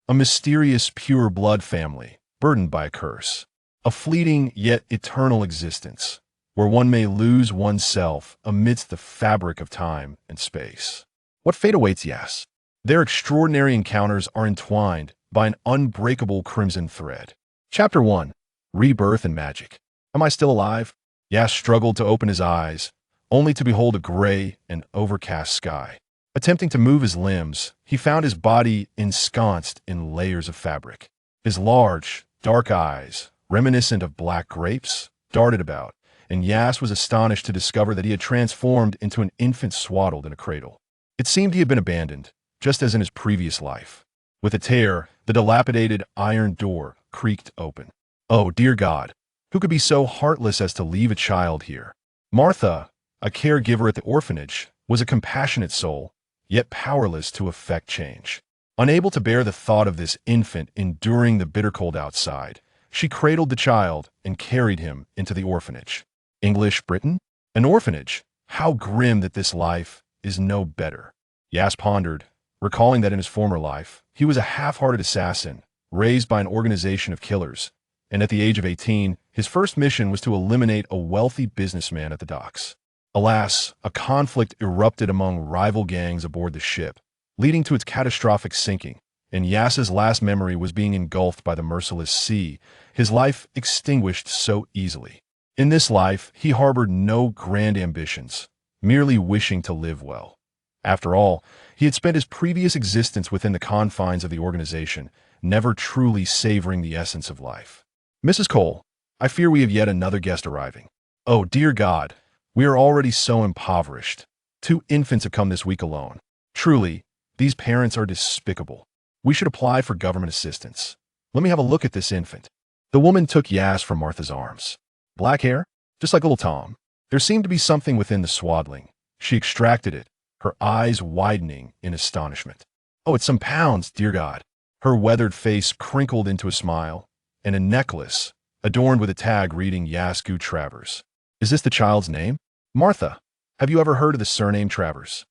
a mysterious pure-blood family, burdened by a curse. A fleeting yet eternal existence, where one may lose oneself amidst the fabric of time and space. What fate awaits Aias? Their extraordinary encounters are entwined by an unbreakable crimson thread. Chapter 1. Rebirth and Magic. Am I still alive? Aias struggled to open his eyes, only to behold a gray and overcast sky. Attempting to move his limbs, he found his body ensconced in layers of fabric. His large, dark eyes, reminiscent of black grapes, darted about, and Aias was astonished to discover that he had transformed into an infant swaddled in a cradle. It seemed he had been abandoned, just as in his previous life. With a tear, the dilapidated iron door creaked open. Oh, dear God, who could be so heartless as to leave a child here? Martha, a caregiver at the orphanage, was a compassionate soul, yet powerless to effect change. Unable to bear the thought of this infant enduring the bitter cold outside, she cradled the child and carried him into the orphanage. English Britain? An orphanage? How grim that this life is no better. Aias pondered, recalling that in his former life, he was a half-hearted assassin, raised by an organization of killers, and at the age of 18, his first mission was to eliminate a wealthy businessman at the docks. Alas, a conflict erupted among rival gangs aboard the ship, leading to its catastrophic sinking, and Aias's last memory was being engulfed by the merciless sea, his life extinguished so easily. In this life, he harbored no grand ambitions, merely wishing to live well. After all, he had spent his previous existence within the confines of the organization, never truly savoring the essence of life. Mrs. Cole, I fear we have yet another guest arriving. Oh, dear God, we are already so impoverished. 2 infants have come this week alone. Truly, these parents are despicable. We should apply for government assistance. Let me have a look at this infant. The woman took Aias from Martha's arms. Black hair? Just like little Tom. There seemed to be something within the swaddling. She extracted it, her eyes widening in astonishment. Oh, it's some pounds, dear God. Her weathered face crinkled into a smile, and a necklace, adorned with a tag reading Aias Gu Travers. Is this the child's name? Martha, have you ever heard of the surname Travers?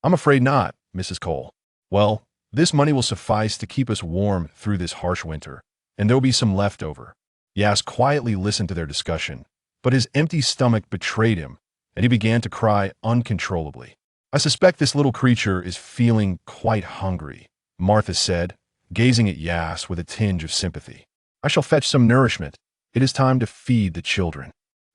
I'm afraid not, Mrs. Cole. Well, this money will suffice to keep us warm through this harsh winter, and there will be some left over. Aias quietly listened to their discussion, but his empty stomach betrayed him, and he began to cry uncontrollably. I suspect this little creature is feeling quite hungry, Martha said, gazing at Aias with a tinge of sympathy. I shall fetch some nourishment. It is time to feed the children.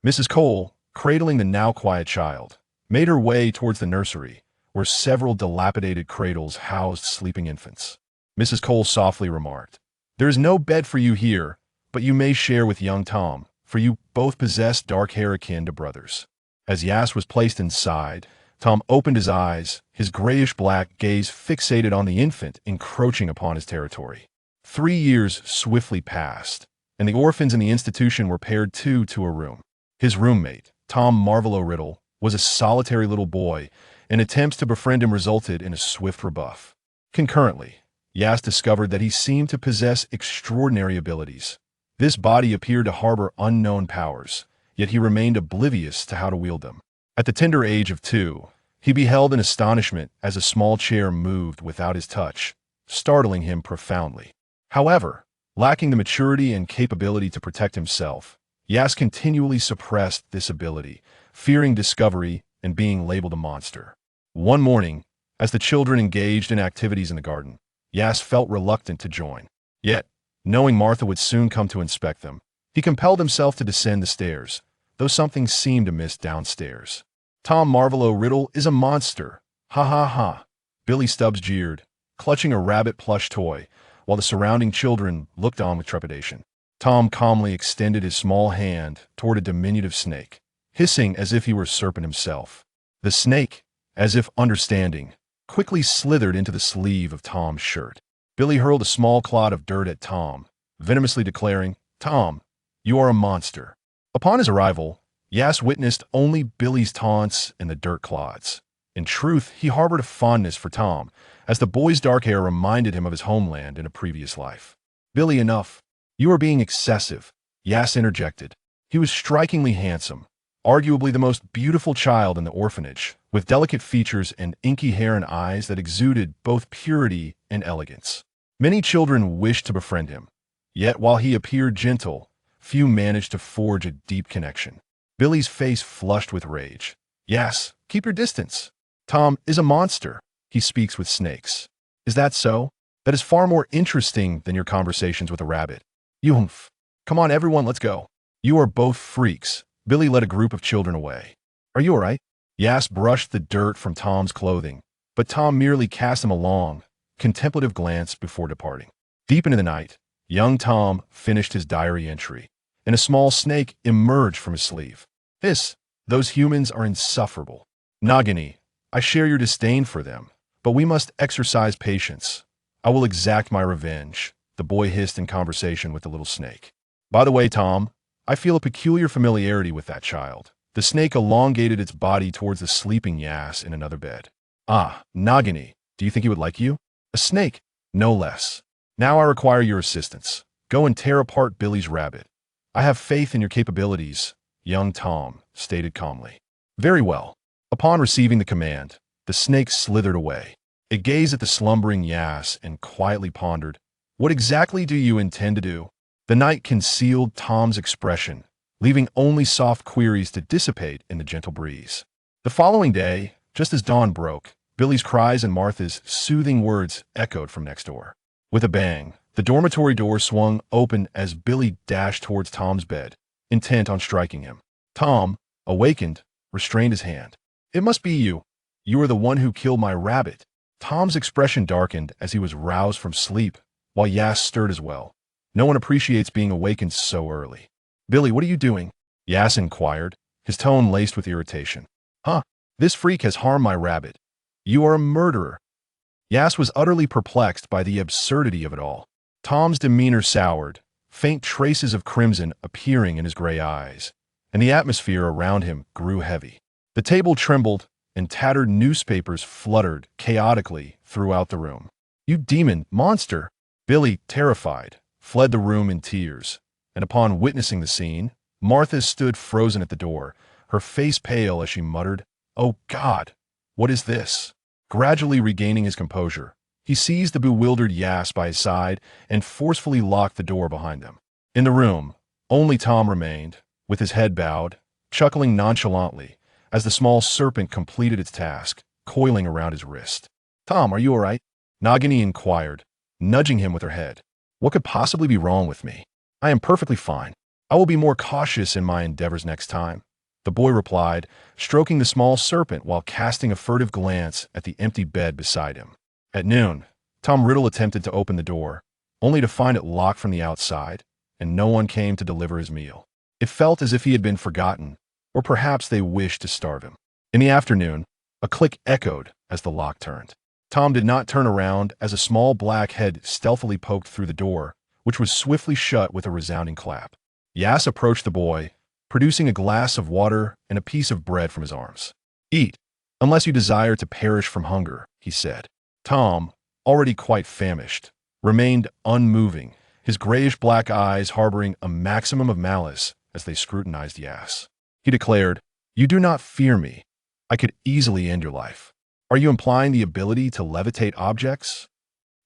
Mrs. Cole, cradling the now quiet child, made her way towards the nursery, where several dilapidated cradles housed sleeping infants. Mrs. Cole softly remarked, There is no bed for you here, but you may share with young Tom, for you both possess dark hair akin to brothers. As Aias was placed inside, Tom opened his eyes, his grayish-black gaze fixated on the infant encroaching upon his territory. 3 years swiftly passed, and the orphans in the institution were paired two to a room. His roommate, Tom Marvolo Riddle, was a solitary little boy, and attempts to befriend him resulted in a swift rebuff. Concurrently, Aias discovered that he seemed to possess extraordinary abilities. This body appeared to harbor unknown powers, yet he remained oblivious to how to wield them. At the tender age of 2, he beheld in astonishment as a small chair moved without his touch, startling him profoundly. However, lacking the maturity and capability to protect himself, Aias continually suppressed this ability, fearing discovery and being labeled a monster. One morning, as the children engaged in activities in the garden, Aias felt reluctant to join. Yet, knowing Martha would soon come to inspect them, he compelled himself to descend the stairs, though something seemed amiss downstairs. Tom Marvolo Riddle is a monster. Ha ha ha. Billy Stubbs jeered, clutching a rabbit plush toy, while the surrounding children looked on with trepidation. Tom calmly extended his small hand toward a diminutive snake, hissing as if he were a serpent himself. The snake, as if understanding, quickly slithered into the sleeve of Tom's shirt. Billy hurled a small clod of dirt at Tom, venomously declaring, Tom, you are a monster. Upon his arrival, Aias witnessed only Billy's taunts and the dirt clods. In truth, he harbored a fondness for Tom, as the boy's dark hair reminded him of his homeland in a previous life. Billy, enough. You are being excessive, Aias interjected. He was strikingly handsome, arguably the most beautiful child in the orphanage, with delicate features and inky hair and eyes that exuded both purity and elegance. Many children wished to befriend him, yet while he appeared gentle, few managed to forge a deep connection. Billy's face flushed with rage. Yes, keep your distance. Tom is a monster. He speaks with snakes. Is that so? That is far more interesting than your conversations with a rabbit. Youmph. Come on, everyone, let's go. You are both freaks. Billy led a group of children away. Are you all right? Yas brushed the dirt from Tom's clothing, but Tom merely cast him a long, contemplative glance before departing. Deep into the night, young Tom finished his diary entry, and a small snake emerged from his sleeve. Those humans are insufferable. Nagini, I share your disdain for them, but we must exercise patience. I will exact my revenge, the boy hissed in conversation with the little snake. By the way, Tom, I feel a peculiar familiarity with that child. The snake elongated its body towards the sleeping Yas in another bed. Ah, Nagini, do you think he would like you? A snake, no less. Now I require your assistance. Go and tear apart Billy's rabbit. I have faith in your capabilities, young Tom stated calmly. Very well. Upon receiving the command, the snake slithered away. It gazed at the slumbering Yas and quietly pondered, what exactly do you intend to do? The night concealed Tom's expression, leaving only soft queries to dissipate in the gentle breeze. The following day, just as dawn broke, Billy's cries and Martha's soothing words echoed from next door. With a bang, the dormitory door swung open as Billy dashed towards Tom's bed, intent on striking him. Tom, awakened, restrained his hand. It must be you. You are the one who killed my rabbit. Tom's expression darkened as he was roused from sleep, while Yas stirred as well. No one appreciates being awakened so early. Billy, what are you doing? Yas inquired, his tone laced with irritation. Huh? This freak has harmed my rabbit. You are a murderer. Yas was utterly perplexed by the absurdity of it all. Tom's demeanor soured, faint traces of crimson appearing in his gray eyes, and the atmosphere around him grew heavy. The table trembled, and tattered newspapers fluttered chaotically throughout the room. You demon monster! Billy, terrified, fled the room in tears, and upon witnessing the scene, Martha stood frozen at the door, her face pale as she muttered, "Oh God, what is this?" Gradually regaining his composure, he seized the bewildered Yas by his side and forcefully locked the door behind them. In the room, only Tom remained, with his head bowed, chuckling nonchalantly as the small serpent completed its task, coiling around his wrist. Tom, are you all right? Nagini inquired, nudging him with her head. What could possibly be wrong with me? I am perfectly fine. I will be more cautious in my endeavors next time, the boy replied, stroking the small serpent while casting a furtive glance at the empty bed beside him. At noon, Tom Riddle attempted to open the door, only to find it locked from the outside, and no one came to deliver his meal. It felt as if he had been forgotten, or perhaps they wished to starve him. In the afternoon, a click echoed as the lock turned. Tom did not turn around as a small black head stealthily poked through the door, which was swiftly shut with a resounding clap. Yas approached the boy, producing a glass of water and a piece of bread from his arms. Eat, unless you desire to perish from hunger, he said. Tom, already quite famished, remained unmoving, his grayish-black eyes harboring a maximum of malice as they scrutinized Yas. He declared, "You do not fear me. I could easily end your life. Are you implying the ability to levitate objects?"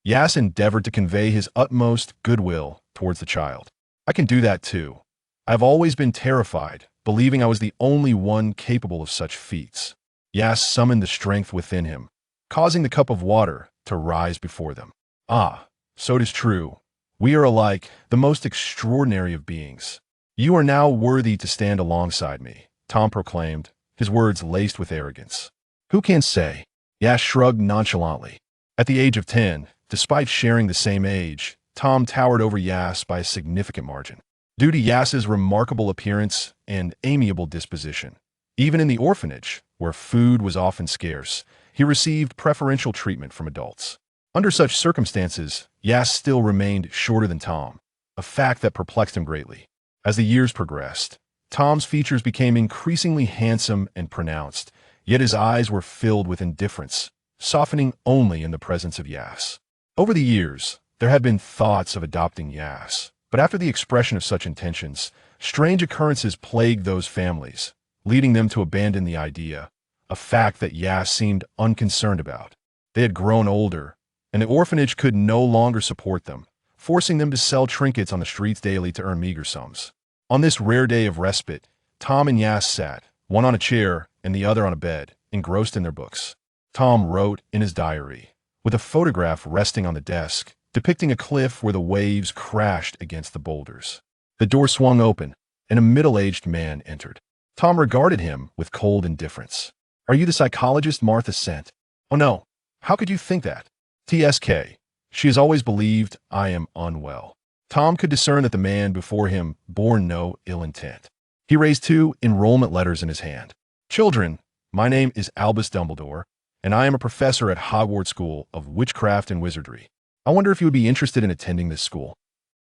Yas endeavored to convey his utmost goodwill towards the child. "I can do that too. I've always been terrified, believing I was the only one capable of such feats." Yas summoned the strength within him, causing the cup of water to rise before them. "Ah, so it is true. We are alike, the most extraordinary of beings. You are now worthy to stand alongside me," Tom proclaimed, his words laced with arrogance. "Who can say?" Yas shrugged nonchalantly. At the age of 10, despite sharing the same age, Tom towered over Yas by a significant margin. Due to Yas's remarkable appearance and amiable disposition, even in the orphanage, where food was often scarce, he received preferential treatment from adults. Under such circumstances, Yas still remained shorter than Tom, a fact that perplexed him greatly. As the years progressed, Tom's features became increasingly handsome and pronounced, yet his eyes were filled with indifference, softening only in the presence of Yas. Over the years, there had been thoughts of adopting Yas, but after the expression of such intentions, strange occurrences plagued those families, leading them to abandon the idea, a fact that Yas seemed unconcerned about. They had grown older, and the orphanage could no longer support them, forcing them to sell trinkets on the streets daily to earn meager sums. On this rare day of respite, Tom and Yas sat, one on a chair and the other on a bed, engrossed in their books. Tom wrote in his diary, with a photograph resting on the desk, depicting a cliff where the waves crashed against the boulders. The door swung open, and a middle-aged man entered. Tom regarded him with cold indifference. "Are you the psychologist Martha sent?" "Oh no, how could you think that?" "TSK. She has always believed I am unwell." Tom could discern that the man before him bore no ill intent. He raised 2 enrollment letters in his hand. "Children, my name is Albus Dumbledore, and I am a professor at Hogwarts School of Witchcraft and Wizardry. I wonder if you would be interested in attending this school."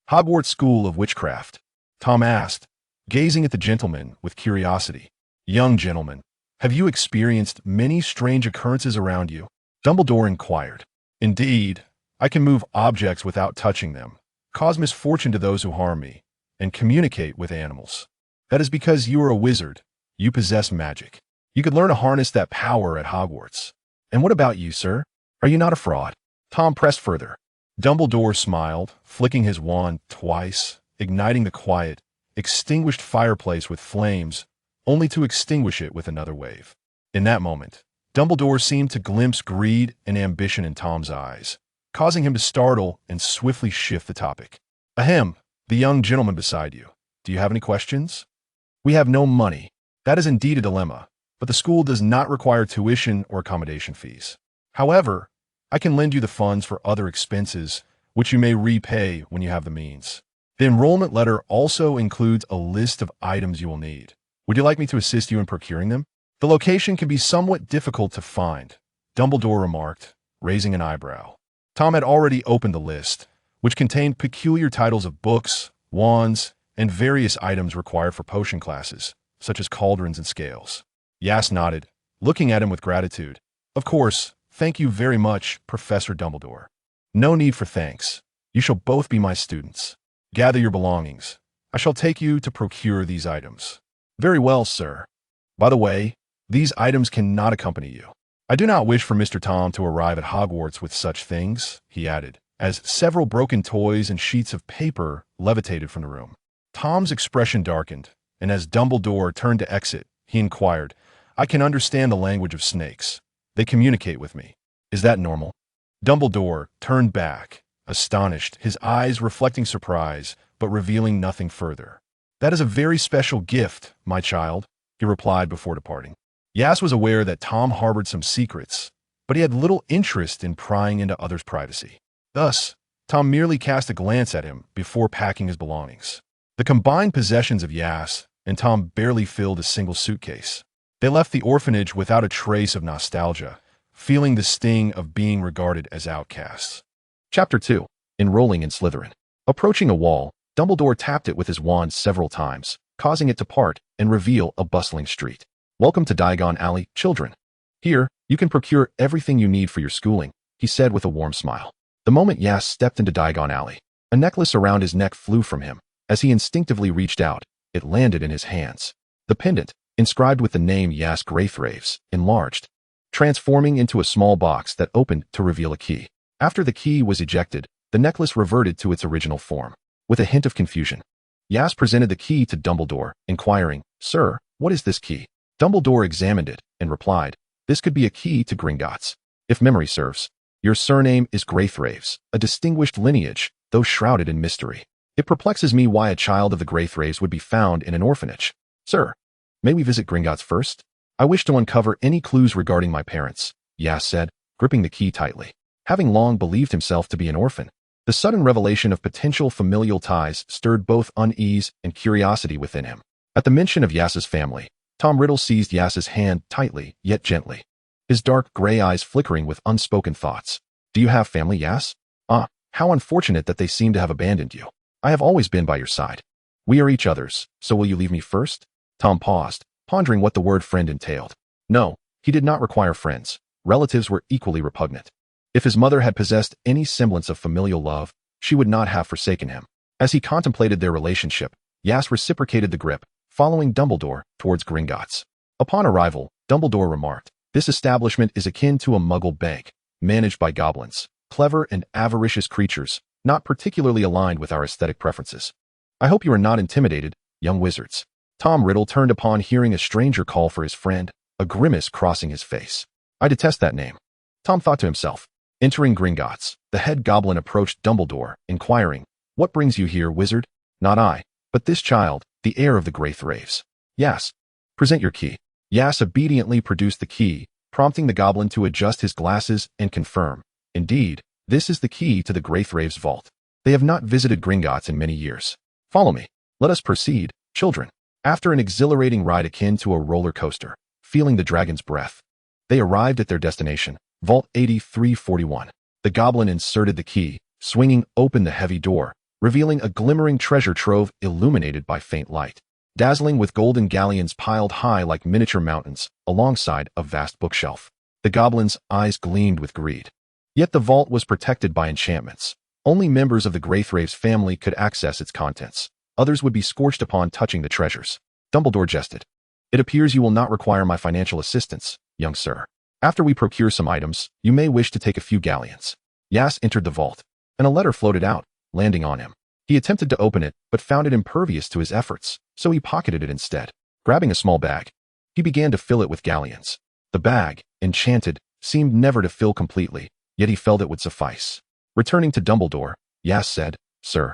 "Hogwarts School of Witchcraft?" Tom asked, gazing at the gentleman with curiosity. "Young gentleman, have you experienced many strange occurrences around you?" Dumbledore inquired. "Indeed, I can move objects without touching them, cause misfortune to those who harm me, and communicate with animals. That is because you are a wizard. You possess magic. You could learn to harness that power at Hogwarts. And what about you, sir? Are you not a fraud?" Tom pressed further. Dumbledore smiled, flicking his wand twice, igniting the quiet, extinguished fireplace with flames, only to extinguish it with another wave. In that moment, Dumbledore seemed to glimpse greed and ambition in Tom's eyes, causing him to startle and swiftly shift the topic. "Ahem, the young gentleman beside you. Do you have any questions?" "We have no money. That is indeed a dilemma, but the school does not require tuition or accommodation fees. However, I can lend you the funds for other expenses, which you may repay when you have the means. The enrollment letter also includes a list of items you will need. Would you like me to assist you in procuring them?" "The location can be somewhat difficult to find," Dumbledore remarked, raising an eyebrow. Tom had already opened the list, which contained peculiar titles of books, wands, and various items required for potion classes, such as cauldrons and scales. Yas nodded, looking at him with gratitude. "Of course, thank you very much, Professor Dumbledore." "No need for thanks. You shall both be my students. Gather your belongings. I shall take you to procure these items." "Very well, sir. By the way, these items cannot accompany you. I do not wish for Mr. Tom to arrive at Hogwarts with such things," he added, as several broken toys and sheets of paper levitated from the room. Tom's expression darkened, and as Dumbledore turned to exit, he inquired, "I can understand the language of snakes. They communicate with me. Is that normal?" Dumbledore turned back, astonished, his eyes reflecting surprise, but revealing nothing further. "That is a very special gift, my child," he replied before departing. Yas was aware that Tom harbored some secrets, but he had little interest in prying into others' privacy. Thus, Tom merely cast a glance at him before packing his belongings. The combined possessions of Yas and Tom barely filled a single suitcase. They left the orphanage without a trace of nostalgia, feeling the sting of being regarded as outcasts. Chapter 2. Enrolling in Slytherin. Approaching a wall, Dumbledore tapped it with his wand several times, causing it to part and reveal a bustling street. "Welcome to Diagon Alley, children. Here, you can procure everything you need for your schooling," he said with a warm smile. The moment Yas stepped into Diagon Alley, a necklace around his neck flew from him. As he instinctively reached out, it landed in his hands. The pendant, inscribed with the name Yas Greythraves, enlarged, transforming into a small box that opened to reveal a key. After the key was ejected, the necklace reverted to its original form. With a hint of confusion, Yas presented the key to Dumbledore, inquiring, "Sir, what is this key?" Dumbledore examined it and replied, "This could be a key to Gringotts. If memory serves, your surname is Greythraves, a distinguished lineage, though shrouded in mystery. It perplexes me why a child of the Greythraves would be found in an orphanage. Sir, may we visit Gringotts first? I wish to uncover any clues regarding my parents," Yas said, gripping the key tightly. Having long believed himself to be an orphan, the sudden revelation of potential familial ties stirred both unease and curiosity within him. At the mention of Yas's family, Tom Riddle seized Yas's hand tightly, yet gently, his dark gray eyes flickering with unspoken thoughts. "Do you have family, Yas? Ah, how unfortunate that they seem to have abandoned you. I have always been by your side. We are each other's, so will you leave me first?" Tom paused, pondering what the word friend entailed. No, he did not require friends. Relatives were equally repugnant. If his mother had possessed any semblance of familial love, she would not have forsaken him. As he contemplated their relationship, Yas reciprocated the grip, following Dumbledore towards Gringotts. Upon arrival, Dumbledore remarked, "This establishment is akin to a Muggle bank, managed by goblins. clever and avaricious creatures, not particularly aligned with our aesthetic preferences. I hope you are not intimidated, young wizards. Tom Riddle turned upon hearing a stranger call for his friend, a grimace crossing his face. I detest that name, Tom thought to himself. Entering Gringotts, the head goblin approached Dumbledore, inquiring, "What brings you here, wizard?" "Not I, but this child, the heir of the Greythraves." "Yes. Present your key." Yas obediently produced the key, prompting the goblin to adjust his glasses and confirm, "Indeed, this is the key to the Greythraves' vault. They have not visited Gringotts in many years. Follow me. Let us proceed, children." After an exhilarating ride akin to a roller coaster, feeling the dragon's breath, they arrived at their destination, Vault 8341. The goblin inserted the key, swinging open the heavy door, revealing a glimmering treasure trove illuminated by faint light, dazzling with golden galleons piled high like miniature mountains, alongside a vast bookshelf. The goblin's eyes gleamed with greed. Yet the vault was protected by enchantments. Only members of the Greythraves family could access its contents. Others would be scorched upon touching the treasures. Dumbledore jested. "It appears you will not require my financial assistance, young sir. After we procure some items, you may wish to take a few galleons." Yas entered the vault, and a letter floated out, landing on him. He attempted to open it, but found it impervious to his efforts, so he pocketed it instead. Grabbing a small bag, he began to fill it with galleons. The bag, enchanted, seemed never to fill completely, yet he felt it would suffice. Returning to Dumbledore, Yas said, "Sir,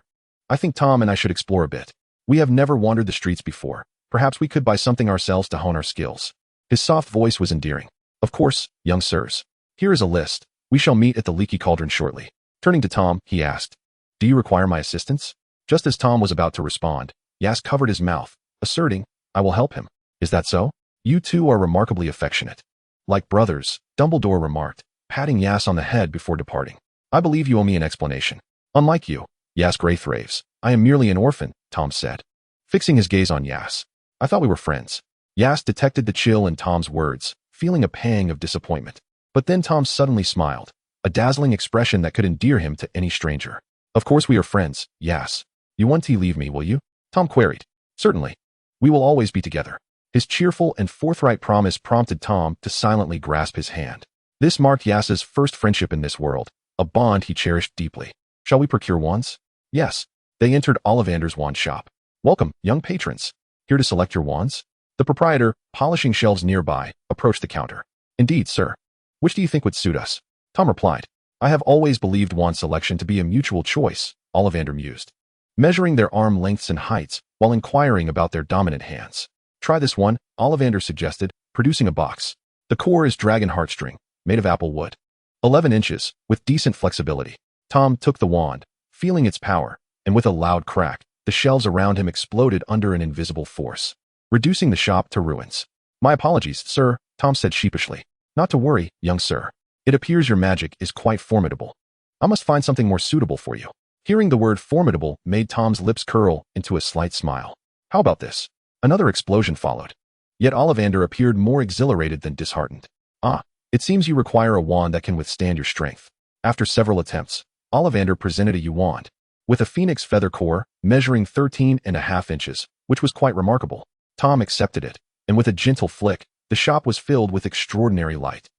I think Tom and I should explore a bit. We have never wandered the streets before. Perhaps we could buy something ourselves to hone our skills." His soft voice was endearing. "Of course, young sirs. Here is a list. We shall meet at the Leaky Cauldron shortly." Turning to Tom, he asked, "Do you require my assistance?" Just as Tom was about to respond, Yas covered his mouth, asserting, "I will help him." "Is that so? You two are remarkably affectionate." "Like brothers," Dumbledore remarked, patting Yas on the head before departing. "I believe you owe me an explanation." "Unlike you, Yas Greythraves, I am merely an orphan," Tom said, fixing his gaze on Yas. "I thought we were friends." Yas detected the chill in Tom's words, feeling a pang of disappointment. But then Tom suddenly smiled, a dazzling expression that could endear him to any stranger. "Of course we are friends, Yas. You won't leave me, will you?" Tom queried. "Certainly. We will always be together." His cheerful and forthright promise prompted Tom to silently grasp his hand. This marked Yas's first friendship in this world, a bond he cherished deeply. "Shall we procure wands?" "Yes." They entered Ollivander's wand shop. "Welcome, young patrons. Here to select your wands?" The proprietor, polishing shelves nearby, approached the counter. "Indeed, sir. Which do you think would suit us?" Tom replied. "I have always believed wand selection to be a mutual choice," Ollivander mused, measuring their arm lengths and heights while inquiring about their dominant hands. "Try this one," Ollivander suggested, producing a box. The core is dragon heartstring, made of apple wood. 11 inches, with decent flexibility. Tom took the wand, feeling its power, and with a loud crack, the shelves around him exploded under an invisible force, reducing the shop to ruins. "My apologies, sir," Tom said sheepishly. "Not to worry, young sir. It appears your magic is quite formidable. I must find something more suitable for you." Hearing the word formidable made Tom's lips curl into a slight smile. "How about this?" Another explosion followed. Yet Ollivander appeared more exhilarated than disheartened. "Ah, it seems you require a wand that can withstand your strength." After several attempts, Ollivander presented a yew wand, with a phoenix feather core measuring 13.5 inches, which was quite remarkable. Tom accepted it, and with a gentle flick, the shop was filled with extraordinary light.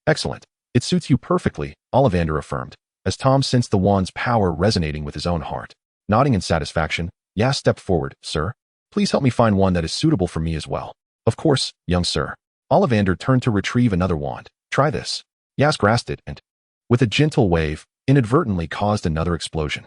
"Excellent. It suits you perfectly," Ollivander affirmed, as Tom sensed the wand's power resonating with his own heart. Nodding in satisfaction, Yas stepped forward. "Sir, please help me find one that is suitable for me as well." "Of course, young sir." Ollivander turned to retrieve another wand. "Try this." Yas grasped it and, with a gentle wave, inadvertently caused another explosion.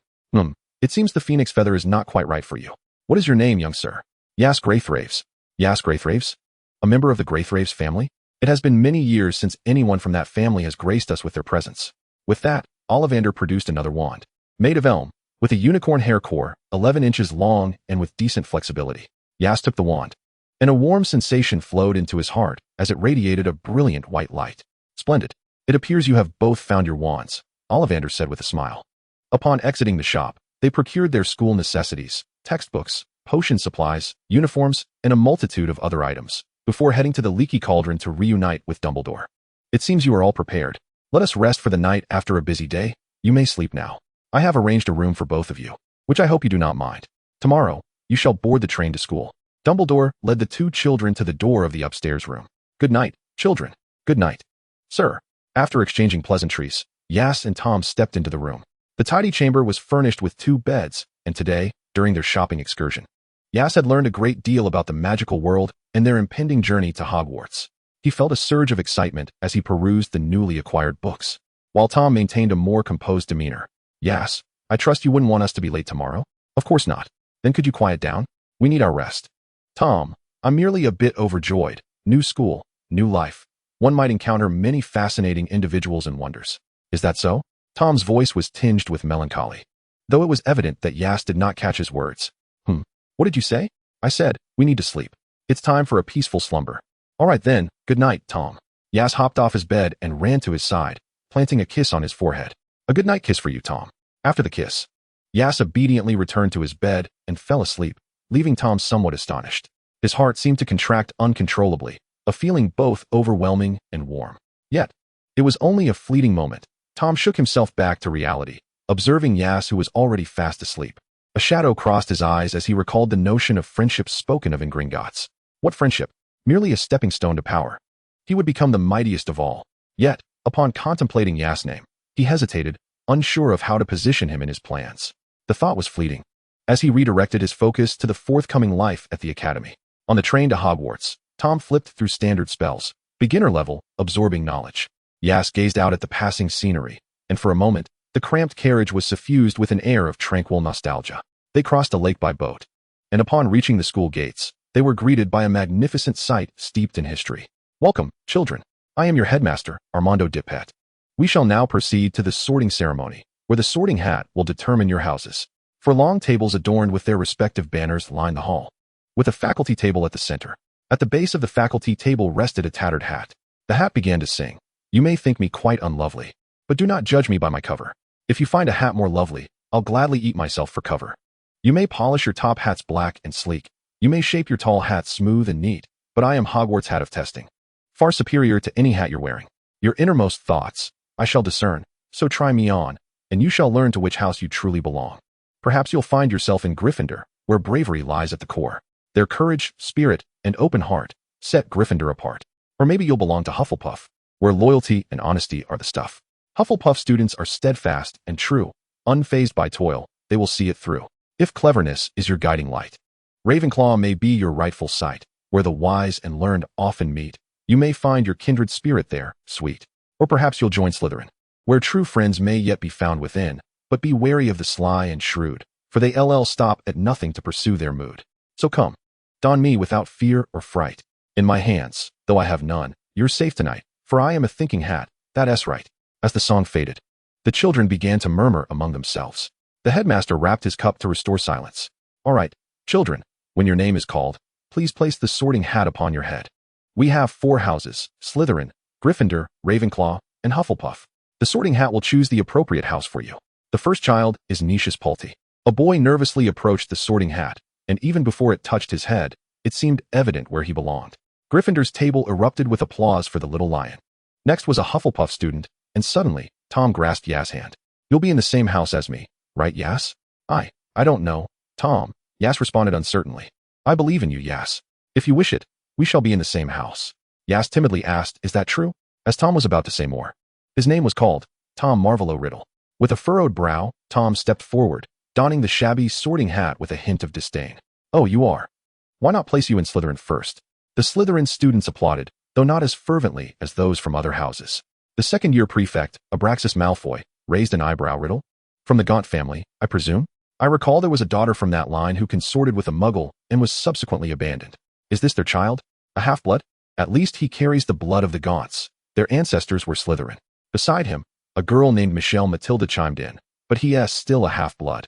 It seems the phoenix feather is not quite right for you. What is your name, young sir?" "Yas Greythraves." "Yas Greythraves? A member of the Greythraves family? It has been many years since anyone from that family has graced us with their presence." With that, Ollivander produced another wand, made of elm, with a unicorn hair core, 11 inches long and with decent flexibility. Yas took the wand, and a warm sensation flowed into his heart as it radiated a brilliant white light. "Splendid. It appears you have both found your wands," Ollivander said with a smile. Upon exiting the shop, they procured their school necessities, textbooks, potion supplies, uniforms, and a multitude of other items, before heading to the Leaky Cauldron to reunite with Dumbledore. "It seems you are all prepared. Let us rest for the night after a busy day. You may sleep now. I have arranged a room for both of you, which I hope you do not mind. Tomorrow, you shall board the train to school." Dumbledore led the two children to the door of the upstairs room. "Good night, children. Good night, sir." After exchanging pleasantries, Aias and Tom stepped into the room. The tidy chamber was furnished with 2 beds, and today, during their shopping excursion, Aias had learned a great deal about the magical world and their impending journey to Hogwarts. He felt a surge of excitement as he perused the newly acquired books, while Tom maintained a more composed demeanor. Aias, I trust you wouldn't want us to be late tomorrow? Of course not. Then could you quiet down? We need our rest. Tom, I'm merely a bit overjoyed. New school, new life. One might encounter many fascinating individuals and wonders. Is that so? Tom's voice was tinged with melancholy, though it was evident that Aias did not catch his words. What did you say? I said, we need to sleep. It's time for a peaceful slumber. All right then, good night, Tom. Aias hopped off his bed and ran to his side, planting a kiss on his forehead. A good night kiss for you, Tom. After the kiss, Aias obediently returned to his bed and fell asleep, leaving Tom somewhat astonished. His heart seemed to contract uncontrollably, a feeling both overwhelming and warm. Yet, it was only a fleeting moment. Tom shook himself back to reality, observing Aias, who was already fast asleep. A shadow crossed his eyes as he recalled the notion of friendship spoken of in Gringotts. What friendship? Merely a stepping stone to power. He would become the mightiest of all. Yet, upon contemplating Aias' name, he hesitated, unsure of how to position him in his plans. The thought was fleeting, as he redirected his focus to the forthcoming life at the academy. On the train to Hogwarts, Tom flipped through standard spells, beginner level, absorbing knowledge. Aias gazed out at the passing scenery, and for a moment, the cramped carriage was suffused with an air of tranquil nostalgia. They crossed a lake by boat, and upon reaching the school gates, they were greeted by a magnificent sight steeped in history. Welcome, children. I am your headmaster, Armando Dippet. We shall now proceed to the sorting ceremony, where the sorting hat will determine your houses. For long tables adorned with their respective banners lined the hall, with a faculty table at the center. At the base of the faculty table rested a tattered hat. The hat began to sing. You may think me quite unlovely, but do not judge me by my cover. If you find a hat more lovely, I'll gladly eat myself for cover. You may polish your top hats black and sleek. You may shape your tall hats smooth and neat, but I am Hogwarts' hat of testing, far superior to any hat you're wearing. Your innermost thoughts I shall discern, so try me on, and you shall learn to which house you truly belong. Perhaps you'll find yourself in Gryffindor, where bravery lies at the core. Their courage, spirit, and open heart set Gryffindor apart. Or maybe you'll belong to Hufflepuff, where loyalty and honesty are the stuff. Hufflepuff students are steadfast and true. Unfazed by toil, they will see it through. If cleverness is your guiding light, Ravenclaw may be your rightful site, where the wise and learned often meet. You may find your kindred spirit there, sweet. Or perhaps you'll join Slytherin, where true friends may yet be found within, but be wary of the sly and shrewd, for they stop at nothing to pursue their mood. So come, don me without fear or fright. In my hands, though I have none, you're safe tonight, for I am a thinking hat, that's right. As the song faded, the children began to murmur among themselves. The headmaster rapped his cup to restore silence. All right, children, when your name is called, please place the sorting hat upon your head. We have 4 houses: Slytherin, Gryffindor, Ravenclaw, and Hufflepuff. The sorting hat will choose the appropriate house for you. The first child is Nicias Pulte. A boy nervously approached the sorting hat, and even before it touched his head, it seemed evident where he belonged. Gryffindor's table erupted with applause for the little lion. Next was a Hufflepuff student, and suddenly, Tom grasped Aias' hand. You'll be in the same house as me, right, Aias? I don't know, Tom, Aias responded uncertainly. I believe in you, Aias. If you wish it, we shall be in the same house. Aias timidly asked, is that true? As Tom was about to say more, his name was called, Tom Marvolo Riddle. With a furrowed brow, Tom stepped forward, donning the shabby sorting hat with a hint of disdain. Oh, you are. Why not place you in Slytherin first? The Slytherin students applauded, though not as fervently as those from other houses. The second-year prefect, Abraxas Malfoy, raised an eyebrow. Riddle? From the Gaunt family, I presume? I recall there was a daughter from that line who consorted with a muggle and was subsequently abandoned. Is this their child? A half-blood? At least he carries the blood of the Gaunts. Their ancestors were Slytherin. Beside him, a girl named Michelle Matilda chimed in, but he is still a half-blood.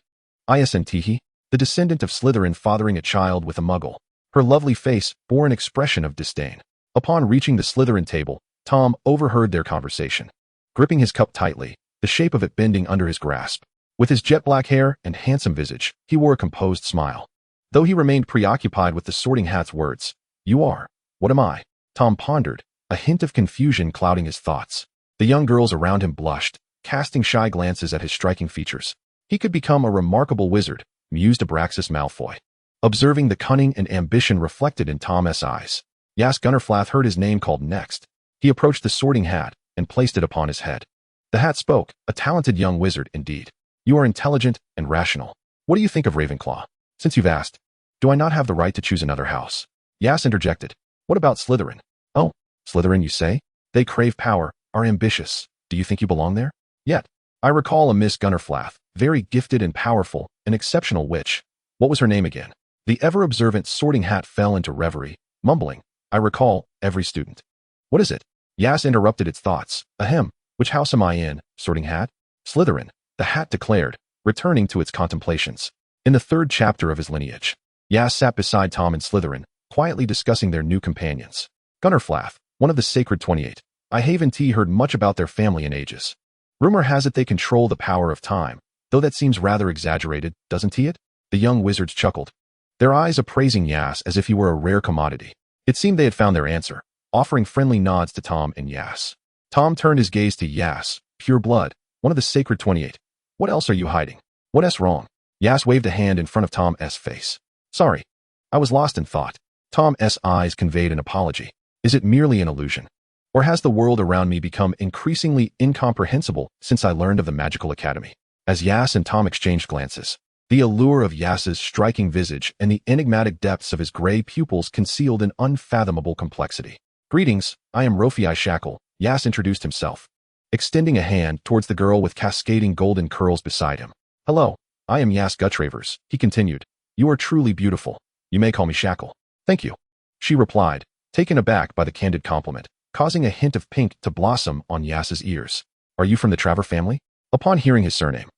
Aias and Tihi, the descendant of Slytherin fathering a child with a muggle. Her lovely face bore an expression of disdain. Upon reaching the Slytherin table, Tom overheard their conversation. Gripping his cup tightly, the shape of it bending under his grasp. With his jet-black hair and handsome visage, he wore a composed smile. Though he remained preoccupied with the sorting hat's words, you are. What am I? Tom pondered, a hint of confusion clouding his thoughts. The young girls around him blushed, casting shy glances at his striking features. He could become a remarkable wizard, mused Abraxas Malfoy. Observing the cunning and ambition reflected in Tom's eyes, Aias Gunnerflath heard his name called next. He approached the sorting hat and placed it upon his head. The hat spoke, a talented young wizard indeed. You are intelligent and rational. What do you think of Ravenclaw? Since you've asked, do I not have the right to choose another house? Yas interjected. What about Slytherin? Oh, Slytherin, you say? They crave power, are ambitious. Do you think you belong there? Yet, I recall a Miss Gunnerflath, very gifted and powerful, an exceptional witch. What was her name again? The ever-observant Sorting Hat fell into reverie, mumbling, I recall, every student. What is it? Yas interrupted its thoughts. Ahem, which house am I in, Sorting Hat? Slytherin, the hat declared, returning to its contemplations. In the 3rd chapter of his lineage, Yas sat beside Tom and Slytherin, quietly discussing their new companions. Gunnerflath, one of the Sacred 28. I haven't heard much about their family in ages. Rumor has it they control the power of time, though that seems rather exaggerated, doesn't it? The young wizards chuckled, their eyes appraising Yas as if he were a rare commodity. It seemed they had found their answer, offering friendly nods to Tom and Yas. Tom turned his gaze to Yas, Pureblood, one of the Sacred 28. What else are you hiding? What's wrong? Yas waved a hand in front of Tom's face. Sorry. I was lost in thought. Tom's eyes conveyed an apology. Is it merely an illusion? Or has the world around me become increasingly incomprehensible since I learned of the Magical Academy? As Yas and Tom exchanged glances, the allure of Yas's striking visage and the enigmatic depths of his gray pupils concealed an unfathomable complexity. Greetings, I am Rofi Shackle, Yas introduced himself, extending a hand towards the girl with cascading golden curls beside him. Hello, I am Yas Guttravers, he continued. You are truly beautiful. You may call me Shackle. Thank you, she replied, taken aback by the candid compliment, causing a hint of pink to blossom on Yas's ears. Are you from the Traver family? Upon hearing his surname,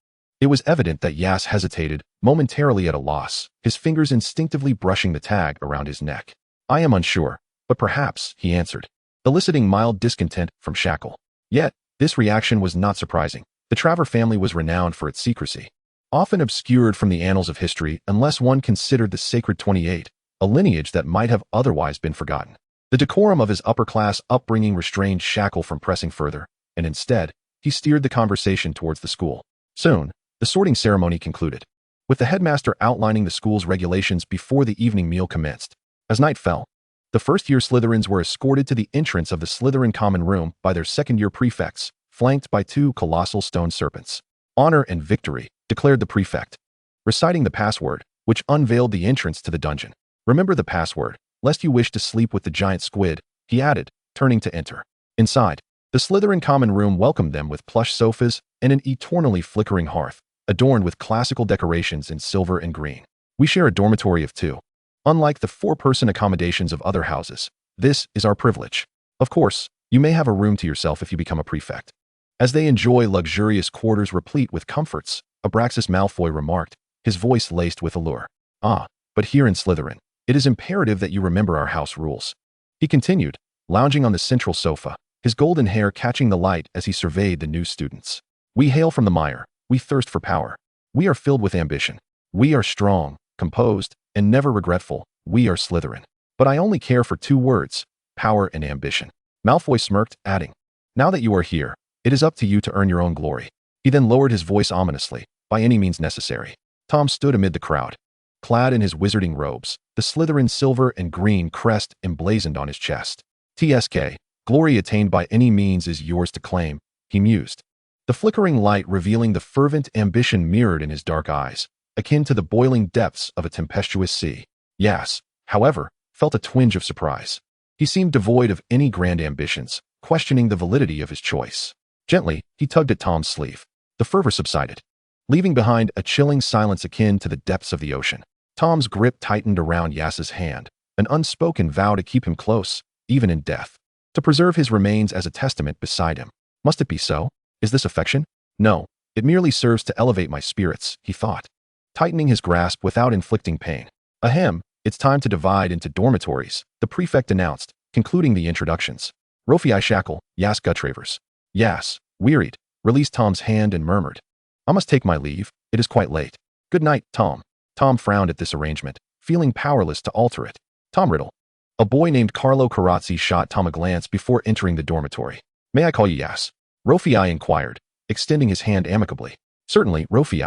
it was evident that Yas hesitated, momentarily at a loss, his fingers instinctively brushing the tag around his neck. I am unsure, but perhaps, he answered, eliciting mild discontent from Shackle. Yet, this reaction was not surprising. The Traver family was renowned for its secrecy, often obscured from the annals of history unless one considered the Sacred 28, a lineage that might have otherwise been forgotten. The decorum of his upper-class upbringing restrained Shackle from pressing further, and instead, he steered the conversation towards the school. Soon, the sorting ceremony concluded, with the headmaster outlining the school's regulations before the evening meal commenced. As night fell, the first-year Slytherins were escorted to the entrance of the Slytherin common room by their second-year prefects, flanked by 2 colossal stone serpents. Honor and victory, declared the prefect, reciting the password, which unveiled the entrance to the dungeon. Remember the password, lest you wish to sleep with the giant squid, he added, turning to enter. Inside, the Slytherin common room welcomed them with plush sofas and an eternally flickering hearth, adorned with classical decorations in silver and green. We share a dormitory of 2. Unlike the 4-person accommodations of other houses, this is our privilege. Of course, you may have a room to yourself if you become a prefect. As they enjoy luxurious quarters replete with comforts, Abraxas Malfoy remarked, his voice laced with allure. Ah, but here in Slytherin, it is imperative that you remember our house rules. He continued, lounging on the central sofa, his golden hair catching the light as he surveyed the new students. We hail from the mire. We thirst for power. We are filled with ambition. We are strong, composed, and never regretful. We are Slytherin. But I only care for 2 words, power and ambition. Malfoy smirked, adding, now that you are here, it is up to you to earn your own glory. He then lowered his voice ominously, by any means necessary. Tom stood amid the crowd, clad in his wizarding robes, the Slytherin silver and green crest emblazoned on his chest. TSK, glory attained by any means is yours to claim, he mused, the flickering light revealing the fervent ambition mirrored in his dark eyes, akin to the boiling depths of a tempestuous sea. Yas, however, felt a twinge of surprise. He seemed devoid of any grand ambitions, questioning the validity of his choice. Gently, he tugged at Tom's sleeve. The fervor subsided, leaving behind a chilling silence akin to the depths of the ocean. Tom's grip tightened around Yas's hand, an unspoken vow to keep him close, even in death, to preserve his remains as a testament beside him. Must it be so? Is this affection? No, it merely serves to elevate my spirits, he thought, tightening his grasp without inflicting pain. Ahem, it's time to divide into dormitories, the prefect announced, concluding the introductions. Rofi Shackle, Yas Guttravers. Yas, wearied, released Tom's hand and murmured, I must take my leave, it is quite late. Good night, Tom. Tom frowned at this arrangement, feeling powerless to alter it. Tom Riddle. A boy named Carlo Carazzi shot Tom a glance before entering the dormitory. May I call you Yas? Rofi inquired, extending his hand amicably. Certainly, Rofi.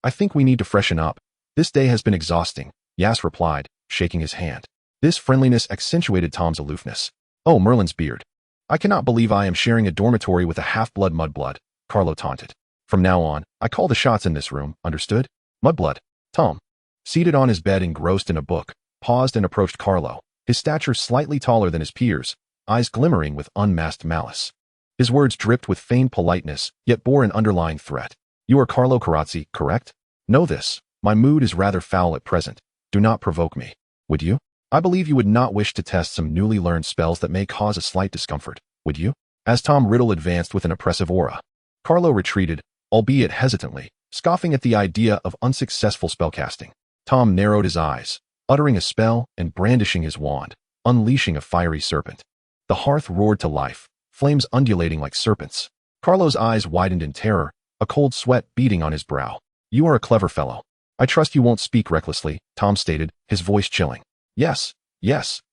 I think we need to freshen up. This day has been exhausting, Yas replied, shaking his hand. This friendliness accentuated Tom's aloofness. Oh, Merlin's beard. I cannot believe I am sharing a dormitory with a half-blood mudblood, Carlo taunted. From now on, I call the shots in this room, understood? Mudblood. Tom, seated on his bed engrossed in a book, paused and approached Carlo, his stature slightly taller than his peers, eyes glimmering with unmasked malice. His words dripped with feigned politeness, yet bore an underlying threat. You are Carlo Carazzi, correct? Know this. My mood is rather foul at present. Do not provoke me. Would you? I believe you would not wish to test some newly learned spells that may cause a slight discomfort, would you? As Tom Riddle advanced with an oppressive aura, Carlo retreated, albeit hesitantly, scoffing at the idea of unsuccessful spellcasting. Tom narrowed his eyes, uttering a spell and brandishing his wand, unleashing a fiery serpent. The hearth roared to life, flames undulating like serpents. Carlo's eyes widened in terror, a cold sweat beading on his brow. You are a clever fellow. I trust you won't speak recklessly, Tom stated, his voice chilling. Yes,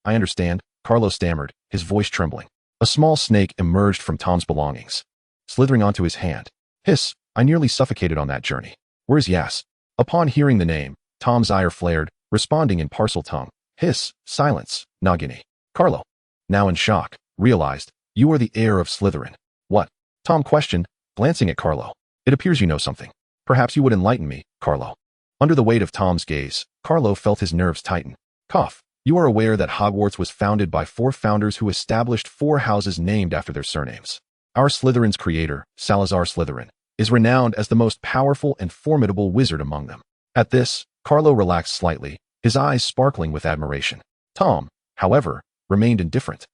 I understand, Carlo stammered, his voice trembling. A small snake emerged from Tom's belongings, slithering onto his hand. Hiss, I nearly suffocated on that journey. Where's Yas? Upon hearing the name, Tom's ire flared, responding in parcel tongue. Hiss, silence, Nagini. Carlo, now in shock, realized, you are the heir of Slytherin. What? Tom questioned, glancing at Carlo. It appears you know something. Perhaps you would enlighten me, Carlo. Under the weight of Tom's gaze, Carlo felt his nerves tighten. Cough. You are aware that Hogwarts was founded by 4 founders who established 4 houses named after their surnames. Our Slytherin's creator, Salazar Slytherin, is renowned as the most powerful and formidable wizard among them. At this, Carlo relaxed slightly, his eyes sparkling with admiration. Tom, however, remained indifferent,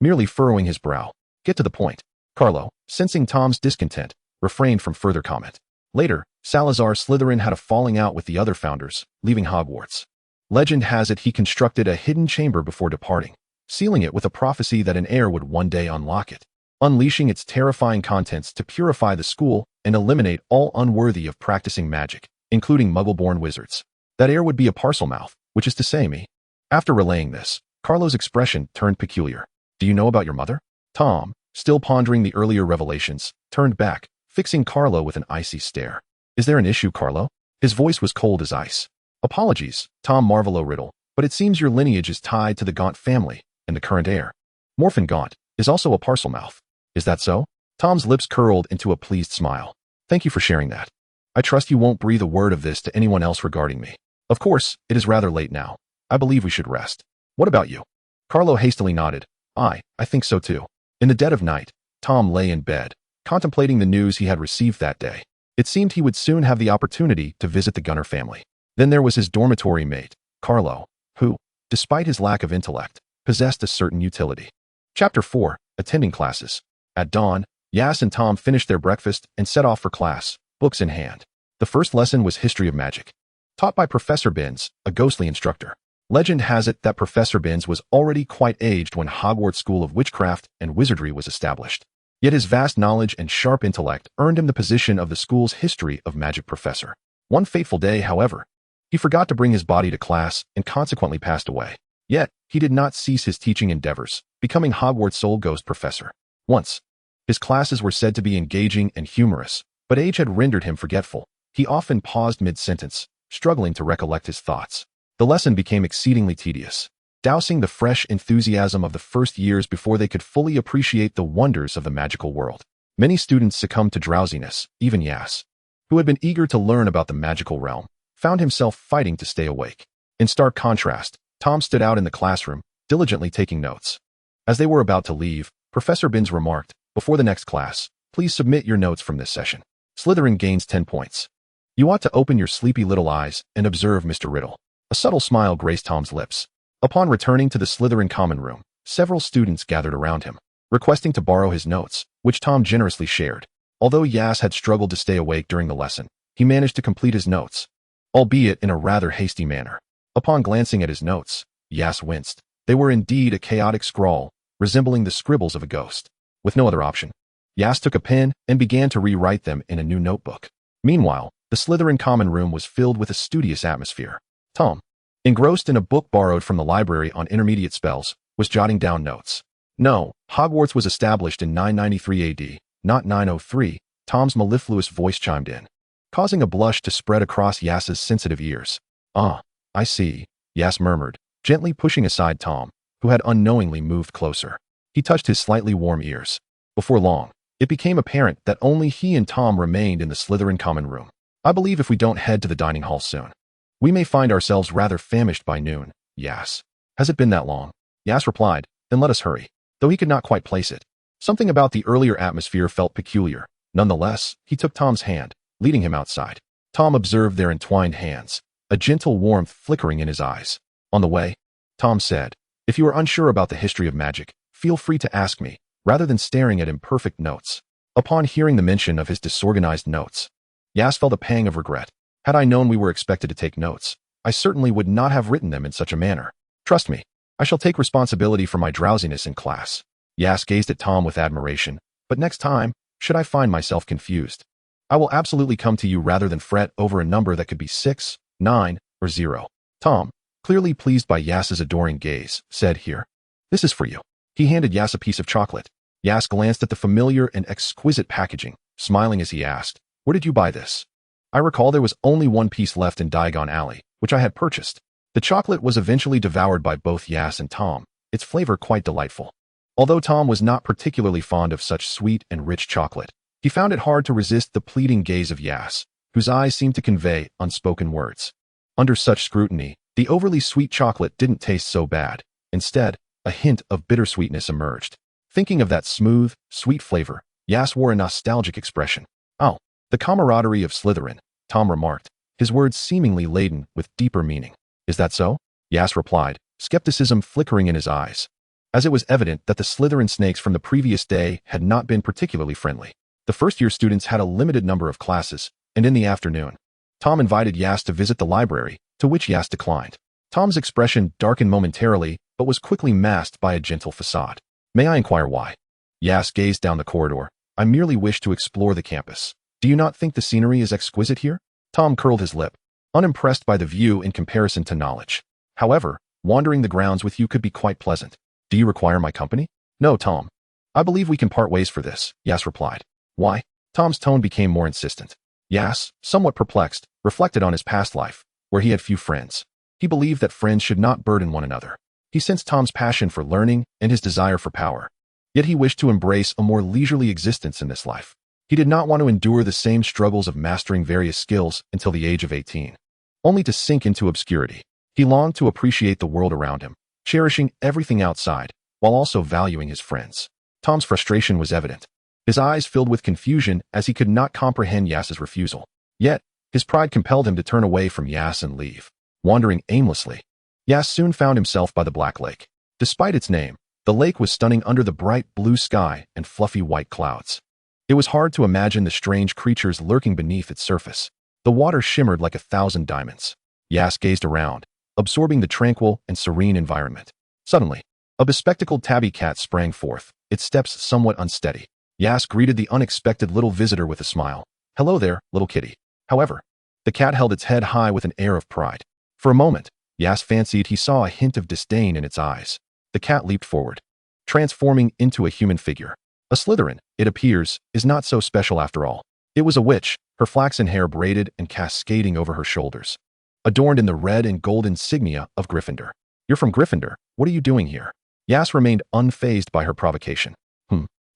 merely furrowing his brow. Get to the point. Carlo, sensing Tom's discontent, refrained from further comment. Later, Salazar Slytherin had a falling out with the other founders, leaving Hogwarts. Legend has it he constructed a hidden chamber before departing, sealing it with a prophecy that an heir would one day unlock it, unleashing its terrifying contents to purify the school and eliminate all unworthy of practicing magic, including muggle-born wizards. That heir would be a Parselmouth, which is to say me. After relaying this, Carlo's expression turned peculiar. Do you know about your mother? Tom, still pondering the earlier revelations, turned back, fixing Carlo with an icy stare. Is there an issue, Carlo? His voice was cold as ice. Apologies, Tom Marvolo Riddle, but it seems your lineage is tied to the Gaunt family, and the current heir, Morphin Gaunt, is also a Parselmouth. Is that so? Tom's lips curled into a pleased smile. Thank you for sharing that. I trust you won't breathe a word of this to anyone else regarding me. Of course, it is rather late now. I believe we should rest. What about you? Carlo hastily nodded. I think so too. In the dead of night, Tom lay in bed, contemplating the news he had received that day. It seemed he would soon have the opportunity to visit the Gunner family. Then there was his dormitory mate, Carlo, who, despite his lack of intellect, possessed a certain utility. Chapter 4, Attending Classes. At dawn, Yas and Tom finished their breakfast and set off for class, books in hand. The first lesson was History of Magic, taught by Professor Binns, a ghostly instructor. Legend has it that Professor Binns was already quite aged when Hogwarts School of Witchcraft and Wizardry was established. Yet his vast knowledge and sharp intellect earned him the position of the school's History of Magic professor. One fateful day, however, he forgot to bring his body to class and consequently passed away. Yet, he did not cease his teaching endeavors, becoming Hogwarts' sole ghost professor. Once, his classes were said to be engaging and humorous, but age had rendered him forgetful. He often paused mid-sentence, struggling to recollect his thoughts. The lesson became exceedingly tedious, dousing the fresh enthusiasm of the first years before they could fully appreciate the wonders of the magical world. Many students succumbed to drowsiness, even Yas, who had been eager to learn about the magical realm, found himself fighting to stay awake. In stark contrast, Tom stood out in the classroom, diligently taking notes. As they were about to leave, Professor Binns remarked, before the next class, please submit your notes from this session. Slytherin gains 10 points. You ought to open your sleepy little eyes and observe Mr. Riddle. A subtle smile graced Tom's lips. Upon returning to the Slytherin common room, several students gathered around him, requesting to borrow his notes, which Tom generously shared. Although Yas had struggled to stay awake during the lesson, he managed to complete his notes, albeit in a rather hasty manner. Upon glancing at his notes, Yas winced. They were indeed a chaotic scrawl, resembling the scribbles of a ghost. With no other option, Yas took a pen and began to rewrite them in a new notebook. Meanwhile, the Slytherin common room was filled with a studious atmosphere. Tom, engrossed in a book borrowed from the library on intermediate spells, was jotting down notes. No, Hogwarts was established in 993 AD, not 903, Tom's mellifluous voice chimed in, causing a blush to spread across Yas's sensitive ears. Ah, I see, Yas murmured, gently pushing aside Tom, who had unknowingly moved closer. He touched his slightly warm ears. Before long, It became apparent that only he and Tom remained in the Slytherin common room. I believe if we don't head to the dining hall soon, we may find ourselves rather famished by noon, Yas. Has it been that long? Yas replied, then let us hurry. Though he could not quite place it. Something about the earlier atmosphere felt peculiar. Nonetheless, he took Tom's hand, leading him outside. Tom observed their entwined hands, a gentle warmth flickering in his eyes. On the way, Tom said, if you are unsure about the history of magic, feel free to ask me, rather than staring at imperfect notes. Upon hearing the mention of his disorganized notes, Yas felt a pang of regret. Had I known we were expected to take notes, I certainly would not have written them in such a manner. Trust me, I shall take responsibility for my drowsiness in class. Yas gazed at Tom with admiration, but next time, should I find myself confused, I will absolutely come to you rather than fret over a number that could be 6, 9, or 0. Tom, clearly pleased by Yas's adoring gaze, said, here. This is for you. He handed Yas a piece of chocolate. Yas glanced at the familiar and exquisite packaging, smiling as he asked, where did you buy this? I recall there was only one piece left in Diagon Alley, which I had purchased. The chocolate was eventually devoured by both Yas and Tom, its flavor quite delightful. Although Tom was not particularly fond of such sweet and rich chocolate, he found it hard to resist the pleading gaze of Yas, whose eyes seemed to convey unspoken words. Under such scrutiny, the overly sweet chocolate didn't taste so bad. Instead, a hint of bittersweetness emerged. Thinking of that smooth, sweet flavor, Yas wore a nostalgic expression. Oh, the camaraderie of Slytherin, Tom remarked, his words seemingly laden with deeper meaning. Is that so? Yas replied, skepticism flickering in his eyes, as it was evident that the Slytherin snakes from the previous day had not been particularly friendly. The first-year students had a limited number of classes, and in the afternoon, Tom invited Yas to visit the library, to which Yas declined. Tom's expression darkened momentarily, but was quickly masked by a gentle facade. May I inquire why? Yas gazed down the corridor. I merely wish to explore the campus. Do you not think the scenery is exquisite here? Tom curled his lip, unimpressed by the view in comparison to knowledge. However, wandering the grounds with you could be quite pleasant. Do you require my company? No, Tom. I believe we can part ways for this, Yas replied. Why? Tom's tone became more insistent. Yas, somewhat perplexed, reflected on his past life, where he had few friends. He believed that friends should not burden one another. He sensed Tom's passion for learning and his desire for power. Yet he wished to embrace a more leisurely existence in this life. He did not want to endure the same struggles of mastering various skills until the age of 18, only to sink into obscurity. He longed to appreciate the world around him, cherishing everything outside, while also valuing his friends. Tom's frustration was evident. His eyes filled with confusion as he could not comprehend Yas's refusal. Yet, his pride compelled him to turn away from Yas and leave. Wandering aimlessly, Yas soon found himself by the Black Lake. Despite its name, the lake was stunning under the bright blue sky and fluffy white clouds. It was hard to imagine the strange creatures lurking beneath its surface. The water shimmered like 1,000 diamonds. Yas gazed around, absorbing the tranquil and serene environment. Suddenly, a bespectacled tabby cat sprang forth, its steps somewhat unsteady. Yas greeted the unexpected little visitor with a smile. Hello there, little kitty. However, the cat held its head high with an air of pride. For a moment, Yas fancied he saw a hint of disdain in its eyes. The cat leaped forward, transforming into a human figure. A Slytherin, it appears, is not so special after all. It was a witch, her flaxen hair braided and cascading over her shoulders, adorned in the red and gold insignia of Gryffindor. You're from Gryffindor. What are you doing here? Yas remained unfazed by her provocation.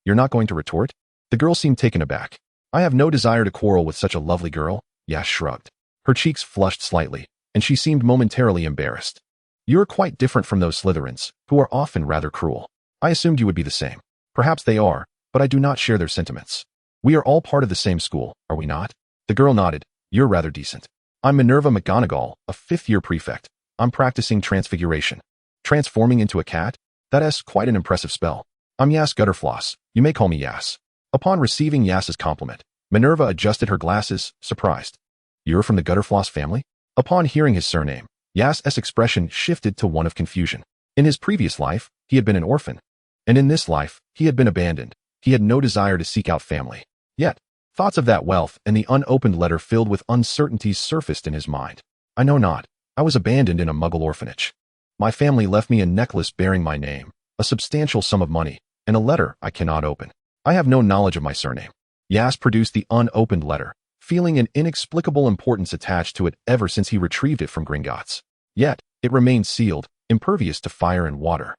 You're not going to retort? The girl seemed taken aback. I have no desire to quarrel with such a lovely girl, Yas shrugged. Her cheeks flushed slightly, and she seemed momentarily embarrassed. You're quite different from those Slytherins, who are often rather cruel. I assumed you would be the same. Perhaps they are, but I do not share their sentiments. We are all part of the same school, are we not? The girl nodded. You're rather decent. I'm Minerva McGonagall, a 5th-year prefect. I'm practicing transfiguration. Transforming into a cat? That is quite an impressive spell. I'm Yas Gutterfloss. You may call me Yas. Upon receiving Yas's compliment, Minerva adjusted her glasses, surprised. You're from the Gutterfloss family? Upon hearing his surname, Yas's expression shifted to one of confusion. In his previous life, he had been an orphan. And in this life, he had been abandoned. He had no desire to seek out family. Yet, thoughts of that wealth and the unopened letter filled with uncertainties surfaced in his mind. I know not. I was abandoned in a Muggle orphanage. My family left me a necklace bearing my name, a substantial sum of money, and a letter I cannot open. I have no knowledge of my surname. Yas produced the unopened letter, feeling an inexplicable importance attached to it ever since he retrieved it from Gringotts. Yet, it remained sealed, impervious to fire and water.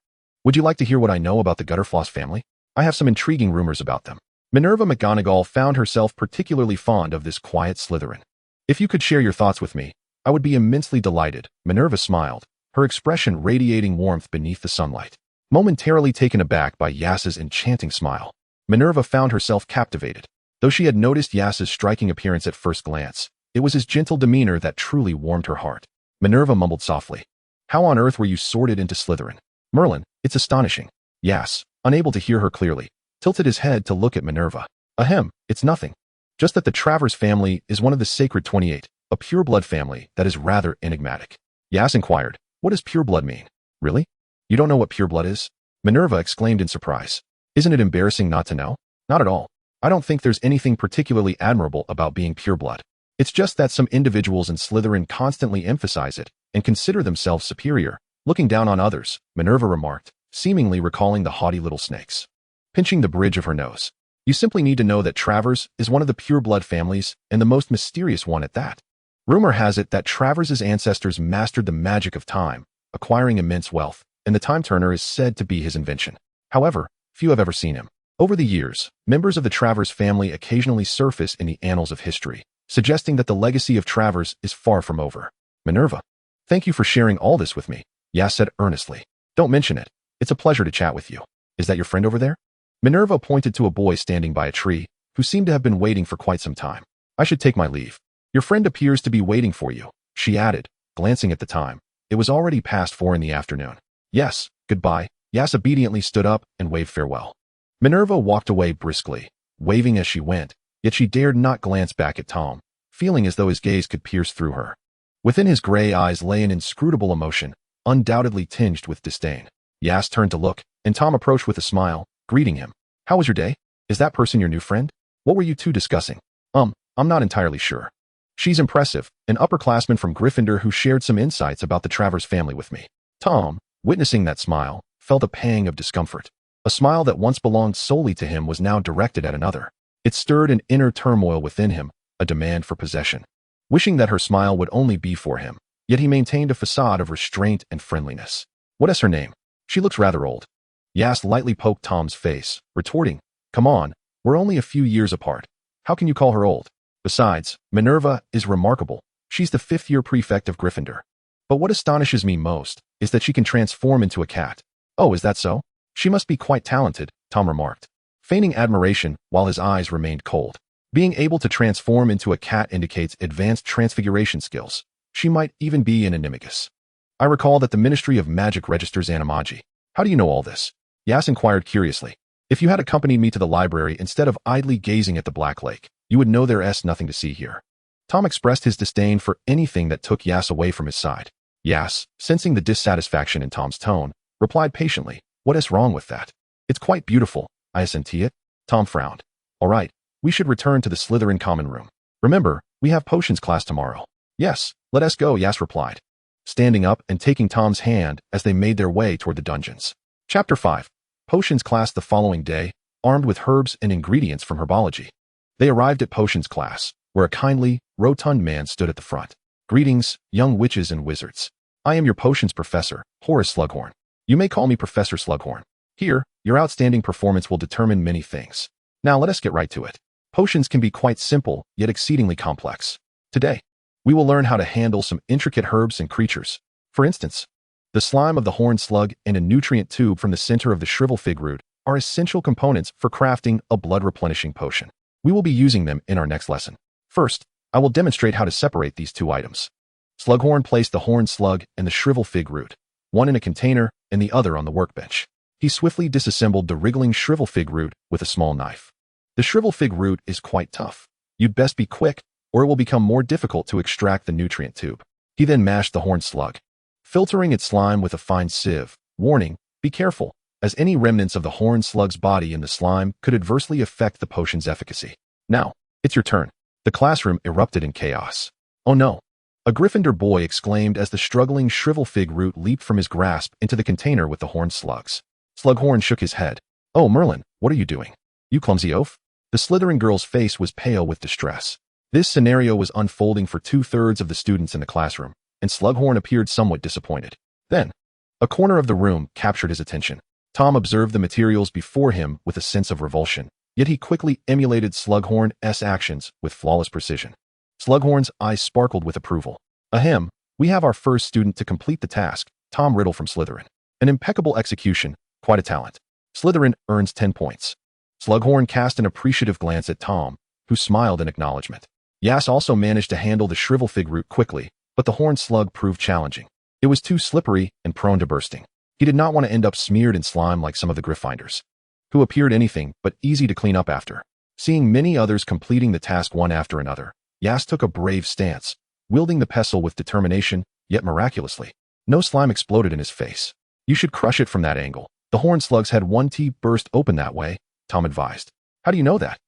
Would you like to hear what I know about the Gutterfloss family? I have some intriguing rumors about them. Minerva McGonagall found herself particularly fond of this quiet Slytherin. If you could share your thoughts with me, I would be immensely delighted. Minerva smiled, her expression radiating warmth beneath the sunlight. Momentarily taken aback by Yas's enchanting smile, Minerva found herself captivated. Though she had noticed Yas's striking appearance at first glance, it was his gentle demeanor that truly warmed her heart. Minerva mumbled softly, "How on earth were you sorted into Slytherin?" "Merlin, it's astonishing." Yas, unable to hear her clearly, tilted his head to look at Minerva. "Ahem, it's nothing. Just that the Travers family is one of the Sacred 28, a pureblood family that is rather enigmatic." Yas inquired, "What does pureblood mean?" "Really? You don't know what pureblood is?" Minerva exclaimed in surprise. "Isn't it embarrassing not to know?" "Not at all. I don't think there's anything particularly admirable about being pureblood. It's just that some individuals in Slytherin constantly emphasize it and consider themselves superior, looking down on others," Minerva remarked, seemingly recalling the haughty little snakes. Pinching the bridge of her nose. "You simply need to know that Travers is one of the pureblood families, and the most mysterious one at that. Rumor has it that Travers' ancestors mastered the magic of time, acquiring immense wealth, and the Time Turner is said to be his invention. However, few have ever seen him. Over the years, members of the Travers family occasionally surface in the annals of history, suggesting that the legacy of Travers is far from over." "Minerva, thank you for sharing all this with me," Yas said earnestly. "Don't mention it. It's a pleasure to chat with you. Is that your friend over there?" Minerva pointed to a boy standing by a tree, who seemed to have been waiting for quite some time. "I should take my leave. Your friend appears to be waiting for you," she added, glancing at the time. It was already past 4 in the afternoon. "Yes, goodbye." Yas obediently stood up and waved farewell. Minerva walked away briskly, waving as she went, yet she dared not glance back at Tom, feeling as though his gaze could pierce through her. Within his gray eyes lay an inscrutable emotion, undoubtedly tinged with disdain. Yas turned to look, and Tom approached with a smile, greeting him. "How was your day? Is that person your new friend? What were you two discussing?" I'm not entirely sure. She's impressive, an upperclassman from Gryffindor who shared some insights about the Travers family with me." Tom, witnessing that smile, felt a pang of discomfort. A smile that once belonged solely to him was now directed at another. It stirred an inner turmoil within him, a demand for possession. Wishing that her smile would only be for him, yet he maintained a facade of restraint and friendliness. "What is her name? She looks rather old." Yas lightly poked Tom's face, retorting, "Come on, we're only a few years apart. How can you call her old? Besides, Minerva is remarkable. She's the 5th-year prefect of Gryffindor. But what astonishes me most is that she can transform into a cat." "Oh, is that so? She must be quite talented," Tom remarked, feigning admiration while his eyes remained cold. Being able to transform into a cat indicates advanced transfiguration skills. She might even be an animagus. "I recall that the Ministry of Magic registers animagi. How do you know all this?" Yas inquired curiously. "If you had accompanied me to the library instead of idly gazing at the Black Lake, you would know there's nothing to see here." Tom expressed his disdain for anything that took Yas away from his side. Yas, sensing the dissatisfaction in Tom's tone, replied patiently, "What is wrong with that? It's quite beautiful, I assent it." Tom frowned. "All right, we should return to the Slytherin common room. Remember, we have potions class tomorrow." "Yes, let us go," Yas replied, standing up and taking Tom's hand as they made their way toward the dungeons. Chapter 5. Potions class the following day, armed with herbs and ingredients from herbology. They arrived at potions class, where a kindly, rotund man stood at the front. "Greetings, young witches and wizards. I am your potions professor, Horace Slughorn. You may call me Professor Slughorn. Here, your outstanding performance will determine many things. Now let us get right to it. Potions can be quite simple, yet exceedingly complex. Today, we will learn how to handle some intricate herbs and creatures. For instance, the slime of the horned slug and a nutrient tube from the center of the shrivel fig root are essential components for crafting a blood-replenishing potion. We will be using them in our next lesson. First, I will demonstrate how to separate these two items." Slughorn placed the horned slug and the shrivel fig root, one in a container and the other on the workbench. He swiftly disassembled the wriggling shrivel fig root with a small knife. The shrivel fig root is quite tough. You'd best be quick, or it will become more difficult to extract the nutrient tube. He then mashed the horned slug, filtering its slime with a fine sieve. Warning, be careful, as any remnants of the horned slug's body in the slime could adversely affect the potion's efficacy. "Now, it's your turn." The classroom erupted in chaos. "Oh no!" A Gryffindor boy exclaimed as the struggling shrivel fig root leaped from his grasp into the container with the horned slugs. Slughorn shook his head. "Oh, Merlin, what are you doing? You clumsy oaf?" The Slytherin girl's face was pale with distress. This scenario was unfolding for 2/3 of the students in the classroom, and Slughorn appeared somewhat disappointed. Then, a corner of the room captured his attention. Tom observed the materials before him with a sense of revulsion. yet he quickly emulated Slughorn's actions with flawless precision. Slughorn's eyes sparkled with approval. Ahem, we have our first student to complete the task, Tom Riddle from Slytherin. An impeccable execution, quite a talent. Slytherin earns 10 points. Slughorn cast an appreciative glance at Tom, who smiled in acknowledgement. Aias also managed to handle the shrivelfig root quickly, but the horned slug proved challenging. It was too slippery and prone to bursting. He did not want to end up smeared in slime like some of the Gryffindors, who appeared anything but easy to clean up after. Seeing many others completing the task one after another, Aias took a brave stance, wielding the pestle with determination, yet miraculously. No slime exploded in his face. You should crush it from that angle. The horned slugs had one teeth burst open that way, Tom advised. How do you know that?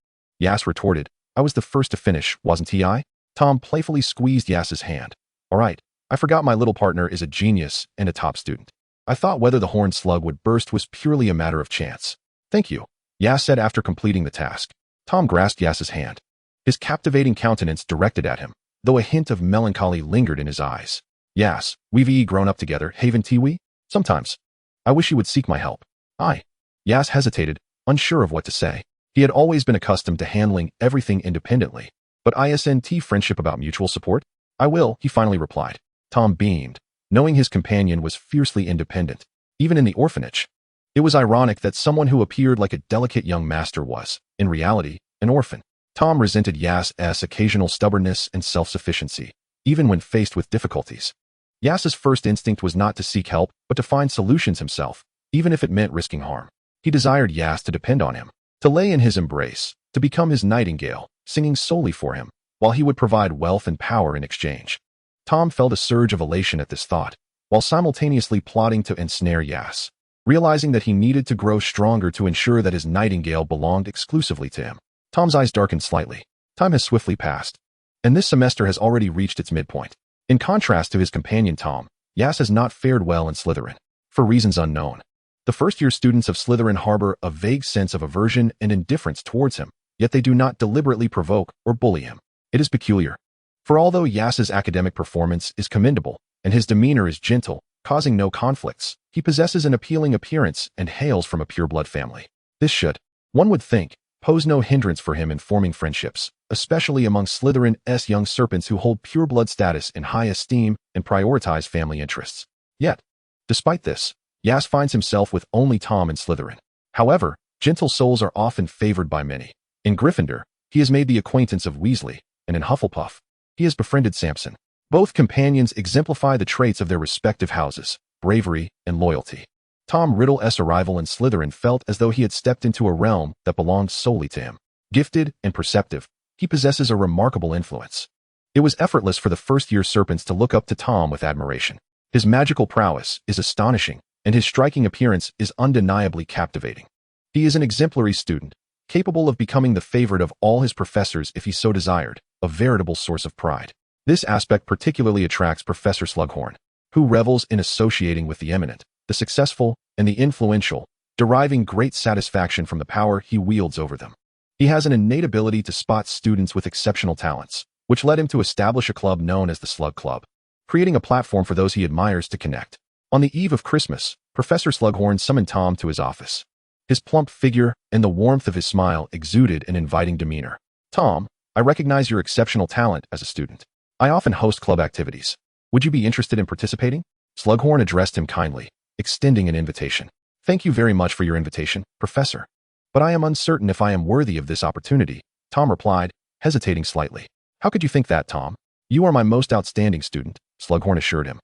Aias retorted. I was the first to finish, wasn't I? Tom playfully squeezed Aias's hand. All right, I forgot my little partner is a genius and a top student. I thought whether the horned slug would burst was purely a matter of chance. Thank you, Aias said after completing the task. Tom grasped Aias's hand. His captivating countenance directed at him, though a hint of melancholy lingered in his eyes. Aias, we've grown up together, haven't we? Sometimes. I wish you would seek my help. Aias hesitated, unsure of what to say. He had always been accustomed to handling everything independently. But isn't friendship about mutual support? I will, he finally replied. Tom beamed, knowing his companion was fiercely independent, even in the orphanage. It was ironic that someone who appeared like a delicate young master was, in reality, an orphan. Tom resented Aias's occasional stubbornness and self-sufficiency, even when faced with difficulties. Aias's first instinct was not to seek help, but to find solutions himself, even if it meant risking harm. He desired Aias to depend on him, to lay in his embrace, to become his nightingale, singing solely for him, while he would provide wealth and power in exchange. Tom felt a surge of elation at this thought, while simultaneously plotting to ensnare Aias, realizing that he needed to grow stronger to ensure that his nightingale belonged exclusively to him. Tom's eyes darkened slightly. Time has swiftly passed, and this semester has already reached its midpoint. In contrast to his companion Tom, Aias has not fared well in Slytherin, for reasons unknown. The first-year students of Slytherin harbor a vague sense of aversion and indifference towards him, yet they do not deliberately provoke or bully him. It is peculiar. For although Aias's academic performance is commendable, and his demeanor is gentle, causing no conflicts, he possesses an appealing appearance and hails from a pureblood family. This should, one would think, pose no hindrance for him in forming friendships, especially among Slytherin's young serpents who hold pureblood status in high esteem and prioritize family interests. Yet, despite this, Aias finds himself with only Tom in Slytherin. However, gentle souls are often favored by many. In Gryffindor, he has made the acquaintance of Weasley, and in Hufflepuff, he has befriended Samson. Both companions exemplify the traits of their respective houses, bravery and loyalty. Tom Riddle's arrival in Slytherin felt as though he had stepped into a realm that belonged solely to him. Gifted and perceptive, he possesses a remarkable influence. It was effortless for the first-year serpents to look up to Tom with admiration. His magical prowess is astonishing, and his striking appearance is undeniably captivating. He is an exemplary student, capable of becoming the favorite of all his professors if he so desired, a veritable source of pride. This aspect particularly attracts Professor Slughorn, who revels in associating with the eminent, the successful, and the influential, deriving great satisfaction from the power he wields over them. He has an innate ability to spot students with exceptional talents, which led him to establish a club known as the Slug Club, creating a platform for those he admires to connect. On the eve of Christmas, Professor Slughorn summoned Tom to his office. His plump figure and the warmth of his smile exuded an inviting demeanor. Tom, I recognize your exceptional talent as a student. I often host club activities. Would you be interested in participating? Slughorn addressed him kindly, extending an invitation. Thank you very much for your invitation, Professor. But I am uncertain if I am worthy of this opportunity, Tom replied, hesitating slightly. How could you think that, Tom? You are my most outstanding student, Slughorn assured him,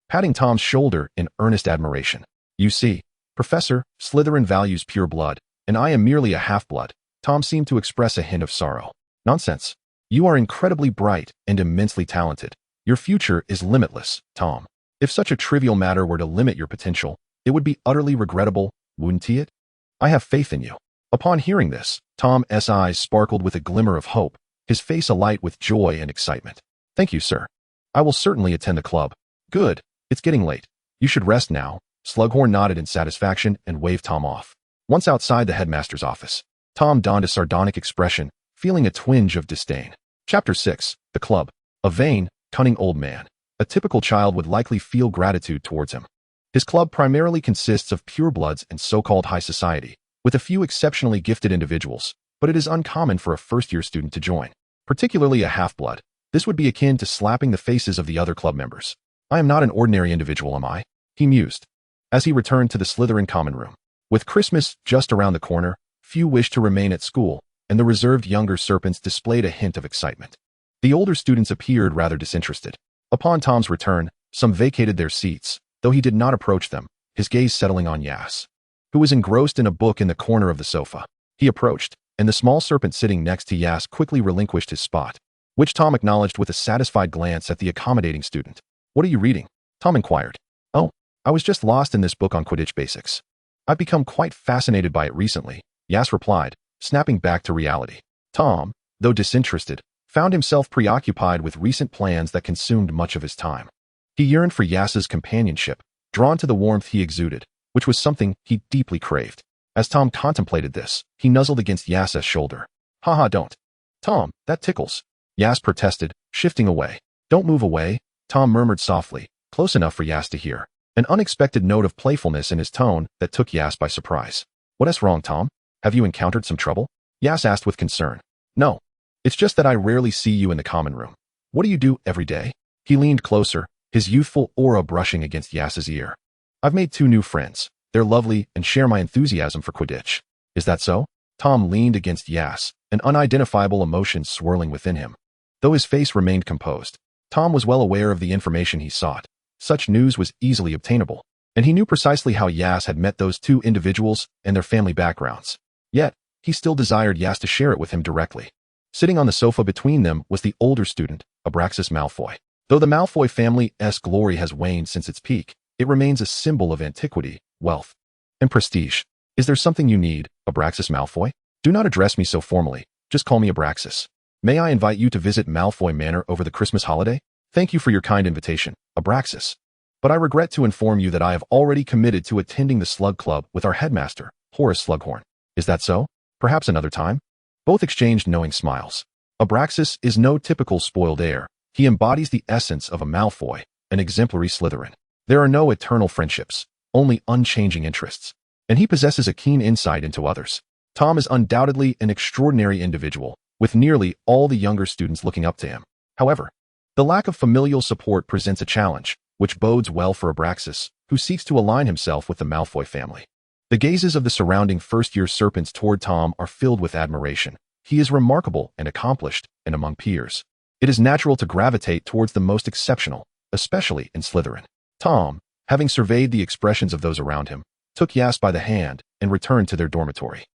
patting Tom's shoulder in earnest admiration. You see, Professor, Slytherin values pure blood, and I am merely a half-blood. Tom seemed to express a hint of sorrow. Nonsense. You are incredibly bright and immensely talented. Your future is limitless, Tom. If such a trivial matter were to limit your potential, it would be utterly regrettable, wouldn't it? I have faith in you. Upon hearing this, Tom's eyes sparkled with a glimmer of hope, his face alight with joy and excitement. Thank you, sir. I will certainly attend the club. Good. It's getting late. You should rest now. Slughorn nodded in satisfaction and waved Tom off. Once outside the headmaster's office, Tom donned a sardonic expression, feeling a twinge of disdain. Chapter 6. The Club. A vain, cunning old man. A typical child would likely feel gratitude towards him. His club primarily consists of purebloods and so-called high society, with a few exceptionally gifted individuals, but it is uncommon for a first-year student to join, particularly a half-blood. This would be akin to slapping the faces of the other club members. I am not an ordinary individual, am I? He mused, as he returned to the Slytherin common room. With Christmas just around the corner, few wished to remain at school, and the reserved younger serpents displayed a hint of excitement. The older students appeared rather disinterested. Upon Tom's return, some vacated their seats, though he did not approach them, his gaze settling on Aias, who was engrossed in a book in the corner of the sofa. He approached, and the small serpent sitting next to Aias quickly relinquished his spot, which Tom acknowledged with a satisfied glance at the accommodating student. "What are you reading?" Tom inquired. "Oh, I was just lost in this book on Quidditch basics. I've become quite fascinated by it recently," Aias replied, snapping back to reality. Tom, though disinterested, found himself preoccupied with recent plans that consumed much of his time. He yearned for Aias's companionship, drawn to the warmth he exuded, which was something he deeply craved. As Tom contemplated this, he nuzzled against Aias's shoulder. "Haha, don't. Tom, that tickles," Aias protested, shifting away. "Don't move away," Tom murmured softly, close enough for Aias to hear, an unexpected note of playfulness in his tone that took Aias by surprise. "What's wrong, Tom? Have you encountered some trouble?" Aias asked with concern. "No. It's just that I rarely see you in the common room. What do you do every day?" He leaned closer, his youthful aura brushing against Aias's ear. "I've made 2 new friends. They're lovely and share my enthusiasm for Quidditch." "Is that so?" Tom leaned against Aias, an unidentifiable emotion swirling within him. Though his face remained composed, Tom was well aware of the information he sought. Such news was easily obtainable, and he knew precisely how Aias had met those 2 individuals and their family backgrounds. Yet, he still desired Aias to share it with him directly. Sitting on the sofa between them was the older student, Abraxas Malfoy. Though the Malfoy family's glory has waned since its peak, it remains a symbol of antiquity, wealth, and prestige. "Is there something you need, Abraxas Malfoy? Do not address me so formally, just call me Abraxas. May I invite you to visit Malfoy Manor over the Christmas holiday? Thank you for your kind invitation, Abraxas. But I regret to inform you that I have already committed to attending the Slug Club with our headmaster, Horace Slughorn. Is that so? Perhaps another time?" Both exchanged knowing smiles. Abraxas is no typical spoiled heir. He embodies the essence of a Malfoy, an exemplary Slytherin. There are no eternal friendships, only unchanging interests. And he possesses a keen insight into others. Tom is undoubtedly an extraordinary individual, with nearly all the younger students looking up to him. However, the lack of familial support presents a challenge, which bodes well for Abraxas, who seeks to align himself with the Malfoy family. The gazes of the surrounding first-year serpents toward Tom are filled with admiration. He is remarkable and accomplished, and among peers, it is natural to gravitate towards the most exceptional, especially in Slytherin. Tom, having surveyed the expressions of those around him, took Aias by the hand and returned to their dormitory.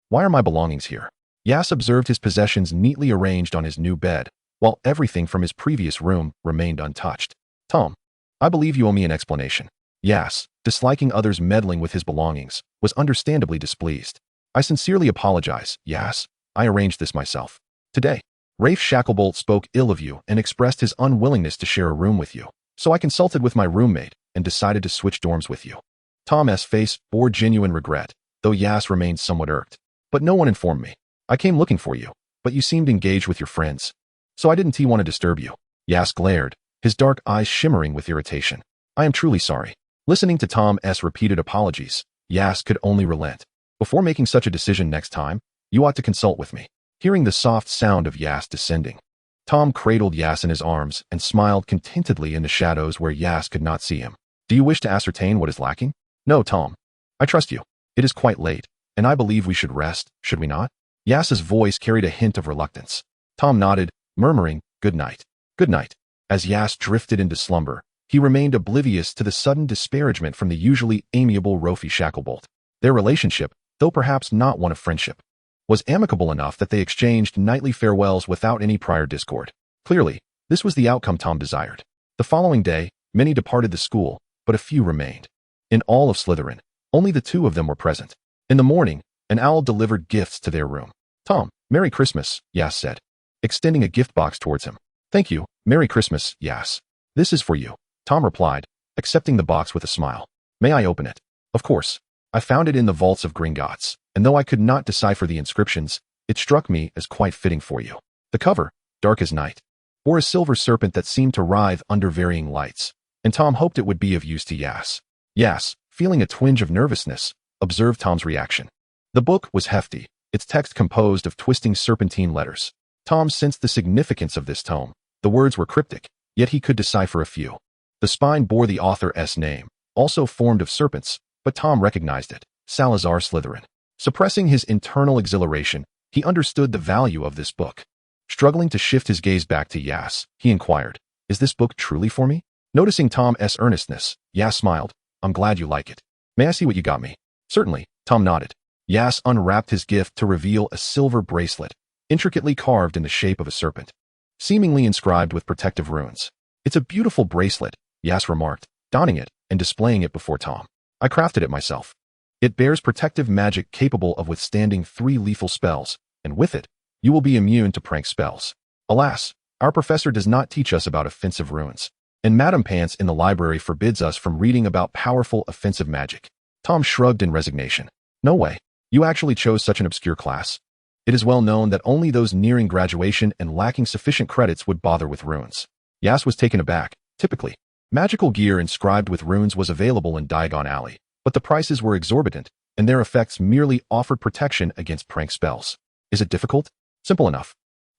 Why are my belongings here?" Aias observed his possessions neatly arranged on his new bed, while everything from his previous room remained untouched. "Tom, I believe you owe me an explanation." Aias, disliking others meddling with his belongings, was understandably displeased. "I sincerely apologize, Aias. I arranged this myself. Today, Rafe Shacklebolt spoke ill of you and expressed his unwillingness to share a room with you, so I consulted with my roommate and decided to switch dorms with you." Tom's face bore genuine regret, though Aias remained somewhat irked. "But no one informed me. I came looking for you, but you seemed engaged with your friends, so I didn't want to disturb you." Aias glared, his dark eyes shimmering with irritation. "I am truly sorry." Listening to Tom's repeated apologies, Aias could only relent. "Before making such a decision next time, you ought to consult with me." Hearing the soft sound of Aias descending, Tom cradled Aias in his arms and smiled contentedly in the shadows where Aias could not see him. "Do you wish to ascertain what is lacking?" "No, Tom. I trust you. It is quite late, and I believe we should rest, should we not?" Aias's voice carried a hint of reluctance. Tom nodded, murmuring, "Good night." "Good night." As Aias drifted into slumber, he remained oblivious to the sudden disparagement from the usually amiable Rafe Shacklebolt. Their relationship, though perhaps not one of friendship, was amicable enough that they exchanged nightly farewells without any prior discord. Clearly, this was the outcome Tom desired. The following day, many departed the school, but a few remained. In all of Slytherin, only the 2 of them were present. In the morning, an owl delivered gifts to their room. "Tom, Merry Christmas," Aias said, extending a gift box towards him. "Thank you, Merry Christmas, Aias. This is for you," Tom replied, accepting the box with a smile. "May I open it?" "Of course. I found it in the vaults of Gringotts, and though I could not decipher the inscriptions, it struck me as quite fitting for you." The cover, dark as night, bore a silver serpent that seemed to writhe under varying lights, and Tom hoped it would be of use to Aias. Aias, feeling a twinge of nervousness, observed Tom's reaction. The book was hefty, its text composed of twisting serpentine letters. Tom sensed the significance of this tome. The words were cryptic, yet he could decipher a few. The spine bore the author's name, also formed of serpents, but Tom recognized it, Salazar Slytherin. Suppressing his internal exhilaration, he understood the value of this book. Struggling to shift his gaze back to Aias, he inquired, "Is this book truly for me?" Noticing Tom's earnestness, Aias smiled. "I'm glad you like it. May I see what you got me?" "Certainly," Tom nodded. Aias unwrapped his gift to reveal a silver bracelet, intricately carved in the shape of a serpent, seemingly inscribed with protective runes. "It's a beautiful bracelet," Aias remarked, donning it and displaying it before Tom. "I crafted it myself. It bears protective magic capable of withstanding 3 lethal spells, and with it, you will be immune to prank spells. Alas, our professor does not teach us about offensive runes, and Madame Pants in the library forbids us from reading about powerful offensive magic." Tom shrugged in resignation. "No way. You actually chose such an obscure class. It is well known that only those nearing graduation and lacking sufficient credits would bother with runes." Aias was taken aback. Typically, magical gear inscribed with runes was available in Diagon Alley, but the prices were exorbitant, and their effects merely offered protection against prank spells. "Is it difficult?" "Simple enough."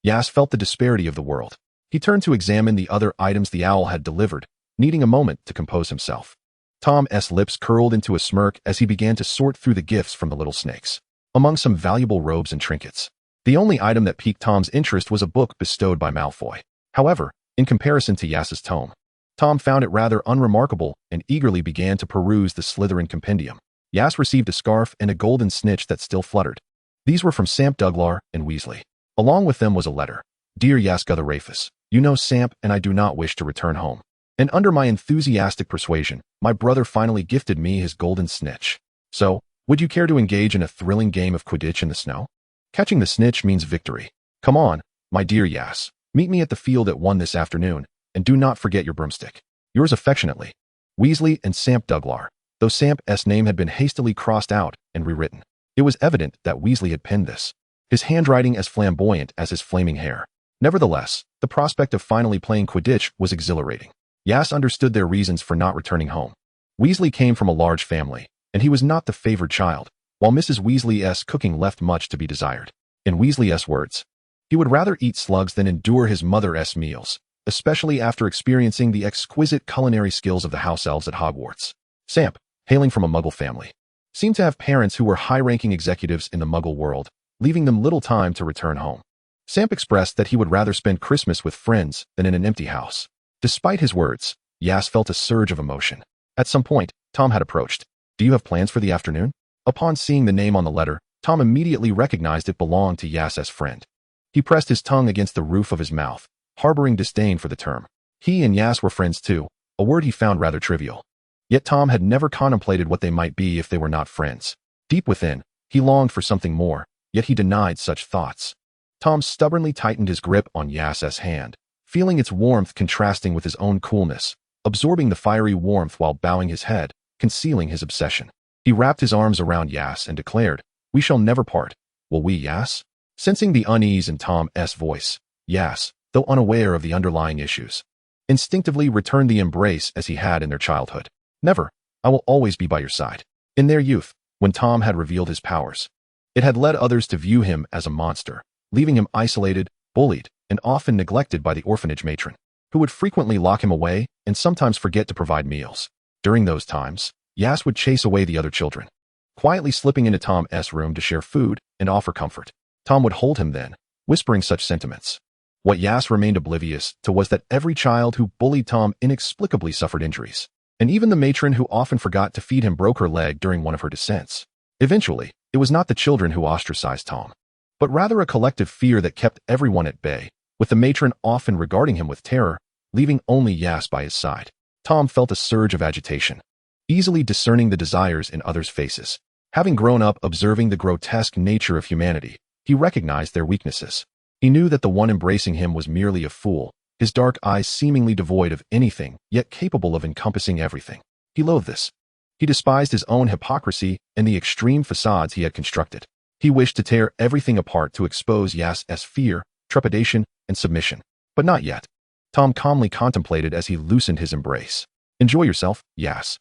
Aias felt the disparity of the world. He turned to examine the other items the owl had delivered, needing a moment to compose himself. Tom's lips curled into a smirk as he began to sort through the gifts from the little snakes. Among some valuable robes and trinkets, the only item that piqued Tom's interest was a book bestowed by Malfoy. However, in comparison to Aias's tome, Tom found it rather unremarkable and eagerly began to peruse the Slytherin compendium. Aias received a scarf and a golden snitch that still fluttered. These were from Samp Douglar and Weasley. Along with them was a letter. "Dear Aias Gutherafus, you know Samp and I do not wish to return home. And under my enthusiastic persuasion, my brother finally gifted me his golden snitch. So, would you care to engage in a thrilling game of Quidditch in the snow? Catching the snitch means victory. Come on, my dear Aias, meet me at the field at 1 this afternoon, and do not forget your broomstick. Yours affectionately, Weasley and Samp Douglar." Though Samp's name had been hastily crossed out and rewritten, it was evident that Weasley had penned this, his handwriting as flamboyant as his flaming hair. Nevertheless, the prospect of finally playing Quidditch was exhilarating. Aias understood their reasons for not returning home. Weasley came from a large family, and he was not the favored child, while Mrs. Weasley's cooking left much to be desired. In Weasley's words, he would rather eat slugs than endure his mother's meals, especially after experiencing the exquisite culinary skills of the house elves at Hogwarts. Samp, hailing from a Muggle family, seemed to have parents who were high-ranking executives in the Muggle world, leaving them little time to return home. Samp expressed that he would rather spend Christmas with friends than in an empty house. Despite his words, Aias felt a surge of emotion. At some point, Tom had approached. "Do you have plans for the afternoon?" Upon seeing the name on the letter, Tom immediately recognized it belonged to Aias's friend. He pressed his tongue against the roof of his mouth, harboring disdain for the term. He and Aias were friends too, a word he found rather trivial. Yet Tom had never contemplated what they might be if they were not friends. Deep within, he longed for something more, yet he denied such thoughts. Tom stubbornly tightened his grip on Aias's hand, feeling its warmth contrasting with his own coolness, absorbing the fiery warmth while bowing his head, concealing his obsession. He wrapped his arms around Aias and declared, "We shall never part. Will we, Aias?" Sensing the unease in Tom's voice, Aias, though unaware of the underlying issues, instinctively returned the embrace as he had in their childhood. "Never. I will always be by your side." In their youth, when Tom had revealed his powers, it had led others to view him as a monster, leaving him isolated, bullied, and often neglected by the orphanage matron, who would frequently lock him away and sometimes forget to provide meals. During those times, Aias would chase away the other children, quietly slipping into Tom's room to share food and offer comfort. Tom would hold him then, whispering such sentiments. What Aias remained oblivious to was that every child who bullied Tom inexplicably suffered injuries, and even the matron who often forgot to feed him broke her leg during one of her descents. Eventually, it was not the children who ostracized Tom, but rather a collective fear that kept everyone at bay, with the matron often regarding him with terror, leaving only Aias by his side. Tom felt a surge of agitation, easily discerning the desires in others' faces. Having grown up observing the grotesque nature of humanity, he recognized their weaknesses. He knew that the one embracing him was merely a fool, his dark eyes seemingly devoid of anything, yet capable of encompassing everything. He loathed this. He despised his own hypocrisy and the extreme facades he had constructed. He wished to tear everything apart to expose Aias's fear, trepidation, and submission. But not yet. Tom calmly contemplated as he loosened his embrace. "Enjoy yourself, Aias."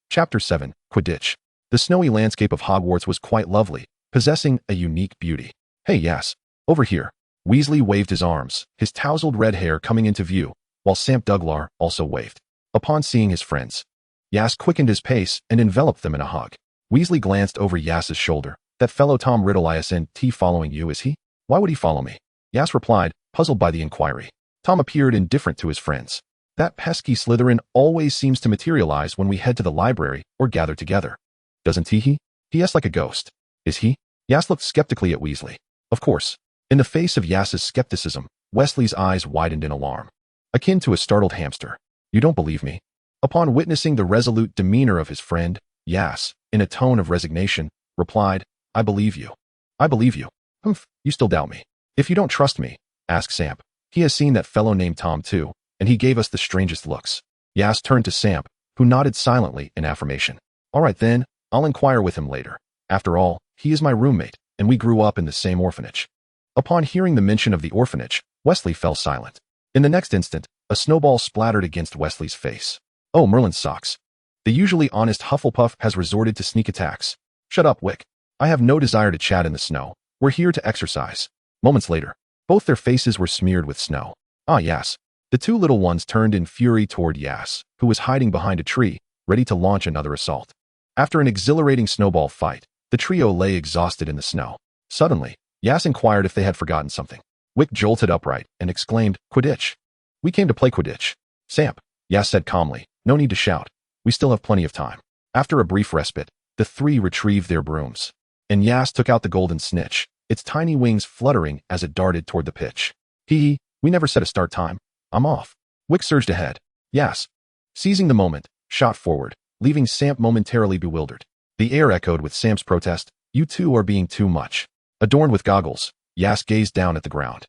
Chapter 7, Quidditch. The snowy landscape of Hogwarts was quite lovely, possessing a unique beauty. Hey, yes, over here. Weasley waved his arms, his tousled red hair coming into view, while Samp Douglar also waved. Upon seeing his friends, Yas quickened his pace and enveloped them in a hug. Weasley glanced over Yas's shoulder. That fellow Tom Riddle ISNT following you, is he? Why would he follow me? Yas replied, puzzled by the inquiry. Tom appeared indifferent to his friends. That pesky Slytherin always seems to materialize when we head to the library or gather together. Doesn't he? Yes, like a ghost. Is he? Yas looked skeptically at Weasley. Of course. In the face of Yas's skepticism, Wesley's eyes widened in alarm, akin to a startled hamster. You don't believe me? Upon witnessing the resolute demeanor of his friend, Yas, in a tone of resignation, replied, I believe you. I believe you. Humph, you still doubt me. If you don't trust me, ask Samp. He has seen that fellow named Tom too, and he gave us the strangest looks. Yas turned to Samp, who nodded silently in affirmation. All right then, I'll inquire with him later. After all, he is my roommate, and we grew up in the same orphanage. Upon hearing the mention of the orphanage, Wesley fell silent. In the next instant, a snowball splattered against Wesley's face. Oh, Merlin's socks. The usually honest Hufflepuff has resorted to sneak attacks. Shut up, Wick. I have no desire to chat in the snow. We're here to exercise. Moments later, both their faces were smeared with snow. Ah, Yas. The two little ones turned in fury toward Yas, who was hiding behind a tree, ready to launch another assault. After an exhilarating snowball fight, the trio lay exhausted in the snow. Suddenly, Yas inquired if they had forgotten something. Wick jolted upright and exclaimed, Quidditch. We came to play Quidditch. Samp, Yas said calmly, no need to shout. We still have plenty of time. After a brief respite, the three retrieved their brooms, and Yas took out the golden snitch, its tiny wings fluttering as it darted toward the pitch. Hee, we never set a start time. I'm off. Wick surged ahead. Yas, seizing the moment, shot forward, leaving Samp momentarily bewildered. The air echoed with Samp's protest, you two are being too much. Adorned with goggles, Yas gazed down at the ground.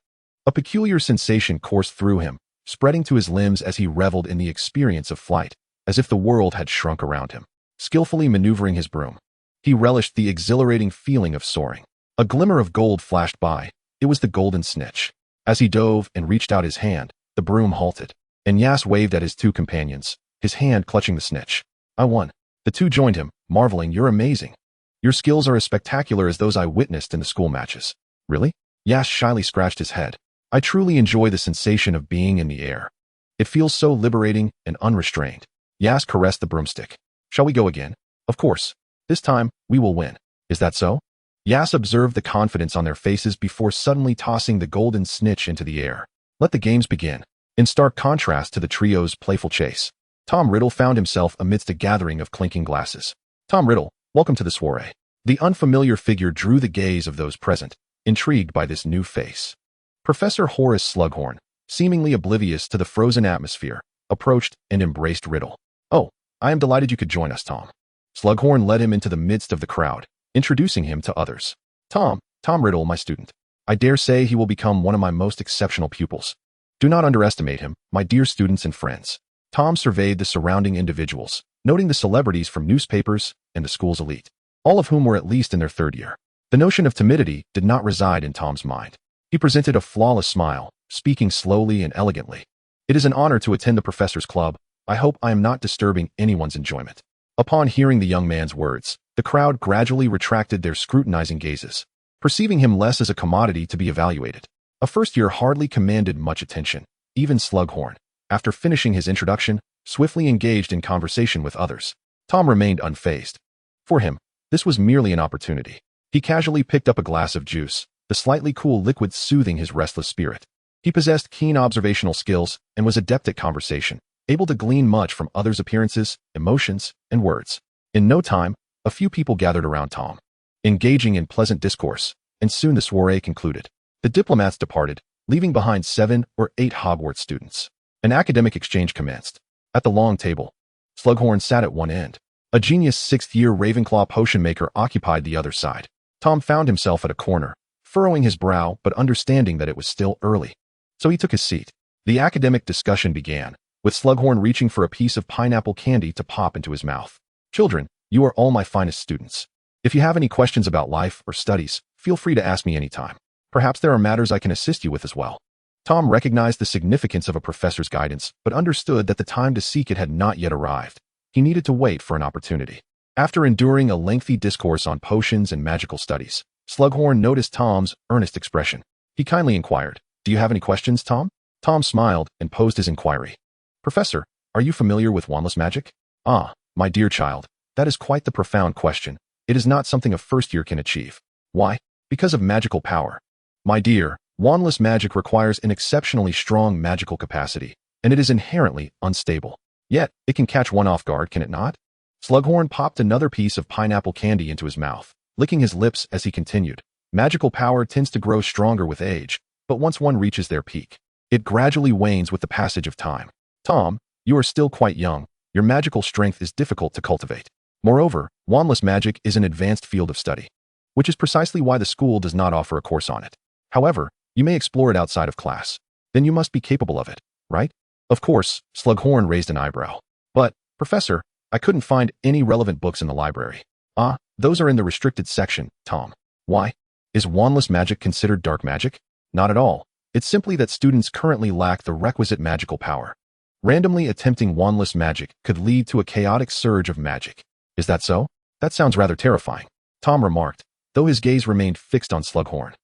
A peculiar sensation coursed through him, spreading to his limbs as he reveled in the experience of flight, as if the world had shrunk around him. Skillfully maneuvering his broom, he relished the exhilarating feeling of soaring. A glimmer of gold flashed by. It was the golden snitch. As he dove and reached out his hand, the broom halted, and Yas waved at his two companions, his hand clutching the snitch. I won. The two joined him, marveling, you're amazing. Your skills are as spectacular as those I witnessed in the school matches. Really? Yas shyly scratched his head. I truly enjoy the sensation of being in the air. It feels so liberating and unrestrained. Yas caressed the broomstick. Shall we go again? Of course. This time, we will win. Is that so? Yas observed the confidence on their faces before suddenly tossing the golden snitch into the air. Let the games begin. In stark contrast to the trio's playful chase, Tom Riddle found himself amidst a gathering of clinking glasses. Tom Riddle, welcome to the soiree. The unfamiliar figure drew the gaze of those present, intrigued by this new face. Professor Horace Slughorn, seemingly oblivious to the frozen atmosphere, approached and embraced Riddle. Oh, I am delighted you could join us, Tom. Slughorn led him into the midst of the crowd, introducing him to others. Tom Riddle, my student. I dare say he will become one of my most exceptional pupils. Do not underestimate him, my dear students and friends. Tom surveyed the surrounding individuals, noting the celebrities from newspapers and the school's elite, all of whom were at least in their third year. The notion of timidity did not reside in Tom's mind. He presented a flawless smile, speaking slowly and elegantly. It is an honor to attend the professor's club. I hope I am not disturbing anyone's enjoyment. Upon hearing the young man's words, the crowd gradually retracted their scrutinizing gazes, perceiving him less as a commodity to be evaluated. A first year hardly commanded much attention. Even Slughorn, after finishing his introduction, swiftly engaged in conversation with others. Tom remained unfazed. For him, this was merely an opportunity. He casually picked up a glass of juice, the slightly cool liquid soothing his restless spirit. He possessed keen observational skills and was adept at conversation, able to glean much from others' appearances, emotions, and words. In no time, a few people gathered around Tom, engaging in pleasant discourse, and soon the soiree concluded. The diplomats departed, leaving behind 7 or 8 Hogwarts students. An academic exchange commenced. At the long table, Slughorn sat at one end. A genius 6th-year Ravenclaw potion maker occupied the other side. Tom found himself at a corner, furrowing his brow but understanding that it was still early. So he took his seat. The academic discussion began, with Slughorn reaching for a piece of pineapple candy to pop into his mouth. Children, you are all my finest students. If you have any questions about life or studies, feel free to ask me anytime. Perhaps there are matters I can assist you with as well. Tom recognized the significance of a professor's guidance, but understood that the time to seek it had not yet arrived. He needed to wait for an opportunity. After enduring a lengthy discourse on potions and magical studies, Slughorn noticed Tom's earnest expression. He kindly inquired, "Do you have any questions, Tom?" Tom smiled and posed his inquiry. "Professor, are you familiar with wandless magic?" "Ah, my dear child, that is quite the profound question. It is not something a first year can achieve." "Why?" "Because of magical power. My dear, wandless magic requires an exceptionally strong magical capacity, and it is inherently unstable. Yet, it can catch one off guard, can it not?" Slughorn popped another piece of pineapple candy into his mouth, licking his lips as he continued. "Magical power tends to grow stronger with age, but once one reaches their peak, it gradually wanes with the passage of time. Tom, you are still quite young. Your magical strength is difficult to cultivate. Moreover, wandless magic is an advanced field of study, which is precisely why the school does not offer a course on it. However, you may explore it outside of class. Then you must be capable of it, right?" "Of course," Slughorn raised an eyebrow. "But, Professor, I couldn't find any relevant books in the library." "Ah, those are in the restricted section, Tom." "Why? Is wandless magic considered dark magic?" "Not at all. It's simply that students currently lack the requisite magical power. Randomly attempting wandless magic could lead to a chaotic surge of magic." "Is that so? That sounds rather terrifying," Tom remarked, though his gaze remained fixed on Slughorn.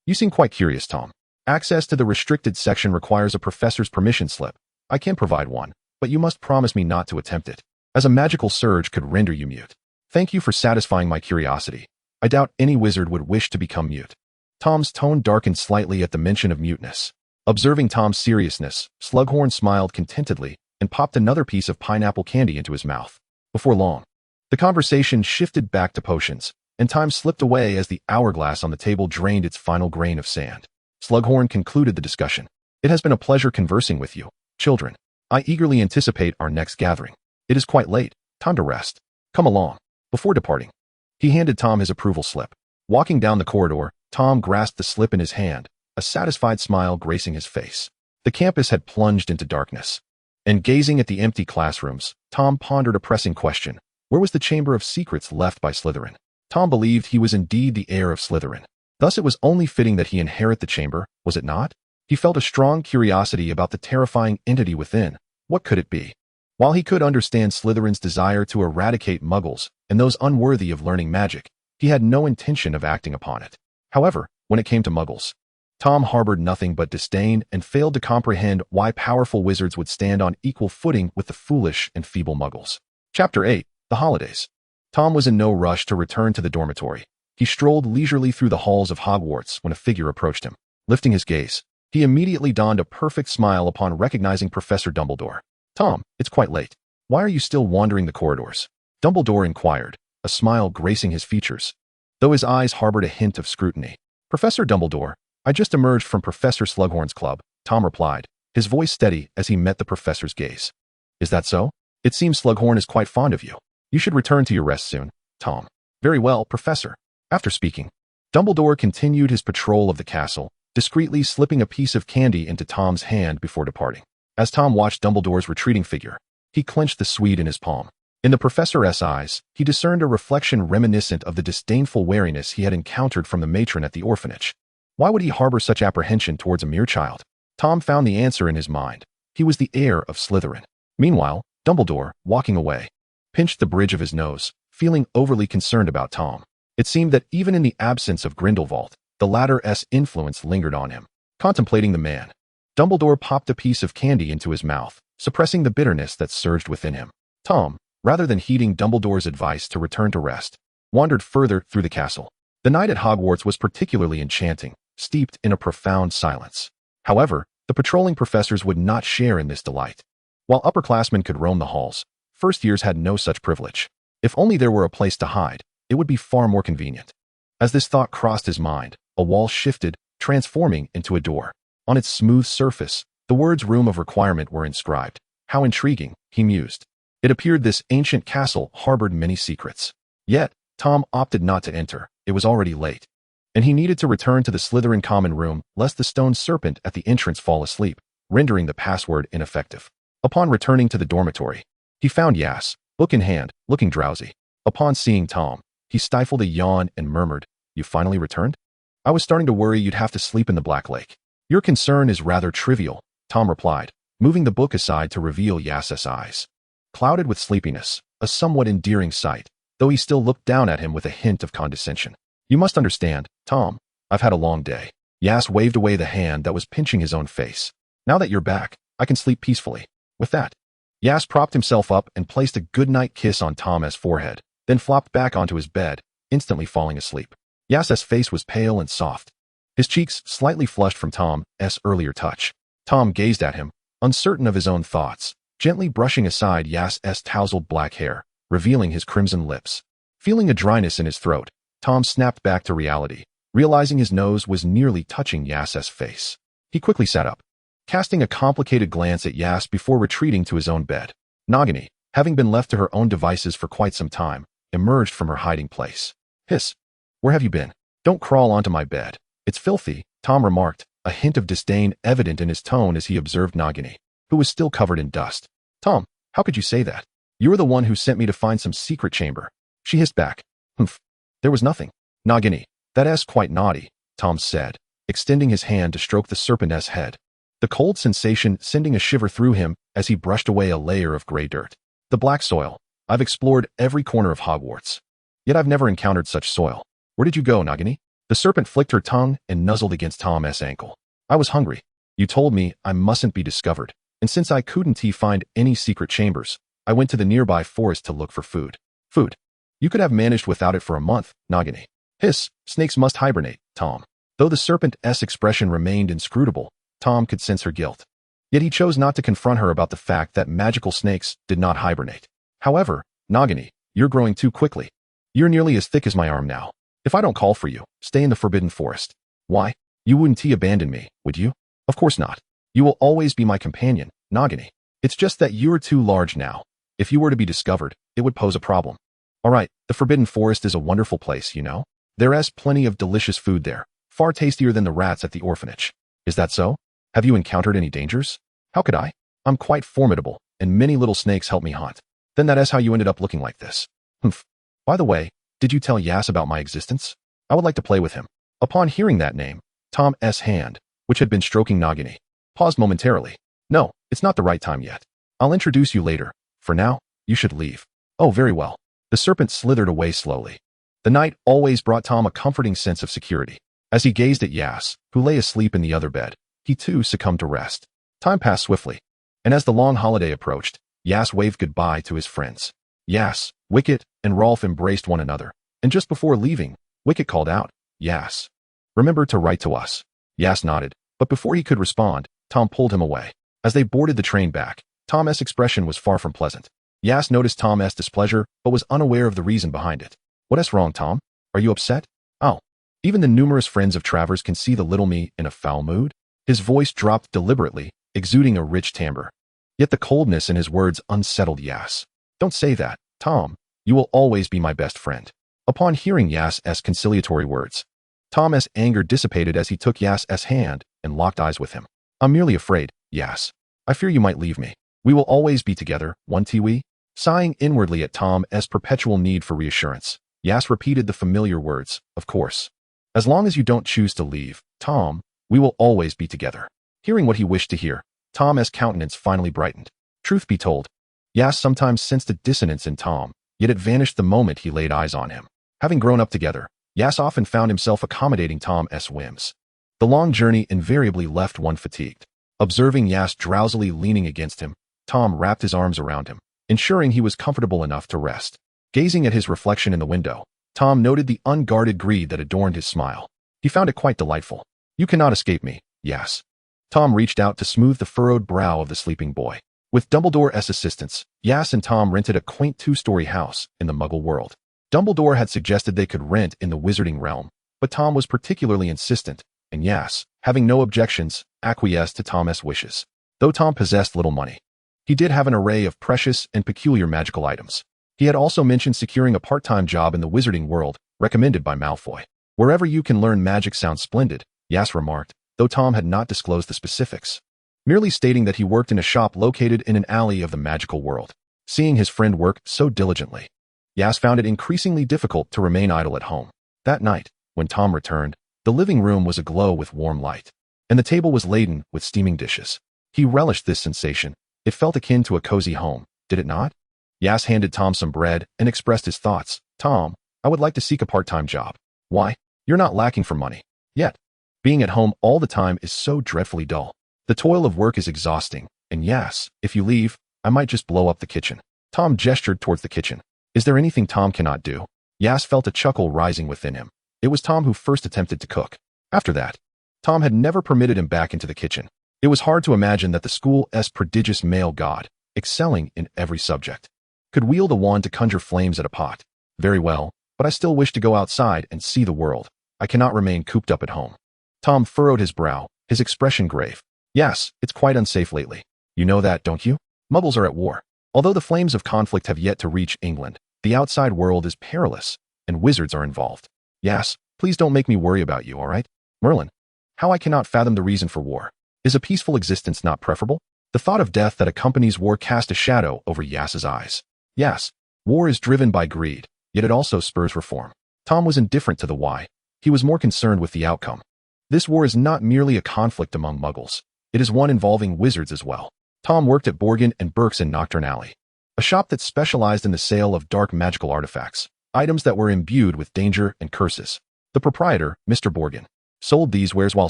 You seem quite curious, Tom. Access to the restricted section requires a professor's permission slip. I can provide one, but you must promise me not to attempt it, as a magical surge could render you mute." "Thank you for satisfying my curiosity. I doubt any wizard would wish to become mute." Tom's tone darkened slightly at the mention of muteness. Observing Tom's seriousness, Slughorn smiled contentedly and popped another piece of pineapple candy into his mouth. Before long, the conversation shifted back to potions, and time slipped away as the hourglass on the table drained its final grain of sand. Slughorn concluded the discussion. "It has been a pleasure conversing with you, children. I eagerly anticipate our next gathering. It is quite late. Time to rest. Come along." Before departing, he handed Tom his approval slip. Walking down the corridor, Tom grasped the slip in his hand, a satisfied smile gracing his face. The campus had plunged into darkness. And gazing at the empty classrooms, Tom pondered a pressing question. Where was the Chamber of Secrets left by Slytherin? Tom believed he was indeed the heir of Slytherin. Thus it was only fitting that he inherit the chamber, was it not? He felt a strong curiosity about the terrifying entity within. What could it be? While he could understand Slytherin's desire to eradicate muggles and those unworthy of learning magic, he had no intention of acting upon it. However, when it came to muggles, Tom harbored nothing but disdain and failed to comprehend why powerful wizards would stand on equal footing with the foolish and feeble muggles. Chapter 8. The Holidays. Tom was in no rush to return to the dormitory. He strolled leisurely through the halls of Hogwarts when a figure approached him. Lifting his gaze, he immediately donned a perfect smile upon recognizing Professor Dumbledore. "Tom, it's quite late. Why are you still wandering the corridors?" Dumbledore inquired, a smile gracing his features, though his eyes harbored a hint of scrutiny. "Professor Dumbledore, I just emerged from Professor Slughorn's club," Tom replied, his voice steady as he met the professor's gaze. "Is that so? It seems Slughorn is quite fond of you. You should return to your rest soon, Tom." "Very well, Professor." After speaking, Dumbledore continued his patrol of the castle, discreetly slipping a piece of candy into Tom's hand before departing. As Tom watched Dumbledore's retreating figure, he clenched the sweet in his palm. In the professor's eyes, he discerned a reflection reminiscent of the disdainful wariness he had encountered from the matron at the orphanage. Why would he harbor such apprehension towards a mere child? Tom found the answer in his mind. He was the heir of Slytherin. Meanwhile, Dumbledore, walking away, pinched the bridge of his nose, feeling overly concerned about Tom. It seemed that even in the absence of Grindelwald, the latter's influence lingered on him. Contemplating the man, Dumbledore popped a piece of candy into his mouth, suppressing the bitterness that surged within him. Tom, rather than heeding Dumbledore's advice to return to rest, wandered further through the castle. The night at Hogwarts was particularly enchanting, steeped in a profound silence. However, the patrolling professors would not share in this delight. While upperclassmen could roam the halls, first years had no such privilege. If only there were a place to hide, it would be far more convenient. As this thought crossed his mind, a wall shifted, transforming into a door. On its smooth surface, the words "Room of Requirement" were inscribed. How intriguing, he mused. It appeared this ancient castle harbored many secrets. Yet, Tom opted not to enter. It was already late, and he needed to return to the Slytherin common room lest the stone serpent at the entrance fall asleep, rendering the password ineffective. Upon returning to the dormitory, he found Aias, book in hand, looking drowsy. Upon seeing Tom, he stifled a yawn and murmured, "You finally returned? I was starting to worry you'd have to sleep in the Black Lake." "Your concern is rather trivial," Tom replied, moving the book aside to reveal Aias's eyes. Clouded with sleepiness, a somewhat endearing sight, though he still looked down at him with a hint of condescension. You must understand, Tom. I've had a long day. Yas waved away the hand that was pinching his own face. Now that you're back, I can sleep peacefully. With that, Yas propped himself up and placed a goodnight kiss on Tom's forehead, then flopped back onto his bed, instantly falling asleep. Yas's face was pale and soft, his cheeks slightly flushed from Tom's earlier touch. Tom gazed at him, uncertain of his own thoughts, gently brushing aside Yas's tousled black hair, revealing his crimson lips. Feeling a dryness in his throat, Tom snapped back to reality, realizing his nose was nearly touching Yas's face. He quickly sat up, casting a complicated glance at Yas before retreating to his own bed. Nagini, having been left to her own devices for quite some time, emerged from her hiding place. Hiss. Where have you been? Don't crawl onto my bed. It's filthy, Tom remarked, a hint of disdain evident in his tone as he observed Nagini, who was still covered in dust. Tom, how could you say that? You were the one who sent me to find some secret chamber. She hissed back. Humph. There was nothing. Nagini, that's quite naughty, Tom said, extending his hand to stroke the serpent's head. The cold sensation sending a shiver through him as he brushed away a layer of gray dirt. The black soil. I've explored every corner of Hogwarts. Yet I've never encountered such soil. Where did you go, Nagini? The serpent flicked her tongue and nuzzled against Tom's ankle. I was hungry. You told me I mustn't be discovered, and since I couldn't find any secret chambers, I went to the nearby forest to look for food. Food. You could have managed without it for a month, Nagini. Hiss, snakes must hibernate, Tom. Though the serpent's expression remained inscrutable, Tom could sense her guilt. Yet he chose not to confront her about the fact that magical snakes did not hibernate. However, Nagini, you're growing too quickly. You're nearly as thick as my arm now. If I don't call for you, stay in the Forbidden Forest. Why? You wouldn't abandon me, would you? Of course not. You will always be my companion, Nagini. It's just that you're too large now. If you were to be discovered, it would pose a problem. Alright, the Forbidden Forest is a wonderful place, you know? There's plenty of delicious food there, far tastier than the rats at the orphanage. Is that so? Have you encountered any dangers? How could I? I'm quite formidable, and many little snakes help me hunt. Then that's how you ended up looking like this. Humph. By the way, did you tell Yas about my existence? I would like to play with him. Upon hearing that name, Tom's hand, which had been stroking Nagini, paused momentarily. No, it's not the right time yet. I'll introduce you later. For now, you should leave. Oh, very well. The serpent slithered away slowly. The night always brought Tom a comforting sense of security. As he gazed at Yas, who lay asleep in the other bed, he too succumbed to rest. Time passed swiftly, and as the long holiday approached, Yas waved goodbye to his friends. Yas, Wicket, and Rolf embraced one another, and just before leaving, Wicket called out, Yas. Remember to write to us. Yas nodded, but before he could respond, Tom pulled him away. As they boarded the train back, Tom's expression was far from pleasant. Yas noticed Tom's displeasure, but was unaware of the reason behind it. What's wrong, Tom? Are you upset? Oh. Even the numerous friends of Travers can see the little me in a foul mood? His voice dropped deliberately, exuding a rich timbre. Yet the coldness in his words unsettled Yas. Don't say that, Tom. You will always be my best friend. Upon hearing Yas's conciliatory words, Tom's anger dissipated as he took Yas's hand and locked eyes with him. I'm merely afraid, Yas. I fear you might leave me. We will always be together, won't we? Sighing inwardly at Tom's perpetual need for reassurance, Yas repeated the familiar words, of course. As long as you don't choose to leave, Tom, we will always be together. Hearing what he wished to hear, Tom's countenance finally brightened. Truth be told, Yas sometimes sensed a dissonance in Tom, yet it vanished the moment he laid eyes on him. Having grown up together, Yas often found himself accommodating Tom's whims. The long journey invariably left one fatigued. Observing Yas drowsily leaning against him, Tom wrapped his arms around him, ensuring he was comfortable enough to rest. Gazing at his reflection in the window, Tom noted the unguarded greed that adorned his smile. He found it quite delightful. You cannot escape me, Yas. Tom reached out to smooth the furrowed brow of the sleeping boy. With Dumbledore's assistance, Yas and Tom rented a quaint two-story house in the Muggle world. Dumbledore had suggested they could rent in the Wizarding realm, but Tom was particularly insistent, and Yas, having no objections, acquiesced to Tom's wishes. Though Tom possessed little money, he did have an array of precious and peculiar magical items. He had also mentioned securing a part-time job in the Wizarding world, recommended by Malfoy. Wherever you can learn magic sounds splendid, Yas remarked, though Tom had not disclosed the specifics. Merely stating that he worked in a shop located in an alley of the magical world. Seeing his friend work so diligently, Yas found it increasingly difficult to remain idle at home. That night, when Tom returned, the living room was aglow with warm light, and the table was laden with steaming dishes. He relished this sensation. It felt akin to a cozy home, did it not? Yas handed Tom some bread and expressed his thoughts. Tom, I would like to seek a part-time job. Why? You're not lacking for money. Yet, being at home all the time is so dreadfully dull. The toil of work is exhausting, and yes, if you leave, I might just blow up the kitchen. Tom gestured towards the kitchen. Is there anything Tom cannot do? Yas felt a chuckle rising within him. It was Tom who first attempted to cook. After that, Tom had never permitted him back into the kitchen. It was hard to imagine that the school's prodigious male god, excelling in every subject, could wield a wand to conjure flames at a pot. Very well, but I still wish to go outside and see the world. I cannot remain cooped up at home. Tom furrowed his brow, his expression grave. Yes, it's quite unsafe lately. You know that, don't you? Muggles are at war. Although the flames of conflict have yet to reach England, the outside world is perilous, and wizards are involved. Yes, please don't make me worry about you, all right? Merlin, how I cannot fathom the reason for war. Is a peaceful existence not preferable? The thought of death that accompanies war cast a shadow over Yas's eyes. Yes, war is driven by greed, yet it also spurs reform. Tom was indifferent to the why. He was more concerned with the outcome. This war is not merely a conflict among muggles. It is one involving wizards as well. Tom worked at Borgin and Burke's in Nocturne Alley, a shop that specialized in the sale of dark magical artifacts, items that were imbued with danger and curses. The proprietor, Mr. Borgin, sold these wares while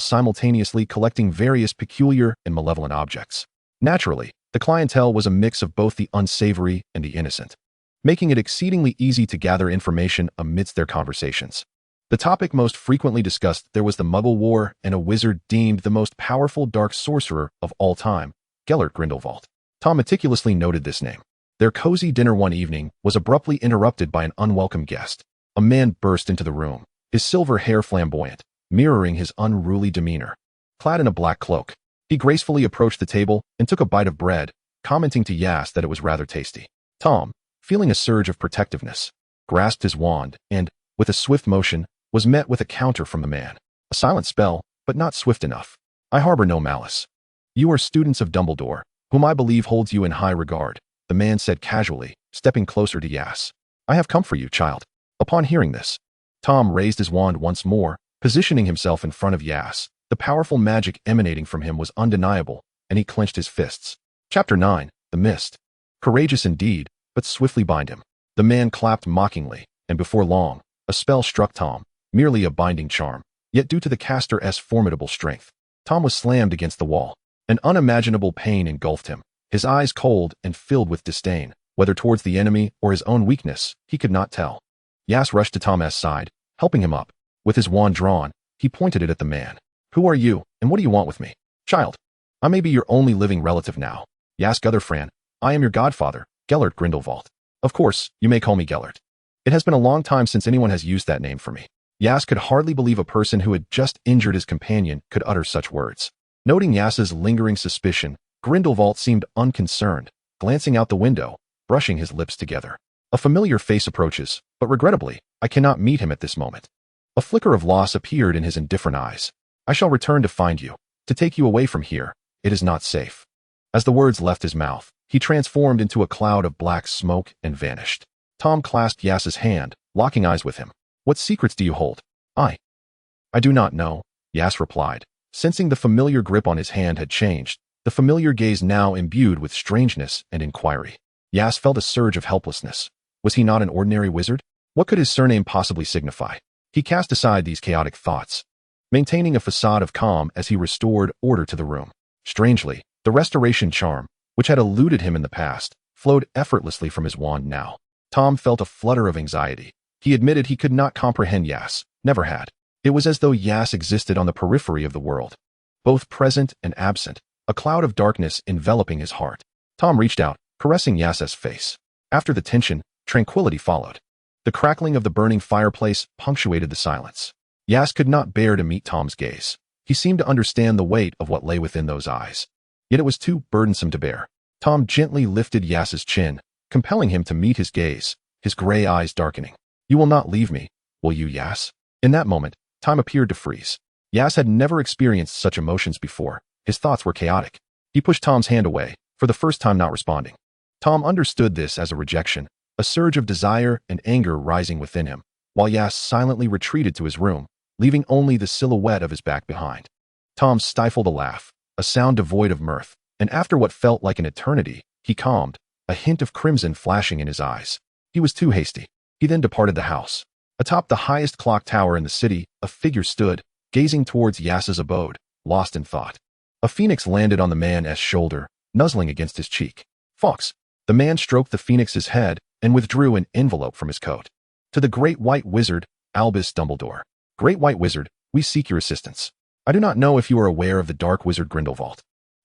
simultaneously collecting various peculiar and malevolent objects. Naturally, the clientele was a mix of both the unsavory and the innocent, making it exceedingly easy to gather information amidst their conversations. The topic most frequently discussed there was the Muggle War and a wizard deemed the most powerful dark sorcerer of all time, Gellert Grindelwald. Tom meticulously noted this name. Their cozy dinner one evening was abruptly interrupted by an unwelcome guest. A man burst into the room, his silver hair flamboyant, mirroring his unruly demeanor. Clad in a black cloak, he gracefully approached the table and took a bite of bread, commenting to Yas that it was rather tasty. Tom, feeling a surge of protectiveness, grasped his wand and, with a swift motion, was met with a counter from the man. A silent spell, but not swift enough. I harbor no malice. You are students of Dumbledore, whom I believe holds you in high regard, the man said casually, stepping closer to Yas. I have come for you, child. Upon hearing this, Tom raised his wand once more, positioning himself in front of Yas. The powerful magic emanating from him was undeniable, and he clenched his fists. Chapter 9, The Mist. Courageous indeed, but swiftly bind him. The man clapped mockingly, and before long, a spell struck Tom, merely a binding charm. Yet due to the caster's formidable strength, Tom was slammed against the wall. An unimaginable pain engulfed him, his eyes cold and filled with disdain, whether towards the enemy or his own weakness, he could not tell. Yas rushed to Tom's side, helping him up. With his wand drawn, he pointed it at the man. Who are you, and what do you want with me? Child, I may be your only living relative now. Yas Gutherfran, I am your godfather, Gellert Grindelwald. Of course, you may call me Gellert. It has been a long time since anyone has used that name for me. Yas could hardly believe a person who had just injured his companion could utter such words. Noting Yas's lingering suspicion, Grindelwald seemed unconcerned, glancing out the window, brushing his lips together. A familiar face approaches, but regrettably, I cannot meet him at this moment. A flicker of loss appeared in his indifferent eyes. I shall return to find you, to take you away from here. It is not safe. As the words left his mouth, he transformed into a cloud of black smoke and vanished. Tom clasped Yas's hand, locking eyes with him. What secrets do you hold? I do not know, Yas replied, sensing the familiar grip on his hand had changed, the familiar gaze now imbued with strangeness and inquiry. Yas felt a surge of helplessness. Was he not an ordinary wizard? What could his surname possibly signify? He cast aside these chaotic thoughts, maintaining a facade of calm as he restored order to the room. Strangely, the restoration charm, which had eluded him in the past, flowed effortlessly from his wand now. Tom felt a flutter of anxiety. He admitted he could not comprehend Yas, never had. It was as though Yas existed on the periphery of the world, both present and absent, a cloud of darkness enveloping his heart. Tom reached out, caressing Yas's face. After the tension, tranquility followed. The crackling of the burning fireplace punctuated the silence. Yas could not bear to meet Tom's gaze. He seemed to understand the weight of what lay within those eyes. Yet it was too burdensome to bear. Tom gently lifted Yas's chin, compelling him to meet his gaze, his gray eyes darkening. You will not leave me, will you, Yas? In that moment, time appeared to freeze. Yas had never experienced such emotions before. His thoughts were chaotic. He pushed Tom's hand away, for the first time not responding. Tom understood this as a rejection, a surge of desire and anger rising within him, while Yas silently retreated to his room, leaving only the silhouette of his back behind. Tom stifled a laugh, a sound devoid of mirth, and after what felt like an eternity, he calmed, a hint of crimson flashing in his eyes. He was too hasty. He then departed the house. Atop the highest clock tower in the city, a figure stood, gazing towards Yas's abode, lost in thought. A phoenix landed on the man's shoulder, nuzzling against his cheek. Fox. The man stroked the phoenix's head and withdrew an envelope from his coat. To the Great White Wizard, Albus Dumbledore. Great White Wizard, we seek your assistance. I do not know if you are aware of the Dark Wizard Grindelwald,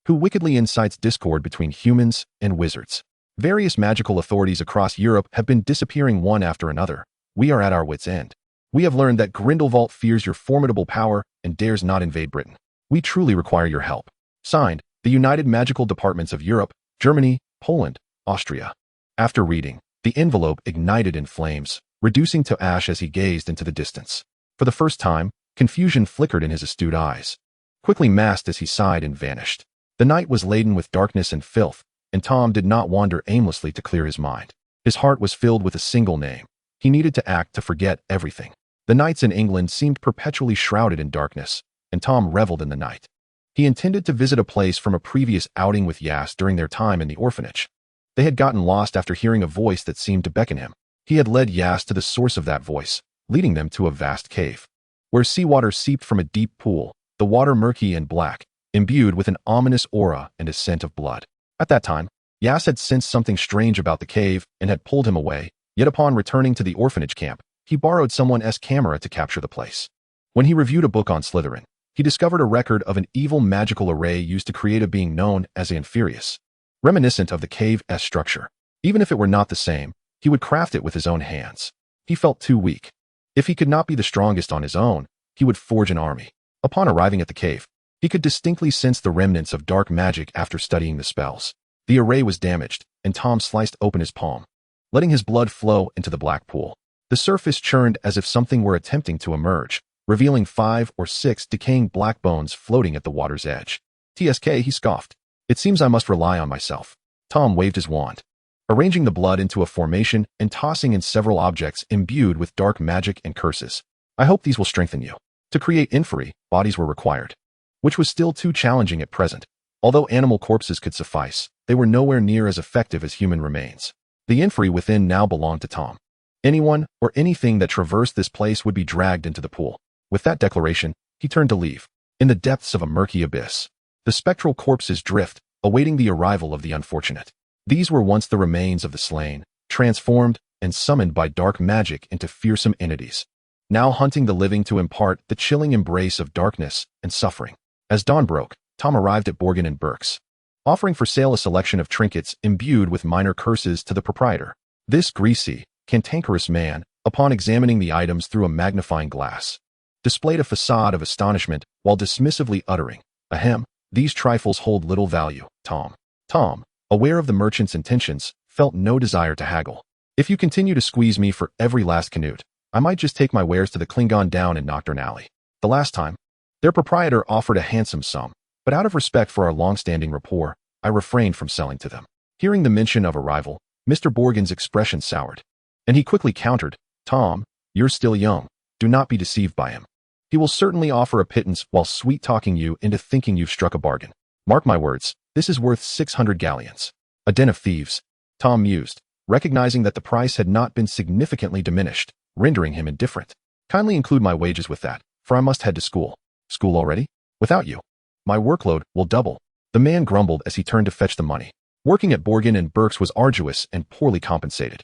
who wickedly incites discord between humans and wizards. Various magical authorities across Europe have been disappearing one after another. We are at our wits' end. We have learned that Grindelwald fears your formidable power and dares not invade Britain. We truly require your help. Signed, the United Magical Departments of Europe, Germany, Poland, Austria. After reading, the envelope ignited in flames, reducing to ash as he gazed into the distance. For the first time, confusion flickered in his astute eyes, quickly masked as he sighed and vanished. The night was laden with darkness and filth, and Tom did not wander aimlessly to clear his mind. His heart was filled with a single name. He needed to act to forget everything. The nights in England seemed perpetually shrouded in darkness, and Tom reveled in the night. He intended to visit a place from a previous outing with Yas during their time in the orphanage. They had gotten lost after hearing a voice that seemed to beckon him. He had led Yas to the source of that voice, leading them to a vast cave, where seawater seeped from a deep pool, the water murky and black, imbued with an ominous aura and a scent of blood. At that time, Yas had sensed something strange about the cave and had pulled him away, yet upon returning to the orphanage camp, he borrowed someone's camera to capture the place. When he reviewed a book on Slytherin, he discovered a record of an evil magical array used to create a being known as Amphireus, reminiscent of the cave's structure. Even if it were not the same, he would craft it with his own hands. He felt too weak. If he could not be the strongest on his own, he would forge an army. Upon arriving at the cave, he could distinctly sense the remnants of dark magic after studying the spells. The array was damaged, and Tom sliced open his palm, letting his blood flow into the black pool. The surface churned as if something were attempting to emerge, revealing 5 or 6 decaying black bones floating at the water's edge. TSK, he scoffed. It seems I must rely on myself. Tom waved his wand, arranging the blood into a formation and tossing in several objects imbued with dark magic and curses. I hope these will strengthen you. To create Inferi, bodies were required, which was still too challenging at present. Although animal corpses could suffice, they were nowhere near as effective as human remains. The Inferi within now belonged to Tom. Anyone or anything that traversed this place would be dragged into the pool. With that declaration, he turned to leave. In the depths of a murky abyss, the spectral corpses drift, awaiting the arrival of the unfortunate. These were once the remains of the slain, transformed and summoned by dark magic into fearsome entities, now hunting the living to impart the chilling embrace of darkness and suffering. As dawn broke, Tom arrived at Borgin and Burke's, offering for sale a selection of trinkets imbued with minor curses to the proprietor. This greasy, cantankerous man, upon examining the items through a magnifying glass, displayed a facade of astonishment while dismissively uttering, "Ahem, these trifles hold little value, Tom." Tom, aware of the merchant's intentions, felt no desire to haggle. "If you continue to squeeze me for every last canute, I might just take my wares to the Klingon down in Nocturne Alley. The last time, their proprietor offered a handsome sum, but out of respect for our long-standing rapport, I refrained from selling to them." Hearing the mention of a rival, Mr. Borgin's expression soured, and he quickly countered, "Tom, you're still young. Do not be deceived by him. He will certainly offer a pittance while sweet-talking you into thinking you've struck a bargain. Mark my words, this is worth 600 galleons. A den of thieves." Tom mused, recognizing that the price had not been significantly diminished, rendering him indifferent. "Kindly include my wages with that, for I must head to school." "School already? Without you, my workload will double." The man grumbled as he turned to fetch the money. Working at Borgin and Burke's was arduous and poorly compensated.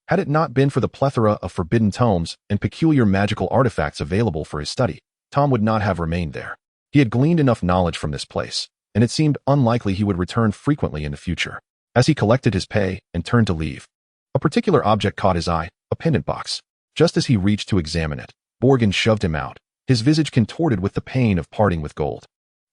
Had it not been for the plethora of forbidden tomes and peculiar magical artifacts available for his study, Tom would not have remained there. He had gleaned enough knowledge from this place, and it seemed unlikely he would return frequently in the future. As he collected his pay and turned to leave, a particular object caught his eye, a pendant box. Just as he reached to examine it, Borgin shoved him out, his visage contorted with the pain of parting with gold.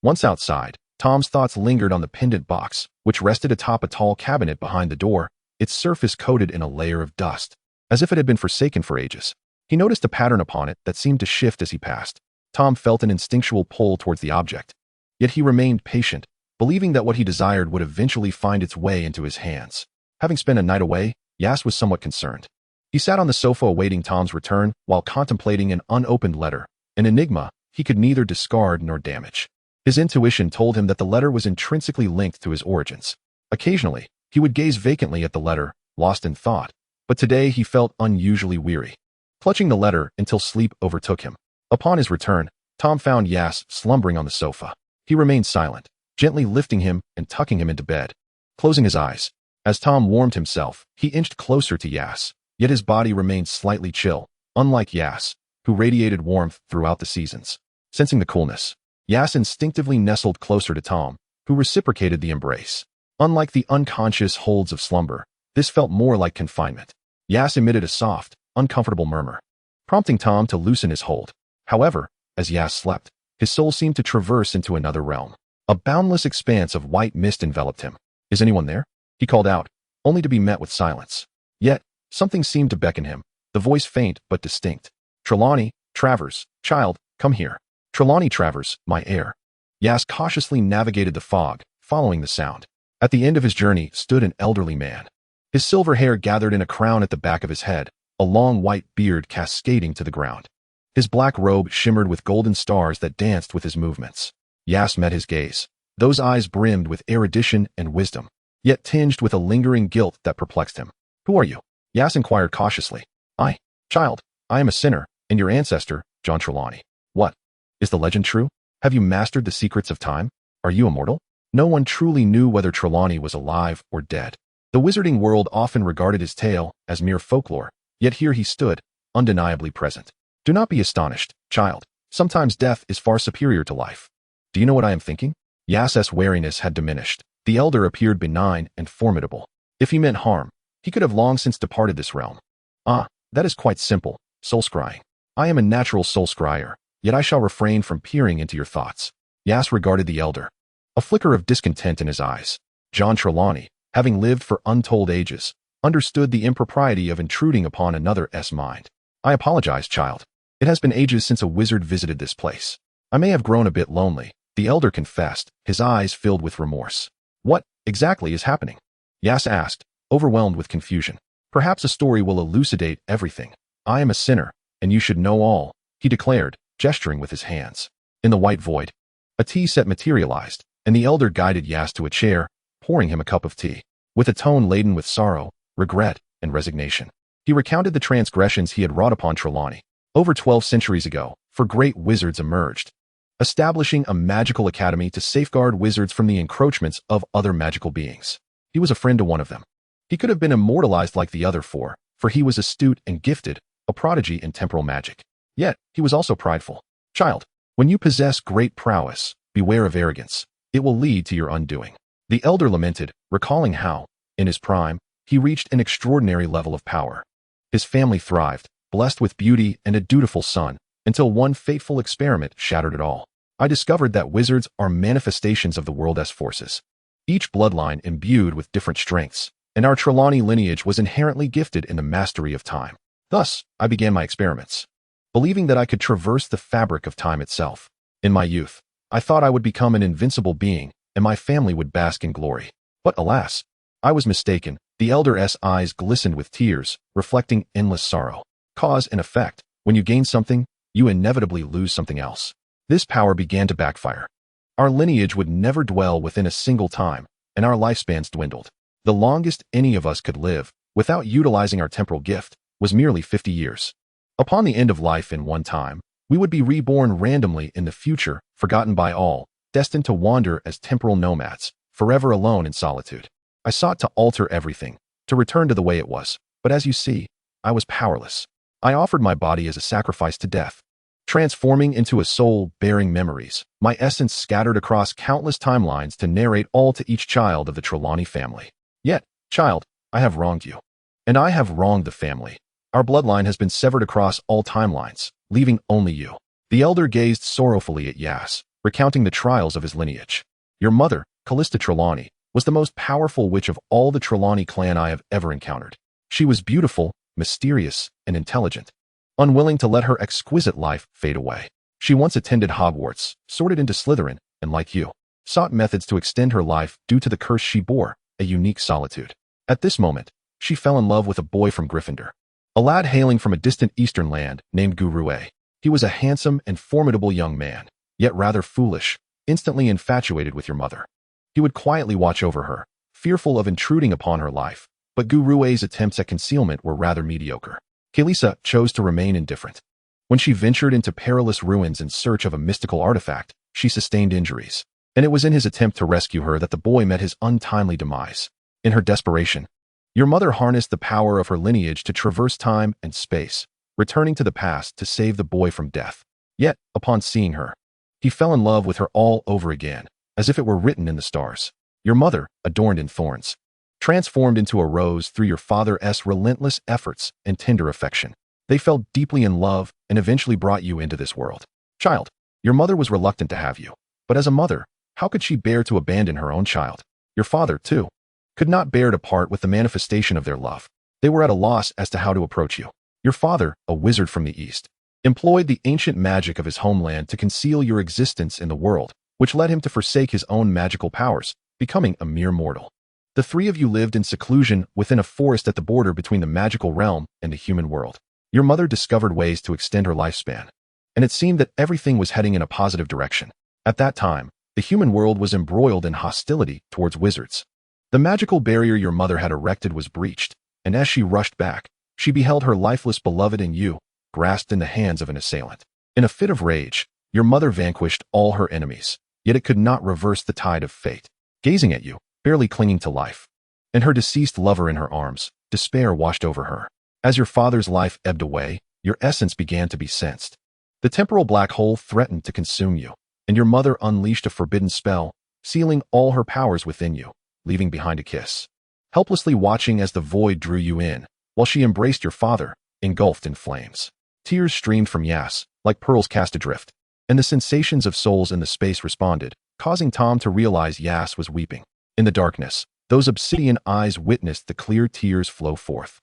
Once outside, Tom's thoughts lingered on the pendant box, which rested atop a tall cabinet behind the door, its surface coated in a layer of dust, as if it had been forsaken for ages. He noticed a pattern upon it that seemed to shift as he passed. Tom felt an instinctual pull towards the object, yet he remained patient, believing that what he desired would eventually find its way into his hands. Having spent a night away, Yas was somewhat concerned. He sat on the sofa awaiting Tom's return while contemplating an unopened letter, an enigma he could neither discard nor damage. His intuition told him that the letter was intrinsically linked to his origins. Occasionally, he would gaze vacantly at the letter, lost in thought, but today he felt unusually weary. clutching the letter until sleep overtook him. Upon his return, Tom found Aias slumbering on the sofa. He remained silent, gently lifting him and tucking him into bed. Closing his eyes, as Tom warmed himself, he inched closer to Aias, yet his body remained slightly chill, unlike Aias, who radiated warmth throughout the seasons. Sensing the coolness, Aias instinctively nestled closer to Tom, who reciprocated the embrace. Unlike the unconscious holds of slumber, this felt more like confinement. Aias emitted a soft, uncomfortable murmur, prompting Tom to loosen his hold. However, as Aias slept, his soul seemed to traverse into another realm. A boundless expanse of white mist enveloped him. "Is anyone there?" he called out, only to be met with silence. Yet, something seemed to beckon him, the voice faint but distinct. "Trelawney, Travers, child, come here." "Trelawney Travers, my heir." Aias cautiously navigated the fog, following the sound. At the end of his journey stood an elderly man. His silver hair gathered in a crown at the back of his head, a long white beard cascading to the ground. His black robe shimmered with golden stars that danced with his movements. Aias met his gaze. Those eyes brimmed with erudition and wisdom, yet tinged with a lingering guilt that perplexed him. "Who are you?" Aias inquired cautiously. Child, I am a sinner, and your ancestor, John Trelawney." "What? Is the legend true? Have you mastered the secrets of time? Are you immortal?" No one truly knew whether Trelawney was alive or dead. The wizarding world often regarded his tale as mere folklore, yet here he stood, undeniably present. "Do not be astonished, child. Sometimes death is far superior to life." "Do you know what I am thinking?" Aias's wariness had diminished. The elder appeared benign and formidable. If he meant harm, he could have long since departed this realm. That is quite simple, soul scrying. I am a natural soul scryer, yet I shall refrain from peering into your thoughts." Aias regarded the elder, a flicker of discontent in his eyes. John Trelawney, having lived for untold ages, understood the impropriety of intruding upon another's mind. "I apologize, child. It has been ages since a wizard visited this place. I may have grown a bit lonely," the elder confessed, his eyes filled with remorse. "What exactly is happening?" Aias asked, overwhelmed with confusion. "Perhaps a story will elucidate everything." "I am a sinner, and you should know all," he declared, gesturing with his hands. In the white void, a tea set materialized, and the elder guided Aias to a chair, pouring him a cup of tea. With a tone laden with sorrow, regret, and resignation, he recounted the transgressions he had wrought upon Trelawney. Over 12 centuries ago, 4 great wizards emerged, establishing a magical academy to safeguard wizards from the encroachments of other magical beings. He was a friend to one of them. He could have been immortalized like the other 4, for he was astute and gifted, a prodigy in temporal magic. Yet, he was also prideful. "Child, when you possess great prowess, beware of arrogance. It will lead to your undoing." The elder lamented, recalling how, in his prime, he reached an extraordinary level of power. His family thrived, blessed with beauty and a dutiful son, until one fateful experiment shattered it all. "I discovered that wizards are manifestations of the world's forces, each bloodline imbued with different strengths, and our Trelawney lineage was inherently gifted in the mastery of time. Thus, I began my experiments, believing that I could traverse the fabric of time itself. In my youth, I thought I would become an invincible being, and my family would bask in glory. But alas, I was mistaken." The elder's eyes glistened with tears, reflecting endless sorrow. Cause and effect. When you gain something, you inevitably lose something else. This power began to backfire. Our lineage would never dwell within a single time, and our lifespans dwindled. The longest any of us could live, without utilizing our temporal gift, was merely 50 years. Upon the end of life in one time, we would be reborn randomly in the future, forgotten by all, destined to wander as temporal nomads, forever alone in solitude. I sought to alter everything, to return to the way it was, but as you see, I was powerless. I offered my body as a sacrifice to death, transforming into a soul bearing memories, my essence scattered across countless timelines to narrate all to each child of the Trelawney family. Yet, child, I have wronged you. And I have wronged the family. Our bloodline has been severed across all timelines, leaving only you." The elder gazed sorrowfully at Aias, recounting the trials of his lineage. "Your mother, Callista Trelawney, was the most powerful witch of all the Trelawney clan I have ever encountered. She was beautiful, mysterious, and intelligent, unwilling to let her exquisite life fade away. She once attended Hogwarts, sorted into Slytherin, and like you, sought methods to extend her life due to the curse she bore, a unique solitude. At this moment, she fell in love with a boy from Gryffindor, a lad hailing from a distant eastern land named Gurue. He was a handsome and formidable young man, yet rather foolish, instantly infatuated with your mother. He would quietly watch over her, fearful of intruding upon her life, but Gurue's attempts at concealment were rather mediocre. Kalisa chose to remain indifferent. When she ventured into perilous ruins in search of a mystical artifact, she sustained injuries, and it was in his attempt to rescue her that the boy met his untimely demise. In her desperation, your mother harnessed the power of her lineage to traverse time and space, returning to the past to save the boy from death. Yet, upon seeing her, he fell in love with her all over again, as if it were written in the stars. Your mother, adorned in thorns, transformed into a rose through your father's relentless efforts and tender affection. They fell deeply in love and eventually brought you into this world. Child, your mother was reluctant to have you, but as a mother, how could she bear to abandon her own child? Your father, too, could not bear to part with the manifestation of their love. They were at a loss as to how to approach you. Your father, a wizard from the East, employed the ancient magic of his homeland to conceal your existence in the world, which led him to forsake his own magical powers, becoming a mere mortal. The three of you lived in seclusion within a forest at the border between the magical realm and the human world. Your mother discovered ways to extend her lifespan, and it seemed that everything was heading in a positive direction. At that time, the human world was embroiled in hostility towards wizards. The magical barrier your mother had erected was breached, and as she rushed back, she beheld her lifeless beloved and you, grasped in the hands of an assailant. In a fit of rage, your mother vanquished all her enemies, yet it could not reverse the tide of fate. Gazing at you, barely clinging to life, and her deceased lover in her arms, despair washed over her. As your father's life ebbed away, your essence began to be sensed. The temporal black hole threatened to consume you, and your mother unleashed a forbidden spell, sealing all her powers within you, leaving behind a kiss. Helplessly watching as the void drew you in, while she embraced your father, engulfed in flames. Tears streamed from Aias, like pearls cast adrift, and the sensations of souls in the space responded, causing Tom to realize Aias was weeping. In the darkness, those obsidian eyes witnessed the clear tears flow forth.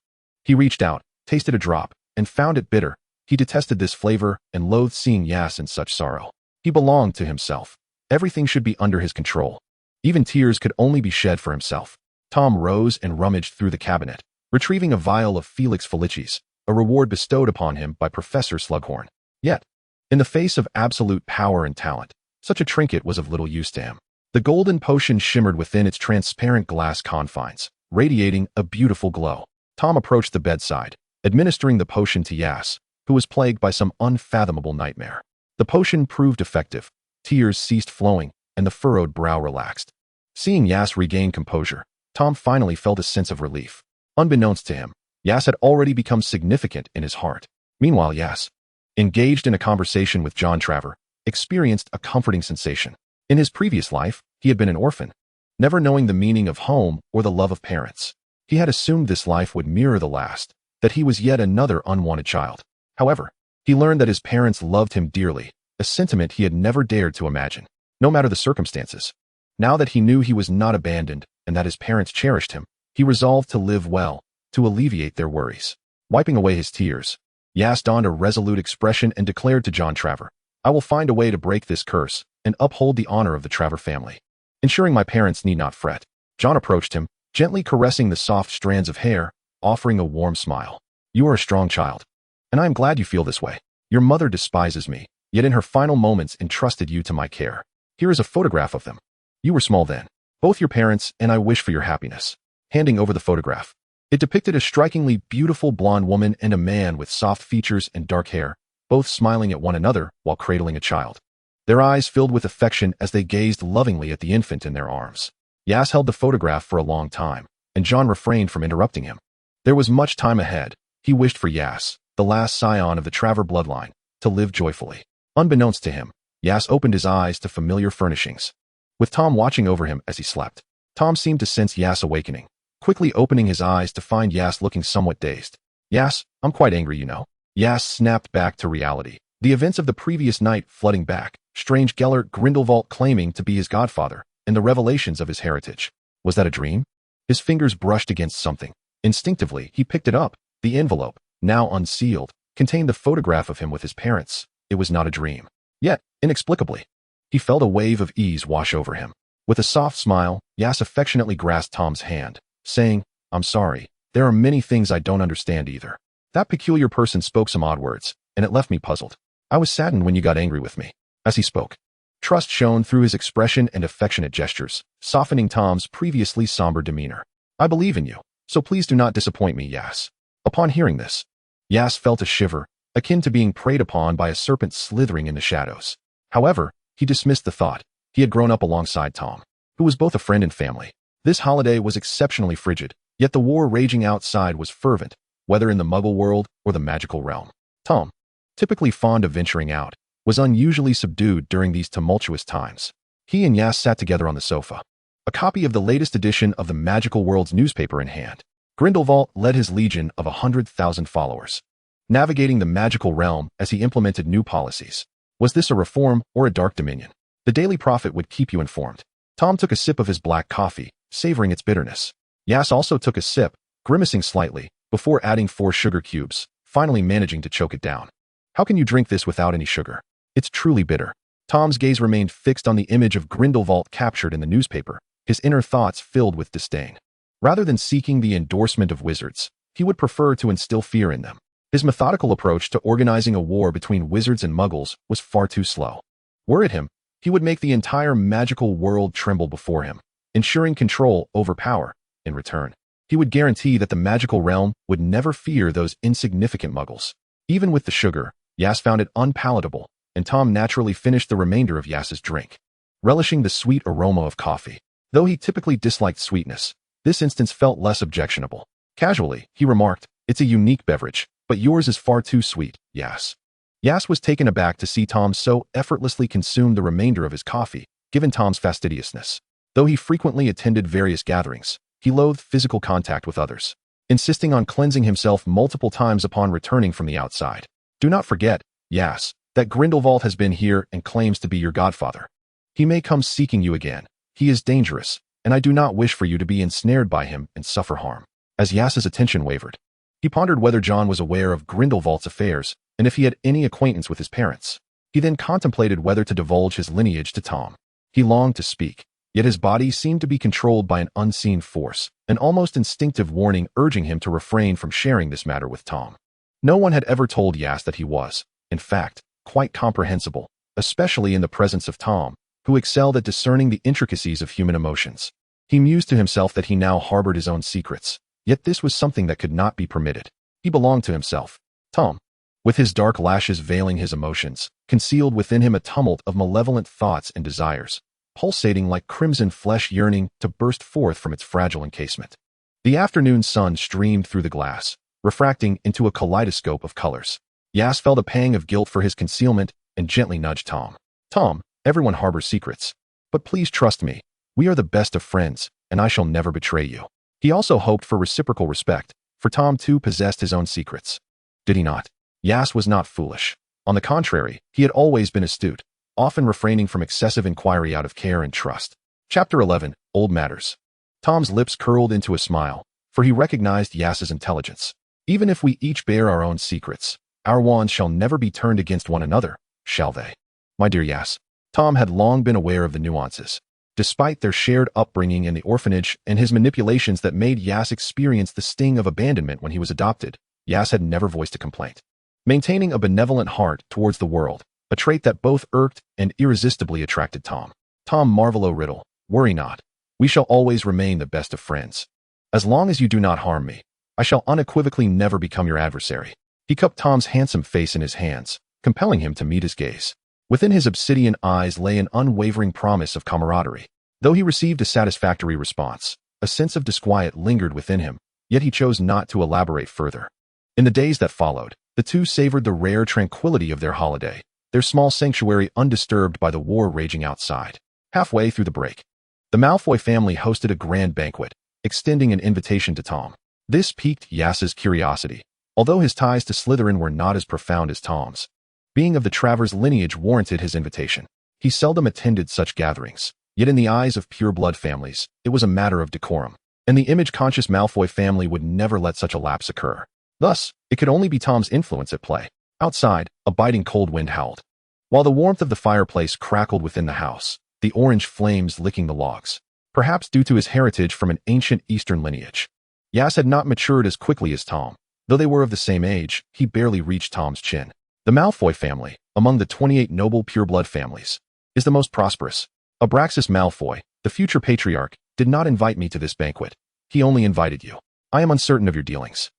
He reached out, tasted a drop, and found it bitter. He detested this flavor and loathed seeing Aias in such sorrow. He belonged to himself. Everything should be under his control. Even tears could only be shed for himself. Tom rose and rummaged through the cabinet, retrieving a vial of Felix Felicis, a reward bestowed upon him by Professor Slughorn. Yet, in the face of absolute power and talent, such a trinket was of little use to him. The golden potion shimmered within its transparent glass confines, radiating a beautiful glow. Tom approached the bedside, administering the potion to Aias, who was plagued by some unfathomable nightmare. The potion proved effective. Tears ceased flowing, and the furrowed brow relaxed. Seeing Aias regain composure, Tom finally felt a sense of relief. Unbeknownst to him, Aias had already become significant in his heart. Meanwhile, Aias, engaged in a conversation with John Traver, experienced a comforting sensation. In his previous life, he had been an orphan, never knowing the meaning of home or the love of parents. He had assumed this life would mirror the last, that he was yet another unwanted child. However, he learned that his parents loved him dearly, a sentiment he had never dared to imagine, no matter the circumstances. Now that he knew he was not abandoned and that his parents cherished him, he resolved to live well, to alleviate their worries. Wiping away his tears, Aias donned a resolute expression and declared to John Traver, "I will find a way to break this curse and uphold the honor of the Traver family, ensuring my parents need not fret." John approached him, gently caressing the soft strands of hair, offering a warm smile. "You are a strong child, and I am glad you feel this way. Your mother despises me, yet in her final moments entrusted you to my care. Here is a photograph of them. You were small then. Both your parents and I wish for your happiness." Handing over the photograph, it depicted a strikingly beautiful blonde woman and a man with soft features and dark hair, both smiling at one another while cradling a child. Their eyes filled with affection as they gazed lovingly at the infant in their arms. Aias held the photograph for a long time, and John refrained from interrupting him. There was much time ahead. He wished for Aias, the last scion of the Traver bloodline, to live joyfully. Unbeknownst to him, Aias opened his eyes to familiar furnishings. With Tom watching over him as he slept, Tom seemed to sense Aias awakening, quickly opening his eyes to find Aias looking somewhat dazed. "Aias, I'm quite angry, you know." Aias snapped back to reality, the events of the previous night flooding back, strange Gellert Grindelwald claiming to be his godfather, and the revelations of his heritage. Was that a dream? His fingers brushed against something. Instinctively, he picked it up. The envelope, now unsealed, contained the photograph of him with his parents. It was not a dream. Yet, inexplicably, he felt a wave of ease wash over him. With a soft smile, Aias affectionately grasped Tom's hand, saying, "I'm sorry, there are many things I don't understand either. That peculiar person spoke some odd words, and it left me puzzled. I was saddened when you got angry with me." As he spoke, trust shone through his expression and affectionate gestures, softening Tom's previously somber demeanor. "I believe in you, so please do not disappoint me, Aias." Upon hearing this, Aias felt a shiver, akin to being preyed upon by a serpent slithering in the shadows. However, he dismissed the thought. He had grown up alongside Tom, who was both a friend and family. This holiday was exceptionally frigid, yet the war raging outside was fervent, whether in the Muggle world or the magical realm. Tom, typically fond of venturing out, was unusually subdued during these tumultuous times. He and Aias sat together on the sofa, a copy of the latest edition of the Magical World's newspaper in hand. Grindelwald led his legion of 100,000 followers, navigating the magical realm as he implemented new policies. Was this a reform or a dark dominion? The Daily Prophet would keep you informed. Tom took a sip of his black coffee, savoring its bitterness. Aias also took a sip, grimacing slightly, before adding 4 sugar cubes, finally managing to choke it down. How can you drink this without any sugar? It's truly bitter. Tom's gaze remained fixed on the image of Grindelwald captured in the newspaper, his inner thoughts filled with disdain. Rather than seeking the endorsement of wizards, he would prefer to instill fear in them. His methodical approach to organizing a war between wizards and muggles was far too slow. Were it him, he would make the entire magical world tremble before him, ensuring control over power. In return, he would guarantee that the magical realm would never fear those insignificant muggles. Even with the sugar, Aias found it unpalatable, and Tom naturally finished the remainder of Aias's drink, relishing the sweet aroma of coffee. Though he typically disliked sweetness, this instance felt less objectionable. Casually, he remarked, "It's a unique beverage, but yours is far too sweet, Aias." Aias was taken aback to see Tom so effortlessly consume the remainder of his coffee, given Tom's fastidiousness. Though he frequently attended various gatherings, he loathed physical contact with others, insisting on cleansing himself multiple times upon returning from the outside. "Do not forget, Aias, that Grindelwald has been here and claims to be your godfather. He may come seeking you again. He is dangerous, and I do not wish for you to be ensnared by him and suffer harm." As Aias's attention wavered, he pondered whether John was aware of Grindelwald's affairs and if he had any acquaintance with his parents. He then contemplated whether to divulge his lineage to Tom. He longed to speak, yet his body seemed to be controlled by an unseen force, an almost instinctive warning urging him to refrain from sharing this matter with Tom. No one had ever told Aias that he was, in fact, quite comprehensible, especially in the presence of Tom, who excelled at discerning the intricacies of human emotions. He mused to himself that he now harbored his own secrets, yet this was something that could not be permitted. He belonged to himself. Tom, with his dark lashes veiling his emotions, concealed within him a tumult of malevolent thoughts and desires, pulsating like crimson flesh yearning to burst forth from its fragile encasement. The afternoon sun streamed through the glass, refracting into a kaleidoscope of colors. Aias felt a pang of guilt for his concealment and gently nudged Tom. "Tom, everyone harbors secrets. But please trust me. We are the best of friends, and I shall never betray you." He also hoped for reciprocal respect, for Tom too possessed his own secrets. Did he not? Aias was not foolish. On the contrary, he had always been astute, often refraining from excessive inquiry out of care and trust. Chapter 11, Old Matters. Tom's lips curled into a smile, for he recognized Aias's intelligence. Even if we each bear our own secrets, our wands shall never be turned against one another, shall they? My dear Aias, Tom had long been aware of the nuances. Despite their shared upbringing in the orphanage and his manipulations that made Aias experience the sting of abandonment when he was adopted, Aias had never voiced a complaint. Maintaining a benevolent heart towards the world, a trait that both irked and irresistibly attracted Tom. Tom Marvolo Riddle, worry not. We shall always remain the best of friends. As long as you do not harm me, I shall unequivocally never become your adversary. He cupped Tom's handsome face in his hands, compelling him to meet his gaze. Within his obsidian eyes lay an unwavering promise of camaraderie. Though he received a satisfactory response, a sense of disquiet lingered within him, yet he chose not to elaborate further. In the days that followed, the two savored the rare tranquility of their holiday, their small sanctuary undisturbed by the war raging outside. Halfway through the break, the Malfoy family hosted a grand banquet, extending an invitation to Tom. This piqued Aias's curiosity, although his ties to Slytherin were not as profound as Tom's. Being of the Travers lineage warranted his invitation. He seldom attended such gatherings, yet in the eyes of pureblood families, it was a matter of decorum, and the image-conscious Malfoy family would never let such a lapse occur. Thus, it could only be Tom's influence at play. Outside, a biting cold wind howled, while the warmth of the fireplace crackled within the house, the orange flames licking the logs, perhaps due to his heritage from an ancient Eastern lineage. Aias had not matured as quickly as Tom. Though they were of the same age, he barely reached Tom's chin. The Malfoy family, among the 28 noble pureblood families, is the most prosperous. Abraxas Malfoy, the future patriarch, did not invite me to this banquet. He only invited you. I am uncertain of your dealings.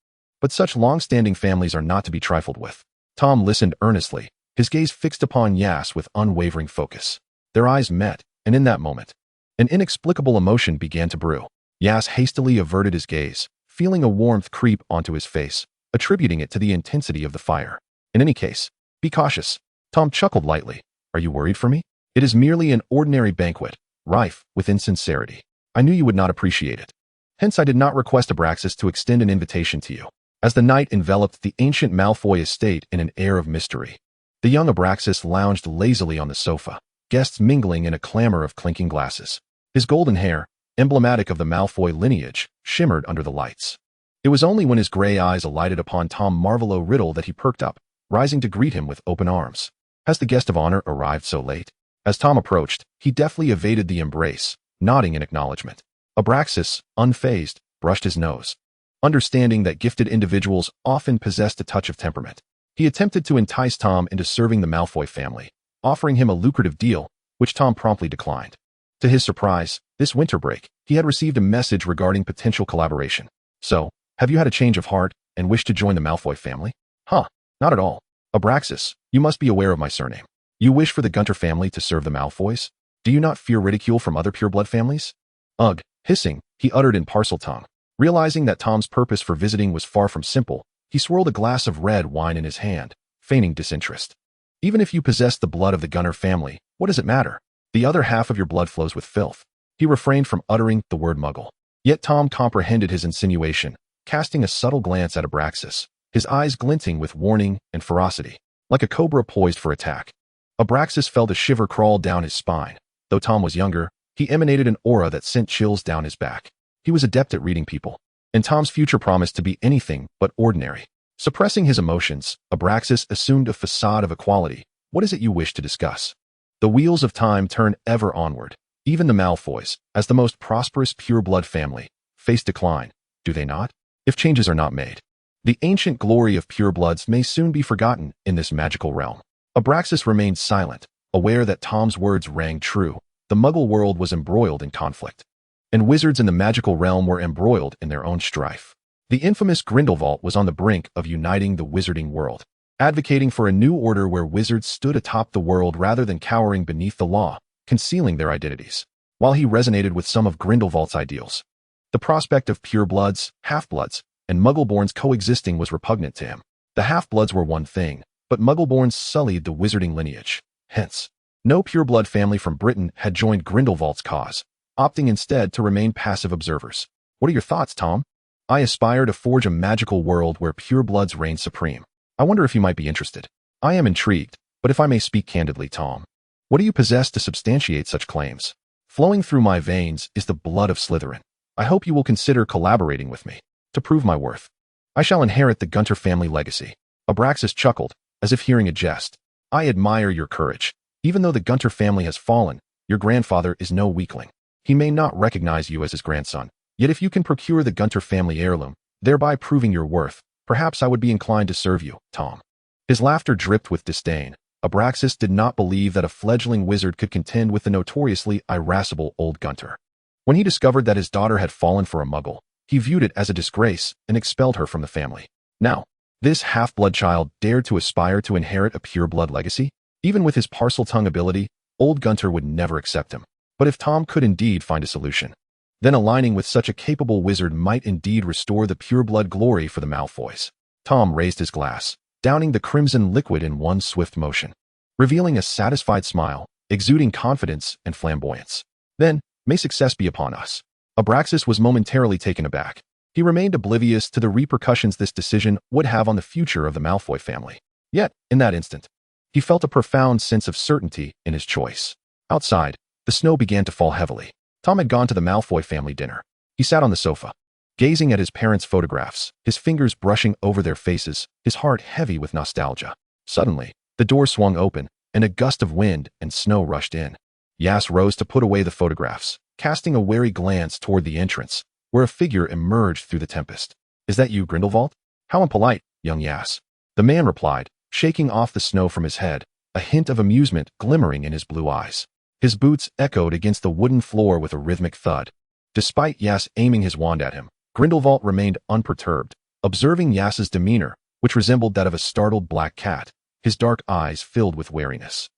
But such long-standing families are not to be trifled with. Tom listened earnestly, his gaze fixed upon Aias with unwavering focus. Their eyes met, and in that moment, an inexplicable emotion began to brew. Aias hastily averted his gaze, feeling a warmth creep onto his face, attributing it to the intensity of the fire. In any case, be cautious. Tom chuckled lightly. Are you worried for me? It is merely an ordinary banquet, rife with insincerity. I knew you would not appreciate it. Hence I did not request Abraxas to extend an invitation to you. As the night enveloped the ancient Malfoy estate in an air of mystery, the young Abraxas lounged lazily on the sofa, guests mingling in a clamor of clinking glasses. His golden hair, emblematic of the Malfoy lineage, shimmered under the lights. It was only when his gray eyes alighted upon Tom Marvolo Riddle that he perked up, rising to greet him with open arms. Has the guest of honor arrived so late? As Tom approached, he deftly evaded the embrace, nodding in acknowledgement. Abraxas, unfazed, brushed his nose. Understanding that gifted individuals often possessed a touch of temperament, he attempted to entice Tom into serving the Malfoy family, offering him a lucrative deal, which Tom promptly declined. To his surprise, this winter break, he had received a message regarding potential collaboration. So, have you had a change of heart and wish to join the Malfoy family? Huh, not at all. Abraxas, you must be aware of my surname. You wish for the Gunter family to serve the Malfoys? Do you not fear ridicule from other pureblood families? Ugh, hissing, he uttered in Parseltongue. Realizing that Tom's purpose for visiting was far from simple, he swirled a glass of red wine in his hand, feigning disinterest. Even if you possess the blood of the Gunner family, what does it matter? The other half of your blood flows with filth. He refrained from uttering the word muggle. Yet Tom comprehended his insinuation, casting a subtle glance at Abraxas, his eyes glinting with warning and ferocity, like a cobra poised for attack. Abraxas felt a shiver crawl down his spine. Though Tom was younger, he emanated an aura that sent chills down his back. He was adept at reading people, and Tom's future promised to be anything but ordinary. Suppressing his emotions, Abraxas assumed a facade of equality. What is it you wish to discuss? The wheels of time turn ever onward. Even the Malfoys, as the most prosperous pureblood family, face decline, do they not? If changes are not made, the ancient glory of purebloods may soon be forgotten in this magical realm. Abraxas remained silent, aware that Tom's words rang true. The Muggle world was embroiled in conflict, and wizards in the magical realm were embroiled in their own strife. The infamous Grindelwald was on the brink of uniting the wizarding world, advocating for a new order where wizards stood atop the world rather than cowering beneath the law, concealing their identities. While he resonated with some of Grindelwald's ideals, the prospect of purebloods, half-bloods, and Muggleborns coexisting was repugnant to him. The half-bloods were one thing, but Muggleborns sullied the wizarding lineage. Hence, no pureblood family from Britain had joined Grindelwald's cause, opting instead to remain passive observers. What are your thoughts, Tom? I aspire to forge a magical world where purebloods reign supreme. I wonder if you might be interested. I am intrigued, but if I may speak candidly, Tom, what do you possess to substantiate such claims? Flowing through my veins is the blood of Slytherin. I hope you will consider collaborating with me to prove my worth. I shall inherit the Gunter family legacy. Abraxas chuckled, as if hearing a jest. I admire your courage. Even though the Gunter family has fallen, your grandfather is no weakling. He may not recognize you as his grandson, yet if you can procure the Gunter family heirloom, thereby proving your worth, perhaps I would be inclined to serve you, Tom. His laughter dripped with disdain. Abraxas did not believe that a fledgling wizard could contend with the notoriously irascible old Gunter. When he discovered that his daughter had fallen for a Muggle, he viewed it as a disgrace and expelled her from the family. Now, this half-blood child dared to aspire to inherit a pure-blood legacy? Even with his Parseltongue ability, old Gunter would never accept him. But if Tom could indeed find a solution, then aligning with such a capable wizard might indeed restore the pure-blood glory for the Malfoys. Tom raised his glass, downing the crimson liquid in one swift motion, revealing a satisfied smile, exuding confidence and flamboyance. Then, may success be upon us. Abraxas was momentarily taken aback. He remained oblivious to the repercussions this decision would have on the future of the Malfoy family. Yet, in that instant, he felt a profound sense of certainty in his choice. Outside, the snow began to fall heavily. Tom had gone to the Malfoy family dinner. He sat on the sofa, gazing at his parents' photographs, his fingers brushing over their faces, his heart heavy with nostalgia. Suddenly, the door swung open, and a gust of wind and snow rushed in. Aias rose to put away the photographs, casting a wary glance toward the entrance, where a figure emerged through the tempest. Is that you, Grindelwald? How impolite, young Aias. The man replied, shaking off the snow from his head, a hint of amusement glimmering in his blue eyes. His boots echoed against the wooden floor with a rhythmic thud. Despite Aias aiming his wand at him, Grindelwald remained unperturbed, Observing Yas's demeanor, which resembled that of a startled black cat, his dark eyes filled with wariness.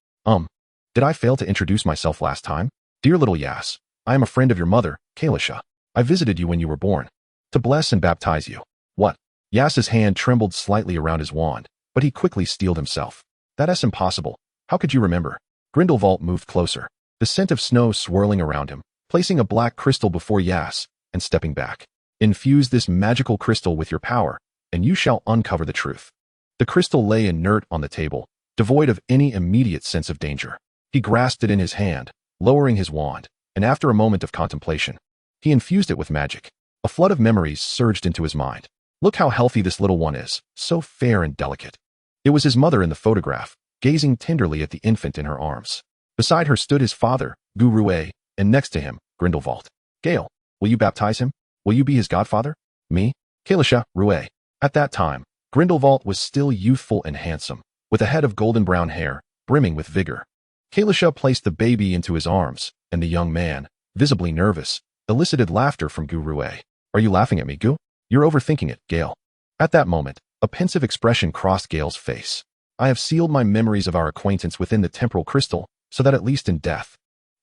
Did I fail to introduce myself last time? Dear little Yas, I am a friend of your mother, Kalisha. I visited you when you were born, to bless and baptize you. What? Yas's hand trembled slightly around his wand, but he quickly steeled himself. That's impossible. How could you remember? Grindelwald moved closer, the scent of snow swirling around him, placing a black crystal before Yas, and stepping back. Infuse this magical crystal with your power, and you shall uncover the truth. The crystal lay inert on the table, devoid of any immediate sense of danger. He grasped it in his hand, lowering his wand, and after a moment of contemplation, he infused it with magic. A flood of memories surged into his mind. Look how healthy this little one is, so fair and delicate. It was his mother in the photograph, gazing tenderly at the infant in her arms. Beside her stood his father, Guru, and next to him, Grindelwald. Gale, will you baptize him? Will you be his godfather? Me? Kalisha, Rue. At that time, Grindelwald was still youthful and handsome, with a head of golden brown hair, brimming with vigor. Kalisha placed the baby into his arms, and the young man, visibly nervous, elicited laughter from Guru. Are you laughing at me, Gu? You're overthinking it, Gale. At that moment, a pensive expression crossed Gale's face. I have sealed my memories of our acquaintance within the temporal crystal, so that at least in death,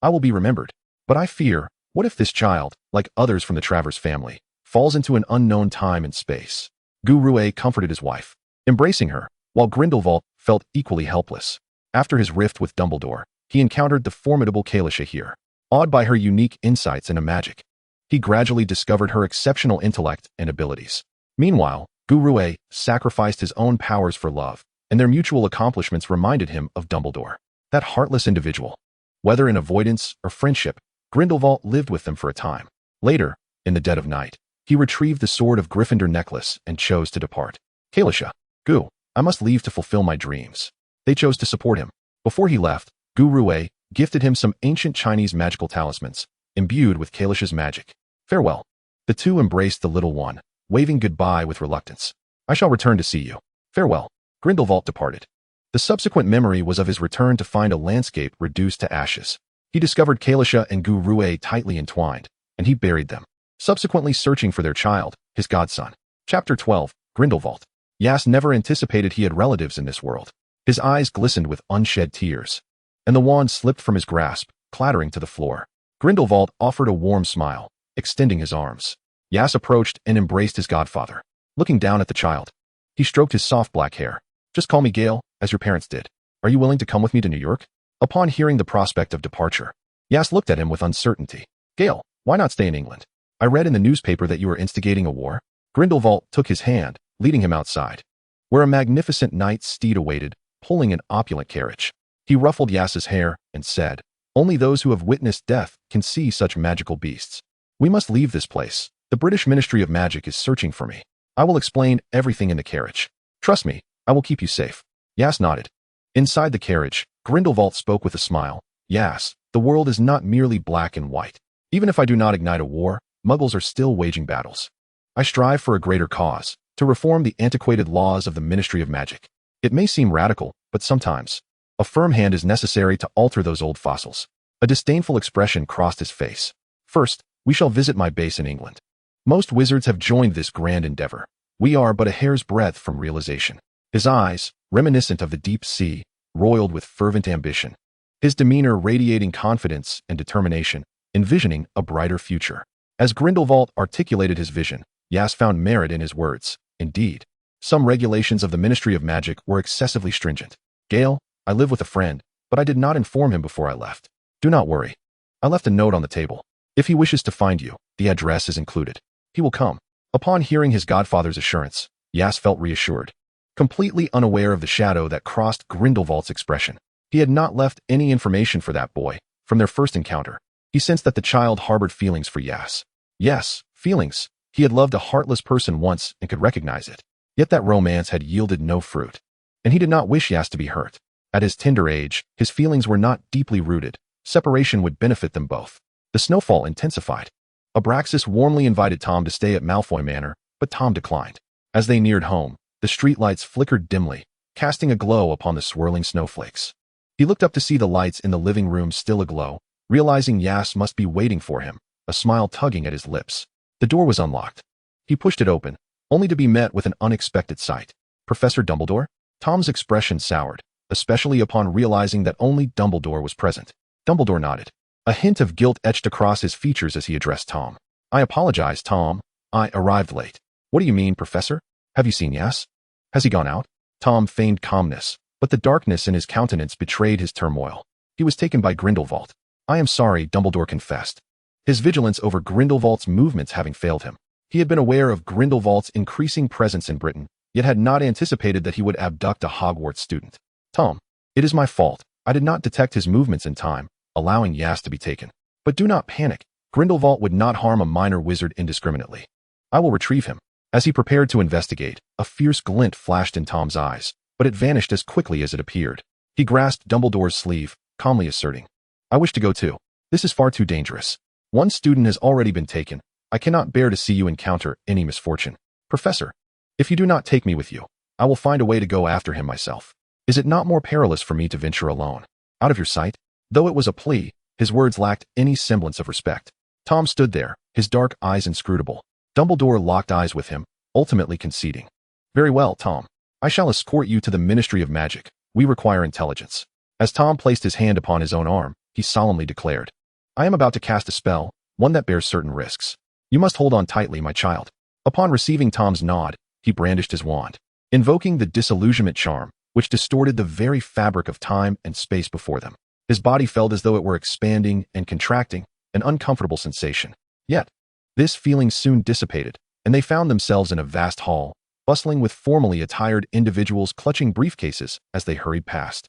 I will be remembered. But I fear, what if this child, like others from the Travers family, falls into an unknown time and space? Guru comforted his wife, embracing her, while Grindelwald felt equally helpless. After his rift with Dumbledore, he encountered the formidable Kalisha here. Awed by her unique insights into magic, he gradually discovered her exceptional intellect and abilities. Meanwhile, Guru sacrificed his own powers for love, and their mutual accomplishments reminded him of Dumbledore. That heartless individual. Whether in avoidance or friendship, Grindelwald lived with them for a time. Later, in the dead of night, he retrieved the sword of Gryffindor necklace and chose to depart. Kalisha, Gu, I must leave to fulfill my dreams. They chose to support him. Before he left, Guru gifted him some ancient Chinese magical talismans, imbued with Kalisha's magic. Farewell. The two embraced the little one, waving goodbye with reluctance. I shall return to see you. Farewell. Grindelwald departed. The subsequent memory was of his return to find a landscape reduced to ashes. He discovered Kalisha and Guru tightly entwined, and he buried them, subsequently searching for their child, his godson. Chapter 12, Grindelwald. Yas never anticipated he had relatives in this world. His eyes glistened with unshed tears, and the wand slipped from his grasp, clattering to the floor. Grindelwald offered a warm smile, extending his arms. Yas approached and embraced his godfather. Looking down at the child, he stroked his soft black hair. Just call me Gale, as your parents did. Are you willing to come with me to New York? Upon hearing the prospect of departure, Yas looked at him with uncertainty. Gale, why not stay in England? I read in the newspaper that you were instigating a war. Grindelwald took his hand, leading him outside, where a magnificent knight's steed awaited, pulling an opulent carriage. He ruffled Yas's hair and said, only those who have witnessed death can see such magical beasts. We must leave this place. The British Ministry of Magic is searching for me. I will explain everything in the carriage. Trust me, I will keep you safe. Yas nodded. Inside the carriage, Grindelwald spoke with a smile. Yas, the world is not merely black and white. Even if I do not ignite a war, Muggles are still waging battles. I strive for a greater cause, to reform the antiquated laws of the Ministry of Magic. It may seem radical, but sometimes, a firm hand is necessary to alter those old fossils. A disdainful expression crossed his face. First, we shall visit my base in England. Most wizards have joined this grand endeavor. We are but a hair's breadth from realization. His eyes, reminiscent of the deep sea, roiled with fervent ambition. His demeanor radiating confidence and determination, envisioning a brighter future. As Grindelwald articulated his vision, Yas found merit in his words. Indeed, some regulations of the Ministry of Magic were excessively stringent. Gale, I live with a friend, but I did not inform him before I left. Do not worry. I left a note on the table. If he wishes to find you, the address is included. He will come. Upon hearing his godfather's assurance, Yas felt reassured. Completely unaware of the shadow that crossed Grindelwald's expression, he had not left any information for that boy. From their first encounter, he sensed that the child harbored feelings for Yas. Yes, feelings. He had loved a heartless person once and could recognize it. Yet that romance had yielded no fruit, and he did not wish Yas to be hurt. At his tender age, his feelings were not deeply rooted. Separation would benefit them both. The snowfall intensified. Abraxas warmly invited Tom to stay at Malfoy Manor, but Tom declined. As they neared home, the streetlights flickered dimly, casting a glow upon the swirling snowflakes. He looked up to see the lights in the living room still aglow, realizing Yas must be waiting for him, a smile tugging at his lips. The door was unlocked. He pushed it open, only to be met with an unexpected sight. Professor Dumbledore? Tom's expression soured, especially upon realizing that only Dumbledore was present. Dumbledore nodded. A hint of guilt etched across his features as he addressed Tom. I apologize, Tom. I arrived late. What do you mean, Professor? Have you seen Aias? Has he gone out? Tom feigned calmness, but the darkness in his countenance betrayed his turmoil. He was taken by Grindelwald. I am sorry, Dumbledore confessed, his vigilance over Grindelwald's movements having failed him. He had been aware of Grindelwald's increasing presence in Britain, yet had not anticipated that he would abduct a Hogwarts student. Tom, it is my fault. I did not detect his movements in time, allowing Aias to be taken. But do not panic. Grindelwald would not harm a minor wizard indiscriminately. I will retrieve him. As he prepared to investigate, a fierce glint flashed in Tom's eyes, but it vanished as quickly as it appeared. He grasped Dumbledore's sleeve, calmly asserting, I wish to go too. This is far too dangerous. One student has already been taken. I cannot bear to see you encounter any misfortune. Professor, if you do not take me with you, I will find a way to go after him myself. Is it not more perilous for me to venture alone? Out of your sight? Though it was a plea, his words lacked any semblance of respect. Tom stood there, his dark eyes inscrutable. Dumbledore locked eyes with him, ultimately conceding. Very well, Tom. I shall escort you to the Ministry of Magic. We require intelligence. As Tom placed his hand upon his own arm, he solemnly declared, I am about to cast a spell, one that bears certain risks. You must hold on tightly, my child. Upon receiving Tom's nod, he brandished his wand, invoking the disillusionment charm, which distorted the very fabric of time and space before them. His body felt as though it were expanding and contracting, an uncomfortable sensation. Yet, this feeling soon dissipated, and they found themselves in a vast hall, bustling with formally attired individuals clutching briefcases as they hurried past.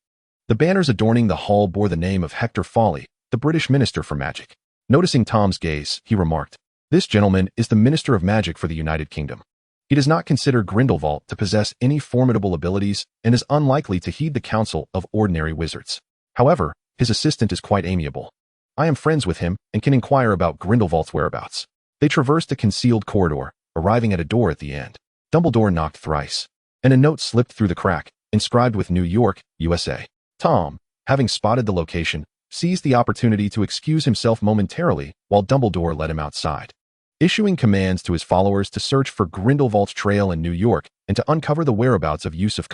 The banners adorning the hall bore the name of Hector Foley, the British Minister for Magic. Noticing Tom's gaze, he remarked, This gentleman is the Minister of Magic for the United Kingdom. He does not consider Grindelwald to possess any formidable abilities and is unlikely to heed the counsel of ordinary wizards. However, his assistant is quite amiable. I am friends with him and can inquire about Grindelwald's whereabouts. They traversed a concealed corridor, arriving at a door at the end. Dumbledore knocked thrice, and a note slipped through the crack, inscribed with New York, USA. Tom, having spotted the location, seized the opportunity to excuse himself momentarily while Dumbledore led him outside, issuing commands to his followers to search for Grindelwald's trail in New York and to uncover the whereabouts of Yusuf,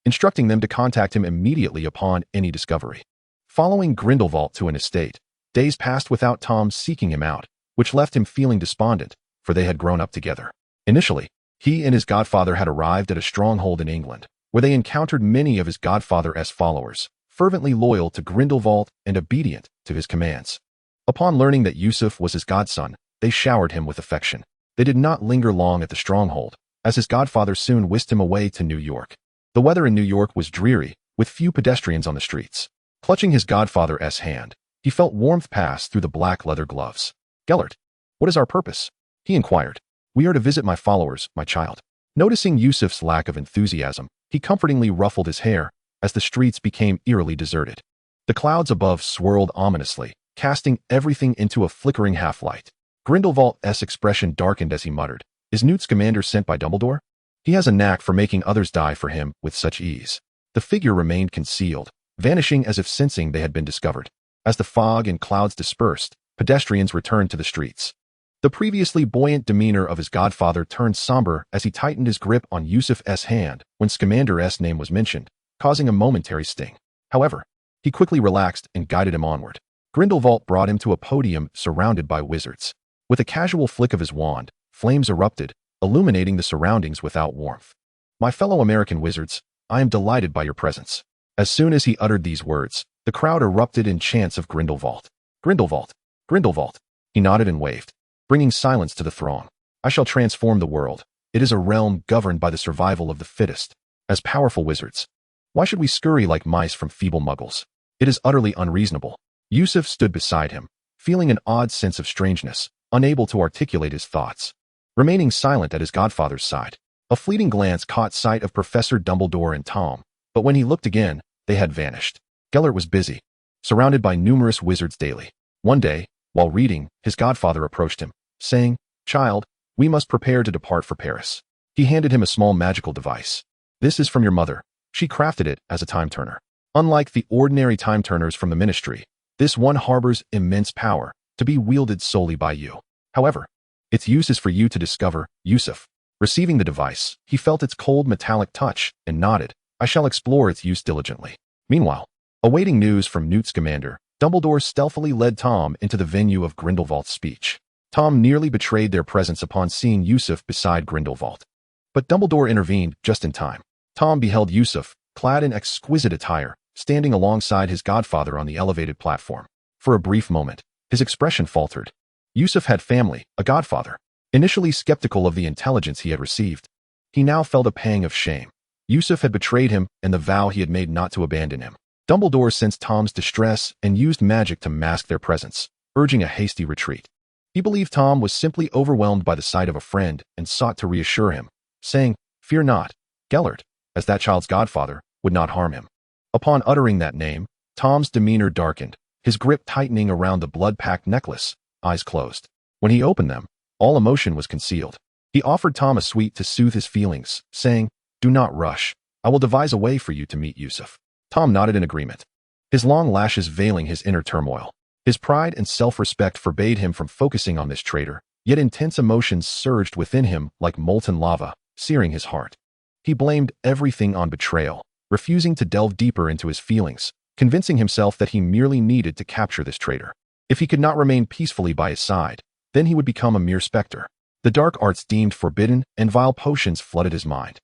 instructing them to contact him immediately upon any discovery. Following Grindelwald to an estate, days passed without Tom seeking him out, which left him feeling despondent, for they had grown up together. Initially, he and his godfather had arrived at a stronghold in England, where they encountered many of his godfather's followers, fervently loyal to Grindelwald and obedient to his commands. Upon learning that Yusuf was his godson, they showered him with affection. They did not linger long at the stronghold, as his godfather soon whisked him away to New York. The weather in New York was dreary, with few pedestrians on the streets. Clutching his godfather's hand, he felt warmth pass through the black leather gloves. Gellert, what is our purpose? He inquired. We are to visit my followers, my child. Noticing Yusuf's lack of enthusiasm, he comfortingly ruffled his hair as the streets became eerily deserted. The clouds above swirled ominously, casting everything into a flickering half-light. Grindelwald's expression darkened as he muttered, Is Newt Scamander sent by Dumbledore? He has a knack for making others die for him with such ease. The figure remained concealed, vanishing as if sensing they had been discovered. As the fog and clouds dispersed, pedestrians returned to the streets. The previously buoyant demeanor of his godfather turned somber as he tightened his grip on Yusuf's hand when Scamander's name was mentioned, causing a momentary sting. However, he quickly relaxed and guided him onward. Grindelwald brought him to a podium surrounded by wizards. With a casual flick of his wand, flames erupted, illuminating the surroundings without warmth. My fellow American wizards, I am delighted by your presence. As soon as he uttered these words, the crowd erupted in chants of Grindelwald. Grindelwald! Grindelwald! He nodded and waved, bringing silence to the throng. I shall transform the world. It is a realm governed by the survival of the fittest. As powerful wizards, why should we scurry like mice from feeble muggles? It is utterly unreasonable. Yusuf stood beside him, feeling an odd sense of strangeness, unable to articulate his thoughts. Remaining silent at his godfather's side, a fleeting glance caught sight of Professor Dumbledore and Tom, but when he looked again, they had vanished. Gellert was busy, surrounded by numerous wizards daily. One day, while reading, his godfather approached him, saying, Child, we must prepare to depart for Paris. He handed him a small magical device. This is from your mother. She crafted it as a time-turner. Unlike the ordinary time-turners from the ministry, this one harbors immense power, to be wielded solely by you. However, its use is for you to discover Yusuf. Receiving the device, he felt its cold metallic touch and nodded. I shall explore its use diligently. Meanwhile, awaiting news from Newt Scamander, Dumbledore stealthily led Tom into the venue of Grindelwald's speech. Tom nearly betrayed their presence upon seeing Yusuf beside Grindelwald. But Dumbledore intervened just in time. Tom beheld Yusuf, clad in exquisite attire, standing alongside his godfather on the elevated platform. For a brief moment, his expression faltered. Yusuf had family, a godfather. Initially skeptical of the intelligence he had received, he now felt a pang of shame. Yusuf had betrayed him and the vow he had made not to abandon him. Dumbledore sensed Tom's distress and used magic to mask their presence, urging a hasty retreat. He believed Tom was simply overwhelmed by the sight of a friend and sought to reassure him, saying, "Fear not, Gellert, as that child's godfather, would not harm him." Upon uttering that name, Tom's demeanor darkened, his grip tightening around the blood-packed necklace, eyes closed. When he opened them, all emotion was concealed. He offered Tom a sweet to soothe his feelings, saying, "Do not rush. I will devise a way for you to meet Yusuf." Tom nodded in agreement, his long lashes veiling his inner turmoil. His pride and self-respect forbade him from focusing on this traitor, yet intense emotions surged within him like molten lava, searing his heart. He blamed everything on betrayal, refusing to delve deeper into his feelings, convincing himself that he merely needed to capture this traitor. If he could not remain peacefully by his side, then he would become a mere specter. The dark arts deemed forbidden and vile potions flooded his mind.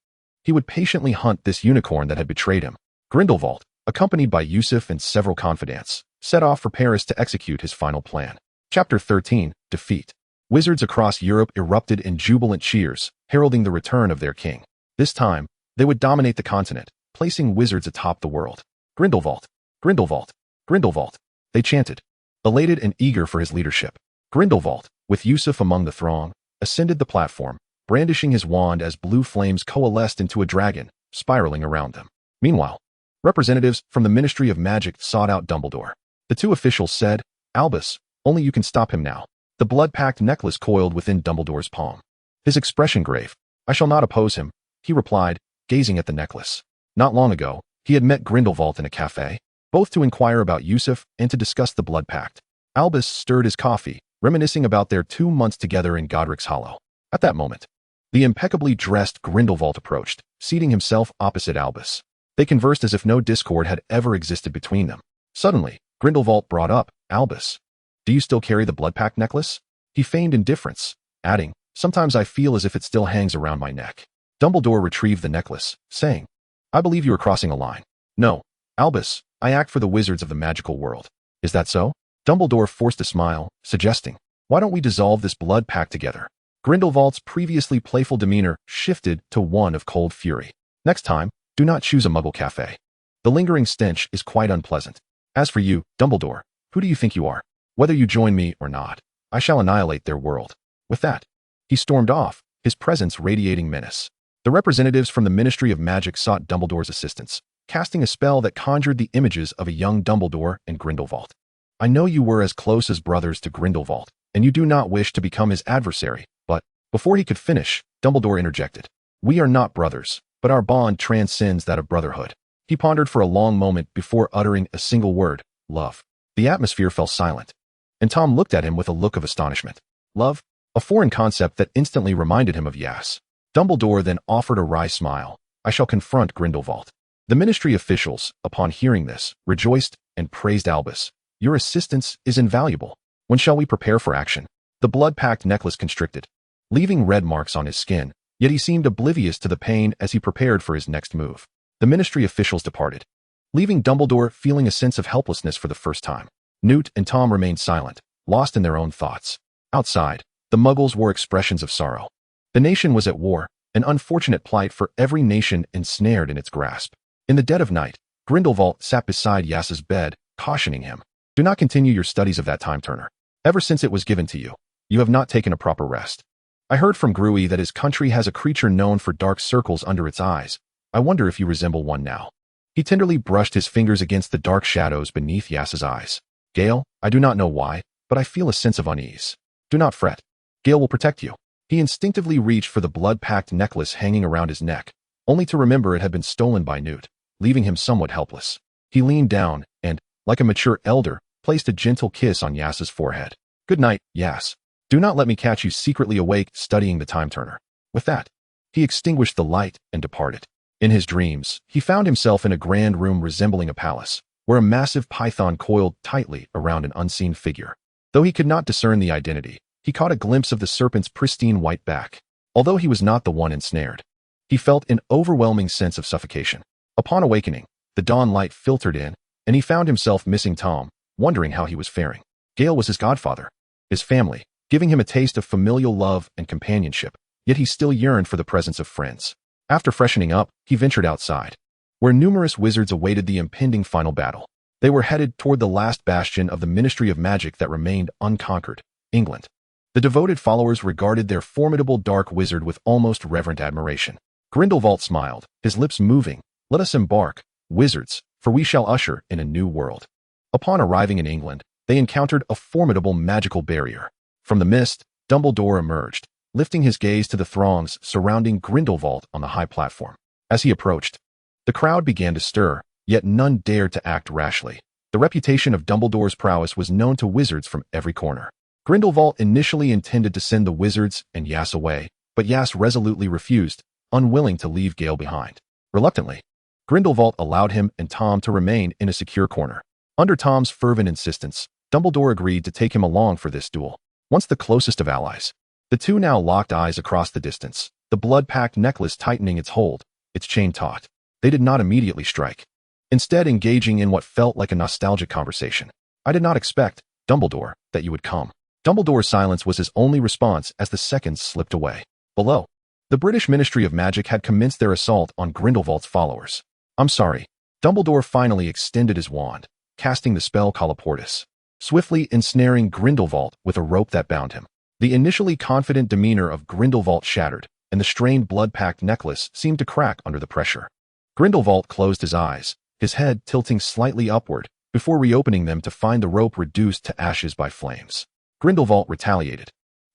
He would patiently hunt this unicorn that had betrayed him. Grindelwald, accompanied by Yusuf and several confidants, set off for Paris to execute his final plan. Chapter 13, Defeat. Wizards across Europe erupted in jubilant cheers, heralding the return of their king. This time, they would dominate the continent, placing wizards atop the world. Grindelwald, Grindelwald, Grindelwald, they chanted, elated and eager for his leadership. Grindelwald, with Yusuf among the throng, ascended the platform, brandishing his wand as blue flames coalesced into a dragon, spiraling around them. Meanwhile, representatives from the Ministry of Magic sought out Dumbledore. The two officials said, "Albus, only you can stop him now." The blood-packed necklace coiled within Dumbledore's palm. His expression grave. "I shall not oppose him," he replied, gazing at the necklace. Not long ago, he had met Grindelwald in a cafe, both to inquire about Yusuf and to discuss the blood pact. Albus stirred his coffee, reminiscing about their 2 months together in Godric's Hollow. At that moment, the impeccably dressed Grindelwald approached, seating himself opposite Albus. They conversed as if no discord had ever existed between them. Suddenly, Grindelwald brought up, "Albus, do you still carry the blood pact necklace?" He feigned indifference, adding, "Sometimes I feel as if it still hangs around my neck." Dumbledore retrieved the necklace, saying, "I believe you are crossing a line." "No, Albus, I act for the wizards of the magical world." "Is that so?" Dumbledore forced a smile, suggesting, "Why don't we dissolve this blood pact together?" Grindelwald's previously playful demeanor shifted to one of cold fury. "Next time, do not choose a Muggle cafe. The lingering stench is quite unpleasant. As for you, Dumbledore, who do you think you are? Whether you join me or not, I shall annihilate their world." With that, he stormed off, his presence radiating menace. The representatives from the Ministry of Magic sought Dumbledore's assistance, casting a spell that conjured the images of a young Dumbledore and Grindelwald. "I know you were as close as brothers to Grindelwald, and you do not wish to become his adversary, but..." Before he could finish, Dumbledore interjected, "We are not brothers, but our bond transcends that of brotherhood." He pondered for a long moment before uttering a single word, "Love." The atmosphere fell silent, and Tom looked at him with a look of astonishment. Love? A foreign concept that instantly reminded him of Aias. Dumbledore then offered a wry smile. "I shall confront Grindelwald." The ministry officials, upon hearing this, rejoiced and praised Albus. "Your assistance is invaluable. When shall we prepare for action?" The blood-packed necklace constricted, leaving red marks on his skin, yet he seemed oblivious to the pain as he prepared for his next move. The ministry officials departed, leaving Dumbledore feeling a sense of helplessness for the first time. Newt and Tom remained silent, lost in their own thoughts. Outside, the Muggles wore expressions of sorrow. The nation was at war, an unfortunate plight for every nation ensnared in its grasp. In the dead of night, Grindelwald sat beside Yas's bed, cautioning him, "Do not continue your studies of that time turner. Ever since it was given to you, you have not taken a proper rest. I heard from Gruey that his country has a creature known for dark circles under its eyes. I wonder if you resemble one now." He tenderly brushed his fingers against the dark shadows beneath Yas's eyes. "Gale, I do not know why, but I feel a sense of unease. Do not fret. Gale will protect you." He instinctively reached for the blood-packed necklace hanging around his neck, only to remember it had been stolen by Newt, leaving him somewhat helpless. He leaned down and, like a mature elder, placed a gentle kiss on Yas's forehead. "Good night, Yas. Do not let me catch you secretly awake studying the time turner." With that, He extinguished the light and departed. In his dreams, he found himself in a grand room resembling a palace, where a massive python coiled tightly around an unseen figure. Though he could not discern the identity, he caught a glimpse of the serpent's pristine white back. Although he was not the one ensnared, he felt an overwhelming sense of suffocation. Upon awakening, the dawn light filtered in, and he found himself missing Tom, wondering how he was faring. Gale was his godfather, his family, giving him a taste of familial love and companionship, yet he still yearned for the presence of friends. After freshening up, he ventured outside, where numerous wizards awaited the impending final battle. They were headed toward the last bastion of the Ministry of Magic that remained unconquered, England. The devoted followers regarded their formidable dark wizard with almost reverent admiration. Grindelwald smiled, his lips moving. "Let us embark, wizards, for we shall usher in a new world." Upon arriving in England, they encountered a formidable magical barrier. From the mist, Dumbledore emerged, lifting his gaze to the throngs surrounding Grindelwald on the high platform. As he approached, the crowd began to stir, yet none dared to act rashly. The reputation of Dumbledore's prowess was known to wizards from every corner. Grindelwald initially intended to send the wizards and Aias away, but Aias resolutely refused, unwilling to leave Gale behind. Reluctantly, Grindelwald allowed him and Tom to remain in a secure corner. Under Tom's fervent insistence, Dumbledore agreed to take him along for this duel. Once the closest of allies, the two now locked eyes across the distance, the blood-packed necklace tightening its hold, its chain taut. They did not immediately strike, instead engaging in what felt like a nostalgic conversation. "I did not expect, Dumbledore, that you would come." Dumbledore's silence was his only response as the seconds slipped away. Below, the British Ministry of Magic had commenced their assault on Grindelwald's followers. "I'm sorry." Dumbledore finally extended his wand, casting the spell Colloportus, swiftly ensnaring Grindelwald with a rope that bound him. The initially confident demeanor of Grindelwald shattered, and the strained blood-packed necklace seemed to crack under the pressure. Grindelwald closed his eyes, his head tilting slightly upward, before reopening them to find the rope reduced to ashes by flames. Grindelwald retaliated,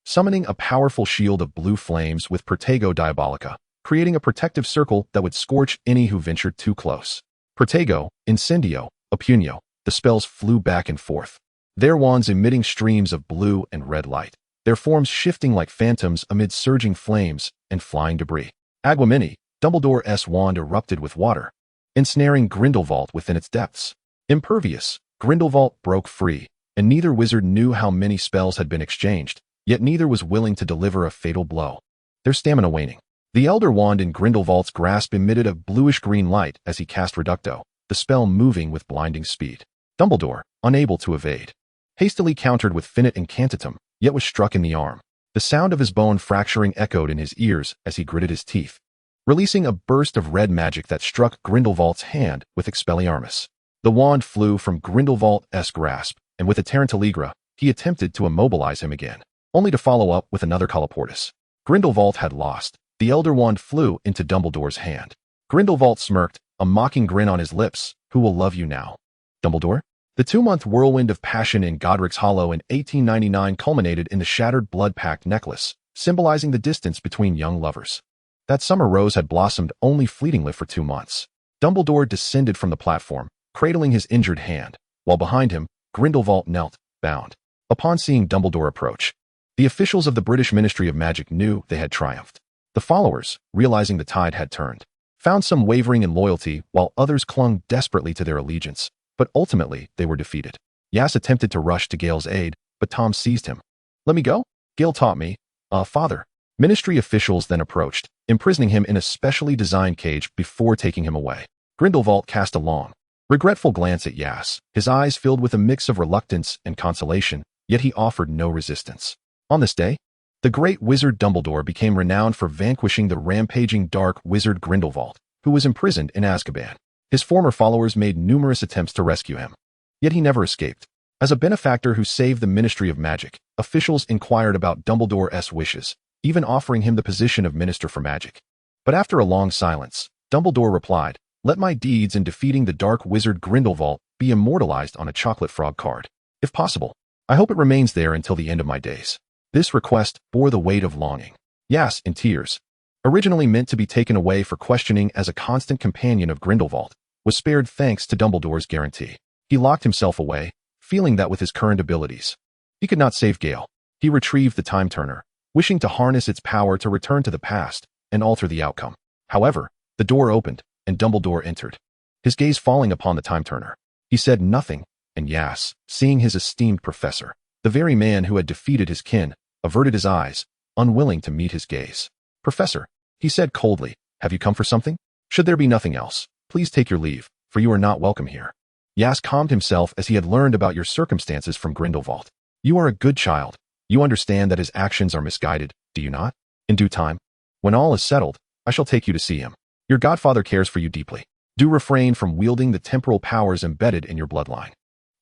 summoning a powerful shield of blue flames with Protego Diabolica, creating a protective circle that would scorch any who ventured too close. Protego, Incendio, Oppunio, the spells flew back and forth, their wands emitting streams of blue and red light, their forms shifting like phantoms amid surging flames and flying debris. Aguamini, Dumbledore's wand erupted with water, ensnaring Grindelwald within its depths. Impervious, Grindelwald broke free, and neither wizard knew how many spells had been exchanged, yet neither was willing to deliver a fatal blow. Their stamina waning. The Elder Wand in Grindelwald's grasp emitted a bluish-green light as he cast Reducto, the spell moving with blinding speed. Dumbledore, unable to evade, hastily countered with Finite Incantatem, yet was struck in the arm. The sound of his bone fracturing echoed in his ears as he gritted his teeth, releasing a burst of red magic that struck Grindelwald's hand with Expelliarmus. The wand flew from Grindelwald's grasp, and with a Tarantaligra, he attempted to immobilize him again, only to follow up with another Colloportus. Grindelwald had lost. The Elder Wand flew into Dumbledore's hand. Grindelwald smirked, a mocking grin on his lips. "Who will love you now, Dumbledore?" The 2-month whirlwind of passion in Godric's Hollow in 1899 culminated in the shattered blood-packed necklace, symbolizing the distance between young lovers. That summer rose had blossomed only fleetingly for 2 months. Dumbledore descended from the platform, cradling his injured hand, while behind him, Grindelwald knelt, bound. Upon seeing Dumbledore approach, the officials of the British Ministry of Magic knew they had triumphed. The followers, realizing the tide had turned, found some wavering in loyalty while others clung desperately to their allegiance, but ultimately they were defeated. Aias attempted to rush to Gale's aid, but Tom seized him. "Let me go? Gale taught me. Father." Ministry officials then approached, imprisoning him in a specially designed cage before taking him away. Grindelwald cast a long, regretful glance at Aias, his eyes filled with a mix of reluctance and consolation, yet he offered no resistance. On this day, the great wizard Dumbledore became renowned for vanquishing the rampaging dark wizard Grindelwald, who was imprisoned in Azkaban. His former followers made numerous attempts to rescue him, yet he never escaped. As a benefactor who saved the Ministry of Magic, officials inquired about Dumbledore's wishes, even offering him the position of Minister for Magic. But after a long silence, Dumbledore replied, "Let my deeds in defeating the dark wizard Grindelwald be immortalized on a chocolate frog card. If possible, I hope it remains there until the end of my days." This request bore the weight of longing. Aias, in tears, originally meant to be taken away for questioning as a constant companion of Grindelwald, was spared thanks to Dumbledore's guarantee. He locked himself away, feeling that with his current abilities, he could not save Gale. He retrieved the Time Turner, wishing to harness its power to return to the past, and alter the outcome. However, the door opened, and Dumbledore entered, his gaze falling upon the time-turner. He said nothing, and Aias, seeing his esteemed professor, the very man who had defeated his kin, averted his eyes, unwilling to meet his gaze. "Professor," he said coldly, "have you come for something? Should there be nothing else, please take your leave, for you are not welcome here." Aias calmed himself as he had learned about your circumstances from Grindelwald. "You are a good child. You understand that his actions are misguided, do you not? In due time, when all is settled, I shall take you to see him. Your godfather cares for you deeply. Do refrain from wielding the temporal powers embedded in your bloodline.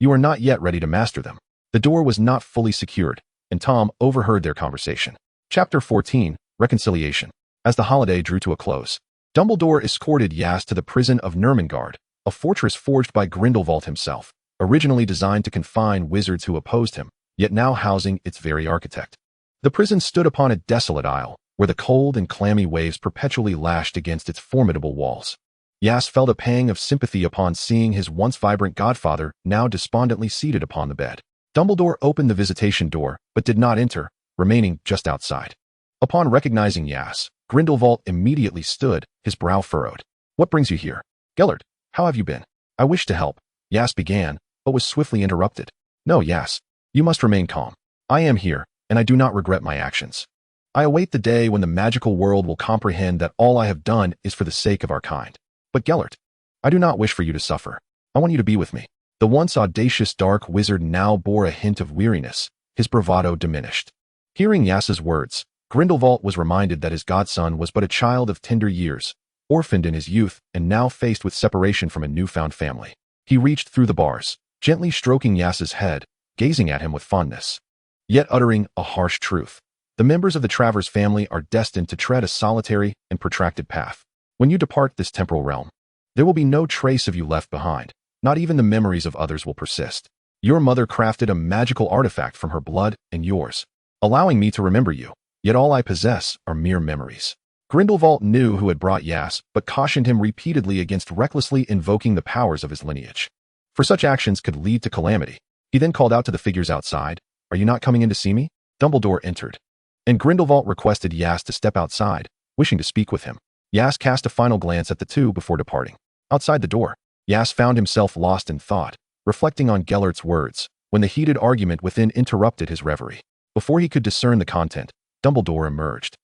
You are not yet ready to master them." The door was not fully secured, and Tom overheard their conversation. Chapter 14, Reconciliation. As the holiday drew to a close, Dumbledore escorted Aias to the prison of Nurmengard, a fortress forged by Grindelwald himself, originally designed to confine wizards who opposed him, yet now housing its very architect. The prison stood upon a desolate isle, where the cold and clammy waves perpetually lashed against its formidable walls. Aias felt a pang of sympathy upon seeing his once vibrant godfather now despondently seated upon the bed. Dumbledore opened the visitation door, but did not enter, remaining just outside. Upon recognizing Aias, Grindelwald immediately stood, his brow furrowed. "What brings you here? Gellert, how have you been?" "I wish to help," Aias began, but was swiftly interrupted. "No, Aias, you must remain calm. I am here, and I do not regret my actions. I await the day when the magical world will comprehend that all I have done is for the sake of our kind. But Gellert, I do not wish for you to suffer. I want you to be with me." The once audacious dark wizard now bore a hint of weariness, his bravado diminished. Hearing Aias's words, Grindelwald was reminded that his godson was but a child of tender years, orphaned in his youth and now faced with separation from a newfound family. He reached through the bars, gently stroking Aias's head, gazing at him with fondness, yet uttering a harsh truth. "The members of the Travers family are destined to tread a solitary and protracted path. When you depart this temporal realm, there will be no trace of you left behind. Not even the memories of others will persist. Your mother crafted a magical artifact from her blood and yours, allowing me to remember you, yet all I possess are mere memories." Grindelwald knew who had brought Aias, but cautioned him repeatedly against recklessly invoking the powers of his lineage, for such actions could lead to calamity. He then called out to the figures outside, "Are you not coming in to see me?" Dumbledore entered, and Grindelwald requested Aias to step outside, wishing to speak with him. Aias cast a final glance at the two before departing. Outside the door, Aias found himself lost in thought, reflecting on Gellert's words, when the heated argument within interrupted his reverie. Before he could discern the content, Dumbledore emerged,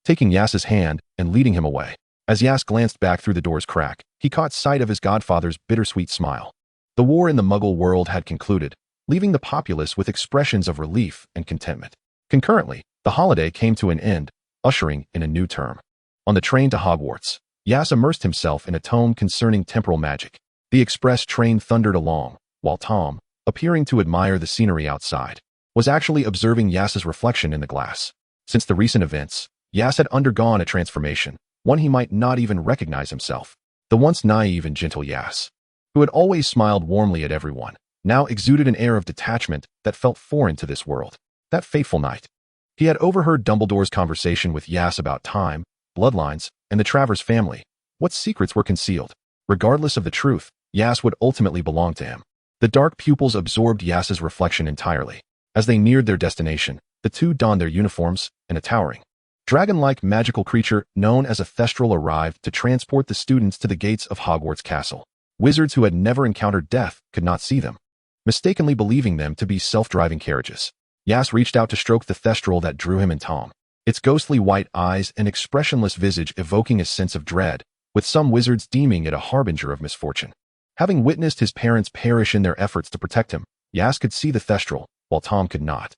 taking Aias's hand and leading him away. As Aias glanced back through the door's crack, he caught sight of his godfather's bittersweet smile. The war in the Muggle world had concluded, leaving the populace with expressions of relief and contentment. Concurrently, the holiday came to an end, ushering in a new term. On the train to Hogwarts, Aias immersed himself in a tome concerning temporal magic. The express train thundered along, while Tom, appearing to admire the scenery outside, was actually observing Aias's reflection in the glass. Since the recent events, Aias had undergone a transformation, one he might not even recognize himself. The once naive and gentle Aias, who had always smiled warmly at everyone, now exuded an air of detachment that felt foreign to this world. That fateful night, he had overheard Dumbledore's conversation with Aias about time, bloodlines, and the Travers family. What secrets were concealed? Regardless of the truth, Aias would ultimately belong to him. The dark pupils absorbed Aias's reflection entirely. As they neared their destination, the two donned their uniforms, and a towering, dragon-like magical creature known as a Thestral arrived to transport the students to the gates of Hogwarts Castle. Wizards who had never encountered death could not see them, mistakenly believing them to be self-driving carriages. Aias reached out to stroke the Thestral that drew him and Tom, its ghostly white eyes and expressionless visage evoking a sense of dread, with some wizards deeming it a harbinger of misfortune. Having witnessed his parents perish in their efforts to protect him, Aias could see the Thestral, while Tom could not.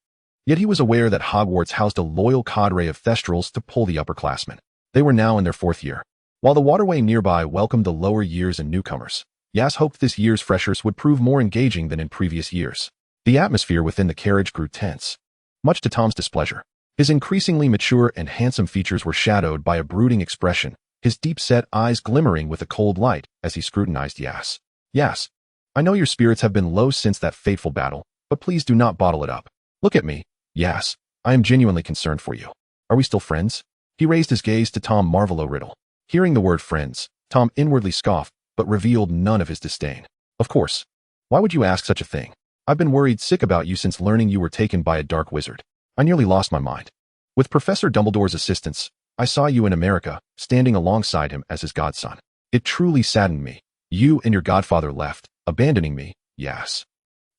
Yet he was aware that Hogwarts housed a loyal cadre of Thestrals to pull the upperclassmen. They were now in their 4th year. While the waterway nearby welcomed the lower years and newcomers, Aias hoped this year's freshers would prove more engaging than in previous years. The atmosphere within the carriage grew tense, much to Tom's displeasure. His increasingly mature and handsome features were shadowed by a brooding expression, his deep-set eyes glimmering with a cold light as he scrutinized Aias. "Aias, I know your spirits have been low since that fateful battle, but please do not bottle it up. Look at me, Aias. I am genuinely concerned for you. Are we still friends?" He raised his gaze to Tom Marvolo Riddle. Hearing the word friends, Tom inwardly scoffed, but revealed none of his disdain. "Of course. Why would you ask such a thing? I've been worried sick about you since learning you were taken by a dark wizard. I nearly lost my mind." With Professor Dumbledore's assistance, I saw you in America, standing alongside him as his godson. It truly saddened me. You and your godfather left, abandoning me, Yas.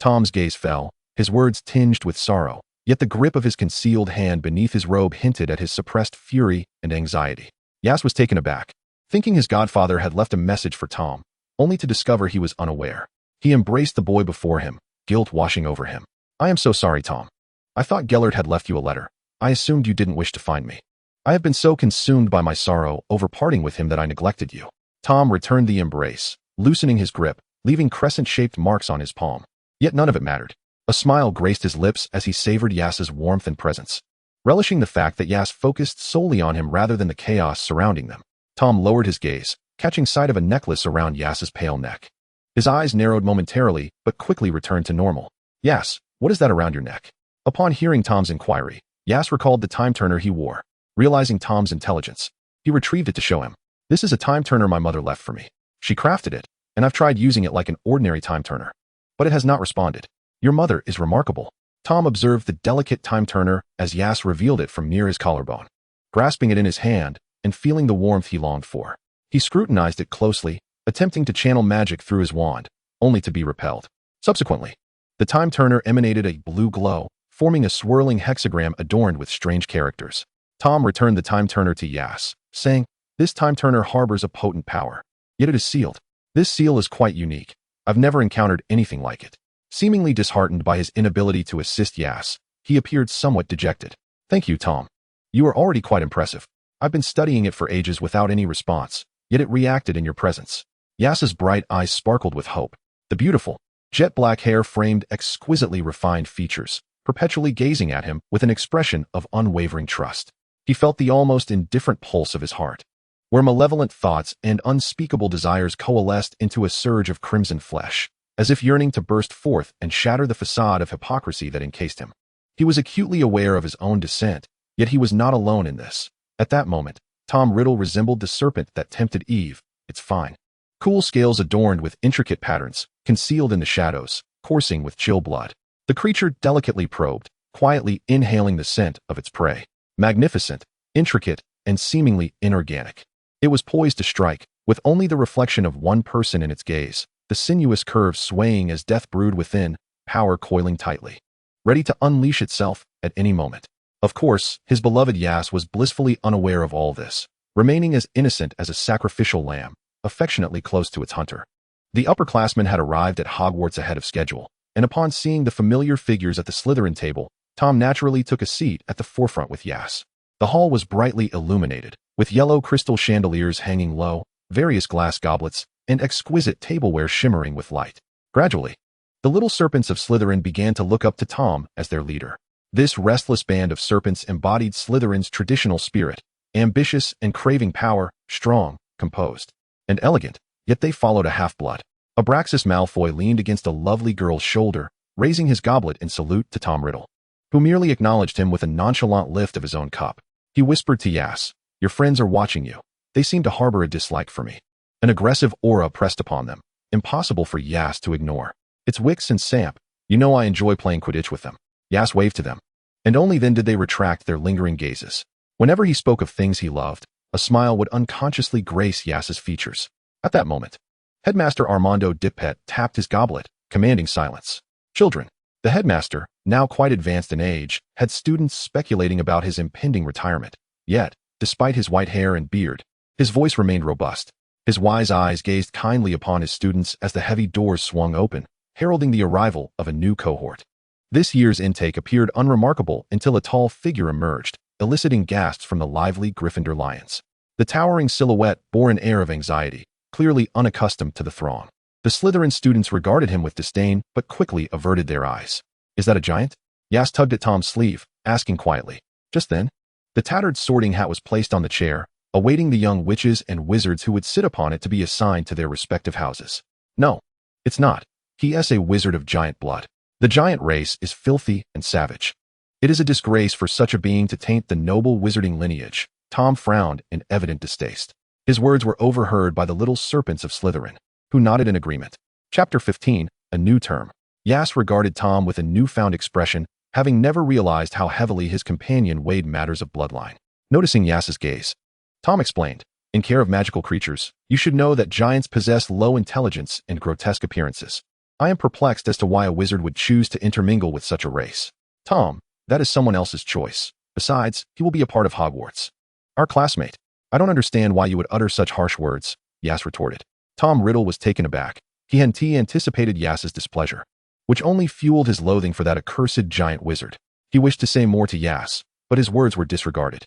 Tom's gaze fell, his words tinged with sorrow, yet the grip of his concealed hand beneath his robe hinted at his suppressed fury and anxiety. Yas was taken aback, thinking his godfather had left a message for Tom, only to discover he was unaware. He embraced the boy before him, guilt washing over him. I am so sorry, Tom. I thought Gellert had left you a letter. I assumed you didn't wish to find me. I have been so consumed by my sorrow over parting with him that I neglected you. Tom returned the embrace, loosening his grip, leaving crescent-shaped marks on his palm. Yet none of it mattered. A smile graced his lips as he savored Yas's warmth and presence. Relishing the fact that Yas focused solely on him rather than the chaos surrounding them, Tom lowered his gaze, catching sight of a necklace around Yas's pale neck. His eyes narrowed momentarily, but quickly returned to normal. Yas, what is that around your neck? Upon hearing Tom's inquiry, Yas recalled the time turner he wore. Realizing Tom's intelligence, he retrieved it to show him. This is a time turner my mother left for me. She crafted it, and I've tried using it like an ordinary time turner, but it has not responded. Your mother is remarkable. Tom observed the delicate time turner as Yas revealed it from near his collarbone. Grasping it in his hand and feeling the warmth he longed for, he scrutinized it closely, attempting to channel magic through his wand, only to be repelled. Subsequently, the time turner emanated a blue glow, forming a swirling hexagram adorned with strange characters. Tom returned the time turner to Yas, saying, "This time turner harbors a potent power, yet it is sealed. This seal is quite unique. I've never encountered anything like it." Seemingly disheartened by his inability to assist Yas, he appeared somewhat dejected. "Thank you, Tom. You are already quite impressive. I've been studying it for ages without any response, yet it reacted in your presence." Yas's bright eyes sparkled with hope. The beautiful, jet-black hair framed exquisitely refined features, perpetually gazing at him with an expression of unwavering trust. He felt the almost indifferent pulse of his heart, where malevolent thoughts and unspeakable desires coalesced into a surge of crimson flesh, as if yearning to burst forth and shatter the facade of hypocrisy that encased him. He was acutely aware of his own descent, yet he was not alone in this. At that moment, Tom Riddle resembled the serpent that tempted Eve, its fine, cool scales adorned with intricate patterns, concealed in the shadows, coursing with chill blood. The creature delicately probed, quietly inhaling the scent of its prey. Magnificent, intricate, and seemingly inorganic. It was poised to strike, with only the reflection of one person in its gaze, the sinuous curves swaying as death brewed within, power coiling tightly, ready to unleash itself at any moment. Of course, his beloved Yas was blissfully unaware of all this, remaining as innocent as a sacrificial lamb, affectionately close to its hunter. The upperclassmen had arrived at Hogwarts ahead of schedule, and upon seeing the familiar figures at the Slytherin table, Tom naturally took a seat at the forefront with Yas. The hall was brightly illuminated, with yellow crystal chandeliers hanging low, various glass goblets, and exquisite tableware shimmering with light. Gradually, the little serpents of Slytherin began to look up to Tom as their leader. This restless band of serpents embodied Slytherin's traditional spirit, ambitious and craving power, strong, composed, and elegant, yet they followed a half-blood. Abraxas Malfoy leaned against a lovely girl's shoulder, raising his goblet in salute to Tom Riddle, who merely acknowledged him with a nonchalant lift of his own cup. He whispered to Yas, "Your friends are watching you. They seem to harbor a dislike for me." An aggressive aura pressed upon them, impossible for Yas to ignore. "It's Wix and Samp. You know I enjoy playing Quidditch with them." Yas waved to them, and only then did they retract their lingering gazes. Whenever he spoke of things he loved, a smile would unconsciously grace Yas's features. At that moment, Headmaster Armando Dippet tapped his goblet, commanding silence. "Children." The headmaster, now quite advanced in age, had students speculating about his impending retirement. Yet, despite his white hair and beard, his voice remained robust. His wise eyes gazed kindly upon his students as the heavy doors swung open, heralding the arrival of a new cohort. This year's intake appeared unremarkable until a tall figure emerged, eliciting gasps from the lively Gryffindor lions. The towering silhouette bore an air of anxiety, clearly unaccustomed to the throng. The Slytherin students regarded him with disdain, but quickly averted their eyes. "Is that a giant?" Yas tugged at Tom's sleeve, asking quietly. Just then, the tattered sorting hat was placed on the chair, awaiting the young witches and wizards who would sit upon it to be assigned to their respective houses. "No, it's not. He is a wizard of giant blood. The giant race is filthy and savage. It is a disgrace for such a being to taint the noble wizarding lineage." Tom frowned in evident distaste. His words were overheard by the little serpents of Slytherin, who nodded in agreement. Chapter 15, A New Term. Yas regarded Tom with a newfound expression, having never realized how heavily his companion weighed matters of bloodline. Noticing Yas's gaze, Tom explained, in care of magical creatures, you should know that giants possess low intelligence and grotesque appearances. I am perplexed as to why a wizard would choose to intermingle with such a race. Tom, that is someone else's choice. Besides, he will be a part of Hogwarts. Our classmate. I don't understand why you would utter such harsh words, Yas retorted. Tom Riddle was taken aback. He anticipated Yas's displeasure, which only fueled his loathing for that accursed giant wizard. He wished to say more to Yas, but his words were disregarded.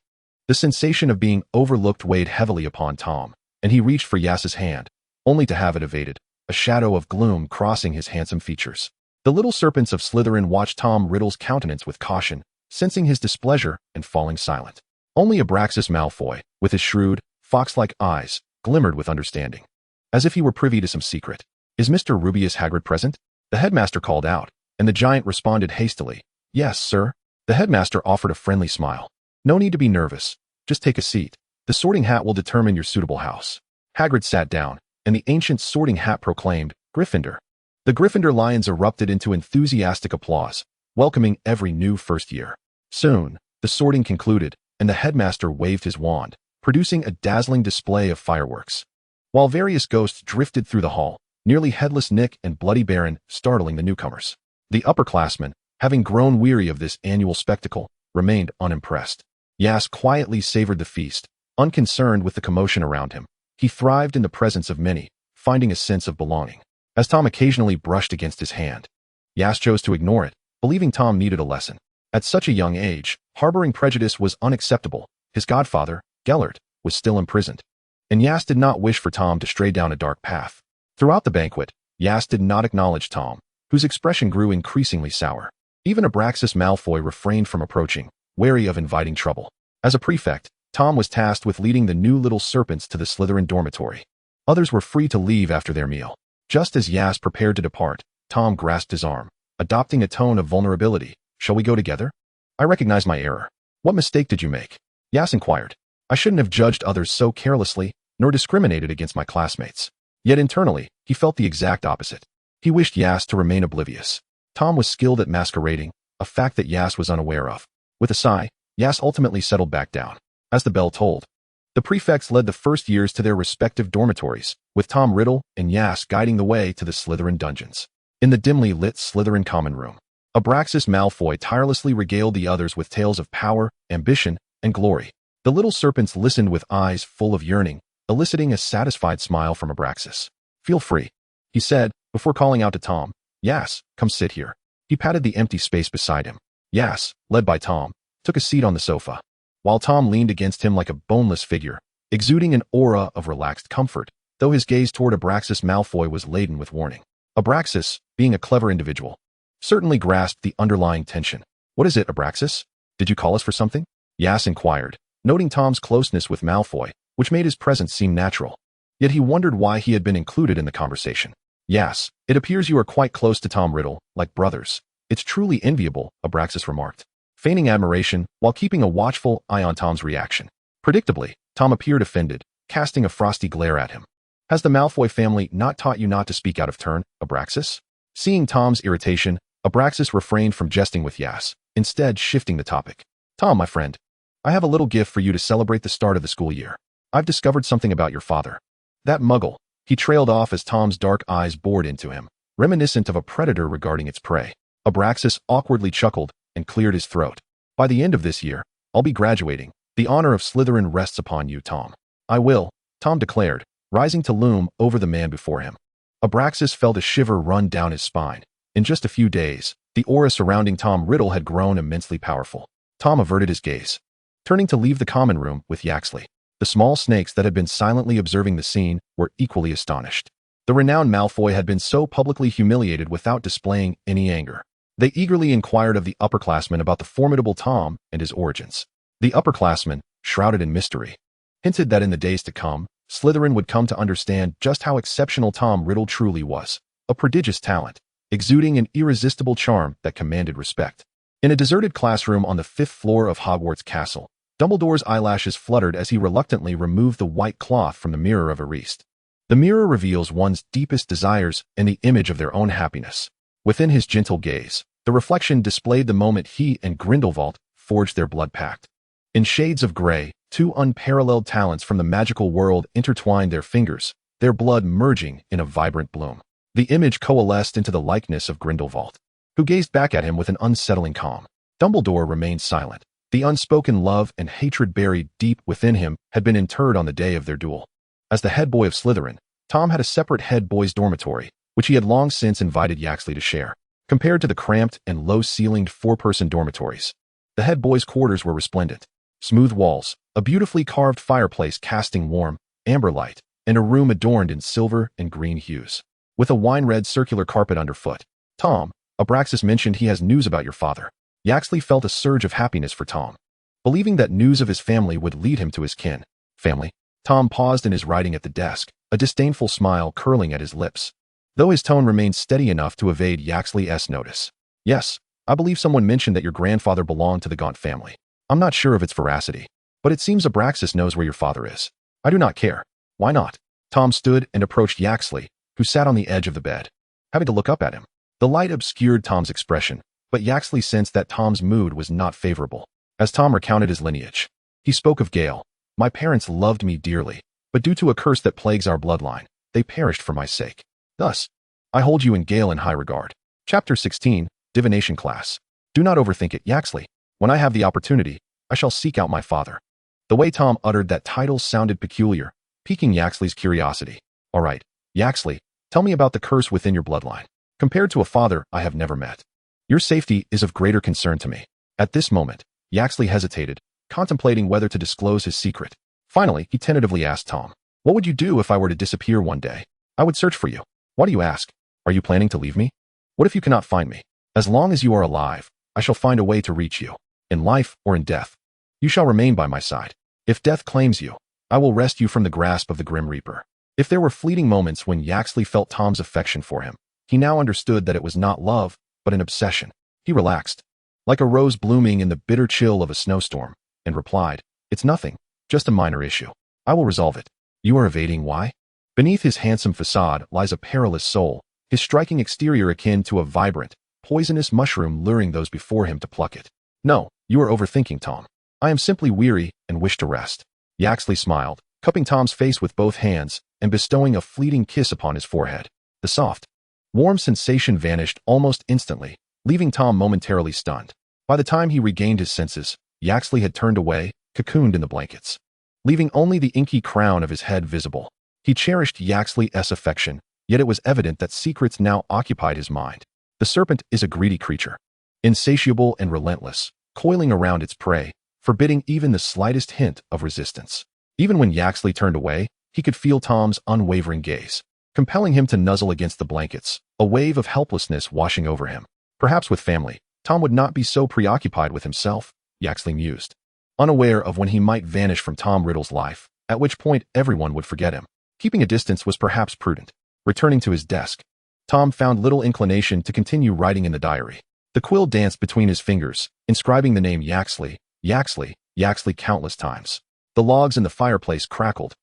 The sensation of being overlooked weighed heavily upon Tom, and he reached for Yas's hand, only to have it evaded, a shadow of gloom crossing his handsome features. The little serpents of Slytherin watched Tom Riddle's countenance with caution, sensing his displeasure and falling silent. Only Abraxas Malfoy, with his shrewd, fox-like eyes, glimmered with understanding, as if he were privy to some secret. Is Mr. Rubeus Hagrid present? The headmaster called out, and the giant responded hastily. Yes, sir. The headmaster offered a friendly smile. No need to be nervous. Just take a seat. The sorting hat will determine your suitable house. Hagrid sat down, and the ancient sorting hat proclaimed, Gryffindor. The Gryffindor lions erupted into enthusiastic applause, welcoming every new first year. Soon, the sorting concluded, and the headmaster waved his wand, producing a dazzling display of fireworks. While various ghosts drifted through the hall, nearly headless Nick and Bloody Baron startling the newcomers. The upperclassmen, having grown weary of this annual spectacle, remained unimpressed. Yas quietly savored the feast, unconcerned with the commotion around him. He thrived in the presence of many, finding a sense of belonging. As Tom occasionally brushed against his hand, Yas chose to ignore it, believing Tom needed a lesson. At such a young age, harboring prejudice was unacceptable. His godfather, Gellert, was still imprisoned, and Yas did not wish for Tom to stray down a dark path. Throughout the banquet, Yas did not acknowledge Tom, whose expression grew increasingly sour. Even Abraxas Malfoy refrained from approaching, wary of inviting trouble. As a prefect, Tom was tasked with leading the new little serpents to the Slytherin dormitory. Others were free to leave after their meal. Just as Yas prepared to depart, Tom grasped his arm, adopting a tone of vulnerability. Shall we go together? I recognize my error. What mistake did you make? Yas inquired. I shouldn't have judged others so carelessly, nor discriminated against my classmates. Yet internally, he felt the exact opposite. He wished Yas to remain oblivious. Tom was skilled at masquerading, a fact that Yas was unaware of. With a sigh, Yas ultimately settled back down. As the bell tolled, the prefects led the first years to their respective dormitories, with Tom Riddle and Yas guiding the way to the Slytherin dungeons. In the dimly lit Slytherin common room, Abraxas Malfoy tirelessly regaled the others with tales of power, ambition, and glory. The little serpents listened with eyes full of yearning, eliciting a satisfied smile from Abraxas. Feel free, he said, before calling out to Tom. Yas, come sit here. He patted the empty space beside him. Yas, led by Tom, took a seat on the sofa, while Tom leaned against him like a boneless figure, exuding an aura of relaxed comfort, though his gaze toward Abraxas Malfoy was laden with warning. Abraxas, being a clever individual, certainly grasped the underlying tension. What is it, Abraxas? Did you call us for something? Yas inquired, noting Tom's closeness with Malfoy, which made his presence seem natural. Yet he wondered why he had been included in the conversation. Yas, it appears you are quite close to Tom Riddle, like brothers. It's truly enviable, Abraxas remarked, feigning admiration while keeping a watchful eye on Tom's reaction. Predictably, Tom appeared offended, casting a frosty glare at him. Has the Malfoy family not taught you not to speak out of turn, Abraxas? Seeing Tom's irritation, Abraxas refrained from jesting with Yas, instead shifting the topic. Tom, my friend, I have a little gift for you to celebrate the start of the school year. I've discovered something about your father. That muggle, he trailed off as Tom's dark eyes bored into him, reminiscent of a predator regarding its prey. Abraxas awkwardly chuckled and cleared his throat. By the end of this year, I'll be graduating. The honor of Slytherin rests upon you, Tom. I will, Tom declared, rising to loom over the man before him. Abraxas felt a shiver run down his spine. In just a few days, the aura surrounding Tom Riddle had grown immensely powerful. Tom averted his gaze, turning to leave the common room with Yaxley. The small snakes that had been silently observing the scene were equally astonished. The renowned Malfoy had been so publicly humiliated without displaying any anger. They eagerly inquired of the upperclassmen about the formidable Tom and his origins. The upperclassmen, shrouded in mystery, hinted that in the days to come, Slytherin would come to understand just how exceptional Tom Riddle truly was. A prodigious talent, exuding an irresistible charm that commanded respect. In a deserted classroom on the 5th floor of Hogwarts Castle, Dumbledore's eyelashes fluttered as he reluctantly removed the white cloth from the mirror of Ariste. The mirror reveals one's deepest desires and the image of their own happiness. Within his gentle gaze, the reflection displayed the moment he and Grindelwald forged their blood pact. In shades of gray, two unparalleled talents from the magical world intertwined their fingers, their blood merging in a vibrant bloom. The image coalesced into the likeness of Grindelwald, who gazed back at him with an unsettling calm. Dumbledore remained silent. The unspoken love and hatred buried deep within him had been interred on the day of their duel. As the head boy of Slytherin, Tom had a separate head boys' dormitory, which he had long since invited Yaxley to share. Compared to the cramped and low-ceilinged four-person dormitories, the head boys' quarters were resplendent. Smooth walls, a beautifully carved fireplace casting warm, amber light, and a room adorned in silver and green hues. With a wine-red circular carpet underfoot. Tom, Abraxas mentioned he has news about your father. Yaxley felt a surge of happiness for Tom, believing that news of his family would lead him to his kin. Family? Tom paused in his writing at the desk, a disdainful smile curling at his lips, though his tone remained steady enough to evade Yaxley's notice. Yes, I believe someone mentioned that your grandfather belonged to the Gaunt family. I'm not sure of its veracity, but it seems Abraxas knows where your father is. I do not care. Why not? Tom stood and approached Yaxley, who sat on the edge of the bed, having to look up at him. The light obscured Tom's expression, but Yaxley sensed that Tom's mood was not favorable. As Tom recounted his lineage, he spoke of Gale. My parents loved me dearly, but due to a curse that plagues our bloodline, they perished for my sake. Thus, I hold you and Gale in high regard. Chapter 16, Divination Class. Do not overthink it, Yaxley. When I have the opportunity, I shall seek out my father. The way Tom uttered that title sounded peculiar, piquing Yaxley's curiosity. All right, Yaxley, tell me about the curse within your bloodline. Compared to a father I have never met, your safety is of greater concern to me. At this moment, Yaxley hesitated, contemplating whether to disclose his secret. Finally, he tentatively asked Tom, what would you do if I were to disappear one day? I would search for you. Why do you ask? Are you planning to leave me? What if you cannot find me? As long as you are alive, I shall find a way to reach you. In life or in death, you shall remain by my side. If death claims you, I will wrest you from the grasp of the Grim Reaper. If there were fleeting moments when Yaxley felt Tom's affection for him, he now understood that it was not love, but an obsession. He relaxed, like a rose blooming in the bitter chill of a snowstorm, and replied, it's nothing, just a minor issue. I will resolve it. You are evading why? Beneath his handsome facade lies a perilous soul, his striking exterior akin to a vibrant, poisonous mushroom luring those before him to pluck it. No, you are overthinking, Tom. I am simply weary and wish to rest. Yaxley smiled, cupping Tom's face with both hands and bestowing a fleeting kiss upon his forehead. The soft, warm sensation vanished almost instantly, leaving Tom momentarily stunned. By the time he regained his senses, Yaxley had turned away, cocooned in the blankets, leaving only the inky crown of his head visible. He cherished Yaxley's affection, yet it was evident that secrets now occupied his mind. The serpent is a greedy creature, insatiable and relentless, coiling around its prey, forbidding even the slightest hint of resistance. Even when Yaxley turned away, he could feel Tom's unwavering gaze, compelling him to nuzzle against the blankets, a wave of helplessness washing over him. Perhaps with family, Tom would not be so preoccupied with himself, Yaxley mused, unaware of when he might vanish from Tom Riddle's life, at which point everyone would forget him. Keeping a distance was perhaps prudent. Returning to his desk, Tom found little inclination to continue writing in the diary. The quill danced between his fingers, inscribing the name Yaxley, Yaxley, Yaxley countless times. The logs in the fireplace crackled,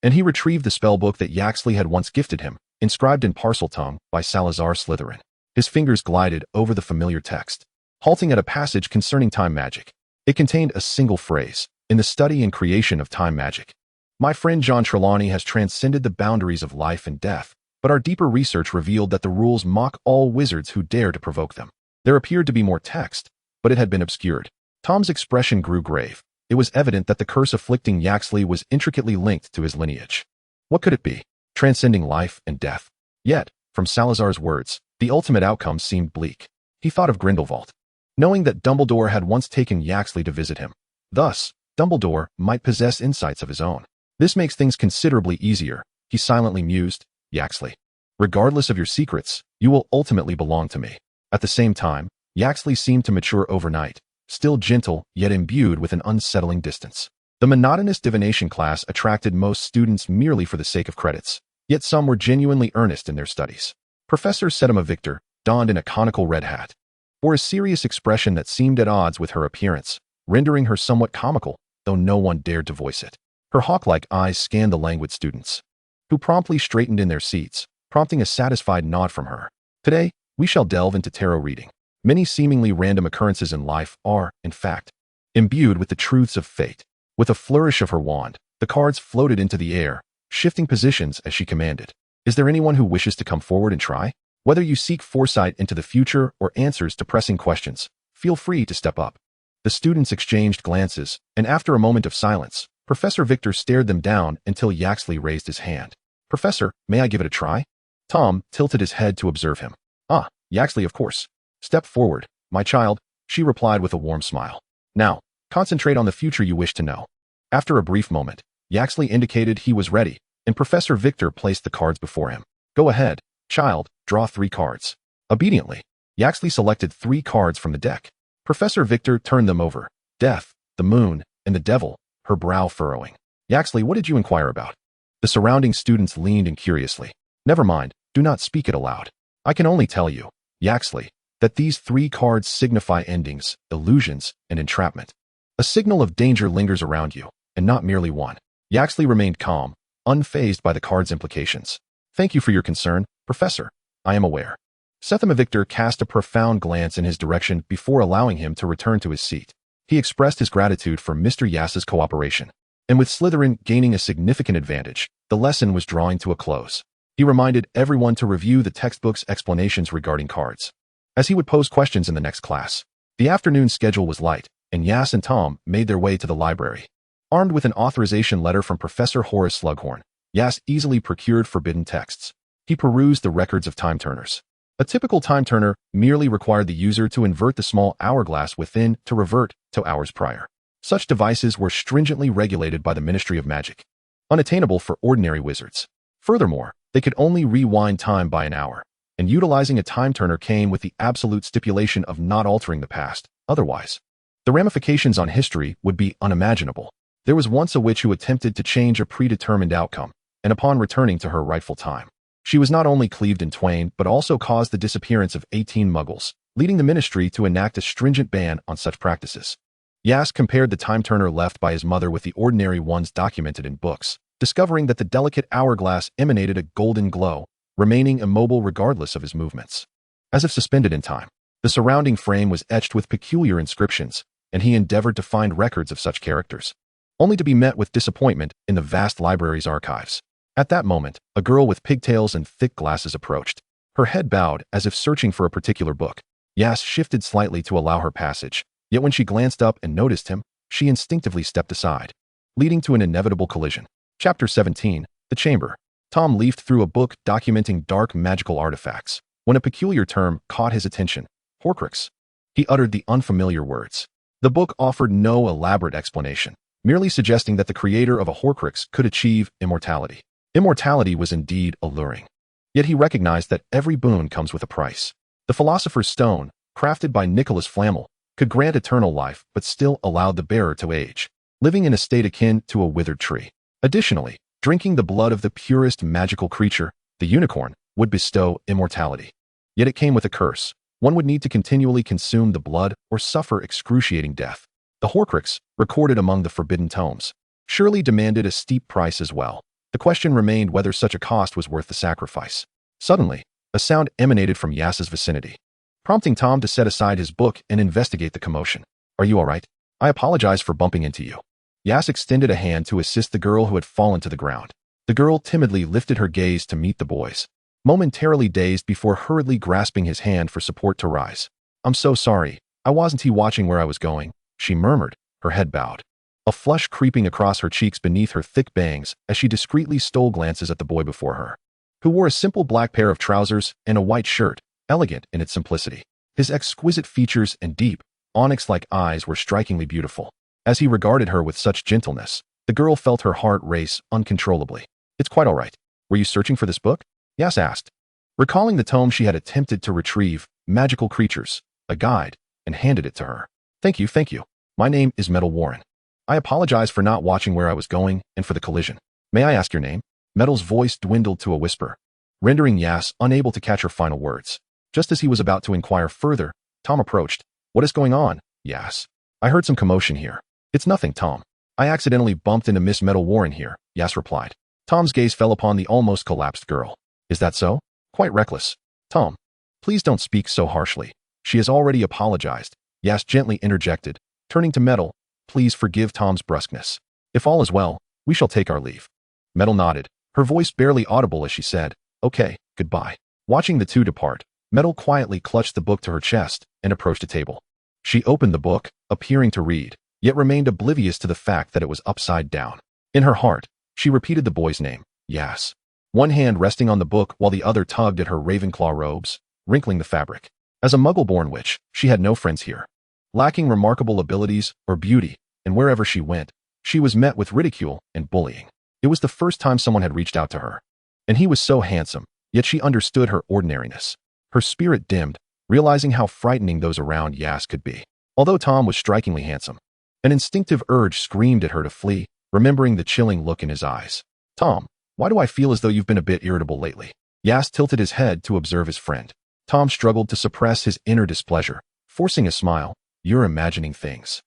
and he retrieved the spellbook that Yaxley had once gifted him, inscribed in Parseltongue by Salazar Slytherin. His fingers glided over the familiar text, halting at a passage concerning time magic. It contained a single phrase, in the study and creation of time magic. My friend John Trelawney has transcended the boundaries of life and death, but our deeper research revealed that the rules mock all wizards who dare to provoke them. There appeared to be more text, but it had been obscured. Tom's expression grew grave. It was evident that the curse afflicting Yaxley was intricately linked to his lineage. What could it be? Transcending life and death. Yet, from Salazar's words, the ultimate outcome seemed bleak. He thought of Grindelwald, knowing that Dumbledore had once taken Yaxley to visit him. Thus, Dumbledore might possess insights of his own. This makes things considerably easier, he silently mused. Yaxley, regardless of your secrets, you will ultimately belong to me. At the same time, Yaxley seemed to mature overnight, still gentle yet imbued with an unsettling distance. The monotonous divination class attracted most students merely for the sake of credits, yet some were genuinely earnest in their studies. Professor Septima Victor, donned in a conical red hat, bore a serious expression that seemed at odds with her appearance, rendering her somewhat comical, though no one dared to voice it. Her hawk-like eyes scanned the languid students, who promptly straightened in their seats, prompting a satisfied nod from her. Today, we shall delve into tarot reading. Many seemingly random occurrences in life are, in fact, imbued with the truths of fate. With a flourish of her wand, the cards floated into the air, shifting positions as she commanded. Is there anyone who wishes to come forward and try? Whether you seek foresight into the future or answers to pressing questions, feel free to step up. The students exchanged glances, and after a moment of silence, Professor Victor stared them down until Yaxley raised his hand. Professor, may I give it a try? Tom tilted his head to observe him. Ah, Yaxley, of course. Step forward, my child, she replied with a warm smile. Now, concentrate on the future you wish to know. After a brief moment, Yaxley indicated he was ready, and Professor Victor placed the cards before him. Go ahead, child, draw 3 cards. Obediently, Yaxley selected 3 cards from the deck. Professor Victor turned them over. Death, the moon, and the devil, her brow furrowing. Yaxley, what did you inquire about? The surrounding students leaned in curiously. Never mind, do not speak it aloud. I can only tell you, Yaxley, that these 3 cards signify endings, illusions, and entrapment. A signal of danger lingers around you, and not merely one. Yaxley remained calm, unfazed by the card's implications. Thank you for your concern, Professor. I am aware. Sethema Victor cast a profound glance in his direction before allowing him to return to his seat. He expressed his gratitude for Mr. Yass's cooperation. And with Slytherin gaining a significant advantage, the lesson was drawing to a close. He reminded everyone to review the textbook's explanations regarding cards, as he would pose questions in the next class. The afternoon schedule was light, and Yass and Tom made their way to the library. Armed with an authorization letter from Professor Horace Slughorn, Yass easily procured forbidden texts. He perused the records of time turners. A typical time turner merely required the user to invert the small hourglass within to revert to hours prior. Such devices were stringently regulated by the Ministry of Magic, unattainable for ordinary wizards. Furthermore, they could only rewind time by an hour, and utilizing a time turner came with the absolute stipulation of not altering the past. Otherwise, the ramifications on history would be unimaginable. There was once a witch who attempted to change a predetermined outcome, and upon returning to her rightful time, she was not only cleaved in twain but also caused the disappearance of 18 muggles, leading the ministry to enact a stringent ban on such practices. Yass compared the time turner left by his mother with the ordinary ones documented in books, discovering that the delicate hourglass emanated a golden glow, remaining immobile regardless of his movements. As if suspended in time, the surrounding frame was etched with peculiar inscriptions, and he endeavored to find records of such characters, only to be met with disappointment in the vast library's archives. At that moment, a girl with pigtails and thick glasses approached. Her head bowed as if searching for a particular book. Yass shifted slightly to allow her passage, yet when she glanced up and noticed him, she instinctively stepped aside, leading to an inevitable collision. Chapter 17, The Chamber. Tom leafed through a book documenting dark magical artifacts, when a peculiar term caught his attention. Horcrux. He uttered the unfamiliar words. The book offered no elaborate explanation, merely suggesting that the creator of a Horcrux could achieve immortality. Immortality was indeed alluring. Yet he recognized that every boon comes with a price. The Philosopher's Stone, crafted by Nicholas Flamel, could grant eternal life but still allowed the bearer to age, living in a state akin to a withered tree. Additionally, drinking the blood of the purest magical creature, the unicorn, would bestow immortality. Yet it came with a curse. One would need to continually consume the blood or suffer excruciating death. The Horcrux, recorded among the forbidden tomes, surely demanded a steep price as well. The question remained whether such a cost was worth the sacrifice. Suddenly, a sound emanated from Yass's vicinity, prompting Tom to set aside his book and investigate the commotion. Are you all right? I apologize for bumping into you. Yass extended a hand to assist the girl who had fallen to the ground. The girl timidly lifted her gaze to meet the boy's, momentarily dazed before hurriedly grasping his hand for support to rise. I'm so sorry. I wasn't watching where I was going, she murmured, her head bowed, a flush creeping across her cheeks beneath her thick bangs as she discreetly stole glances at the boy before her, who wore a simple black pair of trousers and a white shirt, elegant in its simplicity. His exquisite features and deep, onyx-like eyes were strikingly beautiful. As he regarded her with such gentleness, the girl felt her heart race uncontrollably. It's quite all right. Were you searching for this book? Yass asked, recalling the tome she had attempted to retrieve, Magical Creatures, a guide, and handed it to her. Thank you. My name is Metal Warren. I apologize for not watching where I was going and for the collision. May I ask your name? Metal's voice dwindled to a whisper, rendering Yass unable to catch her final words. Just as he was about to inquire further, Tom approached. What is going on, Yass? I heard some commotion here. It's nothing, Tom. I accidentally bumped into Miss Metal Warren here, Yass replied. Tom's gaze fell upon the almost collapsed girl. Is that so? Quite reckless. Tom, please don't speak so harshly. She has already apologized, Yass gently interjected, turning to Metal, please forgive Tom's brusqueness. If all is well, we shall take our leave. Metal nodded, her voice barely audible as she said, okay, goodbye. Watching the two depart, Metal quietly clutched the book to her chest and approached a table. She opened the book, appearing to read, yet remained oblivious to the fact that it was upside down. In her heart, she repeated the boy's name, Aias. One hand resting on the book while the other tugged at her Ravenclaw robes, wrinkling the fabric. As a Muggle-born witch, she had no friends here. Lacking remarkable abilities or beauty, and wherever she went, she was met with ridicule and bullying. It was the first time someone had reached out to her. And he was so handsome, yet she understood her ordinariness. Her spirit dimmed, realizing how frightening those around Aias could be. Although Tom was strikingly handsome, an instinctive urge screamed at her to flee, remembering the chilling look in his eyes. Tom, why do I feel as though you've been a bit irritable lately? Aias tilted his head to observe his friend. Tom struggled to suppress his inner displeasure, forcing a smile. You're imagining things.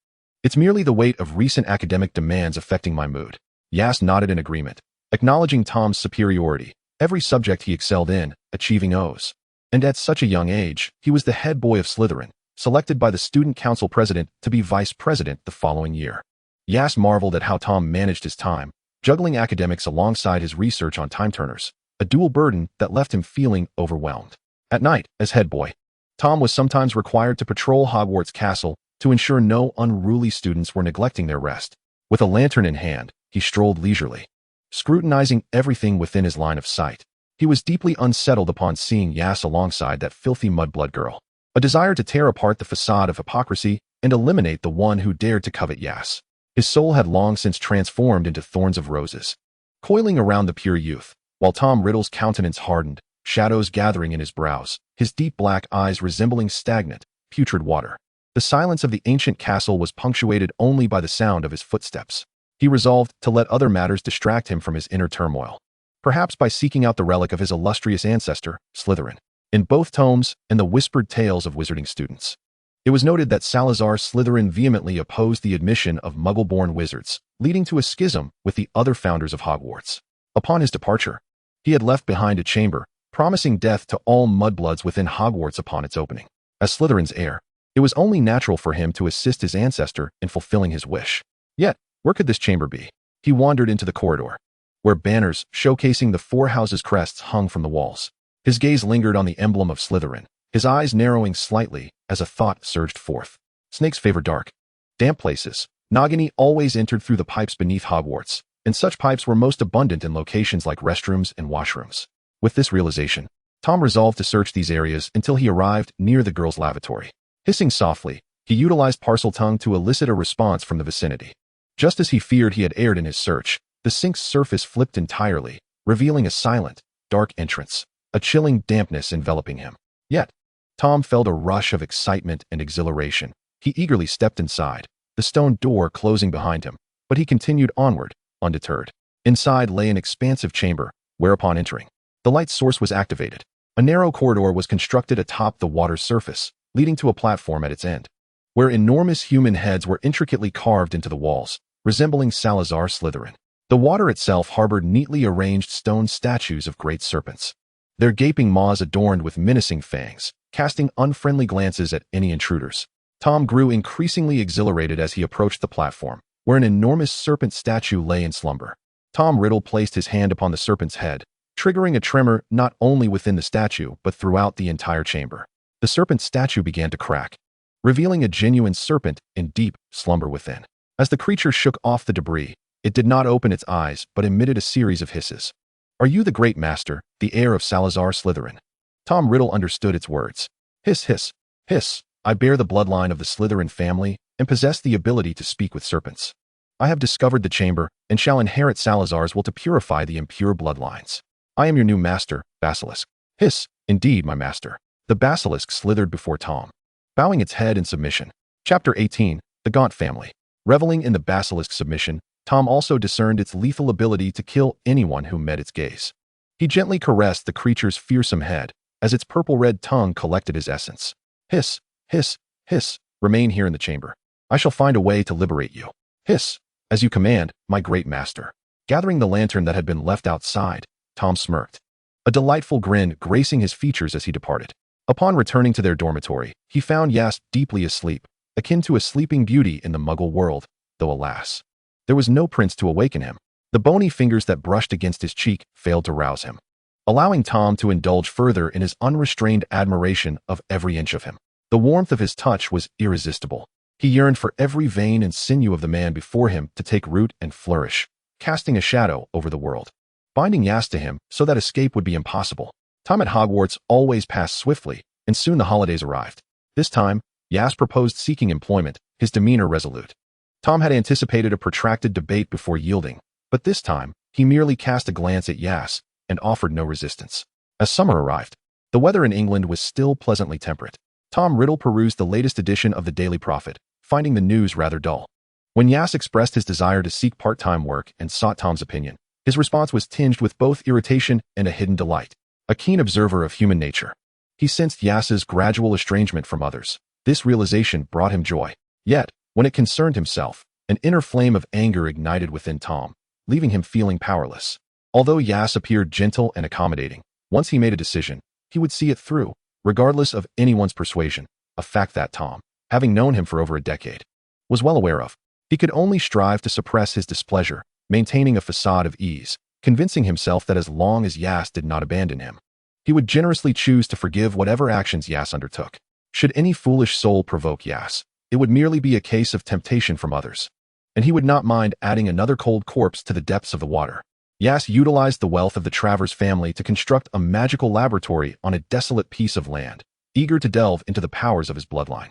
It's merely the weight of recent academic demands affecting my mood. Aias nodded in agreement, acknowledging Tom's superiority, every subject he excelled in, achieving O's. And at such a young age, he was the head boy of Slytherin, selected by the student council president to be vice president the following year. Aias marveled at how Tom managed his time, juggling academics alongside his research on time turners, a dual burden that left him feeling overwhelmed. At night, as head boy, Tom was sometimes required to patrol Hogwarts Castle to ensure no unruly students were neglecting their rest. With a lantern in hand, he strolled leisurely, scrutinizing everything within his line of sight. He was deeply unsettled upon seeing Aias alongside that filthy mudblood girl. A desire to tear apart the facade of hypocrisy and eliminate the one who dared to covet Aias. His soul had long since transformed into thorns of roses, coiling around the pure youth, while Tom Riddle's countenance hardened, shadows gathering in his brows, his deep black eyes resembling stagnant, putrid water. The silence of the ancient castle was punctuated only by the sound of his footsteps. He resolved to let other matters distract him from his inner turmoil, perhaps by seeking out the relic of his illustrious ancestor, Slytherin, in both tomes and the whispered tales of wizarding students. It was noted that Salazar Slytherin vehemently opposed the admission of Muggle-born wizards, leading to a schism with the other founders of Hogwarts. Upon his departure, he had left behind a chamber, promising death to all mudbloods within Hogwarts upon its opening. As Slytherin's heir, it was only natural for him to assist his ancestor in fulfilling his wish. Yet, where could this chamber be? He wandered into the corridor, where banners showcasing the four houses' crests hung from the walls. His gaze lingered on the emblem of Slytherin, his eyes narrowing slightly as a thought surged forth. Snakes favor dark, damp places. Nagini always entered through the pipes beneath Hogwarts, and such pipes were most abundant in locations like restrooms and washrooms. With this realization, Tom resolved to search these areas until he arrived near the girl's lavatory. Hissing softly, he utilized Parseltongue to elicit a response from the vicinity. Just as he feared he had erred in his search, the sink's surface flipped entirely, revealing a silent, dark entrance, a chilling dampness enveloping him. Yet, Tom felt a rush of excitement and exhilaration. He eagerly stepped inside, the stone door closing behind him, but he continued onward, undeterred. Inside lay an expansive chamber, whereupon entering, the light source was activated. A narrow corridor was constructed atop the water's surface, leading to a platform at its end, where enormous human heads were intricately carved into the walls, resembling Salazar Slytherin. The water itself harbored neatly arranged stone statues of great serpents, their gaping maws adorned with menacing fangs, casting unfriendly glances at any intruders. Tom grew increasingly exhilarated as he approached the platform, where an enormous serpent statue lay in slumber. Tom Riddle placed his hand upon the serpent's head, triggering a tremor not only within the statue but throughout the entire chamber. The serpent statue began to crack, revealing a genuine serpent in deep slumber within. As the creature shook off the debris, it did not open its eyes but emitted a series of hisses. Are you the great master, the heir of Salazar Slytherin? Tom Riddle understood its words. Hiss, hiss, hiss. I bear the bloodline of the Slytherin family and possess the ability to speak with serpents. I have discovered the chamber and shall inherit Salazar's will to purify the impure bloodlines. I am your new master, Basilisk. Hiss, indeed, my master. The basilisk slithered before Tom, bowing its head in submission. Chapter 18, The Gaunt Family. Reveling in the basilisk's submission, Tom also discerned its lethal ability to kill anyone who met its gaze. He gently caressed the creature's fearsome head as its purple-red tongue collected his essence. Hiss, hiss, hiss, remain here in the chamber. I shall find a way to liberate you. Hiss, as you command, my great master. Gathering the lantern that had been left outside, Tom smirked, a delightful grin gracing his features as he departed. Upon returning to their dormitory, he found Aias deeply asleep, akin to a sleeping beauty in the Muggle world, though alas, there was no prince to awaken him. The bony fingers that brushed against his cheek failed to rouse him, allowing Tom to indulge further in his unrestrained admiration of every inch of him. The warmth of his touch was irresistible. He yearned for every vein and sinew of the man before him to take root and flourish, casting a shadow over the world, binding Aias to him so that escape would be impossible. Time at Hogwarts always passed swiftly, and soon the holidays arrived. This time, Aias proposed seeking employment, his demeanor resolute. Tom had anticipated a protracted debate before yielding, but this time, he merely cast a glance at Aias and offered no resistance. As summer arrived, the weather in England was still pleasantly temperate. Tom Riddle perused the latest edition of the Daily Prophet, finding the news rather dull. When Aias expressed his desire to seek part-time work and sought Tom's opinion, his response was tinged with both irritation and a hidden delight. A keen observer of human nature, he sensed Aias's gradual estrangement from others. This realization brought him joy. Yet, when it concerned himself, an inner flame of anger ignited within Tom, leaving him feeling powerless. Although Aias appeared gentle and accommodating, once he made a decision, he would see it through, regardless of anyone's persuasion, a fact that Tom, having known him for over a decade, was well aware of. He could only strive to suppress his displeasure, maintaining a facade of ease, convincing himself that as long as Aias did not abandon him, he would generously choose to forgive whatever actions Aias undertook. Should any foolish soul provoke Aias, it would merely be a case of temptation from others, and he would not mind adding another cold corpse to the depths of the water. Aias utilized the wealth of the Travers family to construct a magical laboratory on a desolate piece of land, eager to delve into the powers of his bloodline.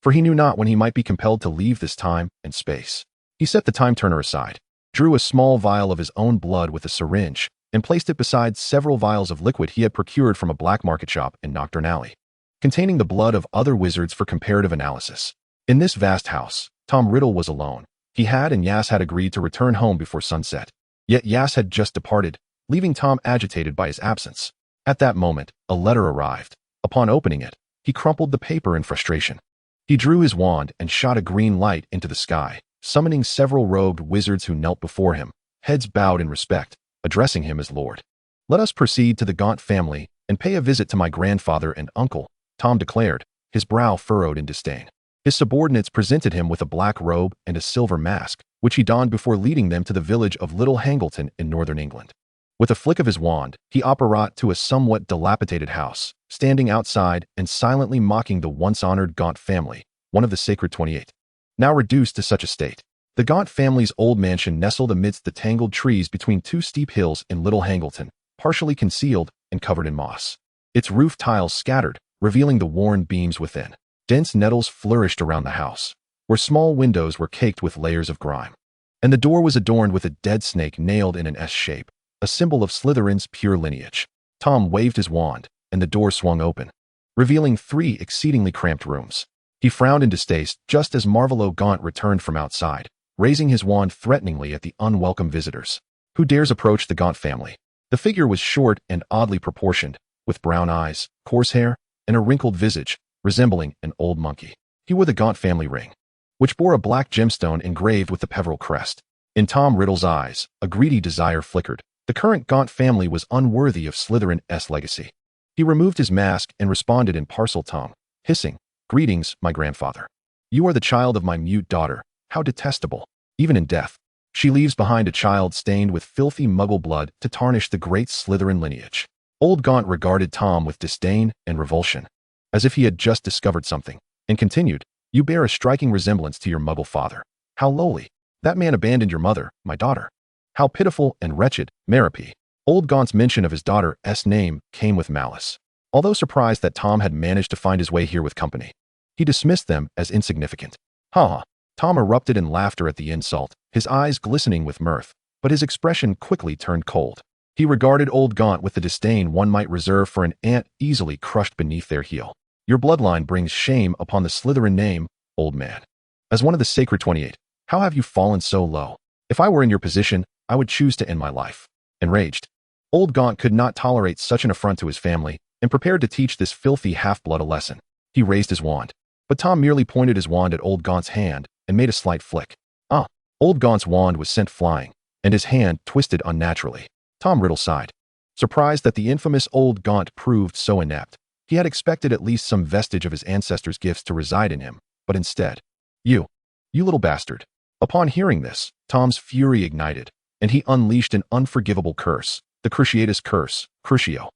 For he knew not when he might be compelled to leave this time and space. He set the time-turner aside, drew a small vial of his own blood with a syringe, and placed it beside several vials of liquid he had procured from a black market shop in Nocturne Alley, containing the blood of other wizards for comparative analysis. In this vast house, Tom Riddle was alone. He had and Aias had agreed to return home before sunset. Yet Aias had just departed, leaving Tom agitated by his absence. At that moment, a letter arrived. Upon opening it, he crumpled the paper in frustration. He drew his wand and shot a green light into the sky, summoning several robed wizards who knelt before him, heads bowed in respect, addressing him as Lord. "Let us proceed to the Gaunt family and pay a visit to my grandfather and uncle," Tom declared, his brow furrowed in disdain. His subordinates presented him with a black robe and a silver mask, which he donned before leading them to the village of Little Hangleton in northern England. With a flick of his wand, he apparat to a somewhat dilapidated house, standing outside and silently mocking the once-honored Gaunt family, one of the Sacred 28. Now reduced to such a state, the Gaunt family's old mansion nestled amidst the tangled trees between two steep hills in Little Hangleton, partially concealed and covered in moss. Its roof tiles scattered, revealing the worn beams within. Dense nettles flourished around the house, where small windows were caked with layers of grime. And the door was adorned with a dead snake nailed in an S shape, a symbol of Slytherin's pure lineage. Tom waved his wand, and the door swung open, revealing 3 exceedingly cramped rooms. He frowned in distaste just as Marvolo Gaunt returned from outside, raising his wand threateningly at the unwelcome visitors. Who dares approach the Gaunt family? The figure was short and oddly proportioned, with brown eyes, coarse hair, and a wrinkled visage, resembling an old monkey. He wore the Gaunt family ring, which bore a black gemstone engraved with the Peveril crest. In Tom Riddle's eyes, a greedy desire flickered. The current Gaunt family was unworthy of Slytherin's legacy. He removed his mask and responded in parcel tongue, hissing, "Greetings, my grandfather. You are the child of my mute daughter. How detestable. Even in death, she leaves behind a child stained with filthy muggle blood to tarnish the great Slytherin lineage." Old Gaunt regarded Tom with disdain and revulsion, as if he had just discovered something, and continued, "You bear a striking resemblance to your muggle father. How lowly. That man abandoned your mother, my daughter. How pitiful and wretched, Merope." Old Gaunt's mention of his daughter's name came with malice. Although surprised that Tom had managed to find his way here with company, he dismissed them as insignificant. "Ha ha." Tom erupted in laughter at the insult, his eyes glistening with mirth, but his expression quickly turned cold. He regarded Old Gaunt with the disdain one might reserve for an ant easily crushed beneath their heel. "Your bloodline brings shame upon the Slytherin name, old man. As one of the Sacred 28, how have you fallen so low? If I were in your position, I would choose to end my life." Enraged, Old Gaunt could not tolerate such an affront to his family, and prepared to teach this filthy half-blood a lesson. He raised his wand, but Tom merely pointed his wand at Old Gaunt's hand and made a slight flick. Ah! Old Gaunt's wand was sent flying, and his hand twisted unnaturally. Tom Riddle sighed, surprised that the infamous Old Gaunt proved so inept. He had expected at least some vestige of his ancestors' gifts to reside in him, but instead, you little bastard." Upon hearing this, Tom's fury ignited, and he unleashed an unforgivable curse, the Cruciatus Curse, Crucio.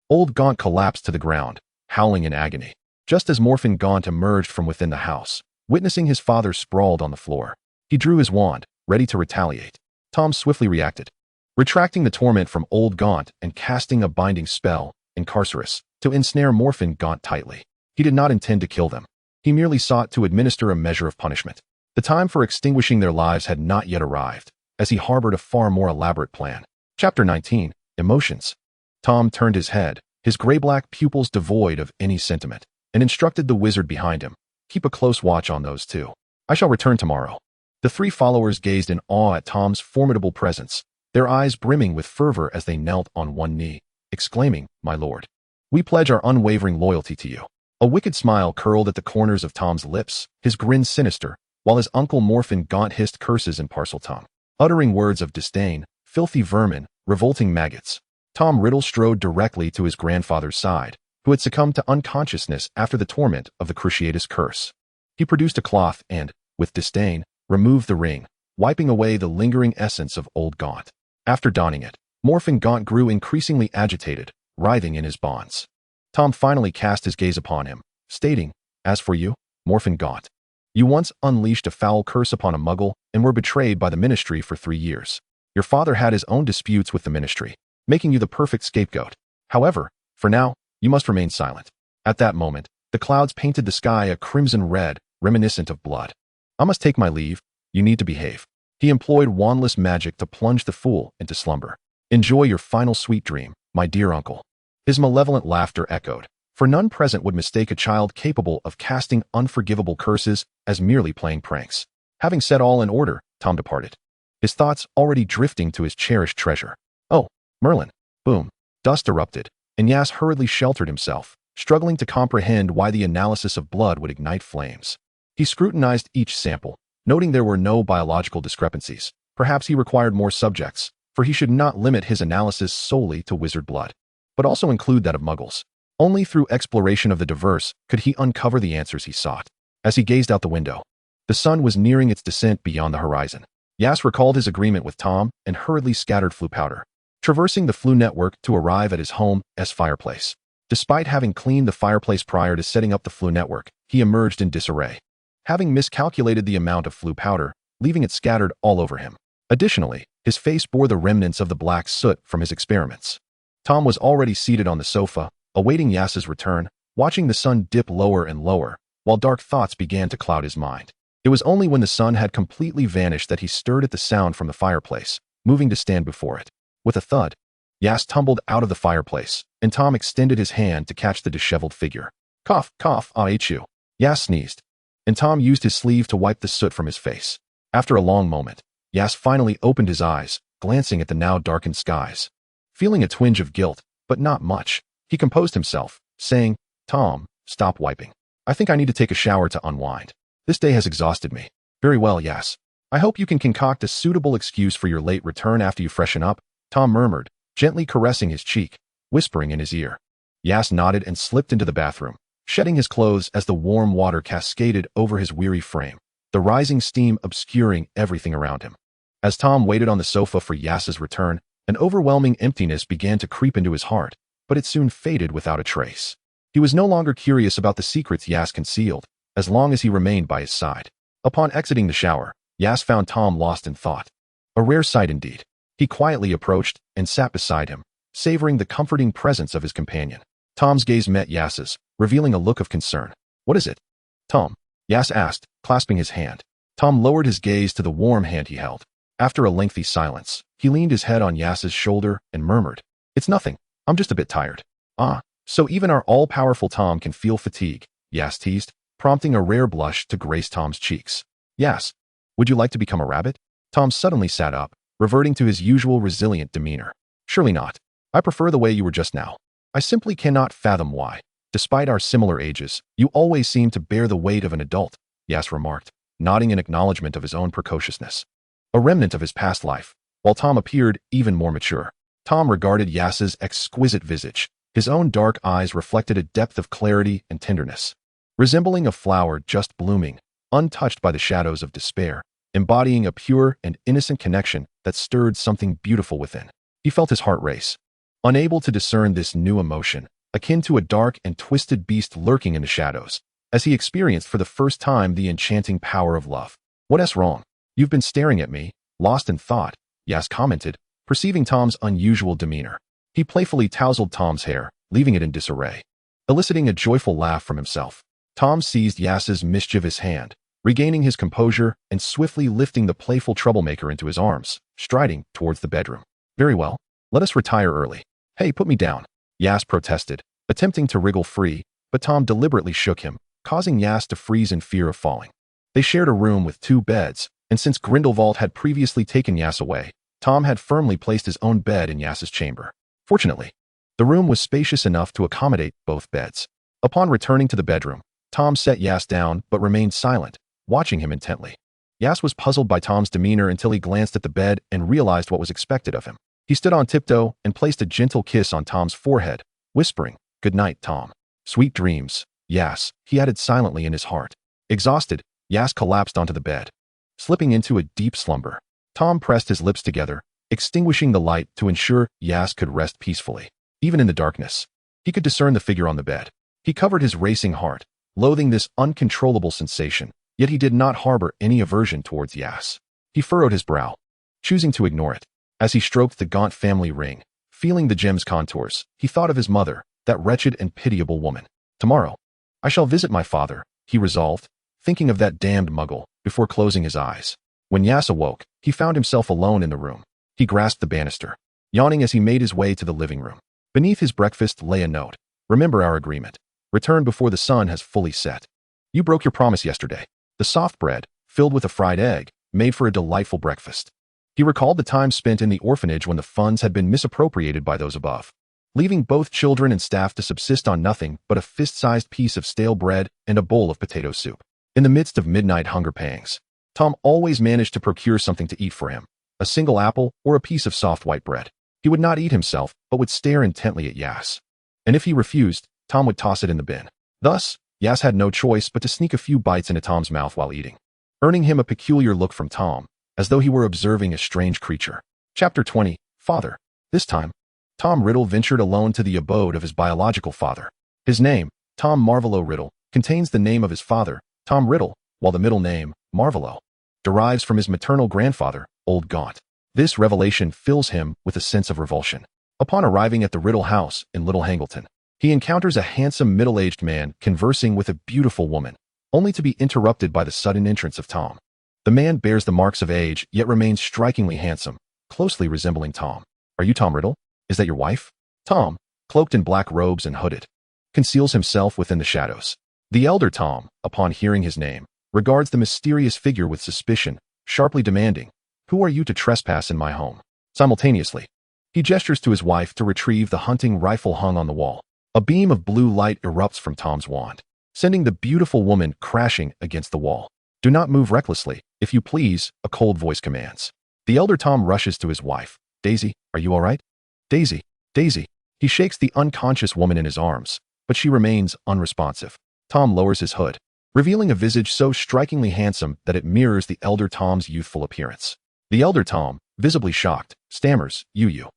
Old Gaunt collapsed to the ground, howling in agony, just as Morphin Gaunt emerged from within the house, witnessing his father sprawled on the floor. He drew his wand, ready to retaliate. Tom swiftly reacted, retracting the torment from Old Gaunt and casting a binding spell, Incarcerus, to ensnare Morphin Gaunt tightly. He did not intend to kill them. He merely sought to administer a measure of punishment. The time for extinguishing their lives had not yet arrived, as he harbored a far more elaborate plan. Chapter 19, Emotions. Tom turned his head, his gray-black pupils devoid of any sentiment, and instructed the wizard behind him, "Keep a close watch on those two. I shall return tomorrow." The three followers gazed in awe at Tom's formidable presence, their eyes brimming with fervor as they knelt on one knee, exclaiming, "My lord, we pledge our unwavering loyalty to you." A wicked smile curled at the corners of Tom's lips, his grin sinister, while his uncle Morphin Gaunt hissed curses in Parseltongue, uttering words of disdain, "Filthy vermin, revolting maggots." Tom Riddle strode directly to his grandfather's side, who had succumbed to unconsciousness after the torment of the Cruciatus Curse. He produced a cloth and, with disdain, removed the ring, wiping away the lingering essence of Old Gaunt. After donning it, Morphin Gaunt grew increasingly agitated, writhing in his bonds. Tom finally cast his gaze upon him, stating, "As for you, Morphin Gaunt, you once unleashed a foul curse upon a muggle and were betrayed by the ministry for 3 years. Your father had his own disputes with the ministry, making you the perfect scapegoat. However, for now, you must remain silent." At that moment, the clouds painted the sky a crimson red, reminiscent of blood. "I must take my leave. You need to behave." He employed wandless magic to plunge the fool into slumber. "Enjoy your final sweet dream, my dear uncle." His malevolent laughter echoed, for none present would mistake a child capable of casting unforgivable curses as merely playing pranks. Having set all in order, Tom departed, his thoughts already drifting to his cherished treasure. "Oh, Merlin." Boom. Dust erupted, and Yas hurriedly sheltered himself, struggling to comprehend why the analysis of blood would ignite flames. He scrutinized each sample, noting there were no biological discrepancies. Perhaps he required more subjects, for he should not limit his analysis solely to wizard blood, but also include that of muggles. Only through exploration of the diverse could he uncover the answers he sought. As he gazed out the window, the sun was nearing its descent beyond the horizon. Yas recalled his agreement with Tom and hurriedly scattered flue powder, traversing the flue network to arrive at his home's fireplace. Despite having cleaned the fireplace prior to setting up the flue network, he emerged in disarray, having miscalculated the amount of flue powder, leaving it scattered all over him. Additionally, his face bore the remnants of the black soot from his experiments. Tom was already seated on the sofa, awaiting Yas's return, watching the sun dip lower and lower, while dark thoughts began to cloud his mind. It was only when the sun had completely vanished that he stirred at the sound from the fireplace, moving to stand before it. With a thud, Yas tumbled out of the fireplace, and Tom extended his hand to catch the disheveled figure. "Cough, cough, I ate you." Yas sneezed, and Tom used his sleeve to wipe the soot from his face. After a long moment, Yas finally opened his eyes, glancing at the now darkened skies. Feeling a twinge of guilt, but not much, he composed himself, saying, "Tom, stop wiping. I think I need to take a shower to unwind. This day has exhausted me." "Very well, Yas. I hope you can concoct a suitable excuse for your late return after you freshen up," Tom murmured, gently caressing his cheek, whispering in his ear. Yas nodded and slipped into the bathroom, shedding his clothes as the warm water cascaded over his weary frame, the rising steam obscuring everything around him. As Tom waited on the sofa for Yas's return, an overwhelming emptiness began to creep into his heart, but it soon faded without a trace. He was no longer curious about the secrets Yas concealed, as long as he remained by his side. Upon exiting the shower, Yas found Tom lost in thought. A rare sight indeed. He quietly approached and sat beside him, savoring the comforting presence of his companion. Tom's gaze met Yas's, revealing a look of concern. "What is it, Tom?" Yas asked, clasping his hand. Tom lowered his gaze to the warm hand he held. After a lengthy silence, he leaned his head on Yas's shoulder and murmured, "It's nothing. I'm just a bit tired." "Ah, so even our all-powerful Tom can feel fatigue," Yas teased, prompting a rare blush to grace Tom's cheeks. "Yas, would you like to become a rabbit?" Tom suddenly sat up, reverting to his usual resilient demeanor. "Surely not. I prefer the way you were just now. I simply cannot fathom why, despite our similar ages, you always seem to bear the weight of an adult," Yas remarked, nodding in acknowledgement of his own precociousness. A remnant of his past life, while Tom appeared even more mature. Tom regarded Yas's exquisite visage. His own dark eyes reflected a depth of clarity and tenderness. Resembling a flower just blooming, untouched by the shadows of despair, embodying a pure and innocent connection that stirred something beautiful within. He felt his heart race, unable to discern this new emotion, akin to a dark and twisted beast lurking in the shadows, as he experienced for the first time the enchanting power of love. "What's wrong? You've been staring at me, lost in thought," Aias commented, perceiving Tom's unusual demeanor. He playfully tousled Tom's hair, leaving it in disarray, eliciting a joyful laugh from himself. Tom seized Aias's mischievous hand, regaining his composure and swiftly lifting the playful troublemaker into his arms, striding towards the bedroom. "Very well, let us retire early." "Hey, put me down," Aias protested, attempting to wriggle free, but Tom deliberately shook him, causing Aias to freeze in fear of falling. They shared a room with 2 beds, and since Grindelwald had previously taken Aias away, Tom had firmly placed his own bed in Aias's chamber. Fortunately, the room was spacious enough to accommodate both beds. Upon returning to the bedroom, Tom set Aias down but remained silent, watching him intently. Aias was puzzled by Tom's demeanor until he glanced at the bed and realized what was expected of him. He stood on tiptoe and placed a gentle kiss on Tom's forehead, whispering, "Good night, Tom. Sweet dreams, Aias," he added silently in his heart. Exhausted, Aias collapsed onto the bed, slipping into a deep slumber. Tom pressed his lips together, extinguishing the light to ensure Aias could rest peacefully. Even in the darkness, he could discern the figure on the bed. He covered his racing heart, loathing this uncontrollable sensation, yet he did not harbor any aversion towards Aias. He furrowed his brow, choosing to ignore it. As he stroked the gaunt family ring, feeling the gem's contours, he thought of his mother, that wretched and pitiable woman. "Tomorrow, I shall visit my father," he resolved, thinking of that damned muggle, before closing his eyes. When Aias awoke, he found himself alone in the room. He grasped the banister, yawning as he made his way to the living room. Beneath his breakfast lay a note. "Remember our agreement. Return before the sun has fully set. You broke your promise yesterday." The soft bread, filled with a fried egg, made for a delightful breakfast. He recalled the time spent in the orphanage when the funds had been misappropriated by those above, leaving both children and staff to subsist on nothing but a fist-sized piece of stale bread and a bowl of potato soup. In the midst of midnight hunger pangs, Tom always managed to procure something to eat for him, a single apple or a piece of soft white bread. He would not eat himself, but would stare intently at Aias. And if he refused, Tom would toss it in the bin. Thus, Aias had no choice but to sneak a few bites into Tom's mouth while eating, earning him a peculiar look from Tom, as though he were observing a strange creature. Chapter 20, Father. This time, Tom Riddle ventured alone to the abode of his biological father. His name, Tom Marvolo Riddle, contains the name of his father, Tom Riddle, while the middle name, Marvolo, derives from his maternal grandfather, Old Gaunt. This revelation fills him with a sense of revulsion. Upon arriving at the Riddle house in Little Hangleton, he encounters a handsome middle-aged man conversing with a beautiful woman, only to be interrupted by the sudden entrance of Tom. The man bears the marks of age, yet remains strikingly handsome, closely resembling Tom. "Are you Tom Riddle? Is that your wife?" Tom, cloaked in black robes and hooded, conceals himself within the shadows. The elder Tom, upon hearing his name, regards the mysterious figure with suspicion, sharply demanding, "Who are you to trespass in my home?" Simultaneously, he gestures to his wife to retrieve the hunting rifle hung on the wall. A beam of blue light erupts from Tom's wand, sending the beautiful woman crashing against the wall. "Do not move recklessly, if you please," a cold voice commands. The elder Tom rushes to his wife. "Daisy, are you all right? Daisy, Daisy." He shakes the unconscious woman in his arms, but she remains unresponsive. Tom lowers his hood, revealing a visage so strikingly handsome that it mirrors the elder Tom's youthful appearance. The elder Tom, visibly shocked, stammers, "You,"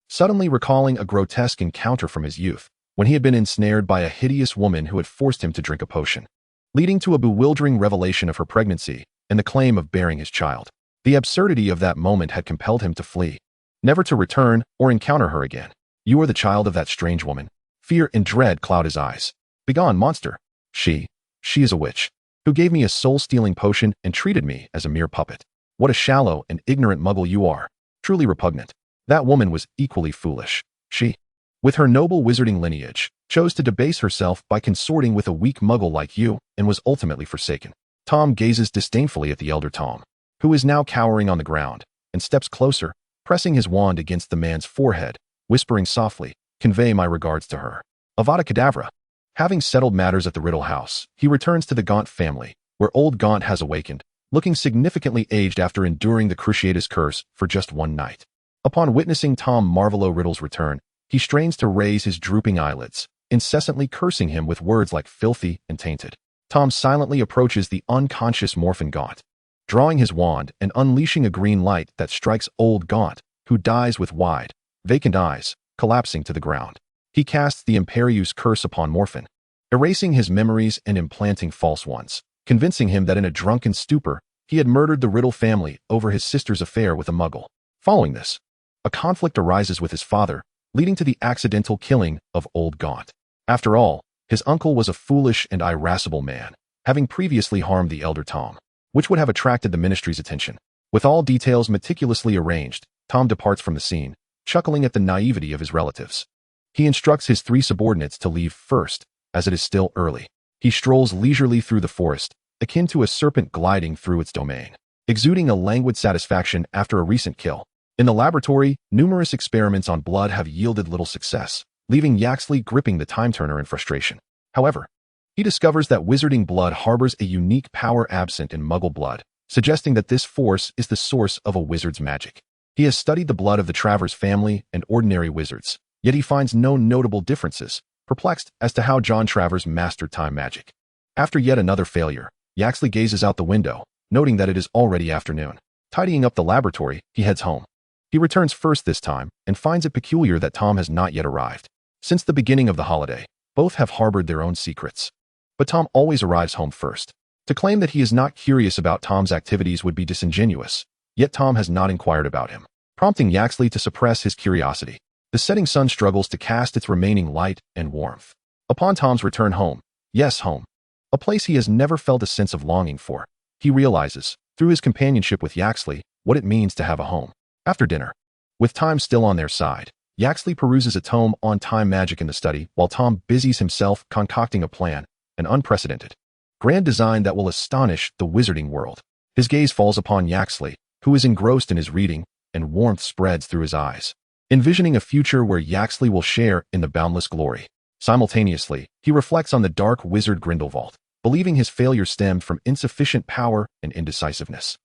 suddenly recalling a grotesque encounter from his youth, when he had been ensnared by a hideous woman who had forced him to drink a potion, leading to a bewildering revelation of her pregnancy and the claim of bearing his child. The absurdity of that moment had compelled him to flee, never to return or encounter her again. "You are the child of that strange woman." Fear and dread cloud his eyes. "Begone, monster. She is a witch, who gave me a soul-stealing potion and treated me as a mere puppet." What a shallow and ignorant muggle you are. Truly repugnant. That woman was equally foolish. She, with her noble wizarding lineage, chose to debase herself by consorting with a weak muggle like you and was ultimately forsaken. Tom gazes disdainfully at the elder Tom, who is now cowering on the ground, and steps closer, pressing his wand against the man's forehead, whispering softly, "Convey my regards to her." Avada Kedavra. Having settled matters at the Riddle house, he returns to the Gaunt family, where Old Gaunt has awakened, looking significantly aged after enduring the Cruciatus curse for just one night. Upon witnessing Tom Marvolo Riddle's return, he strains to raise his drooping eyelids, incessantly cursing him with words like filthy and tainted. Tom silently approaches the unconscious Morphin Gaunt, drawing his wand and unleashing a green light that strikes old Gaunt, who dies with wide, vacant eyes, collapsing to the ground. He casts the Imperieuse curse upon Morphin, erasing his memories and implanting false ones, convincing him that in a drunken stupor, he had murdered the Riddle family over his sister's affair with a muggle. Following this, a conflict arises with his father, leading to the accidental killing of old Gaunt. After all, his uncle was a foolish and irascible man, having previously harmed the elder Tom, which would have attracted the ministry's attention. With all details meticulously arranged, Tom departs from the scene, chuckling at the naivety of his relatives. He instructs his 3 subordinates to leave first, as it is still early. He strolls leisurely through the forest, akin to a serpent gliding through its domain, exuding a languid satisfaction after a recent kill. In the laboratory, numerous experiments on blood have yielded little success, leaving Yaxley gripping the time-turner in frustration. However, he discovers that wizarding blood harbors a unique power absent in Muggle blood, suggesting that this force is the source of a wizard's magic. He has studied the blood of the Travers family and ordinary wizards, yet he finds no notable differences, perplexed as to how John Travers mastered time magic. After yet another failure, Yaxley gazes out the window, noting that it is already afternoon. Tidying up the laboratory, he heads home. He returns first this time and finds it peculiar that Tom has not yet arrived. Since the beginning of the holiday, both have harbored their own secrets. But Tom always arrives home first. To claim that he is not curious about Tom's activities would be disingenuous, yet Tom has not inquired about him, prompting Yaxley to suppress his curiosity. The setting sun struggles to cast its remaining light and warmth upon Tom's return home. Yes, home. A place he has never felt a sense of longing for. He realizes, through his companionship with Yaxley, what it means to have a home. After dinner, with time still on their side, Yaxley peruses a tome on time magic in the study while Tom busies himself concocting a plan, an unprecedented, grand design that will astonish the wizarding world. His gaze falls upon Yaxley, who is engrossed in his reading, and warmth spreads through his eyes, envisioning a future where Yaxley will share in the boundless glory. Simultaneously, he reflects on the dark wizard Grindelwald, believing his failure stemmed from insufficient power and indecisiveness.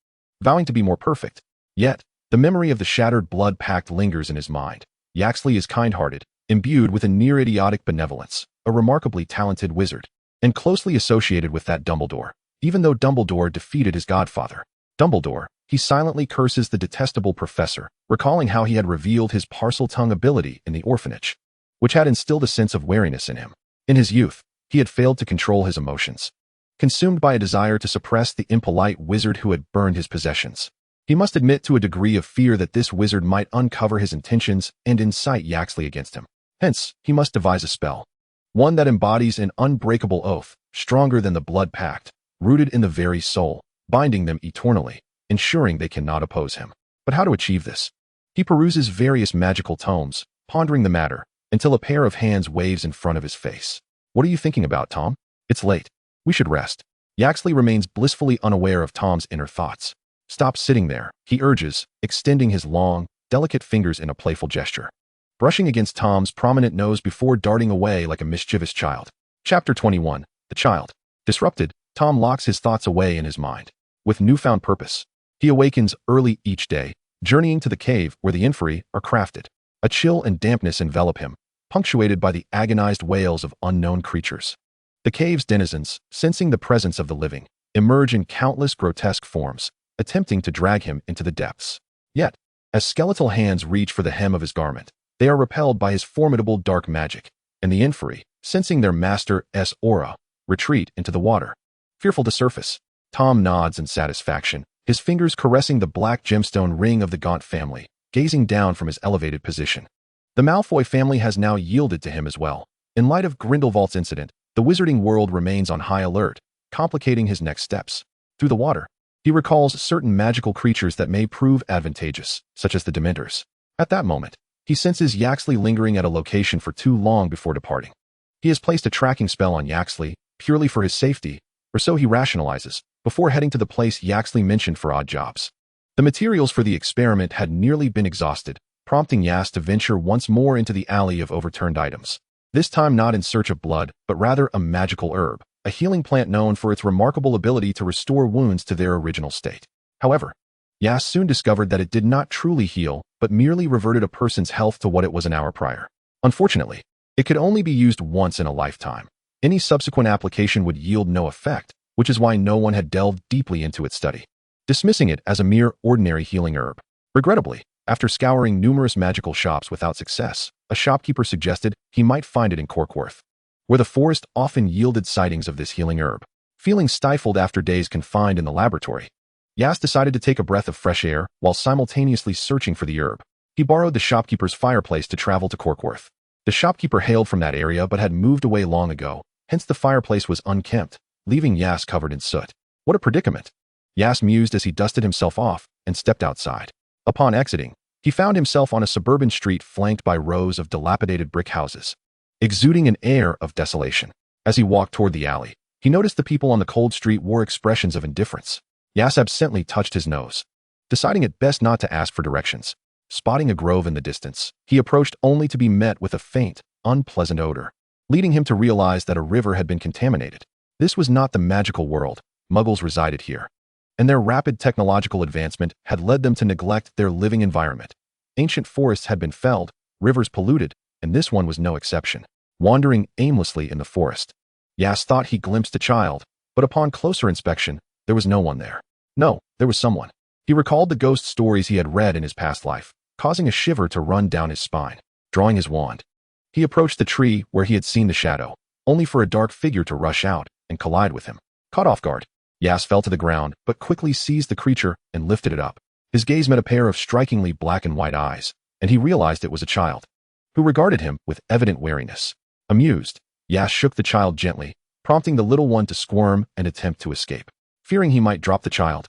Vowing to be more perfect, yet, the memory of the shattered blood pact lingers in his mind. Yaxley is kind-hearted, imbued with a near-idiotic benevolence, a remarkably talented wizard, and closely associated with that Dumbledore. Even though Dumbledore defeated his godfather, Dumbledore, he silently curses the detestable professor, recalling how he had revealed his Parseltongue ability in the orphanage, which had instilled a sense of wariness in him. In his youth, he had failed to control his emotions, consumed by a desire to suppress the impolite wizard who had burned his possessions. He must admit to a degree of fear that this wizard might uncover his intentions and incite Yaxley against him. Hence, he must devise a spell, one that embodies an unbreakable oath, stronger than the blood pact, rooted in the very soul, binding them eternally, ensuring they cannot oppose him. But how to achieve this? He peruses various magical tomes, pondering the matter, until a pair of hands waves in front of his face. What are you thinking about, Tom? It's late. We should rest. Yaxley remains blissfully unaware of Tom's inner thoughts. Stop sitting there, he urges, extending his long, delicate fingers in a playful gesture, brushing against Tom's prominent nose before darting away like a mischievous child. Chapter 21. The Child. Disrupted, Tom locks his thoughts away in his mind. With newfound purpose, he awakens early each day, journeying to the cave where the inferi are crafted. A chill and dampness envelop him, punctuated by the agonized wails of unknown creatures. The cave's denizens, sensing the presence of the living, emerge in countless grotesque forms, attempting to drag him into the depths. Yet, as skeletal hands reach for the hem of his garment, they are repelled by his formidable dark magic, and the inferi, sensing their master's aura, retreat into the water. Fearful to surface, Tom nods in satisfaction, his fingers caressing the black gemstone ring of the Gaunt family, gazing down from his elevated position. The Malfoy family has now yielded to him as well. In light of Grindelwald's incident, the wizarding world remains on high alert, complicating his next steps. Through the water, he recalls certain magical creatures that may prove advantageous, such as the Dementors. At that moment, he senses Yaxley lingering at a location for too long before departing. He has placed a tracking spell on Yaxley, purely for his safety, or so he rationalizes, before heading to the place Yaxley mentioned for odd jobs. The materials for the experiment had nearly been exhausted, prompting Yas to venture once more into the alley of overturned items. This time not in search of blood, but rather a magical herb, a healing plant known for its remarkable ability to restore wounds to their original state. However, Yas soon discovered that it did not truly heal, but merely reverted a person's health to what it was an hour prior. Unfortunately, it could only be used once in a lifetime. Any subsequent application would yield no effect, which is why no one had delved deeply into its study. dismissing it as a mere ordinary healing herb. Regrettably, after scouring numerous magical shops without success, a shopkeeper suggested he might find it in Corkworth, where the forest often yielded sightings of this healing herb. Feeling stifled after days confined in the laboratory, Aias decided to take a breath of fresh air while simultaneously searching for the herb. He borrowed the shopkeeper's fireplace to travel to Corkworth. The shopkeeper hailed from that area but had moved away long ago, hence the fireplace was unkempt, leaving Aias covered in soot. What a predicament! Aias mused as he dusted himself off and stepped outside. Upon exiting, he found himself on a suburban street flanked by rows of dilapidated brick houses, exuding an air of desolation. As he walked toward the alley, he noticed the people on the cold street wore expressions of indifference. Aias absently touched his nose, deciding it best not to ask for directions. Spotting a grove in the distance, he approached only to be met with a faint, unpleasant odor, leading him to realize that a river had been contaminated. This was not the magical world. Muggles resided here, and their rapid technological advancement had led them to neglect their living environment. Ancient forests had been felled, rivers polluted, and this one was no exception. Wandering aimlessly in the forest, Aias thought he glimpsed a child, but upon closer inspection, there was no one there. No, there was someone. He recalled the ghost stories he had read in his past life, causing a shiver to run down his spine. Drawing his wand, he approached the tree where he had seen the shadow, only for a dark figure to rush out and collide with him. Caught off guard, Aias fell to the ground but quickly seized the creature and lifted it up. His gaze met a pair of strikingly black and white eyes, and he realized it was a child, who regarded him with evident wariness. Amused, Aias shook the child gently, prompting the little one to squirm and attempt to escape. Fearing he might drop the child,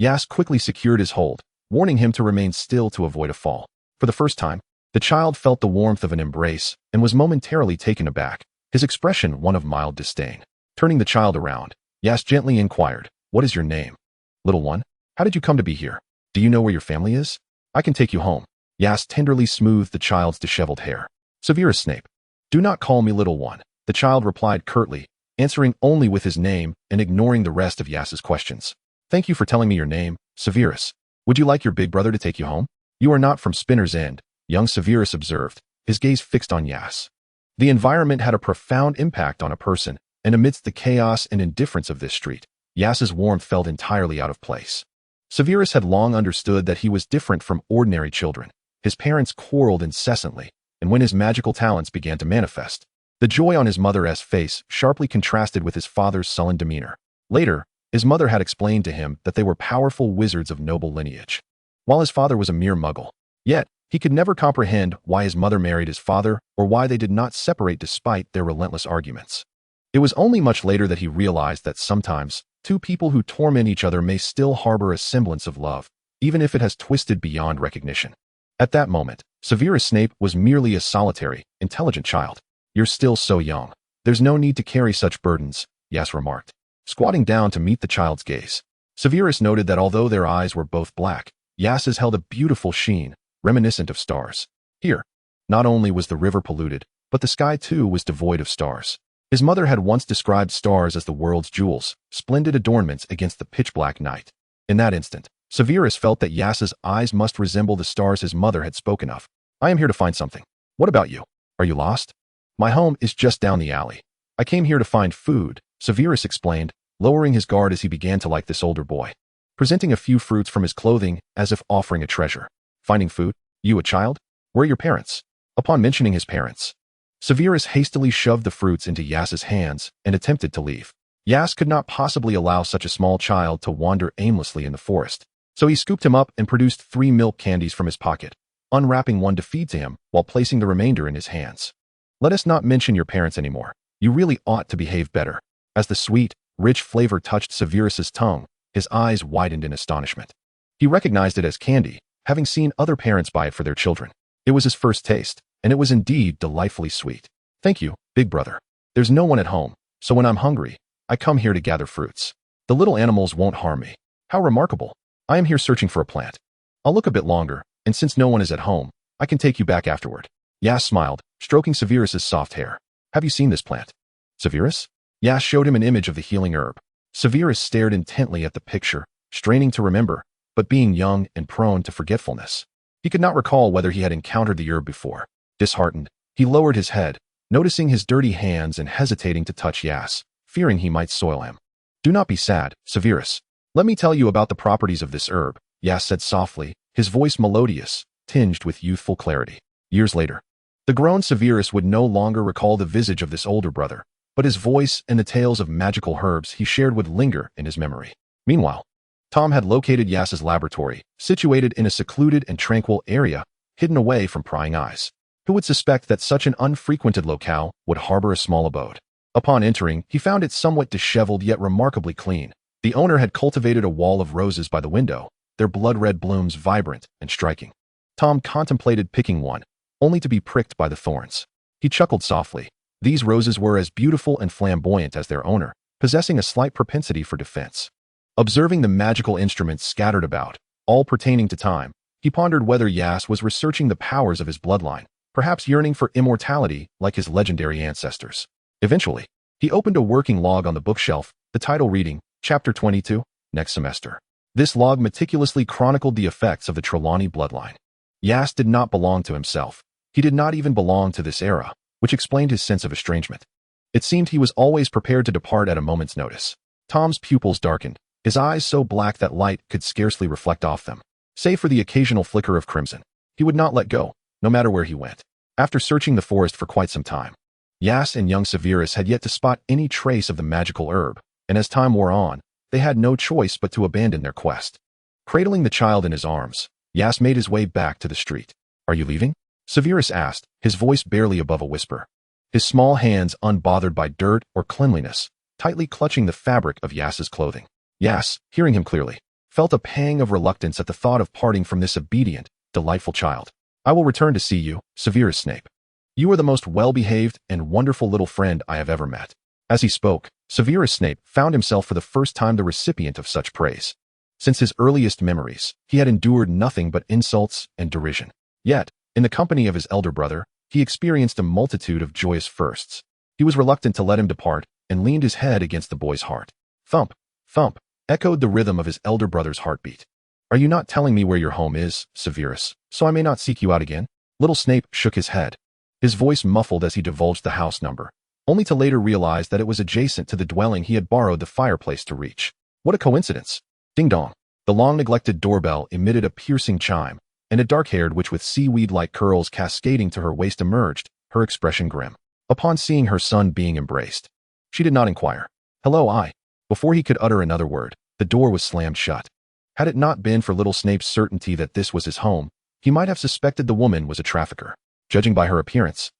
Aias quickly secured his hold, warning him to remain still to avoid a fall. For the first time, the child felt the warmth of an embrace and was momentarily taken aback, his expression one of mild disdain. Turning the child around, Aias gently inquired, "What is your name? Little one, how did you come to be here? Do you know where your family is? I can take you home." Aias tenderly smoothed the child's disheveled hair. "Severus Snape. Do not call me little one," the child replied curtly, answering only with his name and ignoring the rest of Aias's questions. "Thank you for telling me your name, Severus. Would you like your big brother to take you home?" "You are not from Spinner's End," young Severus observed, his gaze fixed on Aias. The environment had a profound impact on a person, and amidst the chaos and indifference of this street, Aias's warmth felt entirely out of place. Severus had long understood that he was different from ordinary children. His parents quarreled incessantly, and when his magical talents began to manifest, the joy on his mother's face sharply contrasted with his father's sullen demeanor. Later, his mother had explained to him that they were powerful wizards of noble lineage, while his father was a mere muggle. Yet, he could never comprehend why his mother married his father or why they did not separate despite their relentless arguments. It was only much later that he realized that sometimes, two people who torment each other may still harbor a semblance of love, even if it has twisted beyond recognition. At that moment, Severus Snape was merely a solitary, intelligent child. "You're still so young. There's no need to carry such burdens," Aias remarked, squatting down to meet the child's gaze. Severus noted that although their eyes were both black, Aias's held a beautiful sheen, reminiscent of stars. Here, not only was the river polluted, but the sky too was devoid of stars. His mother had once described stars as the world's jewels, splendid adornments against the pitch-black night. In that instant, Severus felt that Aias's eyes must resemble the stars his mother had spoken of. "I am here to find something. What about you? Are you lost?" "My home is just down the alley. I came here to find food," Severus explained, lowering his guard as he began to like this older boy, presenting a few fruits from his clothing as if offering a treasure. "Finding food? You a child? Where are your parents?" Upon mentioning his parents, Severus hastily shoved the fruits into Aias's hands and attempted to leave. Aias could not possibly allow such a small child to wander aimlessly in the forest, so he scooped him up and produced 3 milk candies from his pocket, unwrapping one to feed to him while placing the remainder in his hands. "Let us not mention your parents anymore. You really ought to behave better." As the sweet, rich flavor touched Severus's tongue, his eyes widened in astonishment. He recognized it as candy, having seen other parents buy it for their children. It was his first taste, and it was indeed delightfully sweet. "Thank you, big brother. There's no one at home, so when I'm hungry, I come here to gather fruits. The little animals won't harm me." "How remarkable. I am here searching for a plant. I'll look a bit longer, and since no one is at home, I can take you back afterward." Aias smiled, stroking Severus's soft hair. "Have you seen this plant?" "Severus?" Aias showed him an image of the healing herb. Severus stared intently at the picture, straining to remember, but being young and prone to forgetfulness, he could not recall whether he had encountered the herb before. Disheartened, he lowered his head, noticing his dirty hands and hesitating to touch Aias, fearing he might soil him. "Do not be sad, Severus. Let me tell you about the properties of this herb, Aias said softly, his voice melodious, tinged with youthful clarity. Years later, the grown Severus would no longer recall the visage of this older brother, but his voice and the tales of magical herbs he shared would linger in his memory. Meanwhile, Tom had located Aias's laboratory, situated in a secluded and tranquil area, hidden away from prying eyes. Who would suspect that such an unfrequented locale would harbor a small abode? Upon entering, he found it somewhat disheveled yet remarkably clean. The owner had cultivated a wall of roses by the window, their blood-red blooms vibrant and striking. Tom contemplated picking one, only to be pricked by the thorns. He chuckled softly. These roses were as beautiful and flamboyant as their owner, possessing a slight propensity for defense. Observing the magical instruments scattered about, all pertaining to time, he pondered whether Aias was researching the powers of his bloodline, perhaps yearning for immortality like his legendary ancestors. Eventually, he opened a working log on the bookshelf, the title reading, Chapter 22, Next Semester. This log meticulously chronicled the effects of the Trelawney bloodline. Aias did not belong to himself. He did not even belong to this era, which explained his sense of estrangement. It seemed he was always prepared to depart at a moment's notice. Tom's pupils darkened, his eyes so black that light could scarcely reflect off them. Save for the occasional flicker of crimson, he would not let go, no matter where he went. After searching the forest for quite some time, Aias and young Severus had yet to spot any trace of the magical herb, and as time wore on, they had no choice but to abandon their quest. Cradling the child in his arms, Aias made his way back to the street. "Are you leaving?" Severus asked, his voice barely above a whisper. His small hands unbothered by dirt or cleanliness, tightly clutching the fabric of Aias's clothing. Aias, hearing him clearly, felt a pang of reluctance at the thought of parting from this obedient, delightful child. "I will return to see you, Severus Snape. You are the most well-behaved and wonderful little friend I have ever met." As he spoke, Severus Snape found himself for the first time the recipient of such praise. Since his earliest memories, he had endured nothing but insults and derision. Yet, in the company of his elder brother, he experienced a multitude of joyous firsts. He was reluctant to let him depart and leaned his head against the boy's heart. Thump, thump, echoed the rhythm of his elder brother's heartbeat. "Are you not telling me where your home is, Severus, so I may not seek you out again?" Little Snape shook his head, his voice muffled as he divulged the house number, only to later realize that it was adjacent to the dwelling he had borrowed the fireplace to reach. What a coincidence! Ding dong. The long-neglected doorbell emitted a piercing chime, and a dark-haired witch with seaweed-like curls cascading to her waist emerged, her expression grim. Upon seeing her son being embraced, she did not inquire, "Hello, I." Before he could utter another word, the door was slammed shut. Had it not been for little Snape's certainty that this was his home, he might have suspected the woman was a trafficker. Judging by her appearance,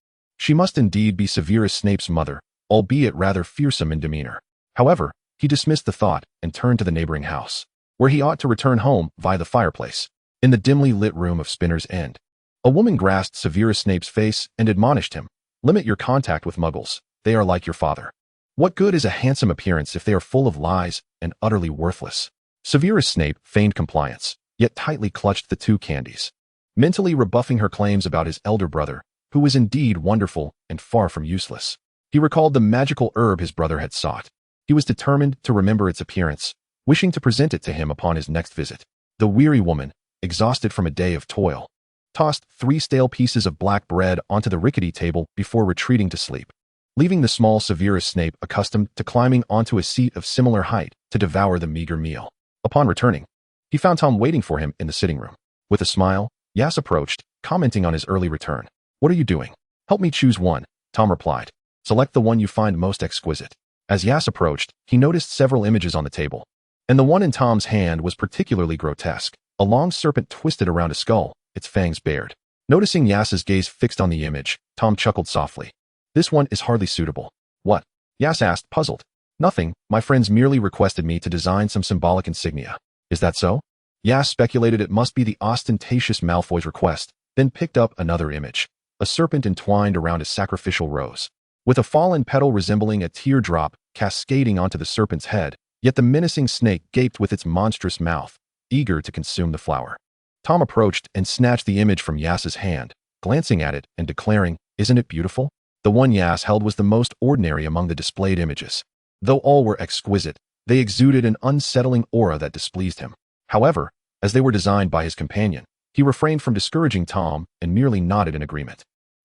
she must indeed be Severus Snape's mother, albeit rather fearsome in demeanor. However, he dismissed the thought and turned to the neighboring house, where he ought to return home via the fireplace. In the dimly lit room of Spinner's End, a woman grasped Severus Snape's face and admonished him, "Limit your contact with muggles. They are like your father. What good is a handsome appearance if they are full of lies and utterly worthless?" Severus Snape feigned compliance, yet tightly clutched the two candies, mentally rebuffing her claims about his elder brother, who was indeed wonderful and far from useless. He recalled the magical herb his brother had sought. He was determined to remember its appearance, wishing to present it to him upon his next visit. The weary woman, exhausted from a day of toil, tossed 3 stale pieces of black bread onto the rickety table before retreating to sleep, leaving the small Severus Snape accustomed to climbing onto a seat of similar height to devour the meager meal. Upon returning, he found Tom waiting for him in the sitting room. With a smile, Aias approached, commenting on his early return. "What are you doing?" "Help me choose one," Tom replied. "Select the one you find most exquisite." As Aias approached, he noticed several images on the table, and the one in Tom's hand was particularly grotesque. A long serpent twisted around a skull, its fangs bared. Noticing Aias's gaze fixed on the image, Tom chuckled softly. "This one is hardly suitable." "What?" Aias asked, puzzled. "Nothing, my friends merely requested me to design some symbolic insignia." "Is that so?" Aias speculated it must be the ostentatious Malfoy's request, then picked up another image, a serpent entwined around a sacrificial rose, with a fallen petal resembling a teardrop cascading onto the serpent's head, yet the menacing snake gaped with its monstrous mouth, eager to consume the flower. Tom approached and snatched the image from Aias's hand, glancing at it and declaring, "Isn't it beautiful?" The one Aias held was the most ordinary among the displayed images. Though all were exquisite, they exuded an unsettling aura that displeased him. However, as they were designed by his companion, he refrained from discouraging Tom and merely nodded in agreement.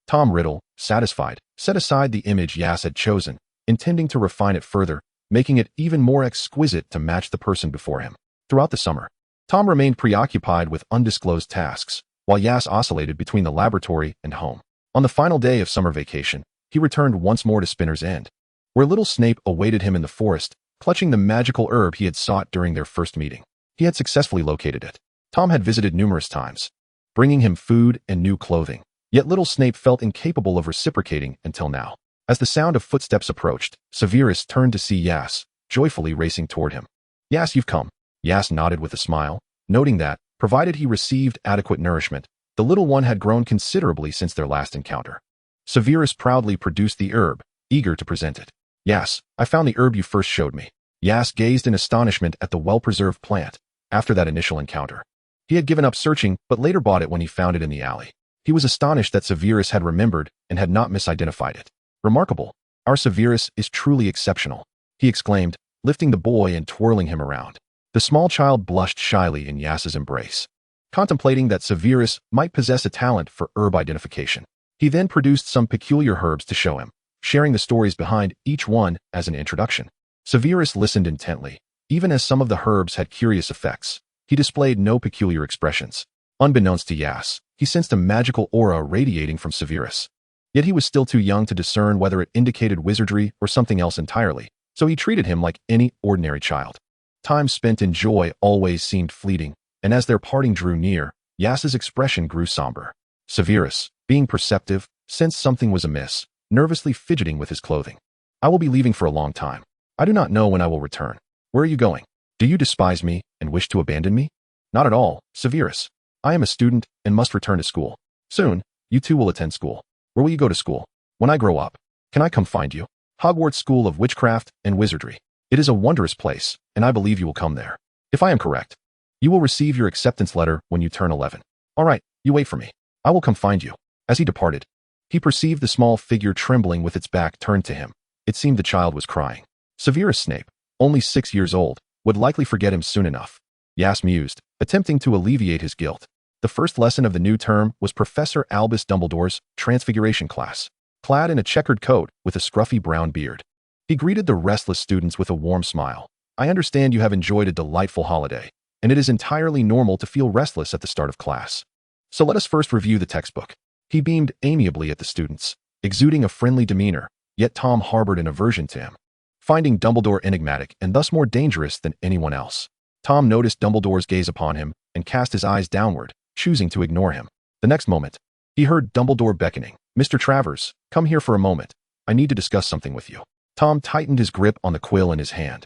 Tom Riddle, satisfied, set aside the image Aias had chosen, intending to refine it further, making it even more exquisite to match the person before him. Throughout the summer, Tom remained preoccupied with undisclosed tasks, while Aias oscillated between the laboratory and home. On the final day of summer vacation, he returned once more to Spinner's End, where little Snape awaited him in the forest, clutching the magical herb he had sought during their first meeting. He had successfully located it. Tom had visited numerous times, bringing him food and new clothing. Yet little Snape felt incapable of reciprocating until now. As the sound of footsteps approached, Severus turned to see Aias, joyfully racing toward him. "Aias, you've come." Aias nodded with a smile, noting that, provided he received adequate nourishment, the little one had grown considerably since their last encounter. Severus proudly produced the herb, eager to present it. "Aias, I found the herb you first showed me." Aias gazed in astonishment at the well-preserved plant. After that initial encounter, he had given up searching, but later bought it when he found it in the alley. He was astonished that Severus had remembered and had not misidentified it. "Remarkable. Our Severus is truly exceptional," he exclaimed, lifting the boy and twirling him around. The small child blushed shyly in Aias's embrace, contemplating that Severus might possess a talent for herb identification. He then produced some peculiar herbs to show him, sharing the stories behind each one as an introduction. Severus listened intently. Even as some of the herbs had curious effects, he displayed no peculiar expressions. Unbeknownst to Aias, he sensed a magical aura radiating from Severus. Yet he was still too young to discern whether it indicated wizardry or something else entirely, so he treated him like any ordinary child. Time spent in joy always seemed fleeting, and as their parting drew near, Aias's expression grew somber. Severus, being perceptive, sensed something was amiss, nervously fidgeting with his clothing. "I will be leaving for a long time. I do not know when I will return." "Where are you going? Do you despise me and wish to abandon me?" "Not at all, Severus. I am a student and must return to school. Soon, you too will attend school." "Where will you go to school?" "When I grow up. Can I come find you?" "Hogwarts School of Witchcraft and Wizardry. It is a wondrous place, and I believe you will come there. If I am correct, you will receive your acceptance letter when you turn 11. All right, you wait for me. I will come find you." As he departed, he perceived the small figure trembling with its back turned to him. It seemed the child was crying. Severus Snape, only 6 years old, would likely forget him soon enough. Aias mused, attempting to alleviate his guilt. The first lesson of the new term was Professor Albus Dumbledore's Transfiguration class, clad in a checkered coat with a scruffy brown beard. He greeted the restless students with a warm smile. "I understand you have enjoyed a delightful holiday, and it is entirely normal to feel restless at the start of class. So let us first review the textbook." He beamed amiably at the students, exuding a friendly demeanor, yet Tom harbored an aversion to him, finding Dumbledore enigmatic and thus more dangerous than anyone else. Tom noticed Dumbledore's gaze upon him and cast his eyes downward, choosing to ignore him. The next moment, he heard Dumbledore beckoning. "Mr. Travers, come here for a moment. I need to discuss something with you." Tom tightened his grip on the quill in his hand,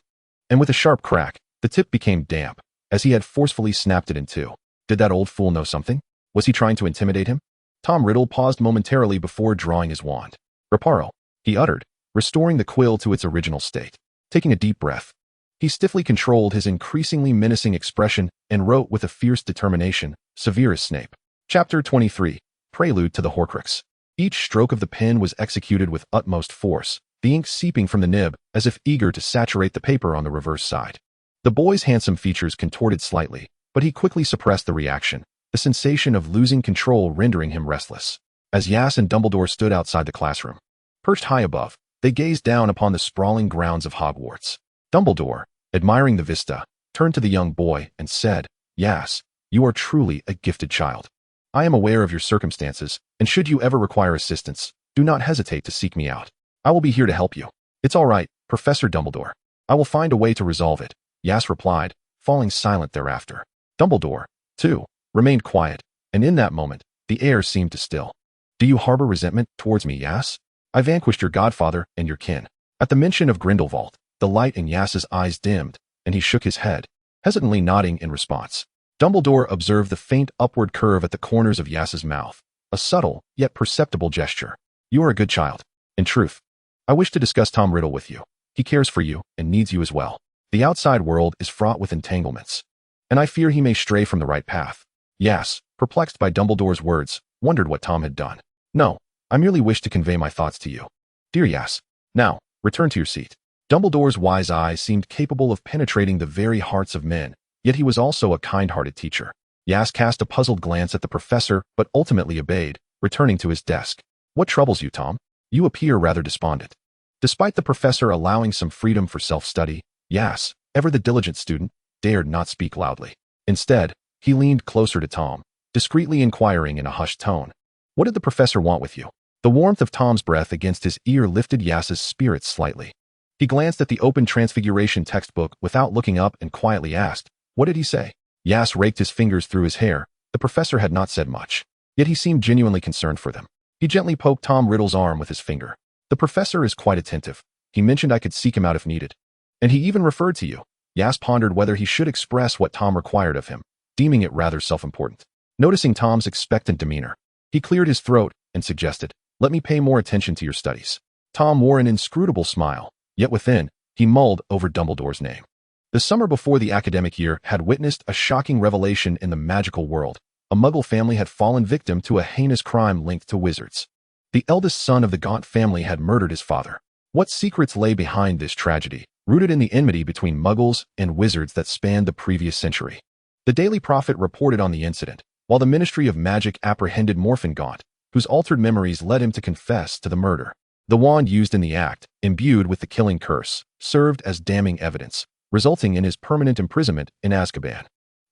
and with a sharp crack, the tip became damp, as he had forcefully snapped it in two. Did that old fool know something? Was he trying to intimidate him? Tom Riddle paused momentarily before drawing his wand. "Reparo," he uttered, restoring the quill to its original state. Taking a deep breath, he stiffly controlled his increasingly menacing expression and wrote with a fierce determination, "Severus Snape." Chapter 23, Prelude to the Horcrux. Each stroke of the pen was executed with utmost force, the ink seeping from the nib as if eager to saturate the paper on the reverse side. The boy's handsome features contorted slightly, but he quickly suppressed the reaction, the sensation of losing control rendering him restless. As Aias and Dumbledore stood outside the classroom, perched high above, they gazed down upon the sprawling grounds of Hogwarts. Dumbledore, admiring the vista, turned to the young boy and said, "Aias, you are truly a gifted child. I am aware of your circumstances, and should you ever require assistance, do not hesitate to seek me out. I will be here to help you." "It's all right, Professor Dumbledore. I will find a way to resolve it," Aias replied, falling silent thereafter. Dumbledore, too, remained quiet, and in that moment, the air seemed to still. "Do you harbor resentment towards me, Aias? I vanquished your godfather and your kin." At the mention of Grindelwald, the light in Aias's eyes dimmed, and he shook his head, hesitantly nodding in response. Dumbledore observed the faint upward curve at the corners of Aias's mouth, a subtle, yet perceptible gesture. "You are a good child. In truth, I wish to discuss Tom Riddle with you. He cares for you and needs you as well. The outside world is fraught with entanglements, and I fear he may stray from the right path." Aias, perplexed by Dumbledore's words, wondered what Tom had done. "No, I merely wish to convey my thoughts to you. Dear Aias, now, return to your seat." Dumbledore's wise eyes seemed capable of penetrating the very hearts of men, yet he was also a kind-hearted teacher. Aias cast a puzzled glance at the professor, but ultimately obeyed, returning to his desk. "What troubles you, Tom? You appear rather despondent." Despite the professor allowing some freedom for self-study, Aias, ever the diligent student, dared not speak loudly. Instead, he leaned closer to Tom, discreetly inquiring in a hushed tone. What did the professor want with you? The warmth of Tom's breath against his ear lifted Yas's spirits slightly. He glanced at the open Transfiguration textbook without looking up and quietly asked, "What did he say?" Yas raked his fingers through his hair. The professor had not said much, yet he seemed genuinely concerned for them. He gently poked Tom Riddle's arm with his finger. "The professor is quite attentive. He mentioned I could seek him out if needed. And he even referred to you." Yas pondered whether he should express what Tom required of him, deeming it rather self-important. Noticing Tom's expectant demeanor, he cleared his throat and suggested, "Let me pay more attention to your studies." Tom wore an inscrutable smile, yet within, he mulled over Dumbledore's name. The summer before the academic year had witnessed a shocking revelation in the magical world. A Muggle family had fallen victim to a heinous crime linked to wizards. The eldest son of the Gaunt family had murdered his father. What secrets lay behind this tragedy, rooted in the enmity between Muggles and wizards that spanned the previous century? The Daily Prophet reported on the incident, while the Ministry of Magic apprehended Morphin Gaunt, whose altered memories led him to confess to the murder. The wand used in the act, imbued with the killing curse, served as damning evidence, resulting in his permanent imprisonment in Azkaban,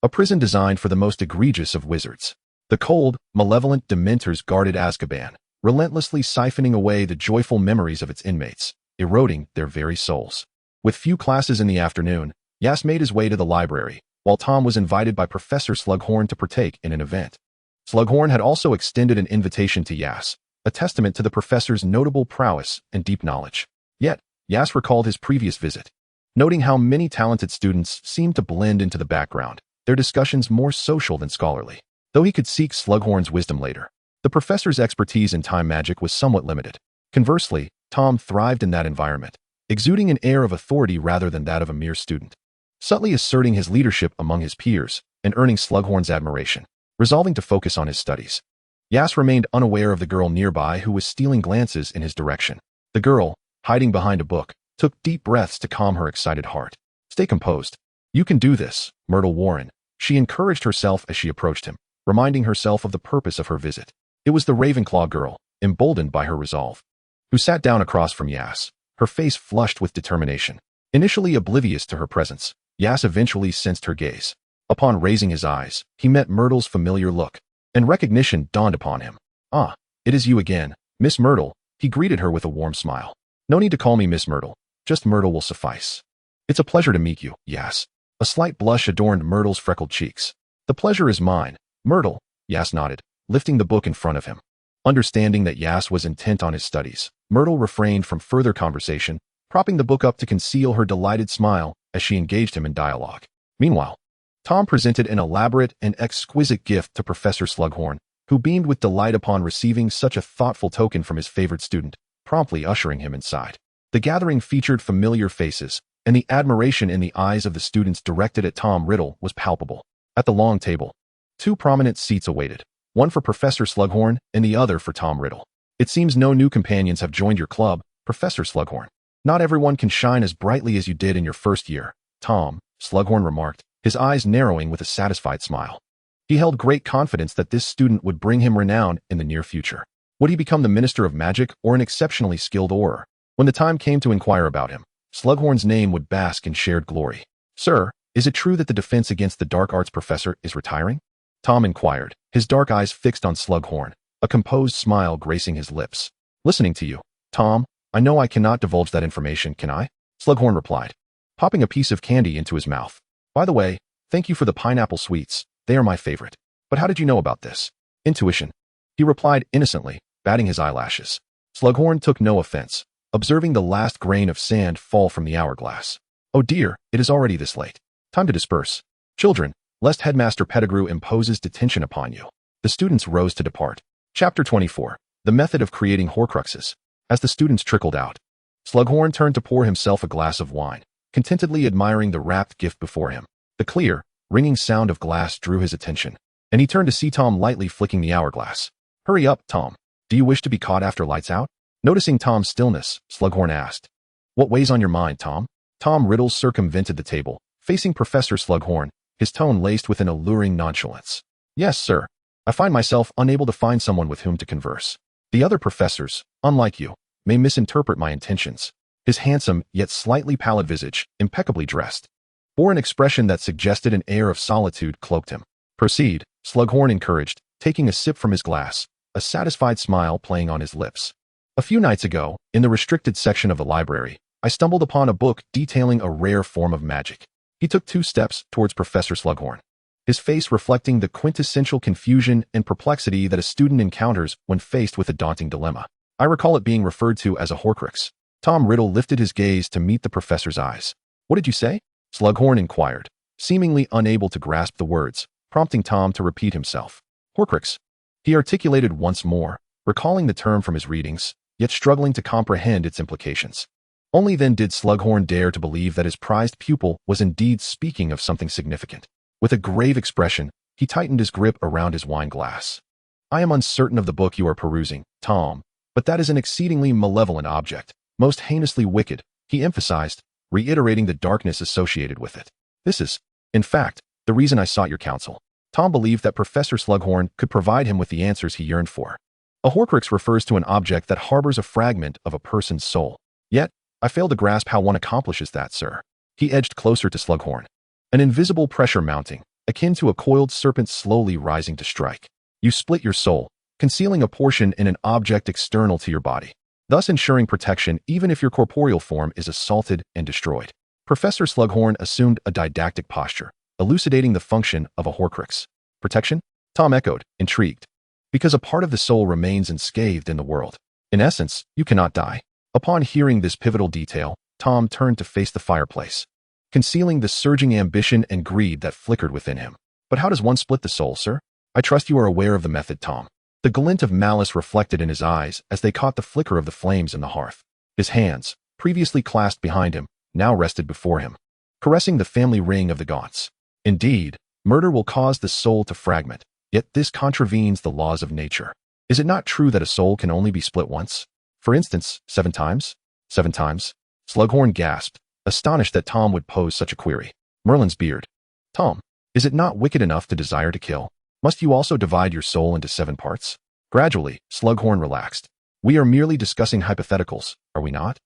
a prison designed for the most egregious of wizards. The cold, malevolent Dementors guarded Azkaban, relentlessly siphoning away the joyful memories of its inmates, eroding their very souls. With few classes in the afternoon, Yas made his way to the library, while Tom was invited by Professor Slughorn to partake in an event. Slughorn had also extended an invitation to Yas, a testament to the professor's notable prowess and deep knowledge. Yet, Yas recalled his previous visit, noting how many talented students seemed to blend into the background, their discussions more social than scholarly. Though he could seek Slughorn's wisdom later, the professor's expertise in time magic was somewhat limited. Conversely, Tom thrived in that environment, exuding an air of authority rather than that of a mere student, subtly asserting his leadership among his peers and earning Slughorn's admiration. Resolving to focus on his studies, Yas remained unaware of the girl nearby who was stealing glances in his direction. The girl, hiding behind a book, took deep breaths to calm her excited heart. "Stay composed. You can do this, Myrtle Warren," she encouraged herself as she approached him, reminding herself of the purpose of her visit. It was the Ravenclaw girl, emboldened by her resolve, who sat down across from Yas, her face flushed with determination. Initially oblivious to her presence, Yas eventually sensed her gaze. Upon raising his eyes, he met Myrtle's familiar look, and recognition dawned upon him. "Ah, it is you again, Miss Myrtle," he greeted her with a warm smile. "No need to call me Miss Myrtle, just Myrtle will suffice." "It's a pleasure to meet you, Yas." A slight blush adorned Myrtle's freckled cheeks. "The pleasure is mine, Myrtle," Yas nodded, lifting the book in front of him. Understanding that Yas was intent on his studies, Myrtle refrained from further conversation, propping the book up to conceal her delighted smile as she engaged him in dialogue. Meanwhile, Tom presented an elaborate and exquisite gift to Professor Slughorn, who beamed with delight upon receiving such a thoughtful token from his favorite student, promptly ushering him inside. The gathering featured familiar faces, and the admiration in the eyes of the students directed at Tom Riddle was palpable. At the long table, two prominent seats awaited, one for Professor Slughorn and the other for Tom Riddle. "It seems no new companions have joined your club, Professor Slughorn. Not everyone can shine as brightly as you did in your first year, Tom," Slughorn remarked, his eyes narrowing with a satisfied smile. He held great confidence that this student would bring him renown in the near future. Would he become the Minister of Magic or an exceptionally skilled orer? When the time came to inquire about him, Slughorn's name would bask in shared glory. "Sir, is it true that the defense against the dark arts professor is retiring?" Tom inquired, his dark eyes fixed on Slughorn, a composed smile gracing his lips. "Listening to you, Tom, I know I cannot divulge that information, can I?" Slughorn replied, popping a piece of candy into his mouth. "By the way, thank you for the pineapple sweets. They are my favorite. But how did you know about this?" "Intuition," he replied innocently, batting his eyelashes. Slughorn took no offense, observing the last grain of sand fall from the hourglass. "Oh dear, it is already this late. Time to disperse. Children, lest Headmaster Pettigrew imposes detention upon you." The students rose to depart. Chapter 24. The Method of Creating Horcruxes. As the students trickled out, Slughorn turned to pour himself a glass of wine, contentedly admiring the wrapped gift before him. The clear, ringing sound of glass drew his attention, and he turned to see Tom lightly flicking the hourglass. "Hurry up, Tom. Do you wish to be caught after lights out?" Noticing Tom's stillness, Slughorn asked. "What weighs on your mind, Tom?" Tom Riddle circumvented the table, facing Professor Slughorn, his tone laced with an alluring nonchalance. "Yes, sir. I find myself unable to find someone with whom to converse. The other professors, unlike you, may misinterpret my intentions." His handsome, yet slightly pallid visage, impeccably dressed, or an expression that suggested an air of solitude cloaked him. Proceed, Slughorn encouraged, taking a sip from his glass, a satisfied smile playing on his lips. A few nights ago, in the restricted section of the library, I stumbled upon a book detailing a rare form of magic. He took 2 steps towards Professor Slughorn, his face reflecting the quintessential confusion and perplexity that a student encounters when faced with a daunting dilemma. I recall it being referred to as a Horcrux. Tom Riddle lifted his gaze to meet the professor's eyes. What did you say? Slughorn inquired, seemingly unable to grasp the words, prompting Tom to repeat himself. Horcrux. He articulated once more, recalling the term from his readings, yet struggling to comprehend its implications. Only then did Slughorn dare to believe that his prized pupil was indeed speaking of something significant. With a grave expression, he tightened his grip around his wine glass. I am uncertain of the book you are perusing, Tom, but that is an exceedingly malevolent object, most heinously wicked, he emphasized, reiterating the darkness associated with it. This is, in fact, the reason I sought your counsel. Tom believed that Professor Slughorn could provide him with the answers he yearned for. A Horcrux refers to an object that harbors a fragment of a person's soul. Yet, I fail to grasp how one accomplishes that, sir. He edged closer to Slughorn. An invisible pressure mounting, akin to a coiled serpent slowly rising to strike. You split your soul, concealing a portion in an object external to your body, thus ensuring protection even if your corporeal form is assaulted and destroyed. Professor Slughorn assumed a didactic posture, elucidating the function of a Horcrux. Protection? Tom echoed, intrigued. Because a part of the soul remains unscathed in the world. In essence, you cannot die. Upon hearing this pivotal detail, Tom turned to face the fireplace, concealing the surging ambition and greed that flickered within him. But how does one split the soul, sir? I trust you are aware of the method, Tom. The glint of malice reflected in his eyes as they caught the flicker of the flames in the hearth. His hands, previously clasped behind him, now rested before him, caressing the family ring of the Gaunts. Indeed, murder will cause the soul to fragment, yet this contravenes the laws of nature. Is it not true that a soul can only be split once? For instance, 7 times? 7 times? Slughorn gasped, astonished that Tom would pose such a query. Merlin's beard. Tom, is it not wicked enough to desire to kill? Must you also divide your soul into 7 parts? Gradually, Slughorn relaxed. We are merely discussing hypotheticals, are we not?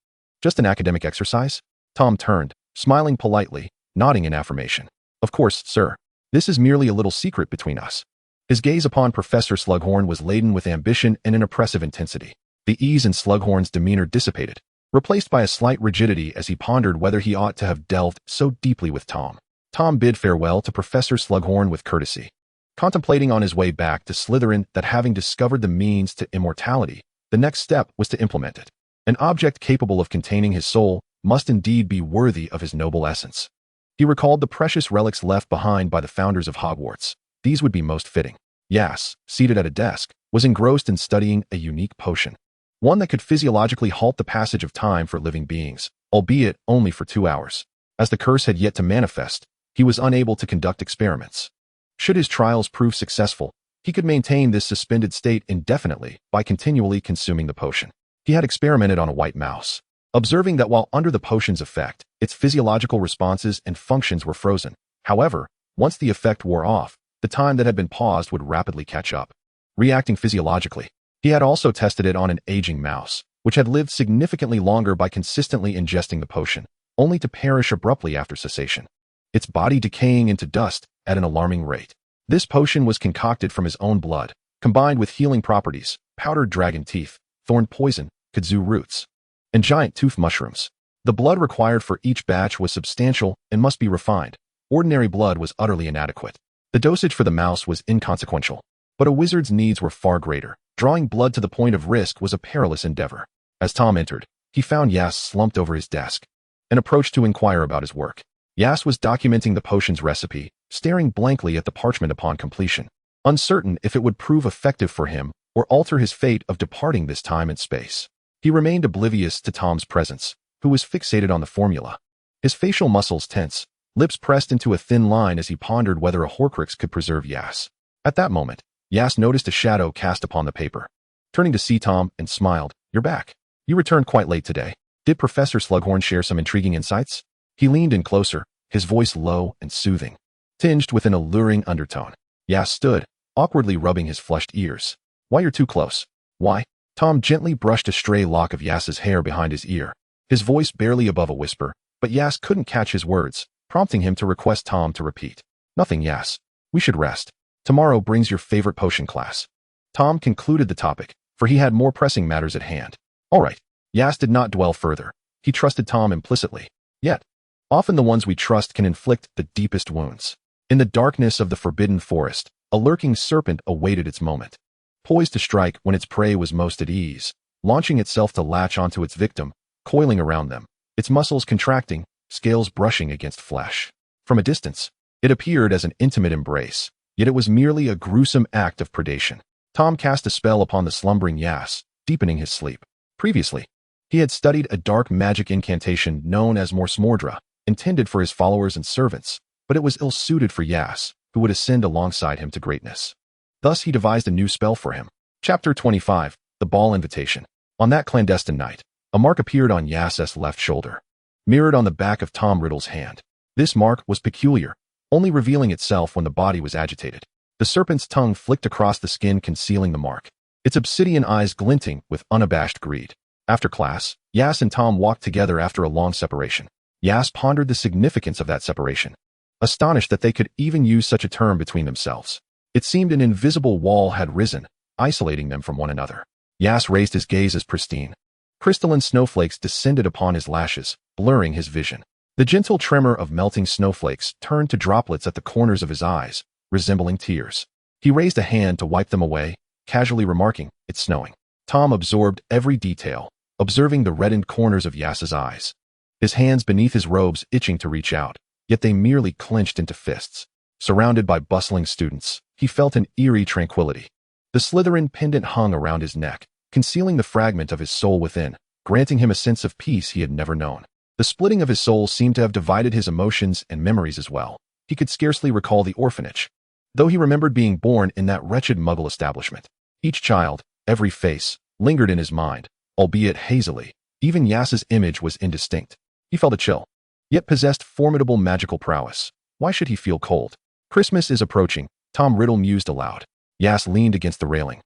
Just an academic exercise? Tom turned, smiling politely, nodding in affirmation. Of course, sir. This is merely a little secret between us. His gaze upon Professor Slughorn was laden with ambition and an oppressive intensity. The ease in Slughorn's demeanor dissipated, replaced by a slight rigidity as he pondered whether he ought to have delved so deeply with Tom. Tom bid farewell to Professor Slughorn with courtesy, contemplating on his way back to Slytherin that having discovered the means to immortality, the next step was to implement it. An object capable of containing his soul must indeed be worthy of his noble essence. He recalled the precious relics left behind by the founders of Hogwarts. These would be most fitting. Aias, seated at a desk, was engrossed in studying a unique potion, one that could physiologically halt the passage of time for living beings, albeit only for 2 hours. As the curse had yet to manifest, he was unable to conduct experiments. Should his trials prove successful, he could maintain this suspended state indefinitely by continually consuming the potion. He had experimented on a white mouse, observing that while under the potion's effect, its physiological responses and functions were frozen. However, once the effect wore off, the time that had been paused would rapidly catch up, reacting physiologically. He had also tested it on an aging mouse, which had lived significantly longer by consistently ingesting the potion, only to perish abruptly after cessation, its body decaying into dust at an alarming rate. This potion was concocted from his own blood, combined with healing properties, powdered dragon teeth, thorn poison, kudzu roots, and giant tooth mushrooms. The blood required for each batch was substantial and must be refined. Ordinary blood was utterly inadequate. The dosage for the mouse was inconsequential, but a wizard's needs were far greater. Drawing blood to the point of risk was a perilous endeavor. As Tom entered, he found Aias slumped over his desk and approached to inquire about his work. Aias was documenting the potion's recipe, staring blankly at the parchment upon completion, uncertain if it would prove effective for him or alter his fate of departing this time and space. He remained oblivious to Tom's presence, who was fixated on the formula. His facial muscles tense, lips pressed into a thin line as he pondered whether a Horcrux could preserve Aias. At that moment, Aias noticed a shadow cast upon the paper. Turning to see Tom and smiled, "You're back. You returned quite late today. Did Professor Slughorn share some intriguing insights?" He leaned in closer, his voice low and soothing, tinged with an alluring undertone. Aias stood, awkwardly rubbing his flushed ears. "Why, you're too close." "Why?" Tom gently brushed a stray lock of Aias's hair behind his ear, his voice barely above a whisper, but Aias couldn't catch his words, prompting him to request Tom to repeat. Nothing, Yas. We should rest. Tomorrow brings your favorite potion class. Tom concluded the topic, for he had more pressing matters at hand. All right. Yas did not dwell further. He trusted Tom implicitly. Yet, often the ones we trust can inflict the deepest wounds. In the darkness of the forbidden forest, a lurking serpent awaited its moment. Poised to strike when its prey was most at ease, launching itself to latch onto its victim, coiling around them, its muscles contracting, scales brushing against flesh. From a distance, it appeared as an intimate embrace, yet it was merely a gruesome act of predation. Tom cast a spell upon the slumbering Yas, deepening his sleep. Previously, he had studied a dark magic incantation known as Morsmordra, intended for his followers and servants, but it was ill-suited for Yas, who would ascend alongside him to greatness. Thus he devised a new spell for him. Chapter 25, The Ball Invitation. On that clandestine night, a mark appeared on Yas's left shoulder, mirrored on the back of Tom Riddle's hand. This mark was peculiar, only revealing itself when the body was agitated. The serpent's tongue flicked across the skin concealing the mark, its obsidian eyes glinting with unabashed greed. After class, Yas and Tom walked together after a long separation. Yas pondered the significance of that separation, astonished that they could even use such a term between themselves. It seemed an invisible wall had risen, isolating them from one another. Yas raised his gaze as pristine. Crystalline snowflakes descended upon his lashes, blurring his vision. The gentle tremor of melting snowflakes turned to droplets at the corners of his eyes, resembling tears. He raised a hand to wipe them away, casually remarking, "It's snowing." Tom absorbed every detail, observing the reddened corners of Yas's eyes. His hands beneath his robes itching to reach out, yet they merely clenched into fists. Surrounded by bustling students, he felt an eerie tranquility. The Slytherin pendant hung around his neck, concealing the fragment of his soul within, granting him a sense of peace he had never known. The splitting of his soul seemed to have divided his emotions and memories as well. He could scarcely recall the orphanage, though he remembered being born in that wretched Muggle establishment. Each child, every face, lingered in his mind, albeit hazily. Even Yas's image was indistinct. He felt a chill, yet possessed formidable magical prowess. Why should he feel cold? Christmas is approaching, Tom Riddle mused aloud. Yas leaned against the railing,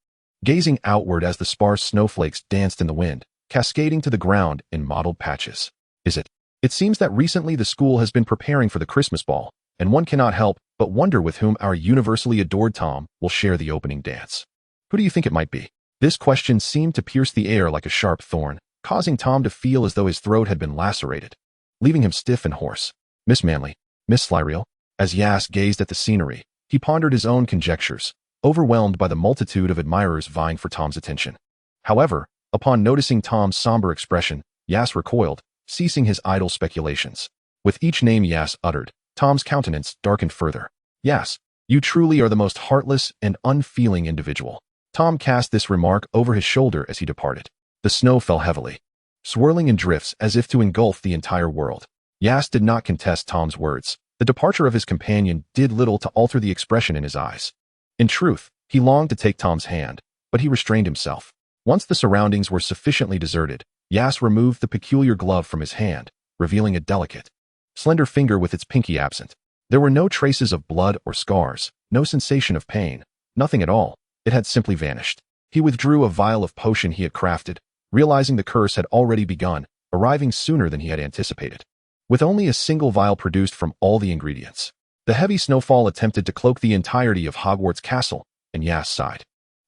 gazing outward as the sparse snowflakes danced in the wind, cascading to the ground in mottled patches. Is it? It seems that recently the school has been preparing for the Christmas ball, and one cannot help but wonder with whom our universally adored Tom will share the opening dance. Who do you think it might be? This question seemed to pierce the air like a sharp thorn, causing Tom to feel as though his throat had been lacerated, leaving him stiff and hoarse. Miss Manley, Miss Slyriel. As Yas gazed at the scenery, he pondered his own conjectures, overwhelmed by the multitude of admirers vying for Tom's attention. However, upon noticing Tom's somber expression, Yas recoiled, ceasing his idle speculations. With each name Yas uttered, Tom's countenance darkened further. Yas, you truly are the most heartless and unfeeling individual. Tom cast this remark over his shoulder as he departed. The snow fell heavily, swirling in drifts as if to engulf the entire world. Yas did not contest Tom's words. The departure of his companion did little to alter the expression in his eyes. In truth, he longed to take Tom's hand, but he restrained himself. Once the surroundings were sufficiently deserted, Yas removed the peculiar glove from his hand, revealing a delicate, slender finger with its pinky absent. There were no traces of blood or scars, no sensation of pain, nothing at all. It had simply vanished. He withdrew a vial of potion he had crafted, realizing the curse had already begun, arriving sooner than he had anticipated. With only a single vial produced from all the ingredients, the heavy snowfall attempted to cloak the entirety of Hogwarts Castle, and Yas sighed,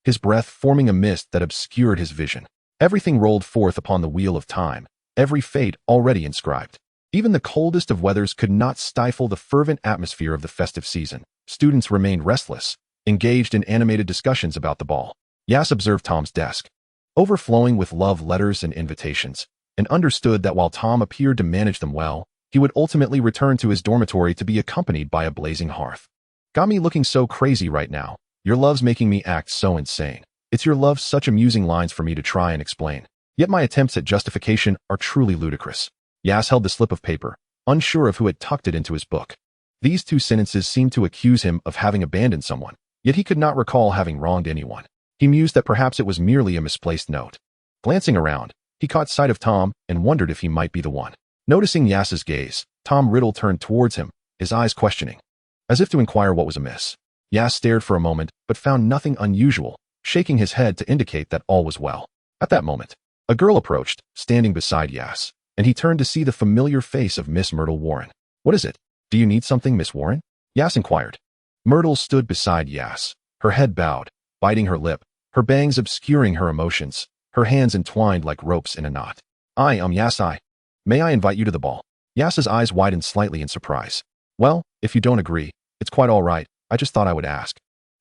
his breath forming a mist that obscured his vision. Everything rolled forth upon the wheel of time, every fate already inscribed. Even the coldest of weathers could not stifle the fervent atmosphere of the festive season. Students remained restless, engaged in animated discussions about the ball. Yas observed Tom's desk, overflowing with love letters and invitations, and understood that while Tom appeared to manage them well, he would ultimately return to his dormitory to be accompanied by a blazing hearth. Got me looking so crazy right now. Your love's making me act so insane. It's your love such amusing lines for me to try and explain. Yet my attempts at justification are truly ludicrous. Yas held the slip of paper, unsure of who had tucked it into his book. These two sentences seemed to accuse him of having abandoned someone, yet he could not recall having wronged anyone. He mused that perhaps it was merely a misplaced note. Glancing around, he caught sight of Tom and wondered if he might be the one. Noticing Yas's gaze, Tom Riddle turned towards him, his eyes questioning, as if to inquire what was amiss. Yas stared for a moment, but found nothing unusual, shaking his head to indicate that all was well. At that moment, a girl approached, standing beside Yas, and he turned to see the familiar face of Miss Myrtle Warren. What is it? Do you need something, Miss Warren? Yas inquired. Myrtle stood beside Yas, her head bowed, biting her lip, her bangs obscuring her emotions, her hands entwined like ropes in a knot. Yas. May I invite you to the ball? Yas's eyes widened slightly in surprise. Well, if you don't agree, it's quite all right. I just thought I would ask.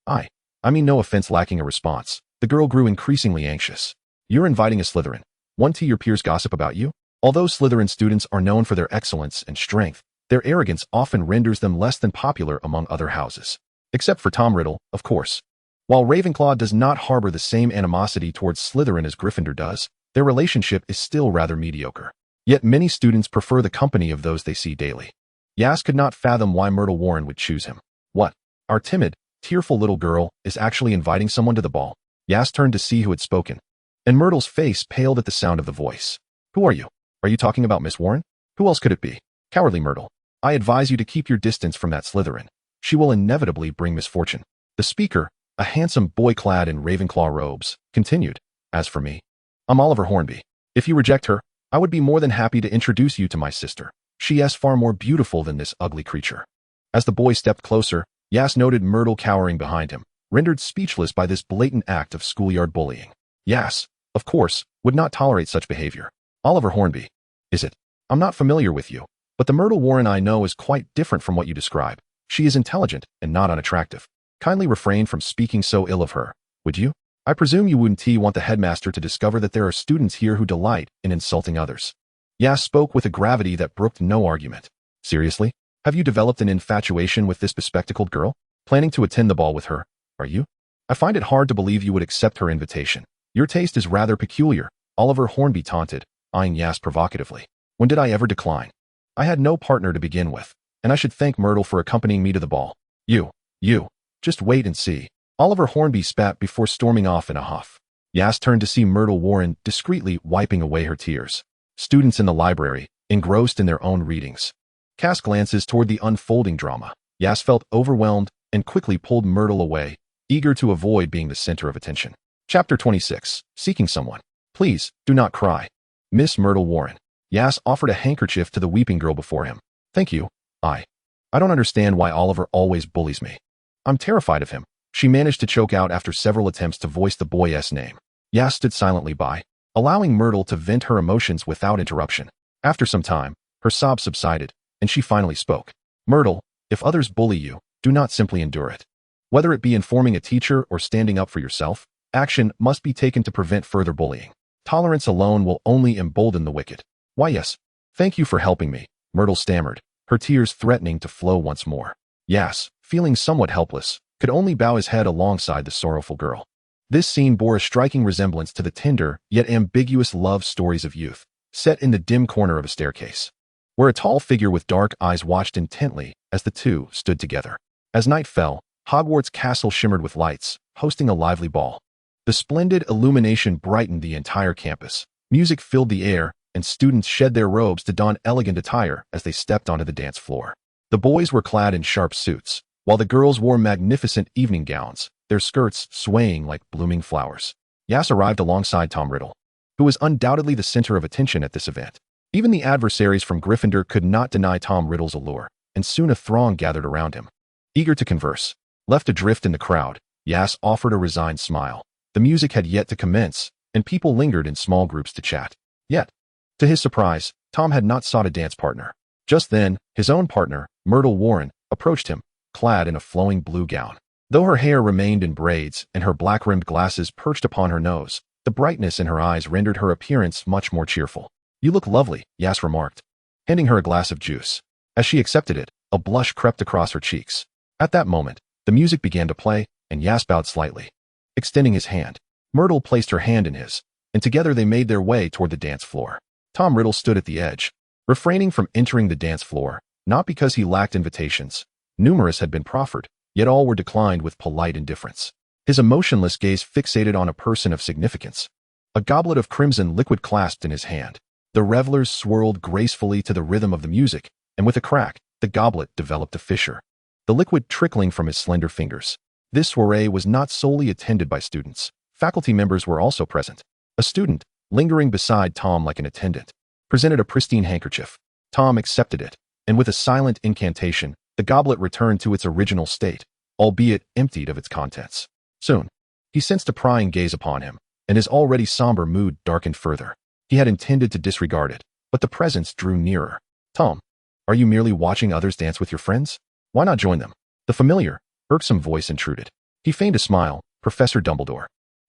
I mean no offense. Lacking a response, the girl grew increasingly anxious. You're inviting a Slytherin. One your peers gossip about you? Although Slytherin students are known for their excellence and strength, their arrogance often renders them less than popular among other houses. Except for Tom Riddle, of course. While Ravenclaw does not harbor the same animosity towards Slytherin as Gryffindor does, their relationship is still rather mediocre. Yet many students prefer the company of those they see daily. Yas could not fathom why Myrtle Warren would choose him. What? Our timid, tearful little girl is actually inviting someone to the ball? Yas turned to see who had spoken, and Myrtle's face paled at the sound of the voice. Who are you? Are you talking about Miss Warren? Who else could it be? Cowardly Myrtle. I advise you to keep your distance from that Slytherin. She will inevitably bring misfortune. The speaker, a handsome boy clad in Ravenclaw robes, continued. As for me, I'm Oliver Hornby. If you reject her, I would be more than happy to introduce you to my sister. She is far more beautiful than this ugly creature. As the boy stepped closer, Yas noted Myrtle cowering behind him, rendered speechless by this blatant act of schoolyard bullying. Yas, of course, would not tolerate such behavior. Oliver Hornby. Is it? I'm not familiar with you, but the Myrtle Warren I know is quite different from what you describe. She is intelligent and not unattractive. Kindly refrain from speaking so ill of her, would you? I presume you wouldn't want the headmaster to discover that there are students here who delight in insulting others. Yas spoke with a gravity that brooked no argument. Seriously? Have you developed an infatuation with this bespectacled girl? Planning to attend the ball with her, are you? I find it hard to believe you would accept her invitation. Your taste is rather peculiar, Oliver Hornby taunted, eyeing Yas provocatively. When did I ever decline? I had no partner to begin with, and I should thank Myrtle for accompanying me to the ball. You. Just wait and see. Oliver Hornby spat before storming off in a huff. Yas turned to see Myrtle Warren discreetly wiping away her tears. Students in the library, engrossed in their own readings, cast glances toward the unfolding drama. Yas felt overwhelmed and quickly pulled Myrtle away, eager to avoid being the center of attention. Chapter 26. Seeking someone. Please, do not cry. Miss Myrtle Warren. Yas offered a handkerchief to the weeping girl before him. Thank you. I don't understand why Oliver always bullies me. I'm terrified of him. She managed to choke out after several attempts to voice the boy's name. Yas stood silently by, allowing Myrtle to vent her emotions without interruption. After some time, her sobs subsided, and she finally spoke. Myrtle, if others bully you, do not simply endure it. Whether it be informing a teacher or standing up for yourself, action must be taken to prevent further bullying. Tolerance alone will only embolden the wicked. Why yes, thank you for helping me, Myrtle stammered, her tears threatening to flow once more. Yas, feeling somewhat helpless, could only bow his head alongside the sorrowful girl. This scene bore a striking resemblance to the tender, yet ambiguous love stories of youth, set in the dim corner of a staircase, where a tall figure with dark eyes watched intently as the two stood together. As night fell, Hogwarts Castle shimmered with lights, hosting a lively ball. The splendid illumination brightened the entire campus. Music filled the air, and students shed their robes to don elegant attire as they stepped onto the dance floor. The boys were clad in sharp suits, while the girls wore magnificent evening gowns, their skirts swaying like blooming flowers. Yas arrived alongside Tom Riddle, who was undoubtedly the center of attention at this event. Even the adversaries from Gryffindor could not deny Tom Riddle's allure, and soon a throng gathered around him. Eager to converse, left adrift in the crowd, Yas offered a resigned smile. The music had yet to commence, and people lingered in small groups to chat. Yet, to his surprise, Tom had not sought a dance partner. Just then, his own partner, Myrtle Warren, approached him, clad in a flowing blue gown. Though her hair remained in braids and her black-rimmed glasses perched upon her nose, the brightness in her eyes rendered her appearance much more cheerful. You look lovely, Yas remarked, handing her a glass of juice. As she accepted it, a blush crept across her cheeks. At that moment, the music began to play, and Yas bowed slightly. Extending his hand, Myrtle placed her hand in his, and together they made their way toward the dance floor. Tom Riddle stood at the edge, refraining from entering the dance floor, not because he lacked invitations. Numerous had been proffered, yet all were declined with polite indifference. His emotionless gaze fixated on a person of significance, a goblet of crimson liquid clasped in his hand. The revelers swirled gracefully to the rhythm of the music, and with a crack, the goblet developed a fissure, the liquid trickling from his slender fingers. This soiree was not solely attended by students. Faculty members were also present. A student, lingering beside Tom like an attendant, presented a pristine handkerchief. Tom accepted it, and with a silent incantation, the goblet returned to its original state, albeit emptied of its contents. Soon, he sensed a prying gaze upon him, and his already somber mood darkened further. He had intended to disregard it, but the presence drew nearer. Tom, are you merely watching others dance with your friends? Why not join them? The familiar, irksome voice intruded. He feigned a smile. Professor Dumbledore.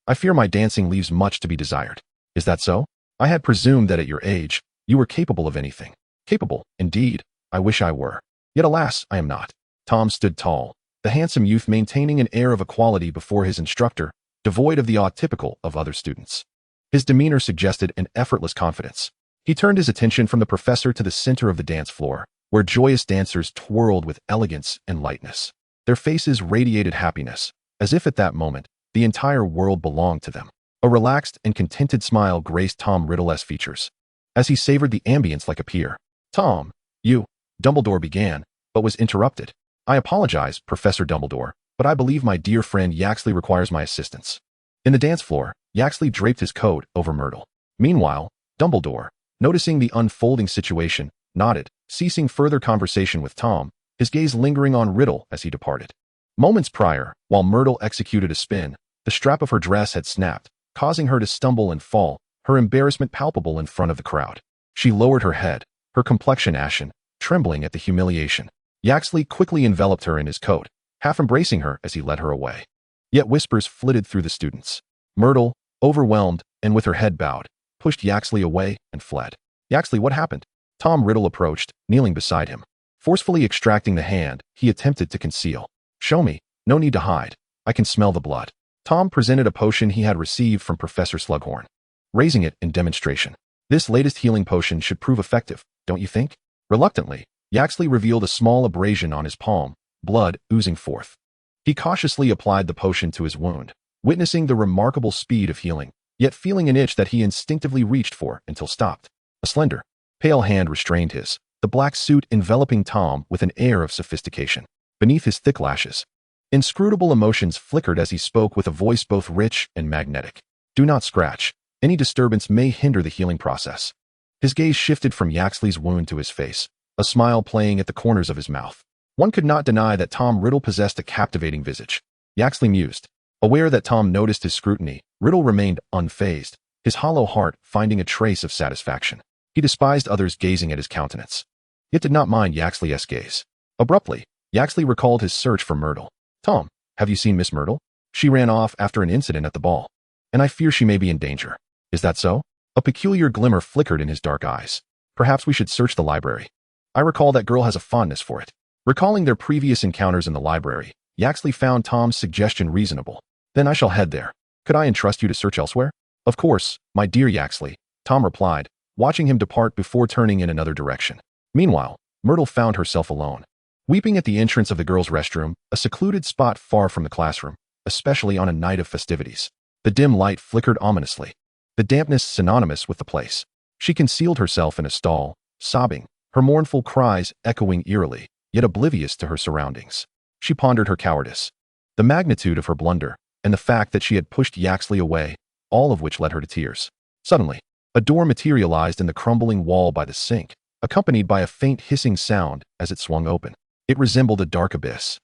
I fear my dancing leaves much to be desired. Is that so? I had presumed that at your age, you were capable of anything. Capable, indeed. I wish I were. Yet alas, I am not. Tom stood tall, the handsome youth maintaining an air of equality before his instructor, devoid of the awe typical of other students. His demeanor suggested an effortless confidence. He turned his attention from the professor to the center of the dance floor, where joyous dancers twirled with elegance and lightness. Their faces radiated happiness, as if at that moment, the entire world belonged to them. A relaxed and contented smile graced Tom Riddle's features, as he savored the ambience like a peer. Tom, you, Dumbledore began, but was interrupted. I apologize, Professor Dumbledore, but I believe my dear friend Yaxley requires my assistance. In the dance floor, Yaxley draped his coat over Myrtle. Meanwhile, Dumbledore, noticing the unfolding situation, nodded, ceasing further conversation with Tom, his gaze lingering on Riddle as he departed. Moments prior, while Myrtle executed a spin, the strap of her dress had snapped, causing her to stumble and fall, her embarrassment palpable in front of the crowd. She lowered her head, her complexion ashen, trembling at the humiliation. Yaxley quickly enveloped her in his coat, half embracing her as he led her away. Yet whispers flitted through the students. Myrtle, overwhelmed and with her head bowed, pushed Yaxley away and fled. Yaxley, what happened? Tom Riddle approached, kneeling beside him. Forcefully extracting the hand, he attempted to conceal. Show me. No need to hide. I can smell the blood. Tom presented a potion he had received from Professor Slughorn, raising it in demonstration. This latest healing potion should prove effective, don't you think? Reluctantly, Yaxley revealed a small abrasion on his palm, blood oozing forth. He cautiously applied the potion to his wound, witnessing the remarkable speed of healing, yet feeling an itch that he instinctively reached for until stopped. A slender, pale hand restrained his, the black suit enveloping Tom with an air of sophistication. Beneath his thick lashes, inscrutable emotions flickered as he spoke with a voice both rich and magnetic. Do not scratch. Any disturbance may hinder the healing process. His gaze shifted from Yaxley's wound to his face, a smile playing at the corners of his mouth. One could not deny that Tom Riddle possessed a captivating visage. Yaxley mused. Aware that Tom noticed his scrutiny, Riddle remained unfazed, his hollow heart finding a trace of satisfaction. He despised others gazing at his countenance, yet did not mind Yaxley's gaze. Abruptly, Yaxley recalled his search for Myrtle. Tom, have you seen Miss Myrtle? She ran off after an incident at the ball, and I fear she may be in danger. Is that so? A peculiar glimmer flickered in his dark eyes. Perhaps we should search the library. I recall that girl has a fondness for it. Recalling their previous encounters in the library, Yaxley found Tom's suggestion reasonable. Then I shall head there. Could I entrust you to search elsewhere? Of course, my dear Yaxley, Tom replied, watching him depart before turning in another direction. Meanwhile, Myrtle found herself alone, weeping at the entrance of the girls' restroom, a secluded spot far from the classroom, especially on a night of festivities. The dim light flickered ominously, the dampness synonymous with the place. She concealed herself in a stall, sobbing, her mournful cries echoing eerily, yet oblivious to her surroundings. She pondered her cowardice, the magnitude of her blunder, and the fact that she had pushed Yaxley away, all of which led her to tears. Suddenly, a door materialized in the crumbling wall by the sink, accompanied by a faint hissing sound as it swung open. It resembled a dark abyss,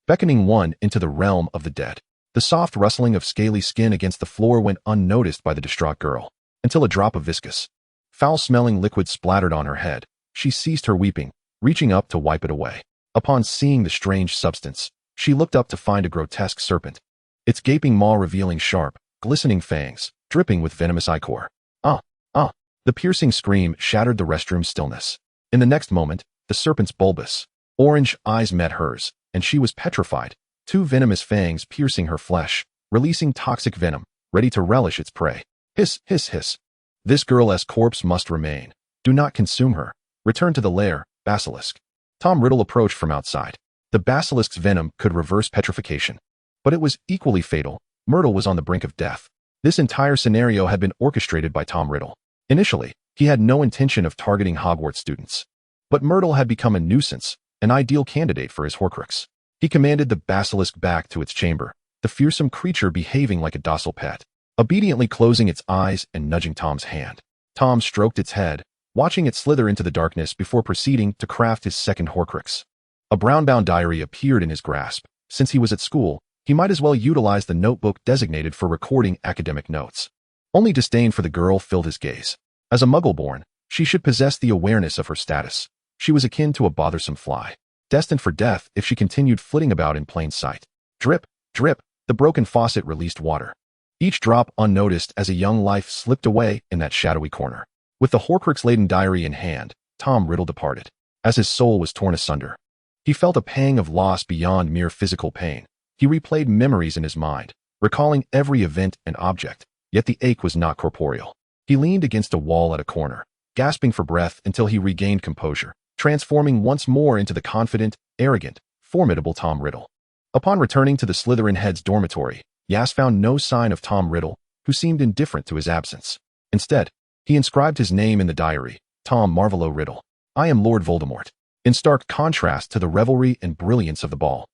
beckoning one into the realm of the dead. The soft rustling of scaly skin against the floor went unnoticed by the distraught girl, until a drop of viscous, foul-smelling liquid splattered on her head. She ceased her weeping, reaching up to wipe it away. Upon seeing the strange substance, she looked up to find a grotesque serpent, its gaping maw revealing sharp, glistening fangs, dripping with venomous ichor. Ah! Ah! The piercing scream shattered the restroom's stillness. In the next moment, the serpent's bulbous, orange eyes met hers, and she was petrified, two venomous fangs piercing her flesh, releasing toxic venom, ready to relish its prey. Hiss, hiss, hiss. This girl's corpse must remain. Do not consume her. Return to the lair, basilisk. Tom Riddle approached from outside. The basilisk's venom could reverse petrification, but it was equally fatal. Myrtle was on the brink of death. This entire scenario had been orchestrated by Tom Riddle. Initially, he had no intention of targeting Hogwarts students, but Myrtle had become a nuisance, an ideal candidate for his Horcrux. He commanded the basilisk back to its chamber, the fearsome creature behaving like a docile pet, obediently closing its eyes and nudging Tom's hand. Tom stroked its head, watching it slither into the darkness before proceeding to craft his second Horcrux. A brown-bound diary appeared in his grasp. Since he was at school, he might as well utilize the notebook designated for recording academic notes. Only disdain for the girl filled his gaze. As a Muggle-born, she should possess the awareness of her status. She was akin to a bothersome fly, destined for death if she continued flitting about in plain sight. Drip, drip, the broken faucet released water. Each drop unnoticed as a young life slipped away in that shadowy corner. With the Horcrux-laden diary in hand, Tom Riddle departed. As his soul was torn asunder, he felt a pang of loss beyond mere physical pain. He replayed memories in his mind, recalling every event and object, yet the ache was not corporeal. He leaned against a wall at a corner, gasping for breath until he regained composure, transforming once more into the confident, arrogant, formidable Tom Riddle. Upon returning to the Slytherin head's dormitory, Aias found no sign of Tom Riddle, who seemed indifferent to his absence. Instead, he inscribed his name in the diary, Tom Marvolo Riddle. I am Lord Voldemort. In stark contrast to the revelry and brilliance of the ball,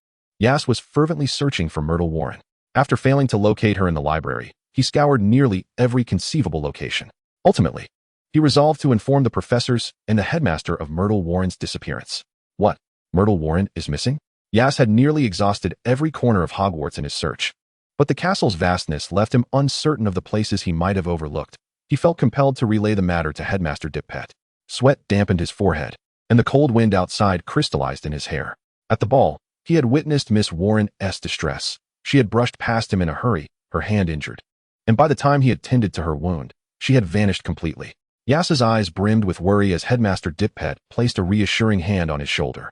Aias was fervently searching for Myrtle Warren. After failing to locate her in the library, he scoured nearly every conceivable location. Ultimately, he resolved to inform the professors and the headmaster of Myrtle Warren's disappearance. What? Myrtle Warren is missing? Aias had nearly exhausted every corner of Hogwarts in his search. But the castle's vastness left him uncertain of the places he might have overlooked. He felt compelled to relay the matter to Headmaster Dippet. Sweat dampened his forehead, and the cold wind outside crystallized in his hair. At the ball, he had witnessed Miss Warren's distress. She had brushed past him in a hurry, her hand injured. And by the time he had tended to her wound, she had vanished completely. Aias's eyes brimmed with worry as Headmaster Dippet placed a reassuring hand on his shoulder.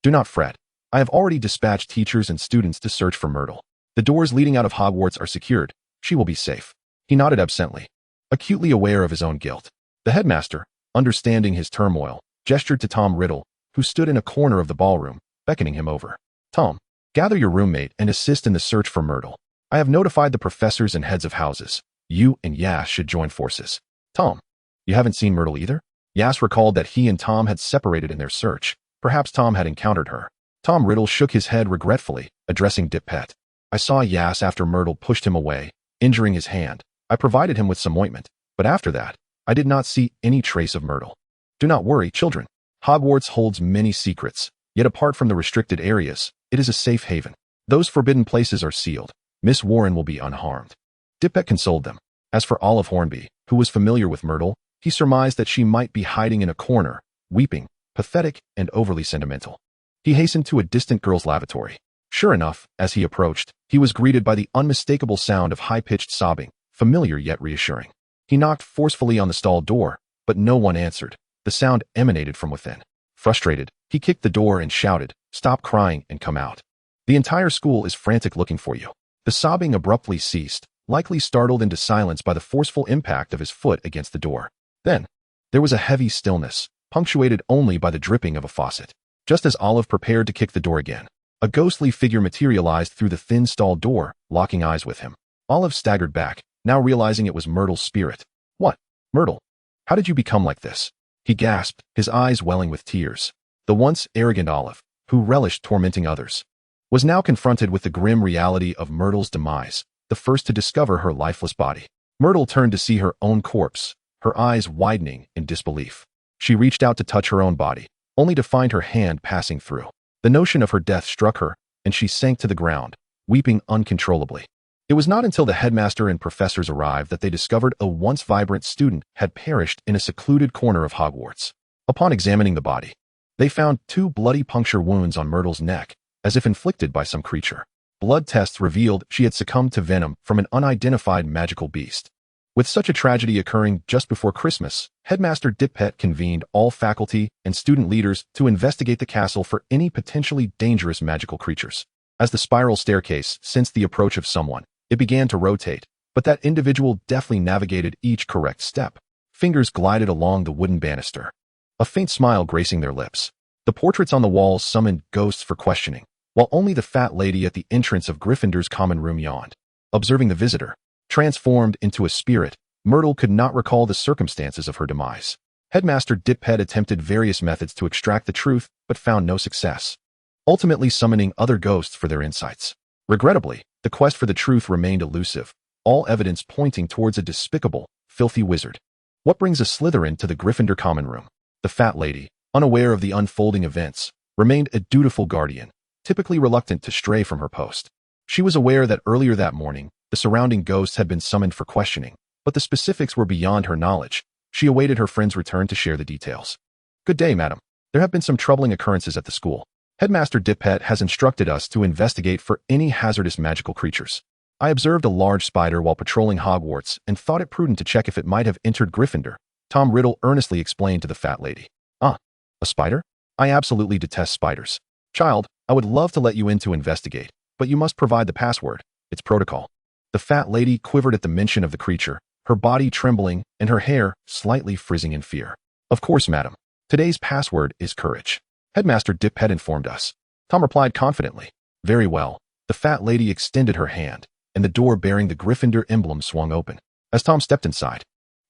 Do not fret. I have already dispatched teachers and students to search for Myrtle. The doors leading out of Hogwarts are secured. She will be safe. He nodded absently, acutely aware of his own guilt. The headmaster, understanding his turmoil, gestured to Tom Riddle, who stood in a corner of the ballroom, beckoning him over. Tom, gather your roommate and assist in the search for Myrtle. I have notified the professors and heads of houses. You and Aias should join forces. Tom, you haven't seen Myrtle either? Aias recalled that he and Tom had separated in their search. Perhaps Tom had encountered her. Tom Riddle shook his head regretfully, addressing Dippet. I saw Aias after Myrtle pushed him away, injuring his hand. I provided him with some ointment, but after that, I did not see any trace of Myrtle. Do not worry, children. Hogwarts holds many secrets, yet apart from the restricted areas, it is a safe haven. Those forbidden places are sealed. Miss Warren will be unharmed. Dippet consoled them. As for Olive Hornby, who was familiar with Myrtle, he surmised that she might be hiding in a corner, weeping, pathetic and overly sentimental. He hastened to a distant girl's lavatory. Sure enough, as he approached, he was greeted by the unmistakable sound of high-pitched sobbing, familiar yet reassuring. He knocked forcefully on the stall door, but no one answered. The sound emanated from within. Frustrated, he kicked the door and shouted, "Stop crying and come out. The entire school is frantic looking for you." The sobbing abruptly ceased, likely startled into silence by the forceful impact of his foot against the door. Then, there was a heavy stillness, punctuated only by the dripping of a faucet. Just as Olive prepared to kick the door again, a ghostly figure materialized through the thin stall door, locking eyes with him. Olive staggered back, now realizing it was Myrtle's spirit. What? Myrtle? How did you become like this? He gasped, his eyes welling with tears. The once arrogant Olive, who relished tormenting others, was now confronted with the grim reality of Myrtle's demise, the first to discover her lifeless body. Myrtle turned to see her own corpse, her eyes widening in disbelief. She reached out to touch her own body, only to find her hand passing through. The notion of her death struck her, and she sank to the ground, weeping uncontrollably. It was not until the headmaster and professors arrived that they discovered a once vibrant student had perished in a secluded corner of Hogwarts. Upon examining the body, they found 2 bloody puncture wounds on Myrtle's neck, as if inflicted by some creature. Blood tests revealed she had succumbed to venom from an unidentified magical beast. With such a tragedy occurring just before Christmas, Headmaster Dippet convened all faculty and student leaders to investigate the castle for any potentially dangerous magical creatures. As the spiral staircase sensed the approach of someone, it began to rotate, but that individual deftly navigated each correct step. Fingers glided along the wooden banister, a faint smile gracing their lips. The portraits on the walls summoned ghosts for questioning, while only the fat lady at the entrance of Gryffindor's common room yawned. Observing the visitor, transformed into a spirit, Myrtle could not recall the circumstances of her demise. Headmaster Dippet attempted various methods to extract the truth, but found no success, ultimately summoning other ghosts for their insights. Regrettably, the quest for the truth remained elusive, all evidence pointing towards a despicable, filthy wizard. What brings a Slytherin to the Gryffindor common room? The fat lady, unaware of the unfolding events, remained a dutiful guardian, typically reluctant to stray from her post. She was aware that earlier that morning, the surrounding ghosts had been summoned for questioning, but the specifics were beyond her knowledge. She awaited her friend's return to share the details. Good day, madam. There have been some troubling occurrences at the school. Headmaster Dippet has instructed us to investigate for any hazardous magical creatures. I observed a large spider while patrolling Hogwarts and thought it prudent to check if it might have entered Gryffindor, Tom Riddle earnestly explained to the fat lady. Ah, a spider? I absolutely detest spiders. Child, I would love to let you in to investigate, but you must provide the password. It's protocol. The fat lady quivered at the mention of the creature, her body trembling and her hair slightly frizzing in fear. Of course, madam. Today's password is courage. Headmaster Dippet informed us. Tom replied confidently. Very well. The fat lady extended her hand, and the door bearing the Gryffindor emblem swung open. As Tom stepped inside,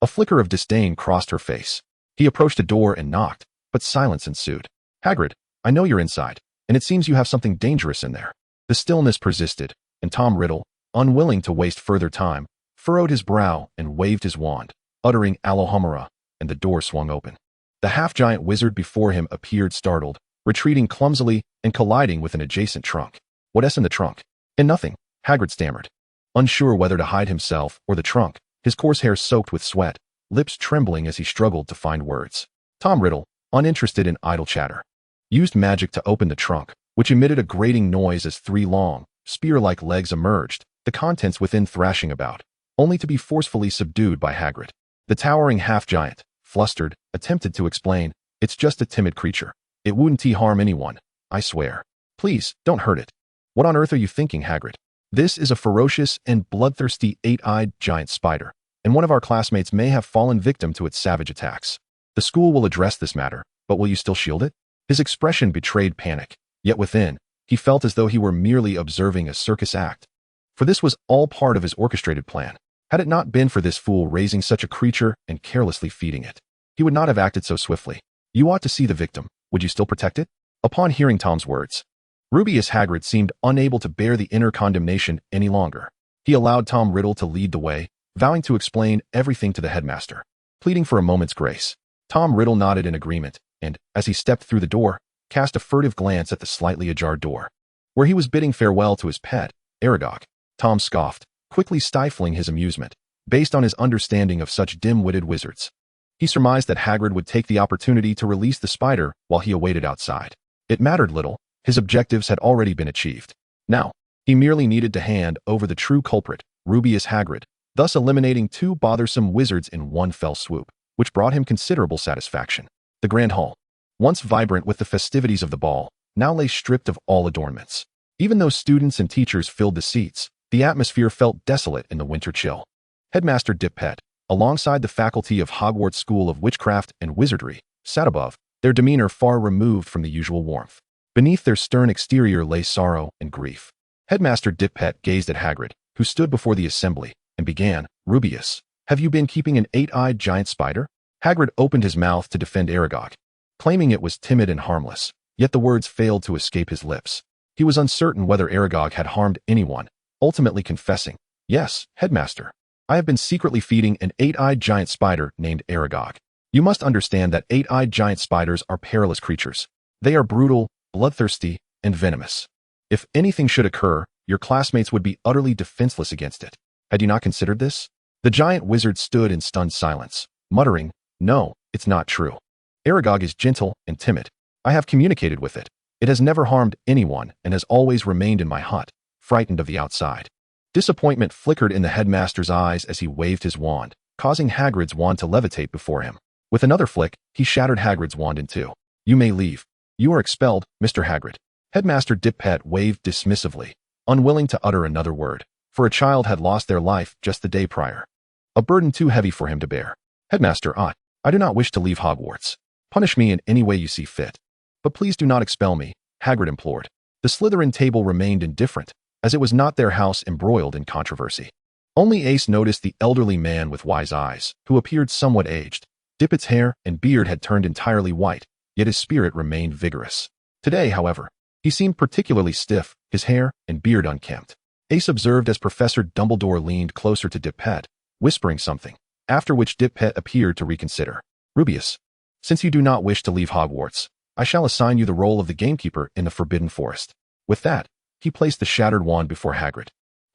a flicker of disdain crossed her face. He approached the door and knocked, but silence ensued. Hagrid, I know you're inside, and it seems you have something dangerous in there. The stillness persisted, and Tom Riddle, unwilling to waste further time, furrowed his brow and waved his wand, uttering Alohomora, and the door swung open. The half-giant wizard before him appeared startled, retreating clumsily and colliding with an adjacent trunk. What's in the trunk? In nothing, Hagrid stammered. Unsure whether to hide himself or the trunk, his coarse hair soaked with sweat, lips trembling as he struggled to find words. Tom Riddle, uninterested in idle chatter, used magic to open the trunk, which emitted a grating noise as three long, spear-like legs emerged, the contents within thrashing about, only to be forcefully subdued by Hagrid. The towering half-giant, flustered, attempted to explain, it's just a timid creature. It wouldn't harm anyone, I swear. Please, don't hurt it. What on earth are you thinking, Hagrid? This is a ferocious and bloodthirsty eight-eyed giant spider, and one of our classmates may have fallen victim to its savage attacks. The school will address this matter, but will you still shield it? His expression betrayed panic, yet within, he felt as though he were merely observing a circus act. For this was all part of his orchestrated plan. Had it not been for this fool raising such a creature and carelessly feeding it, he would not have acted so swiftly. You ought to see the victim. Would you still protect it? Upon hearing Tom's words, Rubeus Hagrid seemed unable to bear the inner condemnation any longer. He allowed Tom Riddle to lead the way, vowing to explain everything to the headmaster, pleading for a moment's grace. Tom Riddle nodded in agreement, and, as he stepped through the door, cast a furtive glance at the slightly ajar door, where he was bidding farewell to his pet, Aragog. Tom scoffed, quickly stifling his amusement, based on his understanding of such dim-witted wizards. He surmised that Hagrid would take the opportunity to release the spider while he awaited outside. It mattered little. His objectives had already been achieved. Now, he merely needed to hand over the true culprit, Rubeus Hagrid, thus eliminating two bothersome wizards in one fell swoop, which brought him considerable satisfaction. The Grand Hall, once vibrant with the festivities of the ball, now lay stripped of all adornments. Even though students and teachers filled the seats, the atmosphere felt desolate in the winter chill. Headmaster Dippet, alongside the faculty of Hogwarts School of Witchcraft and Wizardry, sat above, their demeanor far removed from the usual warmth. Beneath their stern exterior lay sorrow and grief. Headmaster Dippet gazed at Hagrid, who stood before the assembly, and began, Rubeus, have you been keeping an eight-eyed giant spider? Hagrid opened his mouth to defend Aragog, claiming it was timid and harmless, yet the words failed to escape his lips. He was uncertain whether Aragog had harmed anyone, ultimately confessing, yes, Headmaster, I have been secretly feeding an eight-eyed giant spider named Aragog. You must understand that eight-eyed giant spiders are perilous creatures. They are brutal, bloodthirsty, and venomous. If anything should occur, your classmates would be utterly defenseless against it. Had you not considered this? The giant wizard stood in stunned silence, muttering, no, it's not true. Aragog is gentle and timid. I have communicated with it. It has never harmed anyone and has always remained in my hut, frightened of the outside. Disappointment flickered in the headmaster's eyes as he waved his wand, causing Hagrid's wand to levitate before him. With another flick, he shattered Hagrid's wand in two. You may leave. You are expelled, Mr. Hagrid. Headmaster Dippet waved dismissively, unwilling to utter another word, for a child had lost their life just the day prior. A burden too heavy for him to bear. Headmaster, I do not wish to leave Hogwarts. Punish me in any way you see fit. But please do not expel me, Hagrid implored. The Slytherin table remained indifferent, as it was not their house embroiled in controversy. Only Ace noticed the elderly man with wise eyes, who appeared somewhat aged. Dippet's hair and beard had turned entirely white, yet his spirit remained vigorous. Today, however, he seemed particularly stiff, his hair and beard unkempt. Ace observed as Professor Dumbledore leaned closer to Dippet, whispering something. after which Dip-Pet appeared to reconsider. Rubius, since you do not wish to leave Hogwarts, I shall assign you the role of the gamekeeper in the Forbidden Forest. With that, he placed the shattered wand before Hagrid,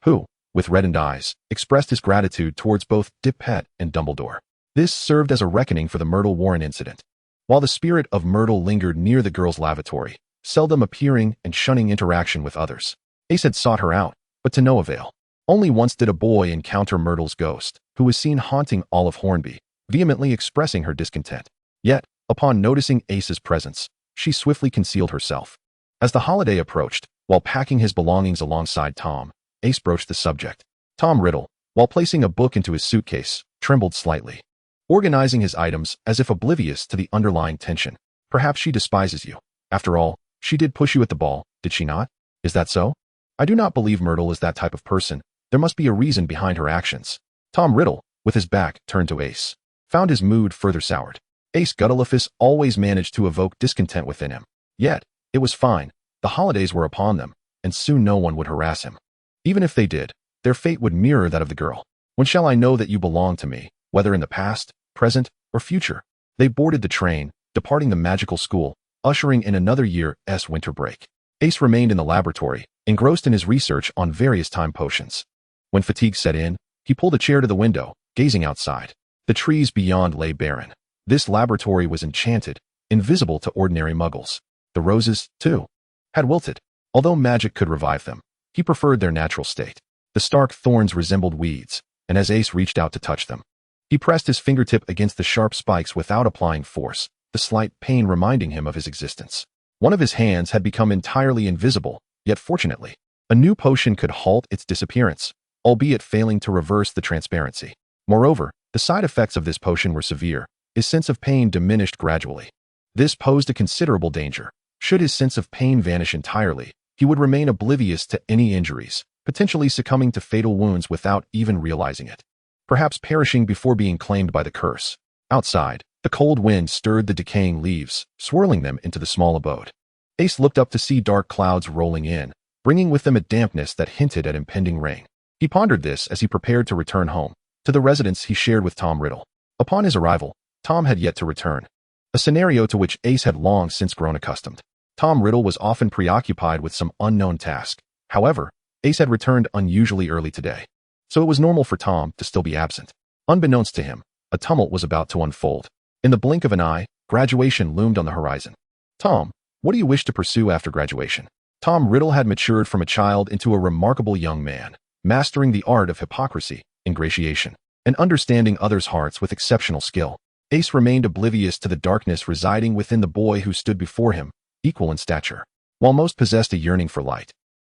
who, with reddened eyes, expressed his gratitude towards both Dip-Pet and Dumbledore. This served as a reckoning for the Myrtle Warren incident. While the spirit of Myrtle lingered near the girl's lavatory, seldom appearing and shunning interaction with others, Ace had sought her out, but to no avail. Only once did a boy encounter Myrtle's ghost, who was seen haunting Olive Hornby, vehemently expressing her discontent. Yet, upon noticing Ace's presence, she swiftly concealed herself. As the holiday approached, while packing his belongings alongside Tom, Ace broached the subject. Tom Riddle, while placing a book into his suitcase, trembled slightly, organizing his items as if oblivious to the underlying tension. Perhaps she despises you. After all, she did push you at the ball, did she not? Is that so? I do not believe Myrtle is that type of person. There must be a reason behind her actions. Tom Riddle, with his back turned to Ace, found his mood further soured. Ace Guttleifus always managed to evoke discontent within him. Yet, it was fine. The holidays were upon them, and soon no one would harass him. Even if they did, their fate would mirror that of the girl. When shall I know that you belong to me, whether in the past, present, or future? They boarded the train, departing the magical school, ushering in another year's winter break. Ace remained in the laboratory, engrossed in his research on various time potions. When fatigue set in, he pulled a chair to the window, gazing outside. The trees beyond lay barren. This laboratory was enchanted, invisible to ordinary muggles. The roses, too, had wilted. Although magic could revive them, he preferred their natural state. The stark thorns resembled weeds, and as Ace reached out to touch them, he pressed his fingertip against the sharp spikes without applying force, the slight pain reminding him of his existence. One of his hands had become entirely invisible, yet fortunately, a new potion could halt its disappearance, albeit failing to reverse the transparency. Moreover, the side effects of this potion were severe. His sense of pain diminished gradually. This posed a considerable danger. Should his sense of pain vanish entirely, he would remain oblivious to any injuries, potentially succumbing to fatal wounds without even realizing it. Perhaps perishing before being claimed by the curse. Outside, the cold wind stirred the decaying leaves, swirling them into the small abode. Ace looked up to see dark clouds rolling in, bringing with them a dampness that hinted at impending rain. He pondered this as he prepared to return home, to the residence he shared with Tom Riddle. Upon his arrival, Tom had yet to return, a scenario to which Ace had long since grown accustomed. Tom Riddle was often preoccupied with some unknown task. However, Ace had returned unusually early today, so it was normal for Tom to still be absent. Unbeknownst to him, a tumult was about to unfold. In the blink of an eye, graduation loomed on the horizon. Tom, what do you wish to pursue after graduation? Tom Riddle had matured from a child into a remarkable young man, mastering the art of hypocrisy, ingratiation, and understanding others' hearts with exceptional skill. Ace remained oblivious to the darkness residing within the boy who stood before him, equal in stature. While most possessed a yearning for light,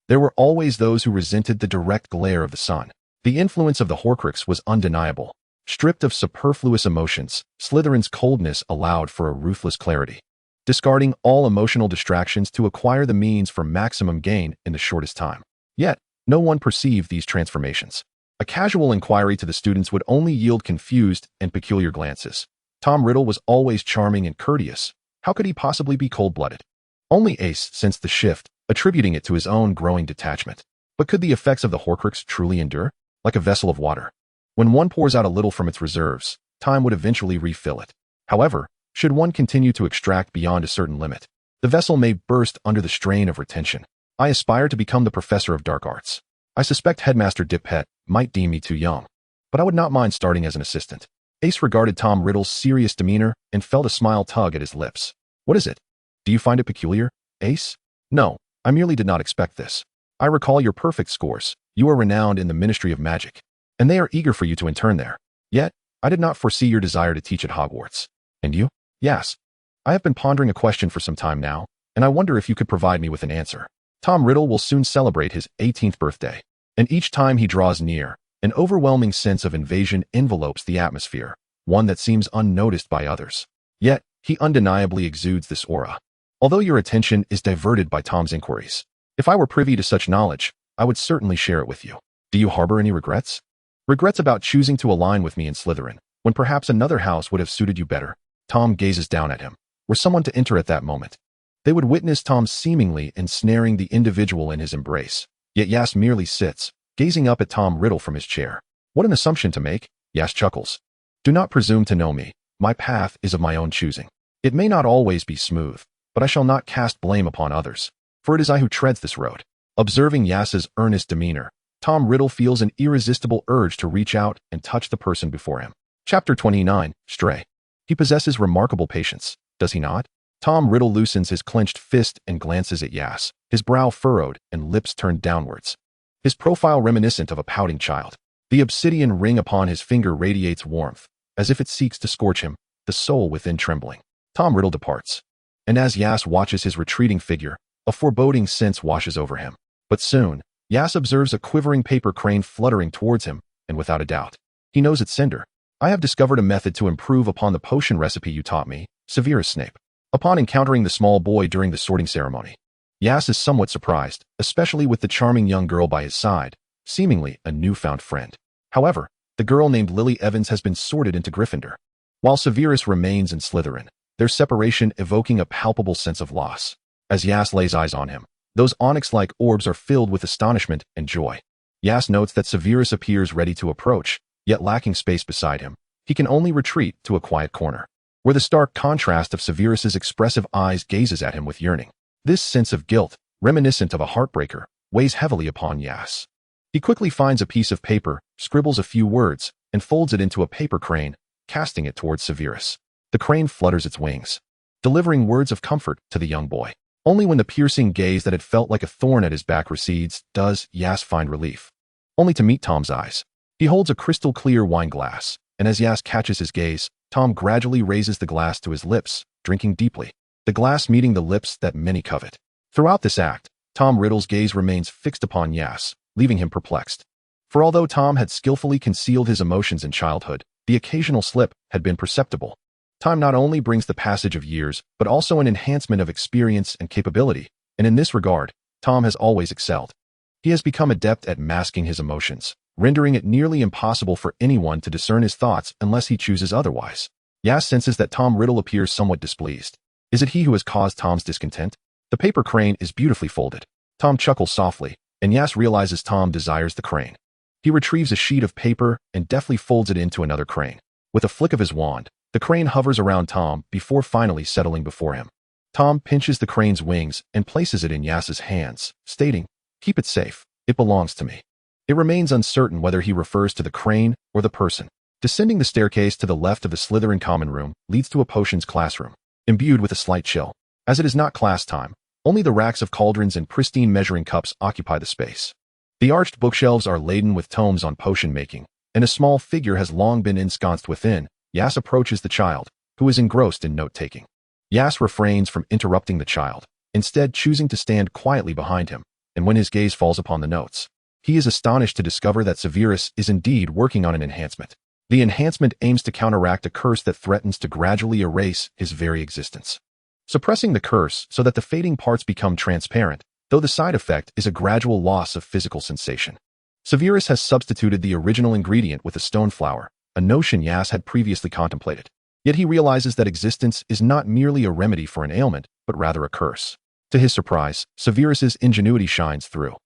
there were always those who resented the direct glare of the sun. The influence of the Horcrux was undeniable. Stripped of superfluous emotions, Slytherin's coldness allowed for a ruthless clarity, discarding all emotional distractions to acquire the means for maximum gain in the shortest time. Yet, no one perceived these transformations. A casual inquiry to the students would only yield confused and peculiar glances. Tom Riddle was always charming and courteous. How could he possibly be cold-blooded? Only Ace sensed the shift, attributing it to his own growing detachment. But could the effects of the Horcrux truly endure? Like a vessel of water, when one pours out a little from its reserves, time would eventually refill it. However, should one continue to extract beyond a certain limit, the vessel may burst under the strain of retention. I aspire to become the professor of dark arts. I suspect Headmaster Dip-Pet might deem me too young, but I would not mind starting as an assistant. Ace regarded Tom Riddle's serious demeanor and felt a smile tug at his lips. What is it? Do you find it peculiar, Ace? No, I merely did not expect this. I recall your perfect scores. You are renowned in the Ministry of Magic, and they are eager for you to intern there. Yet, I did not foresee your desire to teach at Hogwarts. And you? Yes. I have been pondering a question for some time now, and I wonder if you could provide me with an answer. Tom Riddle will soon celebrate his 18th birthday, and each time he draws near, an overwhelming sense of invasion envelopes the atmosphere, one that seems unnoticed by others. Yet, he undeniably exudes this aura. Although your attention is diverted by Tom's inquiries, if I were privy to such knowledge, I would certainly share it with you. Do you harbor any regrets? Regrets about choosing to align with me in Slytherin, when perhaps another house would have suited you better? Tom gazes down at him. Were someone to enter at that moment, they would witness Tom seemingly ensnaring the individual in his embrace. Yet Yas merely sits, gazing up at Tom Riddle from his chair. What an assumption to make, Yas chuckles. Do not presume to know me. My path is of my own choosing. It may not always be smooth, but I shall not cast blame upon others, for it is I who treads this road. Observing Yas's earnest demeanor, Tom Riddle feels an irresistible urge to reach out and touch the person before him. Chapter 29, Stray. He possesses remarkable patience, does he not? Tom Riddle loosens his clenched fist and glances at Yas, his brow furrowed and lips turned downwards. His profile reminiscent of a pouting child. The obsidian ring upon his finger radiates warmth, as if it seeks to scorch him, the soul within trembling. Tom Riddle departs. And as Yas watches his retreating figure, a foreboding sense washes over him. But soon, Yas observes a quivering paper crane fluttering towards him, and without a doubt, he knows it's Cinder. I have discovered a method to improve upon the potion recipe you taught me, Severus Snape. Upon encountering the small boy during the sorting ceremony, Yas is somewhat surprised, especially with the charming young girl by his side, seemingly a newfound friend. However, the girl named Lily Evans has been sorted into Gryffindor, while Severus remains in Slytherin, their separation evoking a palpable sense of loss. As Yas lays eyes on him, those onyx-like orbs are filled with astonishment and joy. Yas notes that Severus appears ready to approach, yet lacking space beside him. He can only retreat to a quiet corner, where the stark contrast of Severus's expressive eyes gazes at him with yearning. This sense of guilt, reminiscent of a heartbreaker, weighs heavily upon Yas. He quickly finds a piece of paper, scribbles a few words, and folds it into a paper crane, casting it towards Severus. The crane flutters its wings, delivering words of comfort to the young boy. Only when the piercing gaze that had felt like a thorn at his back recedes does Yas find relief, only to meet Tom's eyes. He holds a crystal-clear wine glass, and as Yas catches his gaze, Tom gradually raises the glass to his lips, drinking deeply, the glass meeting the lips that many covet. Throughout this act, Tom Riddle's gaze remains fixed upon Yas, leaving him perplexed. For although Tom had skillfully concealed his emotions in childhood, the occasional slip had been perceptible. Time not only brings the passage of years, but also an enhancement of experience and capability, and in this regard, Tom has always excelled. He has become adept at masking his emotions, rendering it nearly impossible for anyone to discern his thoughts unless he chooses otherwise. Yas senses that Tom Riddle appears somewhat displeased. Is it he who has caused Tom's discontent? The paper crane is beautifully folded. Tom chuckles softly, and Yas realizes Tom desires the crane. He retrieves a sheet of paper and deftly folds it into another crane. With a flick of his wand, the crane hovers around Tom before finally settling before him. Tom pinches the crane's wings and places it in Yas's hands, stating, "Keep it safe. It belongs to me." It remains uncertain whether he refers to the crane or the person. Descending the staircase to the left of the Slytherin common room leads to a potions classroom, imbued with a slight chill. As it is not class time, only the racks of cauldrons and pristine measuring cups occupy the space. The arched bookshelves are laden with tomes on potion making, and a small figure has long been ensconced within. Yas approaches the child, who is engrossed in note-taking. Yas refrains from interrupting the child, instead choosing to stand quietly behind him, and when his gaze falls upon the notes, he is astonished to discover that Severus is indeed working on an enhancement. The enhancement aims to counteract a curse that threatens to gradually erase his very existence, suppressing the curse so that the fading parts become transparent, though the side effect is a gradual loss of physical sensation. Severus has substituted the original ingredient with a stone flower, a notion Yas had previously contemplated. Yet he realizes that existence is not merely a remedy for an ailment, but rather a curse. To his surprise, Severus's ingenuity shines through.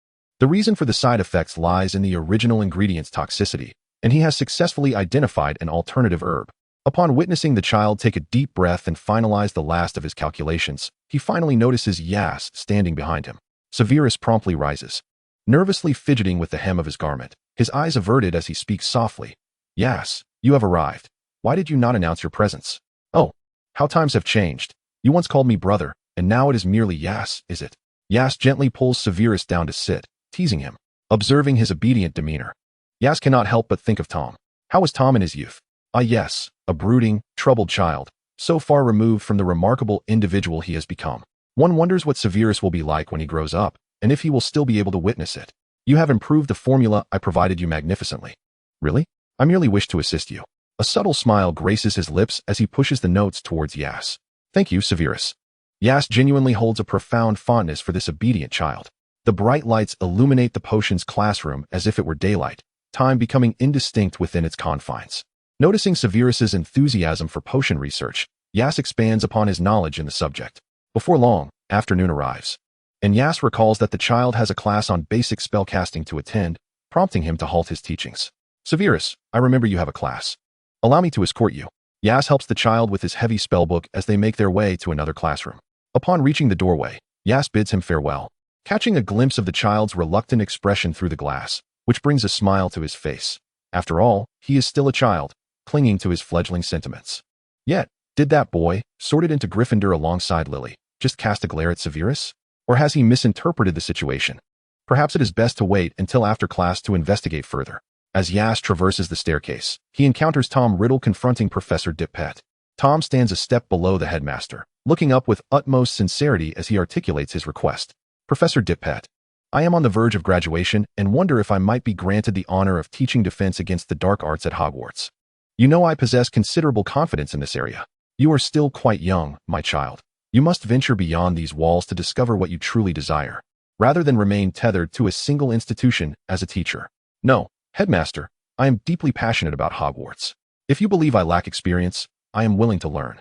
The reason for the side effects lies in the original ingredient's toxicity, and he has successfully identified an alternative herb. Upon witnessing the child take a deep breath and finalize the last of his calculations, he finally notices Yas standing behind him. Severus promptly rises, nervously fidgeting with the hem of his garment, his eyes averted as he speaks softly. "Yas, you have arrived. Why did you not announce your presence? Oh, how times have changed. You once called me brother, and now it is merely Yas, is it?" Yas gently pulls Severus down to sit, teasing him. Observing his obedient demeanor, Yas cannot help but think of Tom. How was Tom in his youth? Ah yes, a brooding, troubled child, so far removed from the remarkable individual he has become. One wonders what Severus will be like when he grows up, and if he will still be able to witness it. You have improved the formula I provided you magnificently. Really? I merely wish to assist you. A subtle smile graces his lips as he pushes the notes towards Yas. Thank you, Severus. Yas genuinely holds a profound fondness for this obedient child. The bright lights illuminate the potions classroom as if it were daylight, time becoming indistinct within its confines. Noticing Severus's enthusiasm for potion research, Yas expands upon his knowledge in the subject. Before long, afternoon arrives, and Yas recalls that the child has a class on basic spellcasting to attend, prompting him to halt his teachings. "Severus, I remember you have a class. Allow me to escort you. Aias helps the child with his heavy spellbook as they make their way to another classroom. Upon reaching the doorway, Aias bids him farewell, catching a glimpse of the child's reluctant expression through the glass, which brings a smile to his face. After all, he is still a child, clinging to his fledgling sentiments. Yet, did that boy, sorted into Gryffindor alongside Lily, just cast a glare at Severus? Or has he misinterpreted the situation? Perhaps it is best to wait until after class to investigate further. As Aias traverses the staircase, he encounters Tom Riddle confronting Professor Dippet. Tom stands a step below the headmaster, looking up with utmost sincerity as he articulates his request. Professor Dippet, I am on the verge of graduation and wonder if I might be granted the honor of teaching defense against the dark arts at Hogwarts. You know I possess considerable confidence in this area. You are still quite young, my child. You must venture beyond these walls to discover what you truly desire, rather than remain tethered to a single institution as a teacher. No, Headmaster, I am deeply passionate about Hogwarts. If you believe I lack experience, I am willing to learn.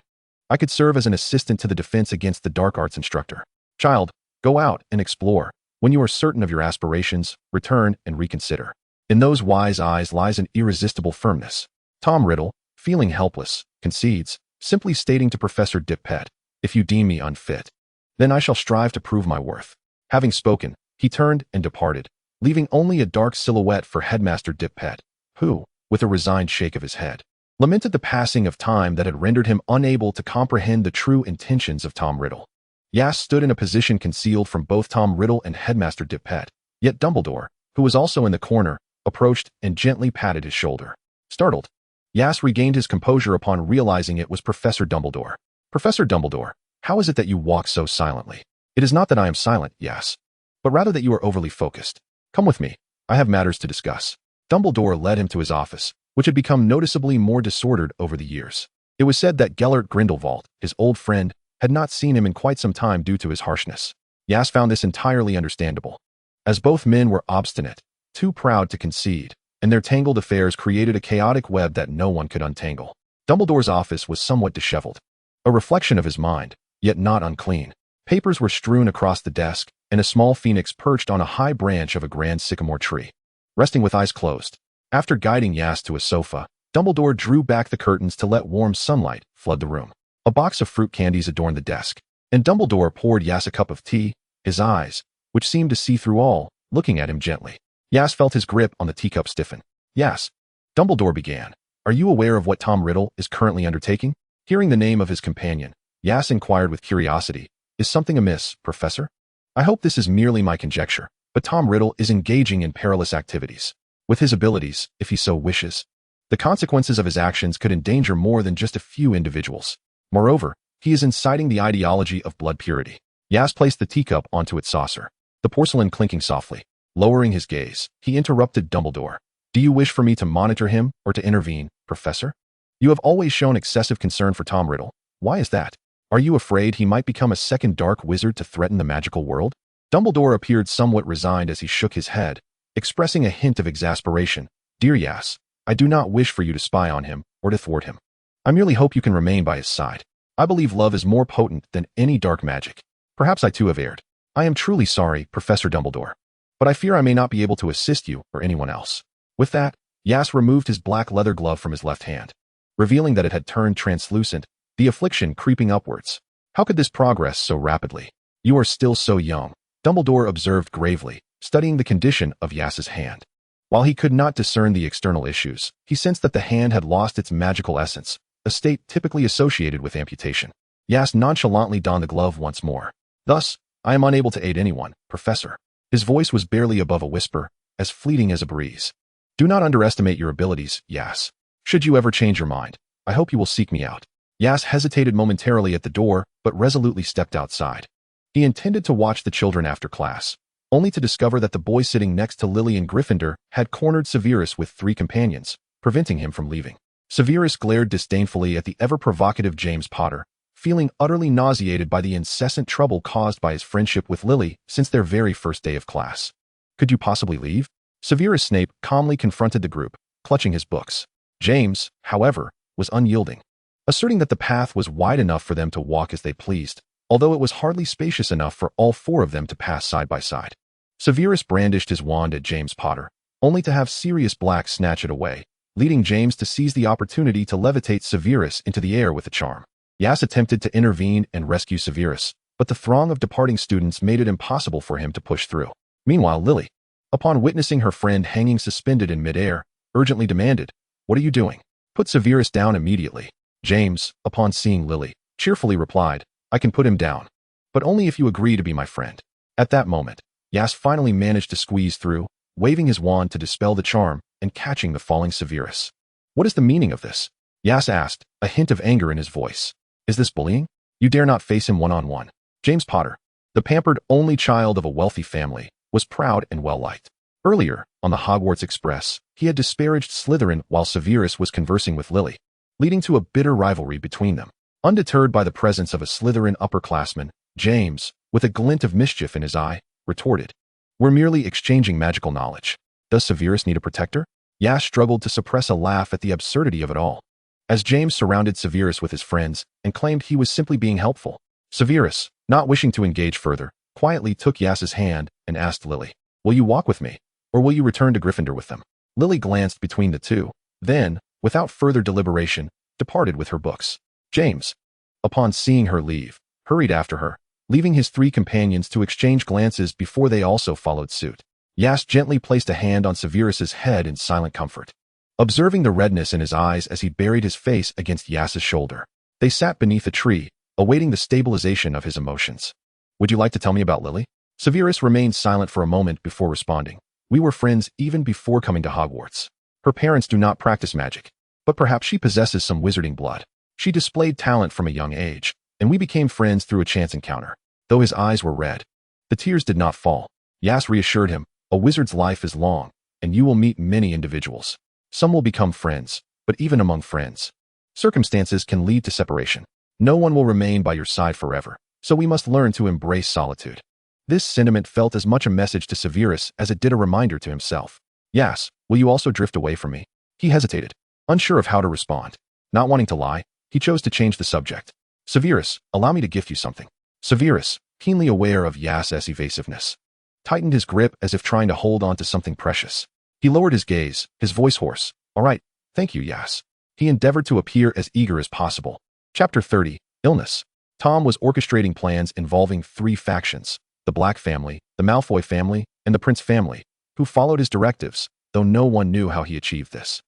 I could serve as an assistant to the defense against the dark arts instructor. Child, go out and explore. When you are certain of your aspirations, return and reconsider. In those wise eyes lies an irresistible firmness. Tom Riddle, feeling helpless, concedes, simply stating to Professor Dippet, if you deem me unfit, then I shall strive to prove my worth. Having spoken, he turned and departed, leaving only a dark silhouette for Headmaster Dippet, who, with a resigned shake of his head, lamented the passing of time that had rendered him unable to comprehend the true intentions of Tom Riddle. Aias stood in a position concealed from both Tom Riddle and Headmaster Dippet, yet Dumbledore, who was also in the corner, approached and gently patted his shoulder. Startled, Aias regained his composure upon realizing it was Professor Dumbledore. Professor Dumbledore, how is it that you walk so silently? It is not that I am silent, Aias, but rather that you are overly focused. Come with me. I have matters to discuss. Dumbledore led him to his office, which had become noticeably more disordered over the years. It was said that Gellert Grindelwald, his old friend, had not seen him in quite some time due to his harshness. Aias found this entirely understandable, as both men were obstinate, too proud to concede, and their tangled affairs created a chaotic web that no one could untangle. Dumbledore's office was somewhat disheveled, a reflection of his mind, yet not unclean. Papers were strewn across the desk, and a small phoenix perched on a high branch of a grand sycamore tree, resting with eyes closed. After guiding Aias to a sofa, Dumbledore drew back the curtains to let warm sunlight flood the room. A box of fruit candies adorned the desk, and Dumbledore poured Aias a cup of tea, his eyes, which seemed to see through all, looking at him gently. Aias felt his grip on the teacup stiffen. Aias, Dumbledore began, are you aware of what Tom Riddle is currently undertaking? Hearing the name of his companion, Aias inquired with curiosity, is something amiss, Professor? I hope this is merely my conjecture, but Tom Riddle is engaging in perilous activities. With his abilities, if he so wishes, the consequences of his actions could endanger more than just a few individuals. Moreover, he is inciting the ideology of blood purity. Aias placed the teacup onto its saucer, the porcelain clinking softly. Lowering his gaze, he interrupted Dumbledore. Do you wish for me to monitor him or to intervene, Professor? You have always shown excessive concern for Tom Riddle. Why is that? Are you afraid he might become a second dark wizard to threaten the magical world? Dumbledore appeared somewhat resigned as he shook his head, expressing a hint of exasperation. Dear Aias, I do not wish for you to spy on him or to thwart him. I merely hope you can remain by his side. I believe love is more potent than any dark magic. Perhaps I too have erred. I am truly sorry, Professor Dumbledore, but I fear I may not be able to assist you or anyone else. With that, Aias removed his black leather glove from his left hand, revealing that it had turned translucent, the affliction creeping upwards. How could this progress so rapidly? You are still so young, Dumbledore observed gravely, studying the condition of Aias's hand. While he could not discern the external issues, he sensed that the hand had lost its magical essence, a state typically associated with amputation. Aias nonchalantly donned the glove once more. Thus, I am unable to aid anyone, Professor. His voice was barely above a whisper, as fleeting as a breeze. Do not underestimate your abilities, Aias. Should you ever change your mind, I hope you will seek me out. Aias hesitated momentarily at the door, but resolutely stepped outside. He intended to watch the children after class, only to discover that the boy sitting next to Lily in Gryffindor had cornered Severus with 3 companions, preventing him from leaving. Severus glared disdainfully at the ever-provocative James Potter, feeling utterly nauseated by the incessant trouble caused by his friendship with Lily since their very first day of class. Could you possibly leave? Severus Snape calmly confronted the group, clutching his books. James, however, was unyielding, asserting that the path was wide enough for them to walk as they pleased, although it was hardly spacious enough for all 4 of them to pass side by side. Severus brandished his wand at James Potter, only to have Sirius Black snatch it away, leading James to seize the opportunity to levitate Severus into the air with the charm. Aias attempted to intervene and rescue Severus, but the throng of departing students made it impossible for him to push through. Meanwhile, Lily, upon witnessing her friend hanging suspended in midair, urgently demanded, "What are you doing? Put Severus down immediately." James, upon seeing Lily, cheerfully replied, "I can put him down, but only if you agree to be my friend." At that moment, Aias finally managed to squeeze through, waving his wand to dispel the charm and catching the falling Severus. "What is the meaning of this?" Aias asked, a hint of anger in his voice. "Is this bullying? You dare not face him one-on-one." James Potter, the pampered only child of a wealthy family, was proud and well-liked. Earlier, on the Hogwarts Express, he had disparaged Slytherin while Severus was conversing with Lily, leading to a bitter rivalry between them. Undeterred by the presence of a Slytherin upperclassman, James, with a glint of mischief in his eye, retorted, "We're merely exchanging magical knowledge. Does Severus need a protector?" Aias struggled to suppress a laugh at the absurdity of it all. As James surrounded Severus with his friends and claimed he was simply being helpful, Severus, not wishing to engage further, quietly took Aias's hand and asked Lily, "Will you walk with me, or will you return to Gryffindor with them?" Lily glanced between the two, then, without further deliberation, departed with her books. James, upon seeing her leave, hurried after her, leaving his three companions to exchange glances before they also followed suit. Aias gently placed a hand on Severus's head in silent comfort. Observing the redness in his eyes as he buried his face against Aias's shoulder, they sat beneath a tree, awaiting the stabilization of his emotions. "Would you like to tell me about Lily?" Severus remained silent for a moment before responding. "We were friends even before coming to Hogwarts. Her parents do not practice magic, but perhaps she possesses some wizarding blood. She displayed talent from a young age, and we became friends through a chance encounter." Though his eyes were red, the tears did not fall. Aias reassured him, "A wizard's life is long, and you will meet many individuals. Some will become friends, but even among friends, circumstances can lead to separation. No one will remain by your side forever, so we must learn to embrace solitude." This sentiment felt as much a message to Severus as it did a reminder to himself. "Aias, will you also drift away from me?" He hesitated, unsure of how to respond. Not wanting to lie, he chose to change the subject. "Severus, allow me to gift you something." Severus, keenly aware of Aias's evasiveness, tightened his grip as if trying to hold on to something precious. He lowered his gaze, his voice hoarse. "All right, thank you, Aias." He endeavored to appear as eager as possible. Chapter 30, Illness. Tom was orchestrating plans involving three factions, the Black family, the Malfoy family, and the Prince family, who followed his directives, though no one knew how he achieved this.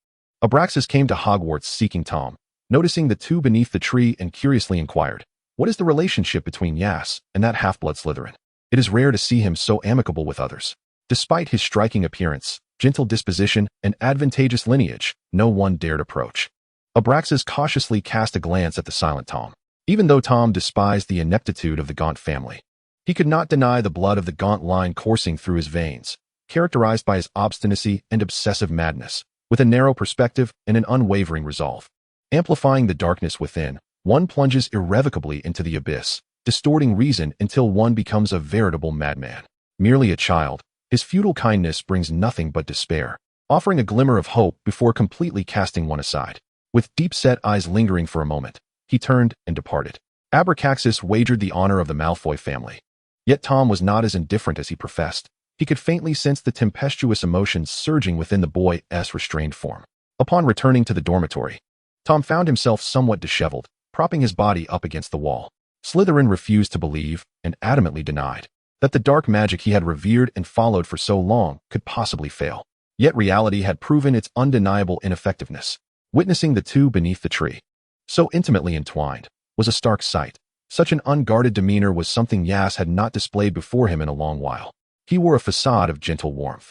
Abraxas came to Hogwarts seeking Tom, noticing the two beneath the tree and curiously inquired, "What is the relationship between Aias and that half-blood Slytherin? It is rare to see him so amicable with others." Despite his striking appearance, gentle disposition, and advantageous lineage, no one dared approach. Abraxas cautiously cast a glance at the silent Tom. Even though Tom despised the ineptitude of the Gaunt family, he could not deny the blood of the Gaunt line coursing through his veins, characterized by his obstinacy and obsessive madness, with a narrow perspective and an unwavering resolve. Amplifying the darkness within, one plunges irrevocably into the abyss, distorting reason until one becomes a veritable madman. Merely a child, his futile kindness brings nothing but despair, offering a glimmer of hope before completely casting one aside. With deep-set eyes lingering for a moment, he turned and departed. Abraxas wagered the honor of the Malfoy family. Yet Tom was not as indifferent as he professed. He could faintly sense the tempestuous emotions surging within the boy's restrained form. Upon returning to the dormitory, Tom found himself somewhat disheveled, propping his body up against the wall. Slytherin refused to believe, and adamantly denied, that the dark magic he had revered and followed for so long could possibly fail. Yet reality had proven its undeniable ineffectiveness. Witnessing the two beneath the tree, so intimately entwined, was a stark sight. Such an unguarded demeanor was something Aias had not displayed before him in a long while. He wore a facade of gentle warmth.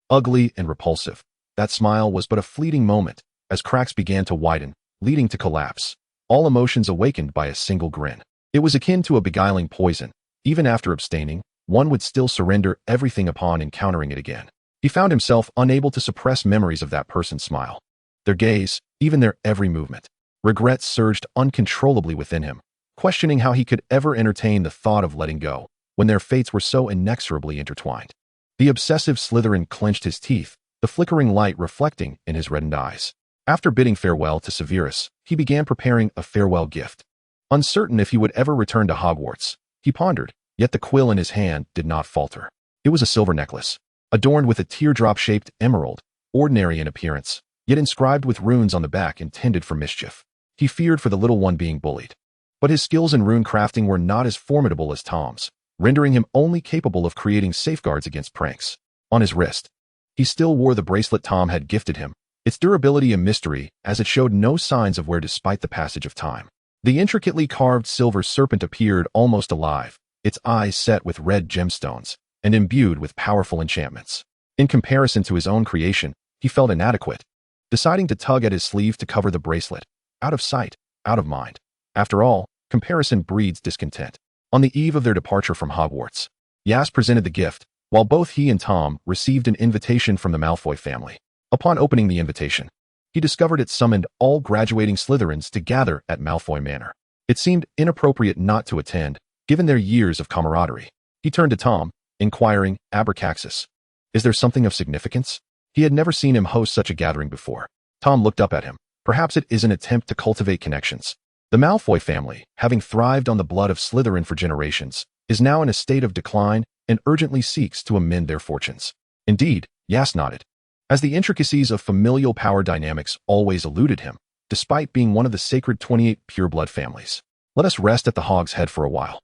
Ugly and repulsive, that smile was but a fleeting moment, as cracks began to widen, leading to collapse, all emotions awakened by a single grin. It was akin to a beguiling poison. Even after abstaining, one would still surrender everything upon encountering it again. He found himself unable to suppress memories of that person's smile, their gaze, even their every movement. Regret surged uncontrollably within him, questioning how he could ever entertain the thought of letting go, when their fates were so inexorably intertwined. The obsessive Slytherin clenched his teeth, the flickering light reflecting in his reddened eyes. After bidding farewell to Severus, he began preparing a farewell gift. Uncertain if he would ever return to Hogwarts, he pondered, yet the quill in his hand did not falter. It was a silver necklace, adorned with a teardrop-shaped emerald, ordinary in appearance, yet inscribed with runes on the back intended for mischief. He feared for the little one being bullied. But his skills in rune crafting were not as formidable as Tom's, rendering him only capable of creating safeguards against pranks. On his wrist, he still wore the bracelet Tom had gifted him, its durability a mystery as it showed no signs of wear despite the passage of time. The intricately carved silver serpent appeared almost alive, its eyes set with red gemstones, and imbued with powerful enchantments. In comparison to his own creation, he felt inadequate, deciding to tug at his sleeve to cover the bracelet. Out of sight, out of mind. After all, comparison breeds discontent. On the eve of their departure from Hogwarts, Aias presented the gift, while both he and Tom received an invitation from the Malfoy family. Upon opening the invitation, he discovered it summoned all graduating Slytherins to gather at Malfoy Manor. It seemed inappropriate not to attend, given their years of camaraderie. He turned to Tom, inquiring, "Abraxas, is there something of significance?" He had never seen him host such a gathering before. Tom looked up at him. Perhaps it is an attempt to cultivate connections. The Malfoy family, having thrived on the blood of Slytherin for generations, is now in a state of decline and urgently seeks to amend their fortunes. Indeed, Aias nodded, as the intricacies of familial power dynamics always eluded him, despite being one of the sacred 28 pureblood families. Let us rest at the Hog's Head for a while.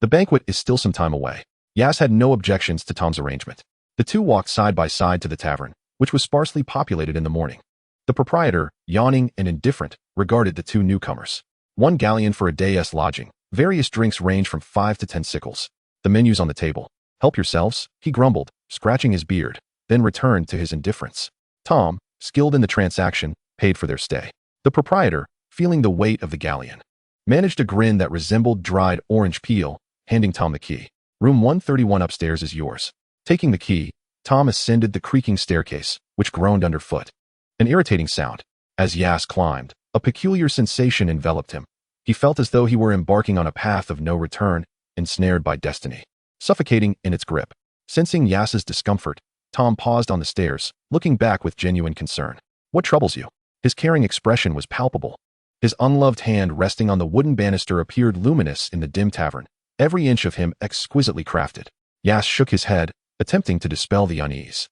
The banquet is still some time away. Aias had no objections to Tom's arrangement. The two walked side by side to the tavern, which was sparsely populated in the morning. The proprietor, yawning and indifferent, regarded the two newcomers. 1 galleon for a day's lodging. Various drinks range from 5 to 10 sickles. The menus on the table. Help yourselves, he grumbled, scratching his beard, then returned to his indifference. Tom, skilled in the transaction, paid for their stay. The proprietor, feeling the weight of the galleon, managed a grin that resembled dried orange peel, handing Tom the key. Room 131 upstairs is yours. Taking the key, Tom ascended the creaking staircase, which groaned underfoot. An irritating sound. As Aias climbed, a peculiar sensation enveloped him. He felt as though he were embarking on a path of no return, ensnared by destiny, suffocating in its grip. Sensing Aias's discomfort, Tom paused on the stairs, looking back with genuine concern. "What troubles you?" His caring expression was palpable. His unloved hand resting on the wooden banister appeared luminous in the dim tavern, every inch of him exquisitely crafted. Aias shook his head, attempting to dispel the unease.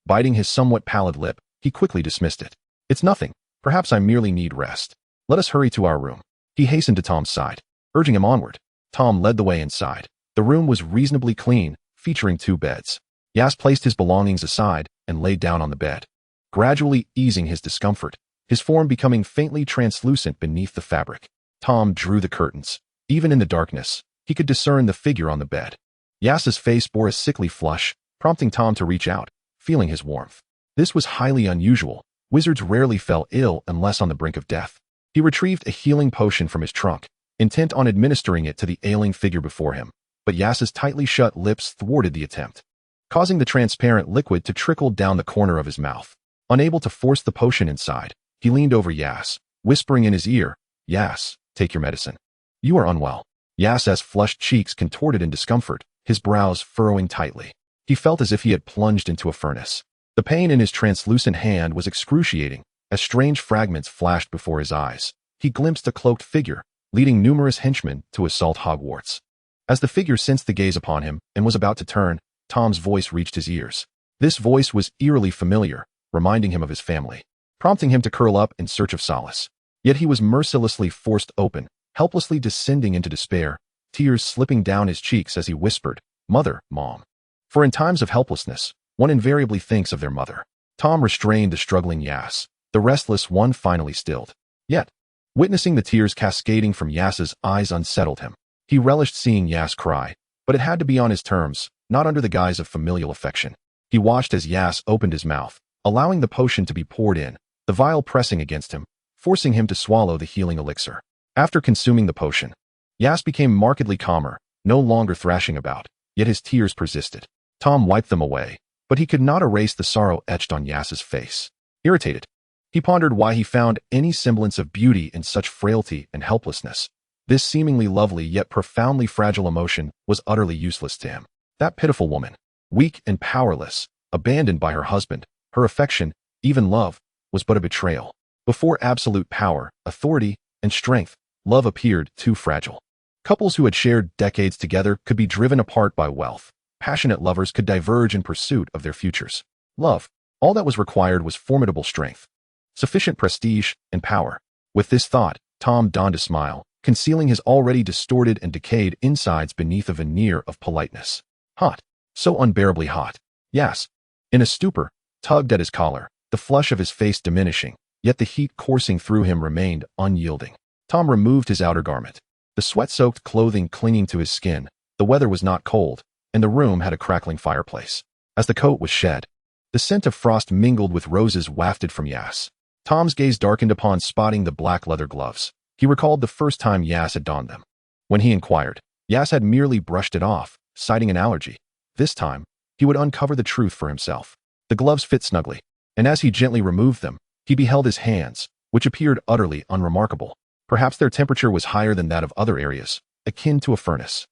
Biting his somewhat pallid lip, he quickly dismissed it. "It's nothing. Perhaps I merely need rest. Let us hurry to our room." He hastened to Tom's side, urging him onward. Tom led the way inside. The room was reasonably clean, featuring 2 beds. Aias placed his belongings aside and laid down on the bed, gradually easing his discomfort, his form becoming faintly translucent beneath the fabric. Tom drew the curtains. Even in the darkness, he could discern the figure on the bed. Aias's face bore a sickly flush, prompting Tom to reach out, feeling his warmth. This was highly unusual. Wizards rarely fell ill unless on the brink of death. He retrieved a healing potion from his trunk, intent on administering it to the ailing figure before him, but Aias's tightly shut lips thwarted the attempt, causing the transparent liquid to trickle down the corner of his mouth. Unable to force the potion inside, he leaned over Aias, whispering in his ear, "Aias, take your medicine. You are unwell." Aias's flushed cheeks contorted in discomfort, his brows furrowing tightly. He felt as if he had plunged into a furnace. The pain in his translucent hand was excruciating, as strange fragments flashed before his eyes. He glimpsed a cloaked figure, leading numerous henchmen to assault Hogwarts. As the figure sensed the gaze upon him and was about to turn, Tom's voice reached his ears. This voice was eerily familiar, reminding him of his family, prompting him to curl up in search of solace. Yet he was mercilessly forced open, helplessly descending into despair, tears slipping down his cheeks as he whispered, "Mother, Mom." For in times of helplessness, one invariably thinks of their mother. Tom restrained the struggling Aias. The restless one finally stilled. Yet, witnessing the tears cascading from Aias's eyes unsettled him. He relished seeing Aias cry, but it had to be on his terms, not under the guise of familial affection. He watched as Aias opened his mouth, allowing the potion to be poured in, the vial pressing against him, forcing him to swallow the healing elixir. After consuming the potion, Aias became markedly calmer, no longer thrashing about, yet his tears persisted. Tom wiped them away, but he could not erase the sorrow etched on Aias's face. Irritated, he pondered why he found any semblance of beauty in such frailty and helplessness. This seemingly lovely yet profoundly fragile emotion was utterly useless to him. That pitiful woman, weak and powerless, abandoned by her husband, her affection, even love, was but a betrayal. Before absolute power, authority, and strength, love appeared too fragile. Couples who had shared decades together could be driven apart by wealth. Passionate lovers could diverge in pursuit of their futures. Love, all that was required was formidable strength. sufficient prestige and power. With this thought, Tom donned a smile, concealing his already distorted and decayed insides beneath a veneer of politeness. Hot. So unbearably hot. Yes. In a stupor, tugged at his collar, the flush of his face diminishing, yet the heat coursing through him remained unyielding. Tom removed his outer garment. The sweat-soaked clothing clinging to his skin, the weather was not cold, and the room had a crackling fireplace. As the coat was shed, the scent of frost mingled with roses wafted from Aias. Tom's gaze darkened upon spotting the black leather gloves. He recalled the first time Aias had donned them. When he inquired, Aias had merely brushed it off, citing an allergy. This time, he would uncover the truth for himself. The gloves fit snugly, and as he gently removed them, he beheld his hands, which appeared utterly unremarkable. Perhaps their temperature was higher than that of other areas, akin to a furnace.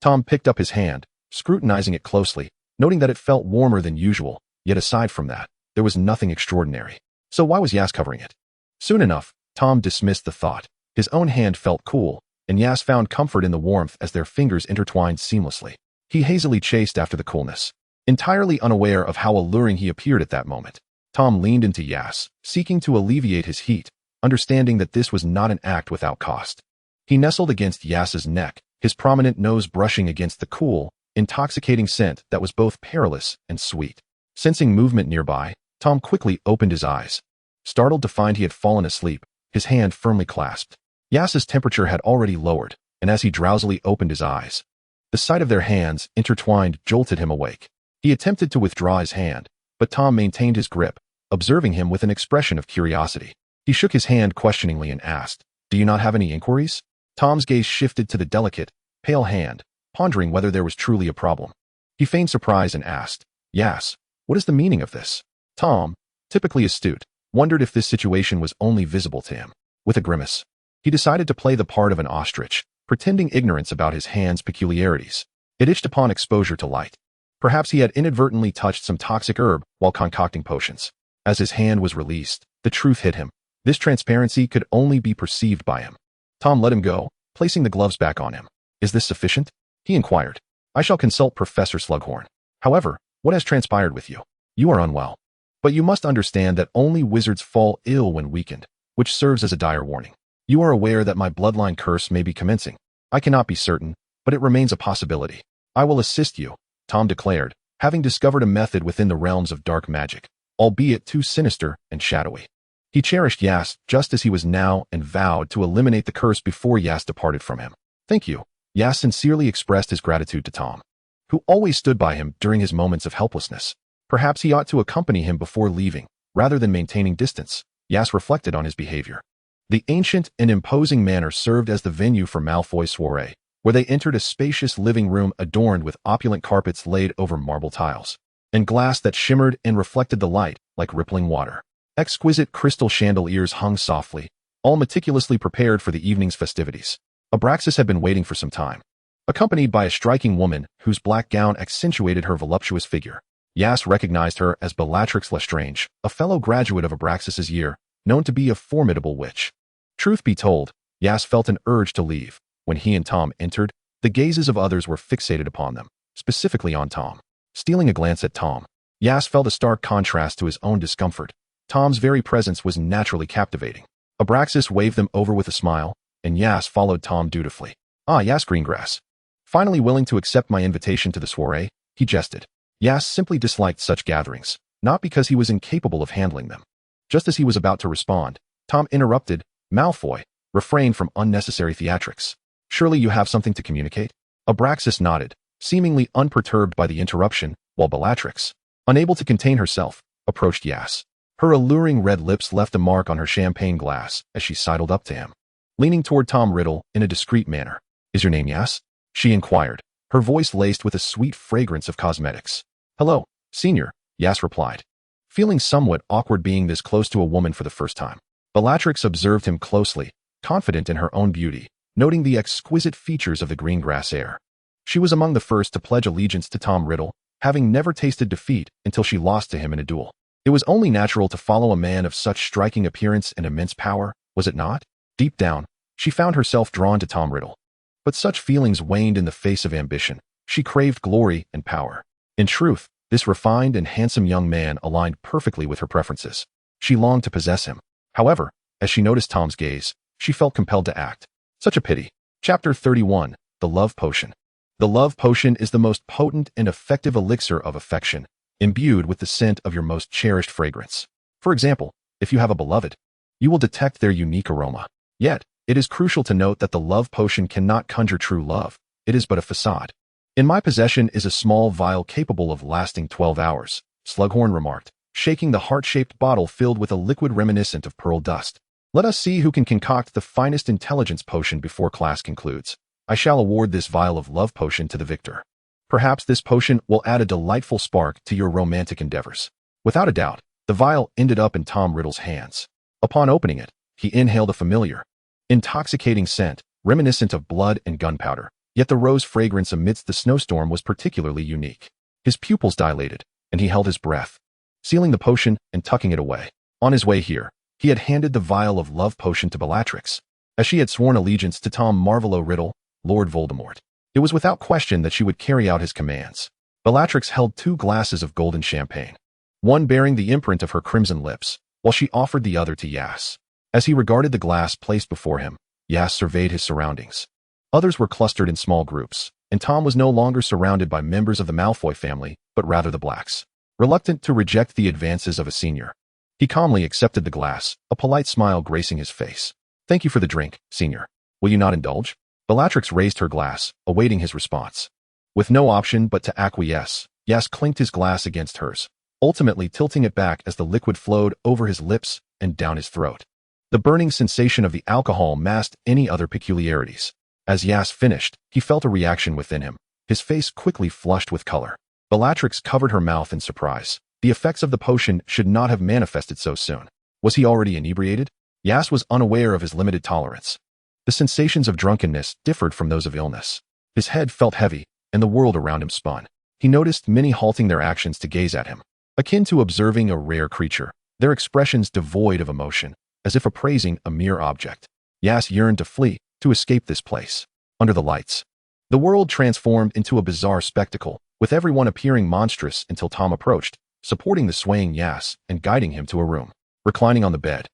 Tom picked up his hand, scrutinizing it closely, noting that it felt warmer than usual, yet aside from that, there was nothing extraordinary. So why was Aias covering it? Soon enough, Tom dismissed the thought. His own hand felt cool, and Aias found comfort in the warmth as their fingers intertwined seamlessly. He hazily chased after the coolness. Entirely unaware of how alluring he appeared at that moment, Tom leaned into Aias, seeking to alleviate his heat, understanding that this was not an act without cost. He nestled against Aias's neck, his prominent nose brushing against the cool, intoxicating scent that was both perilous and sweet. Sensing movement nearby, Tom quickly opened his eyes. Startled to find he had fallen asleep, his hand firmly clasped. Aias's temperature had already lowered, and as he drowsily opened his eyes, the sight of their hands, intertwined, jolted him awake. He attempted to withdraw his hand, but Tom maintained his grip, observing him with an expression of curiosity. He shook his hand questioningly and asked, "Do you not have any inquiries?" Tom's gaze shifted to the delicate, pale hand, pondering whether there was truly a problem. He feigned surprise and asked, "Aias, what is the meaning of this?" Tom, typically astute, wondered if this situation was only visible to him. With a grimace, he decided to play the part of an ostrich, pretending ignorance about his hand's peculiarities. It itched upon exposure to light. Perhaps he had inadvertently touched some toxic herb while concocting potions. As his hand was released, the truth hit him. This transparency could only be perceived by him. Tom let him go, placing the gloves back on him. "Is this sufficient?" he inquired. "I shall consult Professor Slughorn. However, what has transpired with you? You are unwell. But you must understand that only wizards fall ill when weakened, which serves as a dire warning. You are aware that my bloodline curse may be commencing. I cannot be certain, but it remains a possibility. I will assist you," Tom declared, having discovered a method within the realms of dark magic, albeit too sinister and shadowy. He cherished Aias just as he was now and vowed to eliminate the curse before Aias departed from him. "Thank you." Aias sincerely expressed his gratitude to Tom, who always stood by him during his moments of helplessness. Perhaps he ought to accompany him before leaving, rather than maintaining distance. Aias reflected on his behavior. The ancient and imposing manor served as the venue for Malfoy's soiree, where they entered a spacious living room adorned with opulent carpets laid over marble tiles, and glass that shimmered and reflected the light like rippling water. Exquisite crystal chandeliers hung softly, all meticulously prepared for the evening's festivities. Abraxas had been waiting for some time, accompanied by a striking woman whose black gown accentuated her voluptuous figure. Aias recognized her as Bellatrix Lestrange, a fellow graduate of Abraxas's year, known to be a formidable witch. Truth be told, Aias felt an urge to leave. When he and Tom entered, the gazes of others were fixated upon them, specifically on Tom. Stealing a glance at Tom, Aias felt a stark contrast to his own discomfort. Tom's very presence was naturally captivating. Abraxas waved them over with a smile, and Aias followed Tom dutifully. "Ah, Aias Greengrass." Finally willing to accept my invitation to the soiree, he jested. Aias simply disliked such gatherings, not because he was incapable of handling them. Just as he was about to respond, Tom interrupted. "Malfoy, refrain from unnecessary theatrics. Surely you have something to communicate?" Abraxas nodded, seemingly unperturbed by the interruption, while Bellatrix, unable to contain herself, approached Aias. Her alluring red lips left a mark on her champagne glass as she sidled up to him, leaning toward Tom Riddle in a discreet manner. "Is your name Aias?" she inquired, her voice laced with a sweet fragrance of cosmetics. "Hello, Senior," Aias replied, feeling somewhat awkward being this close to a woman for the first time. Bellatrix observed him closely, confident in her own beauty, noting the exquisite features of the Greengrass heir. She was among the first to pledge allegiance to Tom Riddle, having never tasted defeat until she lost to him in a duel. It was only natural to follow a man of such striking appearance and immense power, was it not? Deep down, she found herself drawn to Tom Riddle. But such feelings waned in the face of ambition. She craved glory and power. In truth, this refined and handsome young man aligned perfectly with her preferences. She longed to possess him, However, as she noticed Tom's gaze, she felt compelled to act. Such a pity. Chapter 31. The Love Potion. The love potion is the most potent and effective elixir of affection, imbued with the scent of your most cherished fragrance. For example, if you have a beloved, you will detect their unique aroma. Yet, it is crucial to note that the love potion cannot conjure true love. It is but a facade. In my possession is a small vial capable of lasting 12 hours, Slughorn remarked, shaking the heart-shaped bottle filled with a liquid reminiscent of pearl dust. Let us see who can concoct the finest intelligence potion before class concludes. I shall award this vial of love potion to the victor. Perhaps this potion will add a delightful spark to your romantic endeavors. Without a doubt, the vial ended up in Tom Riddle's hands. Upon opening it, he inhaled a familiar, intoxicating scent, reminiscent of blood and gunpowder, yet the rose fragrance amidst the snowstorm was particularly unique. His pupils dilated, and he held his breath, sealing the potion and tucking it away. On his way here, he had handed the vial of love potion to Bellatrix, as she had sworn allegiance to Tom Marvolo Riddle, Lord Voldemort. It was without question that she would carry out his commands. Bellatrix held 2 glasses of golden champagne, one bearing the imprint of her crimson lips, while she offered the other to Aias. As he regarded the glass placed before him, Aias surveyed his surroundings. Others were clustered in small groups, and Tom was no longer surrounded by members of the Malfoy family, but rather the Blacks. Reluctant to reject the advances of a senior, he calmly accepted the glass, a polite smile gracing his face. Thank you for the drink, senior. Will you not indulge? Bellatrix raised her glass, awaiting his response. With no option but to acquiesce, Aias clinked his glass against hers, ultimately tilting it back as the liquid flowed over his lips and down his throat. The burning sensation of the alcohol masked any other peculiarities. As Aias finished, he felt a reaction within him. His face quickly flushed with color. Bellatrix covered her mouth in surprise. The effects of the potion should not have manifested so soon. Was he already inebriated? Aias was unaware of his limited tolerance. The sensations of drunkenness differed from those of illness. His head felt heavy, and the world around him spun. He noticed many halting their actions to gaze at him, akin to observing a rare creature, their expressions devoid of emotion, as if appraising a mere object. Aias yearned to flee, to escape this place. Under the lights, the world transformed into a bizarre spectacle, with everyone appearing monstrous until Tom approached, supporting the swaying Aias and guiding him to a room. Reclining on the bed,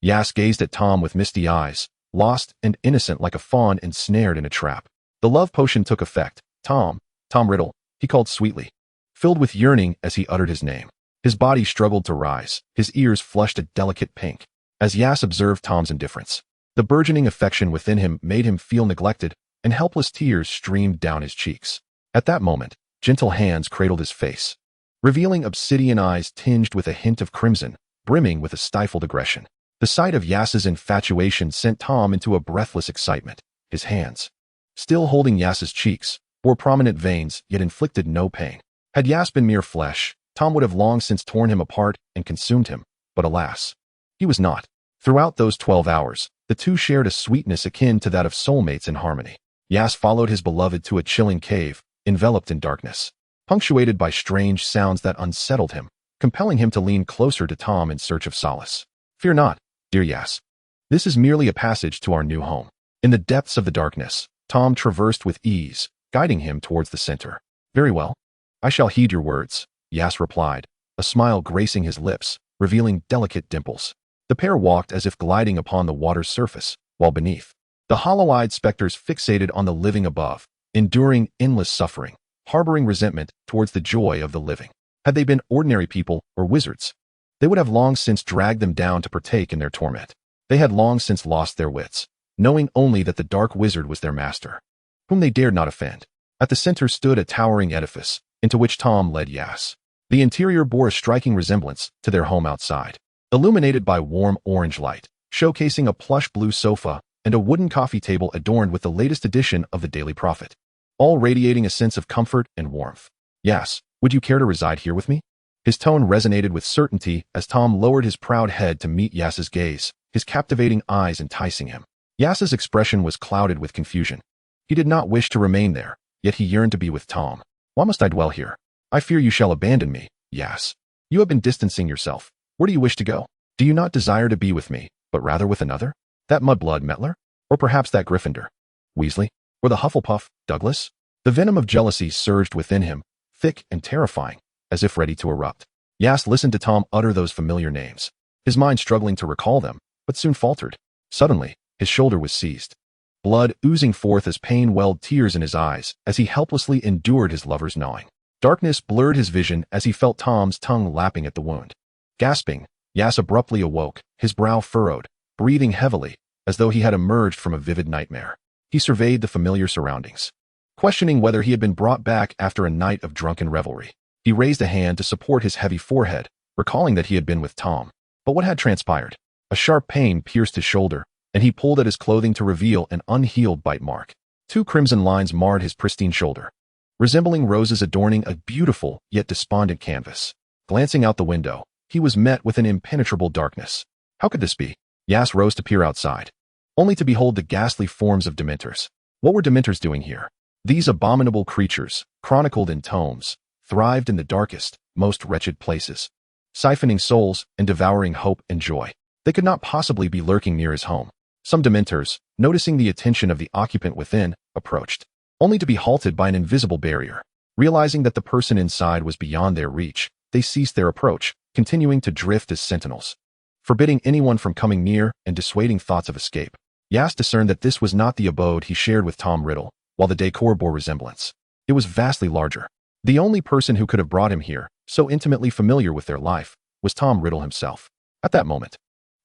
Aias gazed at Tom with misty eyes, lost and innocent like a fawn ensnared in a trap. The love potion took effect. Tom Riddle, he called sweetly, filled with yearning as he uttered his name. His body struggled to rise, his ears flushed a delicate pink. As Aias observed Tom's indifference, the burgeoning affection within him made him feel neglected, and helpless tears streamed down his cheeks. At that moment, gentle hands cradled his face, revealing obsidian eyes tinged with a hint of crimson, brimming with a stifled aggression. The sight of Aias's infatuation sent Tom into a breathless excitement. His hands, still holding Aias's cheeks, bore prominent veins, yet inflicted no pain. Had Aias been mere flesh, Tom would have long since torn him apart and consumed him, but alas, he was not. Throughout those 12 hours, the two shared a sweetness akin to that of soulmates in harmony. Aias followed his beloved to a chilling cave, enveloped in darkness, punctuated by strange sounds that unsettled him, compelling him to lean closer to Tom in search of solace. Fear not, dear Aias. This is merely a passage to our new home. In the depths of the darkness, Tom traversed with ease, guiding him towards the center. Very well. I shall heed your words, Aias replied, a smile gracing his lips, revealing delicate dimples. The pair walked as if gliding upon the water's surface, while beneath, the hollow-eyed specters fixated on the living above, enduring endless suffering, harboring resentment towards the joy of the living. Had they been ordinary people or wizards, they would have long since dragged them down to partake in their torment. They had long since lost their wits, knowing only that the dark wizard was their master, whom they dared not offend. At the center stood a towering edifice, into which Tom led Aias. The interior bore a striking resemblance to their home outside, illuminated by warm orange light, showcasing a plush blue sofa and a wooden coffee table adorned with the latest edition of the Daily Prophet, all radiating a sense of comfort and warmth. Aias, would you care to reside here with me? His tone resonated with certainty as Tom lowered his proud head to meet Aias's gaze, his captivating eyes enticing him. Aias's expression was clouded with confusion. He did not wish to remain there, yet he yearned to be with Tom. Why must I dwell here? I fear you shall abandon me, Aias. You have been distancing yourself. Where do you wish to go? Do you not desire to be with me, but rather with another? That mudblood Mettler? Or perhaps that Gryffindor? Weasley? Or the Hufflepuff, Douglas? The venom of jealousy surged within him, thick and terrifying, as if ready to erupt. Aias listened to Tom utter those familiar names, his mind struggling to recall them, but soon faltered. Suddenly, his shoulder was seized. Blood oozing forth as pain welled tears in his eyes as he helplessly endured his lover's gnawing. Darkness blurred his vision as he felt Tom's tongue lapping at the wound. Gasping, Aias abruptly awoke, his brow furrowed, breathing heavily, as though he had emerged from a vivid nightmare. He surveyed the familiar surroundings, questioning whether he had been brought back after a night of drunken revelry. He raised a hand to support his heavy forehead, recalling that he had been with Tom. But what had transpired? A sharp pain pierced his shoulder, and he pulled at his clothing to reveal an unhealed bite mark. 2 crimson lines marred his pristine shoulder, resembling roses adorning a beautiful yet despondent canvas. Glancing out the window, he was met with an impenetrable darkness. How could this be? Aias rose to peer outside, only to behold the ghastly forms of dementors. What were dementors doing here? These abominable creatures, chronicled in tomes, thrived in the darkest, most wretched places, siphoning souls and devouring hope and joy. They could not possibly be lurking near his home. Some dementors, noticing the attention of the occupant within, approached, only to be halted by an invisible barrier. Realizing that the person inside was beyond their reach, they ceased their approach, continuing to drift as sentinels, forbidding anyone from coming near and dissuading thoughts of escape. Aias discerned that this was not the abode he shared with Tom Riddle, while the decor bore resemblance. It was vastly larger. The only person who could have brought him here, so intimately familiar with their life, was Tom Riddle himself. At that moment,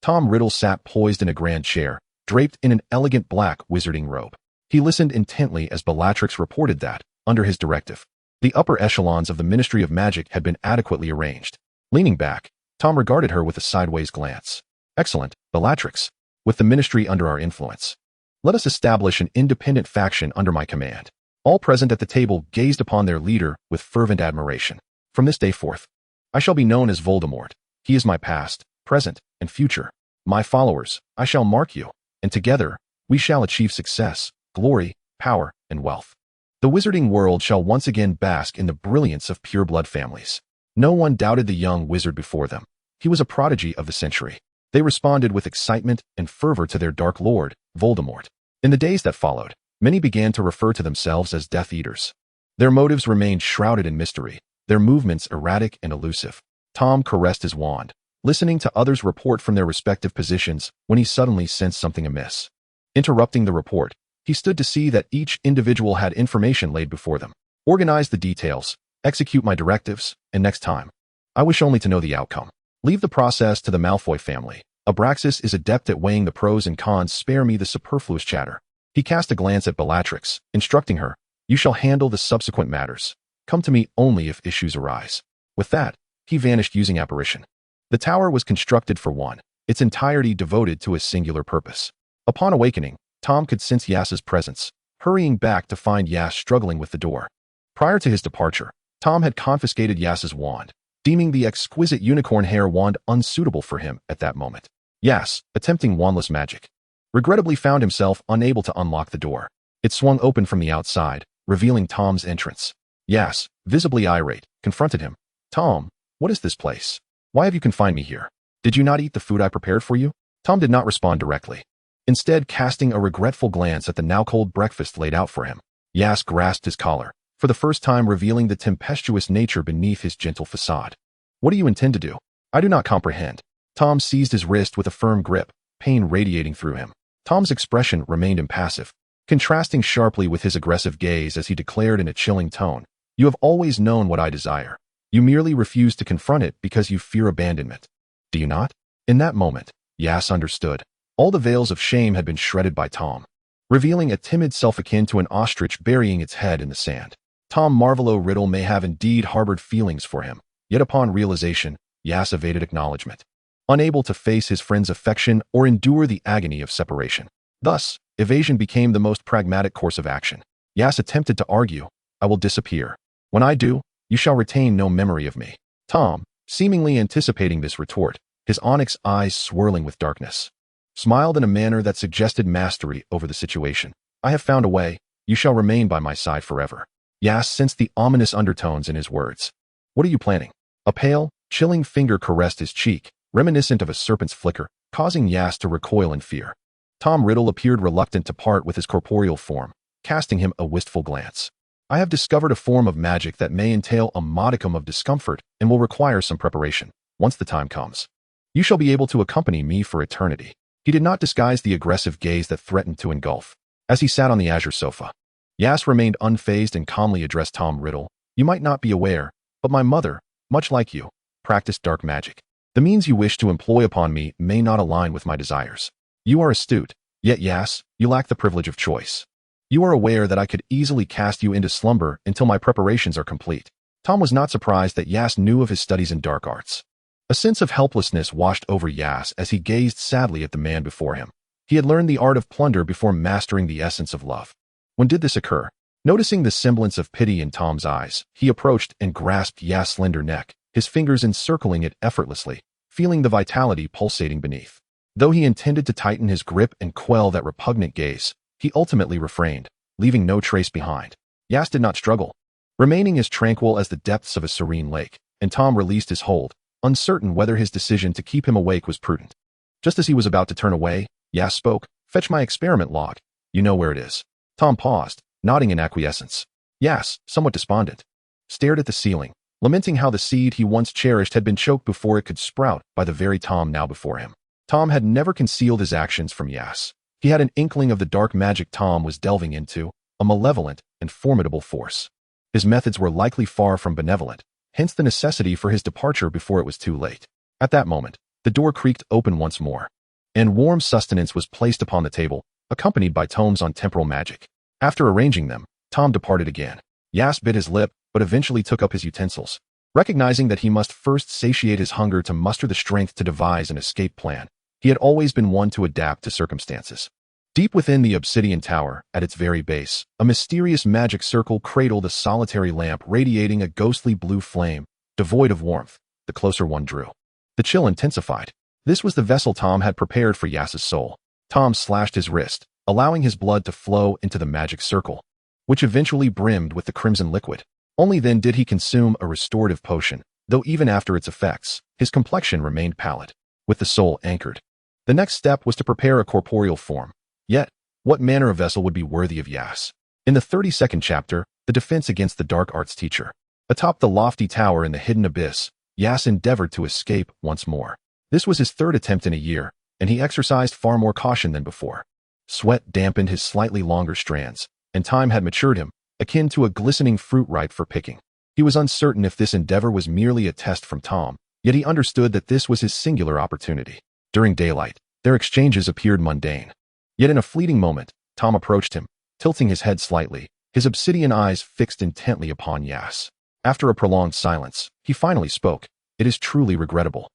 Tom Riddle sat poised in a grand chair, draped in an elegant black wizarding robe. He listened intently as Bellatrix reported that, under his directive, the upper echelons of the Ministry of Magic had been adequately arranged. Leaning back, Tom regarded her with a sideways glance. Excellent, Bellatrix. With the ministry under our influence, let us establish an independent faction under my command. All present at the table gazed upon their leader with fervent admiration. From this day forth, I shall be known as Voldemort. He is my past, present, and future. My followers, I shall mark you, and together, we shall achieve success, glory, power, and wealth. The wizarding world shall once again bask in the brilliance of pureblood families. No one doubted the young wizard before them. He was a prodigy of the century. They responded with excitement and fervor to their dark lord, Voldemort. In the days that followed, many began to refer to themselves as Death Eaters. Their motives remained shrouded in mystery, their movements erratic and elusive. Tom caressed his wand, listening to others report from their respective positions when he suddenly sensed something amiss. Interrupting the report, he stood to see that each individual had information laid before them. Organize the details, execute my directives, and next time, I wish only to know the outcome. Leave the process to the Malfoy family. Abraxas is adept at weighing the pros and cons. Spare me the superfluous chatter. He cast a glance at Bellatrix, instructing her, you shall handle the subsequent matters. Come to me only if issues arise. With that, he vanished using apparition. The tower was constructed for one, its entirety devoted to a singular purpose. Upon awakening, Tom could sense Aias's presence, hurrying back to find Aias struggling with the door. Prior to his departure, Tom had confiscated Aias's wand, deeming the exquisite unicorn hair wand unsuitable for him at that moment. Aias, attempting wandless magic, regrettably found himself unable to unlock the door. It swung open from the outside, revealing Tom's entrance. Aias, visibly irate, confronted him. Tom, what is this place? Why have you confined me here? Did you not eat the food I prepared for you? Tom did not respond directly, instead casting a regretful glance at the now-cold breakfast laid out for him. Aias grasped his collar, for the first time revealing the tempestuous nature beneath his gentle facade. What do you intend to do? I do not comprehend. Tom seized his wrist with a firm grip, pain radiating through him. Tom's expression remained impassive, contrasting sharply with his aggressive gaze as he declared in a chilling tone, you have always known what I desire. You merely refuse to confront it because you fear abandonment. Do you not? In that moment, Aias understood. All the veils of shame had been shredded by Tom, revealing a timid self akin to an ostrich burying its head in the sand. Tom Marvolo Riddle may have indeed harbored feelings for him, yet upon realization, Aias evaded acknowledgement, unable to face his friend's affection or endure the agony of separation. Thus, evasion became the most pragmatic course of action. Aias attempted to argue, I will disappear. When I do, you shall retain no memory of me. Tom, seemingly anticipating this retort, his onyx eyes swirling with darkness, smiled in a manner that suggested mastery over the situation. I have found a way. You shall remain by my side forever. Aias sensed the ominous undertones in his words. What are you planning? A pale, chilling finger caressed his cheek, reminiscent of a serpent's flicker, causing Aias to recoil in fear. Tom Riddle appeared reluctant to part with his corporeal form, casting him a wistful glance. I have discovered a form of magic that may entail a modicum of discomfort and will require some preparation. Once the time comes, you shall be able to accompany me for eternity. He did not disguise the aggressive gaze that threatened to engulf. As he sat on the azure sofa, Aias remained unfazed and calmly addressed Tom Riddle. You might not be aware, but my mother, much like you, practiced dark magic. The means you wish to employ upon me may not align with my desires. You are astute, yet Aias, you lack the privilege of choice. You are aware that I could easily cast you into slumber until my preparations are complete. Tom was not surprised that Aias knew of his studies in dark arts. A sense of helplessness washed over Aias as he gazed sadly at the man before him. He had learned the art of plunder before mastering the essence of love. When did this occur? Noticing the semblance of pity in Tom's eyes, he approached and grasped Aias' slender neck, his fingers encircling it effortlessly, feeling the vitality pulsating beneath. Though he intended to tighten his grip and quell that repugnant gaze, he ultimately refrained, leaving no trace behind. Aias did not struggle, remaining as tranquil as the depths of a serene lake, and Tom released his hold, uncertain whether his decision to keep him awake was prudent. Just as he was about to turn away, Aias spoke, "Fetch my experiment log. You know where it is." Tom paused, nodding in acquiescence. Aias, somewhat despondent, stared at the ceiling, lamenting how the seed he once cherished had been choked before it could sprout by the very Tom now before him. Tom had never concealed his actions from Aias. He had an inkling of the dark magic Tom was delving into, a malevolent and formidable force. His methods were likely far from benevolent, hence the necessity for his departure before it was too late. At that moment, the door creaked open once more, and warm sustenance was placed upon the table, accompanied by tomes on temporal magic. After arranging them, Tom departed again. Aias bit his lip, but eventually took up his utensils, recognizing that he must first satiate his hunger to muster the strength to devise an escape plan. He had always been one to adapt to circumstances. Deep within the obsidian tower, at its very base, a mysterious magic circle cradled a solitary lamp radiating a ghostly blue flame, devoid of warmth. The closer one drew, the chill intensified. This was the vessel Tom had prepared for Aias' soul. Tom slashed his wrist, allowing his blood to flow into the magic circle, which eventually brimmed with the crimson liquid. Only then did he consume a restorative potion, though even after its effects, his complexion remained pallid, with the soul anchored. The next step was to prepare a corporeal form. Yet, what manner of vessel would be worthy of Aias? In the 32nd chapter, the defense against the dark arts teacher. Atop the lofty tower in the hidden abyss, Aias endeavored to escape once more. This was his third attempt in a year, and he exercised far more caution than before. Sweat dampened his slightly longer strands, and time had matured him, akin to a glistening fruit ripe for picking. He was uncertain if this endeavor was merely a test from Tom, yet he understood that this was his singular opportunity. During daylight, their exchanges appeared mundane. Yet in a fleeting moment, Tom approached him, tilting his head slightly, his obsidian eyes fixed intently upon Aias. After a prolonged silence, he finally spoke. "It is truly regrettable.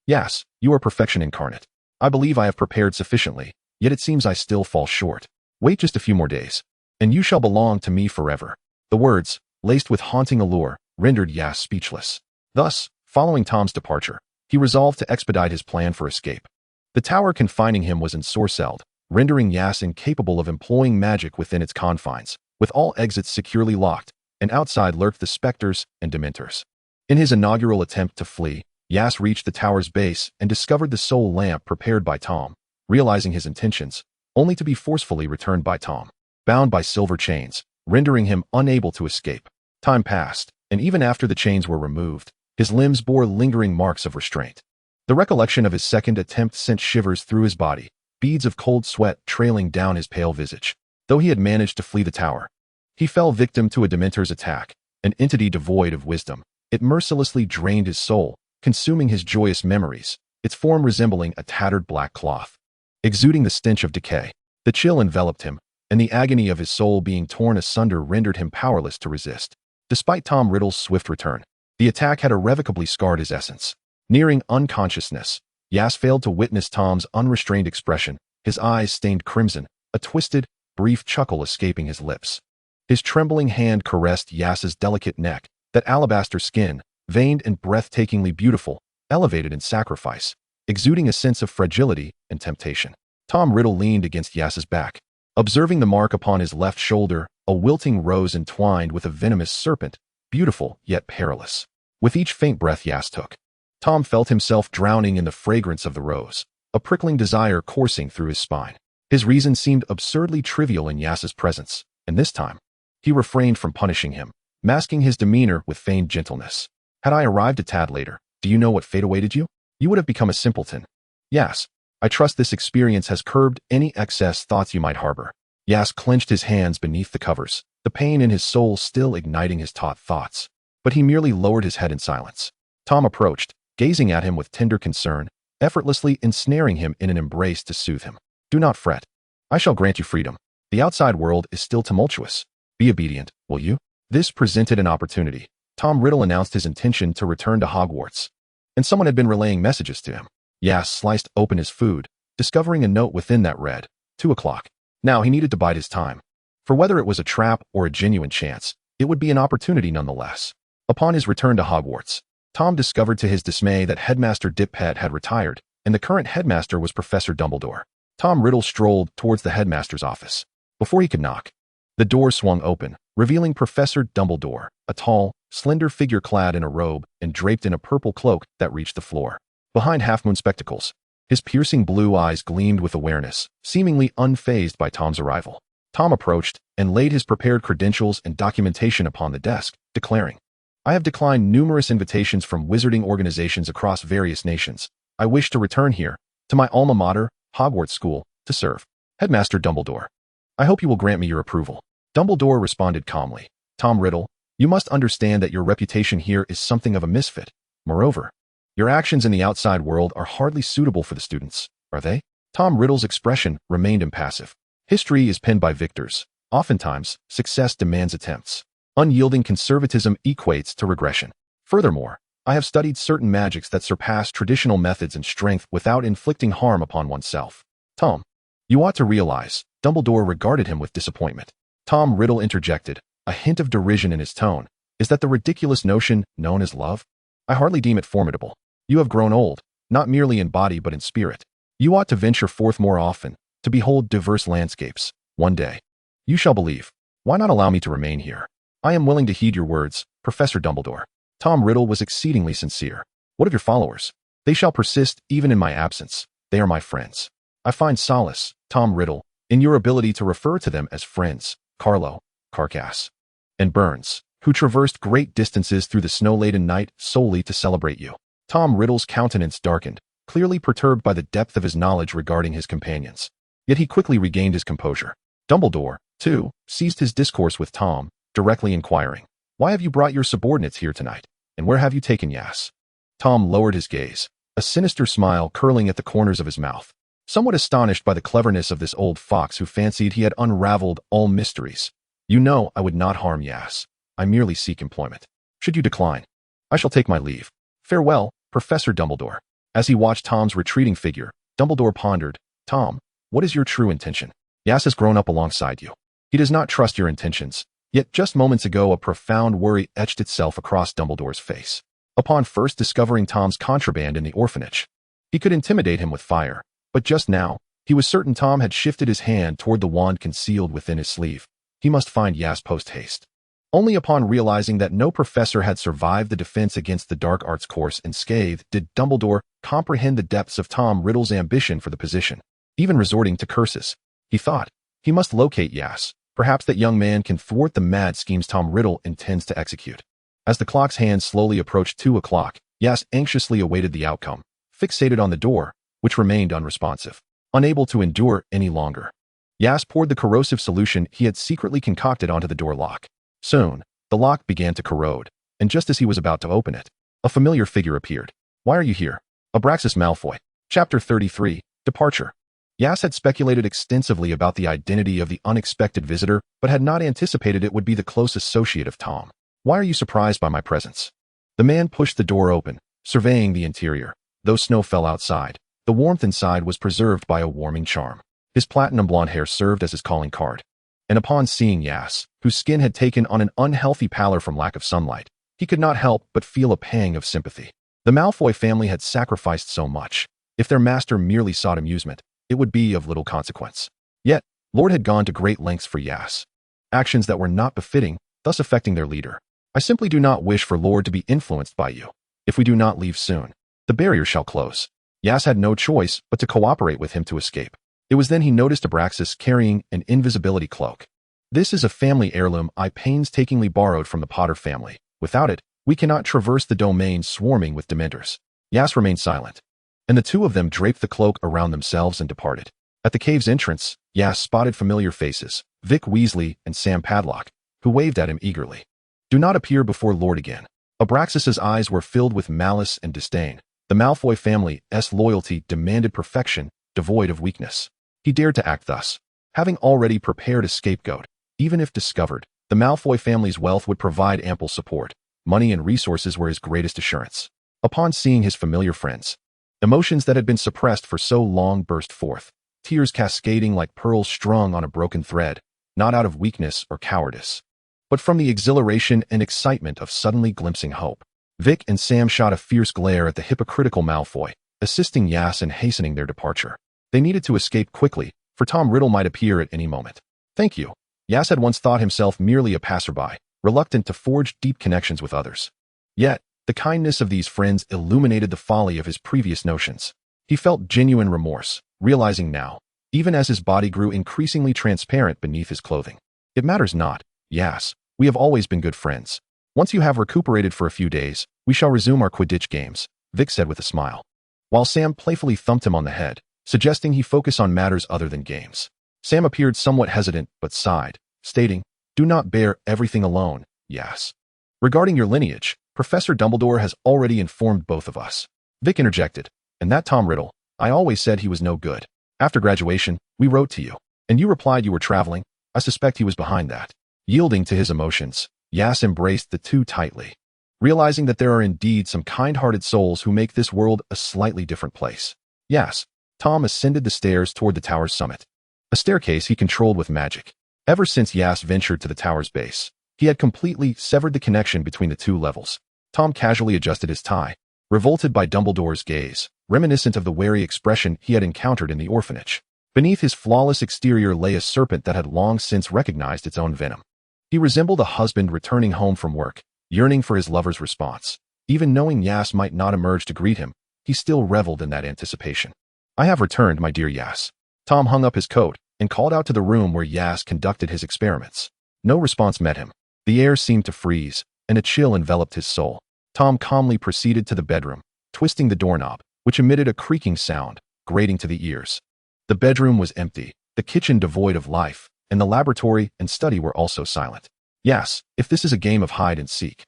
Aias, you are perfection incarnate. I believe I have prepared sufficiently, yet it seems I still fall short. Wait just a few more days, and you shall belong to me forever." The words, laced with haunting allure, rendered Aias speechless. Thus, following Tom's departure, he resolved to expedite his plan for escape. The tower confining him was ensorcelled, rendering Aias incapable of employing magic within its confines, with all exits securely locked, and outside lurked the specters and dementors. In his inaugural attempt to flee, Aias reached the tower's base and discovered the soul lamp prepared by Tom, realizing his intentions, only to be forcefully returned by Tom, bound by silver chains, rendering him unable to escape. Time passed, and even after the chains were removed, his limbs bore lingering marks of restraint. The recollection of his second attempt sent shivers through his body, beads of cold sweat trailing down his pale visage. Though he had managed to flee the tower, he fell victim to a Dementor's attack, an entity devoid of wisdom. It mercilessly drained his soul, consuming his joyous memories, its form resembling a tattered black cloth, exuding the stench of decay. The chill enveloped him, and the agony of his soul being torn asunder rendered him powerless to resist. Despite Tom Riddle's swift return, the attack had irrevocably scarred his essence. Nearing unconsciousness, Aias failed to witness Tom's unrestrained expression, his eyes stained crimson, a twisted, brief chuckle escaping his lips. His trembling hand caressed Aias's delicate neck, that alabaster skin, veined and breathtakingly beautiful, elevated in sacrifice, exuding a sense of fragility and temptation. Tom Riddle leaned against Aias's back, observing the mark upon his left shoulder, a wilting rose entwined with a venomous serpent, beautiful yet perilous. With each faint breath Aias took, Tom felt himself drowning in the fragrance of the rose, a prickling desire coursing through his spine. His reason seemed absurdly trivial in Aias's presence, and this time, he refrained from punishing him, masking his demeanor with feigned gentleness. "Had I arrived a tad later, do you know what fate awaited you? You would have become a simpleton." "Aias, I trust this experience has curbed any excess thoughts you might harbor. Yas clenched his hands beneath the covers, the pain in his soul still igniting his taut thoughts. But he merely lowered his head in silence. Tom approached, gazing at him with tender concern, effortlessly ensnaring him in an embrace to soothe him. Do not fret. I shall grant you freedom. The outside world is still tumultuous. Be obedient, will you? This presented an opportunity. Tom Riddle announced his intention to return to Hogwarts, and someone had been relaying messages to him. Yas sliced open his food, discovering a note within that read, 2 o'clock. Now he needed to bide his time. For whether it was a trap or a genuine chance, it would be an opportunity nonetheless. Upon his return to Hogwarts, Tom discovered to his dismay that Headmaster Dippet had retired, and the current headmaster was Professor Dumbledore. Tom Riddle strolled towards the headmaster's office. Before he could knock, the door swung open, revealing Professor Dumbledore, a tall, slender figure clad in a robe and draped in a purple cloak that reached the floor. Behind half-moon spectacles, his piercing blue eyes gleamed with awareness, seemingly unfazed by Tom's arrival. Tom approached and laid his prepared credentials and documentation upon the desk, declaring, I have declined numerous invitations from wizarding organizations across various nations. I wish to return here, to my alma mater, Hogwarts School, to serve. Headmaster Dumbledore, I hope you will grant me your approval. Dumbledore responded calmly. Tom Riddle, you must understand that your reputation here is something of a misfit. Moreover, your actions in the outside world are hardly suitable for the students, are they? Tom Riddle's expression remained impassive. History is penned by victors. Oftentimes, success demands attempts. Unyielding conservatism equates to regression. Furthermore, I have studied certain magics that surpass traditional methods in strength without inflicting harm upon oneself. Tom, you ought to realize, Dumbledore regarded him with disappointment. Tom Riddle interjected, a hint of derision in his tone. Is that the ridiculous notion known as love? I hardly deem it formidable. You have grown old, not merely in body but in spirit. You ought to venture forth more often, to behold diverse landscapes. One day, you shall believe. Why not allow me to remain here? I am willing to heed your words, Professor Dumbledore. Tom Riddle was exceedingly sincere. What of your followers? They shall persist even in my absence. They are my friends. I find solace, Tom Riddle, in your ability to refer to them as friends. Carlo, Carcass, and Burns, who traversed great distances through the snow-laden night solely to celebrate you. Tom Riddle's countenance darkened, clearly perturbed by the depth of his knowledge regarding his companions. Yet he quickly regained his composure. Dumbledore, too, ceased his discourse with Tom, directly inquiring, Why have you brought your subordinates here tonight, and where have you taken Yas? Tom lowered his gaze, a sinister smile curling at the corners of his mouth, somewhat astonished by the cleverness of this old fox who fancied he had unraveled all mysteries. You know I would not harm Yas. I merely seek employment. Should you decline, I shall take my leave. Farewell, Professor Dumbledore. As he watched Tom's retreating figure, Dumbledore pondered, Tom, what is your true intention? Yas has grown up alongside you. He does not trust your intentions. Yet just moments ago a profound worry etched itself across Dumbledore's face. Upon first discovering Tom's contraband in the orphanage, he could intimidate him with fire, but just now, he was certain Tom had shifted his hand toward the wand concealed within his sleeve. He must find Yas post-haste. Only upon realizing that no professor had survived the defense against the dark arts course unscathed did Dumbledore comprehend the depths of Tom Riddle's ambition for the position. Even resorting to curses, he thought, he must locate Yas. Perhaps that young man can thwart the mad schemes Tom Riddle intends to execute. As the clock's hands slowly approached 2 o'clock, Yas anxiously awaited the outcome, fixated on the door, which remained unresponsive. Unable to endure any longer, Yas poured the corrosive solution he had secretly concocted onto the door lock. Soon, the lock began to corrode, and just as he was about to open it, a familiar figure appeared. Why are you here? Abraxas Malfoy. Chapter 33, Departure. Yas had speculated extensively about the identity of the unexpected visitor, but had not anticipated it would be the close associate of Tom. Why are you surprised by my presence? The man pushed the door open, surveying the interior. Though snow fell outside, the warmth inside was preserved by a warming charm. His platinum blonde hair served as his calling card. And upon seeing Yas, whose skin had taken on an unhealthy pallor from lack of sunlight, he could not help but feel a pang of sympathy. The Malfoy family had sacrificed so much. If their master merely sought amusement, it would be of little consequence. Yet, Lord had gone to great lengths for Yas. Actions that were not befitting, thus affecting their leader. I simply do not wish for Lord to be influenced by you. If we do not leave soon, the barrier shall close. Yas had no choice but to cooperate with him to escape. It was then he noticed Abraxas carrying an invisibility cloak. This is a family heirloom I painstakingly borrowed from the Potter family. Without it, we cannot traverse the domain swarming with Dementors. Yas remained silent. and the two of them draped the cloak around themselves and departed. At the cave's entrance, Aias spotted familiar faces, Vic Weasley and Sam Padlock, who waved at him eagerly. Do not appear before Lord again. Abraxas's eyes were filled with malice and disdain. The Malfoy family's loyalty demanded perfection, devoid of weakness. He dared to act thus, having already prepared a scapegoat. Even if discovered, the Malfoy family's wealth would provide ample support. Money and resources were his greatest assurance. Upon seeing his familiar friends, emotions that had been suppressed for so long burst forth, tears cascading like pearls strung on a broken thread, not out of weakness or cowardice, but from the exhilaration and excitement of suddenly glimpsing hope. Vic and Sam shot a fierce glare at the hypocritical Malfoy, assisting Aias in hastening their departure. They needed to escape quickly, for Tom Riddle might appear at any moment. Thank you. Aias had once thought himself merely a passerby, reluctant to forge deep connections with others. Yet, the kindness of these friends illuminated the folly of his previous notions. He felt genuine remorse, realizing now, even as his body grew increasingly transparent beneath his clothing. It matters not, Aias. We have always been good friends. Once you have recuperated for a few days, we shall resume our Quidditch games, Vic said with a smile, while Sam playfully thumped him on the head, suggesting he focus on matters other than games. Sam appeared somewhat hesitant, but sighed, stating, Do not bear everything alone, Aias. Regarding your lineage, Professor Dumbledore has already informed both of us. Vic interjected, and that Tom Riddle, I always said he was no good. After graduation, we wrote to you, and you replied you were traveling. I suspect he was behind that. Yielding to his emotions, Aias embraced the two tightly, realizing that there are indeed some kind-hearted souls who make this world a slightly different place. Aias, Tom ascended the stairs toward the tower's summit, a staircase he controlled with magic. Ever since Aias ventured to the tower's base, he had completely severed the connection between the two levels. Tom casually adjusted his tie, revolted by Dumbledore's gaze, reminiscent of the wary expression he had encountered in the orphanage. Beneath his flawless exterior lay a serpent that had long since recognized its own venom. He resembled a husband returning home from work, yearning for his lover's response. Even knowing Aias might not emerge to greet him, he still reveled in that anticipation. I have returned, my dear Aias. Tom hung up his coat and called out to the room where Aias conducted his experiments. No response met him. The air seemed to freeze, and a chill enveloped his soul. Tom calmly proceeded to the bedroom, twisting the doorknob, which emitted a creaking sound, grating to the ears. The bedroom was empty, the kitchen devoid of life, and the laboratory and study were also silent. Yes, if this is a game of hide and seek,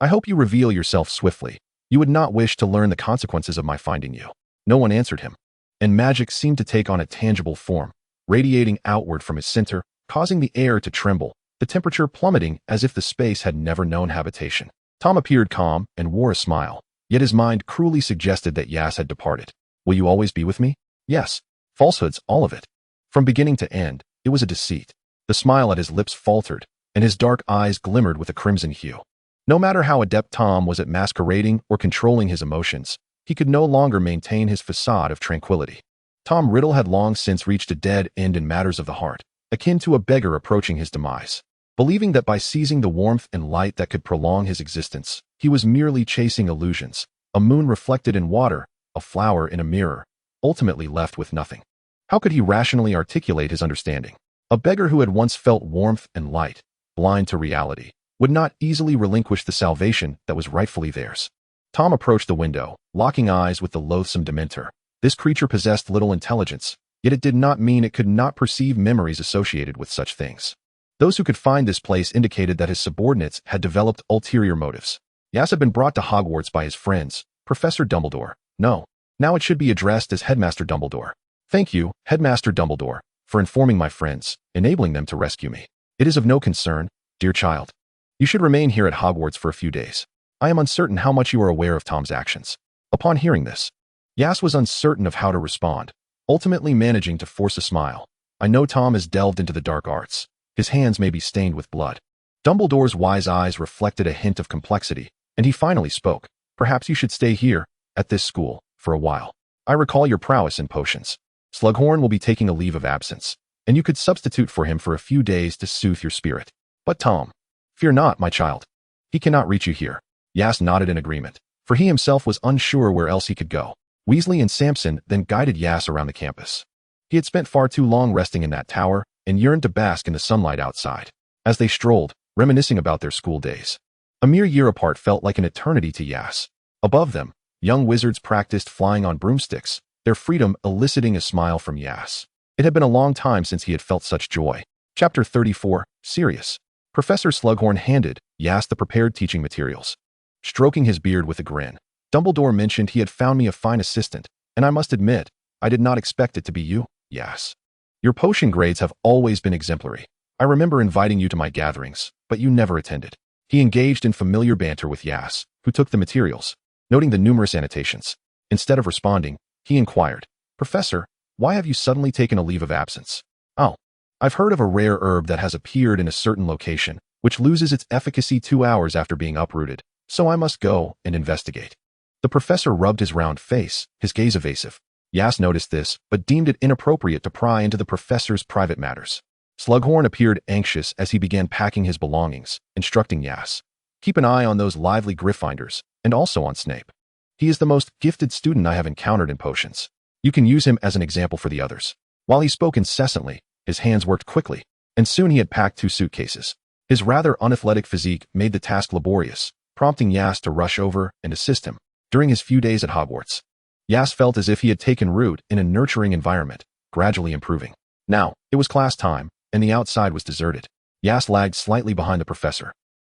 I hope you reveal yourself swiftly. You would not wish to learn the consequences of my finding you. No one answered him, and magic seemed to take on a tangible form, radiating outward from his center, causing the air to tremble, the temperature plummeting as if the space had never known habitation. Tom appeared calm and wore a smile, yet his mind cruelly suggested that Aias had departed. Will you always be with me? Yes. Falsehoods, all of it. From beginning to end, it was a deceit. The smile at his lips faltered, and his dark eyes glimmered with a crimson hue. No matter how adept Tom was at masquerading or controlling his emotions, he could no longer maintain his facade of tranquility. Tom Riddle had long since reached a dead end in matters of the heart, akin to a beggar approaching his demise. Believing that by seizing the warmth and light that could prolong his existence, he was merely chasing illusions, a moon reflected in water, a flower in a mirror, ultimately left with nothing. How could he rationally articulate his understanding? A beggar who had once felt warmth and light, blind to reality, would not easily relinquish the salvation that was rightfully theirs. Tom approached the window, locking eyes with the loathsome Dementor. This creature possessed little intelligence, yet it did not mean it could not perceive memories associated with such things. Those who could find this place indicated that his subordinates had developed ulterior motives. Aias had been brought to Hogwarts by his friends, Professor Dumbledore. No, now it should be addressed as Headmaster Dumbledore. Thank you, Headmaster Dumbledore, for informing my friends, enabling them to rescue me. It is of no concern, dear child. You should remain here at Hogwarts for a few days. I am uncertain how much you are aware of Tom's actions. Upon hearing this, Aias was uncertain of how to respond, ultimately managing to force a smile. I know Tom has delved into the dark arts. His hands may be stained with blood. Dumbledore's wise eyes reflected a hint of complexity, and he finally spoke. Perhaps you should stay here, at this school, for a while. I recall your prowess in potions. Slughorn will be taking a leave of absence, and you could substitute for him for a few days to soothe your spirit. But Tom, fear not, my child. He cannot reach you here. Aias nodded in agreement, for he himself was unsure where else he could go. Weasley and Sampson then guided Aias around the campus. He had spent far too long resting in that tower and yearned to bask in the sunlight outside. As they strolled, reminiscing about their school days, a mere year apart felt like an eternity to Aias. Above them, Young wizards practiced flying on broomsticks, their freedom eliciting a smile from Aias. It had been a long time since he had felt such joy. Chapter 34, Sirius. Professor Slughorn handed Aias the prepared teaching materials. Stroking his beard with a grin, Dumbledore mentioned he had found me a fine assistant, and I must admit, I did not expect it to be you, Aias. Your potion grades have always been exemplary. I remember inviting you to my gatherings, but you never attended. He engaged in familiar banter with Aias, who took the materials, noting the numerous annotations. Instead of responding, he inquired, Professor, why have you suddenly taken a leave of absence? Oh, I've heard of a rare herb that has appeared in a certain location, which loses its efficacy 2 hours after being uprooted, so I must go and investigate. The professor rubbed his round face, his gaze evasive. Aias noticed this, but deemed it inappropriate to pry into the professor's private matters. Slughorn appeared anxious as he began packing his belongings, instructing Aias, keep an eye on those lively Gryffindors, and also on Snape. He is the most gifted student I have encountered in potions. You can use him as an example for the others. While he spoke incessantly, his hands worked quickly, and soon he had packed 2 suitcases. His rather unathletic physique made the task laborious, prompting Aias to rush over and assist him. During his few days at Hogwarts, Aias felt as if he had taken root in a nurturing environment, gradually improving. Now, it was class time, and the outside was deserted. Aias lagged slightly behind the professor,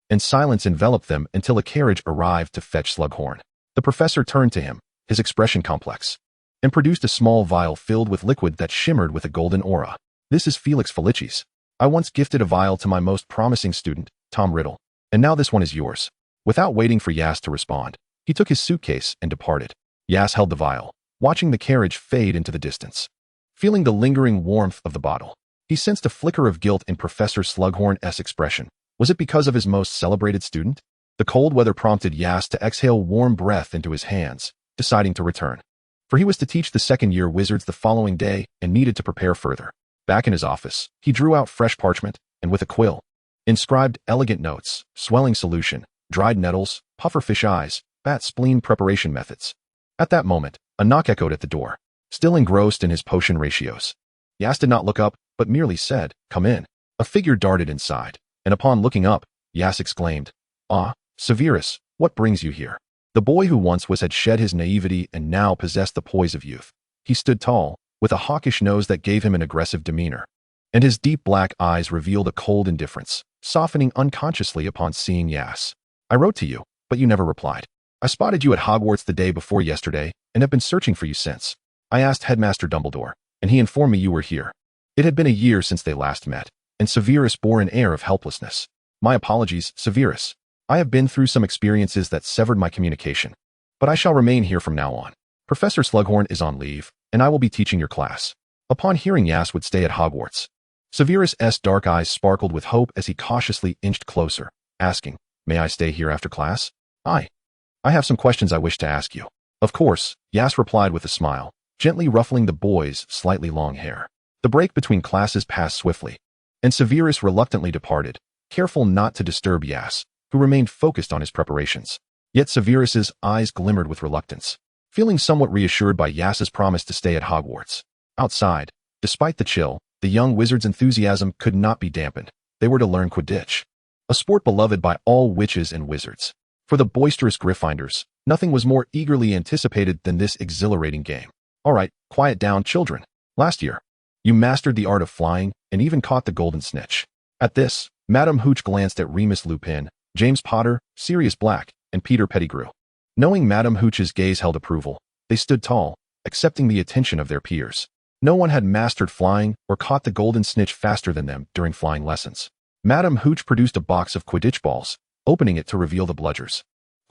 and silence enveloped them until a carriage arrived to fetch Slughorn. The professor turned to him, his expression complex, and produced a small vial filled with liquid that shimmered with a golden aura. This is Felix Felicis. I once gifted a vial to my most promising student, Tom Riddle, and now this one is yours. Without waiting for Aias to respond, he took his suitcase and departed. Aias held the vial, watching the carriage fade into the distance. Feeling the lingering warmth of the bottle, he sensed a flicker of guilt in Professor Slughorn's expression. Was it because of his most celebrated student? The cold weather prompted Aias to exhale warm breath into his hands, deciding to return. For he was to teach the second-year wizards the following day and needed to prepare further. Back in his office, he drew out fresh parchment, and with a quill, inscribed elegant notes, swelling solution, dried nettles, pufferfish eyes, bat spleen preparation methods. At that moment, a knock echoed at the door. Still engrossed in his potion ratios, Aias did not look up, but merely said, "Come in." A figure darted inside, and upon looking up, Aias exclaimed, "Ah, Severus, what brings you here?" The boy who once had shed his naivety and now possessed the poise of youth. He stood tall, with a hawkish nose that gave him an aggressive demeanor, and his deep black eyes revealed a cold indifference, softening unconsciously upon seeing Aias. "I wrote to you, but you never replied. I spotted you at Hogwarts the day before yesterday and have been searching for you since. I asked Headmaster Dumbledore, and he informed me you were here. It had been a year since they last met, and Severus bore an air of helplessness. My apologies, Severus. I have been through some experiences that severed my communication, but I shall remain here from now on. Professor Slughorn is on leave, and I will be teaching your class." Upon hearing Aias would stay at Hogwarts, Severus's dark eyes sparkled with hope as he cautiously inched closer, asking, "May I stay here after class?" I have some questions I wish to ask you." "Of course," Aias replied with a smile, gently ruffling the boy's slightly long hair. The break between classes passed swiftly, and Severus reluctantly departed, careful not to disturb Aias, who remained focused on his preparations. Yet Severus's eyes glimmered with reluctance, feeling somewhat reassured by Aias's promise to stay at Hogwarts. Outside, despite the chill, the young wizard's enthusiasm could not be dampened. They were to learn Quidditch, a sport beloved by all witches and wizards. For the boisterous Gryffindors, nothing was more eagerly anticipated than this exhilarating game. "All right, quiet down, children. Last year, you mastered the art of flying and even caught the golden snitch." At this, Madame Hooch glanced at Remus Lupin, James Potter, Sirius Black, and Peter Pettigrew. Knowing Madame Hooch's gaze held approval, they stood tall, accepting the attention of their peers. No one had mastered flying or caught the golden snitch faster than them during flying lessons. Madame Hooch produced a box of Quidditch balls, opening it to reveal the bludgers,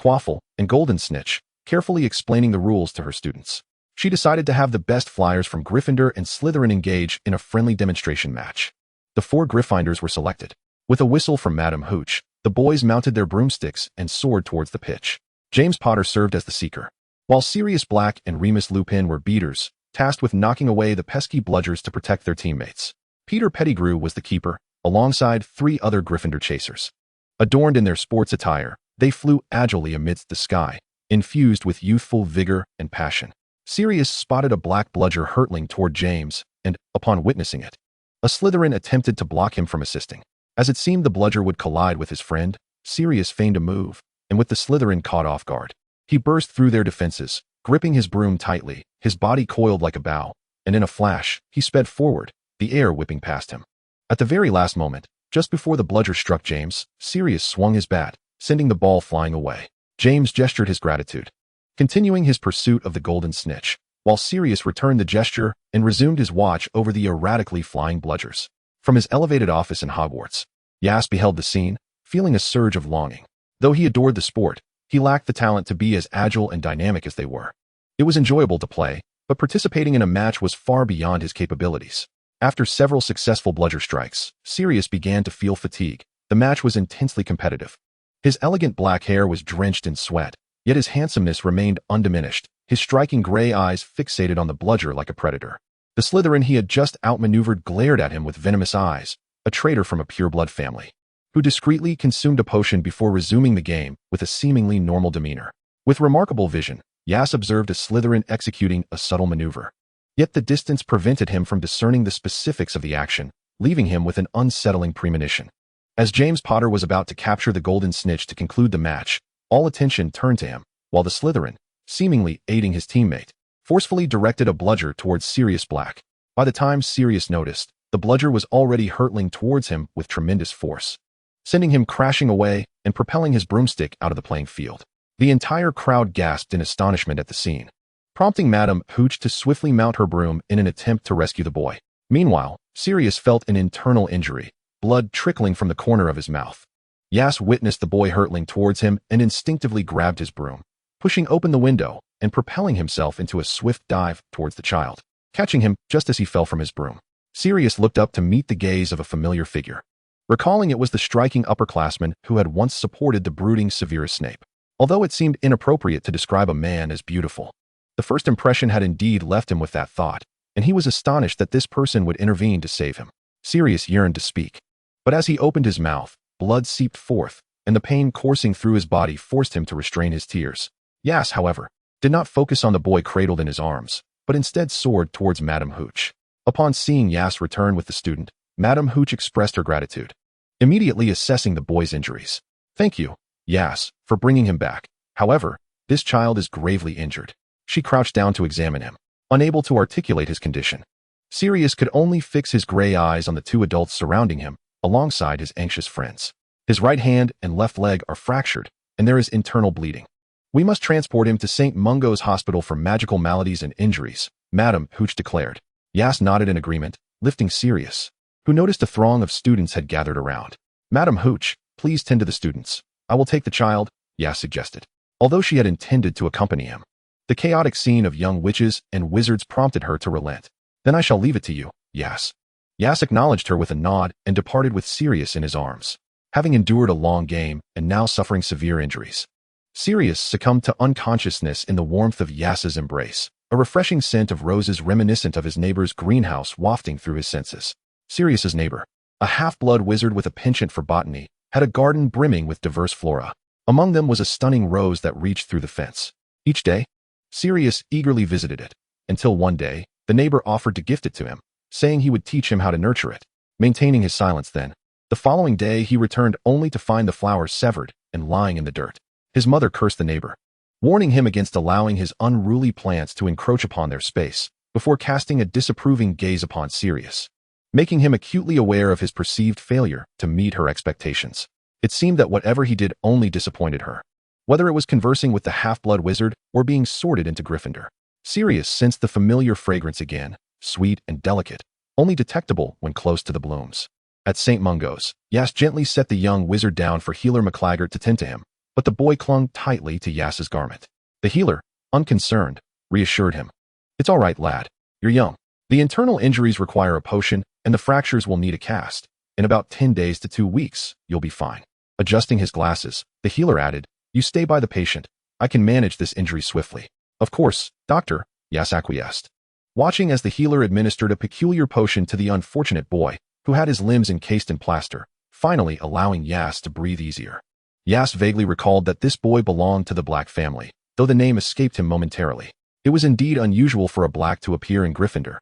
Quaffle, and Golden Snitch, carefully explaining the rules to her students. She decided to have the best flyers from Gryffindor and Slytherin engage in a friendly demonstration match. The 4 Gryffindors were selected. With a whistle from Madame Hooch, the boys mounted their broomsticks and soared towards the pitch. James Potter served as the seeker, while Sirius Black and Remus Lupin were beaters, tasked with knocking away the pesky bludgers to protect their teammates. Peter Pettigrew was the keeper, alongside 3 other Gryffindor chasers. Adorned in their sports attire, they flew agilely amidst the sky, infused with youthful vigor and passion. Sirius spotted a black bludger hurtling toward James, and, upon witnessing it, a Slytherin attempted to block him from assisting. As it seemed the bludger would collide with his friend, Sirius feigned a move, and with the Slytherin caught off guard, He burst through their defenses, gripping his broom tightly, his body coiled like a bow, and in a flash, he sped forward, the air whipping past him. At the very last moment, just before the bludger struck James, Sirius swung his bat, sending the ball flying away. James gestured his gratitude, continuing his pursuit of the golden snitch, while Sirius returned the gesture and resumed his watch over the erratically flying bludgers. From his elevated office in Hogwarts, Aias beheld the scene, feeling a surge of longing. Though he adored the sport, he lacked the talent to be as agile and dynamic as they were. It was enjoyable to play, but participating in a match was far beyond his capabilities. After several successful bludger strikes, Sirius began to feel fatigue. The match was intensely competitive. His elegant black hair was drenched in sweat, yet his handsomeness remained undiminished, his striking gray eyes fixated on the bludger like a predator. The Slytherin he had just outmaneuvered glared at him with venomous eyes, a traitor from a pureblood family, who discreetly consumed a potion before resuming the game with a seemingly normal demeanor. With remarkable vision, Aias observed a Slytherin executing a subtle maneuver. Yet the distance prevented him from discerning the specifics of the action, leaving him with an unsettling premonition. As James Potter was about to capture the golden snitch to conclude the match, all attention turned to him, while the Slytherin, seemingly aiding his teammate, forcefully directed a bludger towards Sirius Black. By the time Sirius noticed, the bludger was already hurtling towards him with tremendous force, sending him crashing away and propelling his broomstick out of the playing field. The entire crowd gasped in astonishment at the scene, prompting Madame Hooch to swiftly mount her broom in an attempt to rescue the boy. Meanwhile, Sirius felt an internal injury, blood trickling from the corner of his mouth. Aias witnessed the boy hurtling towards him and instinctively grabbed his broom, pushing open the window and propelling himself into a swift dive towards the child, catching him just as he fell from his broom. Sirius looked up to meet the gaze of a familiar figure, recalling it was the striking upperclassman who had once supported the brooding Severus Snape. Although it seemed inappropriate to describe a man as beautiful, the first impression had indeed left him with that thought, and he was astonished that this person would intervene to save him. Sirius yearned to speak, but as he opened his mouth, blood seeped forth, and the pain coursing through his body forced him to restrain his tears. Aias, however, did not focus on the boy cradled in his arms, but instead soared towards Madame Hooch. Upon seeing Aias return with the student, Madame Hooch expressed her gratitude, immediately assessing the boy's injuries. "Thank you, Aias, for bringing him back. However, this child is gravely injured." She crouched down to examine him, unable to articulate his condition. Sirius could only fix his gray eyes on the two adults surrounding him, alongside his anxious friends. His right hand and left leg are fractured, and there is internal bleeding. "We must transport him to St. Mungo's Hospital for Magical Maladies and Injuries," Madame Hooch declared. Aias nodded in agreement, lifting Sirius, who noticed a throng of students had gathered around. "Madame Hooch, please tend to the students. I will take the child," Aias suggested, although she had intended to accompany him. The chaotic scene of young witches and wizards prompted her to relent. "Then I shall leave it to you, Aias." Aias acknowledged her with a nod and departed with Sirius in his arms, having endured a long game and now suffering severe injuries. Sirius succumbed to unconsciousness in the warmth of Aias's embrace, a refreshing scent of roses reminiscent of his neighbor's greenhouse wafting through his senses. Sirius's neighbor, a half-blood wizard with a penchant for botany, had a garden brimming with diverse flora. Among them was a stunning rose that reached through the fence. Each day, Sirius eagerly visited it, until one day, the neighbor offered to gift it to him, saying he would teach him how to nurture it. Maintaining his silence then, the following day he returned only to find the flower severed and lying in the dirt. His mother cursed the neighbor, warning him against allowing his unruly plants to encroach upon their space, before casting a disapproving gaze upon Sirius, making him acutely aware of his perceived failure to meet her expectations. It seemed that whatever he did only disappointed her, whether it was conversing with the half-blood wizard or being sorted into Gryffindor. Sirius sensed the familiar fragrance again, sweet and delicate, only detectable when close to the blooms. At St. Mungo's, Aias gently set the young wizard down for Healer McLaggart to tend to him, but the boy clung tightly to Aias's garment. The healer, unconcerned, reassured him. "It's all right, lad. You're young. The internal injuries require a potion, and the fractures will need a cast. In about 10 days to 2 weeks, you'll be fine." Adjusting his glasses, the healer added, "You stay by the patient. I can manage this injury swiftly." "Of course, doctor," Aias acquiesced, watching as the healer administered a peculiar potion to the unfortunate boy, who had his limbs encased in plaster, finally allowing Aias to breathe easier. Aias vaguely recalled that this boy belonged to the Black family, though the name escaped him momentarily. It was indeed unusual for a Black to appear in Gryffindor,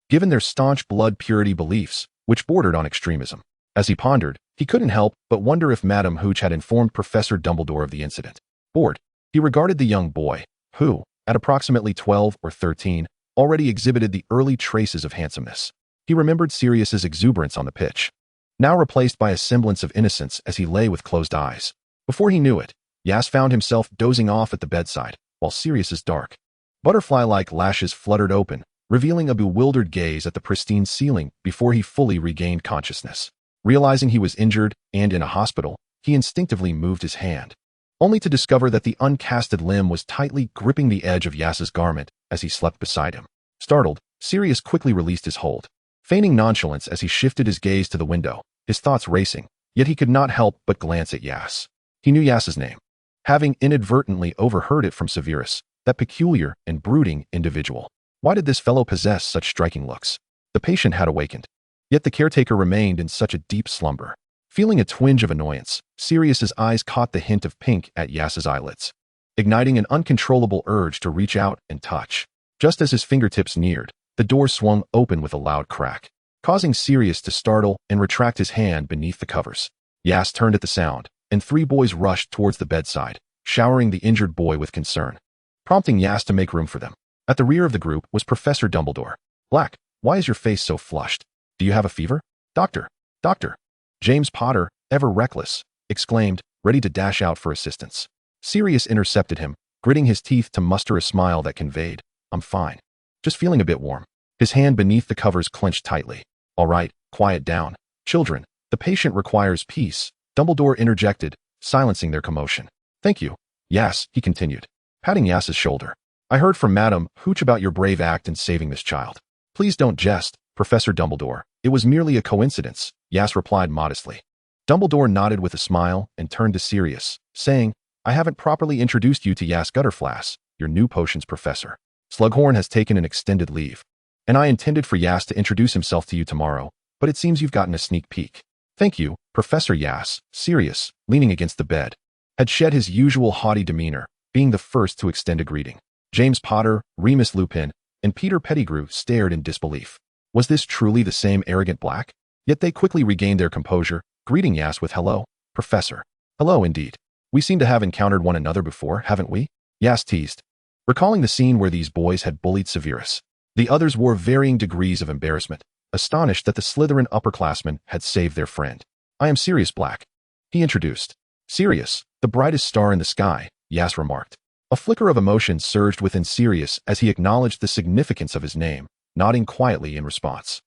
given their staunch blood purity beliefs, which bordered on extremism. As he pondered, he couldn't help but wonder if Madame Hooch had informed Professor Dumbledore of the incident. Bored, He regarded the young boy, who, at approximately 12 or 13, already exhibited the early traces of handsomeness. He remembered Sirius's exuberance on the pitch, now replaced by a semblance of innocence as he lay with closed eyes. Before he knew it, Aias found himself dozing off at the bedside, while Sirius's dark, butterfly-like lashes fluttered open, revealing a bewildered gaze at the pristine ceiling before he fully regained consciousness. Realizing he was injured and in a hospital, he instinctively moved his hand, only to discover that the uncasted limb was tightly gripping the edge of Aias's garment as he slept beside him. Startled, Sirius quickly released his hold, feigning nonchalance as he shifted his gaze to the window, his thoughts racing, yet he could not help but glance at Aias. He knew Aias's name, having inadvertently overheard it from Severus, that peculiar and brooding individual. Why did this fellow possess such striking looks? The patient had awakened, yet the caretaker remained in such a deep slumber. Feeling a twinge of annoyance, Sirius's eyes caught the hint of pink at Aias's eyelids, igniting an uncontrollable urge to reach out and touch. Just as his fingertips neared, the door swung open with a loud crack, causing Sirius to startle and retract his hand beneath the covers. Aias turned at the sound, and 3 boys rushed towards the bedside, showering the injured boy with concern, prompting Aias to make room for them. At the rear of the group was Professor Dumbledore. "Black, why is your face so flushed? Do you have a fever?" "Doctor, doctor." James Potter, ever reckless, exclaimed, ready to dash out for assistance. Sirius intercepted him, gritting his teeth to muster a smile that conveyed, "I'm fine. Just feeling a bit warm." His hand beneath the covers clenched tightly. "All right, quiet down. Children, the patient requires peace," Dumbledore interjected, silencing their commotion. "Thank you." "Yes," he continued, patting Aias's shoulder. "I heard from Madame Hooch about your brave act in saving this child." "Please don't jest, Professor Dumbledore. It was merely a coincidence," Aias replied modestly. Dumbledore nodded with a smile and turned to Sirius, saying, "I haven't properly introduced you to Aias Gutterflass, your new potions professor. Slughorn has taken an extended leave, and I intended for Aias to introduce himself to you tomorrow, but it seems you've gotten a sneak peek." "Thank you, Professor Aias." Sirius, leaning against the bed, had shed his usual haughty demeanor, being the first to extend a greeting. James Potter, Remus Lupin, and Peter Pettigrew stared in disbelief. Was this truly the same arrogant Black? Yet they quickly regained their composure, greeting Aias with, "Hello, Professor." "Hello indeed. We seem to have encountered one another before, haven't we?" Aias teased, recalling the scene where these boys had bullied Severus. The others wore varying degrees of embarrassment, astonished that the Slytherin upperclassmen had saved their friend. "I am Sirius Black," he introduced. "Sirius, the brightest star in the sky," Aias remarked. A flicker of emotion surged within Sirius as he acknowledged the significance of his name, nodding quietly in response.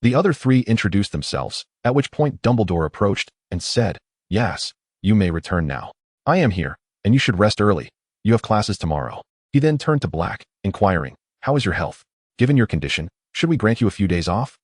The other 3 introduced themselves, at which point Dumbledore approached and said, "Aias, you may return now. I am here, and you should rest early. You have classes tomorrow." He then turned to Black, inquiring, "How is your health? Given your condition, should we grant you a few days off?"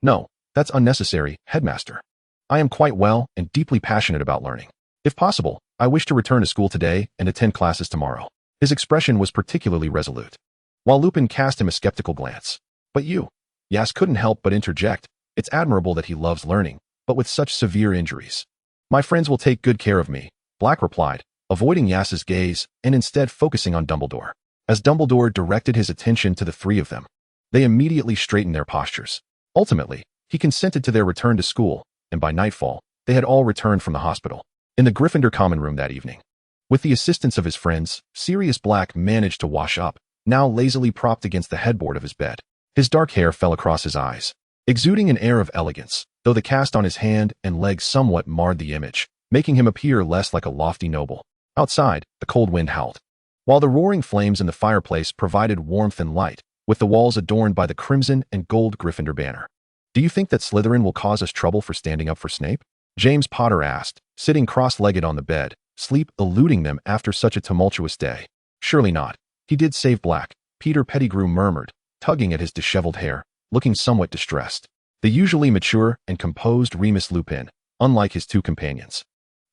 No, that's unnecessary, Headmaster. I am quite well and deeply passionate about learning. If possible, I wish to return to school today and attend classes tomorrow." His expression was particularly resolute, while Lupin cast him a skeptical glance. "But you?" Aias couldn't help but interject. "It's admirable that he loves learning, but with such severe injuries." "My friends will take good care of me," Black replied, avoiding Aias's gaze and instead focusing on Dumbledore. As Dumbledore directed his attention to the 3 of them, they immediately straightened their postures. Ultimately, he consented to their return to school, and by nightfall, they had all returned from the hospital. In the Gryffindor common room that evening, with the assistance of his friends, Sirius Black managed to wash up, now lazily propped against the headboard of his bed. His dark hair fell across his eyes, exuding an air of elegance, though the cast on his hand and leg somewhat marred the image, making him appear less like a lofty noble. Outside, the cold wind howled, while the roaring flames in the fireplace provided warmth and light, with the walls adorned by the crimson and gold Gryffindor banner. "Do you think that Slytherin will cause us trouble for standing up for Snape?" James Potter asked, sitting cross-legged on the bed, sleep eluding them after such a tumultuous day. "Surely not. He did save Black," Peter Pettigrew murmured, tugging at his disheveled hair, looking somewhat distressed. The usually mature and composed Remus Lupin, unlike his 2 companions,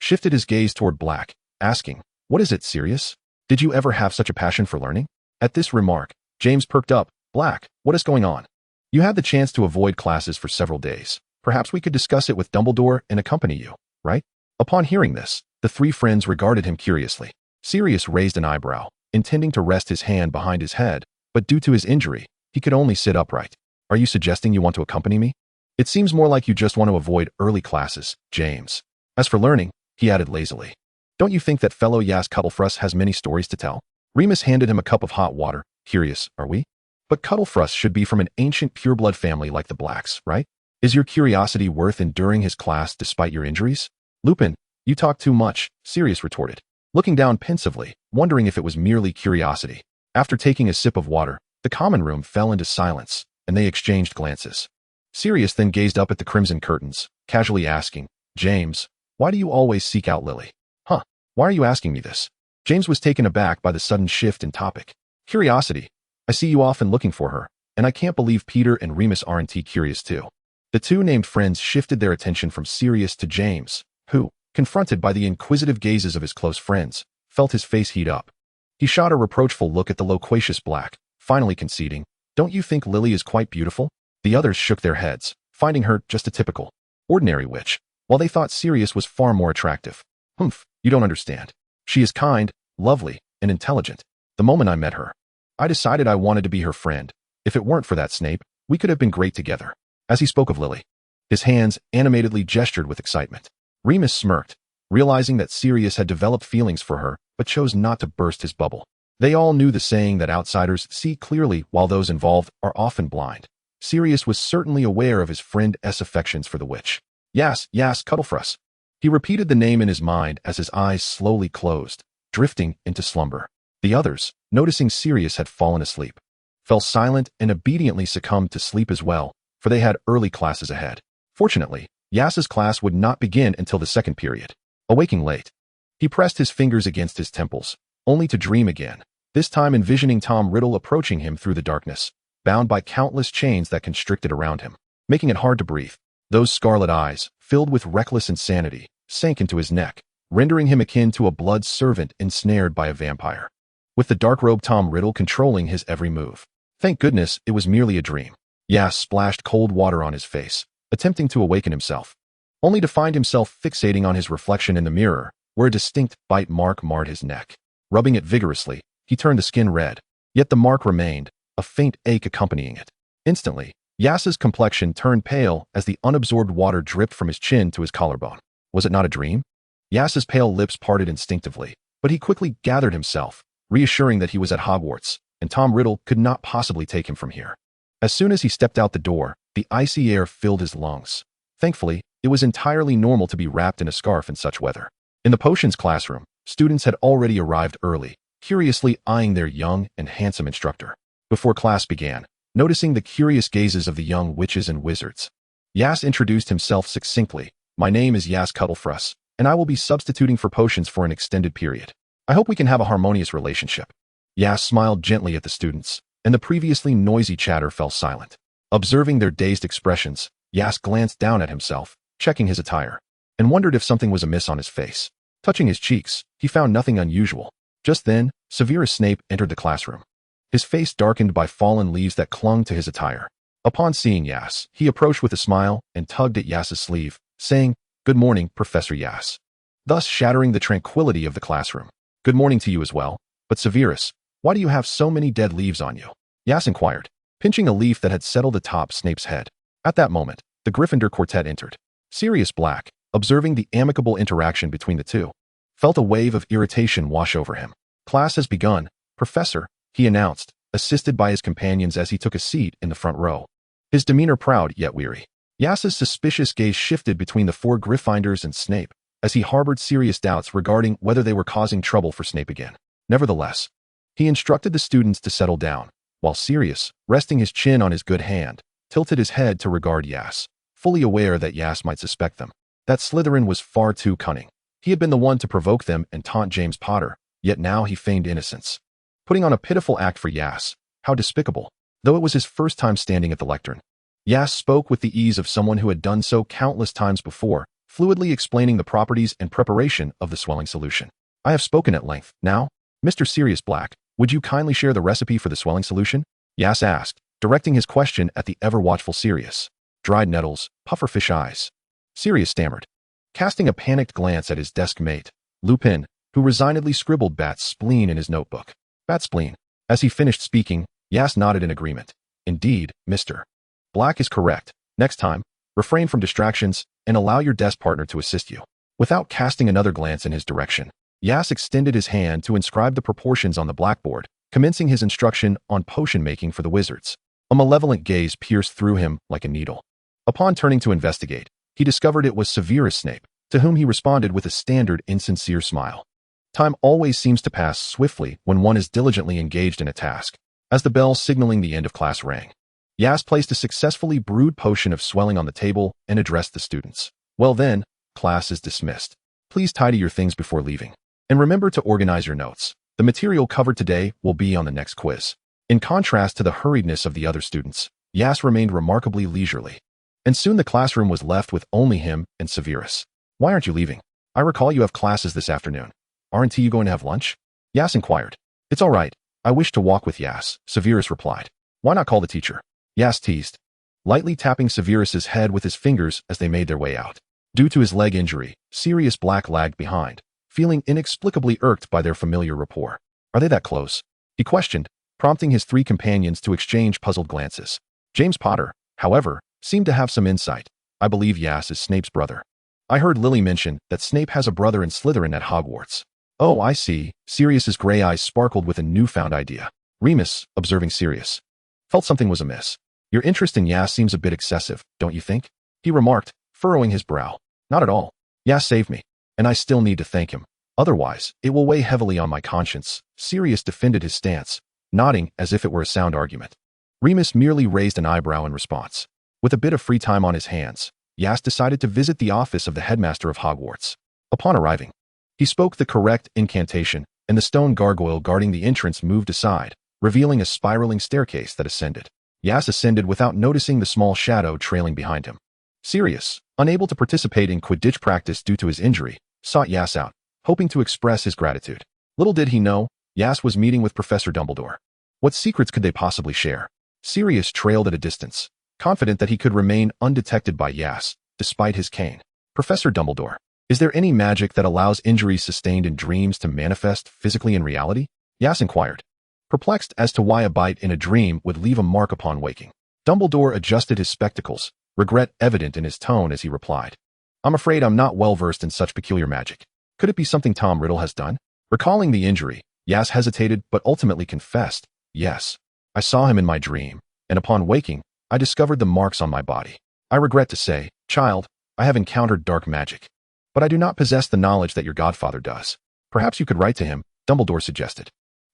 shifted his gaze toward Black, asking, "What is it, Sirius? Did you ever have such a passion for learning?" At this remark, James perked up. "Black, what is going on? You had the chance to avoid classes for several days. Perhaps we could discuss it with Dumbledore and accompany you, right?" Upon hearing this, the 3 friends regarded him curiously. Sirius raised an eyebrow, intending to rest his hand behind his head, but due to his injury, he could only sit upright. "Are you suggesting you want to accompany me?" "It seems more like you just want to avoid early classes, James. As for learning," he added lazily, Don't you think that fellow Yas Cuddlefruss has many stories to tell? Remus handed him a cup of hot water. Curious, are we? But Cuddlefruss should be from an ancient pureblood family like the Blacks, right? Is your curiosity worth enduring his class despite your injuries? Lupin, you talk too much, Sirius retorted, looking down pensively, wondering if it was merely curiosity. After taking a sip of water, the common room fell into silence, and they exchanged glances. Sirius then gazed up at the crimson curtains, casually asking, James, why do you always seek out Lily? Huh, why are you asking me this? James was taken aback by the sudden shift in topic. Curiosity. I see you often looking for her, and I can't believe Peter and Remus aren't curious too. The two named friends shifted their attention from Sirius to James, who, confronted by the inquisitive gazes of his close friends, felt his face heat up. He shot a reproachful look at the loquacious Black, finally conceding, Don't you think Lily is quite beautiful? The others shook their heads, finding her just a typical, ordinary witch, while they thought Sirius was far more attractive. Humph, you don't understand. She is kind, lovely, and intelligent. The moment I met her, I decided I wanted to be her friend. If it weren't for that Snape, we could have been great together. As he spoke of Lily, his hands animatedly gestured with excitement. Remus smirked, realizing that Sirius had developed feelings for her, but chose not to burst his bubble. They all knew the saying that outsiders see clearly while those involved are often blind. Sirius was certainly aware of his friend's affections for the witch. Yas Cuddlefruss. He repeated the name in his mind as his eyes slowly closed, drifting into slumber. The others, noticing Sirius had fallen asleep, fell silent and obediently succumbed to sleep as well, for they had early classes ahead. Fortunately, Yas's class would not begin until the second period. Awaking late, he pressed his fingers against his temples, only to dream again, this time envisioning Tom Riddle approaching him through the darkness, bound by countless chains that constricted around him, making it hard to breathe. Those scarlet eyes, filled with reckless insanity, sank into his neck, rendering him akin to a blood servant ensnared by a vampire, with the dark-robed Tom Riddle controlling his every move. Thank goodness it was merely a dream. Yas splashed cold water on his face, attempting to awaken himself, only to find himself fixating on his reflection in the mirror, where a distinct bite mark marred his neck. Rubbing it vigorously, he turned the skin red, yet the mark remained, a faint ache accompanying it. Instantly, Yas's complexion turned pale as the unabsorbed water dripped from his chin to his collarbone. Was it not a dream? Yas's pale lips parted instinctively, but he quickly gathered himself, reassuring that he was at Hogwarts, and Tom Riddle could not possibly take him from here. As soon as he stepped out the door, the icy air filled his lungs. Thankfully, it was entirely normal to be wrapped in a scarf in such weather. In the potions classroom, students had already arrived early, curiously eyeing their young and handsome instructor. Before class began, noticing the curious gazes of the young witches and wizards, Yas introduced himself succinctly. My name is Yas Cuddlefruss, and I will be substituting for potions for an extended period. I hope we can have a harmonious relationship. Yas smiled gently at the students, and the previously noisy chatter fell silent. Observing their dazed expressions, Yas glanced down at himself, checking his attire, and wondered if something was amiss on his face. Touching his cheeks, he found nothing unusual. Just then, Severus Snape entered the classroom, his face darkened by fallen leaves that clung to his attire. Upon seeing Yas, he approached with a smile and tugged at Yas's sleeve, saying, Good morning, Professor Yas, thus shattering the tranquility of the classroom. Good morning to you as well, but Severus, why do you have so many dead leaves on you? Yas inquired, pinching a leaf that had settled atop Snape's head. At that moment, the Gryffindor quartet entered. Sirius Black, observing the amicable interaction between the two, felt a wave of irritation wash over him. Class has begun, Professor, he announced, assisted by his companions as he took a seat in the front row, his demeanor proud yet weary. Yas's suspicious gaze shifted between the four Gryffindors and Snape, as he harbored serious doubts regarding whether they were causing trouble for Snape again. Nevertheless, he instructed the students to settle down, while Sirius, resting his chin on his good hand, tilted his head to regard Yas, fully aware that Yas might suspect them. That Slytherin was far too cunning. He had been the one to provoke them and taunt James Potter, yet now he feigned innocence, putting on a pitiful act for Yas. How despicable. Though it was his first time standing at the lectern, Yas spoke with the ease of someone who had done so countless times before, fluidly explaining the properties and preparation of the swelling solution. I have spoken at length. Now, Mr. Sirius Black, would you kindly share the recipe for the swelling solution? Yas asked, directing his question at the ever-watchful Sirius. Dried nettles, pufferfish eyes. Sirius stammered, casting a panicked glance at his desk mate, Lupin, who resignedly scribbled Bat's spleen in his notebook. Bat spleen. As he finished speaking, Yas nodded in agreement. Indeed, Mr. Black is correct. Next time, refrain from distractions and allow your desk partner to assist you. Without casting another glance in his direction, Aias extended his hand to inscribe the proportions on the blackboard, commencing his instruction on potion making for the wizards. A malevolent gaze pierced through him like a needle. Upon turning to investigate, he discovered it was Severus Snape, to whom he responded with a standard insincere smile. Time always seems to pass swiftly when one is diligently engaged in a task. As the bell signaling the end of class rang, Aias placed a successfully brewed potion of swelling on the table and addressed the students. Well then, class is dismissed. Please tidy your things before leaving. And remember to organize your notes. The material covered today will be on the next quiz. In contrast to the hurriedness of the other students, Aias remained remarkably leisurely. And soon the classroom was left with only him and Severus. Why aren't you leaving? I recall you have classes this afternoon. Aren't you going to have lunch? Aias inquired. It's all right. I wish to walk with Aias, Severus replied. Why not call the teacher? Aias teased, lightly tapping Severus's head with his fingers as they made their way out. Due to his leg injury, Sirius Black lagged behind, feeling inexplicably irked by their familiar rapport. Are they that close? He questioned, prompting his three companions to exchange puzzled glances. James Potter, however, seemed to have some insight. I believe Aias is Snape's brother. I heard Lily mention that Snape has a brother in Slytherin at Hogwarts. Oh, I see. Sirius's gray eyes sparkled with a newfound idea. Remus, observing Sirius, felt something was amiss. Your interest in Aias seems a bit excessive, don't you think? He remarked, furrowing his brow. Not at all. Aias saved me, and I still need to thank him. Otherwise, it will weigh heavily on my conscience. Sirius defended his stance, nodding as if it were a sound argument. Remus merely raised an eyebrow in response. With a bit of free time on his hands, Aias decided to visit the office of the headmaster of Hogwarts. Upon arriving, he spoke the correct incantation, and the stone gargoyle guarding the entrance moved aside, revealing a spiraling staircase that ascended. Aias ascended without noticing the small shadow trailing behind him. Sirius, unable to participate in Quidditch practice due to his injury, sought Aias out, hoping to express his gratitude. Little did he know, Aias was meeting with Professor Dumbledore. What secrets could they possibly share? Sirius trailed at a distance, confident that he could remain undetected by Aias, despite his cane. Professor Dumbledore, is there any magic that allows injuries sustained in dreams to manifest physically in reality? Aias inquired, perplexed as to why a bite in a dream would leave a mark upon waking. Dumbledore adjusted his spectacles, regret evident in his tone as he replied. I'm afraid I'm not well versed in such peculiar magic. Could it be something Tom Riddle has done? Recalling the injury, Aias hesitated but ultimately confessed, yes. I saw him in my dream, and upon waking, I discovered the marks on my body. I regret to say, child, I have encountered dark magic. But I do not possess the knowledge that your godfather does. Perhaps you could write to him, Dumbledore suggested.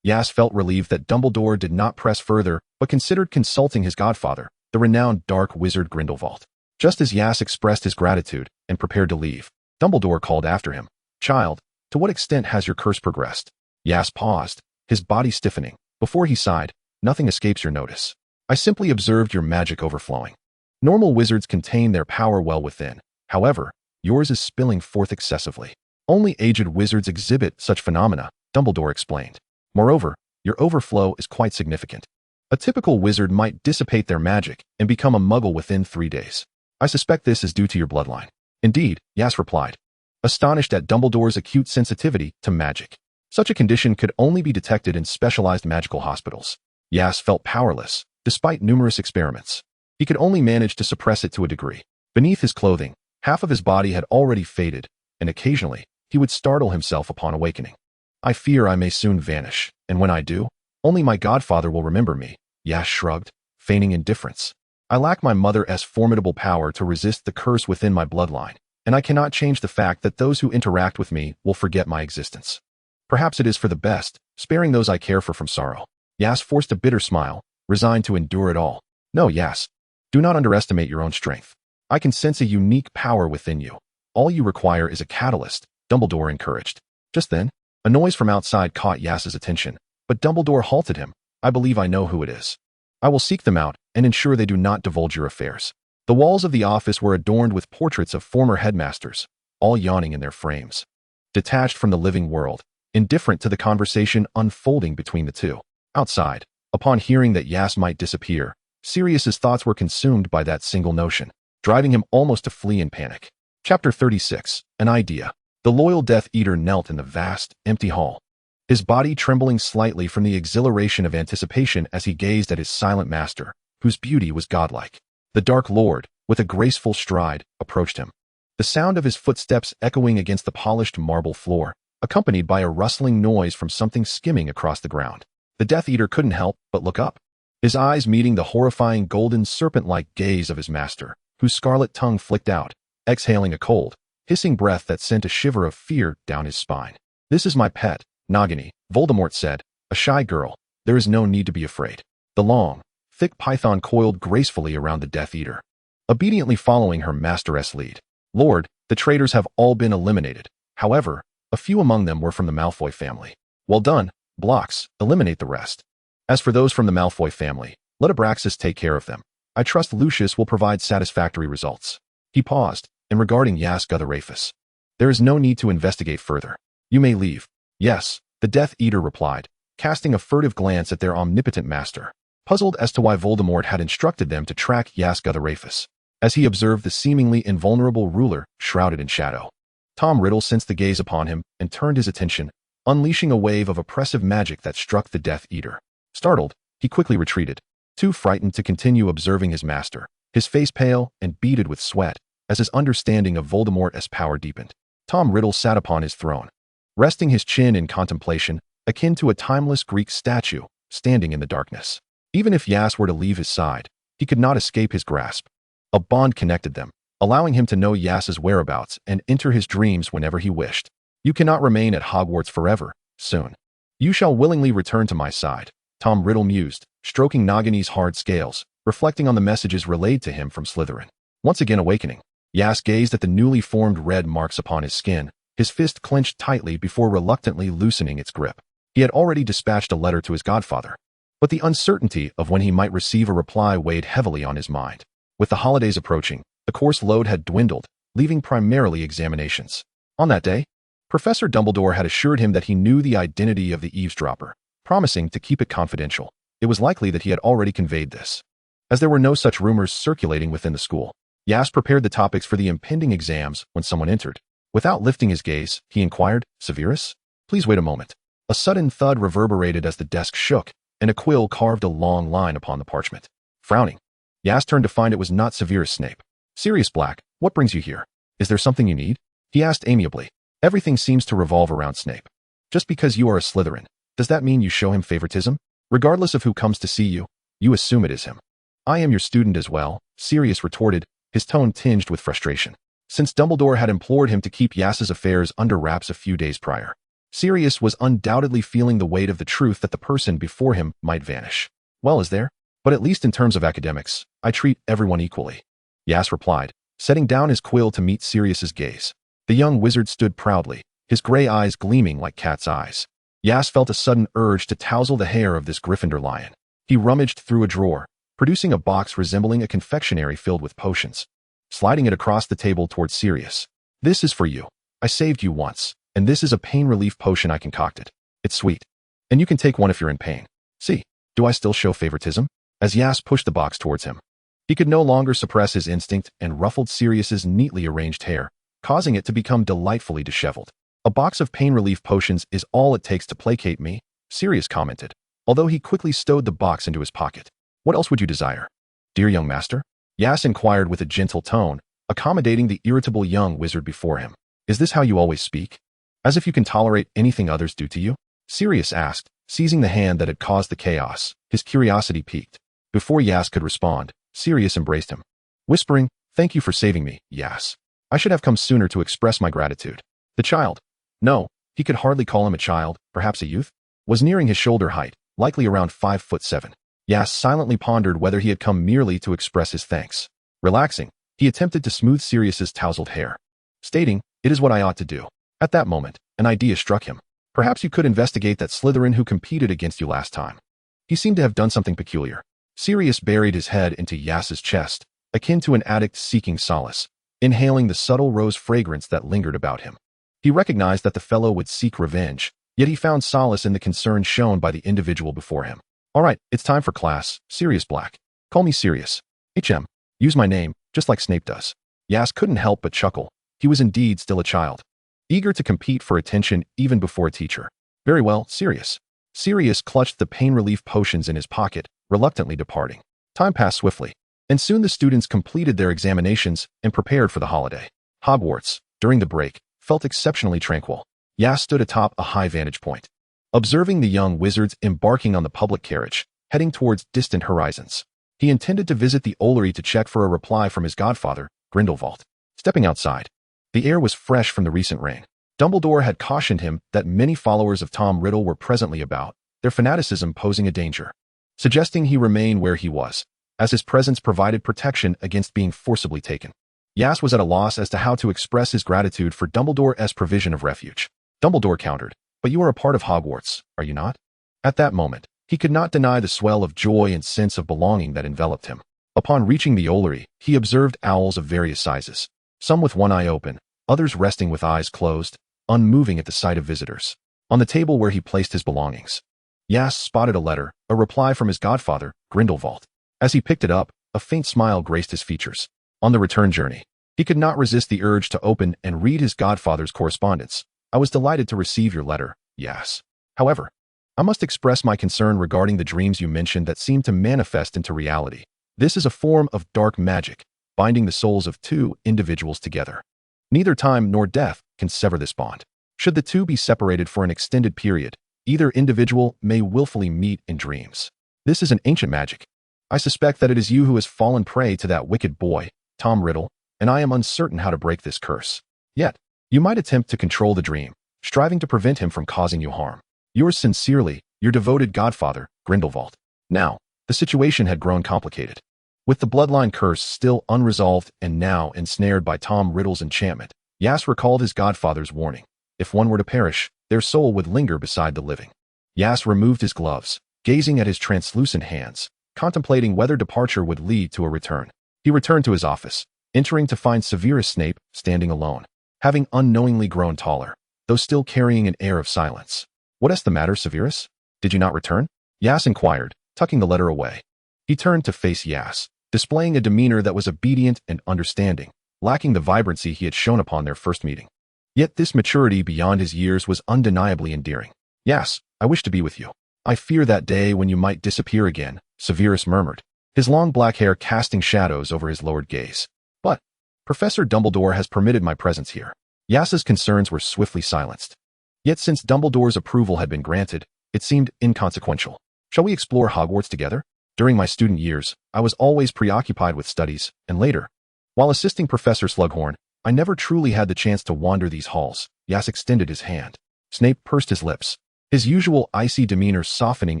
Aias felt relieved that Dumbledore did not press further, but considered consulting his godfather, the renowned dark wizard Grindelwald. Just as Aias expressed his gratitude and prepared to leave, Dumbledore called after him, child, to what extent has your curse progressed? Aias paused, his body stiffening. Before he sighed, nothing escapes your notice. I simply observed your magic overflowing. Normal wizards contain their power well within. However, yours is spilling forth excessively. Only aged wizards exhibit such phenomena, Dumbledore explained. Moreover, your overflow is quite significant. A typical wizard might dissipate their magic and become a muggle within 3 days. I suspect this is due to your bloodline. Indeed, Aias replied, astonished at Dumbledore's acute sensitivity to magic. Such a condition could only be detected in specialized magical hospitals. Aias felt powerless, despite numerous experiments. He could only manage to suppress it to a degree. Beneath his clothing, half of his body had already faded, and occasionally, he would startle himself upon awakening. I fear I may soon vanish, and when I do, only my godfather will remember me, Aias shrugged, feigning indifference. I lack my mother's formidable power to resist the curse within my bloodline, and I cannot change the fact that those who interact with me will forget my existence. Perhaps it is for the best, sparing those I care for from sorrow. Aias forced a bitter smile, resigned to endure it all. No, Aias, do not underestimate your own strength. I can sense a unique power within you. All you require is a catalyst, Dumbledore encouraged. Just then, a noise from outside caught Aias's attention, but Dumbledore halted him. I believe I know who it is. I will seek them out and ensure they do not divulge your affairs. The walls of the office were adorned with portraits of former headmasters, all yawning in their frames. Detached from the living world, indifferent to the conversation unfolding between the two. Outside, upon hearing that Aias might disappear, Sirius's thoughts were consumed by that single notion, driving him almost to flee in panic. Chapter 36, An Idea. The loyal Death Eater knelt in the vast, empty hall, his body trembling slightly from the exhilaration of anticipation as he gazed at his silent master, whose beauty was godlike. The Dark Lord, with a graceful stride, approached him. The sound of his footsteps echoing against the polished marble floor, accompanied by a rustling noise from something skimming across the ground. The Death Eater couldn't help but look up, his eyes meeting the horrifying golden serpent-like gaze of his master, whose scarlet tongue flicked out, exhaling a cold, hissing breath that sent a shiver of fear down his spine. "This is my pet, Nagini," Voldemort said, "a shy girl. There is no need to be afraid." The long, thick python coiled gracefully around the Death Eater, obediently following her master's lead. "Lord, the traitors have all been eliminated. However, a few among them were from the Malfoy family. Well done, Blocks, eliminate the rest. As for those from the Malfoy family, let Abraxas take care of them. I trust Lucius will provide satisfactory results." He paused, and regarding Aias Gutherafus, "There is no need to investigate further. You may leave." "Yes," the Death Eater replied, casting a furtive glance at their omnipotent master, puzzled as to why Voldemort had instructed them to track Aias Gutherafus, as he observed the seemingly invulnerable ruler shrouded in shadow. Tom Riddle sensed the gaze upon him and turned his attention, unleashing a wave of oppressive magic that struck the Death Eater. Startled, he quickly retreated, too frightened to continue observing his master, his face pale and beaded with sweat, as his understanding of Voldemort's power deepened. Tom Riddle sat upon his throne, resting his chin in contemplation, akin to a timeless Greek statue standing in the darkness. Even if Aias were to leave his side, he could not escape his grasp. A bond connected them, allowing him to know Aias's whereabouts and enter his dreams whenever he wished. "You cannot remain at Hogwarts forever. Soon, you shall willingly return to my side," Tom Riddle mused, stroking Nagini's hard scales, reflecting on the messages relayed to him from Slytherin. Once again awakening, Aias gazed at the newly formed red marks upon his skin, his fist clenched tightly before reluctantly loosening its grip. He had already dispatched a letter to his godfather, but the uncertainty of when he might receive a reply weighed heavily on his mind. With the holidays approaching, the course load had dwindled, leaving primarily examinations. On that day, Professor Dumbledore had assured him that he knew the identity of the eavesdropper, promising to keep it confidential. It was likely that he had already conveyed this, as there were no such rumors circulating within the school. Aias prepared the topics for the impending exams when someone entered. Without lifting his gaze, he inquired, "Severus? Please wait a moment." A sudden thud reverberated as the desk shook, and a quill carved a long line upon the parchment. Frowning, Aias turned to find it was not Severus Snape. "Sirius Black, what brings you here? Is there something you need?" he asked amiably. "Everything seems to revolve around Snape. Just because you are a Slytherin, does that mean you show him favoritism? Regardless of who comes to see you, you assume it is him." "I am your student as well," Sirius retorted, his tone tinged with frustration. Since Dumbledore had implored him to keep Aias's affairs under wraps a few days prior, Sirius was undoubtedly feeling the weight of the truth that the person before him might vanish. "Well, is there? But at least in terms of academics, I treat everyone equally," Aias replied, setting down his quill to meet Sirius's gaze. The young wizard stood proudly, his gray eyes gleaming like cat's eyes. Aias felt a sudden urge to tousle the hair of this Gryffindor lion. He rummaged through a drawer, producing a box resembling a confectionery filled with potions, sliding it across the table towards Sirius. "This is for you. I saved you once, and this is a pain relief potion I concocted. It's sweet, and you can take one if you're in pain. See, do I still show favoritism?" As Aias pushed the box towards him, he could no longer suppress his instinct and ruffled Sirius's neatly arranged hair, causing it to become delightfully disheveled. "A box of pain relief potions is all it takes to placate me," Sirius commented, although he quickly stowed the box into his pocket. "What else would you desire, dear young master?" Aias inquired with a gentle tone, accommodating the irritable young wizard before him. "Is this how you always speak? As if you can tolerate anything others do to you?" Sirius asked, seizing the hand that had caused the chaos, his curiosity piqued. Before Aias could respond, Sirius embraced him, whispering, "Thank you for saving me, Aias. I should have come sooner to express my gratitude." The child, no, he could hardly call him a child, perhaps a youth, was nearing his shoulder height, likely around 5'7". Aias silently pondered whether he had come merely to express his thanks. Relaxing, he attempted to smooth Sirius's tousled hair, stating, "It is what I ought to do." At that moment, an idea struck him. "Perhaps you could investigate that Slytherin who competed against you last time. He seemed to have done something peculiar." Sirius buried his head into Aias's chest, akin to an addict seeking solace, inhaling the subtle rose fragrance that lingered about him. He recognized that the fellow would seek revenge, yet he found solace in the concern shown by the individual before him. "All right, it's time for class, Sirius Black. Call me Sirius. HM. Use my name, just like Snape does." Aias couldn't help but chuckle. He was indeed still a child, eager to compete for attention even before a teacher. "Very well, Sirius." Sirius clutched the pain relief potions in his pocket, reluctantly departing. Time passed swiftly, and soon the students completed their examinations and prepared for the holiday. Hogwarts, during the break, felt exceptionally tranquil. Yas stood atop a high vantage point, observing the young wizards embarking on the public carriage, heading towards distant horizons. He intended to visit the Ollery to check for a reply from his godfather, Grindelwald. Stepping outside, the air was fresh from the recent rain. Dumbledore had cautioned him that many followers of Tom Riddle were presently about, their fanaticism posing a danger, suggesting he remain where he was, as his presence provided protection against being forcibly taken. Yas was at a loss as to how to express his gratitude for Dumbledore's provision of refuge. Dumbledore countered, "But you are a part of Hogwarts, are you not?" At that moment, he could not deny the swell of joy and sense of belonging that enveloped him. Upon reaching the Ollery, he observed owls of various sizes, some with one eye open, others resting with eyes closed, unmoving at the sight of visitors. On the table where he placed his belongings, Yas spotted a letter, a reply from his godfather, Grindelwald. As he picked it up, a faint smile graced his features. On the return journey, he could not resist the urge to open and read his godfather's correspondence. "I was delighted to receive your letter, Yas. However, I must express my concern regarding the dreams you mentioned that seem to manifest into reality. This is a form of dark magic, binding the souls of two individuals together. Neither time nor death can sever this bond. Should the two be separated for an extended period, either individual may willfully meet in dreams. This is an ancient magic. I suspect that it is you who has fallen prey to that wicked boy, Tom Riddle, and I am uncertain how to break this curse. Yet, you might attempt to control the dream, striving to prevent him from causing you harm. Yours sincerely, your devoted godfather, Grindelwald." Now, the situation had grown complicated. With the bloodline curse still unresolved and now ensnared by Tom Riddle's enchantment, Yas recalled his godfather's warning. If one were to perish, their soul would linger beside the living. Yas removed his gloves, gazing at his translucent hands, contemplating whether departure would lead to a return. He returned to his office, entering to find Severus Snape standing alone, having unknowingly grown taller, though still carrying an air of silence. "What is the matter, Severus? Did you not return?" Yas inquired, tucking the letter away. He turned to face Yas, displaying a demeanor that was obedient and understanding, lacking the vibrancy he had shown upon their first meeting. Yet this maturity beyond his years was undeniably endearing. "Yas, I wish to be with you. I fear that day when you might disappear again," Severus murmured, his long black hair casting shadows over his lowered gaze. "But Professor Dumbledore has permitted my presence here." Yas's concerns were swiftly silenced. Yet since Dumbledore's approval had been granted, it seemed inconsequential. "Shall we explore Hogwarts together? During my student years, I was always preoccupied with studies, and later, while assisting Professor Slughorn, I never truly had the chance to wander these halls." Yas extended his hand. Snape pursed his lips, his usual icy demeanor softening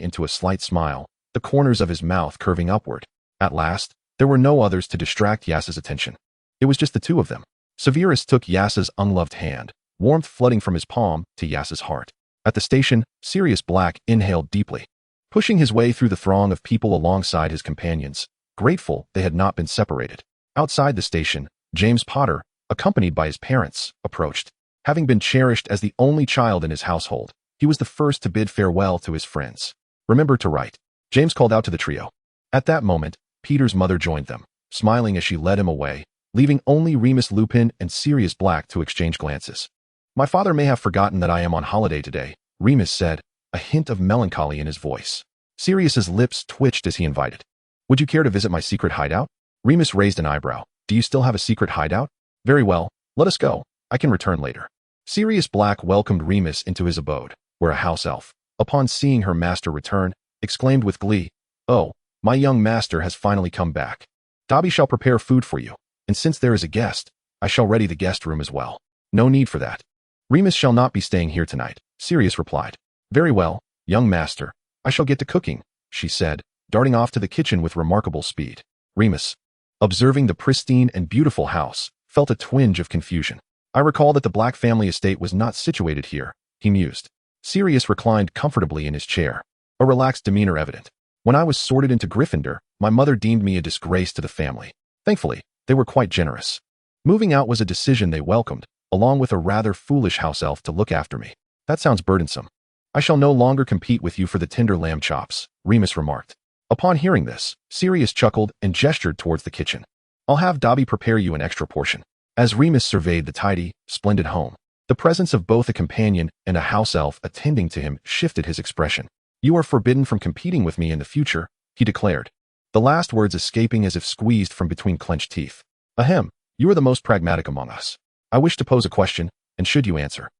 into a slight smile, the corners of his mouth curving upward. At last, there were no others to distract Yas's attention. It was just the two of them. Severus took Yas's ungloved hand, warmth flooding from his palm to Yas's heart. At the station, Sirius Black inhaled deeply, pushing his way through the throng of people alongside his companions, grateful they had not been separated. Outside the station, James Potter, accompanied by his parents, approached. Having been cherished as the only child in his household, he was the first to bid farewell to his friends. "Remember to write," James called out to the trio. At that moment, Peter's mother joined them, smiling as she led him away, leaving only Remus Lupin and Sirius Black to exchange glances. "My father may have forgotten that I am on holiday today," Remus said, a hint of melancholy in his voice. Sirius's lips twitched as he invited. "Would you care to visit my secret hideout?" Remus raised an eyebrow. "Do you still have a secret hideout? Very well, let us go. I can return later." Sirius Black welcomed Remus into his abode, where a house elf, upon seeing her master return, exclaimed with glee, "Oh, my young master has finally come back. Dobby shall prepare food for you, and since there is a guest, I shall ready the guest room as well." "No need for that. Remus shall not be staying here tonight," Sirius replied. "Very well, young master, I shall get to cooking," she said, darting off to the kitchen with remarkable speed. Remus, observing the pristine and beautiful house, felt a twinge of confusion. "I recall that the Black family estate was not situated here," he mused. Sirius reclined comfortably in his chair, a relaxed demeanor evident. "When I was sorted into Gryffindor, my mother deemed me a disgrace to the family. Thankfully, they were quite generous. Moving out was a decision they welcomed, along with a rather foolish house elf to look after me." "That sounds burdensome." "I shall no longer compete with you for the tender lamb chops," Remus remarked. Upon hearing this, Sirius chuckled and gestured towards the kitchen. "I'll have Dobby prepare you an extra portion." As Remus surveyed the tidy, splendid home, the presence of both a companion and a house elf attending to him shifted his expression. "You are forbidden from competing with me in the future," he declared, the last words escaping as if squeezed from between clenched teeth. "Ahem, you are the most pragmatic among us. I wish to pose a question, and should you answer,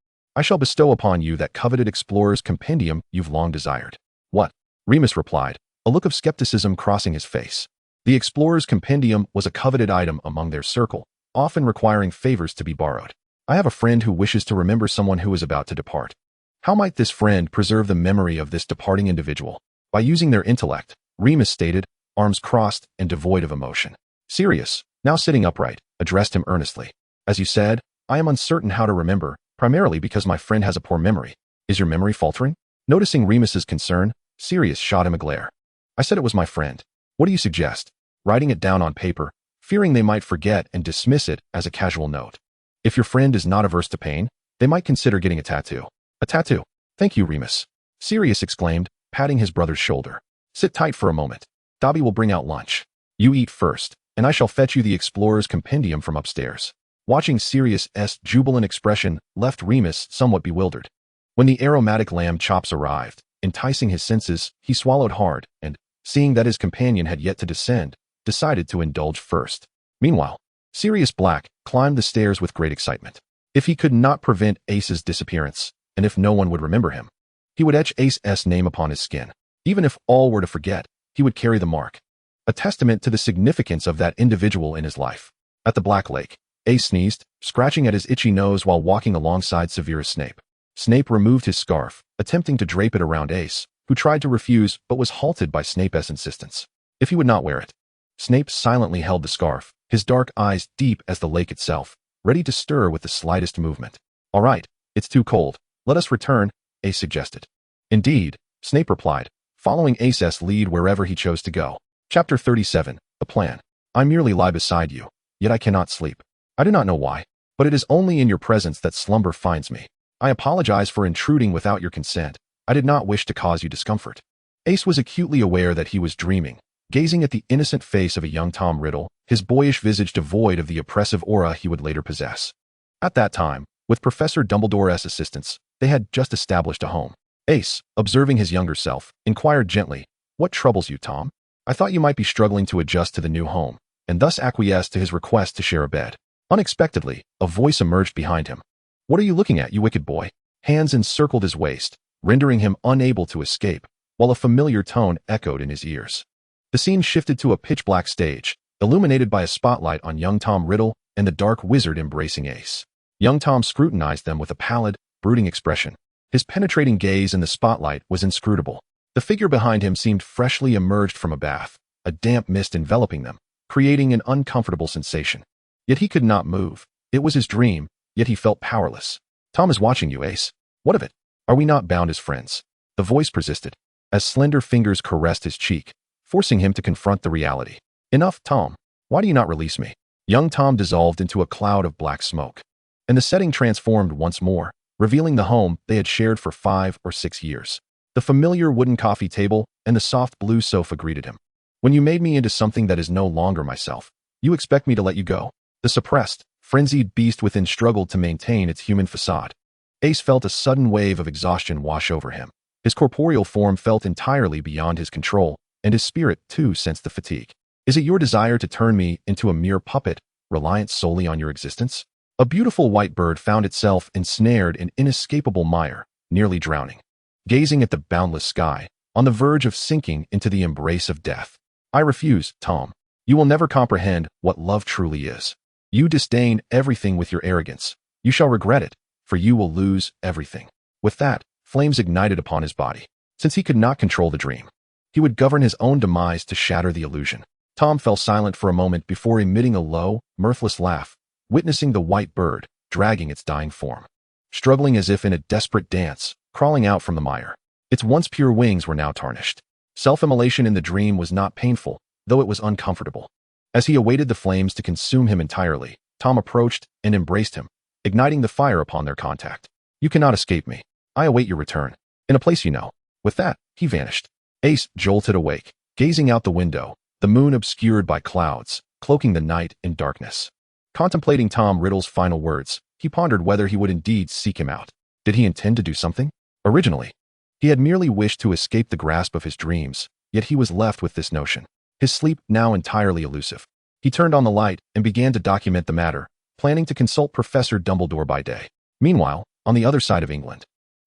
I shall bestow upon you that coveted explorer's compendium you've long desired. What? Remus replied, a look of skepticism crossing his face. The explorer's compendium was a coveted item among their circle, often requiring favors to be borrowed. I have a friend who wishes to remember someone who is about to depart. How might this friend preserve the memory of this departing individual? By using their intellect, Remus stated, arms crossed and devoid of emotion. Sirius, now sitting upright, addressed him earnestly. As you said, I am uncertain how to remember, primarily because my friend has a poor memory. Is your memory faltering? Noticing Remus's concern, Sirius shot him a glare. I said it was my friend. What do you suggest? Writing it down on paper, fearing they might forget and dismiss it as a casual note. If your friend is not averse to pain, they might consider getting a tattoo. A tattoo. Thank you, Remus. Sirius exclaimed, patting his brother's shoulder. Sit tight for a moment. Dobby will bring out lunch. You eat first, and I shall fetch you the explorer's compendium from upstairs. Watching Sirius's jubilant expression left Remus somewhat bewildered. When the aromatic lamb chops arrived, enticing his senses, he swallowed hard and, seeing that his companion had yet to descend, decided to indulge first. Meanwhile, Sirius Black climbed the stairs with great excitement. If he could not prevent Ace's disappearance, and if no one would remember him, he would etch Ace's name upon his skin. Even if all were to forget, he would carry the mark, a testament to the significance of that individual in his life. At the Black Lake, Ace sneezed, scratching at his itchy nose while walking alongside Severus Snape. Snape removed his scarf, attempting to drape it around Ace, who tried to refuse but was halted by Snape's insistence. If he would not wear it. Snape silently held the scarf, his dark eyes deep as the lake itself, ready to stir with the slightest movement. All right, it's too cold. Let us return, Ace suggested. Indeed, Snape replied, following Ace's lead wherever he chose to go. Chapter 37, The Plan. I merely lie beside you, yet I cannot sleep. I do not know why, but it is only in your presence that slumber finds me. I apologize for intruding without your consent. I did not wish to cause you discomfort. Ace was acutely aware that he was dreaming, gazing at the innocent face of a young Tom Riddle, his boyish visage devoid of the oppressive aura he would later possess. At that time, with Professor Dumbledore's assistance, they had just established a home. Ace, observing his younger self, inquired gently, "What troubles you, Tom? I thought you might be struggling to adjust to the new home," and thus acquiesced to his request to share a bed. Unexpectedly, a voice emerged behind him. "What are you looking at, you wicked boy?" Hands encircled his waist, rendering him unable to escape, while a familiar tone echoed in his ears. The scene shifted to a pitch-black stage, illuminated by a spotlight on young Tom Riddle and the dark wizard embracing Ace. Young Tom scrutinized them with a pallid, brooding expression. His penetrating gaze in the spotlight was inscrutable. The figure behind him seemed freshly emerged from a bath, a damp mist enveloping them, creating an uncomfortable sensation. Yet he could not move. It was his dream, yet he felt powerless. "Tom is watching you, Ace. What of it? Are we not bound as friends?" The voice persisted, as slender fingers caressed his cheek, forcing him to confront the reality. "Enough, Tom. Why do you not release me?" Young Tom dissolved into a cloud of black smoke, and the setting transformed once more, revealing the home they had shared for 5 or 6 years. The familiar wooden coffee table and the soft blue sofa greeted him. "When you made me into something that is no longer myself, you expect me to let you go?" The suppressed, frenzied beast within struggled to maintain its human facade. Ace felt a sudden wave of exhaustion wash over him. His corporeal form felt entirely beyond his control, and his spirit, too, sensed the fatigue. "Is it your desire to turn me into a mere puppet, reliant solely on your existence?" A beautiful white bird found itself ensnared in inescapable mire, nearly drowning. Gazing at the boundless sky, on the verge of sinking into the embrace of death. "I refuse, Tom. You will never comprehend what love truly is. You disdain everything with your arrogance. You shall regret it, for you will lose everything." With that, flames ignited upon his body. Since he could not control the dream, he would govern his own demise to shatter the illusion. Tom fell silent for a moment before emitting a low, mirthless laugh, witnessing the white bird dragging its dying form, struggling as if in a desperate dance, crawling out from the mire. Its once pure wings were now tarnished. Self-immolation in the dream was not painful, though it was uncomfortable. As he awaited the flames to consume him entirely, Tom approached and embraced him, igniting the fire upon their contact. "You cannot escape me. I await your return, in a place you know." With that, he vanished. Ace jolted awake, gazing out the window, the moon obscured by clouds, cloaking the night in darkness. Contemplating Tom Riddle's final words, he pondered whether he would indeed seek him out. Did he intend to do something? Originally, he had merely wished to escape the grasp of his dreams, yet he was left with this notion. His sleep now entirely elusive. He turned on the light and began to document the matter, planning to consult Professor Dumbledore by day. Meanwhile, on the other side of England.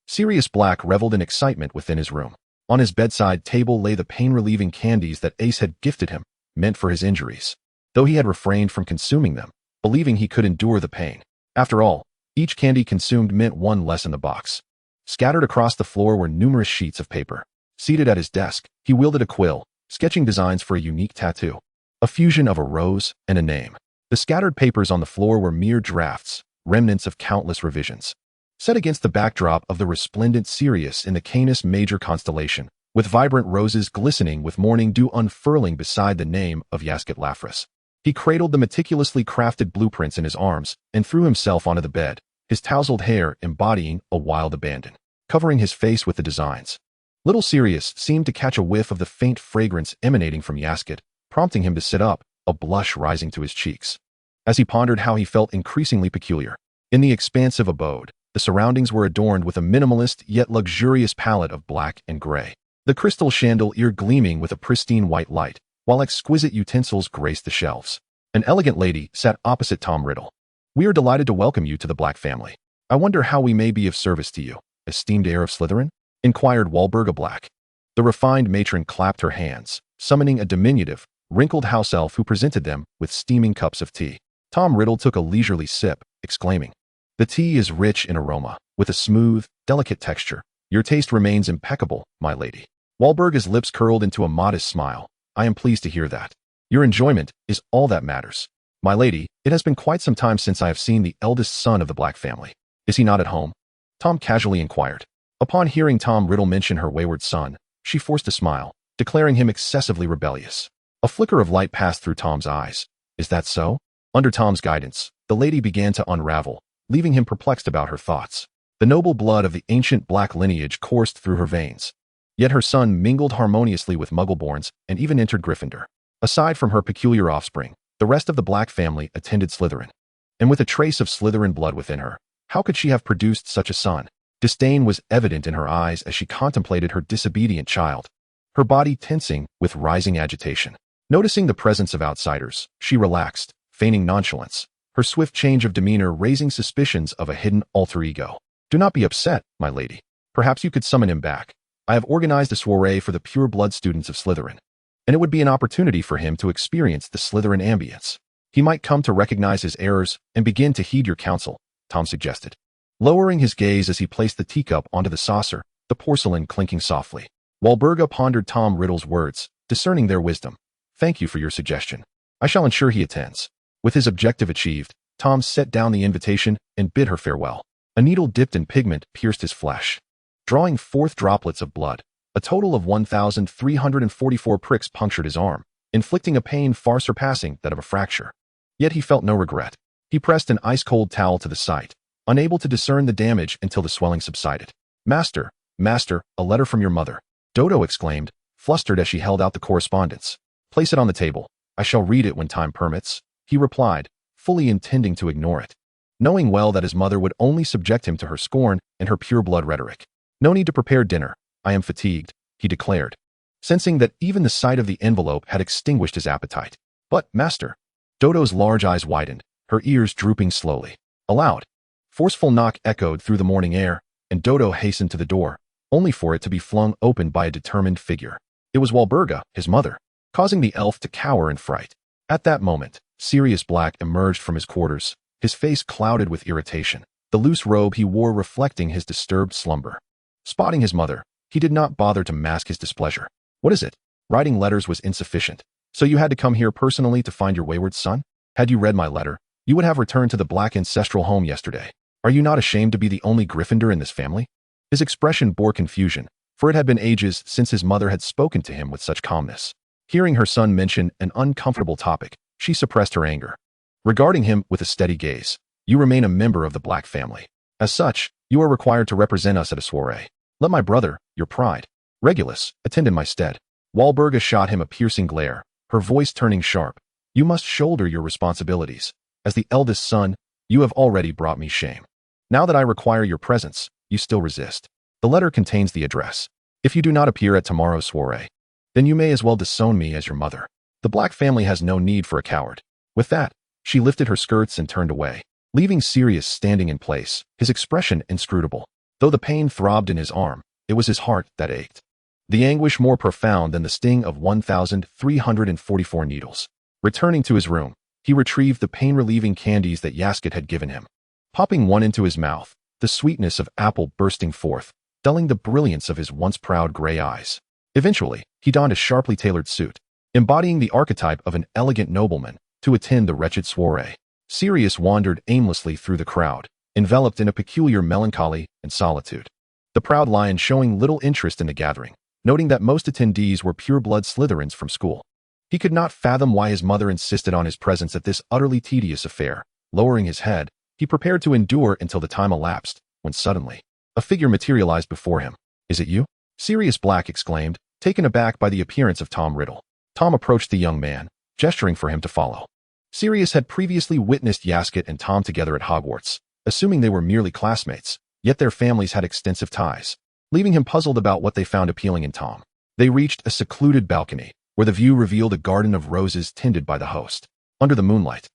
Sirius Black reveled in excitement within his room. On his bedside table lay the pain-relieving candies that Ace had gifted him, meant for his injuries, though he had refrained from consuming them, believing he could endure the pain. After all, each candy consumed meant one less in the box. Scattered across the floor were numerous sheets of paper. Seated at his desk, he wielded a quill, sketching designs for a unique tattoo, a fusion of a rose and a name. The scattered papers on the floor were mere drafts, remnants of countless revisions. Set against the backdrop of the resplendent Sirius in the Canis Major constellation, with vibrant roses glistening with morning dew unfurling beside the name of Yasket Lafris. He cradled the meticulously crafted blueprints in his arms and threw himself onto the bed, his tousled hair embodying a wild abandon, covering his face with the designs. Little Sirius seemed to catch a whiff of the faint fragrance emanating from Yasket, prompting him to sit up, a blush rising to his cheeks. As he pondered how he felt increasingly peculiar. In the expansive abode, the surroundings were adorned with a minimalist yet luxurious palette of black and gray. The crystal chandelier gleaming with a pristine white light, while exquisite utensils graced the shelves. An elegant lady sat opposite Tom Riddle. "We are delighted to welcome you to the Black family. I wonder how we may be of service to you, esteemed heir of Slytherin?" inquired Walburga Black. The refined matron clapped her hands, summoning a diminutive, wrinkled house elf who presented them with steaming cups of tea. Tom Riddle took a leisurely sip, exclaiming, "The tea is rich in aroma, with a smooth, delicate texture. Your taste remains impeccable, my lady." Walburga's lips curled into a modest smile. "I am pleased to hear that. Your enjoyment is all that matters. My lady, it has been quite some time since I have seen the eldest son of the Black family. Is he not at home?" Tom casually inquired. Upon hearing Tom Riddle mention her wayward son, she forced a smile, declaring him excessively rebellious. A flicker of light passed through Tom's eyes. "Is that so?" Under Tom's guidance, the lady began to unravel, leaving him perplexed about her thoughts. The noble blood of the ancient Black lineage coursed through her veins. Yet her son mingled harmoniously with Muggleborns and even entered Gryffindor. Aside from her peculiar offspring, the rest of the Black family attended Slytherin. And with a trace of Slytherin blood within her, how could she have produced such a son? Disdain was evident in her eyes as she contemplated her disobedient child, her body tensing with rising agitation. Noticing the presence of outsiders, she relaxed, feigning nonchalance, her swift change of demeanor raising suspicions of a hidden alter ego. "Do not be upset, my lady. Perhaps you could summon him back. I have organized a soiree for the Pureblood students of Slytherin, and it would be an opportunity for him to experience the Slytherin ambience. He might come to recognize his errors and begin to heed your counsel," Tom suggested. Lowering his gaze as he placed the teacup onto the saucer, the porcelain clinking softly. Walburga pondered Tom Riddle's words, discerning their wisdom. "Thank you for your suggestion. I shall ensure he attends." With his objective achieved, Tom set down the invitation and bid her farewell. A needle dipped in pigment pierced his flesh, drawing forth droplets of blood. A total of 1,344 pricks punctured his arm, inflicting a pain far surpassing that of a fracture. Yet he felt no regret. He pressed an ice-cold towel to the site, unable to discern the damage until the swelling subsided. Master, a letter from your mother," Dodo exclaimed, flustered as she held out the correspondence. "Place it on the table. I shall read it when time permits," he replied, fully intending to ignore it, knowing well that his mother would only subject him to her scorn and her pure-blood rhetoric. "No need to prepare dinner. I am fatigued," he declared, sensing that even the sight of the envelope had extinguished his appetite. "But, master," Dodo's large eyes widened, her ears drooping slowly. A loud, forceful knock echoed through the morning air, and Dodo hastened to the door, only for it to be flung open by a determined figure. It was Walburga, his mother, causing the elf to cower in fright. At that moment, Sirius Black emerged from his quarters, his face clouded with irritation, the loose robe he wore reflecting his disturbed slumber. Spotting his mother, he did not bother to mask his displeasure. "What is it? Writing letters was insufficient, so you had to come here personally to find your wayward son? Had you read my letter, you would have returned to the Black ancestral home yesterday. Are you not ashamed to be the only Gryffindor in this family?" His expression bore confusion, for it had been ages since his mother had spoken to him with such calmness. Hearing her son mention an uncomfortable topic, she suppressed her anger. Regarding him with a steady gaze, "You remain a member of the Black family. As such, you are required to represent us at a soiree. Let my brother, your pride, Regulus, attend in my stead." Walburga shot him a piercing glare, her voice turning sharp. "You must shoulder your responsibilities. As the eldest son, you have already brought me shame. Now that I require your presence, you still resist. The letter contains the address. If you do not appear at tomorrow's soiree, then you may as well disown me as your mother. The Black family has no need for a coward." With that, she lifted her skirts and turned away. leaving Sirius standing in place, his expression inscrutable. Though the pain throbbed in his arm, it was his heart that ached. The anguish more profound than the sting of 1,344 needles. Returning to his room, he retrieved the pain-relieving candies that Yasket had given him. Popping one into his mouth, the sweetness of apple bursting forth, dulling the brilliance of his once proud gray eyes. Eventually, he donned a sharply tailored suit, embodying the archetype of an elegant nobleman, to attend the wretched soiree. Sirius wandered aimlessly through the crowd, enveloped in a peculiar melancholy and solitude. The proud lion showing little interest in the gathering, noting that most attendees were pure-blood Slytherins from school. He could not fathom why his mother insisted on his presence at this utterly tedious affair. Lowering his head, he prepared to endure until the time elapsed, when suddenly, a figure materialized before him. "Is it you?" Sirius Black exclaimed, taken aback by the appearance of Tom Riddle. Tom approached the young man, gesturing for him to follow. Sirius had previously witnessed Yasket and Tom together at Hogwarts, assuming they were merely classmates, yet their families had extensive ties, leaving him puzzled about what they found appealing in Tom. They reached a secluded balcony, where the view revealed a garden of roses tended by the host. Under the moonlight,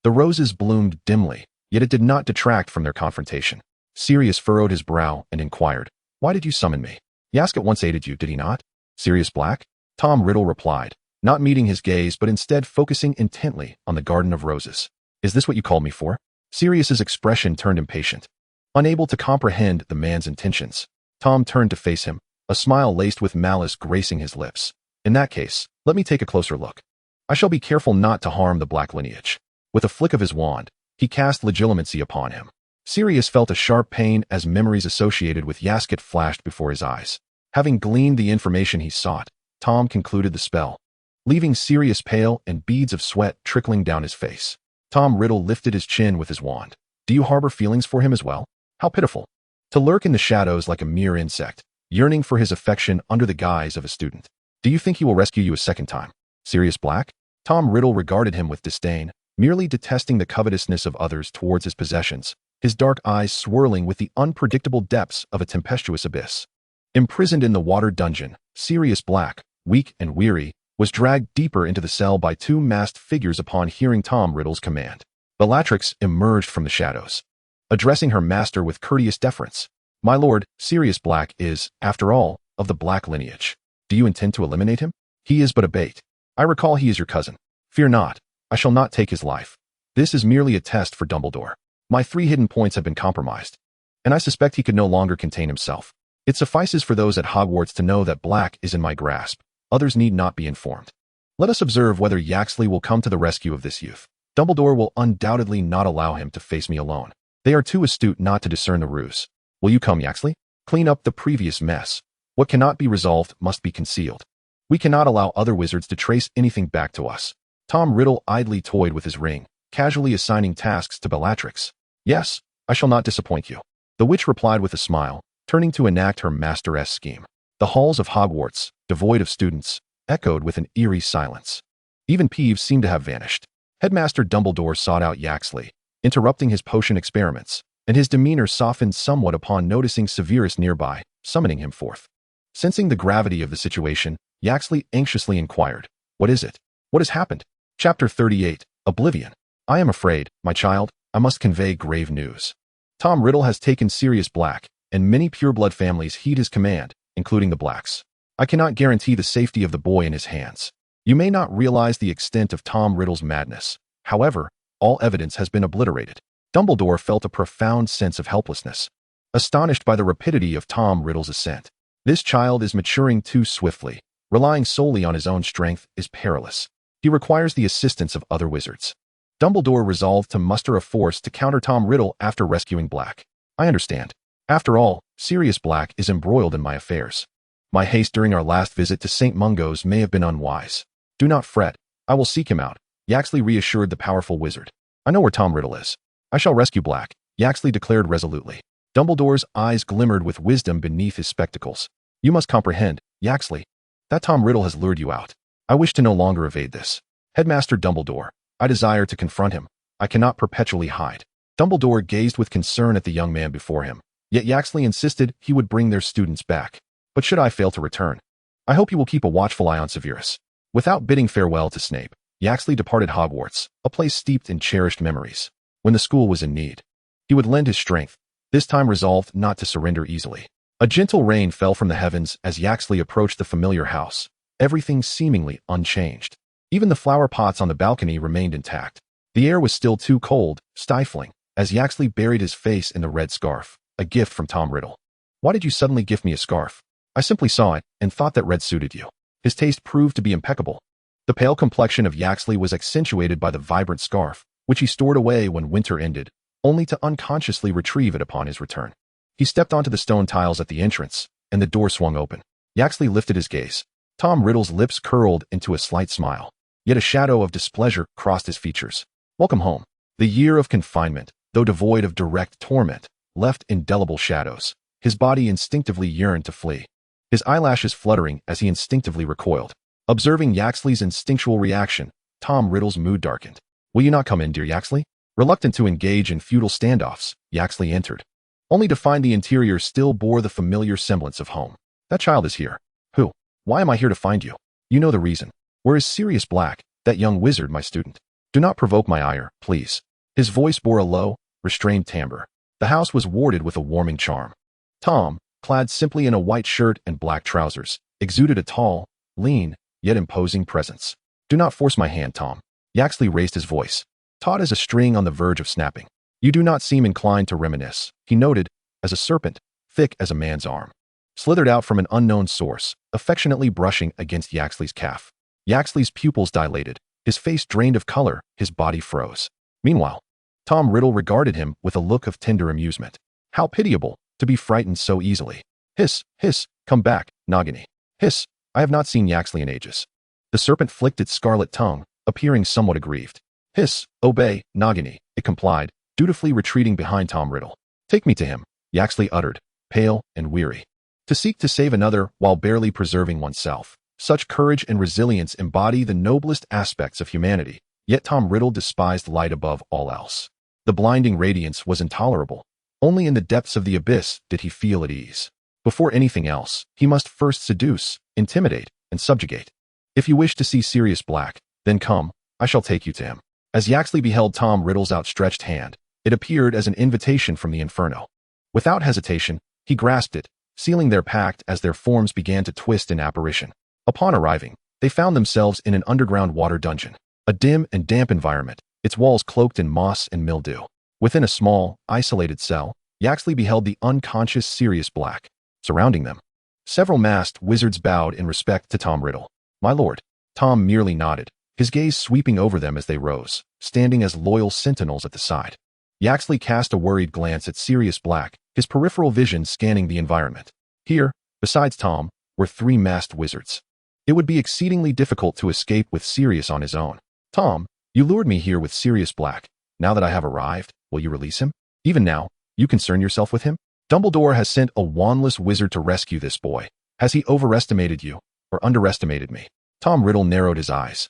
the roses bloomed dimly, yet it did not detract from their confrontation. Sirius furrowed his brow and inquired, "Why did you summon me? Yasket once aided you, did he not?" "Sirius Black?" Tom Riddle replied, not meeting his gaze but instead focusing intently on the garden of roses. "Is this what you called me for?" Sirius's expression turned impatient. Unable to comprehend the man's intentions, Tom turned to face him, a smile laced with malice gracing his lips. "In that case, let me take a closer look. I shall be careful not to harm the Black lineage." With a flick of his wand, he cast legilimency upon him. Sirius felt a sharp pain as memories associated with Yasket flashed before his eyes. Having gleaned the information he sought, Tom concluded the spell, leaving Sirius pale and beads of sweat trickling down his face. Tom Riddle lifted his chin with his wand. "Do you harbor feelings for him as well? How pitiful. To lurk in the shadows like a mere insect, yearning for his affection under the guise of a student. Do you think he will rescue you a second time?" "Sirius Black?" Tom Riddle regarded him with disdain, merely detesting the covetousness of others towards his possessions, his dark eyes swirling with the unpredictable depths of a tempestuous abyss. Imprisoned in the water dungeon, Sirius Black, weak and weary, was dragged deeper into the cell by two masked figures upon hearing Tom Riddle's command. Bellatrix emerged from the shadows, addressing her master with courteous deference. "My lord, Sirius Black is, after all, of the Black lineage. Do you intend to eliminate him? He is but a bait. I recall he is your cousin. Fear not, I shall not take his life. This is merely a test for Dumbledore. My 3 hidden points have been compromised, and I suspect he could no longer contain himself. It suffices for those at Hogwarts to know that Black is in my grasp. Others need not be informed. Let us observe whether Yaxley will come to the rescue of this youth. Dumbledore will undoubtedly not allow him to face me alone. They are too astute not to discern the ruse. Will you come, Yaxley? Clean up the previous mess. What cannot be resolved must be concealed. We cannot allow other wizards to trace anything back to us." Tom Riddle idly toyed with his ring, casually assigning tasks to Bellatrix. "Yes, I shall not disappoint you," the witch replied with a smile, turning to enact her masteress scheme. The halls of Hogwarts, devoid of students, echoed with an eerie silence. Even Peeves seemed to have vanished. Headmaster Dumbledore sought out Yaxley, interrupting his potion experiments, and his demeanor softened somewhat upon noticing Severus nearby, summoning him forth. Sensing the gravity of the situation, Yaxley anxiously inquired, "What is it? What has happened?" Chapter 38, Oblivion. "I am afraid, my child, I must convey grave news. Tom Riddle has taken Sirius Black, and many pureblood families heed his command, including the Blacks. I cannot guarantee the safety of the boy in his hands. You may not realize the extent of Tom Riddle's madness. However, all evidence has been obliterated." Dumbledore felt a profound sense of helplessness, astonished by the rapidity of Tom Riddle's ascent. This child is maturing too swiftly. Relying solely on his own strength is perilous. He requires the assistance of other wizards. Dumbledore resolved to muster a force to counter Tom Riddle after rescuing Black. "I understand. After all, Sirius Black is embroiled in my affairs. My haste during our last visit to St. Mungo's may have been unwise. Do not fret. I will seek him out," Yaxley reassured the powerful wizard. "I know where Tom Riddle is. I shall rescue Black," Yaxley declared resolutely. Dumbledore's eyes glimmered with wisdom beneath his spectacles. "You must comprehend, Yaxley, that Tom Riddle has lured you out. I wish to no longer evade this. Headmaster Dumbledore, I desire to confront him. I cannot perpetually hide." Dumbledore gazed with concern at the young man before him, yet Yaxley insisted he would bring their students back. "But should I fail to return? I hope you will keep a watchful eye on Severus." Without bidding farewell to Snape, Yaxley departed Hogwarts, a place steeped in cherished memories. when the school was in need. He would lend his strength, this time resolved not to surrender easily. A gentle rain fell from the heavens as Yaxley approached the familiar house, everything seemingly unchanged. Even the flower pots on the balcony remained intact. The air was still too cold, stifling, as Yaxley buried his face in the red scarf, a gift from Tom Riddle. Why did you suddenly gift me a scarf? I simply saw it and thought that red suited you. His taste proved to be impeccable. The pale complexion of Yaxley was accentuated by the vibrant scarf, which he stored away when winter ended, only to unconsciously retrieve it upon his return. He stepped onto the stone tiles at the entrance, and the door swung open. Yaxley lifted his gaze. Tom Riddle's lips curled into a slight smile, yet a shadow of displeasure crossed his features. Welcome home. The year of confinement, though devoid of direct torment, left indelible shadows. His body instinctively yearned to flee, his eyelashes fluttering as he instinctively recoiled. Observing Yaxley's instinctual reaction, Tom Riddle's mood darkened. Will you not come in, dear Yaxley? Reluctant to engage in futile standoffs, Yaxley entered, only to find the interior still bore the familiar semblance of home. That child is here. Who? Why am I here to find you? You know the reason. Where is Sirius Black, that young wizard, my student? Do not provoke my ire, please. His voice bore a low, restrained timbre. The house was warded with a warming charm. Tom, clad simply in a white shirt and black trousers, exuded a tall, lean, yet imposing presence. Do not force my hand, Tom. Yaxley raised his voice, taut as a string on the verge of snapping. You do not seem inclined to reminisce, he noted, as a serpent, thick as a man's arm, slithered out from an unknown source, affectionately brushing against Yaxley's calf. Yaxley's pupils dilated, his face drained of color, his body froze. Meanwhile, Tom Riddle regarded him with a look of tender amusement. How pitiable, to be frightened so easily. Hiss, hiss, come back, Nagini. Hiss, I have not seen Yaxley in ages. The serpent flicked its scarlet tongue, appearing somewhat aggrieved. Hiss, obey, Nagini, it complied, dutifully retreating behind Tom Riddle. Take me to him, Yaxley uttered, pale and weary. To seek to save another while barely preserving oneself. Such courage and resilience embody the noblest aspects of humanity, yet Tom Riddle despised light above all else. The blinding radiance was intolerable. Only in the depths of the abyss did he feel at ease. Before anything else, he must first seduce, intimidate, and subjugate. If you wish to see Sirius Black, then come, I shall take you to him. As Yaxley beheld Tom Riddle's outstretched hand, it appeared as an invitation from the inferno. Without hesitation, he grasped it, sealing their pact as their forms began to twist in apparition. Upon arriving, they found themselves in an underground water dungeon, a dim and damp environment, its walls cloaked in moss and mildew. Within a small, isolated cell, Yaxley beheld the unconscious Sirius Black. Surrounding them, several masked wizards bowed in respect to Tom Riddle. My lord. Tom merely nodded, his gaze sweeping over them as they rose, standing as loyal sentinels at the side. Yaxley cast a worried glance at Sirius Black, his peripheral vision scanning the environment. Here, besides Tom, were 3 masked wizards. It would be exceedingly difficult to escape with Sirius on his own. Tom, you lured me here with Sirius Black. Now that I have arrived, will you release him? Even now, you concern yourself with him? Dumbledore has sent a wandless wizard to rescue this boy. Has he overestimated you, or underestimated me? Tom Riddle narrowed his eyes,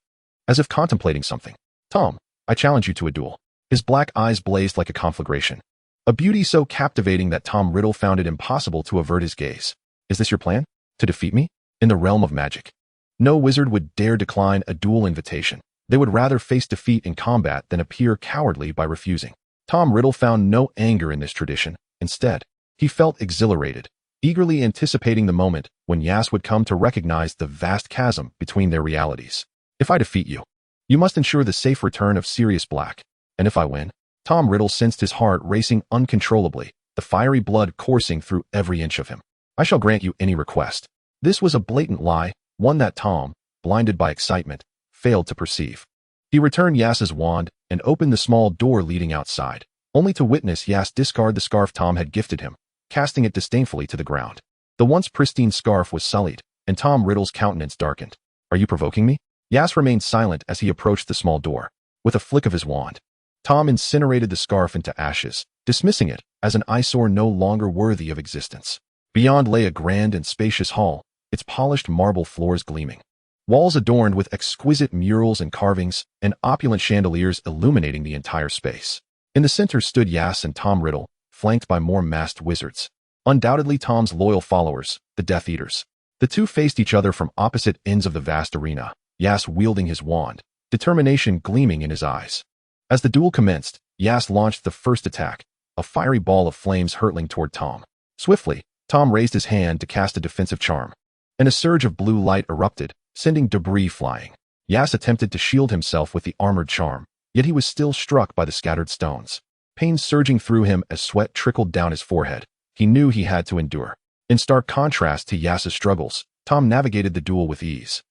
as if contemplating something. Tom, I challenge you to a duel. His black eyes blazed like a conflagration, a beauty so captivating that Tom Riddle found it impossible to avert his gaze. Is this your plan? To defeat me? In the realm of magic? No wizard would dare decline a duel invitation. They would rather face defeat in combat than appear cowardly by refusing. Tom Riddle found no anger in this tradition. Instead, he felt exhilarated, eagerly anticipating the moment when Yas would come to recognize the vast chasm between their realities. If I defeat you, you must ensure the safe return of Sirius Black. And if I win, Tom Riddle sensed his heart racing uncontrollably, the fiery blood coursing through every inch of him. I shall grant you any request. This was a blatant lie, one that Tom, blinded by excitement, failed to perceive. He returned Yas's wand and opened the small door leading outside, only to witness Yas discard the scarf Tom had gifted him, casting it disdainfully to the ground. The once pristine scarf was sullied, and Tom Riddle's countenance darkened. Are you provoking me? Yas remained silent as he approached the small door. With a flick of his wand, Tom incinerated the scarf into ashes, dismissing it as an eyesore no longer worthy of existence. Beyond lay a grand and spacious hall, its polished marble floors gleaming. Walls adorned with exquisite murals and carvings, and opulent chandeliers illuminating the entire space. In the center stood Yas and Tom Riddle, flanked by more masked wizards. Undoubtedly Tom's loyal followers, the Death Eaters. The two faced each other from opposite ends of the vast arena, Yas wielding his wand, determination gleaming in his eyes. As the duel commenced, Aias launched the first attack, a fiery ball of flames hurtling toward Tom. Swiftly, Tom raised his hand to cast a defensive charm, and a surge of blue light erupted, sending debris flying. Aias attempted to shield himself with the armored charm, yet he was still struck by the scattered stones. Pain surging through him as sweat trickled down his forehead. He knew he had to endure. In stark contrast to Aias's struggles, Tom navigated the duel with ease.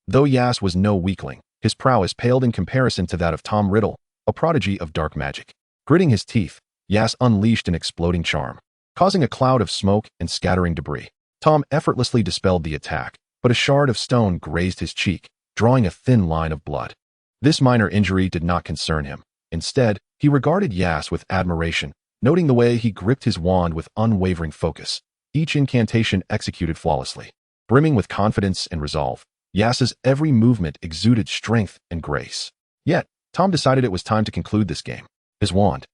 Though Aias was no weakling, his prowess paled in comparison to that of Tom Riddle, a prodigy of dark magic. Gritting his teeth, Aias unleashed an exploding charm, causing a cloud of smoke and scattering debris. Tom effortlessly dispelled the attack, but a shard of stone grazed his cheek, drawing a thin line of blood. This minor injury did not concern him. Instead, he regarded Aias with admiration, noting the way he gripped his wand with unwavering focus, each incantation executed flawlessly. Brimming with confidence and resolve, Aias's every movement exuded strength and grace. Yet, Tom decided it was time to conclude this game. His wand,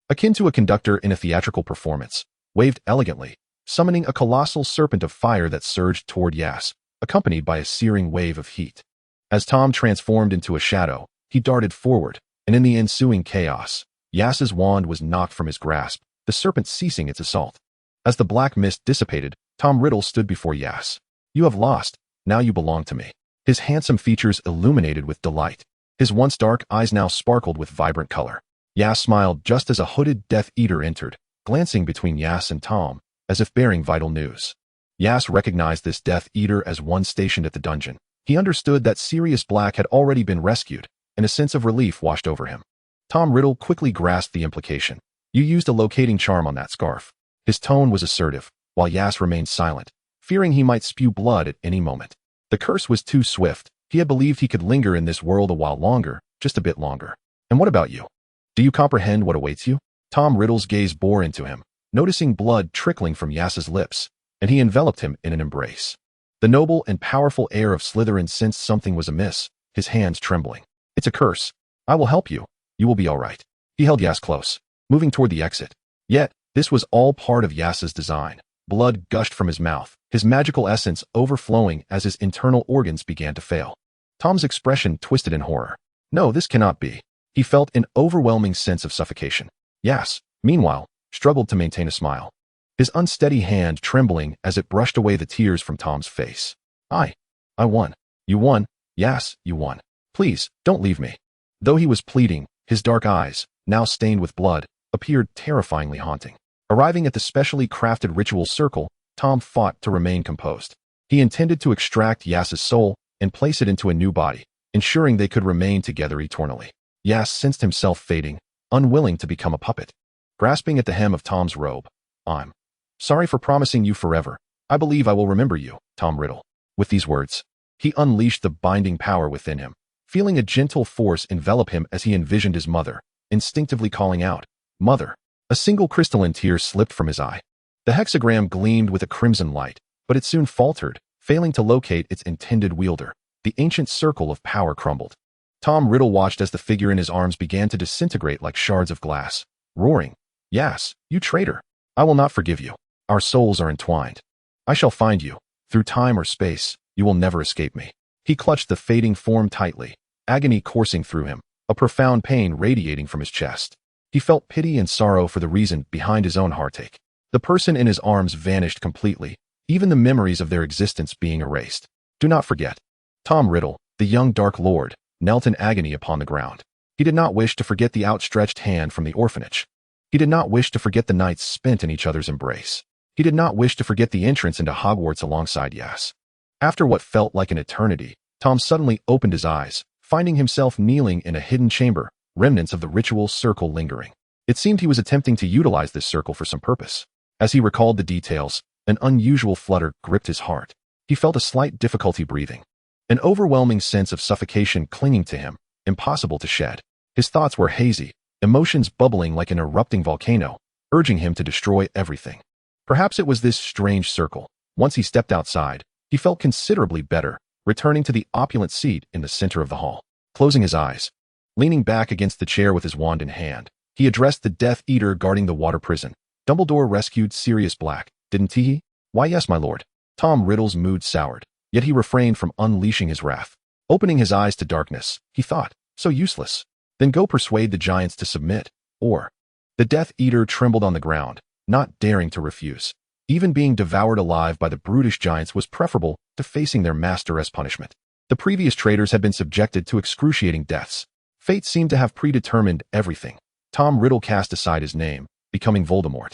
akin to a conductor in a theatrical performance, waved elegantly, summoning a colossal serpent of fire that surged toward Aias, accompanied by a searing wave of heat. As Tom transformed into a shadow, he darted forward, and in the ensuing chaos, Aias's wand was knocked from his grasp, the serpent ceasing its assault. As the black mist dissipated, Tom Riddle stood before Aias. "You have lost, now you belong to me." His handsome features illuminated with delight. His once dark eyes now sparkled with vibrant color. Aias smiled just as a hooded Death Eater entered, glancing between Aias and Tom, as if bearing vital news. Aias recognized this Death Eater as one stationed at the dungeon. He understood that Sirius Black had already been rescued, and a sense of relief washed over him. Tom Riddle quickly grasped the implication. "You used a locating charm on that scarf." His tone was assertive, while Aias remained silent, fearing he might spew blood at any moment. The curse was too swift. He had believed he could linger in this world a while longer, just a bit longer. "And what about you? Do you comprehend what awaits you?" Tom Riddle's gaze bore into him, noticing blood trickling from Aias's lips, and he enveloped him in an embrace. The noble and powerful heir of Slytherin sensed something was amiss, his hands trembling. "It's a curse. I will help you. You will be all right." He held Aias close, moving toward the exit. Yet, this was all part of Aias's design. Blood gushed from his mouth, his magical essence overflowing as his internal organs began to fail. Tom's expression twisted in horror. No, this cannot be. He felt an overwhelming sense of suffocation. Aias, meanwhile, struggled to maintain a smile, his unsteady hand trembling as it brushed away the tears from Tom's face. I won. You won. Aias, you won. Please, don't leave me." Though he was pleading, his dark eyes, now stained with blood, appeared terrifyingly haunting. Arriving at the specially crafted ritual circle, Tom fought to remain composed. He intended to extract Aias's soul and place it into a new body, ensuring they could remain together eternally. Aias sensed himself fading, unwilling to become a puppet. Grasping at the hem of Tom's robe, "I'm sorry for promising you forever. I believe I will remember you, Tom Riddle." With these words, he unleashed the binding power within him, feeling a gentle force envelop him as he envisioned his mother, instinctively calling out, "Mother." A single crystalline tear slipped from his eye. The hexagram gleamed with a crimson light, but it soon faltered, failing to locate its intended wielder. The ancient circle of power crumbled. Tom Riddle watched as the figure in his arms began to disintegrate like shards of glass, roaring, "Aias, you traitor! I will not forgive you. Our souls are entwined. I shall find you. Through time or space, you will never escape me." He clutched the fading form tightly, agony coursing through him, a profound pain radiating from his chest. He felt pity and sorrow for the reason behind his own heartache. The person in his arms vanished completely, even the memories of their existence being erased. Do not forget. Tom Riddle, the young Dark Lord, knelt in agony upon the ground. He did not wish to forget the outstretched hand from the orphanage. He did not wish to forget the nights spent in each other's embrace. He did not wish to forget the entrance into Hogwarts alongside Aias. After what felt like an eternity, Tom suddenly opened his eyes, finding himself kneeling in a hidden chamber, remnants of the ritual circle lingering. It seemed he was attempting to utilize this circle for some purpose. As he recalled the details, an unusual flutter gripped his heart. He felt a slight difficulty breathing, an overwhelming sense of suffocation clinging to him, impossible to shed. His thoughts were hazy, emotions bubbling like an erupting volcano, urging him to destroy everything. Perhaps it was this strange circle. Once he stepped outside, he felt considerably better, returning to the opulent seat in the center of the hall. Closing his eyes, leaning back against the chair with his wand in hand, he addressed the Death Eater guarding the water prison. "Dumbledore rescued Sirius Black, didn't he?" "Why, yes, my lord." Tom Riddle's mood soured, yet he refrained from unleashing his wrath. Opening his eyes to darkness, he thought, so useless. Then go persuade the giants to submit. or the Death Eater trembled on the ground, not daring to refuse. Even being devoured alive by the brutish giants was preferable to facing their master as punishment. The previous traitors had been subjected to excruciating deaths. Fate seemed to have predetermined everything. Tom Riddle cast aside his name, becoming Voldemort,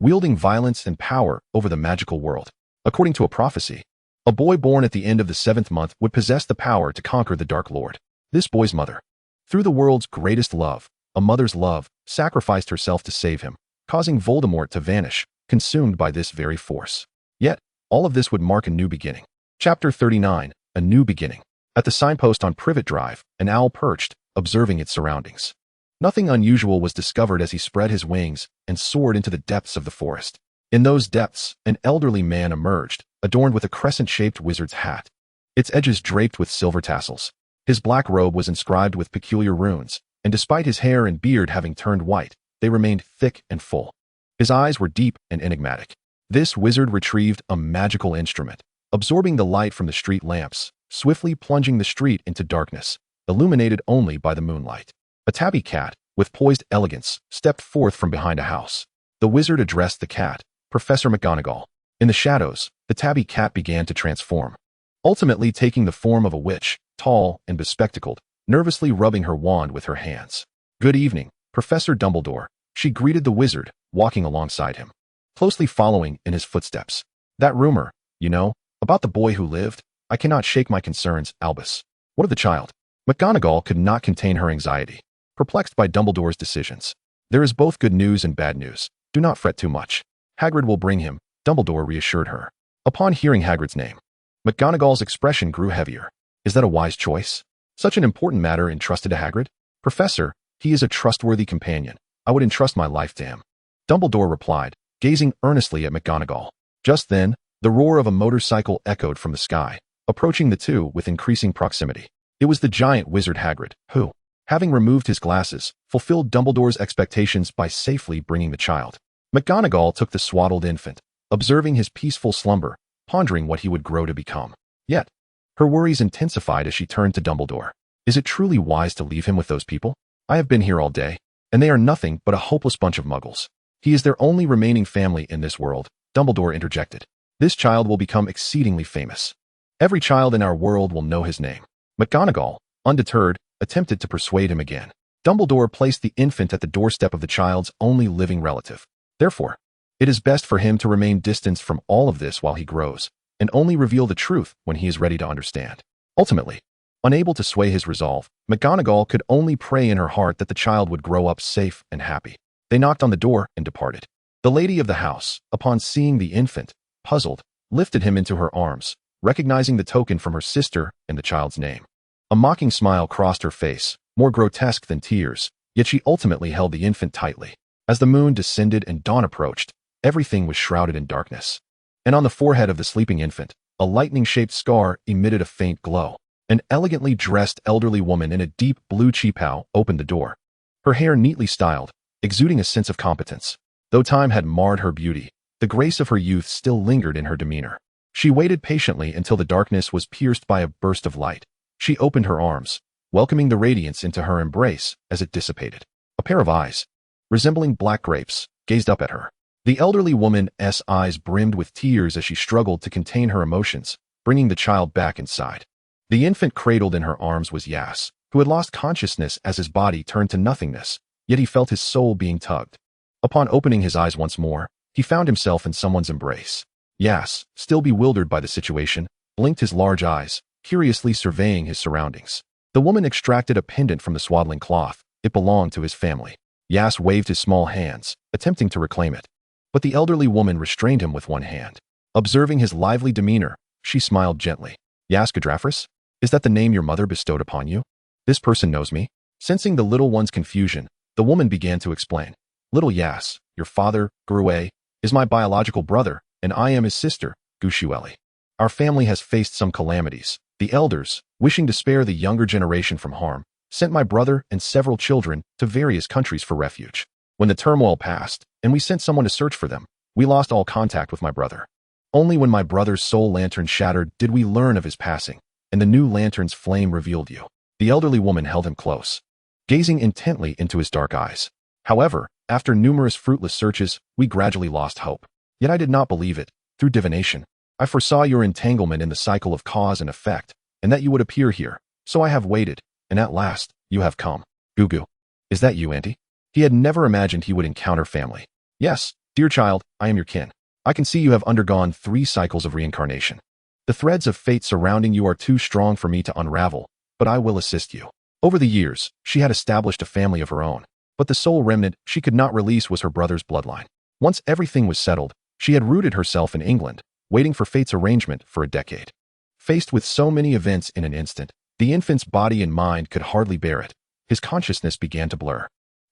wielding violence and power over the magical world. According to a prophecy, a boy born at the end of the 7th month would possess the power to conquer the Dark Lord. This boy's mother, through the world's greatest love, a mother's love, sacrificed herself to save him, causing Voldemort to vanish, consumed by this very force. Yet, all of this would mark a new beginning. Chapter 39, A New Beginning. At the signpost on Privet Drive, an owl perched, observing its surroundings. Nothing unusual was discovered as he spread his wings and soared into the depths of the forest. In those depths, an elderly man emerged, adorned with a crescent-shaped wizard's hat, its edges draped with silver tassels. His black robe was inscribed with peculiar runes, and despite his hair and beard having turned white, they remained thick and full. His eyes were deep and enigmatic. This wizard retrieved a magical instrument, absorbing the light from the street lamps, swiftly plunging the street into darkness, illuminated only by the moonlight. A tabby cat, with poised elegance, stepped forth from behind a house. The wizard addressed the cat, Professor McGonagall. In the shadows, the tabby cat began to transform, ultimately taking the form of a witch, tall and bespectacled, nervously rubbing her wand with her hands. "Good evening, Professor Dumbledore," she greeted the wizard, walking alongside him, closely following in his footsteps. "That rumor, you know, about the boy who lived, I cannot shake my concerns, Albus. What of the child?" McGonagall could not contain her anxiety, perplexed by Dumbledore's decisions. "There is both good news and bad news. Do not fret too much. Hagrid will bring him," Dumbledore reassured her. Upon hearing Hagrid's name, McGonagall's expression grew heavier. "Is that a wise choice? Such an important matter entrusted to Hagrid?" "Professor, he is a trustworthy companion. I would entrust my life to him," Dumbledore replied, gazing earnestly at McGonagall. Just then, the roar of a motorcycle echoed from the sky, approaching the two with increasing proximity. It was the giant wizard Hagrid, who, having removed his glasses, fulfilled Dumbledore's expectations by safely bringing the child. McGonagall took the swaddled infant, observing his peaceful slumber, pondering what he would grow to become. Yet, her worries intensified as she turned to Dumbledore. "Is it truly wise to leave him with those people? I have been here all day, and they are nothing but a hopeless bunch of muggles." "He is their only remaining family in this world," Dumbledore interjected. "This child will become exceedingly famous. Every child in our world will know his name." McGonagall, undeterred, attempted to persuade him again. Dumbledore placed the infant at the doorstep of the child's only living relative. "Therefore, it is best for him to remain distanced from all of this while he grows, and only reveal the truth when he is ready to understand." Ultimately, unable to sway his resolve, McGonagall could only pray in her heart that the child would grow up safe and happy. They knocked on the door and departed. The lady of the house, upon seeing the infant, puzzled, lifted him into her arms, recognizing the token from her sister and the child's name. A mocking smile crossed her face, more grotesque than tears, yet she ultimately held the infant tightly. As the moon descended and dawn approached, everything was shrouded in darkness. And on the forehead of the sleeping infant, a lightning-shaped scar emitted a faint glow. An elegantly dressed elderly woman in a deep blue cheapao opened the door, her hair neatly styled, exuding a sense of competence. Though time had marred her beauty, the grace of her youth still lingered in her demeanor. She waited patiently until the darkness was pierced by a burst of light. She opened her arms, welcoming the radiance into her embrace as it dissipated. A pair of eyes, resembling black grapes, gazed up at her. The elderly woman's eyes brimmed with tears as she struggled to contain her emotions, bringing the child back inside. The infant cradled in her arms was Aias, who had lost consciousness as his body turned to nothingness, yet he felt his soul being tugged. Upon opening his eyes once more, he found himself in someone's embrace. Aias, still bewildered by the situation, blinked his large eyes, curiously surveying his surroundings. The woman extracted a pendant from the swaddling cloth. It belonged to his family. Aias waved his small hands, attempting to reclaim it. But the elderly woman restrained him with one hand. Observing his lively demeanor, she smiled gently. "Aias Gadrafris? Is that the name your mother bestowed upon you? This person knows me." Sensing the little one's confusion, the woman began to explain. "Little Aias, your father, Gruet, is my biological brother, and I am his sister, Gushueli. Our family has faced some calamities. The elders, wishing to spare the younger generation from harm, sent my brother and several children to various countries for refuge. When the turmoil passed, and we sent someone to search for them, we lost all contact with my brother. Only when my brother's soul lantern shattered did we learn of his passing, and the new lantern's flame revealed you." The elderly woman held him close, gazing intently into his dark eyes. However, after numerous fruitless searches, we gradually lost hope. Yet I did not believe it. Through divination, I foresaw your entanglement in the cycle of cause and effect, and that you would appear here. So I have waited, and at last, you have come. Gugu. Is that you, Auntie? He had never imagined he would encounter family. Yes, dear child, I am your kin. I can see you have undergone 3 cycles of reincarnation. The threads of fate surrounding you are too strong for me to unravel, but I will assist you. Over the years, she had established a family of her own, but the sole remnant she could not release was her brother's bloodline. Once everything was settled, she had rooted herself in England, waiting for fate's arrangement for a decade. Faced with so many events in an instant, the infant's body and mind could hardly bear it. His consciousness began to blur.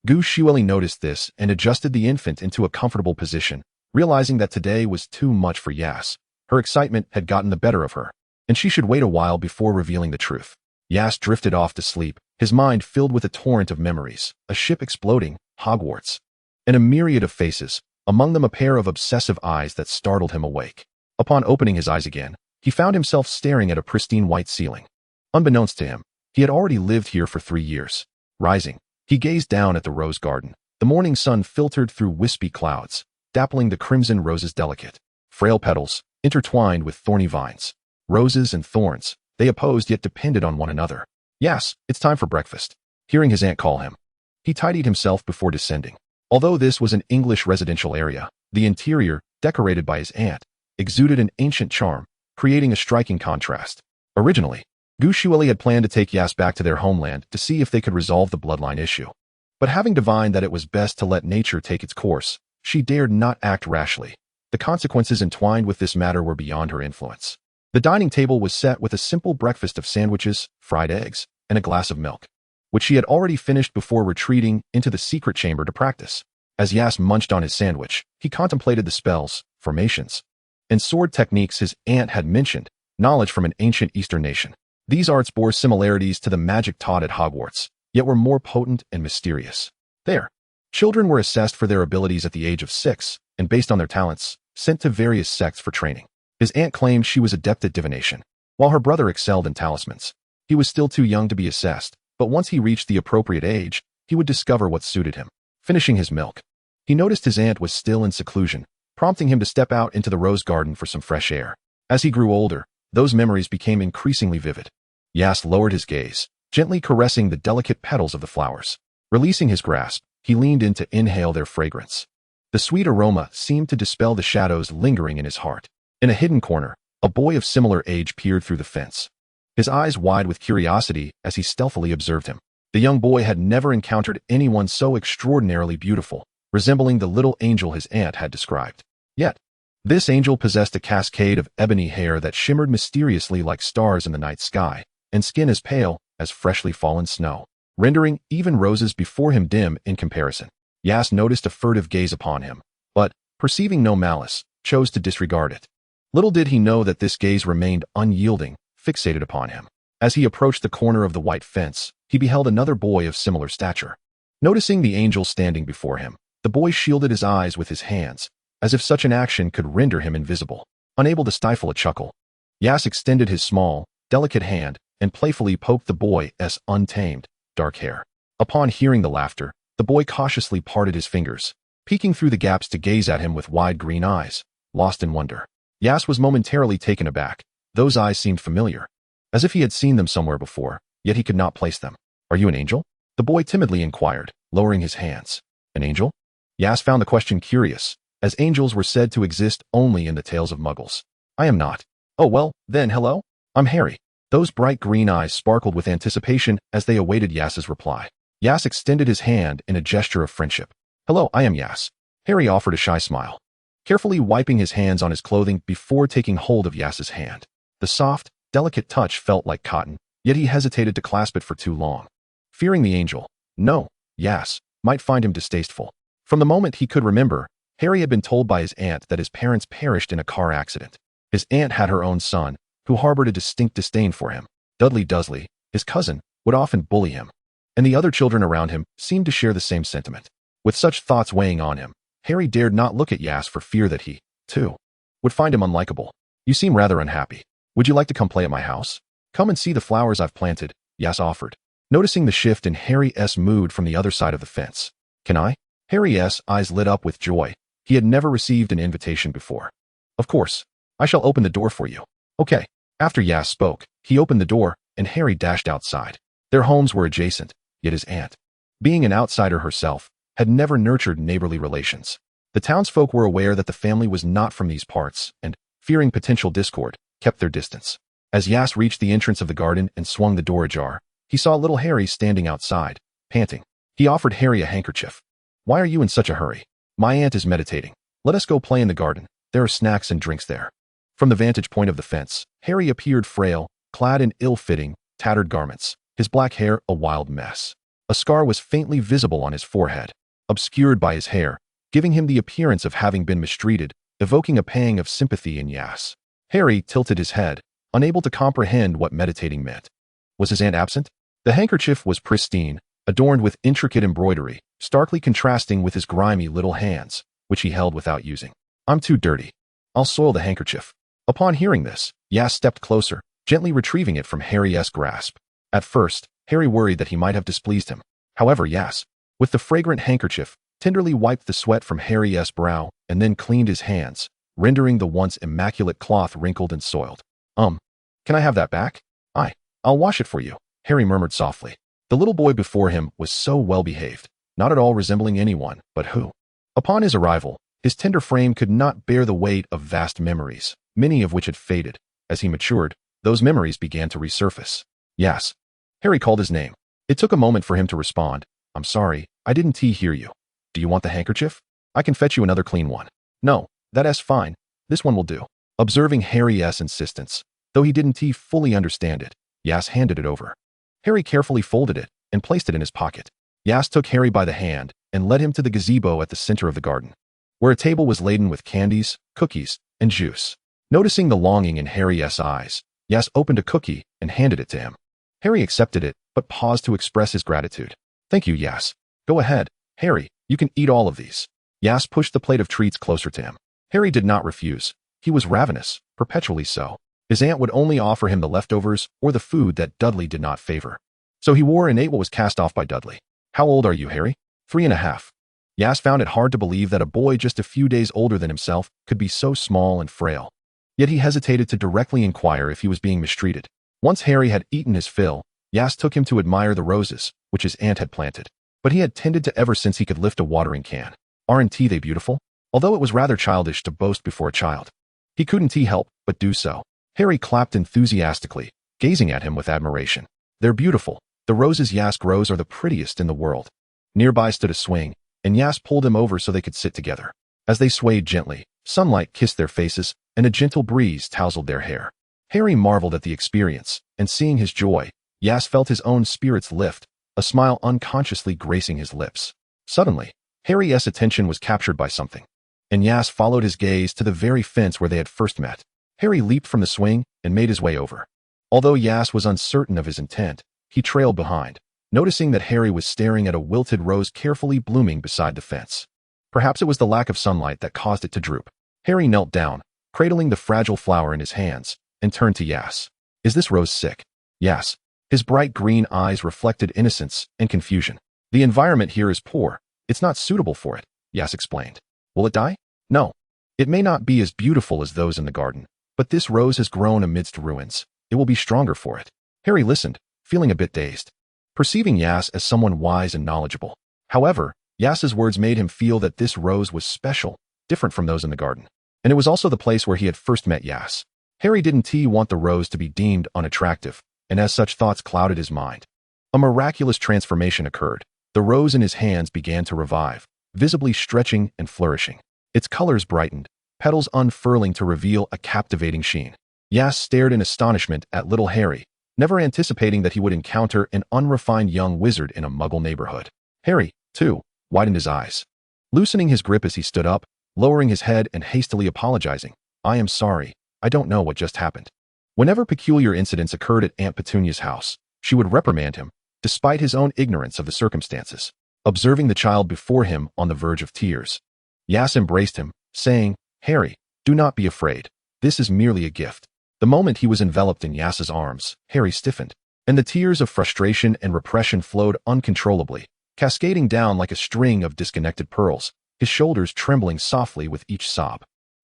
Gu Shueli noticed this and adjusted the infant into a comfortable position, realizing that today was too much for Yas. Her excitement had gotten the better of her, and she should wait a while before revealing the truth. Yas drifted off to sleep, his mind filled with a torrent of memories, a ship exploding, Hogwarts, and a myriad of faces, among them a pair of obsessive eyes that startled him awake. Upon opening his eyes again, he found himself staring at a pristine white ceiling. Unbeknownst to him, he had already lived here for 3 years. Rising, he gazed down at the rose garden. The morning sun filtered through wispy clouds, dappling the crimson roses delicate, frail petals, intertwined with thorny vines. Roses and thorns, they opposed yet depended on one another. Yes, it's time for breakfast. Hearing his aunt call him, he tidied himself before descending. Although this was an English residential area, the interior, decorated by his aunt, exuded an ancient charm, creating a striking contrast. Originally, Gu Shueli had planned to take Yas back to their homeland to see if they could resolve the bloodline issue. But having divined that it was best to let nature take its course, she dared not act rashly. The consequences entwined with this matter were beyond her influence. The dining table was set with a simple breakfast of sandwiches, fried eggs, and a glass of milk, which she had already finished before retreating into the secret chamber to practice. As Yas munched on his sandwich, he contemplated the spells, formations, and sword techniques his aunt had mentioned, knowledge from an ancient Eastern nation. These arts bore similarities to the magic taught at Hogwarts, yet were more potent and mysterious. There, children were assessed for their abilities at the age of 6, and based on their talents, sent to various sects for training. His aunt claimed she was adept at divination, while her brother excelled in talismans. He was still too young to be assessed, but once he reached the appropriate age, he would discover what suited him. Finishing his milk, he noticed his aunt was still in seclusion, prompting him to step out into the rose garden for some fresh air. As he grew older, those memories became increasingly vivid. Yas lowered his gaze, gently caressing the delicate petals of the flowers. Releasing his grasp, he leaned in to inhale their fragrance. The sweet aroma seemed to dispel the shadows lingering in his heart. In a hidden corner, a boy of similar age peered through the fence, his eyes wide with curiosity as he stealthily observed him. The young boy had never encountered anyone so extraordinarily beautiful, resembling the little angel his aunt had described. Yet, this angel possessed a cascade of ebony hair that shimmered mysteriously like stars in the night sky, and skin as pale as freshly fallen snow, rendering even roses before him dim in comparison. Yas noticed a furtive gaze upon him, but, perceiving no malice, chose to disregard it. Little did he know that this gaze remained unyielding, fixated upon him. As he approached the corner of the white fence, he beheld another boy of similar stature. Noticing the angel standing before him, the boy shielded his eyes with his hands, as if such an action could render him invisible. Unable to stifle a chuckle, Yas extended his small, delicate hand and playfully poked the boy's untamed, dark hair. Upon hearing the laughter, the boy cautiously parted his fingers, peeking through the gaps to gaze at him with wide green eyes, lost in wonder. Yas was momentarily taken aback. Those eyes seemed familiar, as if he had seen them somewhere before, yet he could not place them. "Are you an angel?" the boy timidly inquired, lowering his hands. "An angel?" Yas found the question curious, as angels were said to exist only in the tales of muggles. "I am not." "Oh well, then hello? I'm Harry." Those bright green eyes sparkled with anticipation as they awaited Yas's reply. Yas extended his hand in a gesture of friendship. "Hello, I am Yas." Harry offered a shy smile, carefully wiping his hands on his clothing before taking hold of Yas's hand. The soft, delicate touch felt like cotton, yet he hesitated to clasp it for too long, fearing the angel, no, Yas, might find him distasteful. From the moment he could remember, Harry had been told by his aunt that his parents perished in a car accident. His aunt had her own son, who harbored a distinct disdain for him. Dudley Dursley, his cousin, would often bully him, and the other children around him seemed to share the same sentiment. With such thoughts weighing on him, Harry dared not look at Yas for fear that he, too, would find him unlikable. "You seem rather unhappy. Would you like to come play at my house?" "Come and see the flowers I've planted," Yas offered, noticing the shift in Harry's mood from the other side of the fence. "Can I?" Harry's eyes lit up with joy. He had never received an invitation before. Of course. I shall open the door for you. Okay. After Aias spoke, he opened the door, and Harry dashed outside. Their homes were adjacent, yet his aunt, being an outsider herself, had never nurtured neighborly relations. The townsfolk were aware that the family was not from these parts, and, fearing potential discord, kept their distance. As Aias reached the entrance of the garden and swung the door ajar, he saw little Harry standing outside, panting. He offered Harry a handkerchief. Why are you in such a hurry? My aunt is meditating. Let us go play in the garden. There are snacks and drinks there. From the vantage point of the fence, Harry appeared frail, clad in ill-fitting, tattered garments, his black hair a wild mess. A scar was faintly visible on his forehead, obscured by his hair, giving him the appearance of having been mistreated, evoking a pang of sympathy in Aias. Harry tilted his head, unable to comprehend what meditating meant. Was his aunt absent? The handkerchief was pristine, adorned with intricate embroidery, starkly contrasting with his grimy little hands, which he held without using. I'm too dirty. I'll soil the handkerchief. Upon hearing this, Aias stepped closer, gently retrieving it from Harry's grasp. At first, Harry worried that he might have displeased him. However, Aias, with the fragrant handkerchief, tenderly wiped the sweat from Harry's brow and then cleaned his hands, rendering the once immaculate cloth wrinkled and soiled. Can I have that back? I'll wash it for you, Harry murmured softly. The little boy before him was so well-behaved, not at all resembling anyone but who. Upon his arrival, his tender frame could not bear the weight of vast memories, many of which had faded. As he matured, those memories began to resurface. Yes. Harry called his name. It took a moment for him to respond. I'm sorry, I didn't hear you. Do you want the handkerchief? I can fetch you another clean one. No, that's fine. This one will do. Observing Harry's insistence, though he didn't fully understand it, Aias handed it over. Harry carefully folded it and placed it in his pocket. Aias took Harry by the hand and led him to the gazebo at the center of the garden, where a table was laden with candies, cookies, and juice. Noticing the longing in Harry's eyes, Aias opened a cookie and handed it to him. Harry accepted it, but paused to express his gratitude. Thank you, Aias. Go ahead, Harry, you can eat all of these. Aias pushed the plate of treats closer to him. Harry did not refuse. He was ravenous, perpetually so. His aunt would only offer him the leftovers or the food that Dudley did not favor. So he wore and ate what was cast off by Dudley. How old are you, Harry? 3.5. Aias found it hard to believe that a boy just a few days older than himself could be so small and frail. Yet he hesitated to directly inquire if he was being mistreated. Once Harry had eaten his fill, Aias took him to admire the roses, which his aunt had planted. But he had tended to ever since he could lift a watering can. Aren't they beautiful? Although it was rather childish to boast before a child. He couldn't help but do so. Harry clapped enthusiastically, gazing at him with admiration. They're beautiful. The roses Aias grows are the prettiest in the world. Nearby stood a swing, and Aias pulled him over so they could sit together. As they swayed gently, sunlight kissed their faces, and a gentle breeze tousled their hair. Harry marveled at the experience, and seeing his joy, Aias felt his own spirits lift, a smile unconsciously gracing his lips. Suddenly, Harry's attention was captured by something, and Aias followed his gaze to the very fence where they had first met. Harry leaped from the swing and made his way over. Although Aias was uncertain of his intent, he trailed behind, noticing that Harry was staring at a wilted rose carefully blooming beside the fence. Perhaps it was the lack of sunlight that caused it to droop. Harry knelt down, cradling the fragile flower in his hands, and turned to Aias. Is this rose sick? Aias. His bright green eyes reflected innocence and confusion. The environment here is poor. It's not suitable for it, Aias explained. Will it die? No. It may not be as beautiful as those in the garden, but this rose has grown amidst ruins. It will be stronger for it. Harry listened, feeling a bit dazed, perceiving Aias as someone wise and knowledgeable. However, Aias's words made him feel that this rose was special, different from those in the garden. And it was also the place where he had first met Aias. Harry didn't want the rose to be deemed unattractive, and as such thoughts clouded his mind. A miraculous transformation occurred. The rose in his hands began to revive, visibly stretching and flourishing. Its colors brightened, petals unfurling to reveal a captivating sheen. Aias stared in astonishment at little Harry, never anticipating that he would encounter an unrefined young wizard in a muggle neighborhood. Harry, too, widened his eyes, loosening his grip as he stood up, lowering his head and hastily apologizing. I am sorry, I don't know what just happened. Whenever peculiar incidents occurred at Aunt Petunia's house, she would reprimand him, despite his own ignorance of the circumstances. Observing the child before him on the verge of tears, Aias embraced him, saying, Harry, do not be afraid. This is merely a gift. The moment he was enveloped in Aias's arms, Harry stiffened, and the tears of frustration and repression flowed uncontrollably. cascading down like a string of disconnected pearls, his shoulders trembling softly with each sob.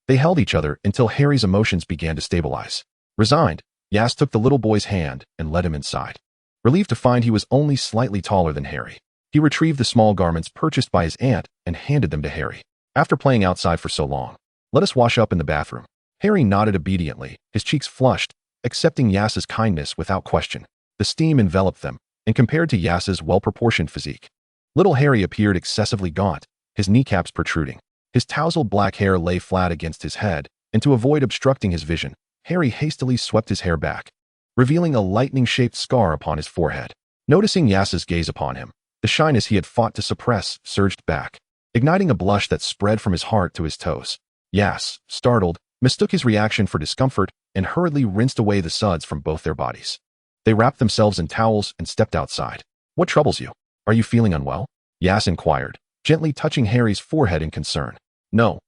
They held each other until Harry's emotions began to stabilize. Resigned, Yas took the little boy's hand and led him inside. Relieved to find he was only slightly taller than Harry, he retrieved the small garments purchased by his aunt and handed them to Harry. After playing outside for so long, let us wash up in the bathroom. Harry nodded obediently, his cheeks flushed, accepting Yas's kindness without question. The steam enveloped them, and compared to Yas's well-proportioned physique, little Harry appeared excessively gaunt, his kneecaps protruding. His tousled black hair lay flat against his head, and to avoid obstructing his vision, Harry hastily swept his hair back, revealing a lightning-shaped scar upon his forehead. Noticing Yas's gaze upon him, the shyness he had fought to suppress surged back, igniting a blush that spread from his heart to his toes. Yas, startled, mistook his reaction for discomfort and hurriedly rinsed away the suds from both their bodies. They wrapped themselves in towels and stepped outside. "What troubles you? Are you feeling unwell?" Yas inquired, gently touching Harry's forehead in concern. No,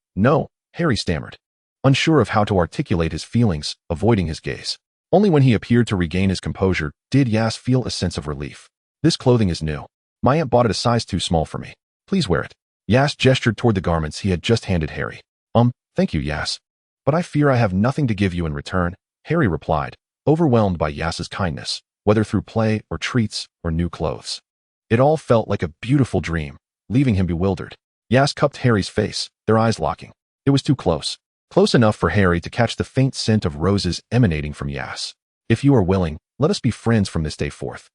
Harry stammered, unsure of how to articulate his feelings, avoiding his gaze. Only when he appeared to regain his composure did Yas feel a sense of relief. "This clothing is new. My aunt bought it a size too small for me. Please wear it." Yas gestured toward the garments he had just handed Harry. Thank you, Yas. But I fear I have nothing to give you in return," Harry replied, overwhelmed by Yas's kindness, whether through play or treats or new clothes. It all felt like a beautiful dream, leaving him bewildered. Yas cupped Harry's face, their eyes locking. It was too close. Close enough for Harry to catch the faint scent of roses emanating from Yas. "If you are willing, let us be friends from this day forth."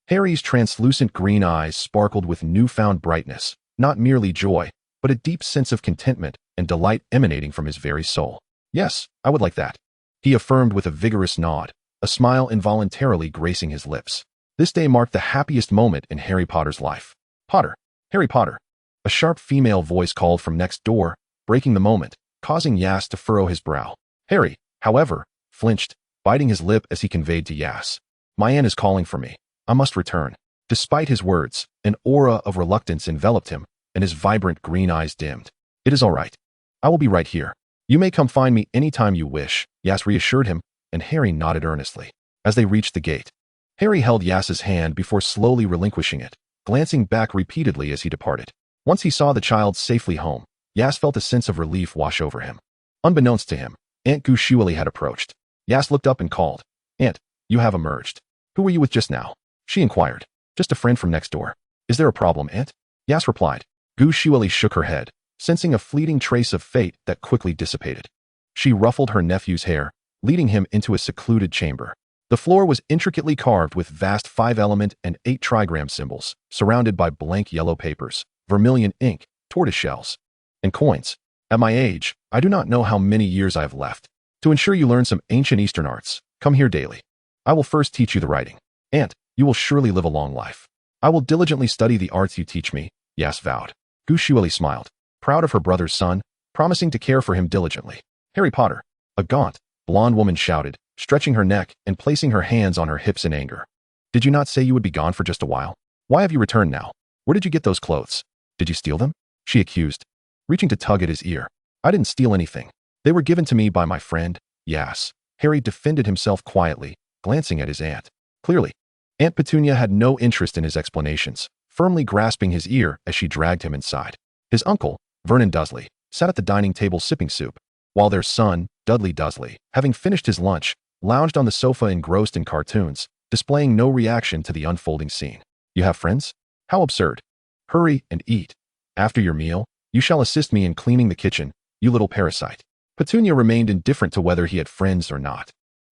Harry's translucent green eyes sparkled with newfound brightness, not merely joy, but a deep sense of contentment and delight emanating from his very soul. "Yes, I would like that," he affirmed with a vigorous nod, a smile involuntarily gracing his lips. This day marked the happiest moment in Harry Potter's life. "Potter! Harry Potter!" A sharp female voice called from next door, breaking the moment, causing Yas to furrow his brow. Harry, however, flinched, biting his lip as he conveyed to Yas, "My aunt is calling for me. I must return." Despite his words, an aura of reluctance enveloped him, and his vibrant green eyes dimmed. "It is all right. I will be right here. You may come find me any time you wish," Yas reassured him, and Harry nodded earnestly. As they reached the gate, Harry held Yas's hand before slowly relinquishing it, glancing back repeatedly as he departed. Once he saw the child safely home, Yas felt a sense of relief wash over him. Unbeknownst to him, Aunt Gushuali had approached. Yas looked up and called, "Aunt, you have emerged." "Who were you with just now?" she inquired. "Just a friend from next door." "Is there a problem, Aunt?" Yas replied. Gushuali shook her head, sensing a fleeting trace of fate that quickly dissipated. She ruffled her nephew's hair, leading him into a secluded chamber. The floor was intricately carved with vast 5-element and 8-trigram symbols, surrounded by blank yellow papers, vermilion ink, tortoise shells, and coins. "At my age, I do not know how many years I have left. To ensure you learn some ancient Eastern arts, come here daily. I will first teach you the writing. Aunt, you will surely live a long life." "I will diligently study the arts you teach me," Yas vowed. Gushuali smiled, proud of her brother's son, promising to care for him diligently. "Harry Potter!" A gaunt, blonde woman shouted, stretching her neck and placing her hands on her hips in anger. "Did you not say you would be gone for just a while? Why have you returned now? Where did you get those clothes? Did you steal them?" she accused, reaching to tug at his ear. "I didn't steal anything. They were given to me by my friend, Yas." Harry defended himself quietly, glancing at his aunt. Clearly, Aunt Petunia had no interest in his explanations, firmly grasping his ear as she dragged him inside. His uncle, Vernon Dursley, sat at the dining table sipping soup, while their son, Dudley Dursley, having finished his lunch, lounged on the sofa engrossed in cartoons, displaying no reaction to the unfolding scene. "You have friends? How absurd. Hurry and eat. After your meal, you shall assist me in cleaning the kitchen, you little parasite." Petunia remained indifferent to whether he had friends or not.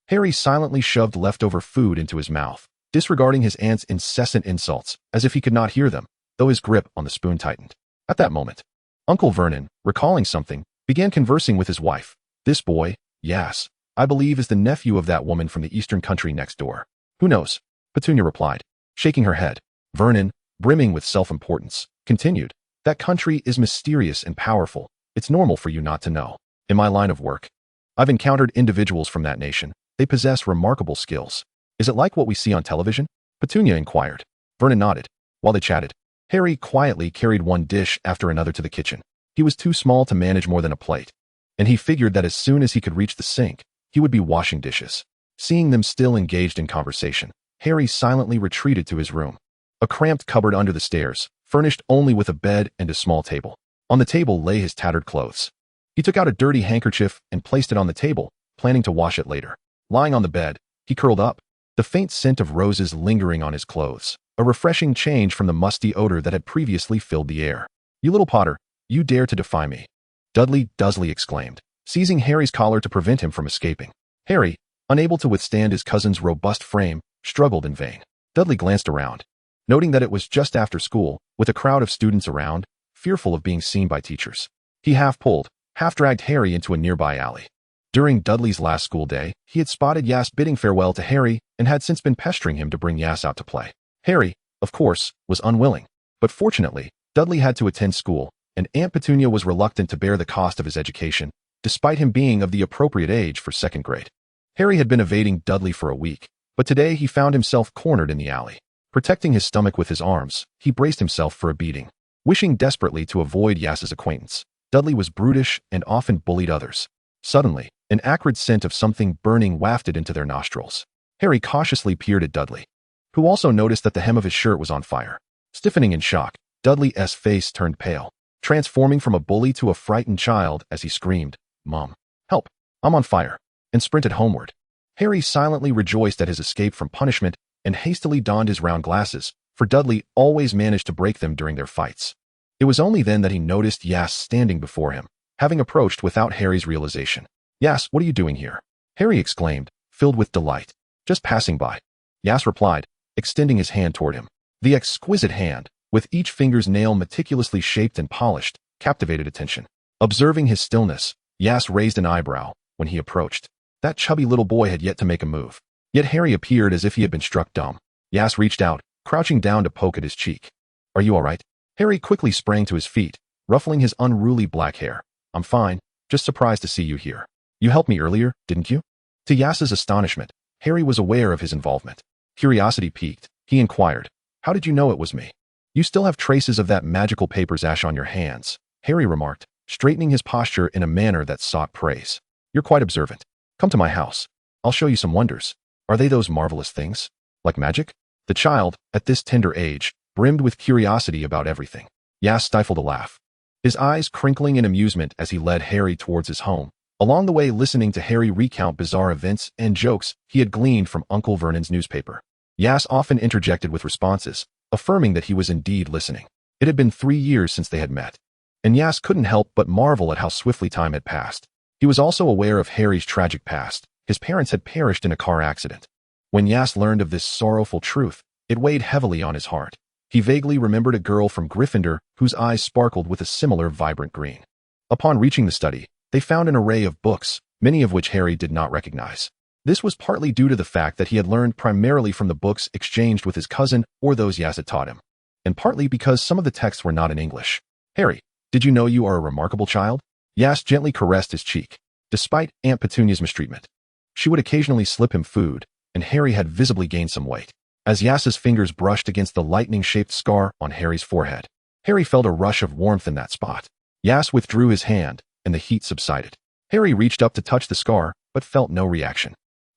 Harry silently shoved leftover food into his mouth, disregarding his aunt's incessant insults, as if he could not hear them, though his grip on the spoon tightened. At that moment, Uncle Vernon, recalling something, began conversing with his wife. "This boy, Yas, I believe is the nephew of that woman from the eastern country next door." "Who knows?" Petunia replied, shaking her head. Vernon, brimming with self-importance, continued, "That country is mysterious and powerful. It's normal for you not to know. In my line of work, I've encountered individuals from that nation. They possess remarkable skills. Is it like what we see on television?" Petunia inquired. Vernon nodded. While they chatted, Harry quietly carried one dish after another to the kitchen. He was too small to manage more than a plate, and he figured that as soon as he could reach the sink, he would be washing dishes. Seeing them still engaged in conversation, Harry silently retreated to his room. A cramped cupboard under the stairs, furnished only with a bed and a small table. On the table lay his tattered clothes. He took out a dirty handkerchief and placed it on the table, planning to wash it later. Lying on the bed, he curled up, the faint scent of roses lingering on his clothes, a refreshing change from the musty odor that had previously filled the air. "You little Potter, you dare to defy me," Dudley Dursley exclaimed, seizing Harry's collar to prevent him from escaping. Harry, unable to withstand his cousin's robust frame, struggled in vain. Dudley glanced around, noting that it was just after school, with a crowd of students around, fearful of being seen by teachers. He half-pulled, half-dragged Harry into a nearby alley. During Dudley's last school day, he had spotted Aias bidding farewell to Harry and had since been pestering him to bring Aias out to play. Harry, of course, was unwilling, but fortunately, Dudley had to attend school, and Aunt Petunia was reluctant to bear the cost of his education, despite him being of the appropriate age for second grade. Harry had been evading Dudley for a week, but today he found himself cornered in the alley. Protecting his stomach with his arms, he braced himself for a beating. Wishing desperately to avoid Aias's acquaintance, Dudley was brutish and often bullied others. Suddenly, an acrid scent of something burning wafted into their nostrils. Harry cautiously peered at Dudley, who also noticed that the hem of his shirt was on fire. Stiffening in shock, Dudley's face turned pale, transforming from a bully to a frightened child as he screamed, "Mom, help, I'm on fire," and sprinted homeward. Harry silently rejoiced at his escape from punishment and hastily donned his round glasses, for Dudley always managed to break them during their fights. It was only then that he noticed Aias standing before him, having approached without Harry's realization. "Aias, what are you doing here?" Harry exclaimed, filled with delight. "Just passing by," Aias replied, extending his hand toward him. The exquisite hand, with each finger's nail meticulously shaped and polished, captivated attention. Observing his stillness, Aias raised an eyebrow when he approached. That chubby little boy had yet to make a move. Yet Harry appeared as if he had been struck dumb. Aias reached out, crouching down to poke at his cheek. "Are you all right?" Harry quickly sprang to his feet, ruffling his unruly black hair. "I'm fine, just surprised to see you here. You helped me earlier, didn't you?" To Aias's astonishment, Harry was aware of his involvement. Curiosity piqued, he inquired, "How did you know it was me?" "You still have traces of that magical paper's ash on your hands," Harry remarked, straightening his posture in a manner that sought praise. "You're quite observant. Come to my house. I'll show you some wonders." "Are they those marvelous things? Like magic?" The child, at this tender age, brimmed with curiosity about everything. Aias stifled a laugh, his eyes crinkling in amusement as he led Harry towards his home, along the way listening to Harry recount bizarre events and jokes he had gleaned from Uncle Vernon's newspaper. Aias often interjected with responses, affirming that he was indeed listening. It had been 3 years since they had met, and Aias couldn't help but marvel at how swiftly time had passed. He was also aware of Harry's tragic past. His parents had perished in a car accident. When Aias learned of this sorrowful truth, it weighed heavily on his heart. He vaguely remembered a girl from Gryffindor whose eyes sparkled with a similar vibrant green. Upon reaching the study, they found an array of books, many of which Harry did not recognize. This was partly due to the fact that he had learned primarily from the books exchanged with his cousin or those Aias had taught him, and partly because some of the texts were not in English. "Harry, did you know you are a remarkable child?" Aias gently caressed his cheek. Despite Aunt Petunia's mistreatment, she would occasionally slip him food, and Harry had visibly gained some weight. As Aias's fingers brushed against the lightning-shaped scar on Harry's forehead, Harry felt a rush of warmth in that spot. Aias withdrew his hand, and the heat subsided. Harry reached up to touch the scar, but felt no reaction.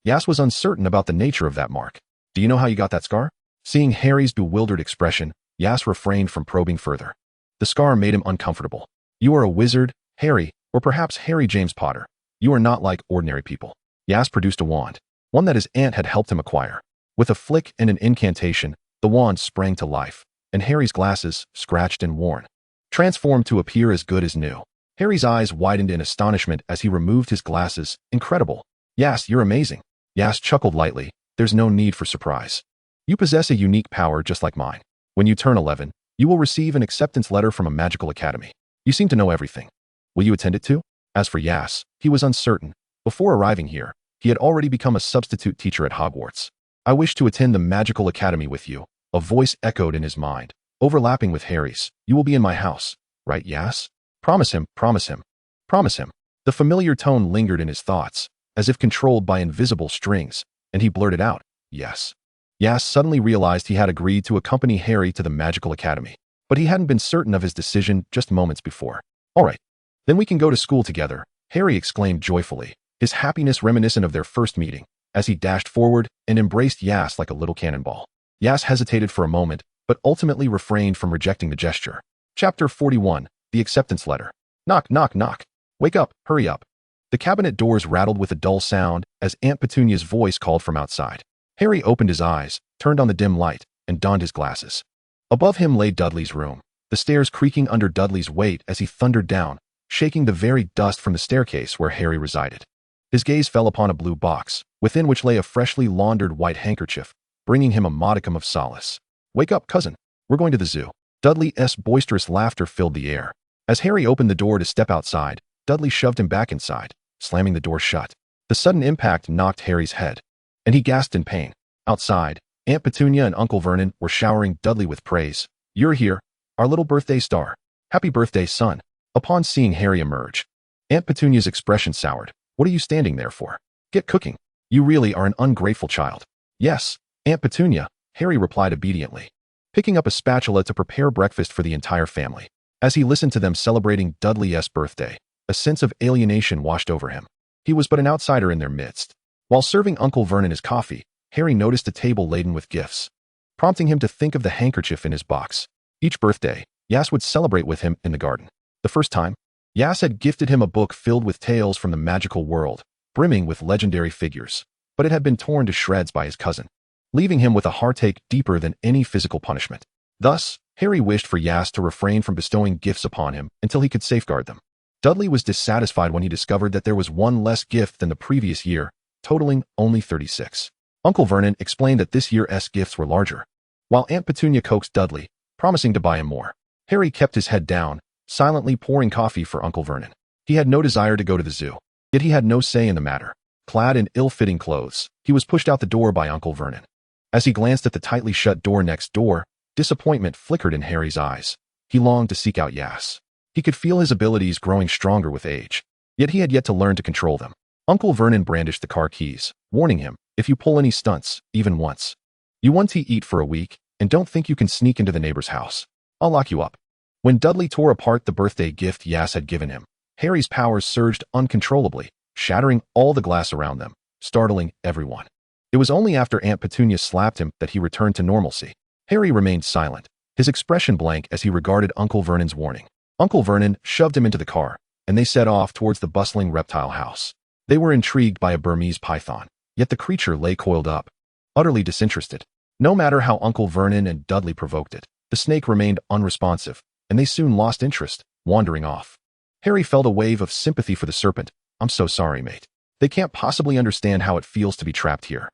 Aias was uncertain about the nature of that mark. "Do you know how you got that scar?" Seeing Harry's bewildered expression, Aias refrained from probing further. The scar made him uncomfortable. "You are a wizard, Harry, or perhaps Harry James Potter. You are not like ordinary people." Aias produced a wand, one that his aunt had helped him acquire. With a flick and an incantation, the wand sprang to life, and Harry's glasses, scratched and worn, transformed to appear as good as new. Harry's eyes widened in astonishment as he removed his glasses. "Incredible. Aias, you're amazing." Aias chuckled lightly. "There's no need for surprise. You possess a unique power just like mine. When you turn 11, you will receive an acceptance letter from a magical academy. You seem to know everything. Will you attend it too?" As for Aias, he was uncertain. Before arriving here, he had already become a substitute teacher at Hogwarts. "I wish to attend the magical academy with you," a voice echoed in his mind, overlapping with Harry's. "You will be in my house, right, Aias? Promise him, promise him, promise him." The familiar tone lingered in his thoughts, as if controlled by invisible strings, and he blurted out, "Yes." Aias suddenly realized he had agreed to accompany Harry to the magical academy, but he hadn't been certain of his decision just moments before. "All right, then we can go to school together," Harry exclaimed joyfully, his happiness reminiscent of their first meeting, as he dashed forward and embraced Aias like a little cannonball. Aias hesitated for a moment, but ultimately refrained from rejecting the gesture. Chapter 41, The Acceptance Letter. Knock, knock, knock. Wake up, hurry up. The cabinet doors rattled with a dull sound as Aunt Petunia's voice called from outside. Harry opened his eyes, turned on the dim light, and donned his glasses. Above him lay Dudley's room, the stairs creaking under Dudley's weight as he thundered down, shaking the very dust from the staircase where Harry resided. His gaze fell upon a blue box, within which lay a freshly laundered white handkerchief, bringing him a modicum of solace. Wake up, cousin. We're going to the zoo. Dudley's boisterous laughter filled the air. As Harry opened the door to step outside, Dudley shoved him back inside, slamming the door shut. The sudden impact knocked Harry's head, and he gasped in pain. Outside, Aunt Petunia and Uncle Vernon were showering Dudley with praise. You're here, our little birthday star. Happy birthday, son. Upon seeing Harry emerge, Aunt Petunia's expression soured. What are you standing there for? Get cooking. You really are an ungrateful child. Yes, Aunt Petunia, Harry replied obediently, picking up a spatula to prepare breakfast for the entire family. As he listened to them celebrating Dudley's birthday, a sense of alienation washed over him. He was but an outsider in their midst. While serving Uncle Vernon his coffee, Harry noticed a table laden with gifts, prompting him to think of the handkerchief in his box. Each birthday, Aias would celebrate with him in the garden. The first time, Aias had gifted him a book filled with tales from the magical world, brimming with legendary figures, but it had been torn to shreds by his cousin, leaving him with a heartache deeper than any physical punishment. Thus, Harry wished for Aias to refrain from bestowing gifts upon him until he could safeguard them. Dudley was dissatisfied when he discovered that there was one less gift than the previous year, totaling only 36. Uncle Vernon explained that this year's gifts were larger, while Aunt Petunia coaxed Dudley, promising to buy him more. Harry kept his head down, silently pouring coffee for Uncle Vernon. He had no desire to go to the zoo, yet he had no say in the matter. Clad in ill-fitting clothes, he was pushed out the door by Uncle Vernon. As he glanced at the tightly shut door next door, disappointment flickered in Harry's eyes. He longed to seek out Aias. He could feel his abilities growing stronger with age, yet he had yet to learn to control them. Uncle Vernon brandished the car keys, warning him, if you pull any stunts, even once, you won't eat for a week, and don't think you can sneak into the neighbor's house. I'll lock you up. When Dudley tore apart the birthday gift Aias had given him, Harry's powers surged uncontrollably, shattering all the glass around them, startling everyone. It was only after Aunt Petunia slapped him that he returned to normalcy. Harry remained silent, his expression blank as he regarded Uncle Vernon's warning. Uncle Vernon shoved him into the car, and they set off towards the bustling reptile house. They were intrigued by a Burmese python, yet the creature lay coiled up, utterly disinterested. No matter how Uncle Vernon and Dudley provoked it, the snake remained unresponsive, and they soon lost interest, wandering off. Harry felt a wave of sympathy for the serpent. I'm so sorry, mate. They can't possibly understand how it feels to be trapped here.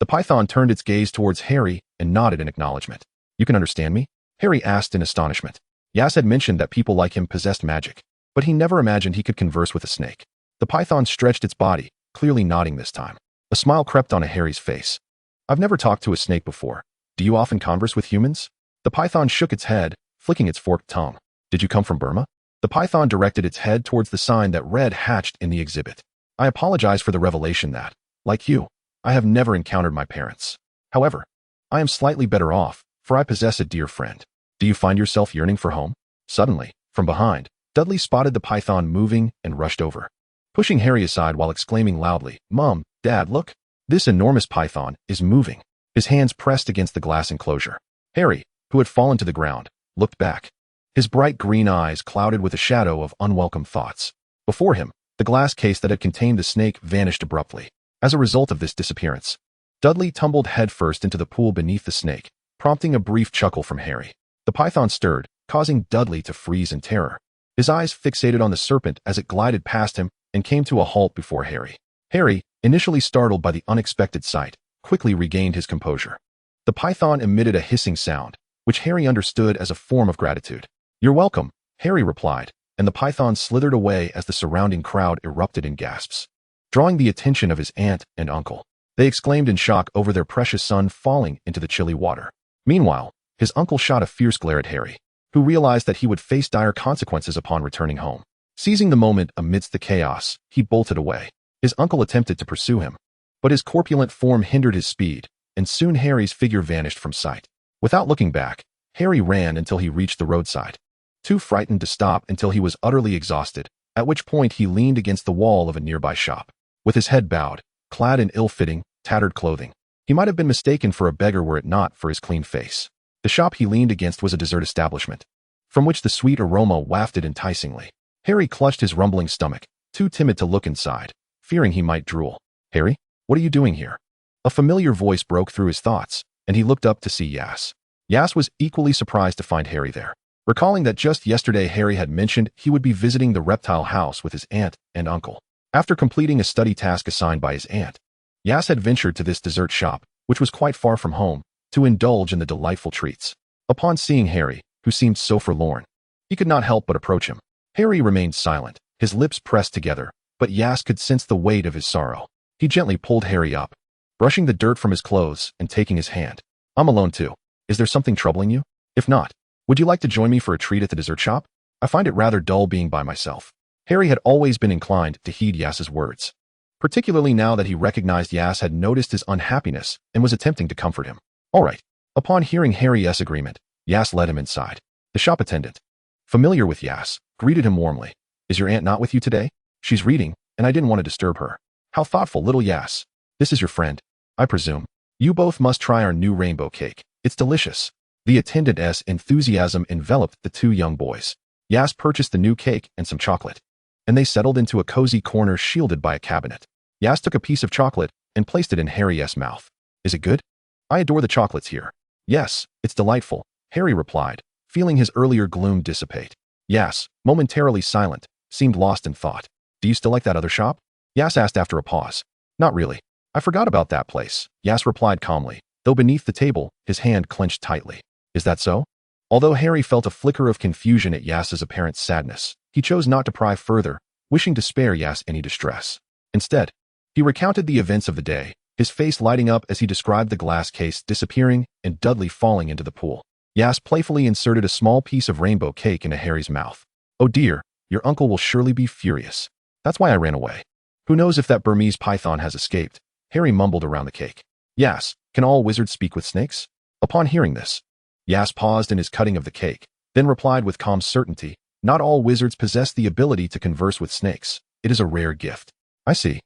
The python turned its gaze towards Harry and nodded in acknowledgement. You can understand me? Harry asked in astonishment. Aias had mentioned that people like him possessed magic, but he never imagined he could converse with a snake. The python stretched its body, clearly nodding this time. A smile crept onto Harry's face. I've never talked to a snake before. Do you often converse with humans? The python shook its head, flicking its forked tongue. Did you come from Burma? The python directed its head towards the sign that read hatched in the exhibit. I apologize for the revelation that, like you, I have never encountered my parents. However, I am slightly better off, for I possess a dear friend. Do you find yourself yearning for home? Suddenly, from behind, Dudley spotted the python moving and rushed over, pushing Harry aside while exclaiming loudly, Mom, Dad, look! This enormous python is moving. His hands pressed against the glass enclosure. Harry, who had fallen to the ground, looked back. His bright green eyes clouded with a shadow of unwelcome thoughts. Before him, the glass case that had contained the snake vanished abruptly. As a result of this disappearance, Dudley tumbled headfirst into the pool beneath the snake, prompting a brief chuckle from Harry. The python stirred, causing Dudley to freeze in terror. His eyes fixated on the serpent as it glided past him and came to a halt before Harry. Harry, initially startled by the unexpected sight, quickly regained his composure. The python emitted a hissing sound, which Harry understood as a form of gratitude. You're welcome, Harry replied, and the python slithered away as the surrounding crowd erupted in gasps. Drawing the attention of his aunt and uncle, they exclaimed in shock over their precious son falling into the chilly water. Meanwhile, his uncle shot a fierce glare at Harry, who realized that he would face dire consequences upon returning home. Seizing the moment amidst the chaos, he bolted away. His uncle attempted to pursue him, but his corpulent form hindered his speed, and soon Harry's figure vanished from sight. Without looking back, Harry ran until he reached the roadside, too frightened to stop until he was utterly exhausted, at which point he leaned against the wall of a nearby shop. With his head bowed, clad in ill-fitting, tattered clothing, he might have been mistaken for a beggar were it not for his clean face. The shop he leaned against was a dessert establishment, from which the sweet aroma wafted enticingly. Harry clutched his rumbling stomach, too timid to look inside, fearing he might drool. Harry, what are you doing here? A familiar voice broke through his thoughts, and he looked up to see Yas. Yas was equally surprised to find Harry there. Recalling that just yesterday Harry had mentioned he would be visiting the reptile house with his aunt and uncle. After completing a study task assigned by his aunt, Yas had ventured to this dessert shop, which was quite far from home, to indulge in the delightful treats. Upon seeing Harry, who seemed so forlorn, he could not help but approach him. Harry remained silent, his lips pressed together, but Yas could sense the weight of his sorrow. He gently pulled Harry up, brushing the dirt from his clothes and taking his hand. I'm alone too. Is there something troubling you? If not, would you like to join me for a treat at the dessert shop? I find it rather dull being by myself. Harry had always been inclined to heed Yas's words, particularly now that he recognized Yas had noticed his unhappiness and was attempting to comfort him. All right. Upon hearing Harry's agreement, Yas led him inside. The shop attendant, familiar with Yas, greeted him warmly. Is your aunt not with you today? She's reading, and I didn't want to disturb her. How thoughtful, little Yas. This is your friend, I presume. You both must try our new rainbow cake. It's delicious. The attendant's enthusiasm enveloped the two young boys. Yas purchased the new cake and some chocolate, and they settled into a cozy corner shielded by a cabinet. Yas took a piece of chocolate and placed it in Harry's mouth. Is it good? I adore the chocolates here. Yes, it's delightful, Harry replied, feeling his earlier gloom dissipate. Yas, momentarily silent, seemed lost in thought. Do you still like that other shop? Yas asked after a pause. Not really. I forgot about that place, Yas replied calmly, though beneath the table, his hand clenched tightly. Is that so? Although Harry felt a flicker of confusion at Yas's apparent sadness, he chose not to pry further, wishing to spare Yas any distress. Instead, he recounted the events of the day, his face lighting up as he described the glass case disappearing and Dudley falling into the pool. Yas playfully inserted a small piece of rainbow cake into Harry's mouth. Oh dear, your uncle will surely be furious. That's why I ran away. Who knows if that Burmese python has escaped? Harry mumbled around the cake. Yas, can all wizards speak with snakes? Upon hearing this, Yas paused in his cutting of the cake, then replied with calm certainty, not all wizards possess the ability to converse with snakes. It is a rare gift. I see.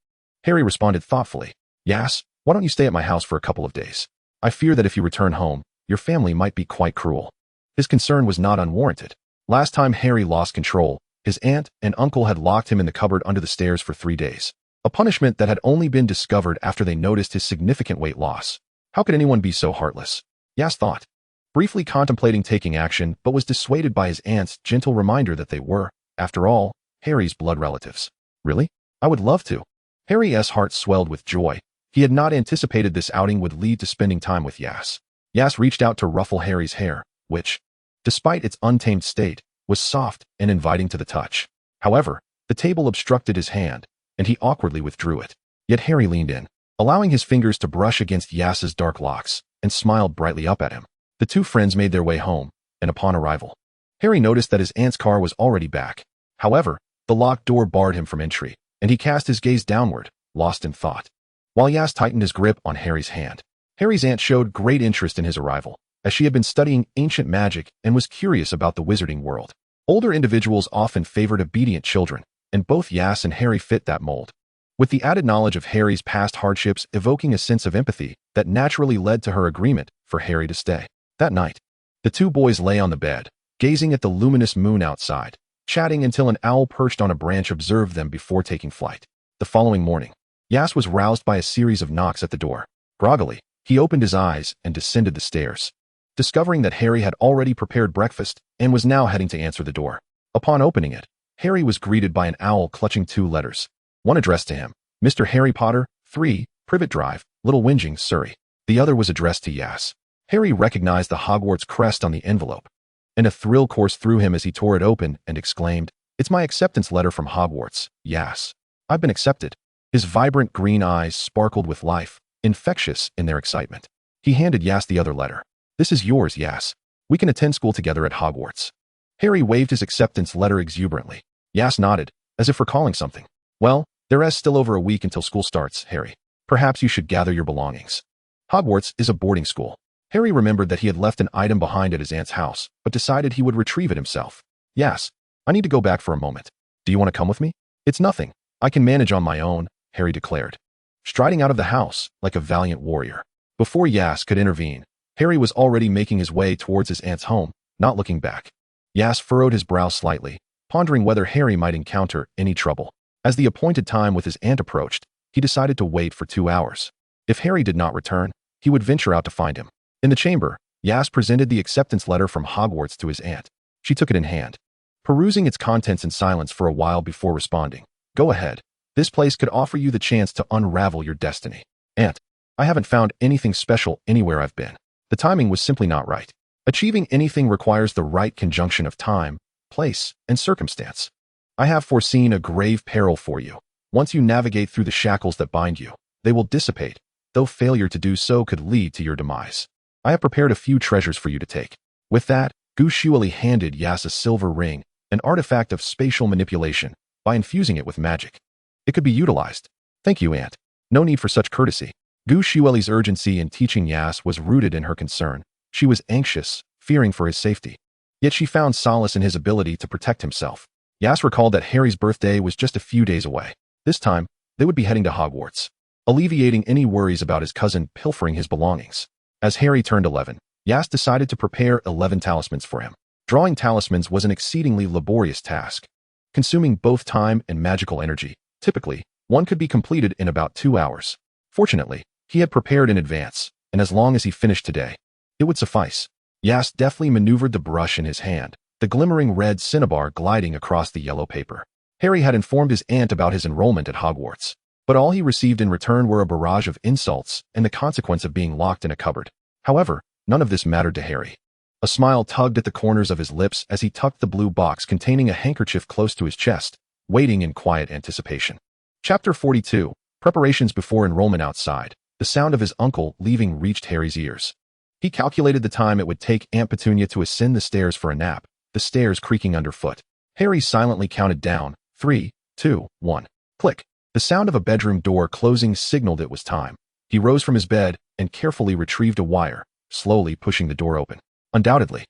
Harry responded thoughtfully. Yas, why don't you stay at my house for a couple of days? I fear that if you return home, your family might be quite cruel. His concern was not unwarranted. Last time Harry lost control, his aunt and uncle had locked him in the cupboard under the stairs for 3 days, a punishment that had only been discovered after they noticed his significant weight loss. How could anyone be so heartless? Yas thought, briefly contemplating taking action, but was dissuaded by his aunt's gentle reminder that they were, after all, Harry's blood relatives. Really? I would love to. Harry's heart swelled with joy. He had not anticipated this outing would lead to spending time with Yas. Yas reached out to ruffle Harry's hair, which, despite its untamed state, was soft and inviting to the touch. However, the table obstructed his hand, and he awkwardly withdrew it. Yet Harry leaned in, allowing his fingers to brush against Yas's dark locks, and smiled brightly up at him. The two friends made their way home, and upon arrival, Harry noticed that his aunt's car was already back. However, the locked door barred him from entry, and he cast his gaze downward, lost in thought. While Yas tightened his grip on Harry's hand, Harry's aunt showed great interest in his arrival, as she had been studying ancient magic and was curious about the wizarding world. Older individuals often favored obedient children, and both Yas and Harry fit that mold, with the added knowledge of Harry's past hardships evoking a sense of empathy that naturally led to her agreement for Harry to stay. That night, the two boys lay on the bed, gazing at the luminous moon outside, chatting until an owl perched on a branch observed them before taking flight. The following morning, Yas was roused by a series of knocks at the door. Groggily, he opened his eyes and descended the stairs, discovering that Harry had already prepared breakfast and was now heading to answer the door. Upon opening it, Harry was greeted by an owl clutching 2 letters, one addressed to him, Mr. Harry Potter, 3, Privet Drive, Little Whinging, Surrey. The other was addressed to Yas. Harry recognized the Hogwarts crest on the envelope, and a thrill coursed through him as he tore it open and exclaimed, It's my acceptance letter from Hogwarts, Yas. I've been accepted. His vibrant green eyes sparkled with life, infectious in their excitement. He handed Yas the other letter. This is yours, Yas. We can attend school together at Hogwarts. Harry waved his acceptance letter exuberantly. Yas nodded, as if recalling something. Well, there is still over a week until school starts, Harry. Perhaps you should gather your belongings. Hogwarts is a boarding school. Harry remembered that he had left an item behind at his aunt's house, but decided he would retrieve it himself. Yes, I need to go back for a moment. Do you want to come with me? It's nothing. I can manage on my own, Harry declared, striding out of the house like a valiant warrior. Before Yas could intervene, Harry was already making his way towards his aunt's home, not looking back. Yas furrowed his brow slightly, pondering whether Harry might encounter any trouble. As the appointed time with his aunt approached, he decided to wait for 2 hours. If Harry did not return, he would venture out to find him. In the chamber, Yas presented the acceptance letter from Hogwarts to his aunt. She took it in hand, perusing its contents in silence for a while before responding. Go ahead. This place could offer you the chance to unravel your destiny. Aunt, I haven't found anything special anywhere I've been. The timing was simply not right. Achieving anything requires the right conjunction of time, place, and circumstance. I have foreseen a grave peril for you. Once you navigate through the shackles that bind you, they will dissipate, though failure to do so could lead to your demise. I have prepared a few treasures for you to take. With that, Gushuali handed Yas a silver ring, an artifact of spatial manipulation, by infusing it with magic. It could be utilized. Thank you, Aunt. No need for such courtesy. Gushuali's urgency in teaching Yas was rooted in her concern. She was anxious, fearing for his safety. Yet she found solace in his ability to protect himself. Yas recalled that Harry's birthday was just a few days away. This time, they would be heading to Hogwarts, alleviating any worries about his cousin pilfering his belongings. As Harry turned 11, Yas decided to prepare 11 talismans for him. Drawing talismans was an exceedingly laborious task, consuming both time and magical energy. Typically, one could be completed in about 2 hours. Fortunately, he had prepared in advance, and as long as he finished today, it would suffice. Yas deftly maneuvered the brush in his hand, the glimmering red cinnabar gliding across the yellow paper. Harry had informed his aunt about his enrollment at Hogwarts, but all he received in return were a barrage of insults and the consequence of being locked in a cupboard. However, none of this mattered to Harry. A smile tugged at the corners of his lips as he tucked the blue box containing a handkerchief close to his chest, waiting in quiet anticipation. Chapter 42, Preparations before enrollment outside. The sound of his uncle leaving reached Harry's ears. He calculated the time it would take Aunt Petunia to ascend the stairs for a nap, the stairs creaking underfoot. Harry silently counted down, 3, 2, 1. Click. The sound of a bedroom door closing signaled it was time. He rose from his bed and carefully retrieved a wire, slowly pushing the door open. Undoubtedly,